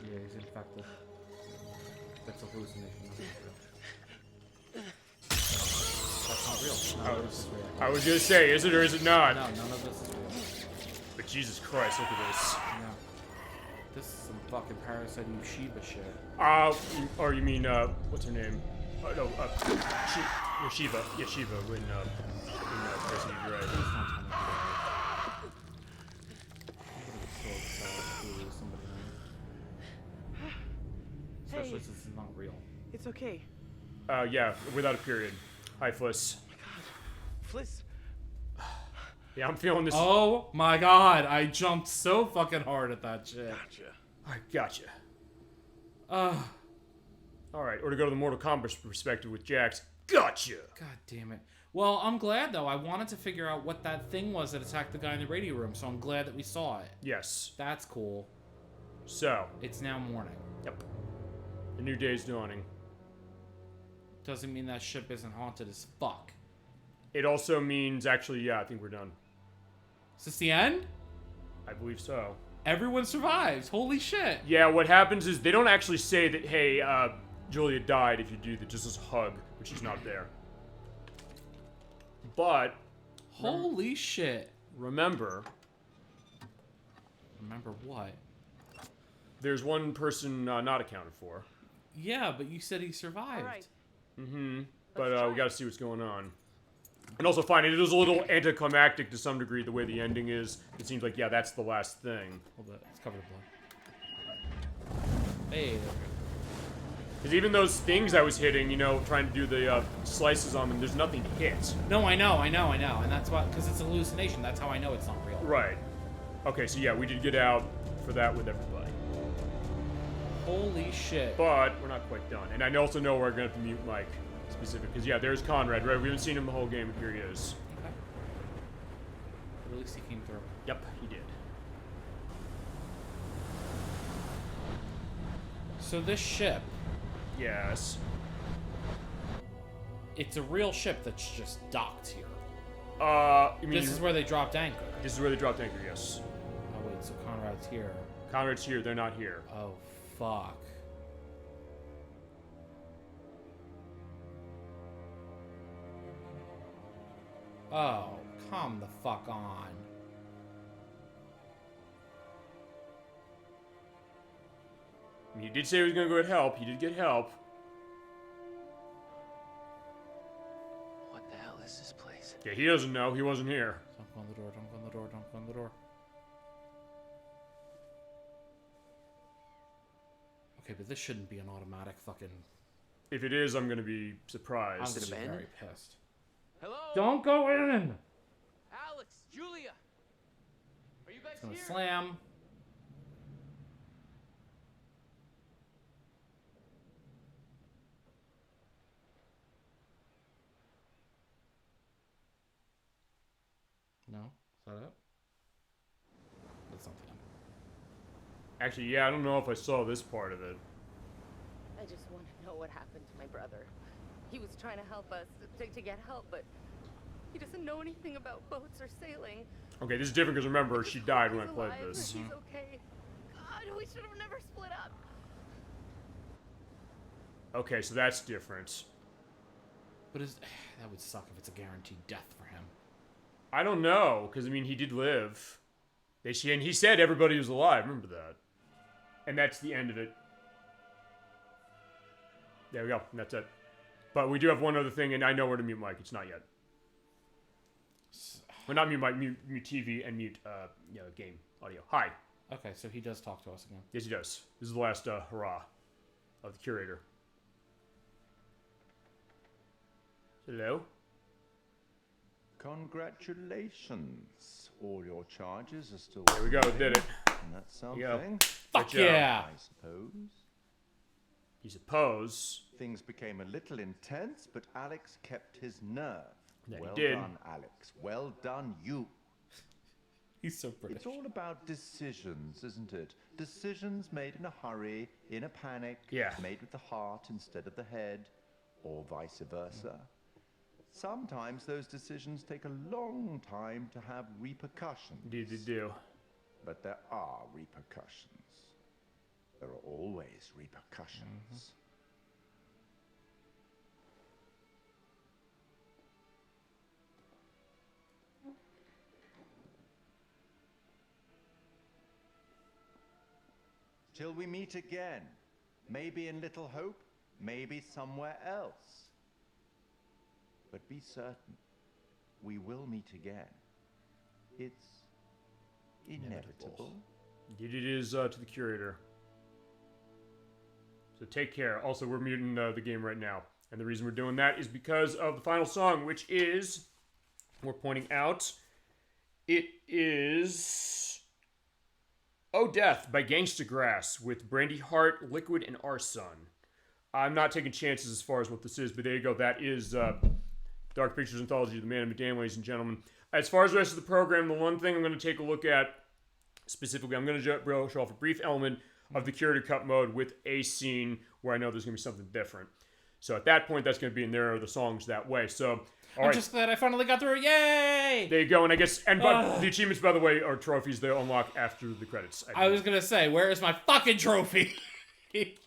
Yeah, he's infected. That's a hallucination. That's not real. I was gonna say, is it or is it not? No, none of this is real. But Jesus Christ, look at this. Yeah. This is some fucking Parasite Yeshiva shit. Or you mean, what's her name? No, Yeshiva. Yeshiva when Parasite Eve, right. Especially since it's not real. It's okay. Yeah, without a period. Hi, Fliss. Oh my god. Fliss. Yeah, I'm feeling this. Oh my god, I jumped so fucking hard at that shit. Gotcha. I gotcha. Alright, or to go to the Mortal Kombat perspective with Jax. Gotcha! God damn it. Well, I'm glad though. I wanted to figure out what that thing was that attacked the guy in the radio room, so I'm glad that we saw it. Yes. That's cool. So. It's now morning. Yep. The new day's dawning. Doesn't mean that ship isn't haunted as fuck. It also means, actually, yeah, I think we're done. Is this the end? I believe so. Everyone survives. Holy shit. Yeah, what happens is they don't actually say that, hey, Julia died if you do that. Just this hug, which is not there. But. Holy shit. Remember. Remember what? There's one person not accounted for. Yeah, but you said he survived. All right. Mm-hmm. But we gotta see what's going on. And also, fine, it is a little anticlimactic to some degree, the way the ending is. It seems like, yeah, that's the last thing. Hold it. It's covered in blood. Hey, there we go. Because even those things I was hitting, you know, trying to do the slices on them, there's nothing hit. No, I know. And that's why, because it's a hallucination. That's how I know it's not real. Right. Okay, so yeah, we did get out for that with everybody. Holy shit. But we're not quite done. And I also know we're going to have to mute Mike specific. Because, yeah, there's Conrad, right? We haven't seen him the whole game, and here he is. Okay. At least he came through. Yep, he did. So this ship... Yes. It's a real ship that's just docked here. You mean... This is where they dropped anchor. This is where they dropped anchor, yes. Oh, wait, so Conrad's here. Conrad's here, they're not here. Oh, fuck. Oh, come the fuck on. I mean, he did say he was going to go get help. He did get help. What the hell is this place? this? Yeah, he doesn't know. He wasn't here. Don't go on the door, don't go on the door, don't go on the door. Okay, but this shouldn't be an automatic fucking... If it is, I'm gonna be surprised. I'm gonna be very pissed. Hello? Don't go in! Alex, Julia! Are you guys It's gonna here? slam. No? Is that it? That's not the end. Actually, yeah, I don't know if I saw this part of it. I just want to know what happened to my brother. He was trying to help us to get help, but he doesn't know anything about boats or sailing. Okay, this is different because remember, she died when I played Alive, this. He's okay. God, we should have never split up. Okay, so that's different. But that would suck if it's a guaranteed death for him. I don't know, because, I mean, he did live. And he said everybody was alive, remember that. And that's the end of it. There we go, and that's it. But we do have one other thing, and I know where to mute mic. It's not yet. Well, not mute mic, mute TV, and mute game audio. Hi. Okay, so he does talk to us again. Yes, he does. This is the last hurrah of the curator. Hello? Congratulations. All your charges are still... There we go, did it. And that's something. Fuck yeah! I suppose. You suppose. Things became a little intense, but Alex kept his nerve. Yeah, well he did. done, Alex. Well done, you. He's so British. It's all about decisions, isn't it? Decisions made in a hurry, in a panic, made with the heart instead of the head, or vice versa. Sometimes those decisions take a long time to have repercussions. Indeed they do. But there are repercussions. There are always repercussions. Till we meet again. Maybe in Little Hope, maybe somewhere else. But be certain, we will meet again. It's inevitable. Indeed it is to the curator. So take care. Also, we're muting the game right now. And the reason we're doing that is because of the final song, which is, we're pointing out, it is Oh Death by Gangsta Grass with Brandy Hart, Liquid, and Arson. I'm not taking chances as far as what this is, but there you go. That is Dark Pictures Anthology, The Man of Medan, ladies and gentlemen. As far as the rest of the program, the one thing I'm going to take a look at specifically, I'm going to show off a brief element of the curator cut mode with a scene where I know there's going to be something different. So at that point, that's going to be in there, the songs that way. So, I'm just glad I finally got through. Yay! There you go. And I guess, but the achievements, by the way, are trophies they unlock after the credits. I was going to say, where is my fucking trophy?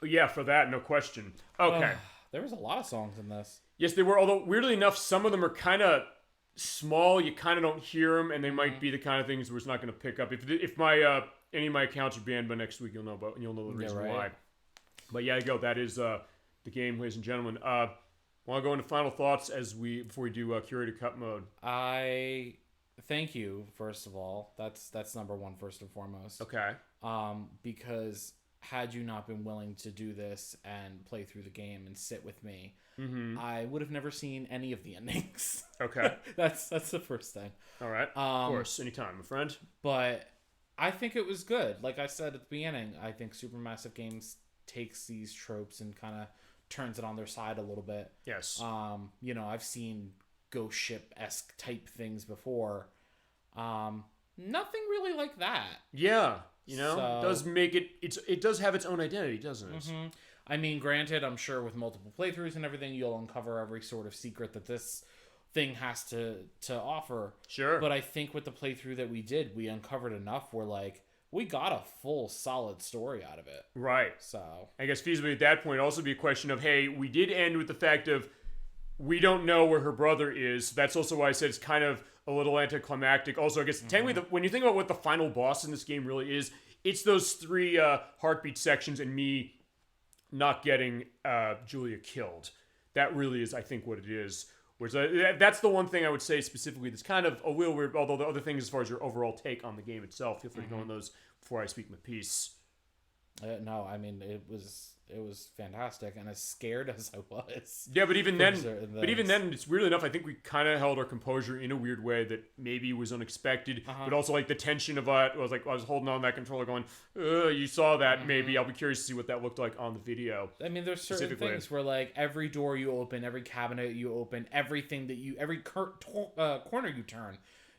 Yeah, for that, no question. Okay. There was a lot of songs in this. Yes, they were. Although, weirdly enough, some of them are kind of small. You kind of don't hear them, and they might be the kind of things where it's not going to pick up. If my any of my accounts are banned by next week, you'll know the reason why. But yeah, go. That is the game, ladies and gentlemen. Want to go into final thoughts before we do curator cut mode? I thank you, first of all. That's number one, first and foremost. Okay. Because had you not been willing to do this and play through the game and sit with me, I would have never seen any of the endings. Okay. That's the first thing. All right. Of course, anytime, my friend. But I think it was good. Like I said at the beginning, I think Supermassive Games takes these tropes and kind of turns it on their side a little bit. Yes. I've seen ghost ship-esque type things before. Nothing really like that. Yeah. It does make it does have its own identity, doesn't it? Mm-hmm. I mean, granted, I'm sure with multiple playthroughs and everything, you'll uncover every sort of secret that this thing has to offer. Sure. But I think with the playthrough that we did, we uncovered enough where, we got a full, solid story out of it. Right. So I guess feasibly at that point, also be a question of, hey, we did end with the fact of we don't know where her brother is. That's also why I said it's kind of a little anticlimactic. Also, I guess technically, when you think about what the final boss in this game really is, it's those 3 heartbeat sections and me not getting Julia killed. That really is, I think, what it is. Which that's the one thing I would say specifically that's kind of a little weird, although the other things as far as your overall take on the game itself, feel free to go on those before I speak my piece. No, I mean, it was fantastic, and as scared as I was. Yeah, but even then, it's weirdly enough, I think we kind of held our composure in a weird way that maybe was unexpected, but also like the tension of it was like I was holding on that controller, going, "You saw that? Maybe I'll be curious to see what that looked like on the video." I mean, there's certain things where like every door you open, every cabinet you open, everything that every corner you turn.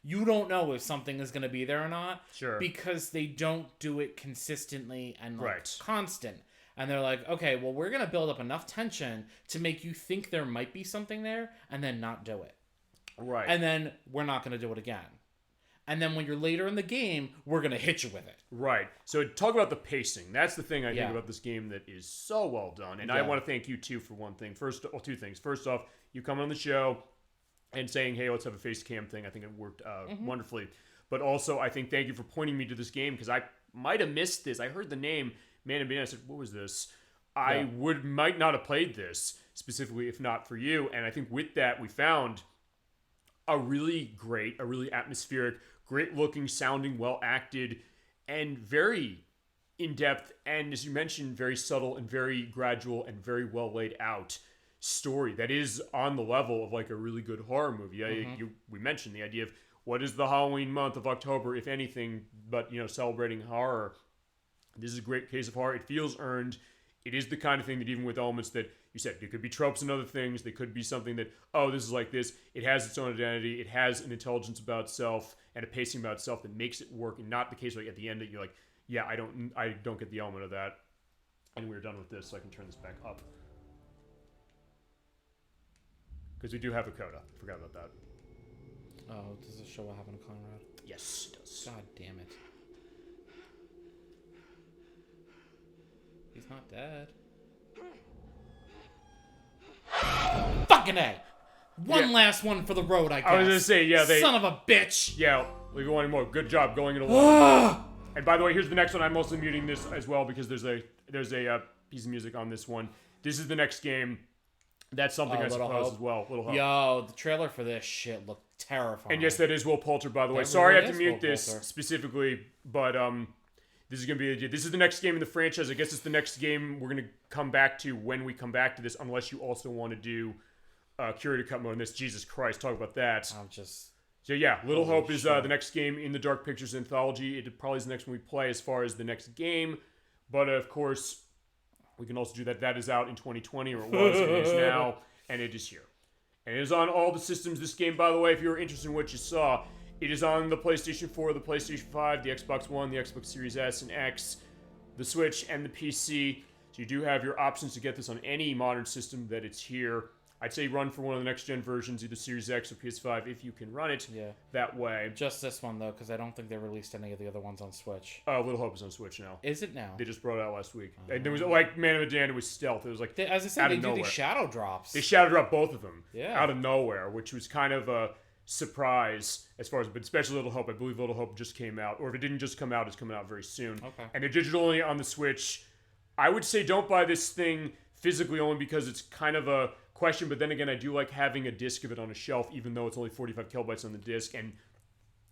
You don't know if something is going to be there or not. Sure. Because they don't do it consistently and constant. And they're like, okay, well, we're going to build up enough tension to make you think there might be something there and then not do it. Right. And then we're not going to do it again. And then when you're later in the game, we're going to hit you with it. Right. So talk about the pacing. That's the thing I think about this game that is so well done. And I want to thank you, too, for one thing. Two things. First off, you come on the show and saying, hey, let's have a face cam thing. I think it worked wonderfully. But also, I think thank you for pointing me to this game, because I might have missed this. I heard the name Man of Medan. I said, what was this? I might not have played this specifically if not for you. And I think with that, we found a really great, a really atmospheric, great looking, sounding, well acted, and very in-depth, and as you mentioned, very subtle and very gradual and very well laid out story that is on the level of like a really good horror movie. We mentioned the idea of what is the Halloween month of October, if anything, but celebrating horror. This is a great case of horror. It feels earned. It is the kind of thing that even with elements that you said, it could be tropes and other things. They could be something that, this is like this. It has its own identity. It has an intelligence about itself and a pacing about itself that makes it work, and not the case like at the end that you're like, yeah, I don't get the element of that. And we're done with this, so I can turn this back up. Because we do have a coda. Forgot about that. Oh, does it show what happened to Conrad? Yes, it does. God damn it. He's not dead. Fucking A! One last one for the road, I guess. I was gonna say, Son of a bitch! Yeah, leave you wanting more. Good job going it along. And by the way, here's the next one. I'm mostly muting this as well because there's a piece of music on this one. This is the next game. That's something I suppose as well. Little Hope. Yo, the trailer for this shit looked terrifying. And yes, that is Will Poulter, by the way. Sorry I have to mute this specifically, but this is the next game in the franchise. I guess it's the next game we're gonna come back to when we come back to this, unless you also want to do curator cut mode in this. Jesus Christ, talk about that. So yeah, Little Hope is the next game in the Dark Pictures Anthology. It probably is the next one we play as far as the next game, but of course we can also do that. That is out in 2020, or it was. It is now, and it is here. And it is on all the systems. This game, by the way, if you were interested in what you saw, it is on the PlayStation 4, the PlayStation 5, the Xbox One, the Xbox Series S and X, the Switch, and the PC. So you do have your options to get this on any modern system that it's here. I'd say run for one of the next-gen versions, either Series X or PS5, if you can run it that way. Just this one, though, because I don't think they released any of the other ones on Switch. Oh, Little Hope is on Switch now. Is it now? They just brought it out last week. And there was, like, Man of Medan, it was stealth. It was, like, as I said, they do these shadow drops. They shadow dropped both of them out of nowhere, which was kind of a surprise as far as, but especially Little Hope. I believe Little Hope just came out. Or if it didn't just come out, it's coming out very soon. Okay. And they're digitally on the Switch. I would say don't buy this thing physically only because it's kind of a question, but then again, I do like having a disc of it on a shelf, even though it's only 45 kilobytes on the disc, and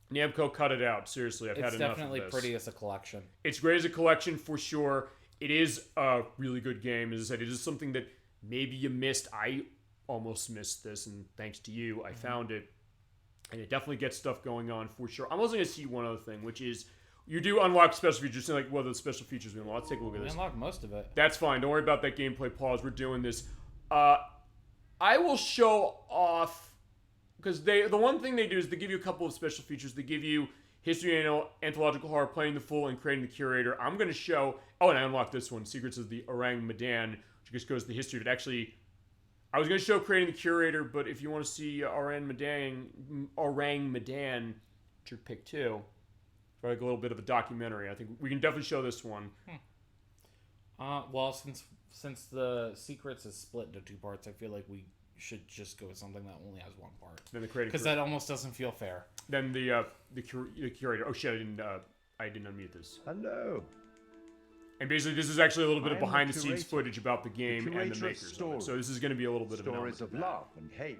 Namco cut it out. Seriously, I've had enough of this. It's definitely pretty as a collection. It's great as a collection, for sure. It is a really good game. As I said, it is something that maybe you missed. I almost missed this, and thanks to you, I found it. And it definitely gets stuff going on, for sure. I'm also going to see one other thing, which is you do unlock special features. Like, what are the special features we unlock? Let's take a look at this. We unlock most of it. That's fine. Don't worry about that gameplay pause. We're doing this. I will show off, because the one thing they do is they give you a couple of special features. They give you history and anthological horror, playing the full, and creating the curator. I'm going to show, and I unlocked this one, Secrets of the Orang Medan, which just goes to the history of it. Actually, I was going to show creating the curator, but if you want to see Orang Medan, it's your pick too. For like a little bit of a documentary. I think we can definitely show this one. Well, since the Secrets is split into two parts, I feel like we should just go with something that only has one part. Then the creator, because that almost doesn't feel fair. Then the curator. Oh shit! I didn't unmute this. Hello. And basically, this is actually a little bit of behind-the-scenes footage about the game and the makers of it. So this is going to be a little bit of an stories of love and hate,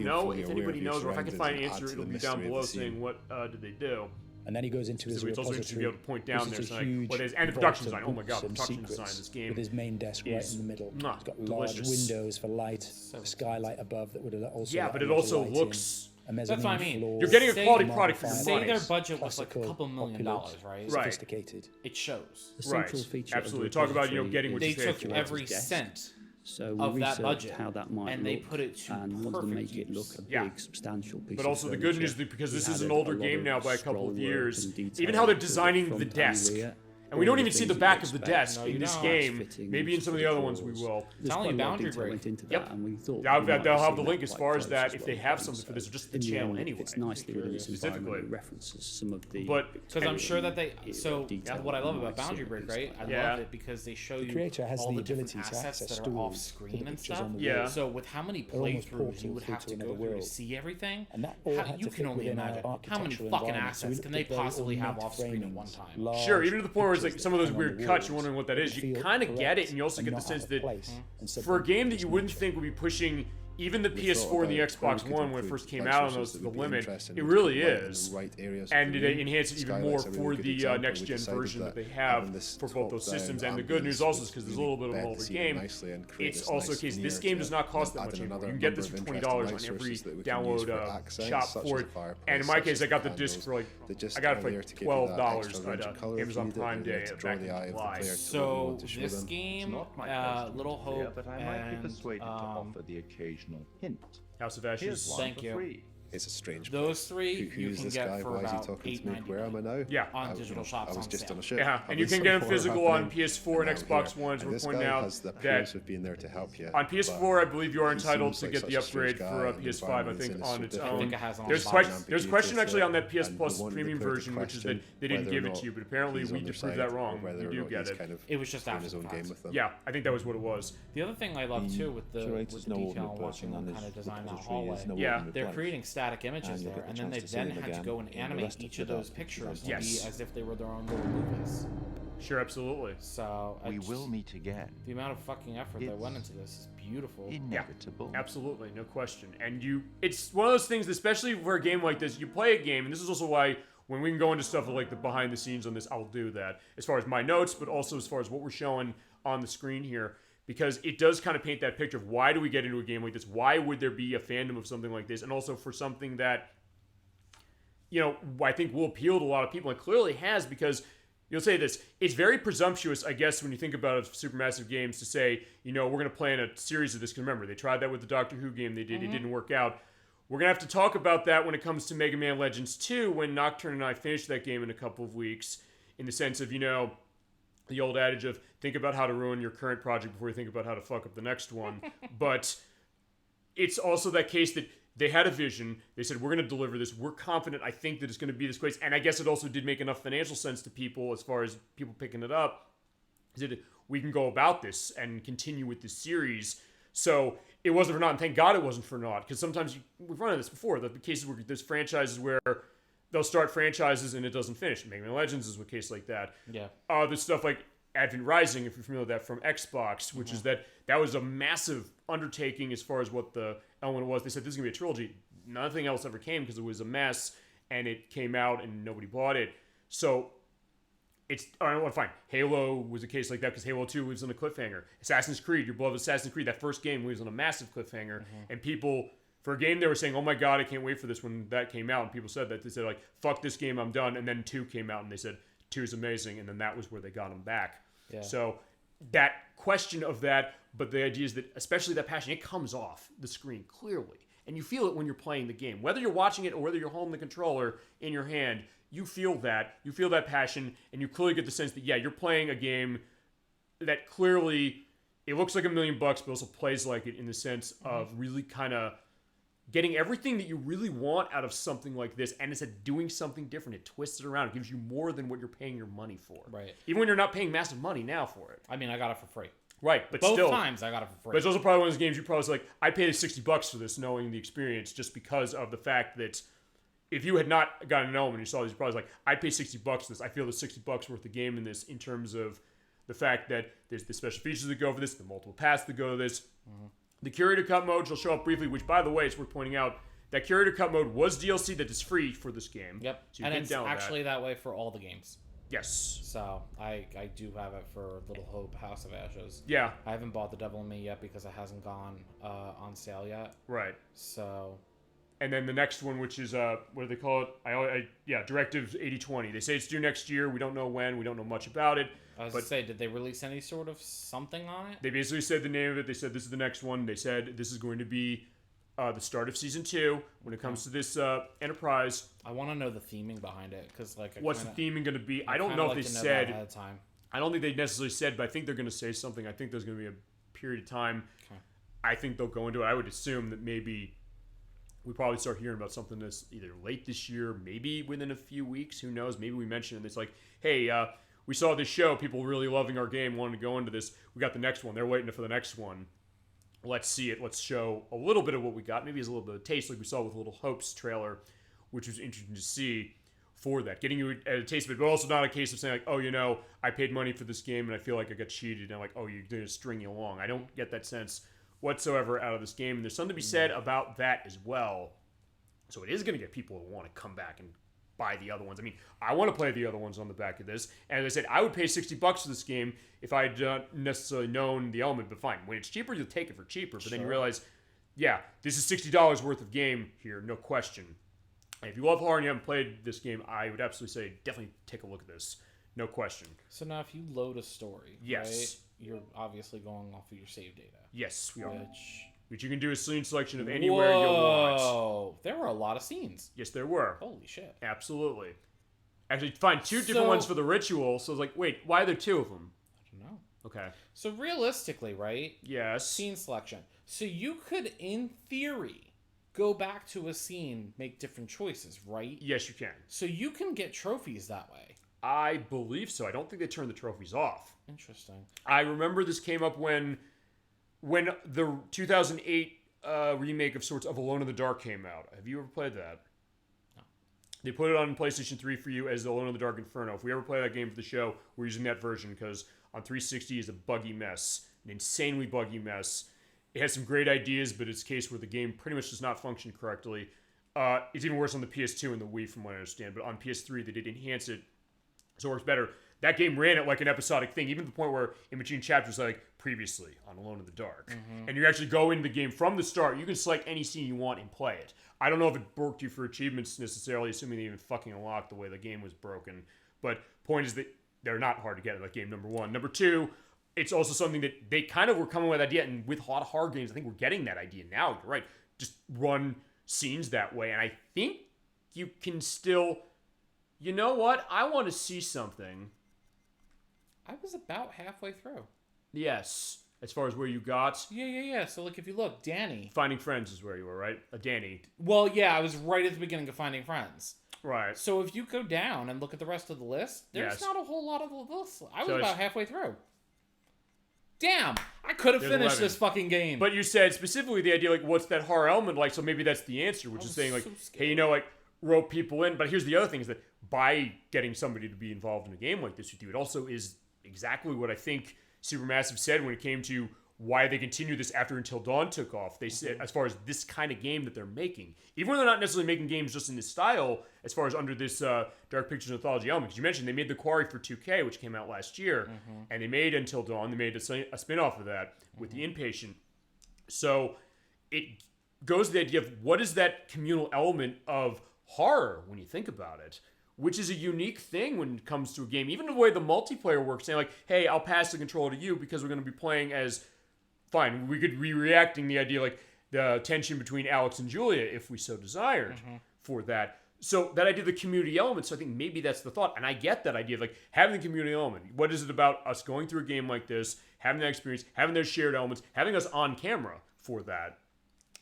know. If anybody knows, or if I can find an answer, it'll be down below saying what did they do. And then he goes into his it's also interesting to be able to point down there, saying, what is, and the production design. Oh my god, the production design of this game. With his main desk right in the middle. It's got large windows for light, a skylight above that would also. Yeah, but it also looks. That's what I mean. You're getting a quality product for your money. Say their budget was like a couple $1 million, right? Sophisticated. It shows. The central feature Absolutely. Talk about getting what they you pay for. took every cent. So we of that researched budget, how that might and look, they put it to and wanted to make it look a big, substantial piece. But also of the good news is because this is an older game now by a couple of years, even how they're designing the desk And we don't even see the back of the desk in this game. Maybe in some of the other ones we will. It's only Boundary Break. Yep. They'll have the link as far as that if they have something for this, or just the channel anyway. It's nicely within this environment. It references some of the. Because I'm sure that they. So what I love about Boundary Break, right? I love it because they show you all the different assets that are off screen and stuff. Yeah. So with how many playthroughs you would have to go through to see everything, you can only imagine how many fucking assets can they possibly have off screen at one time. Sure, even to the point where it's like some of those weird cuts, you're wondering what that is. You kind of get it, and you also get the sense that for a game that you wouldn't think would be pushing even the PS4 and the Xbox One when it first came out on those to the limit, it really is. And it enhances it even more for the next-gen version that they have for both those systems. And the good news also is because there's a little bit of an older game, it's also a case this game does not cost that much anymore. You can get this for $20 on every download shop for it. And in my case, I got the disc for I got it for like $12 at Amazon Prime Day back in July. So this game, Little Hope, but I might be persuaded to offer the occasional hint. House of Ashes. Thank you. It's a strange. Those three who you is can this get guy? for Why is he about talking to me? Where am I now? Yeah, on digital shops. I was just on a ship. Yeah, and you can get them physical on PS4 and Xbox One. We're pointing out that of being there to help you. On PS4, I believe you are entitled to get the upgrade for PS5. I think on its own. There's question actually on that PS Plus premium version, which is that they didn't give it to you, but apparently we proved that wrong. You do get it. It was just after the game with them. Yeah, I think that was what it was. The other thing I love too with the detail watching them kind of design that hallway. Yeah, they're creating static images there, and then they had to go and animate each of those pictures to be as if they were their own little movies. Sure, absolutely. So we will meet again. The amount of fucking effort that went into this is beautiful. Inevitable. Yeah, absolutely, no question. And it's one of those things, especially for a game like this, you play a game, and this is also why when we can go into stuff like the behind the scenes on this, I'll do that. As far as my notes, but also as far as what we're showing on the screen here. Because it does kind of paint that picture of why do we get into a game like this? Why would there be a fandom of something like this? And also for something that, I think will appeal to a lot of people. And clearly has, because you'll say this, it's very presumptuous, I guess, when you think about Supermassive Games to say, we're going to plan a series of this. Because remember, they tried that with the Doctor Who game they did. It didn't work out. We're going to have to talk about that when it comes to Mega Man Legends 2 when Nocturne and I finish that game in a couple of weeks. In the sense of, the old adage of think about how to ruin your current project before you think about how to fuck up the next one. But it's also that case that they had a vision. They said, we're going to deliver this. We're confident. I think that it's going to be this great. And I guess it also did make enough financial sense to people as far as people picking it up. That we can go about this and continue with this series. So it wasn't for naught. And thank God it wasn't for naught. Because sometimes we've run into this before. The cases where there's franchises where they'll start franchises and it doesn't finish. Mega Man Legends is a case like that. Yeah. There's stuff like Advent Rising, if you're familiar with that, from Xbox, which is that was a massive undertaking as far as what the element was. They said this is going to be a trilogy. Nothing else ever came because it was a mess and it came out and nobody bought it. So fine. Halo was a case like that because Halo 2 lives on a cliffhanger. Assassin's Creed, your beloved Assassin's Creed, that first game lives on a massive cliffhanger. And people... For a game, they were saying, oh my God, I can't wait for this when that came out. And people said that. They said, fuck this game, I'm done. And then 2 came out, and they said, 2 is amazing. And then that was where they got them back. Yeah. So that question of that, but the idea is that, especially that passion, it comes off the screen clearly. And you feel it when you're playing the game. Whether you're watching it or whether you're holding the controller in your hand, you feel that. You feel that passion, and you clearly get the sense that, you're playing a game that clearly, it looks like $1 million, but also plays like it in the sense of really kind of getting everything that you really want out of something like this, and it's doing something different. It twists it around. It gives you more than what you're paying your money for. Right. Even when you're not paying massive money now for it. I mean, I got it for free. Right, but Both still. Both times I got it for free. But it's also probably one of those games you probably say, I paid $60 for this, knowing the experience, just because of the fact that if you had not gotten an element and you saw these, you're probably I paid $60 for this. I feel there's $60 worth of game in this in terms of the fact that there's the special features that go for this, the multiple paths that go to this. The Curator Cut mode shall show up briefly, which, by the way, it's worth pointing out, that Curator Cut mode was DLC that is free for this game. Yep, so you and can it's download actually that way for all the games. Yes. So I do have it for Little Hope, House of Ashes. Yeah. I haven't bought The Devil in Me yet because it hasn't gone on sale yet. Right. So. And then the next one, which is, what do they call it? Directive 80/20. They say it's due next year. We don't know when. We don't know much about it. I was going to say, did they release any sort of something on it? They basically said the name of it. They said this is the next one. They said this is going to be the start of season 2 when it comes to this Enterprise. I want to know the theming behind it because what's the theming going to be? I don't know if they said. Ahead of time. I don't think they necessarily said, but I think they're going to say something. I think there's going to be a period of time. Okay. I think they'll go into it. I would assume that maybe we probably start hearing about something that's either late this year, maybe within a few weeks. Who knows? Maybe we mention it. It's like, hey, we saw this show. People really loving our game, wanting to go into this. We got the next one. They're waiting for the next one. Let's see it. Let's show a little bit of what we got. Maybe it's a little bit of taste, like we saw with Little Hope's trailer, which was interesting to see for that. Getting you a taste of it, but also not a case of saying, like, oh, you know, I paid money for this game and I feel like I got cheated. And I'm like, oh, you're going to string you along. I don't get that sense whatsoever out of this game. And there's something to be said about that as well. So it is going to get people who want to come back and buy the other ones. I mean, I want to play the other ones on the back of this. And as I said, I would pay $60 for this game if I had not necessarily known the element. But fine, when it's cheaper, you'll take it for cheaper. But then you realize, yeah, this is $60 worth of game here, no question. And if you love horror and you haven't played this game, I would absolutely say definitely take a look at this, no question. So now if you load a story, right, you're obviously going off of your save data. Yes, we are. Which you can do a scene selection of anywhere you want. Whoa, there were a lot of scenes. Yes, there were. Holy shit. Absolutely. Actually, find two different ones for the ritual. So I was like, wait, why are there two of them? I don't know. Okay. So realistically, right? Yes. Scene selection. So you could, in theory, go back to a scene, make different choices, right? Yes, you can. So you can get trophies that way. I believe so. I don't think they turned the trophies off. Interesting. I remember this came up when the 2008 remake of sorts of Alone in the Dark came out. Have you ever played that? No. They put it on PlayStation 3 for you as Alone in the Dark Inferno. If we ever play that game for the show, we're using that version because on 360 is a buggy mess, an insanely buggy mess. It has some great ideas, but it's a case where the game pretty much does not function correctly. It's even worse on the PS2 and the Wii, from what I understand. But on PS3, they did enhance it, so it works better. That game ran it like an episodic thing, even to the point where in between chapters, like previously on Alone in the Dark. Mm-hmm. And you actually go into the game from the start. You can select any scene you want and play it. I don't know if it broke you for achievements necessarily, assuming they even fucking unlocked the way the game was broken. But point is that they're not hard to get in that game, number one. Number two, it's also something that they kind of were coming with that idea. And with a lot of horror games, I think we're getting that idea now. You're right. Just run scenes that way. And I think you can still... You know what? I want to see something. I was about halfway through. Yes. As far as where you got? Yeah. So, like, if you look, Danny. Finding Friends is where you were, right? Danny. Well, yeah, I was right at the beginning of Finding Friends. Right. So, if you go down and look at the rest of the list, there's not a whole lot of the list. I was about halfway through. Damn! I could have finished 11. This fucking game. But you said specifically the idea, like, what's that horror element like? So maybe that's the answer, which is saying, like, hey, you know, like, rope people in. But here's the other thing is that by getting somebody to be involved in a game like this with you, it also is exactly what I think Supermassive said when it came to why they continue this after Until Dawn took off. They said, as far as this kind of game that they're making, even when they're not necessarily making games just in this style, as far as under this Dark Pictures Anthology element, because you mentioned they made The Quarry for 2K, which came out last year, and they made Until Dawn. They made a spin-off of that with The Inpatient. So it goes to the idea of what is that communal element of horror when you think about it, which is a unique thing when it comes to a game. Even the way the multiplayer works, saying like, hey, I'll pass the controller to you because we're going to be playing as... Fine, we could be reacting the idea like the tension between Alex and Julia if we so desired for that. So that idea of the community element, so I think maybe that's the thought. And I get that idea of like having the community element. What is it about us going through a game like this, having that experience, having those shared elements, having us on camera for that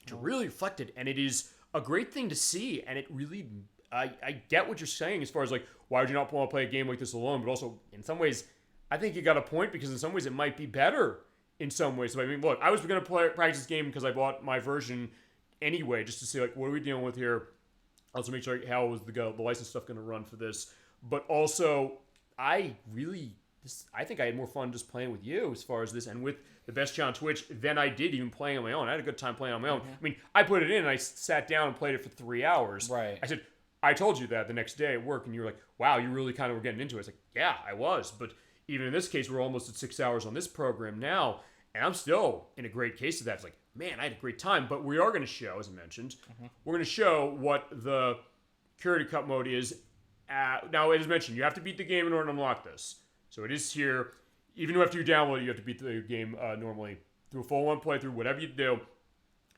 to really reflect it. And it is a great thing to see. And it really, I get what you're saying as far as like, why would you not want to play a game like this alone? But also in some ways, I think you got a point because in some ways it might be better in some ways. So I mean, look, I was going to practice this game because I bought my version anyway, just to see like, what are we dealing with here? Also make sure how was the license stuff going to run for this. But also, I think I had more fun just playing with you as far as this and with the Best Chat on Twitch than I did even playing on my own. I had a good time playing on my own. I mean, I put it in and I sat down and played it for 3 hours. Right. I said, I told you that the next day at work, and you were like, wow, you really kind of were getting into it. I was like, yeah, I was. But even in this case, we're almost at 6 hours on this program now, and I'm still in a great case of that. It's like, man, I had a great time. But we are going to show, as I mentioned, we're going to show what the curated cut mode is. Now, as mentioned, you have to beat the game in order to unlock this. So it is here. Even after you download it, you have to beat the game normally through a full-on playthrough, whatever you do.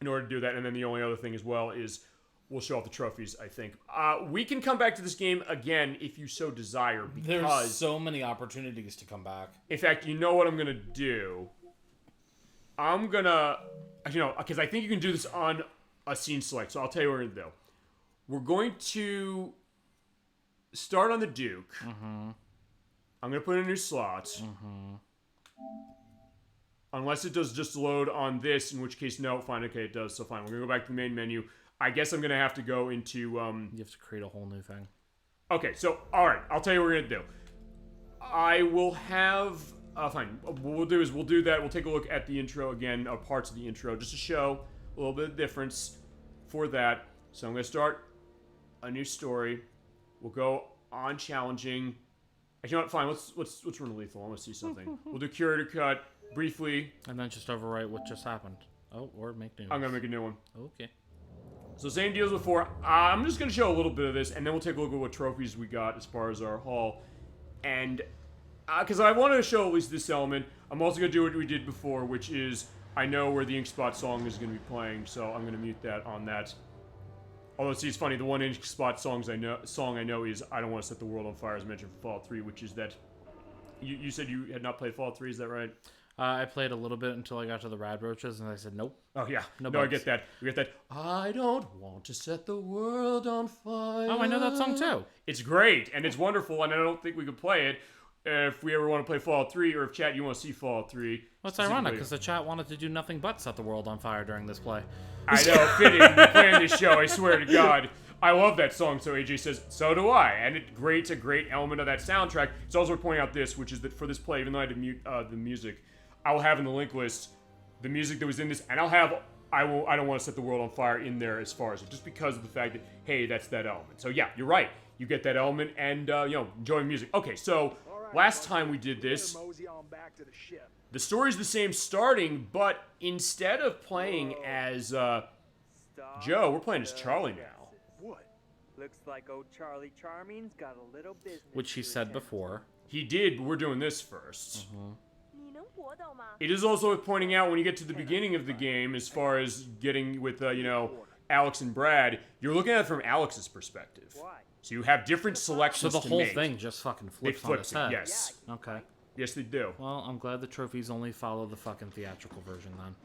in order to do that. And then the only other thing as well is we'll show off the trophies, I think. We can come back to this game again if you so desire, because there's so many opportunities to come back. In fact, you know what I'm going to do? I'm going to, because I think you can do this on a scene select, so I'll tell you what we're going to do. We're going to start on the Duke. I'm going to put in new slots. Unless it does just load on this, in which case, no, fine, okay, it does, so fine. We're going to go back to the main menu. I guess I'm going to have to go into... you have to create a whole new thing. Okay, so, alright, I'll tell you what we're going to do. I will have... fine, what we'll do is we'll do that. We'll take a look at the intro again, parts of the intro, just to show a little bit of difference for that. So I'm going to start a new story. We'll go on challenging. Actually, you know what? Fine, let's run lethal. I want to see something. We'll do curator cut briefly. And then just overwrite what just happened. Oh, or make new. I'm going to make a new one. Okay. So same deal as before. I'm just going to show a little bit of this, and then we'll take a look at what trophies we got as far as our haul. And because I wanted to show at least this element, I'm also going to do what we did before, which is I know where the Ink Spot song is going to be playing, so I'm going to mute that on that. Although, see, it's funny, the one Ink Spot song I know is I Don't Want to Set the World on Fire, as mentioned for Fallout 3, which is that... You said you had not played Fallout 3, is that right? I played a little bit until I got to the rad roaches, and I said, nope. Oh, yeah. No, I get that. We get that. I don't want to set the world on fire. Oh, I know that song, too. It's great, and it's wonderful, and I don't think we could play it if we ever want to play Fallout 3, or if chat, you want to see Fallout 3. Well, it's ironic, because the chat wanted to do nothing but set the world on fire during this play. I know, fitting. We're playing this show, I swear to God. I love that song, so AJ says, so do I. And it's a great element of that soundtrack. It's also worth pointing out this, which is that for this play, even though I had to mute the music, I will have in the link list the music that was in this, and I'll have I Don't Want to Set the World on Fire in there as far as just because of the fact that, hey, that's that element. So yeah, you're right. You get that element and, enjoy music. Okay, so last time we did this, the story's the same starting, but instead of playing as Joe, we're playing as Charlie now. Looks like old Charlie Charming's got a little business. Which he said before. He did, but we're doing this first. It is also worth pointing out when you get to the beginning of the game, as far as getting with, Alex and Brad, you're looking at it from Alex's perspective. So you have different selections. So the whole thing just fucking flips on its head. Yes. Okay. Yes, they do. Well, I'm glad the trophies only follow the fucking theatrical version then.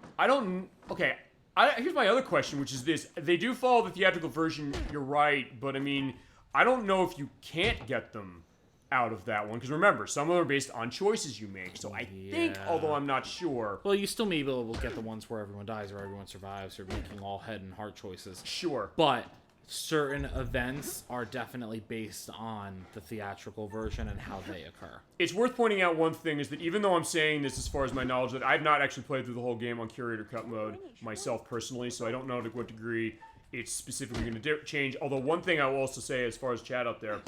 Here's my other question, which is this. They do follow the theatrical version, you're right, but I mean, I don't know if you can't get them out of that one, because remember, some of them are based on choices you make, so I think, although I'm not sure... Well, you still may be able to get the ones where everyone dies or everyone survives or making all head and heart choices. Sure. But certain events are definitely based on the theatrical version and how they occur. It's worth pointing out one thing is that even though I'm saying this as far as my knowledge, that I've not actually played through the whole game on Curator Cut mode myself personally, so I don't know to what degree it's specifically going to change. Although one thing I will also say as far as chat out there,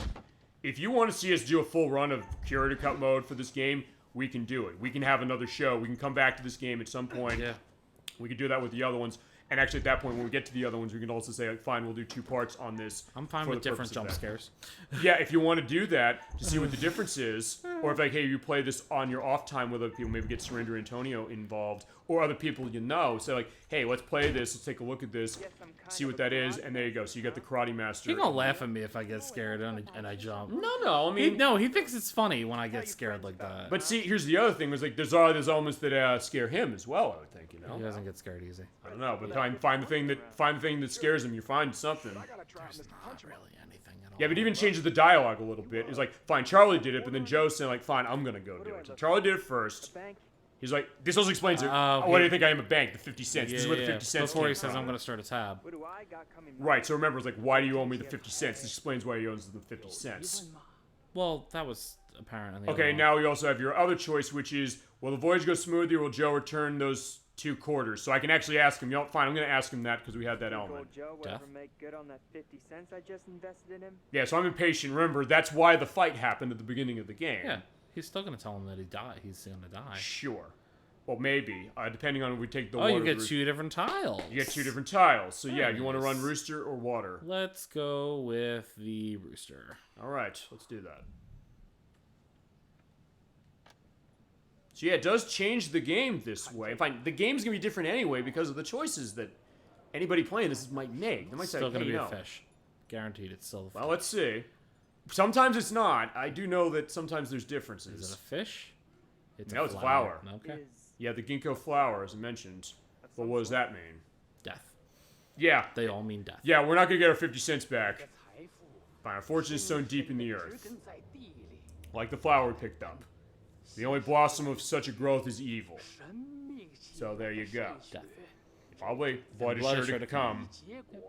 if you want to see us do a full run of Curator Cut mode for this game, we can do it. We can have another show. We can come back to this game at some point. Yeah. We could do that with the other ones. And actually, at that point, when we get to the other ones, we can also say, like, fine, we'll do 2 parts on this. I'm fine with different jump scares. Yeah, if you want to do that, to see what the difference is, or if, like, hey, you play this on your off time with other people, maybe get Surrender Antonio involved, or other people you know, say, like, hey, let's play this, let's take a look at this, see what that is, and there you go. So you got the Karate Master. He's gonna laugh at me if I get scared and I jump. No, I mean... he thinks it's funny when I get scared like that. But see, here's the other thing, was like, there's elements that scare him as well, I would think, you know? He doesn't get scared easy. I don't know, but find the thing that scares him, you find something. There's not really anything at all. Yeah, but even changes the dialogue a little bit. It's like, fine, Charlie did it, but then Joe's saying, like, fine, I'm gonna go do it. So Charlie did it first. He's like, this also explains it. Why do you think I am a bank? The 50 cents. This is where the 50 cents Before came he says from. I'm gonna start a tab. Right, so remember, it's like, why do you owe me the 50 cents? This explains why he owes the 50 cents. Well, that was apparent in the Okay, now we also have your other choice, which is, will the voyage go smoothly, or will Joe return those 2 quarters? So I can actually ask him. You know, fine, I'm going to ask him that because we had that element. Joe will ever make good on that 50 cents I just invested in him? Yeah, so I'm impatient. Remember, that's why the fight happened at the beginning of the game. Yeah, he's still going to tell him that he's going to die. Sure. Well, maybe. Depending on if we take the water. Oh, you get 2 different tiles. You get 2 different tiles. So yeah, you want to run Rooster or Water? Let's go with the Rooster. All right, let's do that. So yeah, it does change the game this way. Fine, the game's going to be different anyway because of the choices that anybody playing this might make. They might say, still going to hey, be no. a fish. Guaranteed it's still a fish. Well, let's see. Sometimes it's not. I do know that sometimes there's differences. Is it a fish? It's a flower. Okay. Yeah, the ginkgo flower, as I mentioned. But what does that mean? Death. Yeah. They all mean death. Yeah, we're not going to get our 50 cents back. Fine, our fortune is sown deep in the earth. Like the flower we picked up. The only blossom of such a growth is evil. So there you go. Death. Probably blood is sure to come.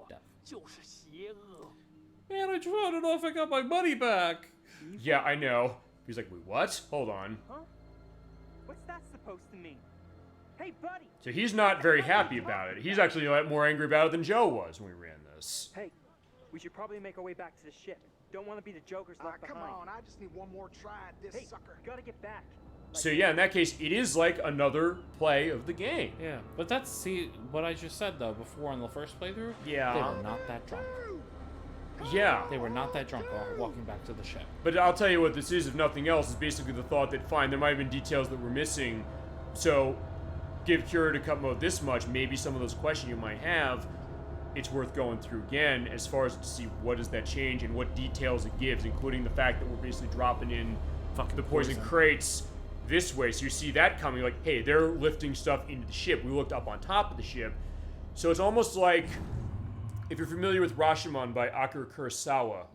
Death. Man, I tried it off. I got my money back. Yeah, I know. He's like, wait, what? Hold on. Huh? What's that supposed to mean? Hey, buddy! So he's not very happy about it. He's actually a lot more angry about it than Joe was when we ran this. Hey, we should probably make our way back to the ship. Don't want to be the jokers left Come behind. on, I just need one more try at this sucker. Gotta get back. So yeah, in that case, it is like another play of the game. Yeah, but that's, see, what I just said, though, before in the first playthrough? Yeah. They were not that drunk. Yeah. They were not that drunk walking back to the ship. But I'll tell you what this is, if nothing else, is basically the thought that, fine, there might have been details that were missing, so give curator cut mode this much, maybe some of those questions you might have, it's worth going through again as far as to see what does that change and what details it gives, including the fact that we're basically dropping in the poison crates this way. So you see that coming, like, hey, they're lifting stuff into the ship. We looked up on top of the ship. So it's almost like, if you're familiar with Rashomon by Akira Kurosawa,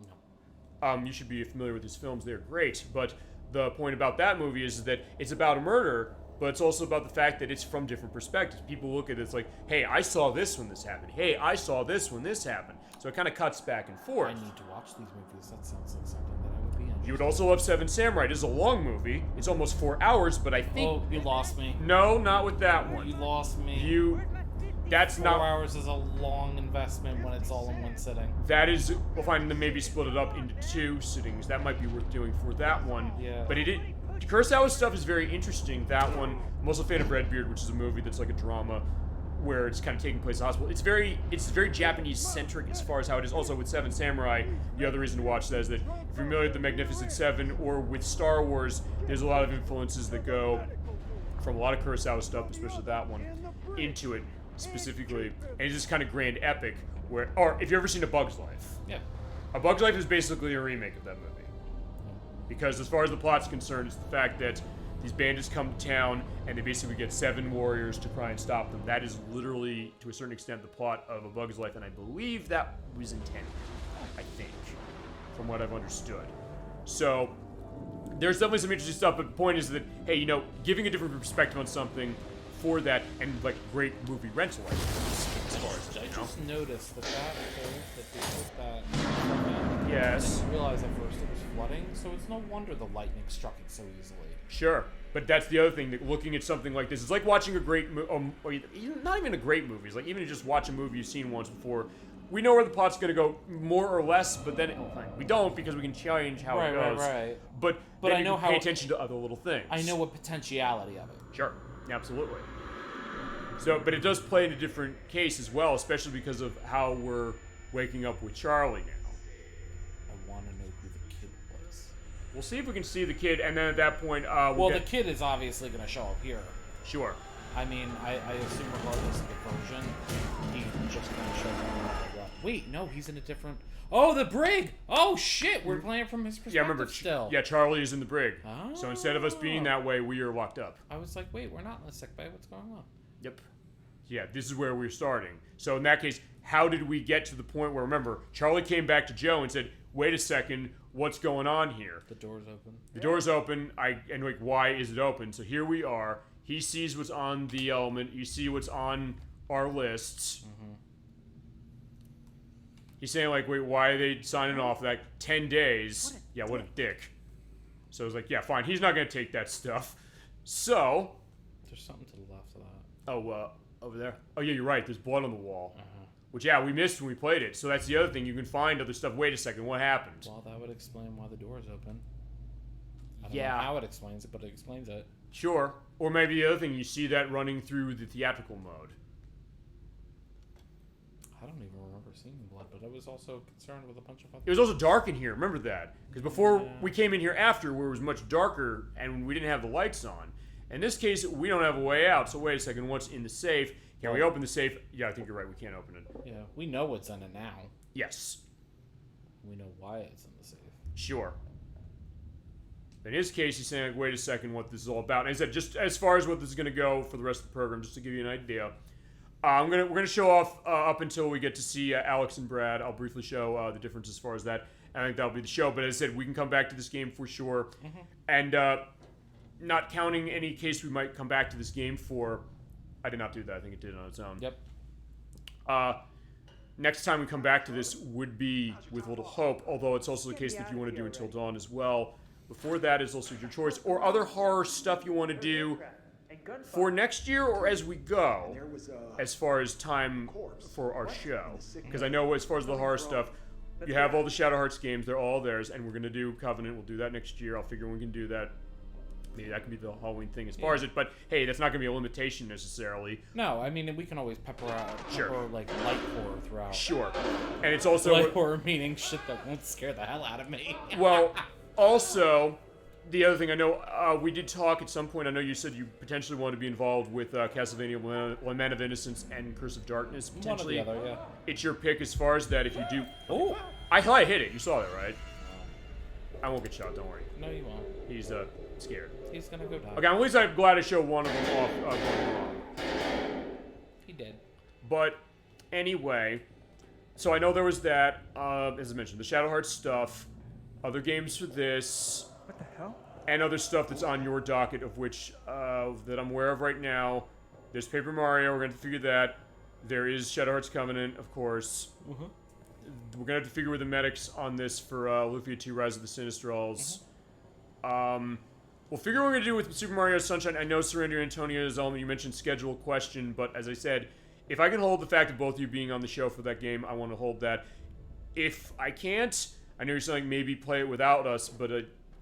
you should be familiar with his films. They're great. But the point about that movie is that it's about a murder, but it's also about the fact that it's from different perspectives. People look at it, it's like, hey, I saw this when this happened. Hey, I saw this when this happened. So it kind of cuts back and forth. I need to watch these movies. That sounds like something that I would be interested in. You would also love Seven Samurai. It is a long movie. It's almost 4 hours, but I think... Oh, you lost me. No, not with that one. You lost me. That's 4 not... 4 hours is a long investment when it's all in one sitting. That is... We'll find them maybe split it up into 2 sittings. That might be worth doing for that one. Yeah. But Kurosawa's stuff is very interesting. That one... I'm also a fan of Redbeard, which is a movie that's like a drama where it's kind of taking place in a hospital. It's very Japanese-centric as far as how it is. Also, with Seven Samurai, the other reason to watch that is that if you're familiar with the Magnificent Seven or with Star Wars, there's a lot of influences that go from a lot of Kurosawa stuff, especially that one, into it specifically. And it's just kind of grand epic. Or if you've ever seen A Bug's Life. Yeah. A Bug's Life is basically a remake of that movie. Because as far as the plot's concerned, it's the fact that these bandits come to town, and they basically get 7 warriors to try and stop them. That is literally, to a certain extent, the plot of A Bug's Life, and I believe that was intended, I think, from what I've understood. So, there's definitely some interesting stuff, but the point is that, hey, giving a different perspective on something for that, and, like, great movie rental, I think, as far as, I just noticed that that they put that... Yes. I didn't realize at first it was flooding, so it's no wonder the lightning struck it so easily. Sure, but that's the other thing, that looking at something like this, it's like watching a great movie, or not even a great movie, it's like even to just watch a movie you've seen once before. We know where the plot's going to go, more or less, but then we don't because we can change how it goes. Right. But I know how pay attention to other little things. I know a potentiality of it. Sure, absolutely. So, but it does play in a different case as well, especially because of how we're waking up with Charlie now. I want to know who the kid was. We'll see if we can see the kid, and then at that point, the kid is obviously going to show up here. Sure. I mean, I assume regardless of the version, he's just going to show up no matter what. Wait, no, he's in a different... Oh, the brig! Oh, shit! We're playing from his perspective still. Yeah, Charlie is in the brig. Oh. So instead of us being that way, we are locked up. I was like, wait, we're not in the sick bay. What's going on? Yep. Yeah, this is where we're starting. So in that case, how did we get to the point where, remember, Charlie came back to Joe and said, wait a second, what's going on here? The door's open. The door's open, why is it open? So here we are. He sees what's on the element. You see what's on our lists. Mm-hmm. He's saying, like, wait, why are they signing off? Like, 10 days. What a dick. So it's like, yeah, fine. He's not going to take that stuff. So... There's something to the left of that. Oh, over there? Oh, yeah, you're right. There's blood on the wall. Which, we missed when we played it. So that's the other thing. You can find other stuff. Wait a second. What happened? Well, that would explain why the door is open. I don't know how it explains it, but it explains it. Sure. Or maybe the other thing, you see that running through the theatrical mode. I don't even remember seeing blood, but I was also concerned with a bunch of other... It was also dark in here. Remember that. Because before we came in here after, where it was much darker, and we didn't have the lights on. In this case, we don't have a way out. So wait a second. What's in the safe? Can we open the safe? Yeah, I think you're right. We can't open it. Yeah, we know what's in it now. Yes. We know why it's in the safe. Sure. In his case, he's saying, like, wait a second, what this is all about. And he said, just as far as what this is going to go for the rest of the program, just to give you an idea, we're gonna show off up until we get to see Alex and Brad. I'll briefly show the difference as far as that. I think that'll be the show. But as I said, we can come back to this game for sure. And not counting any case we might come back to this game for, I did not do that. I think it did on its own. Yep. Next time we come back to this would be with Little Hope, although it's also the case that if you want to do Until Dawn as well. Before that is also your choice. Or other horror stuff you want to do for next year or as we go, as far as time for our show. Because I know as far as the horror stuff, you have all the Shadow Hearts games, they're all theirs, and we're going to do Covenant. We'll do that next year. I'll figure we can do that. Maybe that can be the Halloween thing as far as it, but hey, that's not going to be a limitation necessarily. No, I mean, we can always pepper like light horror throughout. Sure. And it's also... Light horror meaning shit that won't scare the hell out of me. Well, also, the other thing I know, we did talk at some point, I know you said you potentially want to be involved with Castlevania, Man of Innocence, and Curse of Darkness, potentially. One or the other, yeah. It's your pick as far as that if you do... Oh! I thought I hit it. You saw that, right? I won't get shot, don't worry. No, you won't. He's scared. He's gonna go die. Okay, at least I'm glad I showed one of them off going wrong. He did. But anyway, so I know there was that, as I mentioned, the Shadow Hearts stuff, other games for this. What the hell? And other stuff that's on your docket, of which, that I'm aware of right now. There's Paper Mario, we're going to figure that. There is Shadow Hearts Covenant, of course. We're going to have to figure with the medics on this for Lufia 2 Rise of the Sinistrals. We'll figure what we're going to do with Super Mario Sunshine. I know Surrender Antonio is you mentioned schedule question, but as I said, if I can hold the fact of both of you being on the show for that game, I want to hold that. If I can't, I know you're saying maybe play it without us, but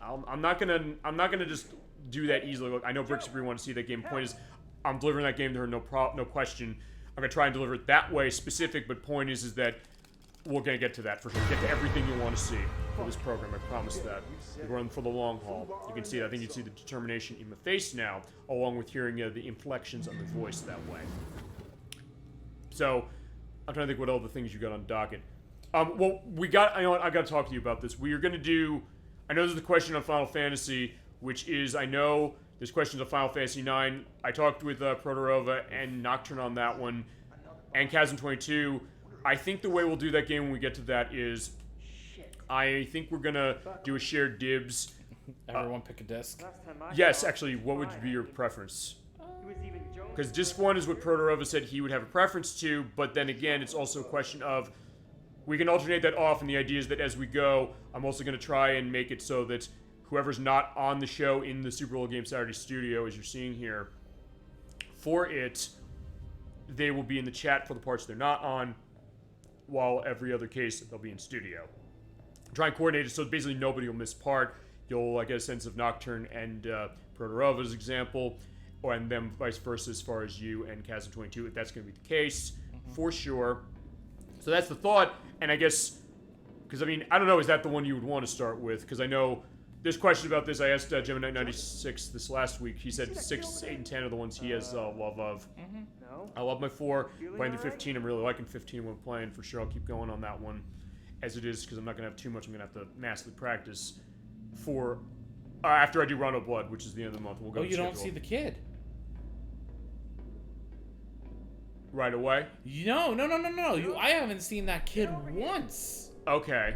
I'm not gonna just do that easily. Look, I know Brixbury want to see that game. Point is, I'm delivering that game to her, no question. I'm gonna try and deliver it that way, specific. But point is that we're gonna get to that for sure. Get to everything you want to see for this program. I promise that. We're going for the long haul. You can see it. I think you see the determination in my face now, along with hearing the inflections of the voice that way. So, I'm trying to think what other things you got on docket. Well, I got to talk to you about this. We are going to do... I know there's a question on Final Fantasy, which is... I know there's questions on Final Fantasy 9. I talked with Protorova and Nocturne on that one, and Chasm 22. I think the way we'll do that game when we get to that is... I think we're going to do a shared dibs. Everyone pick a disc? Yes, actually, what would be your preference? Because disc 1 is what Protorova said he would have a preference to, but then again, it's also a question of... We can alternate that off, and the idea is that as we go, I'm also going to try and make it so that whoever's not on the show in the Super Bowl Game Saturday studio, as you're seeing here, for it, they will be in the chat for the parts they're not on, while every other case, they'll be in studio. Try and coordinate it so basically nobody will miss part. You'll get a sense of Nocturne and Protorova's example, and then vice versa as far as you and Chasm 22, if that's going to be the case, for sure. So that's the thought, and I guess, because I mean, I don't know, is that the one you would want to start with? Because I know there's questions about this. I asked Gemini 96 this last week. He said 6, 8, and 10 are the ones he has love of. I love my 4. Playing the 15, I'm really liking 15 when playing, for sure. I'll keep going on that one as it is, because I'm not going to have too much. I'm going to have to massively practice for, after I do Rondo Blood, which is the end of the month. We'll go you don't see the kid. Right away? No. I haven't seen that kid once. Okay.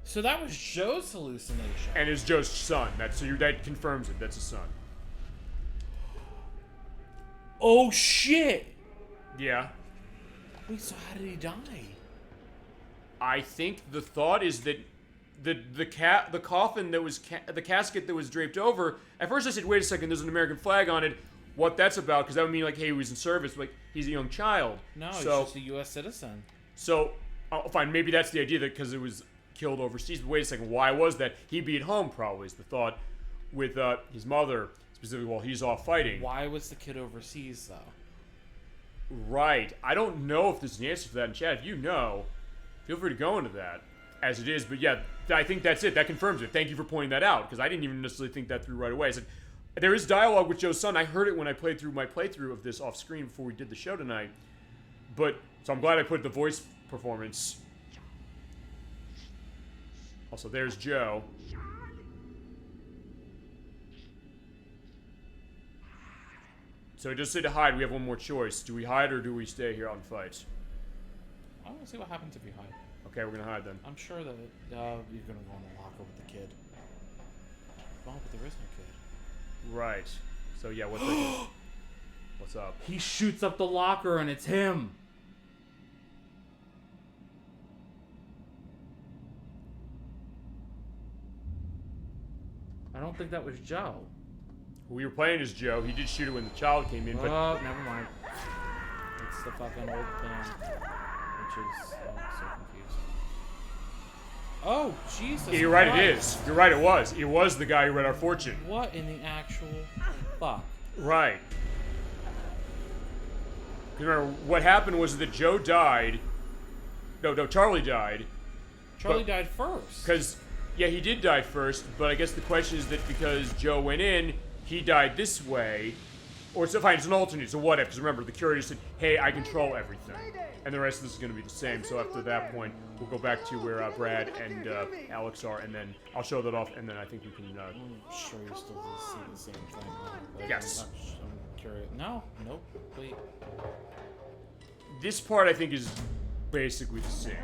So that was Joe's hallucination. And it's Joe's son. That confirms it. That's his son. Oh shit! Yeah. Wait, so how did he die? I think the thought is that the coffin that was the casket that was draped over. At first I said, wait a second, there's an American flag on it. What that's about, because that would mean like, hey, he was in service, like he's a young child. No, he's just a U.S. citizen. So, fine, maybe that's the idea, that because it was killed overseas. But wait a second, why was that? He'd be at home probably, is the thought, with his mother, specifically while he's off fighting. Why was the kid overseas, though? Right. I don't know if there's an answer for that in chat. If you know, feel free to go into that, as it is. But yeah, I think that's it. That confirms it. Thank you for pointing that out, because I didn't even necessarily think that through right away. I said, There is dialogue with Joe's son. I heard it when I played through my playthrough of this off screen before we did the show tonight. But, so I'm glad I put the voice performance. Also, there's Joe. So it just said to hide. We have one more choice. Do we hide or do we stay here out and fight? I want to see what happens if you hide. Okay, we're gonna hide then. I'm sure that you're gonna go in the locker with the kid. Oh, but there is no kid. Right. So yeah, what's up? He shoots up the locker and it's him. I don't think that was Joe. We were playing as Joe. He did shoot it when the child came in, but... Oh, never mind. It's the fucking old thing. Which is... Oh, I'm so confused. Oh, Jesus You're right, Christ. it is. You're right, it was. It was the guy who read our fortune. What in the actual fuck? Right. Remember, what happened was that Joe died. No, Charlie died. Charlie died first. Because, yeah, he did die first, but I guess the question is that because Joe went in, he died this way. Or it's fine, it's an alternate, so what if? Because remember, the curator said, hey, I control everything. And the rest of this is going to be the same. So after that point, we'll go back to where Brad and Alex are, and then I'll show that off, and then I think we can... I'm sure you still see the same thing. Like, yes. I'm curious. No, nope, wait. This part, I think, is basically the same.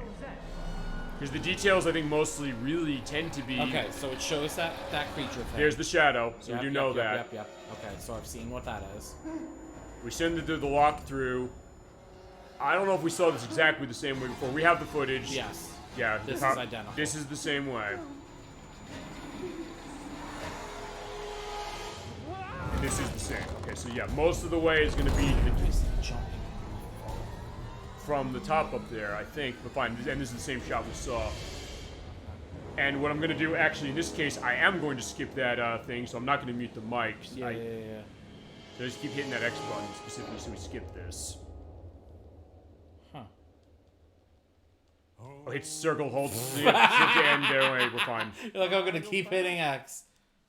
Because the details, I think, mostly really tend to be... Okay, so it shows that creature thing. There's the shadow, so we do know that. Yep. Okay, so I've seen what that is. We send it through the walk through. I don't know if we saw this exactly the same way before. We have the footage. Yes. Yeah. This is identical. This is the same way. And this is the same. Okay, so yeah, most of the way is going to be from the top up there, I think. But fine, and this is the same shot we saw. And what I'm going to do, actually, in this case, I am going to skip that thing, so I'm not going to mute the mic. Yeah. So just keep hitting that X button specifically so we skip this. Huh. Oh, hit circle, hold the end there, wait, we're fine. You're like, I'm going to keep hitting X.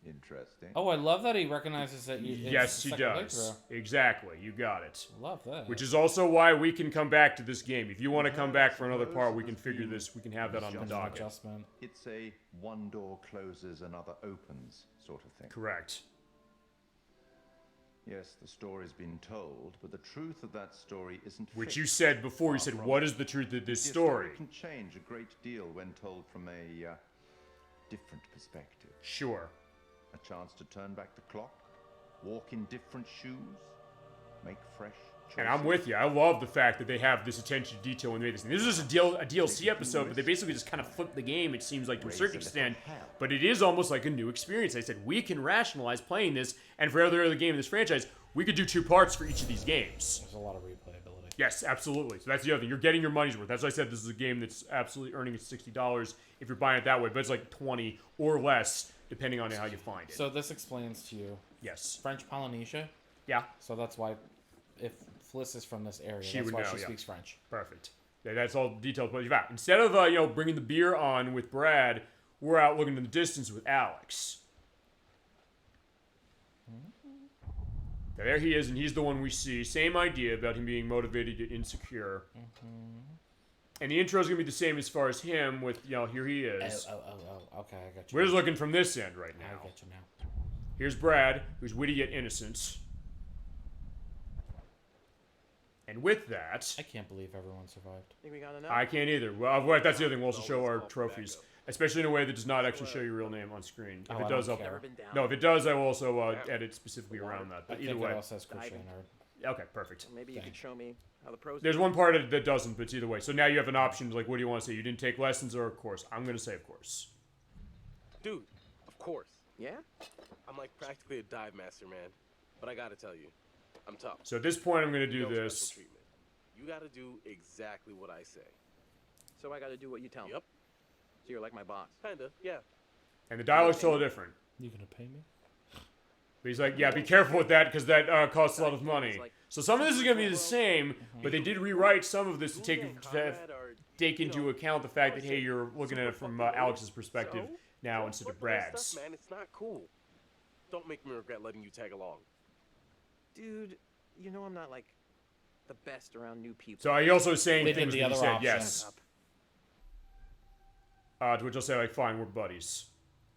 Interesting. Oh, I love that he recognizes that you... Yes, he does. Exactly, you got it. Love that. Which is also why we can come back to this game. If you want to come back for another part, we can figure this. We can have that on the docket. It's a one door closes, another opens sort of thing. Correct. Yes, the story's been told, but the truth of that story isn't Which you said before. You said, what is the truth of this story? It can change a great deal when told from a different perspective. Sure. A chance to turn back the clock, walk in different shoes, make fresh choices. And I'm with you. I love the fact that they have this attention to detail when they made this thing. This is just a DLC episode, but they basically just kind of flipped the game, it seems like, to a certain extent. But it is almost like a new experience. I said, we can rationalize playing this, and for every other game in this franchise, we could do 2 parts for each of these games. There's a lot of replayability. Yes, absolutely. So that's the other thing. You're getting your money's worth. That's why I said this is a game that's absolutely earning its $60 if you're buying it that way, but it's like 20 or less, depending on how you find it. So this explains to you. Yes. French Polynesia. Yeah. So that's why, if Fliss is from this area, she that's would why know, she speaks French. Perfect. Yeah, that's all details. But instead of bringing the beer on with Brad, we're out looking in the distance with Alex. Now, there he is, and he's the one we see. Same idea about him being motivated and insecure. And the intro is going to be the same as far as him with, here he is. Oh, okay, I got you. We're just looking from this end right now. I got you now. Here's Brad, who's witty yet innocent. And with that... I can't believe everyone survived. Think we got enough? I can't either. Well, that's the other thing. We'll also show our trophies. Especially in a way that does not actually show your real name on screen. If it does, if it does, I will also edit specifically around that. But either way. It also says crochet nerd. Okay, perfect. Maybe you could show me how the pros. There's one part that doesn't, but it's either way. So now you have an option. Like, what do you want to say? You didn't take lessons or of course? I'm going to say of course. Dude, of course. Yeah? I'm like practically a dive master, man. But I got to tell you, I'm tough. So at this point, I'm going to do this. You got to do exactly what I say. So I got to do what you tell me. Yep. So you're like my boss. Kinda, yeah. And the dialogue's totally different. You gonna pay me? But he's like, yeah, be careful with that because that costs a lot of money. So some of this is going to be the same, but they did rewrite some of this to take into account the fact that, hey, you're looking at it from Alex's perspective now instead of Brad's. Man, it's not cool. don't make me regret letting you tag along. Dude, you know I'm not like the best around new people. So are you also saying They things did that the you other said? option. Yes. To which I'll say, like, fine, we're buddies.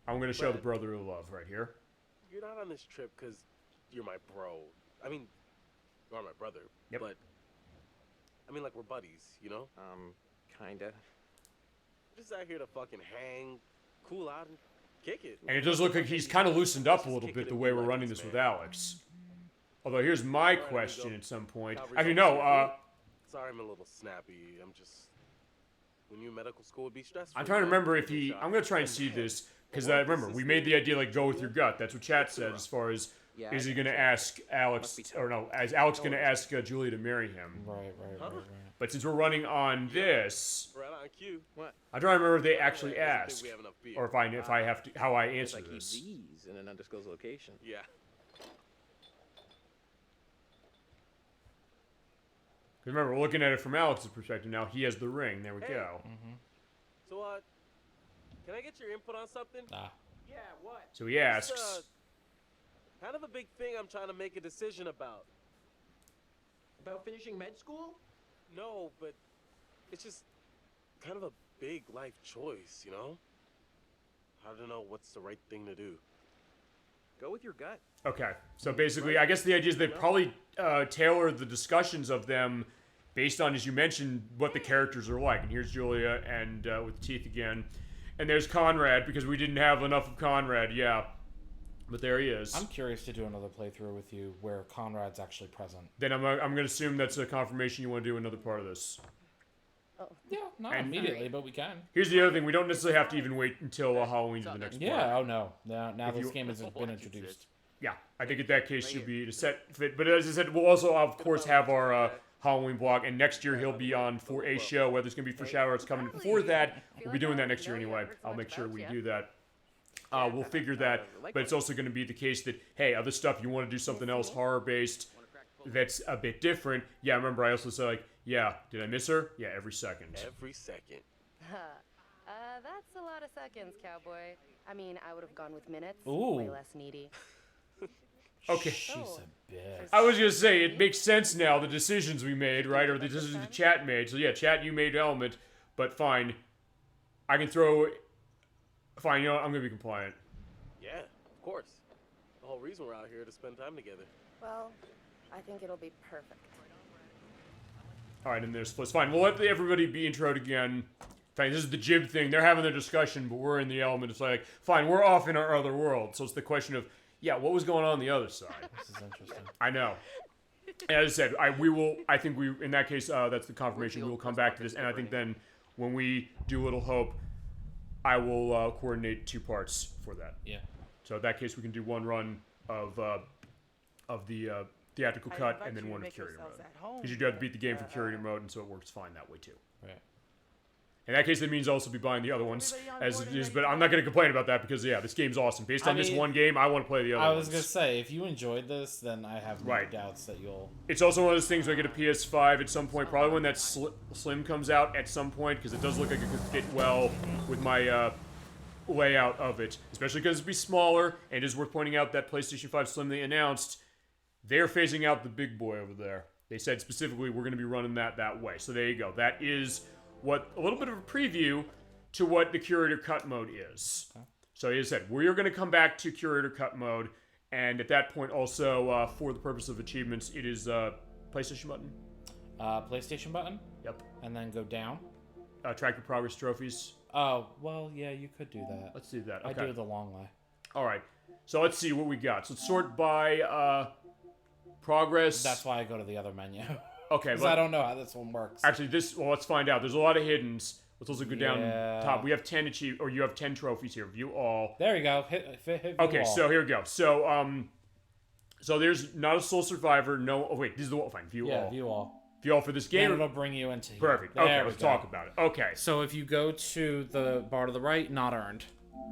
I'm going to show the brotherly love right here. You're not on this trip because you're my bro. I mean, you are my brother. Yep. But, I mean, like, we're buddies, you know? Kinda. We're just out here to fucking hang, cool out, and kick it. And it does look like he's kind of loosened up a little bit the way we're running this with Alex. Although, here's my question at some point. Actually, no, Sorry, I'm a little snappy. I'm just... When you medical school would be stressful. I'm trying to remember if he... I'm going to try and see this, because I remember, we made the idea, like, go with your gut. That's what chat said, as far as, is he going to ask Alex... Or no, is Alex going to ask Julia to marry him? Right. But since we're running on this... Right on cue. What? I'm trying to remember if they actually ask, or if I have to... How I answer Like this. EVs in an undisclosed location. Yeah. Because remember, we're looking at it from Alex's perspective now. He has the ring. There we go. So, can I get your input on something? Yeah, what? So he asks... kind of a big thing I'm trying to make a decision about. About finishing med school? No, but it's just kind of a big life choice, you know? I don't know what's the right thing to do. Go with your gut. Okay, so basically, I guess the idea is they probably tailor the discussions of them based on, as you mentioned, what the characters are like. And here's Julia, and with teeth again. And there's Conrad, because we didn't have enough of Conrad, yeah. But there he is. I'm curious to do another playthrough with you where Conrad's actually present. Then I'm going to assume that's a confirmation you want to do another part of this. Oh. Yeah, not immediately, but we can. Here's the other thing. We don't necessarily have to even wait until Halloween to the next part. Yeah, oh no. Now this game has been introduced. Yeah, I think in that case should be to set fit. But as I said, we'll also, of course, have our Halloween blog. And next year he'll be on for a show, whether it's going to be for shout-outs coming before that. We'll be doing that next year anyway. I'll make sure we do that. We'll figure that. But it's also going to be the case that, hey, other stuff, you want to do something else horror-based that's a bit different. Yeah, remember I also said, like, yeah, did I miss her? Yeah, every second. Every second. That's a lot of seconds, cowboy. I mean, I would have gone with minutes. Ooh. Way less needy. Okay. She's a bitch. I was going to say, it makes sense now, the decisions we made, right? Or the decisions the chat made. So yeah, chat, you made element, but fine. I can throw... Fine, you know what? I'm going to be compliant. Yeah, of course. The whole reason we're out here to spend time together. Well, I think it'll be perfect. Alright, and there's splits. Fine, we'll let everybody be introed again. Fine, this is the jib thing. They're having their discussion, but we're in the element. It's like, fine, we're off in our other world. So it's the question of, yeah, what was going on the other side? This is interesting. I know. And as I said, I think in that case, that's the confirmation. We will come back to this. And I think then when we do Little Hope, I will coordinate 2 parts for that. Yeah. So in that case, we can do one run of the theatrical cut and then one of curator mode. Because you do have to beat the game for curator mode, and so it works fine that way too. Right. In that case, that means I'll also be buying the other ones as it is, but I'm not going to complain about that because yeah, this game's awesome. Based on this one game, I want to play the other ones. I was going to say, if you enjoyed this, then I have no doubts that you'll... It's also one of those things where I get a PS5 at some point, probably when that Slim comes out at some point, because it does look like it could fit well with my layout of it, especially because it'd be smaller, and it is worth pointing out that PlayStation 5 Slim they announced, they're phasing out the big boy over there. They said specifically we're going to be running that way. So there you go. That is what a little bit of a preview to what the curator cut mode is. Okay. So as I said, we're going to come back to curator cut mode, and at that point also for the purpose of achievements, it is PlayStation button. PlayStation button. Yep. And then go down. Track your progress trophies. Oh well, yeah, you could do that. Let's do that. Okay. I do it the long way. All right. So let's see what we got. So let's sort by progress. That's why I go to the other menu. Okay, because I don't know how this one works. Actually, let's find out. There's a lot of hiddens. Let's also go down top. We have 10 you have 10 trophies here. View all. There you go. Hit okay, all. So here we go. So so there's not a sole survivor. No. Oh wait, this is the one. Fine. View all. View all. View all for this game. And it'll bring you into here. Perfect. There okay, let's talk about it. Okay. So if you go to the bar to the right, not earned.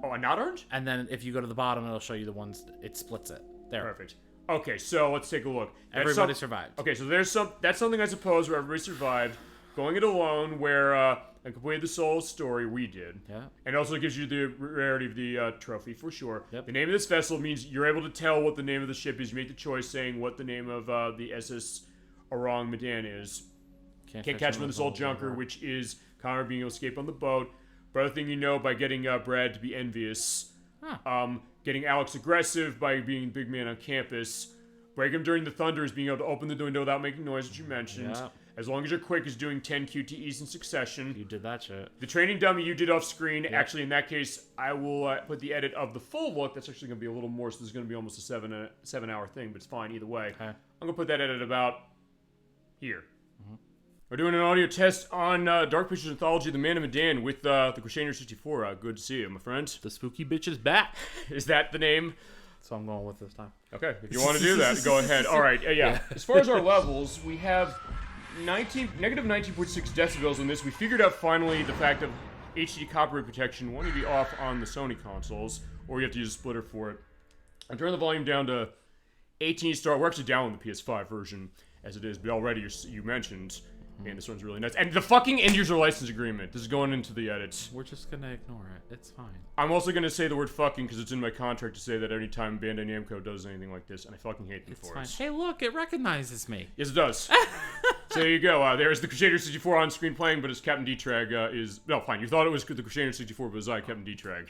Oh, not earned? And then if you go to the bottom, it'll show you the ones. It splits it. There. Perfect. Okay, so let's take a look. Everybody survived. Okay, so that's something I suppose where everybody survived. going it alone, where I completed the solo story. We did. Yeah. And it also gives you the rarity of the trophy, for sure. Yep. The name of this vessel means you're able to tell what the name of the ship is. You make the choice saying what the name of the SS Orang Medan is. Can't catch him with this old junker, which is Connor being able to escape on the boat. But other thing you know by getting Brad to be envious. Getting Alex aggressive by being the big man on campus. Break him during the thunder is being able to open the window without making noise, which you mentioned. Yeah. As long as you're quick is doing 10 QTEs in succession. You did that shit. The training dummy you did off screen. Yep. Actually, in that case, I will put the edit of the full look. That's actually going to be a little more, so this is going to be almost a 7 hour thing, but it's fine either way. Okay. I'm going to put that edit about here. We're doing an audio test on Dark Pictures Anthology, The Man of Medan, with the Crusader 64. Good to see you, my friend. The spooky bitch is back. Is that the name? So I'm going with this time. Okay, if you want to do that, go ahead. All right, yeah. As far as our levels, we have negative 19.6 decibels on this. We figured out finally the fact of HD copyright protection wanting to be off on the Sony consoles, or you have to use a splitter for it. I turned the volume down to 18 star. We're actually down on the PS5 version as it is, but already you mentioned. And this one's really nice. And the fucking end user license agreement. This is going into the edits. We're just gonna ignore it. It's fine. I'm also gonna say the word fucking because it's in my contract to say that any time Bandai Namco does anything like this, and I fucking hate them for it. Hey, look, it recognizes me. Yes, it does. So there you go. There's the Crusader 64 on screen playing, but it's Captain D-Trag is... No, fine. You thought it was the Crusader 64, but it was Captain D-Trag.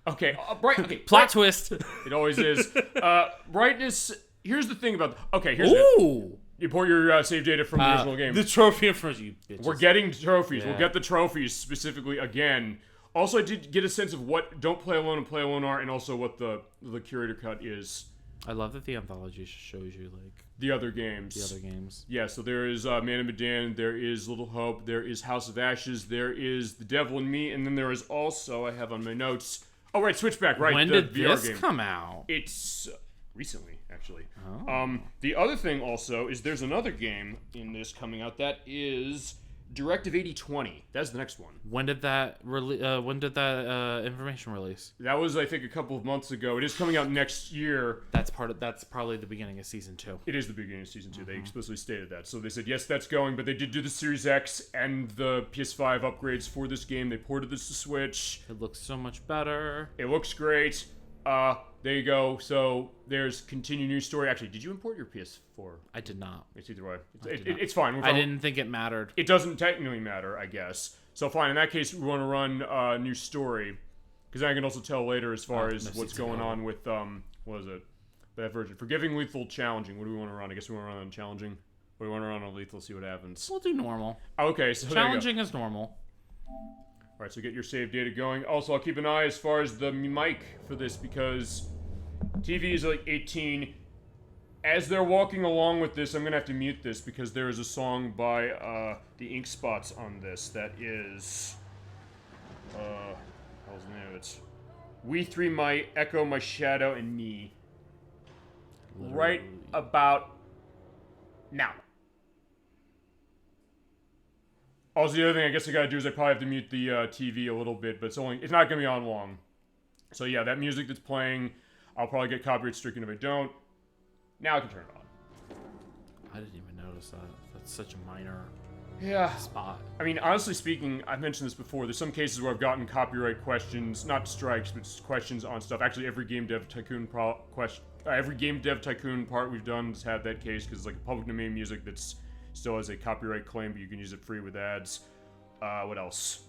Okay, plot twist. It always is. Brightness... Here's the thing about... Okay, here's it. You import your save data from the original game. The trophy in front of you, bitches. We're getting trophies. Yeah. We'll get the trophies specifically again. Also, I did get a sense of what Don't Play Alone and Play Alone are, and also what the curator cut is. I love that the anthology shows you, like... The other games. Yeah, so there is Man of Medan, there is Little Hope, there is House of Ashes, there is The Devil in Me, and then there is also, I have on my notes... Oh, right, Switchback, right. When did VR this game. come out? It's... recently, actually. Oh. The other thing also is there's another game in this coming out that is Directive 8020. That's the next one. When did that information release? That was, I think, a couple of months ago. It is coming out next year. That's probably the beginning of season 2. It is the beginning of season 2. They explicitly stated that. So they said, yes, that's going, but they did do the Series X and the PS5 upgrades for this game. They ported this to Switch. It looks so much better. It looks great. There you go. So there's continued news story. Actually, did you import your PS4? I did not. It's either way. It's fine. I didn't think it mattered. It doesn't technically matter, I guess. So fine. In that case, we want to run a new story. Because I can also tell later as far as what's going on with, what is it? That version. Forgiving, Lethal, Challenging. What do we want to run? I guess we want to run on Challenging. Or we want to run on Lethal, see what happens. We'll do normal. Okay, so Challenging is normal. Alright, so get your save data going. Also, I'll keep an eye as far as the mic for this because TV is like 18. As they're walking along with this, I'm going to have to mute this because there is a song by the Ink Spots on this that is... how's the name of it? We Three, My Echo, My Shadow, and Me. Literally. Right about now. Also, the other thing I guess I gotta do is I probably have to mute the TV a little bit, but it's not gonna be on long. So yeah, that music that's playing, I'll probably get copyright stricken if I don't. Now I can turn it on. I didn't even notice that. That's such a minor spot. I mean, honestly speaking, I've mentioned this before. There's some cases where I've gotten copyright questions, not strikes, but just questions on stuff. Actually, every Game Dev Tycoon part we've done has had that case because it's like a public domain music that's still has a copyright claim, but you can use it free with ads. What else?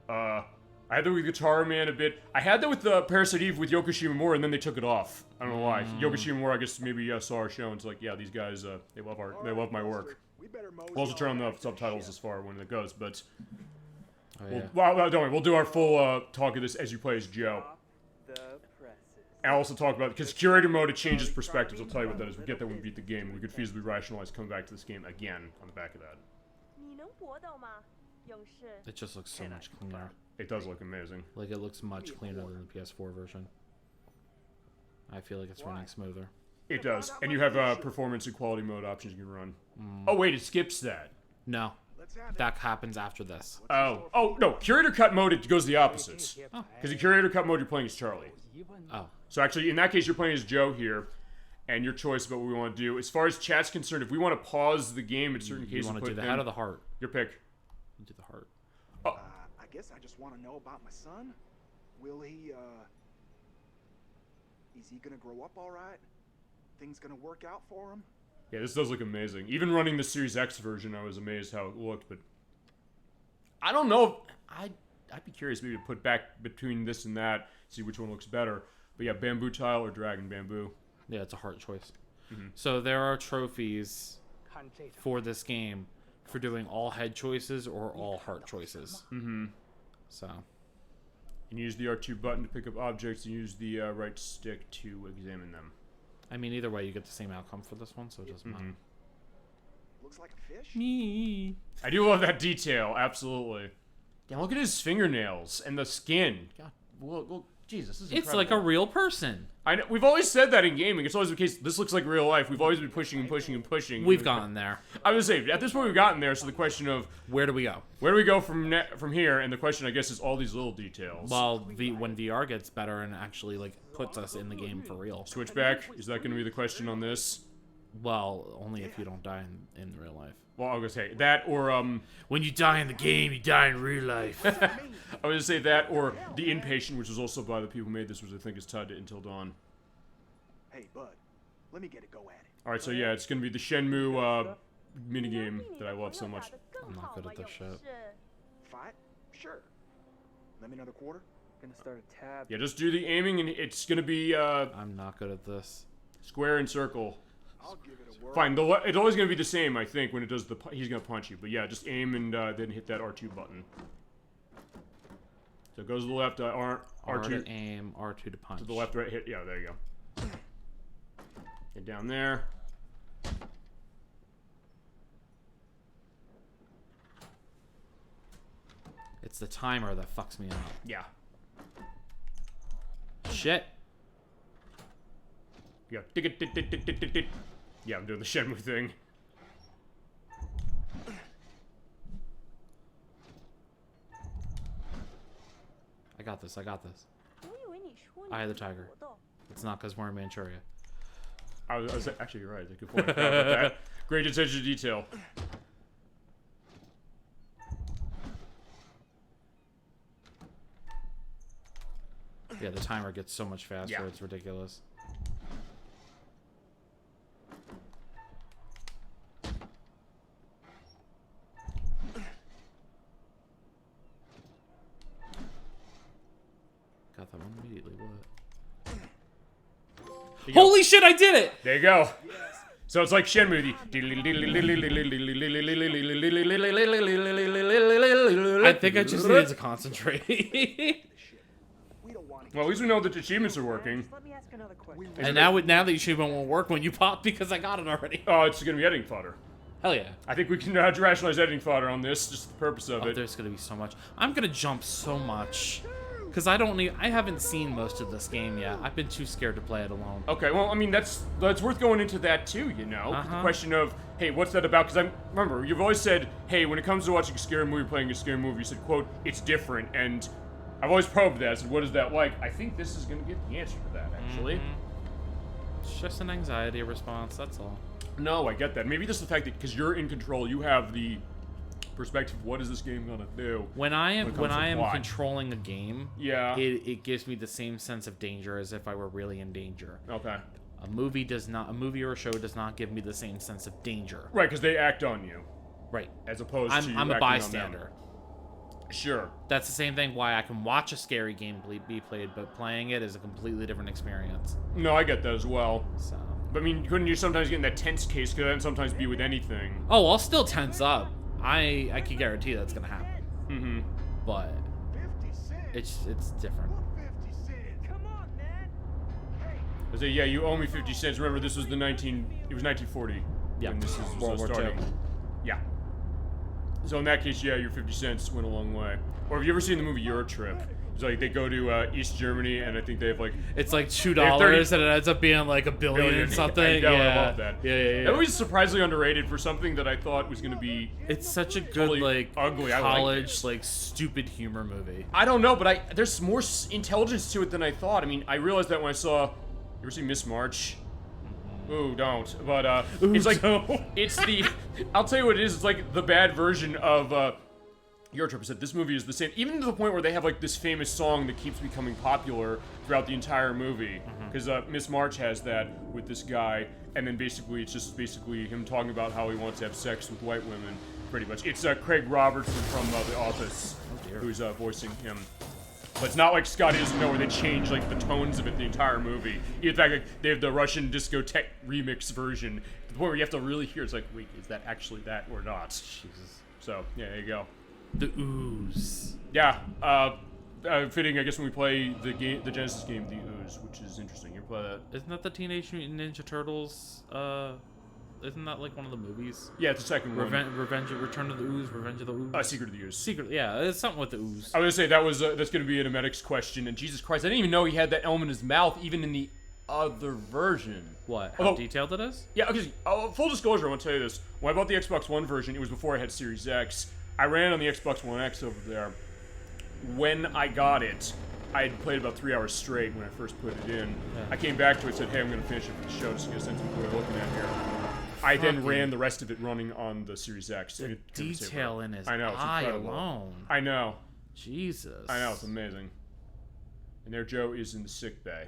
I had that with Guitar Man a bit. I had that with Parasite Eve with Yoko Shimomura, and then they took it off. I don't know why. Yoko Shimomura, I guess maybe saw our show and it's like, yeah, these guys, they love my work. We'll also turn on the subtitles as far when it goes, but don't worry, we'll do our full talk of this as you play as Joe. And I'll also talk about, because curator mode, it changes perspectives. I'll tell you what that is. We get that when we beat the game. We could feasibly rationalize coming back to this game again on the back of that. It just looks so much cleaner. It does look amazing. Like, it looks much cleaner than the PS4 version. I feel like it's running smoother. It does. And you have performance and quality mode options you can run. Oh, wait, it skips that. No. That happens after this. Oh, no. Curator cut mode, it goes the opposites. Because the curator cut mode, you're playing as Charlie. Oh. So actually, in that case, you're playing as Joe here. and your choice about what we want to do. As far as chat's concerned, if we want to pause the game at certain cases, you want to do the head or the heart? Your pick. Do the heart. I guess I just want to know about my son. Will he, is he gonna grow up all right? Things gonna work out for him? Yeah, this does look amazing. Even running the Series X version, I was amazed how it looked, but I don't know. I'd be curious maybe to put back between this and that, see which one looks better. But yeah, bamboo tile or dragon bamboo. Yeah, it's a heart choice. So there are trophies for this game for doing all head choices or all heart choices. So and use the R2 button to pick up objects and use the right stick to examine them. I mean, either way, you get the same outcome for this one, so it doesn't matter. Looks like a fish. Me. I do love that detail, absolutely. Yeah, look at his fingernails and the skin. God, well Jesus, this is It's like a real person. I know. We've always said that in gaming. It's always the case. This looks like real life. We've always been pushing and pushing and pushing. We've gotten there. I was saying, at this point, we've gotten there. So the question of where do we go? Where do we go from here? And the question, I guess, is all these little details. Well, when VR gets better and actually like puts us in the game for real. Switchback. Is that going to be the question on this? Well, only if you don't die in real life. Well, I was gonna say that, or when you die in the game, you die in real life. I was gonna say that, or the Inpatient, which was also by the people who made this, which I think is tied to Until Dawn. Hey, bud, let me get a go at it. All right, so yeah, it's gonna be the Shenmue minigame that I love so much. I'm not good at this shit. Fight? Sure. Let me another quarter. Gonna start a tab. Yeah, just do the aiming, and it's gonna be. I'm not good at this. Square and circle. I'll give it a whirl. Fine. It's always gonna be the same, I think, when it does he's gonna punch you. But yeah, just aim and then hit that R2 button. So it goes to the left. R2 to aim, R2 to punch. To the left, right, hit. Yeah, there you go. Get down there. It's the timer that fucks me up. Yeah. Shit. Yeah. Yeah, I'm doing the Shenmue thing. I got this. I got this. Eye of the Tiger. It's not because we're in Manchuria. I was actually, you're right. That's a good point. I forgot about that. Great attention to detail. Yeah, the timer gets so much faster. Yeah. It's ridiculous. Got that one immediately. What? Holy shit! I did it. There you go. So it's like Shenmue. I think I just needed to concentrate. Well, at least we know that the achievements are working. And now that the achievement won't work when you pop because I got it already. Oh, it's going to be editing fodder. Hell yeah. I think we can rationalize editing fodder on this, just the purpose of it. There's going to be so much. I'm going to jump so much. Because I haven't seen most of this game yet. I've been too scared to play it alone. Okay, well, I mean, that's worth going into that too, you know? The question of, hey, what's that about? Because remember, you've always said, hey, when it comes to watching a scary movie, playing a scary movie, you said, quote, it's different, and I've always probed that. I said, what is that like? I think this is going to get the answer to that, actually. It's just an anxiety response, that's all. No, I get that. Maybe just the fact that, because you're in control, you have the perspective, what is this game going to do? When I am controlling a game, yeah, it gives me the same sense of danger as if I were really in danger. Okay. A movie or a show does not give me the same sense of danger. Right, because they act on you. Right. As opposed to I'm a bystander. Sure. That's the same thing why I can watch a scary game be played, but playing it is a completely different experience. No, I get that as well. So. But I mean, couldn't you sometimes get in that tense case? Could that sometimes be with anything? Oh, I'll still tense up. I can guarantee that's gonna happen. Mm-hmm. But it's different. I say, yeah, you owe me 50 cents. Remember, this was it was 1940. Yeah. When this is World War starting. II. Yeah. So in that case, yeah, your 50 cents went a long way. Or have you ever seen the movie Eurotrip? It's like they go to East Germany, and I think they have like... It's like $2, and it ends up being like $1 billion or something. I love that. Yeah. That movie's surprisingly underrated for something that I thought was going to be... It's such a good, like, ugly. college, like, stupid humor movie. I don't know, but there's more intelligence to it than I thought. I mean, I realized that when I saw... You ever see Miss March? Ooh, don't. But it's like it's the. I'll tell you what it is. It's like the bad version of. Eurotrip said this movie is the same, even to the point where they have like this famous song that keeps becoming popular throughout the entire movie. Because Miss March has that with this guy, and then basically it's just basically him talking about how he wants to have sex with white women, pretty much. It's Craig Robertson from The Office who's voicing him. But it's not like Scotty doesn't know where they change like the tones of it the entire movie. In fact, like, they have the Russian discotheque remix version to the point where you have to really hear. It's like, wait, is that actually that or not? Jesus. So yeah, there you go. The Ooze. Yeah. Fitting, I guess, when we play the game, the Genesis game, The Ooze, which is interesting. You play that? Isn't that the Teenage Mutant Ninja Turtles? Isn't that like one of the movies? Yeah, it's the second one. Return of the Ooze, Revenge of the Ooze. Secret of the Ooze. Yeah, it's something with the Ooze. I was gonna say that's gonna be an Emetics question, and Jesus Christ, I didn't even know he had that element in his mouth, even in the other version. What? How detailed it is? Yeah. Okay. Full disclosure, I want to tell you this. When I bought the Xbox One version, it was before I had Series X. I ran on the Xbox One X over there. When I got it, I had played about 3 hours straight when I first put it in. Yeah. I came back to it and said, hey, I'm going to finish it for the show just to get a sense of what we're looking at here. I then ran the rest of it running on the Series X. The detail in his eye alone. I know. Jesus. I know, it's amazing. And there Joe is in the sick bay.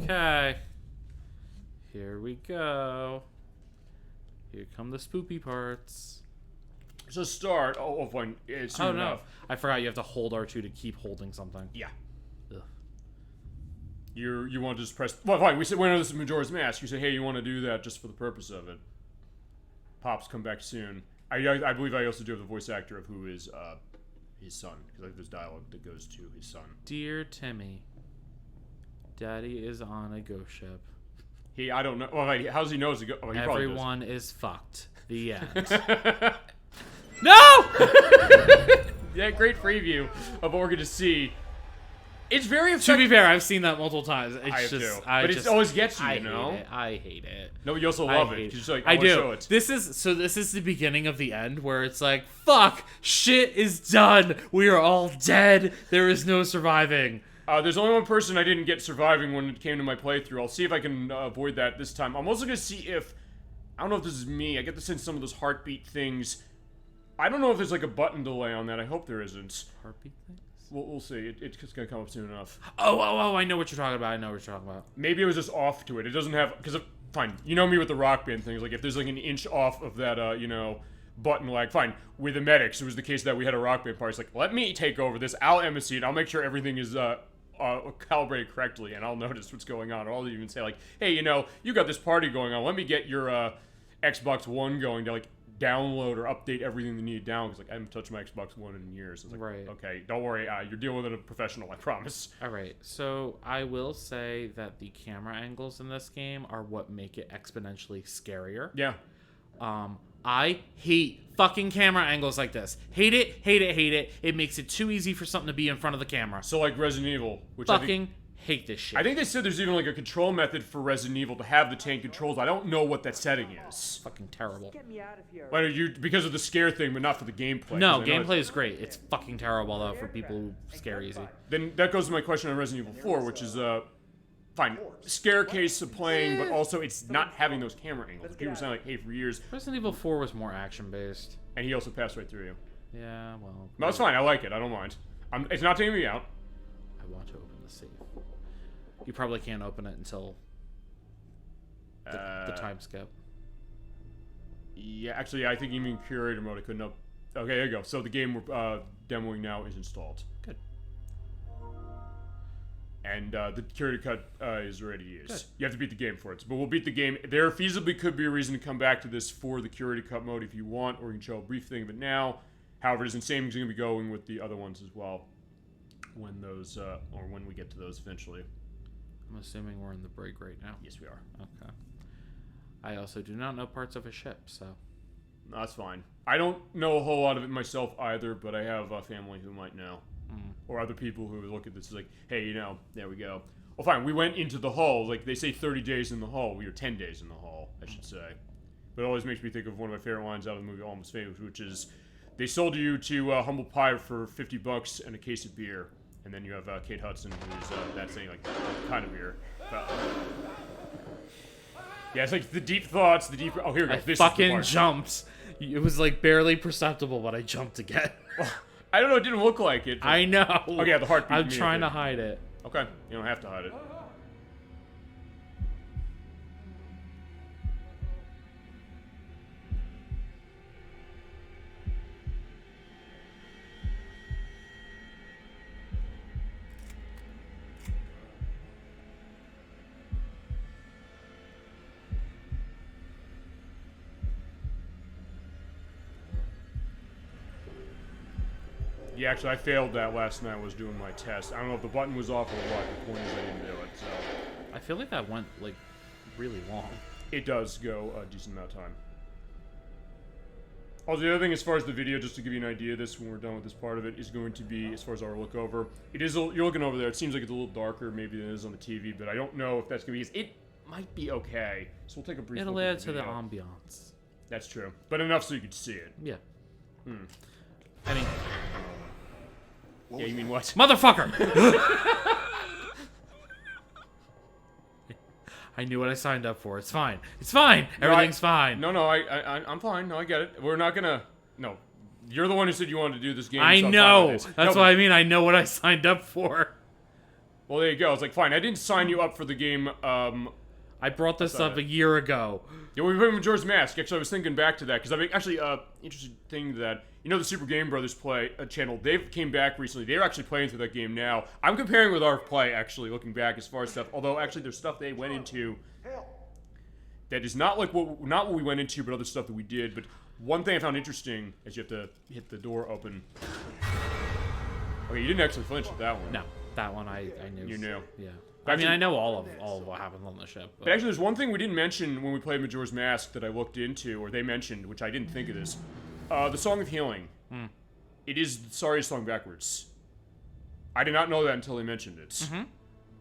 Okay. Here we go. Here come the spoopy parts. So start. Oh, fine. It's soon enough. I forgot you have to hold R2 to keep holding something. Yeah. Ugh. You want to just press. Well, fine. We said when this is Majora's Mask. You say, hey, you want to do that just for the purpose of it. Pops come back soon. I believe I also do have the voice actor of who is his son, because like there's dialogue that goes to his son. Dear Timmy, Daddy is on a ghost ship. I don't know. Well, how does he know? Everyone is fucked. The end. No! Yeah, great preview of what we're going to see. It's very effective. To be fair, I've seen that multiple times. It's but it always gets you, I hate it. No, you also love it. Just like, I do. Show it. This is the beginning of the end where it's like, fuck, shit is done. We are all dead. There is no surviving. There's only one person I didn't get surviving when it came to my playthrough. I'll see if I can avoid that this time. I'm also going to see if... I don't know if this is me. I get the sense some of those heartbeat things... I don't know if there's like a button delay on that. I hope there isn't. Heartbeat things? We'll see. It's going to come up soon enough. Oh, I know what you're talking about. Maybe it was just off to it. It doesn't have... Because, fine, you know me with the Rock Band things. Like, if there's like an inch off of that, button lag, fine. With the medics, it was the case that we had a Rock Band party. It's like, let me take over this. I'll embassy it. I'll make sure everything is... calibrated correctly, and I'll notice what's going on. Or I'll even say like, hey, you got this party going on. Let me get your Xbox One going to like download or update everything they need down, because like I haven't touched my Xbox One in years. It's like, right. Okay, don't worry, you're dealing with a professional, I promise. All right, so I will say that the camera angles in this game are what make it exponentially scarier. Yeah. I hate fucking camera angles like this. Hate it. It makes it too easy for something to be in front of the camera. So like Resident Evil, which fucking hate this shit. I think they said there's even like a control method for Resident Evil to have the tank controls. I don't know what that setting is. Fucking terrible. Get me out of here. Why because of the scare thing, but not for the gameplay? No, gameplay is great. It's fucking terrible though for people who scare easy. Then that goes to my question on Resident Evil 4, which is fine, scare case of playing, but also it's not having those camera angles. People were saying like, hey, for years. Resident Evil 4 was more action based. And he also passed right through you. Yeah, well. No, it's fine. I like it. I don't mind. It's not taking me out. I want to open the safe. You probably can't open it until the time skip. Yeah, actually, I think even curator mode I couldn't up. Okay, there you go. So the game we're demoing now is installed. Good. And the curator cut is already used. Good. You have to beat the game for it. But we'll beat the game. There feasibly could be a reason to come back to this for the curator cut mode if you want, or you can show a brief thing of it now. However, it isn't the same because you're going to be going with the other ones as well when those, or when we get to those eventually. I'm assuming we're in the brig right now. Yes, we are. Okay. I also do not know parts of a ship, so... No, that's fine. I don't know a whole lot of it myself either, but I have a family who might know. Or other people who look at this like, hey, there we go. Well, fine, we went into the hull. Like, they say 30 days in the hull. We were 10 days in the hull, I should say. But it always makes me think of one of my favorite lines out of the movie Almost Famous, which is, they sold you to Humble Pie for $50 and a case of beer. And then you have Kate Hudson, who's that saying, like, kind of beer. Yeah, it's like the deep thoughts, the deep... Oh, here we go. I This fucking is the part. jumped. It was like barely perceptible, but I jumped again. I don't know, it didn't look like it. I know. Okay, yeah, the heartbeat. I'm trying to hide it. Okay, you don't have to hide it. Yeah, actually, I failed that last night. I was doing my test. I don't know if the button was off or what. The point is I didn't do it, so... I feel like that went, like, really long. It does go a decent amount of time. Oh, the other thing, as far as the video, just to give you an idea of this, when we're done with this part of it, is going to be, as far as our look over, it is, you're looking over there, it seems like it's a little darker maybe than it is on the TV, but I don't know if that's going to be, it might be okay. So we'll take a brief It'll look at add to the video. ambiance. That's true. But enough so you can see it. Yeah. I mean... Yeah, you mean what? Motherfucker! I knew what I signed up for. It's fine. It's fine. Everything's fine. No, I'm fine. No, I get it. We're not gonna... No. You're the one who said you wanted to do this game. I so I'm know. fine with this. That's what I mean. I know what I signed up for. Well, there you go. It's like, fine. I didn't sign you up for the game, I brought this up a year ago. Yeah, we played Majora's Mask. Actually, I was thinking back to that, because I mean, actually, interesting thing that, you know, the Super Game Brothers play channel, they came back recently. They're actually playing through that game now. I'm comparing with our play, actually, looking back as far as stuff, although, actually, there's stuff they went into that is not like not what we went into, but other stuff that we did. But one thing I found interesting is you have to hit the door open. Okay, you didn't actually flinch with that one. No, that one I knew. You knew. Yeah. Actually, I mean, I know all of what happens on the ship. But actually, there's one thing we didn't mention when we played Majora's Mask that I looked into, or they mentioned, which I didn't think of this. The Song of Healing. It is the Sorriest song backwards. I did not know that until they mentioned it.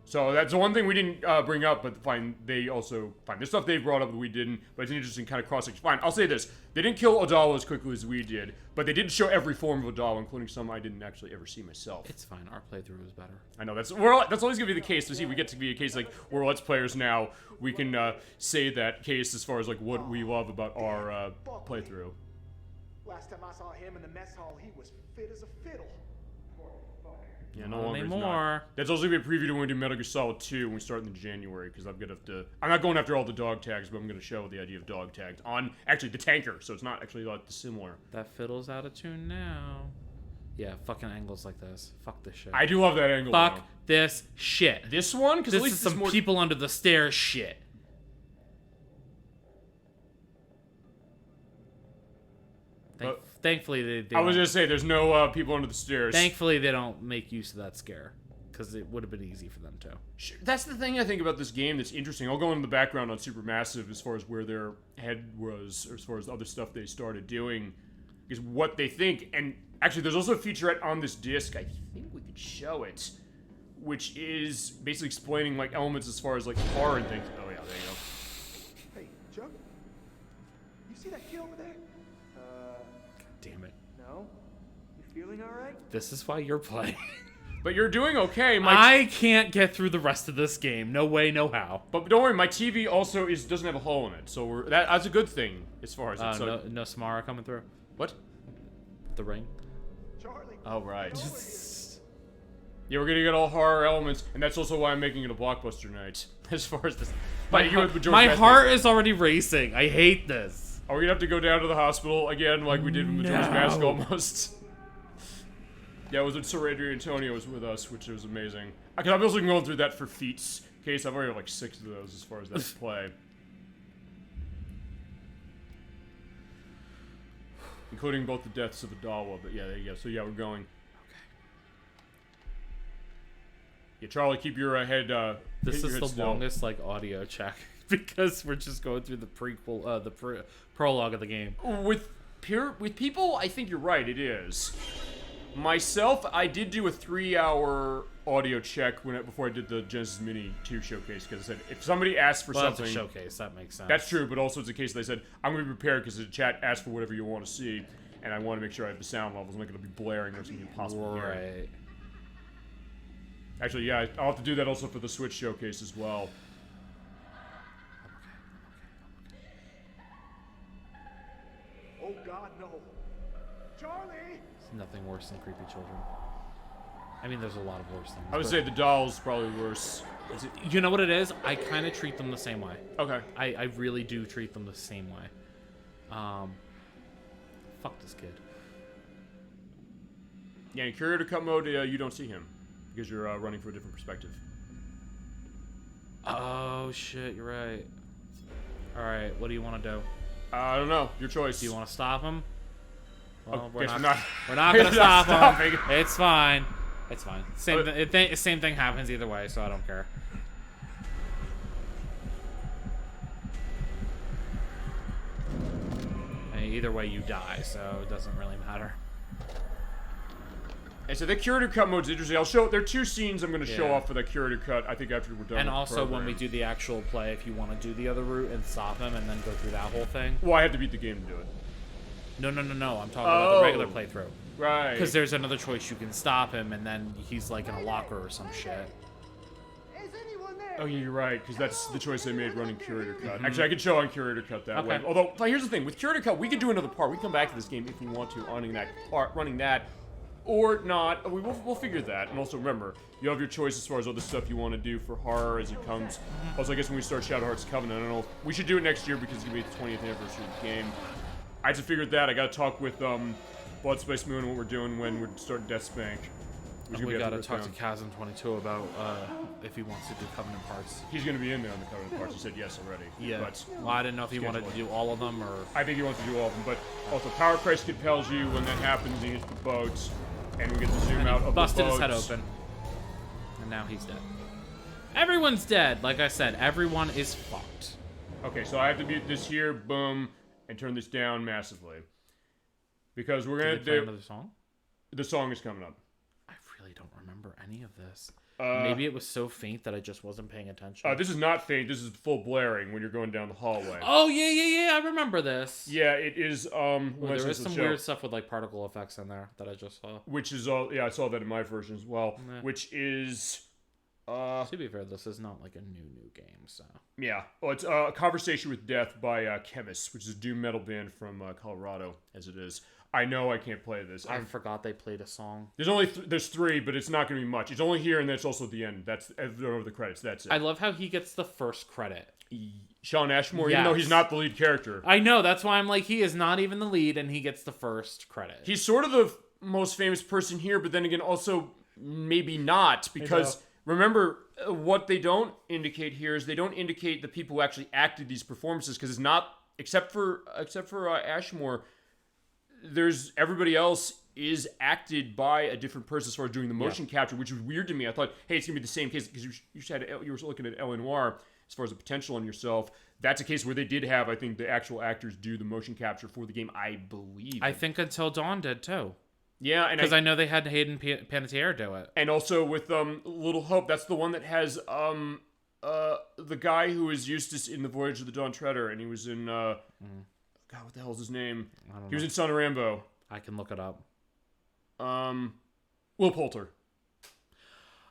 So that's the one thing we didn't bring up, but fine, they also... Fine, there's stuff they brought up that we didn't, but it's an interesting kind of cross-section. Fine, I'll say this. They didn't kill Odala as quickly as we did, but they did show every form of Odala, including some I didn't actually ever see myself. It's fine. Our playthrough was better. I know, that's always going to be the case. To see, we get to be a case like, we're Let's Players now, we can say that case as far as like what we love about our playthrough. Last time I saw him in the mess hall, he was fit as a fiddle. Yeah, no longer. That's also gonna be a preview to when we do Metal Gear Solid 2 when we start in January, because I'm not going after all the dog tags, but I'm gonna show the idea of dog tags on actually the tanker, so it's not actually like dissimilar. That fiddle's out of tune now. Yeah, fucking angles like this. Fuck this shit. I do love that angle. Fuck though. this shit. This one, because this at least is some more... people under the stairs shit. Thankfully, they I was gonna say there's no people under the stairs. Thankfully, they don't make use of that scare, because it would have been easy for them to. That's the thing I think about this game that's interesting. I'll go into the background on Supermassive as far as where their head was, or as far as the other stuff they started doing, is what they think. And actually, there's also a featurette on this disc. I think we could show it, which is basically explaining like elements as far as like horror and things. Oh yeah, there you go. Hey, Chuck, you see that kid over there? Damn it. No? You feeling alright? This is why you're playing. But you're doing okay. I can't get through the rest of this game. No way, no how. But don't worry, my TV also doesn't have a hole in it, so that's a good thing as far as it's no Samara coming through. What? The ring. Charlie. Oh right. Yeah, we're gonna get all horror elements, and that's also why I'm making it a blockbuster night. As far as this, my heart is already racing. I hate this. Are we gonna have to go down to the hospital again, like we did with Majora's Mask almost? Yeah, it was when Sir Adrian Antonio was with us, which was amazing. Because I'm also going through that for feats case. I've already had like 6 of those as far as that play. Including both the deaths of Adawa, but yeah, there you go. So yeah, we're going. Okay. Yeah, Charlie, keep your head, this is the still. longest, like, audio check. Because we're just going through the prequel, the prologue of the game. With people, I think you're right, it is. Myself, I did do a 3-hour audio check before I did the Genesis Mini 2 showcase, because I said, if somebody asks for something... That's a showcase, that makes sense. That's true, but also it's a case they said, I'm going to be prepared because the chat asked for whatever you want to see, and I want to make sure I have the sound levels. I'm not going to be blaring or something impossible to hear. Right. Actually, yeah, I'll have to do that also for the Switch showcase as well. There's nothing worse than creepy children. I mean, there's a lot of worse things. I would say the doll's probably worse. You know what it is? I kind of treat them the same way. Okay. I really do treat them the same way. Fuck this kid. Yeah, in curator cut mode, you don't see him because you're running from a different perspective. Oh shit, you're right. All right, what do you want to do? I don't know. Your choice. Do you want to stop him? Well, we're not we're gonna stop him. It's fine. It's fine. Same thing happens either way, so I don't care. Either way, you die, so it doesn't really matter. And so the curator cut mode's interesting. There are 2 scenes I'm going to show off for the curator cut, I think, after we're done And with also, the program. when we do the actual play, if you want to do the other route and stop him and then go through that whole thing. Well, I have to beat the game to do it. No. I'm talking about the regular playthrough. Right. Because there's another choice. You can stop him, and then he's like in a locker or some shit. Oh, yeah, you're right, because that's the choice I made running curator cut. Actually, I could show on curator cut that way. Although, here's the thing. With curator cut, we could do another part. We can come back to this game if we want to, running that. Or not. We'll figure that. And also, remember, you have your choice as far as other stuff you want to do for horror as it comes. Also, I guess when we start Shadowheart's Covenant, I don't know if we should do it next year because it's going to be the 20th anniversary of the game. I just figured that. I got to talk with Blood Spice Moon what we're doing when we're starting Deathspank. We got to talk to Chasm22 about if he wants to do Covenant parts. He's going to be in there on the Covenant parts. He said yes already. Yeah. But well, I didn't know if he wanted to do all of them or... I think he wants to do all of them. But also, Power Christ compels you when that happens. He hits the boats. And we get to zoom out of the boats. Busted his head open. And now he's dead. Everyone's dead. Like I said, everyone is fucked. Okay, so I have to mute this here. Boom. And turn this down massively. Because we're going to do... another song? The song is coming up. I really don't remember any of this. Maybe it was so faint that I just wasn't paying attention. This is not faint. This is full blaring when you're going down the hallway. Oh, yeah. I remember this. Yeah, it is. There is some weird stuff with like particle effects in there that I just saw. Which is all. Yeah, I saw that in my version as well. Nah. Which is. To be fair, this is not like a new game, so. Yeah. Well, it's A Conversation with Death by Chemist, which is a doom metal band from Colorado, as it is. I know I can't play this. I forgot they played a song. There's 3, but it's not going to be much. It's only here, and that's also at the end. That's over the credits. That's it. I love how he gets the first credit. Shawn Ashmore, even though he's not the lead character. I know. That's why I'm like, he is not even the lead, and he gets the first credit. He's sort of the most famous person here, but then again, also maybe not, because remember, what they don't indicate here is they don't indicate the people who actually acted these performances, because it's not, except for Ashmore, there's everybody else is acted by a different person as far as doing the motion capture, which was weird to me. I thought, hey, it's gonna be the same case because you were looking at L.A. Noire as far as the potential on yourself. That's a case where they did have, I think, the actual actors do the motion capture for the game. I believe. I think Until Dawn did too. Yeah, and because I know they had Hayden Panettiere do it, and also with Little Hope. That's the one that has the guy who is Eustace in The Voyage of the Dawn Treader, and he was in God, what the hell's his name? He was in Son of Rambo. I can look it up. Will Poulter.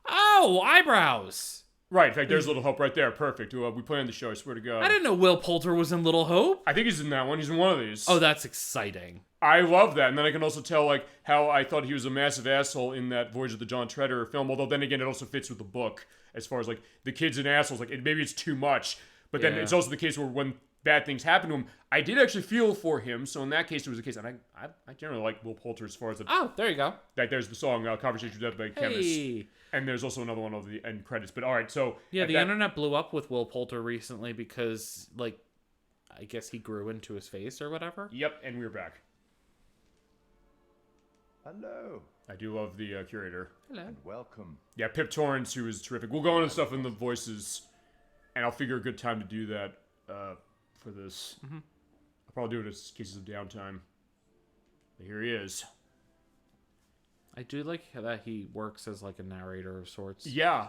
Oh, eyebrows. Right. In fact, there's Little Hope right there. Perfect. We play on the show. I swear to God. I didn't know Will Poulter was in Little Hope. I think he's in that one. He's in one of these. Oh, that's exciting. I love that. And then I can also tell like how I thought he was a massive asshole in that Voyage of the Dawn Treader film. Although then again, it also fits with the book as far as like the kids and assholes. Like maybe it's too much, but then it's also the case where when bad things happen to him, I did actually feel for him. So in that case, it was the case. And I generally like Will Poulter as far as the... Oh, there you go. Like there's the song Conversation with Death by Chemist. And there's also another one of the end credits. But all right, so... Yeah, the internet blew up with Will Poulter recently because, like, I guess he grew into his face or whatever. Yep, and we're back. Hello. I do love the curator. Hello. And welcome. Yeah, Pip Torrance, who is terrific. We'll go into stuff in the voices, and I'll figure a good time to do that for this. Mm-hmm. I'll probably do it as cases of downtime. But here he is. I do like that he works as like a narrator of sorts. Yeah.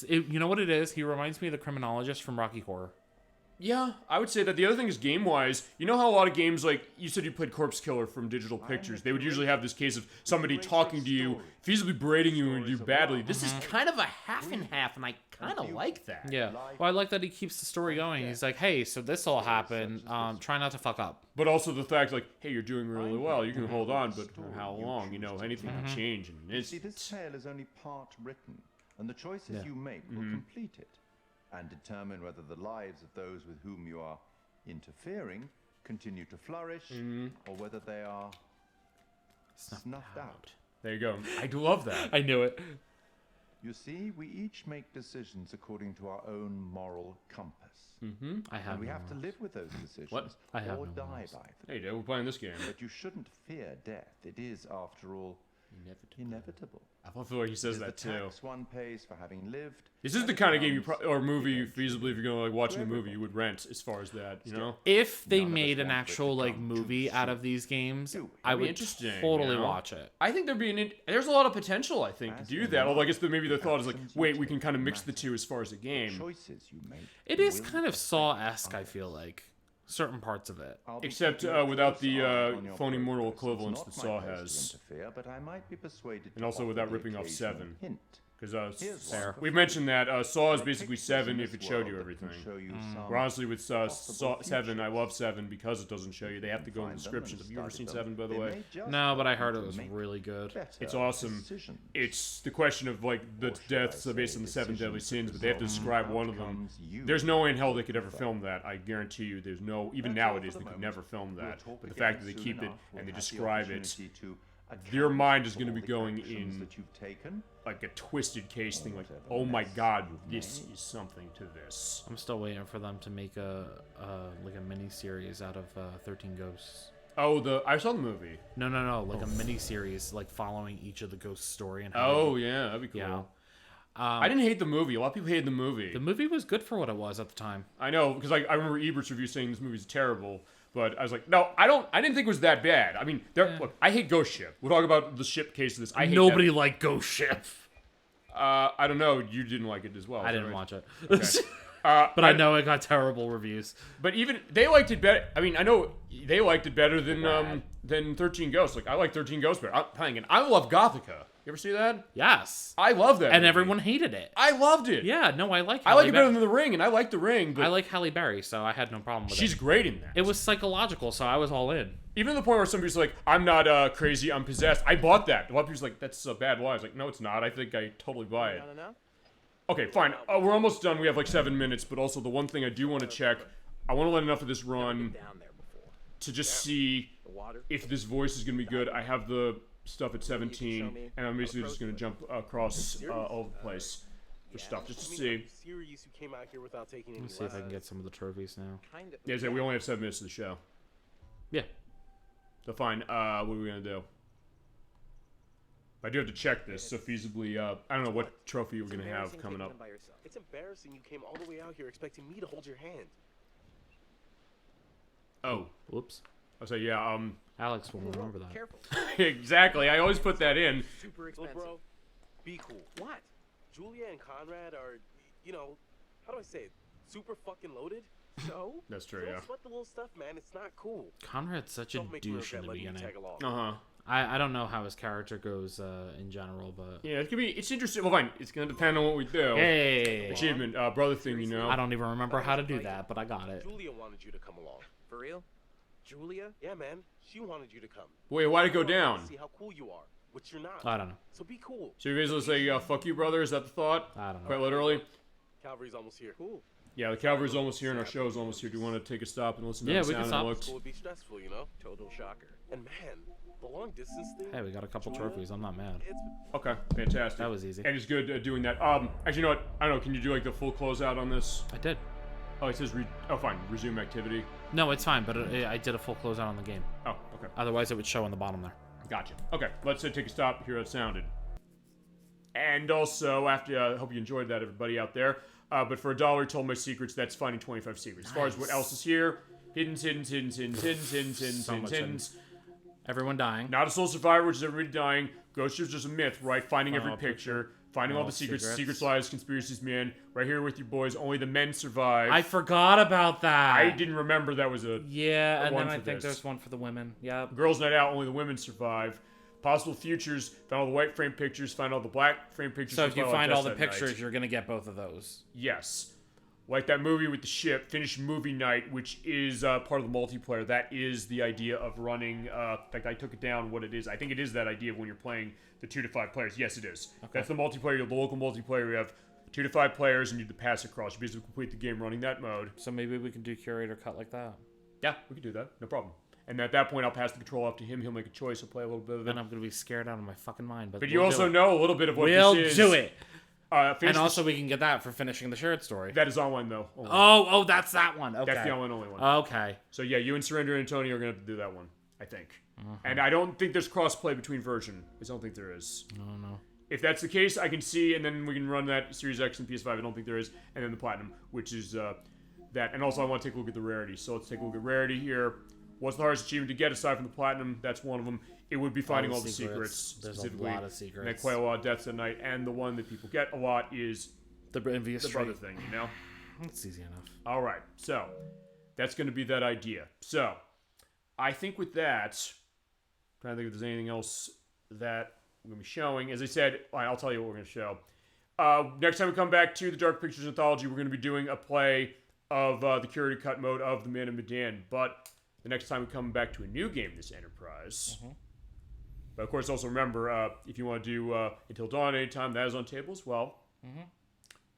You know what it is? He reminds me of the criminologist from Rocky Horror. Yeah, I would say that. The other thing is game-wise, you know how a lot of games, like, you said you played Corpse Killer from Digital Pictures, they would usually have this case of somebody talking to you, feasibly berating you and you badly. This is kind of a half and half, and I kind of like that. Yeah. Well, I like that he keeps the story going. He's like, hey, so this all happened. Try not to fuck up. But also the fact, like, hey, you're doing really well. You can hold on, but for how long? You know, anything can change in an instant. See, this tale is only part written, and the choices you make will complete it, and determine whether the lives of those with whom you are interfering continue to flourish, or whether they are snuffed out. There you go. I do love that. I knew it. You see, we each make decisions according to our own moral compass. I have. And we have to live with those decisions, What? I have or no die morals. by them. Hey, Dad, we're playing this game. But you shouldn't fear death. It is, after all, inevitable. I feel like he says that the too. tax one pays for having lived. This is the kind of game you or movie, feasibly, if you're gonna like watching a movie, you would rent. As far as that, you know. If they made an actual like movie out of these games, I would totally watch it. I think there's a lot of potential. I think to do that. Although I guess maybe the thought is like, wait, we can kind of mix the two as far as the game. It is kind of Saw-esque. I feel like certain parts of it, except without the phony mortal equivalence that Saw has, But I might be persuaded and also without ripping off 7. Hint. Because we've mentioned that Saw is basically 7 if it showed you everything. Where honestly with Saw 7, I love 7 because it doesn't show you. They have to go in the descriptions. Have you ever seen 7, by the way? No, but I heard it was really good. It's awesome. It's the question of like the deaths are based on the 7 deadly sins, but they have to describe one of them. There's no way in hell they could ever film that. I guarantee you. There's no, even nowadays they could never film that. But the fact that they keep it and they describe it, your mind is going to be going in like a twisted case thing, like, oh my god, this is something to this. I'm still waiting for them to make a like a mini series out of 13 Ghosts. Oh, I saw the movie. No, like a mini series, like following each of the ghosts' story and how. Oh yeah, that'd be cool. Yeah. I didn't hate the movie. A lot of people hated the movie. The movie was good for what it was at the time. I know, because like I remember Ebert's review saying this movie's terrible. But I was like, no, I didn't think it was that bad. I mean, look, I hate Ghost Ship. We'll talk about the ship case of this. I hate Nobody liked Ghost Ship. I don't know. You didn't like it as well. I didn't watch it. Okay. But I know it got terrible reviews. But even they liked it better. I mean, I know they liked it better than 13 Ghosts. Like I like 13 Ghosts better. I love Gothica. You ever see that? Yes. I love that. And movie. everyone hated it. I loved it. Yeah, no, I like I like it better than The Ring, and I like The Ring. But I like Halle Berry, so I had no problem with it. She's great in that. It was psychological, so I was all in. Even to the point where somebody's like, I'm not crazy, I'm possessed. I bought that. A lot of people's like, that's a bad lie. I was like, no, it's not. I think I totally buy it. Okay, fine. We're almost done. We have like 7 minutes, but also the one thing I do want to check, I want to let enough of this run to just see if this voice is going to be good. I have the stuff at 17, and I'm basically just going to jump across all over the place for stuff, just to see. Let's see if I can get some of the trophies now. Yeah, so we only have 7 minutes of the show. Yeah. So fine, what are we going to do? I do have to check this, so feasibly, I don't know what trophy we're going to have coming up. It's embarrassing you came all the way out here expecting me to hold your hand. Oh. Whoops. I'll say, yeah, Alex will remember that. Careful. Exactly, I always put that in. Super expensive. Look, bro, be cool. What? Julia and Conrad are, you know, how do I say it? Super fucking loaded. So? That's true, Don't yeah. sweat the little stuff, man. It's not cool. Conrad's such a douche in the beginning. Uh-huh. I don't know how his character goes in general, but yeah, it's interesting. Well, fine, it's gonna depend on what we do. Hey, achievement, brother thing, you know. I don't even remember how to do that, but I got it. Julia wanted you to come along. For real? Julia? Yeah, man. She wanted you to come. Wait, why'd it go down? See how cool you are, which you're not. I don't know. So be cool. So you basically say, "Fuck you, brother." Is that the thought? I don't know. Quite literally. Cavalry's almost here. Cool. Yeah, the cavalry's almost here, and our show's almost here. Do you want to take a stop and listen to the sound and looks? It would be stressful, you know. Total shocker. And man, the long distance thing. Hey, we got a couple trophies. I'm not mad. Okay, fantastic. That was easy. And it's good doing that. Actually, you know what? I don't know. Can you do like the full closeout on this? I did. Oh, it says fine. Resume activity. No, it's fine, but I did a full closeout on the game. Oh, okay. Otherwise, it would show on the bottom there. Gotcha. Okay, let's take a stop. Hear how it sounded. And also, I hope you enjoyed that, everybody out there. But for $1, told my secrets. That's finding 25 secrets. As far as what else is here, hidden. Everyone dying. Not a sole survivor, which is everybody dying. Ghost ship's just a myth, right? Finding every picture. Finding all the secrets. Secrets, lies, conspiracies, man. Right here with you boys. Only the men survive. I forgot about that. I didn't remember that was a and then I think there's one for the women. Yeah. Girls' night out. Only the women survive. Possible futures. Find all the white frame pictures. Find all the black frame pictures. So if you find all the pictures, you're gonna get both of those. Yes. Like that movie with the ship, finish movie night, which is part of the multiplayer. That is the idea of running. In fact, I took it down what it is. I think it is that idea of when you're playing the 2 to 5 players. Yes, it is. Okay. That's the multiplayer, the local multiplayer. We have 2 to 5 players and you do the pass across. You basically complete the game running that mode. So maybe we can do curator cut like that. Yeah, we can do that. No problem. And at that point, I'll pass the control off to him. He'll make a choice. He'll play a little bit of it. Then I'm going to be scared out of my fucking mind. But you also know a little bit of what this is. We'll do it. And also we can get that for finishing the shared story. That is online, though. Only. Oh, that's that one. Okay. That's the only one. Okay. So yeah, you and Surrender and Tony are going to have to do that one, I think. And I don't think there's cross-play between version. I don't think there is. No. If that's the case, I can see, and then we can run that Series X and PS5. I don't think there is. And then the Platinum, which is that. And also I want to take a look at the rarity. So let's take a look at rarity here. What's the hardest achievement to get aside from the Platinum? That's one of them. It would be finding all the secrets. There's specifically. A lot of secrets. And quite a lot of deaths at night. And the one that people get a lot is the envious brother thing, you know? That's easy enough. All right. So that's going to be that idea. So I think with that, I'm trying to think if there's anything else that we're going to be showing. As I said, I'll tell you what we're going to show. Next time we come back to the Dark Pictures Anthology, we're going to be doing a play of the curated cut mode of the Man of Medan. But the next time we come back to a new game, this Enterprise. But of course, also remember, if you want to do Until Dawn anytime, that is on table as well.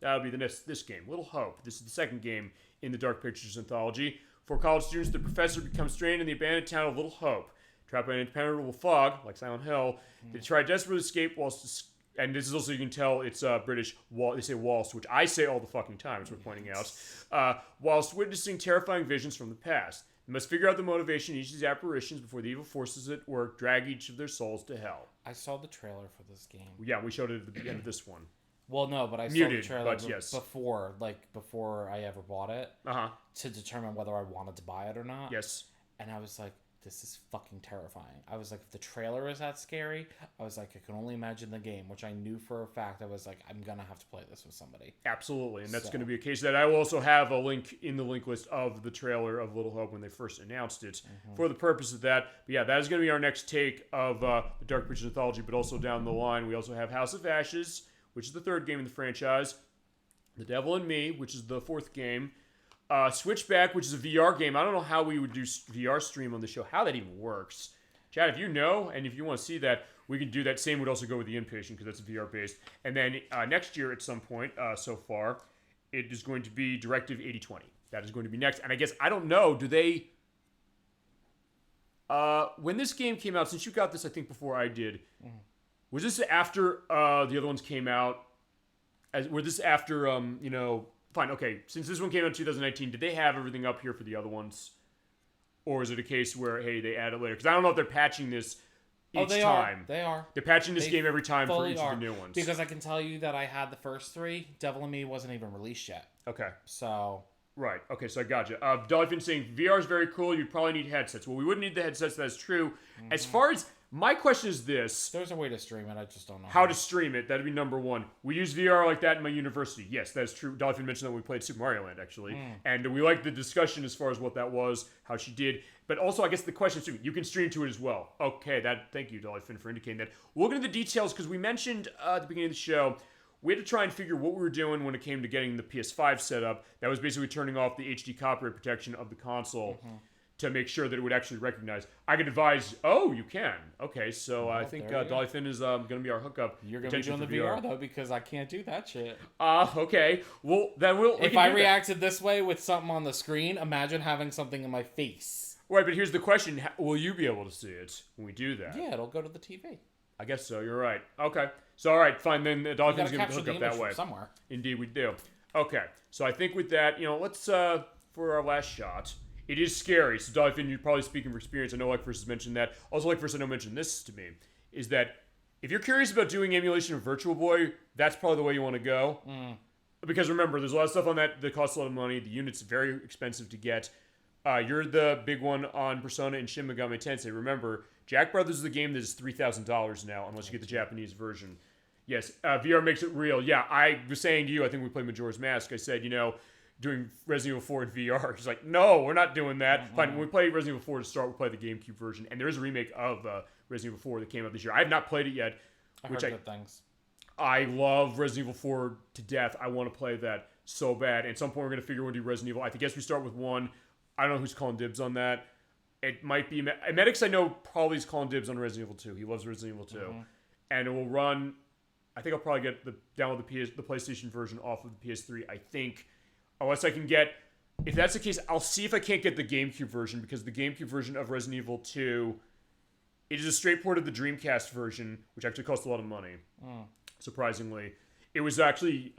That'll be this game, Little Hope. This is the second game in the Dark Pictures Anthology. For college students, the professor becomes stranded in the abandoned town of Little Hope. Trapped by an impenetrable fog, like Silent Hill, they try desperately to escape whilst... And this is also, you can tell, it's British. They say whilst, which I say all the fucking time, it's worth pointing out. Whilst witnessing terrifying visions from the past. They must figure out the motivation of each of these apparitions before the evil forces at work drag each of their souls to hell. I saw the trailer for this game. Yeah, we showed it at the beginning of this one. Well, no, but I saw the trailer before I ever bought it to determine whether I wanted to buy it or not. Yes. And I was like, this is fucking terrifying. I was like, if the trailer is that scary, I was like, I can only imagine the game, which I knew for a fact. I was like, I'm going to have to play this with somebody. Absolutely. And that's going to be a case that I will also have a link in the link list of the trailer of Little Hope when they first announced it for the purpose of that. But yeah, that is going to be our next take of the Dark Pictures Anthology, but also down the line, we also have House of Ashes, which is the third game in the franchise. The Devil and Me, which is the fourth game. Switchback, which is a VR game. I don't know how we would do VR stream on the show, how that even works. Chad, if you know, and if you want to see that, we can do that. Same would also go with the Inpatient, because that's VR based. And then next year at some point, so far, it is going to be Directive 8020. That is going to be next. And I guess, I don't know, do they... when this game came out, since you got this, I think, before I did, was this after the other ones came out? Were this after, Fine, okay, since this one came out in 2019, did they have everything up here for the other ones? Or is it a case where, hey, they add it later? Because I don't know if they're patching this each time. They are. They're patching this game every time for each of the new ones. Because I can tell you that I had the first three. Devil and Me wasn't even released yet. Okay. So... Right, okay, so I got you. Dolphin saying, VR is very cool, you'd probably need headsets. Well, we wouldn't need the headsets, that's true. As far as... My question is this. There's a way to stream it, I just don't know. How to stream it, that'd be number one. We use VR like that in my university. Yes, that's true. Dolphin mentioned that when we played Super Mario Land, actually. And we liked the discussion as far as what that was, how she did. But also, I guess the question is, you can stream to it as well. Okay, thank you, Dolphin, for indicating that. We'll get into the details, because we mentioned at the beginning of the show, we had to try and figure what we were doing when it came to getting the PS5 set up. That was basically turning off the HD copyright protection of the console. To make sure that it would actually recognize. I could advise, you can. Okay, so I think Dolphin is going to be our hookup. You're going to be doing the VR, though, because I can't do that shit. Okay. Well, then if I reacted this way with something on the screen, imagine having something in my face. Right, but here's the question. Will you be able to see it when we do that? Yeah, it'll go to the TV. I guess so, you're right. Okay. So, all right, fine, then Dolphin's going to hook up that way. Somewhere. Indeed, we do. Okay, so I think with that, let's, for our last shot... It is scary. So, Dolphin, you're probably speaking from experience. I know Like First has mentioned that. Also, Like First, I know mentioned this to me, is that if you're curious about doing emulation of Virtual Boy, that's probably the way you want to go. Because remember, there's a lot of stuff on that costs a lot of money. The unit's very expensive to get. You're the big one on Persona and Shin Megami Tensei. Remember, Jack Brothers is a game that is $3,000 now, unless you get the Japanese version. Yes, VR makes it real. Yeah, I was saying to you, I think we played Majora's Mask. I said, doing Resident Evil 4 in VR. He's like, no, we're not doing that. Fine, when we play Resident Evil 4 to start, we'll play the GameCube version. And there is a remake of Resident Evil 4 that came out this year. I have not played it yet. I heard good things. I love Resident Evil 4 to death. I want to play that so bad. And at some point, we're going to figure out what to do Resident Evil. I guess we start with 1. I don't know who's calling dibs on that. It might be... Medix, I know, probably is calling dibs on Resident Evil 2. He loves Resident Evil 2. And it will run... I think I'll probably get download the PlayStation version off of the PS3, I think. Unless I can get... If that's the case, I'll see if I can't get the GameCube version, because the GameCube version of Resident Evil 2... It is a straight port of the Dreamcast version, which actually cost a lot of money. Surprisingly. It was actually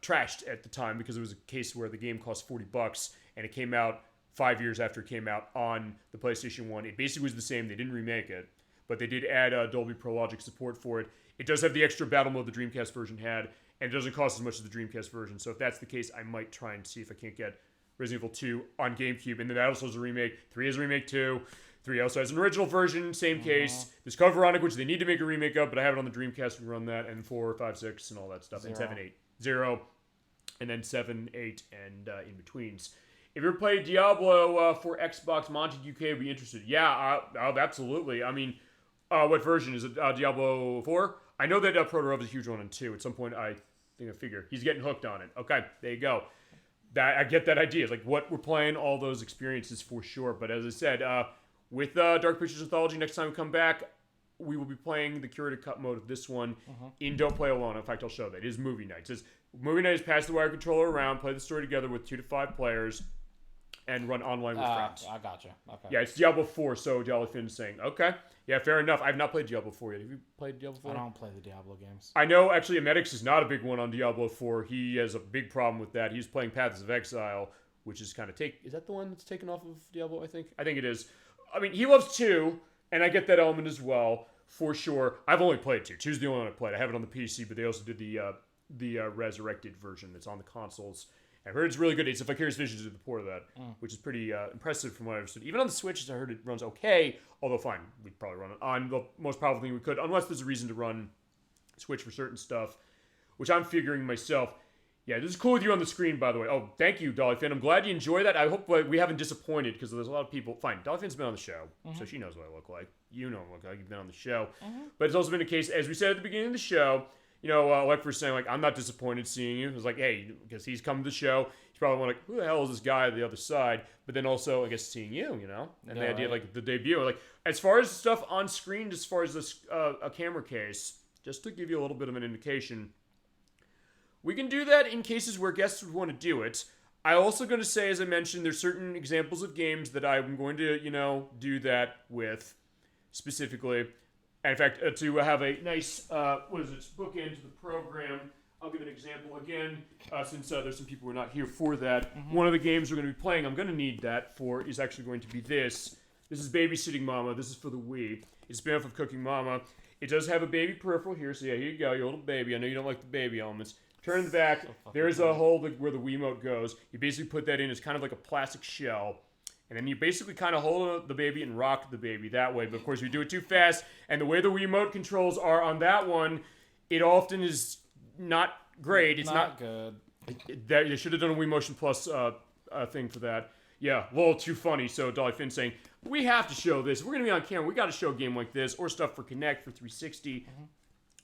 trashed at the time, because it was a case where the game cost $40, and it came out 5 years after it came out on the PlayStation 1. It basically was the same. They didn't remake it, but they did add Dolby Pro Logic support for it. It does have the extra battle mode the Dreamcast version had, and it doesn't cost as much as the Dreamcast version. So if that's the case, I might try and see if I can't get Resident Evil 2 on GameCube. And then that also has a remake. 3 has a remake too. 3 also has an original version, same case. There's Code Veronica, which they need to make a remake of, but I have it on the Dreamcast. We run that, and 4, 5, 6, and all that stuff. 0. And 7, 8. 0, and then 7, 8, and in-betweens. If you ever played Diablo for Xbox, Monty UK would be interested. Yeah, absolutely. I mean, what version? Is it Diablo 4? I know that Proto-Rev is a huge one on 2. At some point, I figure. He's getting hooked on it. Okay, there you go. I get that idea. It's like what we're playing, all those experiences for sure. But as I said, with Dark Pictures Anthology, next time we come back, we will be playing the curated cut mode of this one in Don't Play Alone. In fact, I'll show that. It is movie night. It says movie night is pass the wire controller around, play the story together with 2 to 5 players, and run online with friends. I gotcha. Okay. Yeah, it's Diablo 4, so Jolly Finn's saying, okay. Yeah, fair enough. I've not played Diablo 4 yet. Have you played Diablo 4? I don't play the Diablo games. I know, actually, Emetics is not a big one on Diablo 4. He has a big problem with that. He's playing Paths of Exile, which is kind of is that the one that's taken off of Diablo, I think? I think it is. I mean, he loves 2, and I get that element as well, for sure. I've only played 2. 2's the only one I played. I have it on the PC, but they also did the resurrected version that's on the consoles. I heard it's really good. It's a Vicarious Visions of the port of that, which is pretty impressive from what I understood. Even on the Switch, I heard it runs okay, although fine, we'd probably run it on the most powerful thing we could, unless there's a reason to run Switch for certain stuff, which I'm figuring myself. Yeah, this is cool with you on the screen, by the way. Oh, thank you, Dolly Finn. I'm glad you enjoy that. I hope we haven't disappointed, because there's a lot of people. Fine, Dolly Finn's been on the show, so she knows what I look like. You know what I look like. You've been on the show. But it's also been a case, as we said at the beginning of the show, like we're saying, I'm not disappointed seeing you. It was like, hey, because he's come to the show, he's probably like, who the hell is this guy on the other side? But then also, I guess, seeing you, and the idea of, the debut. Like, as far as stuff on screen, as far as this a camera case, just to give you a little bit of an indication, we can do that in cases where guests would want to do it. I'm also going to say, as I mentioned, there's certain examples of games that I'm going to, do that with specifically. And in fact, to have a nice, bookend to the program, I'll give an example again, since there's some people who are not here for that. One of the games we're going to be playing, I'm going to need that for, is actually going to be this. This is Babysitting Mama. This is for the Wii. It's a spin-off of Cooking Mama. It does have a baby peripheral here, so yeah, here you go, your little baby. I know you don't like the baby elements. Turn the back. There's a hole where the Wiimote goes. You basically put that in as kind of like a plastic shell. And then you basically kind of hold the baby and rock the baby that way. But of course, you do it too fast. And the way the Wiimote controls are on that one, it often is not great. It's not good. They should have done a Wii Motion Plus thing for that. Yeah, a little too funny. So Dolly Finn saying, we have to show this. We're going to be on camera. We got to show a game like this or stuff for Kinect for 360.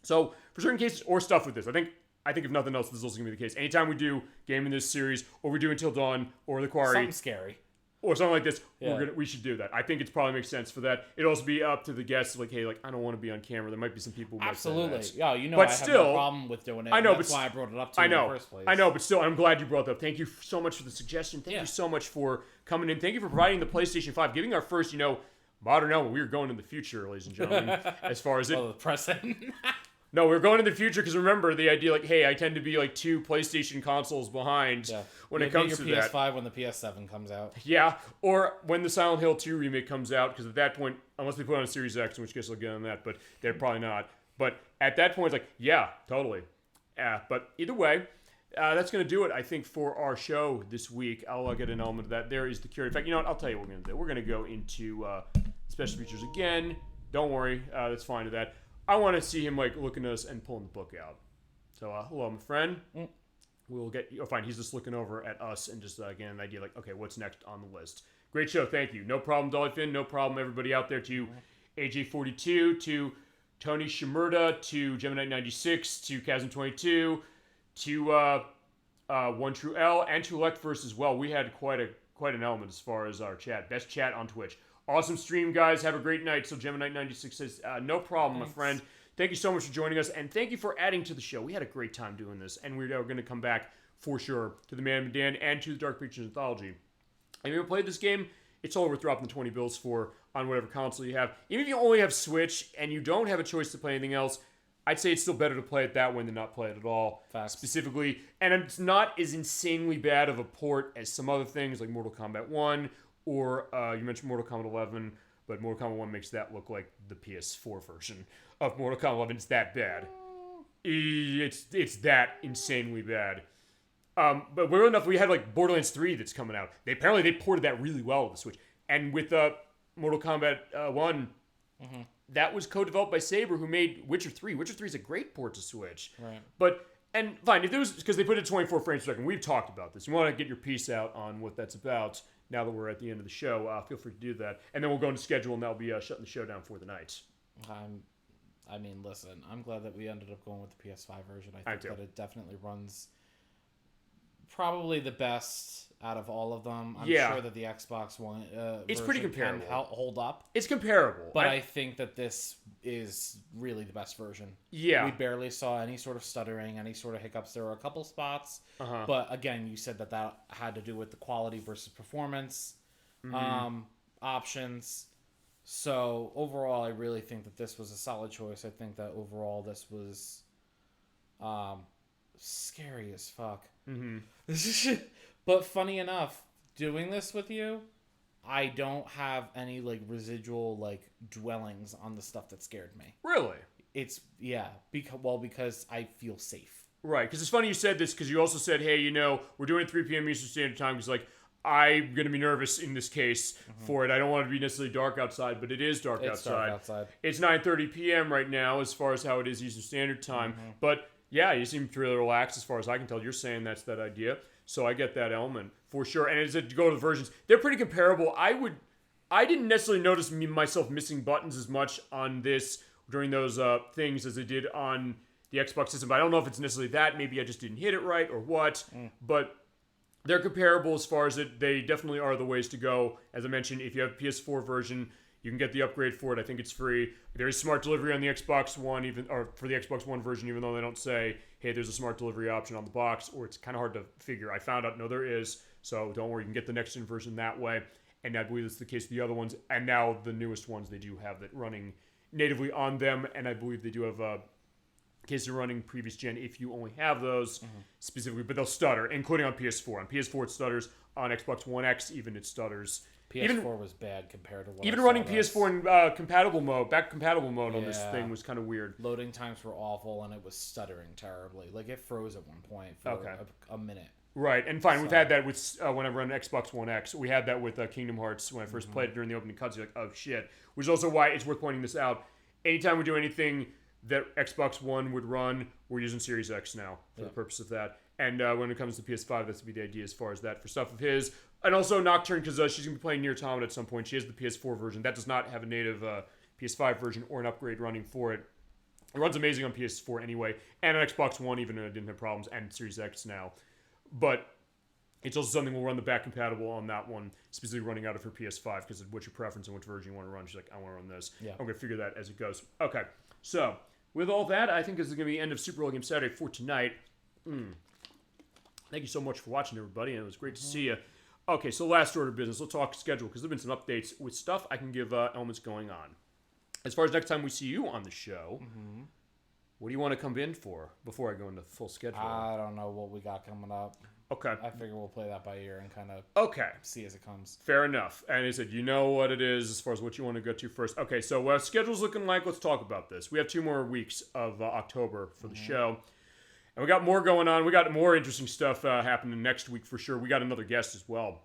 So for certain cases, or stuff with this. I think if nothing else, this is also going to be the case. Anytime we do game in this series, or we do Until Dawn, or The Quarry. Something scary. Or something like this, we should do that. I think it probably makes sense for that. It'd also be up to the guests, like, hey, I don't want to be on camera. There might be some people who might say that. Yeah, but I still, have no problem with doing it. I know, that's why I brought it up to you in the first place. I know, but still, I'm glad you brought that up. Thank you so much for the suggestion. Thank you so much for coming in. Thank you for providing the PlayStation 5, giving our first, modern element. We are going in the future, ladies and gentlemen, as far as it. The present. No, we're going in the future because remember the idea, like, hey, I tend to be like 2 PlayStation consoles behind when it comes to that. Your PS5 when the PS7 comes out. Yeah, or when the Silent Hill 2 remake comes out, because at that point, unless they put it on a Series X, in which case I'll get on that, but they're probably not. But at that point, it's like, yeah, totally. But either way, that's going to do it, I think, for our show this week. I'll get an element of that. There is the cure. In fact, you know what? I'll tell you what we're going to do. We're going to go into special features again. Don't worry, that's fine to that. I want to see him like looking at us and pulling the book out. So hello, my friend. We'll get. Oh, fine. He's just looking over at us and just getting an idea like, okay, what's next on the list? Great show, thank you. No problem, Dollyfin. No problem, everybody out there. To AJ42, to Tony Shimurda, to Gemini96, to Chasm22, to One True L, and to Electverse as well. We had quite an element as far as our chat. Best chat on Twitch. Awesome stream, guys. Have a great night. So Gemini96 says, no problem, my friend. Thank you so much for joining us, and thank you for adding to the show. We had a great time doing this, and we're going to come back for sure to the Man of Medan and to the Dark Pictures Anthology. Have you ever played this game? It's all worth dropping the 20 bills for on whatever console you have. Even if you only have Switch and you don't have a choice to play anything else, I'd say it's still better to play it that way than not play it at all. Facts. Specifically. And it's not as insanely bad of a port as some other things like Mortal Kombat 1 or you mentioned Mortal Kombat 11, but Mortal Kombat 1 makes that look like the PS4 version of Mortal Kombat 11. It's that bad. It's that insanely bad. But weird enough, we had like Borderlands 3 that's coming out. They ported that really well to the Switch. And with Mortal Kombat 1, that was co-developed by Saber, who made Witcher 3. Witcher 3 is a great port to Switch. Right. And fine, if it was because they put it at 24 frames per second, we've talked about this. You want to get your piece out on what that's about now that we're at the end of the show, feel free to do that. And then we'll go into schedule, and that'll be shutting the show down for the night. I mean, listen, I'm glad that we ended up going with the PS5 version. I think that it definitely runs probably the best out of all of them. I'm sure that the Xbox One it's pretty comparable. Can hold up. It's comparable. But I think that this is really the best version. Yeah. We barely saw any sort of stuttering, any sort of hiccups. There were a couple spots. But again, you said that had to do with the quality versus performance options. So overall, I really think that this was a solid choice. I think that overall this was scary as fuck. But funny enough, doing this with you, I don't have any like residual like dwellings on the stuff that scared me. Really? It's because I feel safe. Right, because it's funny you said this because you also said, hey, we're doing 3 p.m. Eastern Standard Time because like I'm going to be nervous in this case for it. I don't want it to be necessarily dark outside, but it is dark outside. It's 9:30 p.m. right now as far as how it is Eastern Standard Time. But yeah, you seem to really relax as far as I can tell. You're saying that's that idea. So I get that element for sure. And as it go to the versions, they're pretty comparable. I didn't necessarily notice myself missing buttons as much on this during those things as I did on the Xbox system. But I don't know if it's necessarily that. Maybe I just didn't hit it right or what. But they're comparable as far as they definitely are the ways to go. As I mentioned, if you have a PS4 version, you can get the upgrade for it. I think it's free. There is smart delivery on the Xbox One, or for the Xbox One version, even though they don't say, hey, there's a smart delivery option on the box, or it's kind of hard to figure. I found out, no, there is. So don't worry, you can get the next-gen version that way. And I believe that's the case with the other ones. And now the newest ones, they do have that running natively on them. And I believe they do have a case of running previous gen if you only have those specifically. But they'll stutter, including on PS4. On PS4, it stutters. On Xbox One X, even it stutters. PS4 was bad compared to what even running PS4 in compatible mode on this thing was kind of weird. Loading times were awful, and it was stuttering terribly. Like, it froze at one point for a minute. Right, and fine, we've had that with when I run Xbox One X. We had that with Kingdom Hearts when I first played it during the opening cutscene. Like, oh shit. Which is also why it's worth pointing this out. Anytime we do anything that Xbox One would run, we're using Series X now for the purpose of that. And when it comes to PS5, that's to be the idea as far as that for stuff of his. And also Nocturne, because she's going to be playing Nier Automata at some point. She has the PS4 version. That does not have a native PS5 version or an upgrade running for it. It runs amazing on PS4 anyway. And on Xbox One, even though it didn't have problems. And Series X now. But it's also something we'll run the back compatible on that one, specifically running out of her PS5, because of what's your preference and which version you want to run. She's like, I want to run this. Yeah. I'm going to figure that as it goes. Okay. So, with all that, I think this is going to be the end of Super Bowl Game Saturday for tonight. Thank you so much for watching, everybody, and it was great to see you. Okay, so last order of business. Let's talk schedule, because there have been some updates with stuff I can give elements going on. As far as next time we see you on the show, what do you want to come in for before I go into full schedule? I don't know what we got coming up. Okay. I figure we'll play that by ear and kind of see as it comes. Fair enough. And he said, you know what it is as far as what you want to go to first. Okay, so what our schedule's looking like, let's talk about this. We have 2 more weeks of October for the show. And we got more going on. We got more interesting stuff happening next week for sure. We got another guest as well.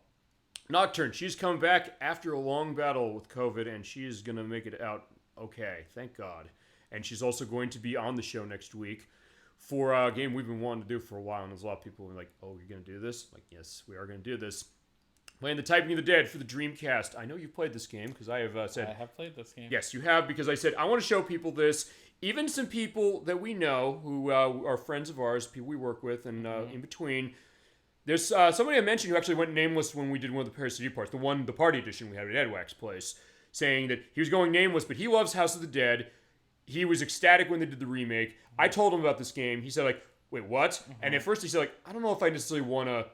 Nocturne, she's come back after a long battle with COVID, and she's going to make it out okay, thank God. And she's also going to be on the show next week for a game we've been wanting to do for a while. And there's a lot of people who are like, oh, you're going to do this? I'm like, yes, we are going to do this. Playing The Typing of the Dead for the Dreamcast. I know you've played this game because I have said... I have played this game. Yes, you have, because I said, I want to show people this. Even some people that we know who are friends of ours, people we work with, and in between. There's somebody I mentioned who actually went nameless when we did one of the Parasite parts, the party edition we had at Edwax's place, saying that he was going nameless, but he loves House of the Dead. He was ecstatic when they did the remake. I told him about this game. He said, like, wait, what? And at first he said, like, I don't know if I necessarily want to,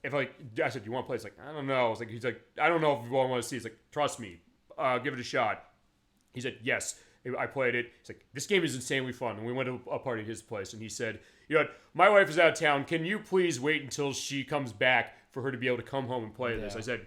if I said, do you want to play? It's like, I don't know. He's like, I don't know if you want to see. It's like, trust me, give it a shot. He said, yes. I played it. He's like, this game is insanely fun. And we went to a party at his place, and he said, my wife is out of town. Can you please wait until she comes back for her to be able to come home and play this? I said,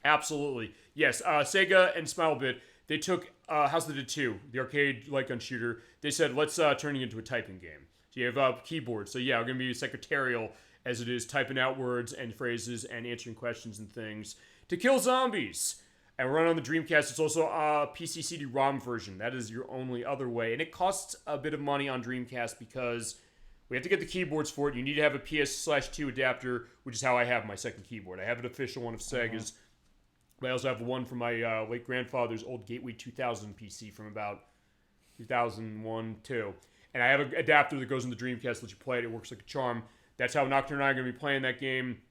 absolutely. Yes, Sega and Smilebit, they took House of the Dead 2, the arcade light gun shooter. They said, let's turn it into a typing game. So you have keyboards. So yeah, we're going to be secretarial as it is, typing out words and phrases and answering questions and things to kill zombies. And we're running on the Dreamcast. It's also a PC CD-ROM version. That is your only other way. And it costs a bit of money on Dreamcast because we have to get the keyboards for it. You need to have a PS/2 adapter, which is how I have my second keyboard. I have an official one of Sega's. But I also have one from my late grandfather's old Gateway 2000 PC from about 2001, 2. And I have an adapter that goes in the Dreamcast, lets you play it. It works like a charm. That's how Nocturne and I are going to be playing that game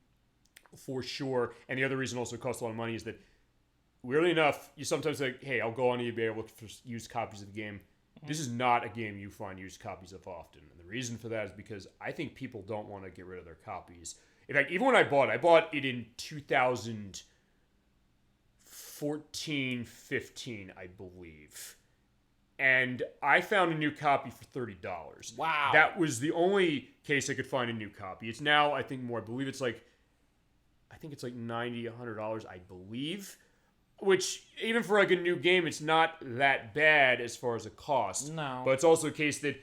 for sure. And the other reason also it costs a lot of money is that, weirdly enough, you sometimes say, hey, I'll go on eBay, I'll look for used copies of the game. This is not a game you find used copies of often. And the reason for that is because I think people don't want to get rid of their copies. In fact, even when I bought it in 2014, 15, I believe. And I found a new copy for $30. Wow. That was the only case I could find a new copy. It's now, I think, more. I believe it's like $90, $100, I believe. Which, even for like a new game, it's not that bad as far as a cost. No. But it's also a case that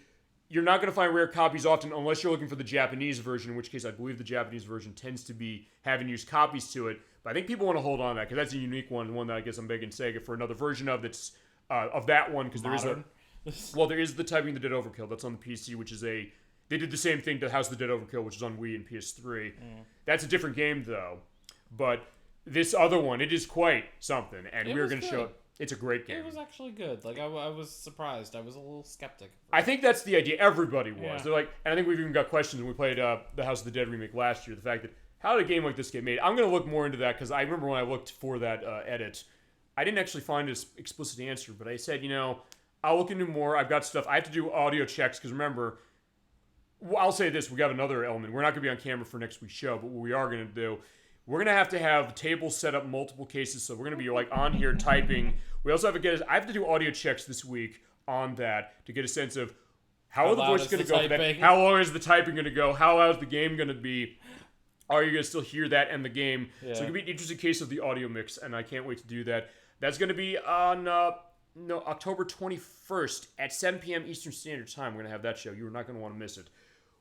you're not going to find rare copies often unless you're looking for the Japanese version, in which case I believe the Japanese version tends to be having used copies to it. But I think people want to hold on to that because that's a unique one that I guess I'm begging Sega for another version of that's of that one, because there is the Typing the Dead Overkill that's on the PC, which is they did the same thing to House of the Dead Overkill, which is on Wii and PS3. That's a different game though, but this other one, it is quite something, and we're going to show it. It's a great game. It was actually good. Like I was surprised. I was a little skeptic. I think that's the idea. Everybody was. Yeah. They're like, and I think we've even got questions when we played the House of the Dead remake last year. The fact that how did a game like this get made? I'm going to look more into that because I remember when I looked for that edit, I didn't actually find an explicit answer, but I said, I'll look into more. I've got stuff. I have to do audio checks because remember, I'll say this: we got another element. We're not going to be on camera for next week's show, but what we are going to do. We're going to have tables set up multiple cases, so we're going to be like on here typing. We also have I have to do audio checks this week on that to get a sense of how are the voices going to go for that? How long is the typing going to go? How loud is the game going to be? Are you going to still hear that and the game? Yeah. So it could be an interesting case of the audio mix, and I can't wait to do that. That's going to be on October 21st at 7 p.m. Eastern Standard Time. We're going to have that show. You're not going to want to miss it.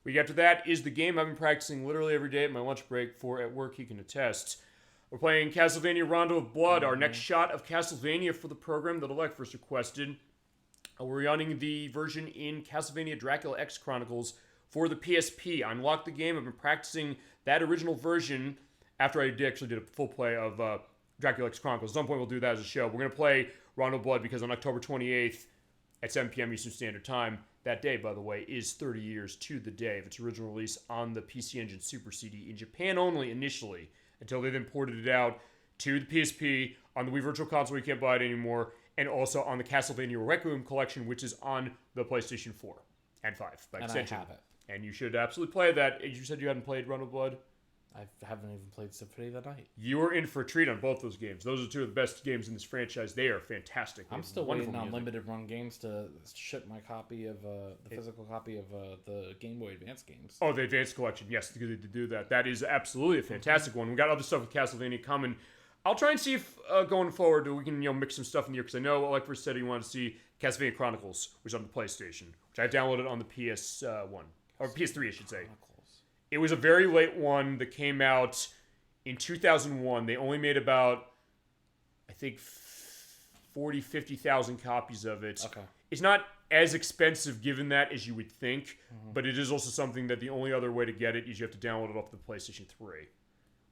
Week after that is the game I've been practicing literally every day at my lunch break for at work. You can attest. We're playing Castlevania Rondo of Blood, our next shot of Castlevania for the program that Alec first requested. We're running the version in Castlevania Dracula X Chronicles for the PSP. I unlocked the game. I've been practicing that original version after I actually did a full play of Dracula X Chronicles. At some point we'll do that as a show. We're going to play Rondo of Blood because on October 28th at 7 p.m. Eastern Standard Time, that day, by the way, is 30 years to the day of its original release on the PC Engine Super CD in Japan only initially, until they then ported it out to the PSP on the Wii Virtual Console. You can't buy it anymore, and also on the Castlevania Requiem Collection, which is on the PlayStation 4 and 5 by extension. I have it. And you should absolutely play that. You said you hadn't played Rondo of Blood? I haven't even played Symphony of the Night. You are in for a treat on both those games. Those are two of the best games in this franchise. They are fantastic. I'm still waiting on Limited Run Games to ship my copy of the physical copy of the Game Boy Advance games. Oh, the Advance Collection. Yes, to do that. That is absolutely a fantastic one. We got other stuff with Castlevania coming. I'll try and see if going forward we can mix some stuff in here because I know, like we said, you wanted to see Castlevania Chronicles, which is on the PlayStation, which I downloaded on the PS1 or PS3, I should say. It was a very late one that came out in 2001. They only made about, I think, 40, 50,000 copies of it. Okay. It's not as expensive given that as you would think, but it is also something that the only other way to get it is you have to download it off the PlayStation 3,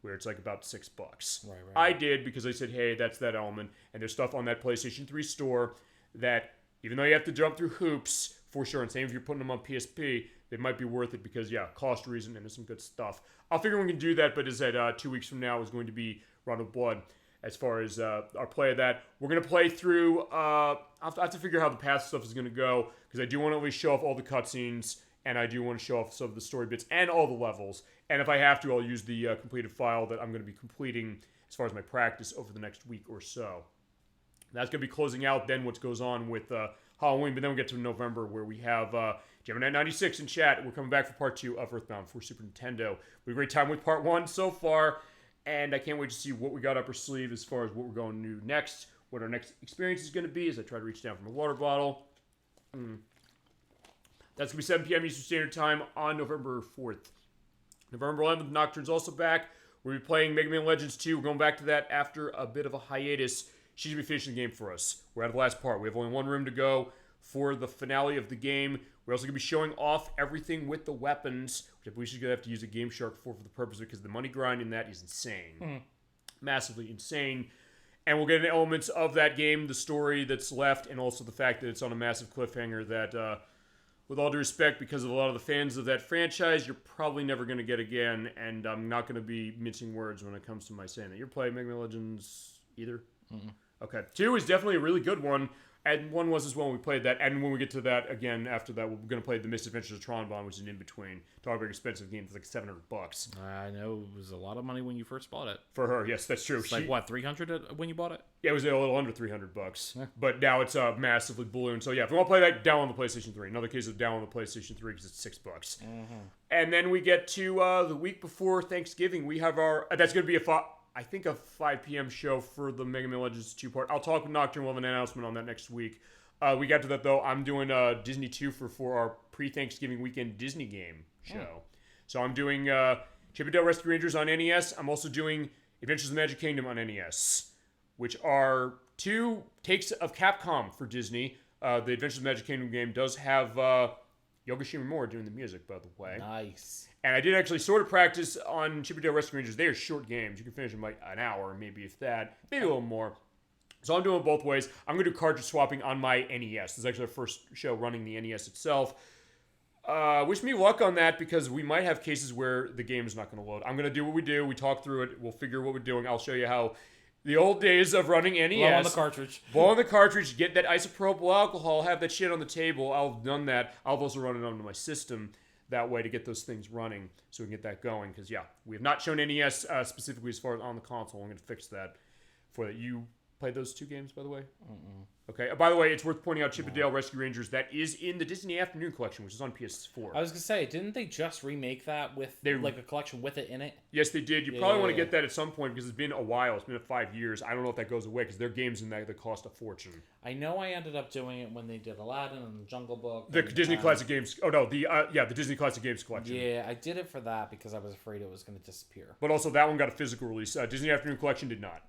where it's like about $6. Right. I did because I said, hey, that's that element, and there's stuff on that PlayStation 3 store that, even though you have to jump through hoops, for sure, and same if you're putting them on PSP, they might be worth it because, yeah, cost reason, and there's some good stuff. I'll figure we can do that, but as I said, 2 weeks from now is going to be Round of Blood. As far as our play of that, we're going to play through, I have to figure out how the path stuff is going to go, because I do want to at least show off all the cutscenes, and I do want to show off some of the story bits and all the levels, and if I have to, I'll use the completed file that I'm going to be completing as far as my practice over the next week or so. That's going to be closing out then what goes on with Halloween, but then we'll get to November where we have Gemini 96 in chat. We're coming back for part 2 of Earthbound for Super Nintendo. We had a great time with part 1 so far, and I can't wait to see what we got up our sleeve as far as what we're going to do next, what our next experience is going to be as I try to reach down from a water bottle. That's going to be 7 p.m. Eastern Standard Time on November 4th. November 11th, Nocturne's also back. We'll be playing Mega Man Legends 2. We're going back to that after a bit of a hiatus. She's going to be finishing the game for us. We're at the last part. We have only one room to go for the finale of the game. We're also going to be showing off everything with the weapons, which I believe she's going to have to use a Game Shark for the purpose because the money grind in that is insane. Massively insane. And we'll get into elements of that game, the story that's left, and also the fact that it's on a massive cliffhanger that, with all due respect, because of a lot of the fans of that franchise, you're probably never going to get again, and I'm not going to be mincing words when it comes to my saying that. You're playing Mega Man Legends either? Okay. 2 is definitely a really good one. And 1 was as well when we played that. And when we get to that again after that, we're going to play The Misadventures of Tron, which is in between. Talk about expensive game. It's like $700. I know it was a lot of money when you first bought it. For her, yes, that's true. It's like what, $300 when you bought it? Yeah, it was a little under $300. Yeah. But now it's massively ballooned. So yeah, if you want to play that, down on the PlayStation 3. Another case of down on the PlayStation 3 because it's $6. And then we get to the week before Thanksgiving. We have our that's going to be a 5 p.m. show for the Mega Man Legends 2 part. I'll talk with Nocturne. We'll have an announcement on that next week. We got to that, though. I'm doing Disney 2 for our pre-Thanksgiving weekend Disney game show. So I'm doing Chip 'n Dale Rescue Rangers on NES. I'm also doing Adventures of the Magic Kingdom on NES, which are 2 takes of Capcom for Disney. The Adventures of the Magic Kingdom game does have Yoga Shimomura doing the music, by the way. Nice. And I did actually sort of practice on Chip 'n Dale Rescue Rangers. They are short games. You can finish them like an hour, maybe if that. Maybe a little more. So I'm doing it both ways. I'm going to do cartridge swapping on my NES. This is actually our first show running the NES itself. Wish me luck on that because we might have cases where the game is not going to load. I'm going to do what we do. We talk through it. We'll figure what we're doing. I'll show you how the old days of running NES. Blow on the cartridge. Blow on the cartridge. Get that isopropyl alcohol. Have that shit on the table. I've done that. I'll also run it onto my system that way to get those things running so we can get that going. Because, yeah, we have not shown NES specifically as far as on the console. I'm going to fix that for that. You played those 2 games, by the way? Okay. By the way, it's worth pointing out Chip 'n Dale Rescue Rangers. That is in the Disney Afternoon Collection, which is on PS4. I was going to say, didn't they just remake that with like a collection with it in it? Yes, they did. You probably want to get that at some point because it's been a while. It's been 5 years. I don't know if that goes away because there are games in that that cost a fortune. I know I ended up doing it when they did Aladdin and Jungle Book. The Disney Classic Games. Oh, no. The Disney Classic Games Collection. Yeah, I did it for that because I was afraid it was going to disappear. But also, that one got a physical release. Disney Afternoon Collection did not.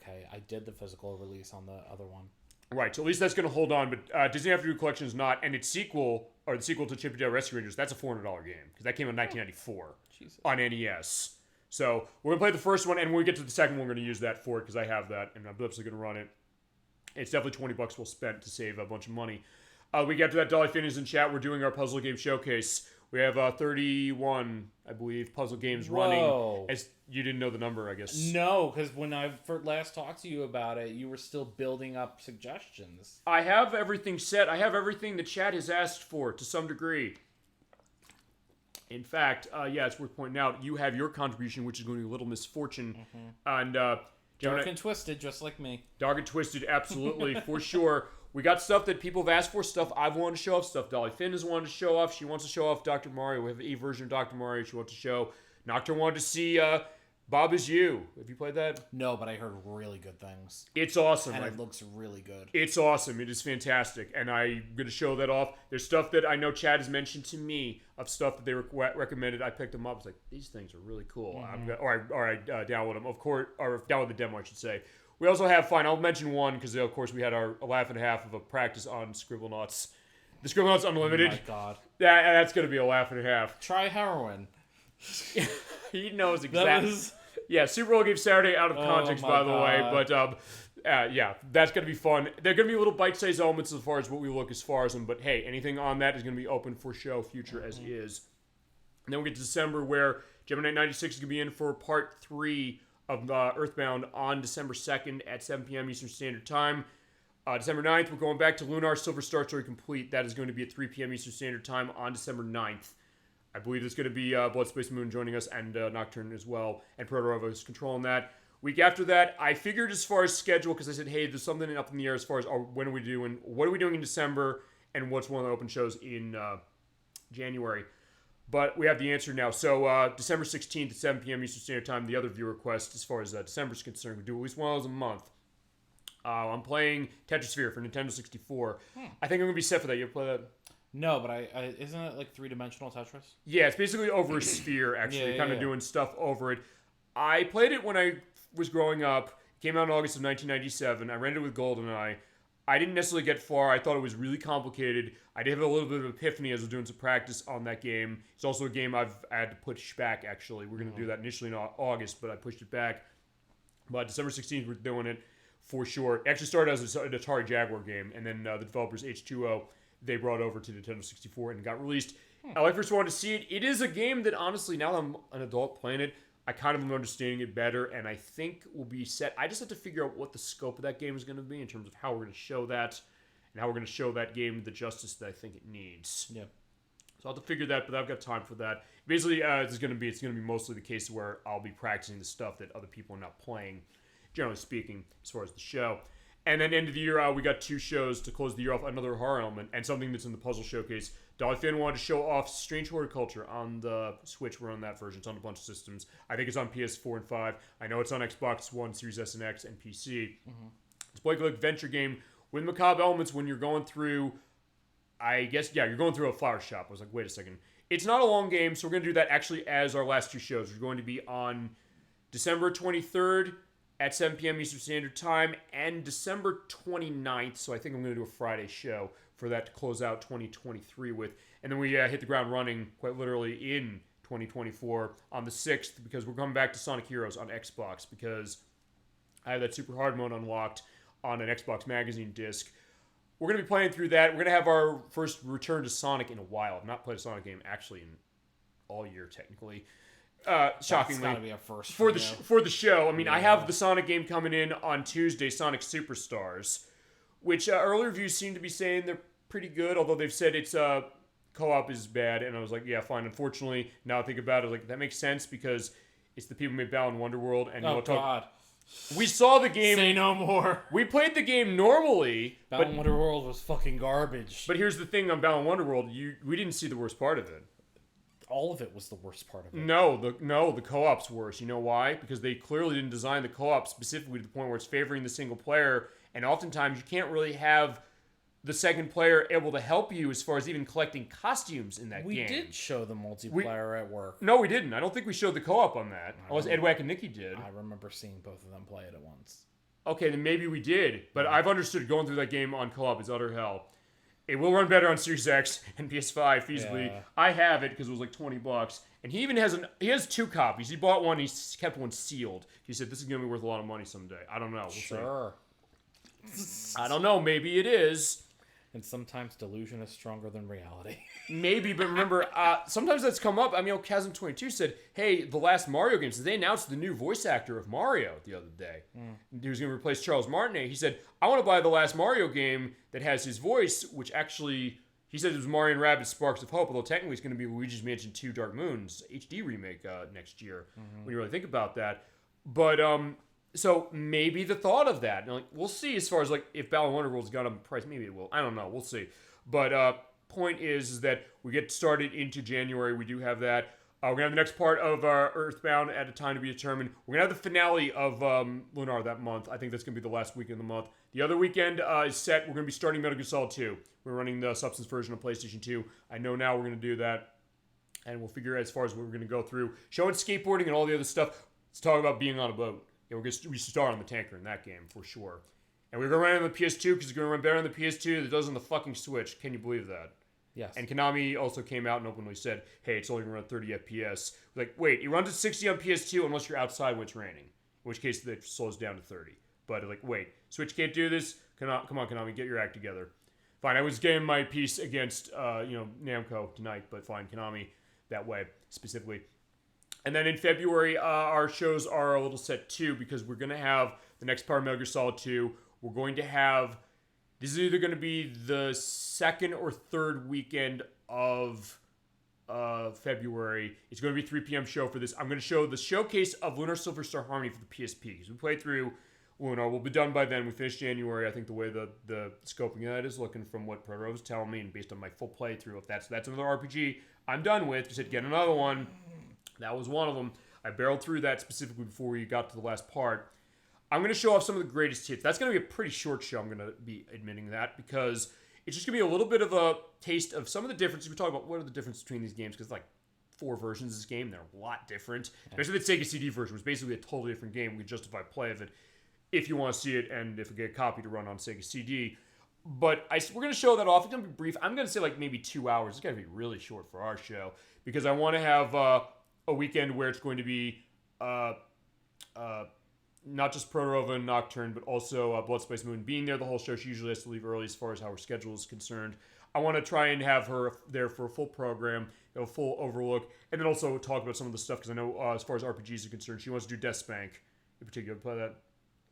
Okay, I did the physical release on the other one. Right, so at least that's going to hold on, but Disney Afternoon Collection is not, and its sequel, or the sequel to Chip 'n Dale Rescue Rangers, that's a $400 game, because that came out in 1994 on NES. So we're going to play the first one, and when we get to the second one, we're going to use that for it, because I have that, and I'm absolutely going to run it. It's definitely $20 well spent to save a bunch of money. We get to that, Dolly Finn is in chat, we're doing our puzzle game showcase. We have 31, I believe, puzzle games running. As you didn't know the number, I guess. No, because when I last talked to you about it, you were still building up suggestions. I have everything set. I have everything the chat has asked for to some degree. In fact, yeah, it's worth pointing out, you have your contribution, which is going to be Little Misfortune. And Dark and Twisted, just like me. Dark and Twisted, absolutely, for sure. We got stuff that people have asked for, stuff I've wanted to show off, stuff Dolly Finn has wanted to show off. She wants to show off Dr. Mario. We have a version of Dr. Mario she wants to show. Nocturne wanted to see Bob Is You. Have you played that? No, but I heard really good things. It's awesome. And it looks really good. It's awesome. It is fantastic. And I'm going to show that off. There's stuff that I know Chad has mentioned to me of stuff that they recommended. I picked them up. It's like, these things are really cool. I download them, of course, or download the demo, I should say. We also have, fine, I'll mention one, because of course we had our laugh and a half of a practice on Scribblenauts. The Scribblenauts Unlimited. Oh my god. That's going to be a laugh and a half. Try heroin. He knows exactly. Yeah, Super Bowl Game Saturday out of context, by the way. But, yeah, that's going to be fun. There are going to be little bite-sized elements as far as what we look as far as them. But, hey, anything on that is going to be open for show, future as is. And then we get to December, where Gemini 96 is going to be in for part 3 of Earthbound on December 2nd at 7 p.m. Eastern Standard Time. December 9th, we're going back to Lunar Silver Star Story Complete. That is going to be at 3 p.m. Eastern Standard Time on December 9th. I believe it's going to be Blood Space Moon joining us, and Nocturne as well, and Proto is controlling that. Week after that, I figured as far as schedule, because I said, hey, there's something up in the air as far as when are we doing, what are we doing in December, and what's one of the open shows in January. But we have the answer now. So December 16th at 7 p.m. Eastern Standard Time, the other view request as far as December is concerned, we do at least one of those a month. I'm playing Tetrasphere for Nintendo 64. I think I'm going to be set for that. You ever play that? No, but I isn't it like 3-dimensional Tetris? Yeah, it's basically over a sphere, actually, kind of doing stuff over it. I played it when I was growing up. It came out in August of 1997. I rented it with GoldenEye. I didn't necessarily get far. I thought it was really complicated. I did have a little bit of an epiphany as I was doing some practice on that game. It's also a game I've had to push back, actually. We're going to do that initially in August, but I pushed it back. But December 16th, we're doing it for sure. It actually started as an Atari Jaguar game, and then the developers, H2O, they brought over to Nintendo 64 and got released. I first wanted to see it. It is a game that, honestly, now that I'm an adult playing it, I kind of am understanding it better, and I think we'll be set. I just have to figure out what the scope of that game is going to be in terms of how we're going to show that, and how we're going to show that game the justice that I think it needs. Yeah. So I'll have to figure that, but I've got time for that. Basically, it's going to be mostly the case where I'll be practicing the stuff that other people are not playing, generally speaking, as far as the show. And then end of the year, we got 2 shows to close the year off, another horror element, and something that's in the puzzle showcase. Dolly Fan wanted to show off Strange Horticulture on the Switch. We're on that version. It's on a bunch of systems. I think it's on PS4 and 5. I know it's on Xbox One, Series S and X, and PC. It's a point-and-click adventure game with macabre elements when you're going through, you're going through a flower shop. I was like, wait a second. It's not a long game, so we're going to do that actually as our last 2 shows. We're going to be on December 23rd, at 7 p.m. Eastern Standard Time, and December 29th, so I think I'm going to do a Friday show for that to close out 2023 with. And then we hit the ground running, quite literally, in 2024 on the 6th, because we're coming back to Sonic Heroes on Xbox, because I have that super hard mode unlocked on an Xbox Magazine disc. We're going to be playing through that. We're going to have our first return to Sonic in a while. I've not played a Sonic game, actually, in all year, technically. Shockingly, that's gotta be a first for the show. I mean, I have the Sonic game coming in on Tuesday, Sonic Superstars, which early reviews seem to be saying they're pretty good, although they've said it's co-op is bad. And I was like, yeah, fine. Unfortunately, now I think about it, like that makes sense because it's the people who made Balan Wonderworld. And God, we saw the game. Say no more. We played the game normally. Balan Wonderworld was fucking garbage. But here's the thing on Balan Wonderworld, we didn't see the worst part of it. All of it was the worst part of it. No, the co-op's worse. You know why? Because they clearly didn't design the co-op specifically to the point where it's favoring the single player, and oftentimes you can't really have the second player able to help you as far as even collecting costumes in that game. We did show the multiplayer at work. No, we didn't. I don't think we showed the co-op on that. Unless Edwack and Nikki did. I remember seeing both of them play it at once. Okay, then maybe we did. But I've understood going through that game on co-op is utter hell. It will run better on Series X and PS5 feasibly. Yeah. I have it because it was like $20, and he even has 2 copies. He bought one. He kept one sealed. He said this is gonna be worth a lot of money someday. I don't know. We'll see. I don't know. Maybe it is. And sometimes delusion is stronger than reality. Maybe, but remember, sometimes that's come up. I mean, Chasm22 said, hey, the last Mario games, they announced the new voice actor of Mario the other day. He was going to replace Charles Martinet. He said, I want to buy the last Mario game that has his voice, which actually, he said it was Mario and Rabbids Sparks of Hope, although technically it's going to be Luigi's Mansion 2 Dark Moon's HD remake next year, when you really think about that. But, so maybe the thought of that, like, we'll see as far as like if Balan Wonderworld's got a price, maybe it will. I don't know. We'll see. But point is that we get started into January. We do have that. We're gonna have the next part of Earthbound at a time to be determined. We're gonna have the finale of Lunar that month. I think that's gonna be the last weekend of the month. The other weekend is set. We're gonna be starting Metal Gear Solid 2. We're running the Substance version of PlayStation 2. I know now we're gonna do that, and we'll figure out as far as what we're gonna go through, showing skateboarding and all the other stuff. Let's talk about being on a boat. Yeah, we start on the tanker in that game for sure. And we're going to run it on the PS2 because it's going to run better on the PS2 than it does on the fucking Switch. Can you believe that? Yes. And Konami also came out and openly said, hey, it's only going to run 30 FPS. Like, wait, it runs at 60 on PS2 unless you're outside when it's raining. In which case, it slows down to 30. But, like, wait, Switch can't do this? Come on, Konami, get your act together. Fine, I was getting my piece against, Namco tonight, but fine, Konami that way, specifically. And then in February, our shows are a little set too, because we're going to have the next part of Metal Gear Solid 2. We're going to have... This is either going to be the second or third weekend of February. It's going to be a 3 p.m. show for this. I'm going to show the showcase of Lunar Silver Star Harmony for the PSP. Because we played through Lunar. We'll be done by then. We finished January. I think the way the scoping of that is looking from what Proto was telling me and based on my full playthrough. If that's another RPG I'm done with. He said, get another one. That was one of them. I barreled through that specifically before we got to the last part. I'm going to show off some of the greatest hits. That's going to be a pretty short show, I'm going to be admitting that, because it's just going to be a little bit of a taste of some of the differences. We talk about what are the differences between these games, because like 4 versions of this game, they're a lot different. Especially the Sega CD version was basically a totally different game. We could justify play of it if you want to see it and if we get a copy to run on Sega CD. But we're going to show that off. It's going to be brief. I'm going to say like maybe 2 hours. It's going to be really short for our show, because I want to have a weekend where it's going to be... not just Proto-Rova and Nocturne, but also Blood Spice Moon being there the whole show. She usually has to leave early as far as how her schedule is concerned. I want to try and have her there for a full program, a full overlook, and then also talk about some of the stuff, because I know as far as RPGs are concerned, she wants to do Death Spank in particular. Play that?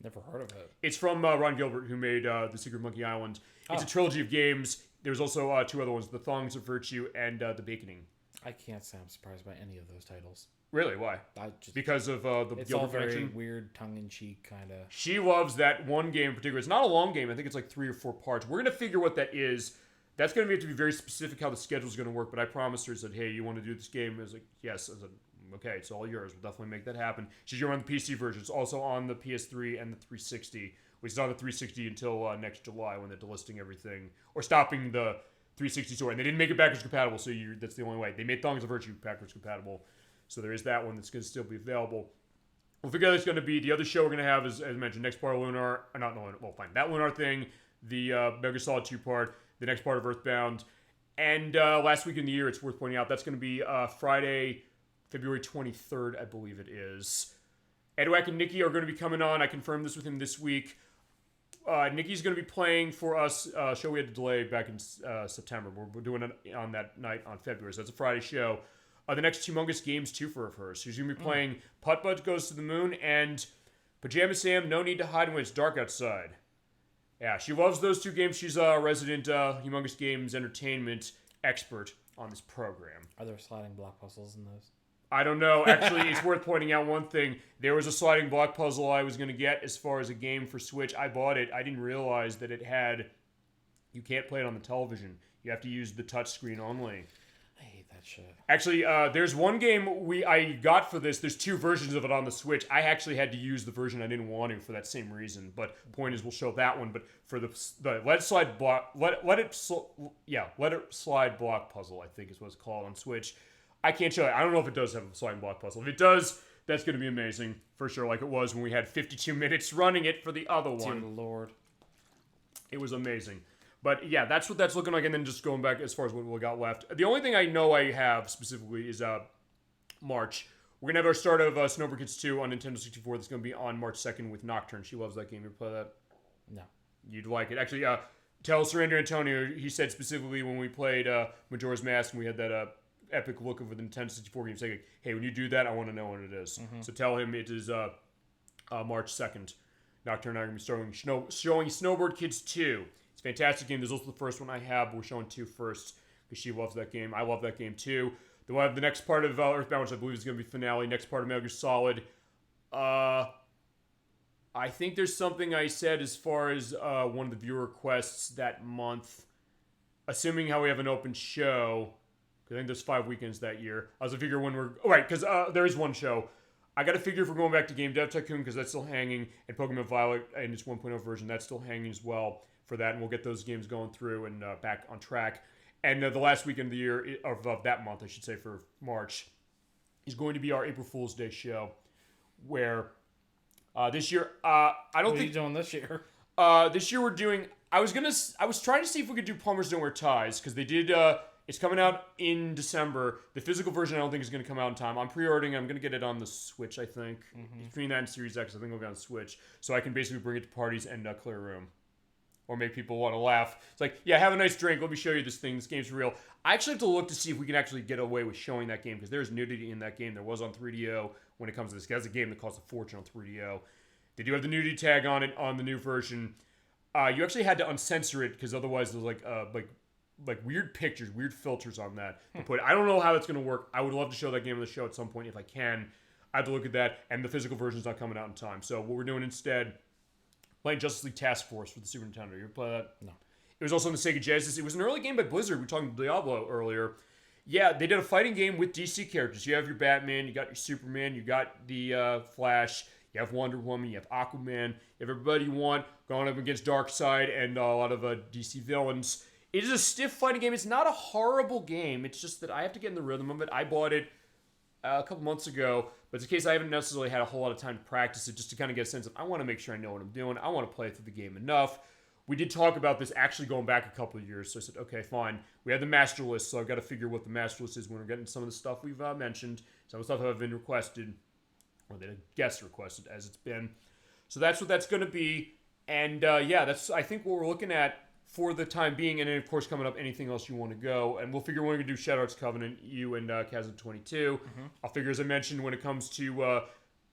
Never heard of it. It's from Ron Gilbert, who made The Secret Monkey Island. It's a trilogy of games. There's also 2 other ones, The Thongs of Virtue and The Baconing. I can't say I'm surprised by any of those titles. Really? Why? Because of the it's Gilbert all very connection? Weird, tongue-in-cheek kind of. She loves that one game in particular. It's not a long game. I think it's like 3 or 4 parts. We're going to figure what that is. That's going to have to be very specific how the schedule is going to work. But I promised her, said, hey, you want to do this game? I was like, yes. I said, okay, it's all yours. We'll definitely make that happen. She's going to run the PC version. It's also on the PS3 and the 360, which is on the 360 until next July when they're delisting everything. Or stopping the 360 store. And they didn't make it backwards compatible, so that's the only way. They made Thongs of Virtue backwards compatible. So there is that one that's going to still be available. We'll figure out it's going to be. The other show we're going to have is, as mentioned, next part of Lunar. Not Lunar. Well, fine. That Lunar thing, the Metal Gear Solid 2 part, the next part of Earthbound. And last week in the year, it's worth pointing out, that's going to be Friday, February 23rd, I believe it is. Edwack and Nikki are going to be coming on. I confirmed this with him this week. Nikki's going to be playing for us a show we had to delay back in September. We're doing it on that night on February, so that's a Friday show. The next Humongous Games 2 of hers. She's going to be playing Putt Putt Goes to the Moon and Pajama Sam, No Need to Hide When It's Dark Outside. Yeah, she loves those 2 games. She's a resident Humongous Games entertainment expert on this program. Are there sliding block puzzles in those? I don't know. Actually, it's worth pointing out one thing. There was a sliding block puzzle I was going to get as far as a game for Switch. I bought it. I didn't realize that it had... You can't play it on the television. You have to use the touch screen only. I hate that shit. Actually, there's one game I got for this. There's 2 versions of it on the Switch. I actually had to use the version I didn't want to for that same reason. But point is, we'll show that one. But for the let it slide block puzzle, I think is what it's called on Switch. I can't show it. I don't know if it does have a sliding block puzzle. If it does, that's going to be amazing for sure. Like it was when we had 52 minutes running it for the other one. Dear Lord, it was amazing. But yeah, that's what that's looking like. And then just going back as far as what we got left. The only thing I know I have specifically is March. We're going to have our start of Snowboard Kids 2 on Nintendo 64. That's going to be on March 2nd with Nocturne. She loves that game. You ever play that? No. You'd like it. Actually, tell Surrender Antonio, he said specifically when we played Majora's Mask and we had that epic look of the Nintendo 64 game, saying, hey, when you do that, I want to know when it is. Mm-hmm. So tell him it is March 2nd. Nocturne and I are going to be showing Snowboard Kids 2. It's a fantastic game. There's also the first one I have. We're showing 2 first because she loves that game. I love that game too. Then we'll have the next part of Earthbound, which I believe is going to be finale. Next part of Metal Gear Solid. I think there's something I said as far as one of the viewer requests that month. Assuming how we have an open show, because I think there's 5 weekends that year. I was to figure when we're... Oh, right, because there is one show. I got to figure if we're going back to Game Dev Tycoon, because that's still hanging, and Pokemon Violet and its 1.0 version, that's still hanging as well for that, and we'll get those games going through and back on track. And the last weekend of the year, of that month, I should say, for March, is going to be our April Fool's Day show, where This year, I don't What think... are you doing this year? This year we're doing... I was trying to see if we could do Plumbers Don't Wear Ties, because they did... it's coming out in December. The physical version I don't think is going to come out in time. I'm pre-ordering. I'm going to get it on the Switch, I think. Between that and Series X, I think it'll be on the Switch. So I can basically bring it to parties and clear a room. Or make people want to laugh. It's like, yeah, have a nice drink. Let me show you this thing. This game's real. I actually have to look to see if we can actually get away with showing that game, because there's nudity in that game. There was on 3DO when it comes to this. That's a game that costs a fortune on 3DO. They do have the nudity tag on it on the new version. You actually had to uncensor it, because otherwise there's like weird pictures, weird filters on that. But I don't know how that's going to work. I would love to show that game on the show at some point if I can. I have to look at that, and the physical version's not coming out in time. So what we're doing instead... playing Justice League Task Force for the Super Nintendo. You ever play that? No. It was also on the Sega Genesis. It was an early game by Blizzard. We were talking Diablo earlier. Yeah, they did a fighting game with DC characters. You have your Batman, you got your Superman, you got the Flash, you have Wonder Woman, you have Aquaman, you have everybody you want going up against Darkseid and a lot of DC villains. It is a stiff fighting game. It's not a horrible game. It's just that I have to get in the rhythm of it. I bought it a couple months ago, but it's a case I haven't necessarily had a whole lot of time to practice it, just to kind of get a sense of, I want to make sure I know what I'm doing. I want to play through the game enough. We did talk about this actually going back a couple of years, so I said, okay, fine. We have the master list, so I've got to figure what the master list is when we're getting some of the stuff we've mentioned, some of the stuff that have been requested, or that a guest requested, as it's been. So that's what that's going to be, and yeah, that's, I think, what we're looking at for the time being, and then, of course, coming up, anything else you want to go. And we'll figure when we're going to do Shadow Hearts Covenant, you and Chasm 22. I'll figure, as I mentioned, when it comes to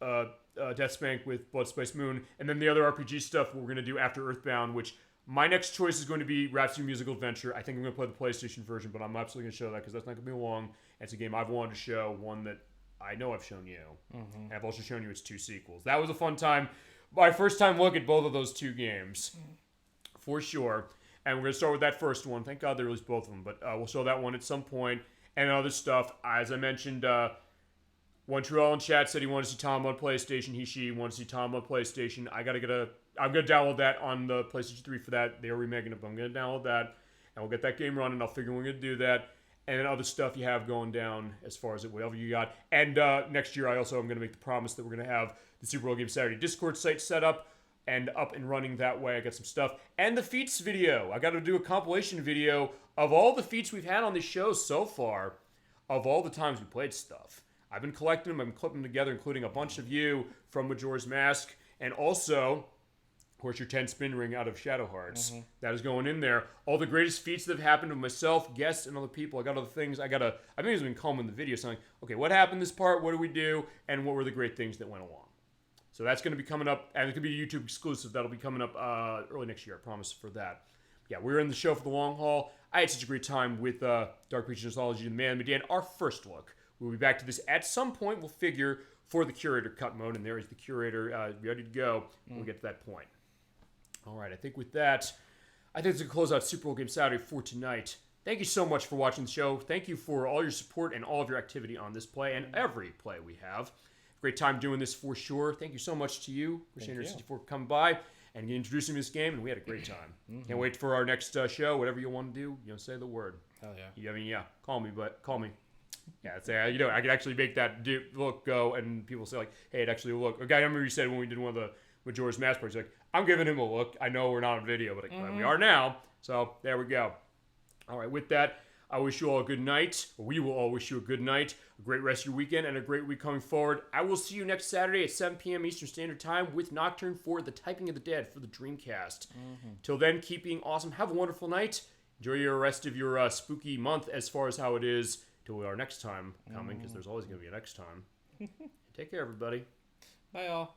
Deathspank with Blood Spice Moon, and then the other RPG stuff we're going to do after Earthbound, which my next choice is going to be Rhapsody Musical Adventure. I think I'm going to play the PlayStation version, but I'm absolutely going to show that, because that's not going to be long. It's a game I've wanted to show, one that I know I've shown you. And I've also shown you its 2 sequels. That was a fun time. My first time look at both of those 2 games, for sure. And we're going to start with that first one. Thank God they released both of them. But we'll show that one at some point. And other stuff. As I mentioned, One True All in chat said he wanted to see Tom on PlayStation. She wanted to see Tom on PlayStation. I'm going to download that on the PlayStation 3 for that. They are remaking it, but I'm going to download that. And we'll get that game running. I'll figure we're going to do that. And then other stuff you have going down as far as whatever you got. And next year, I also am going to make the promise that we're going to have the Super Bowl Game Saturday Discord site set up and running that way. I got some stuff. And the feats video. I got to do a compilation video of all the feats we've had on this show so far, of all the times we played stuff. I've been collecting them. I've been clipping them together, including a bunch of you from Majora's Mask. And also, of course, your 10 spin ring out of Shadow Hearts. That is going in there. All the greatest feats that have happened to myself, guests, and other people. I got other things. I think it's been calm in the video. So I'm like, okay, what happened this part? What do we do? And what were the great things that went along? So that's going to be coming up, and it could be a YouTube exclusive. That'll be coming up early next year, I promise for that. Yeah, we're in the show for the long haul. I had such a great time with Dark Pictures Anthology and Man of Medan, our first look. We'll be back to this at some point, we'll figure, for the Curator cut mode, and there is the Curator ready to go. We'll get to that point. All right, I think with that, I think it's going to close out Super Bowl Game Saturday for tonight. Thank you so much for watching the show. Thank you for all your support and all of your activity on this play and every play we have. Great time doing this for sure. Thank you so much to you, Crusader64, for coming by and introducing me to this game, and we had a great time. Can't wait for our next show. Whatever you want to do, say the word. Hell yeah. Call me. Yeah, say I could actually make that look go, and people say like, hey, it actually will look. A guy I remember you said when we did one of the Majora's Mask parties, like, I'm giving him a look. I know we're not on video, but we are now. So there we go. All right, with that, I wish you all a good night. We will all wish you a good night, a great rest of your weekend, and a great week coming forward. I will see you next Saturday at 7 p.m. Eastern Standard Time with Nocturne for the Typing of the Dead for the Dreamcast. Till then, keep being awesome. Have a wonderful night. Enjoy your rest of your spooky month as far as how it is till our next time coming, because there's always going to be a next time. Take care, everybody. Bye, all.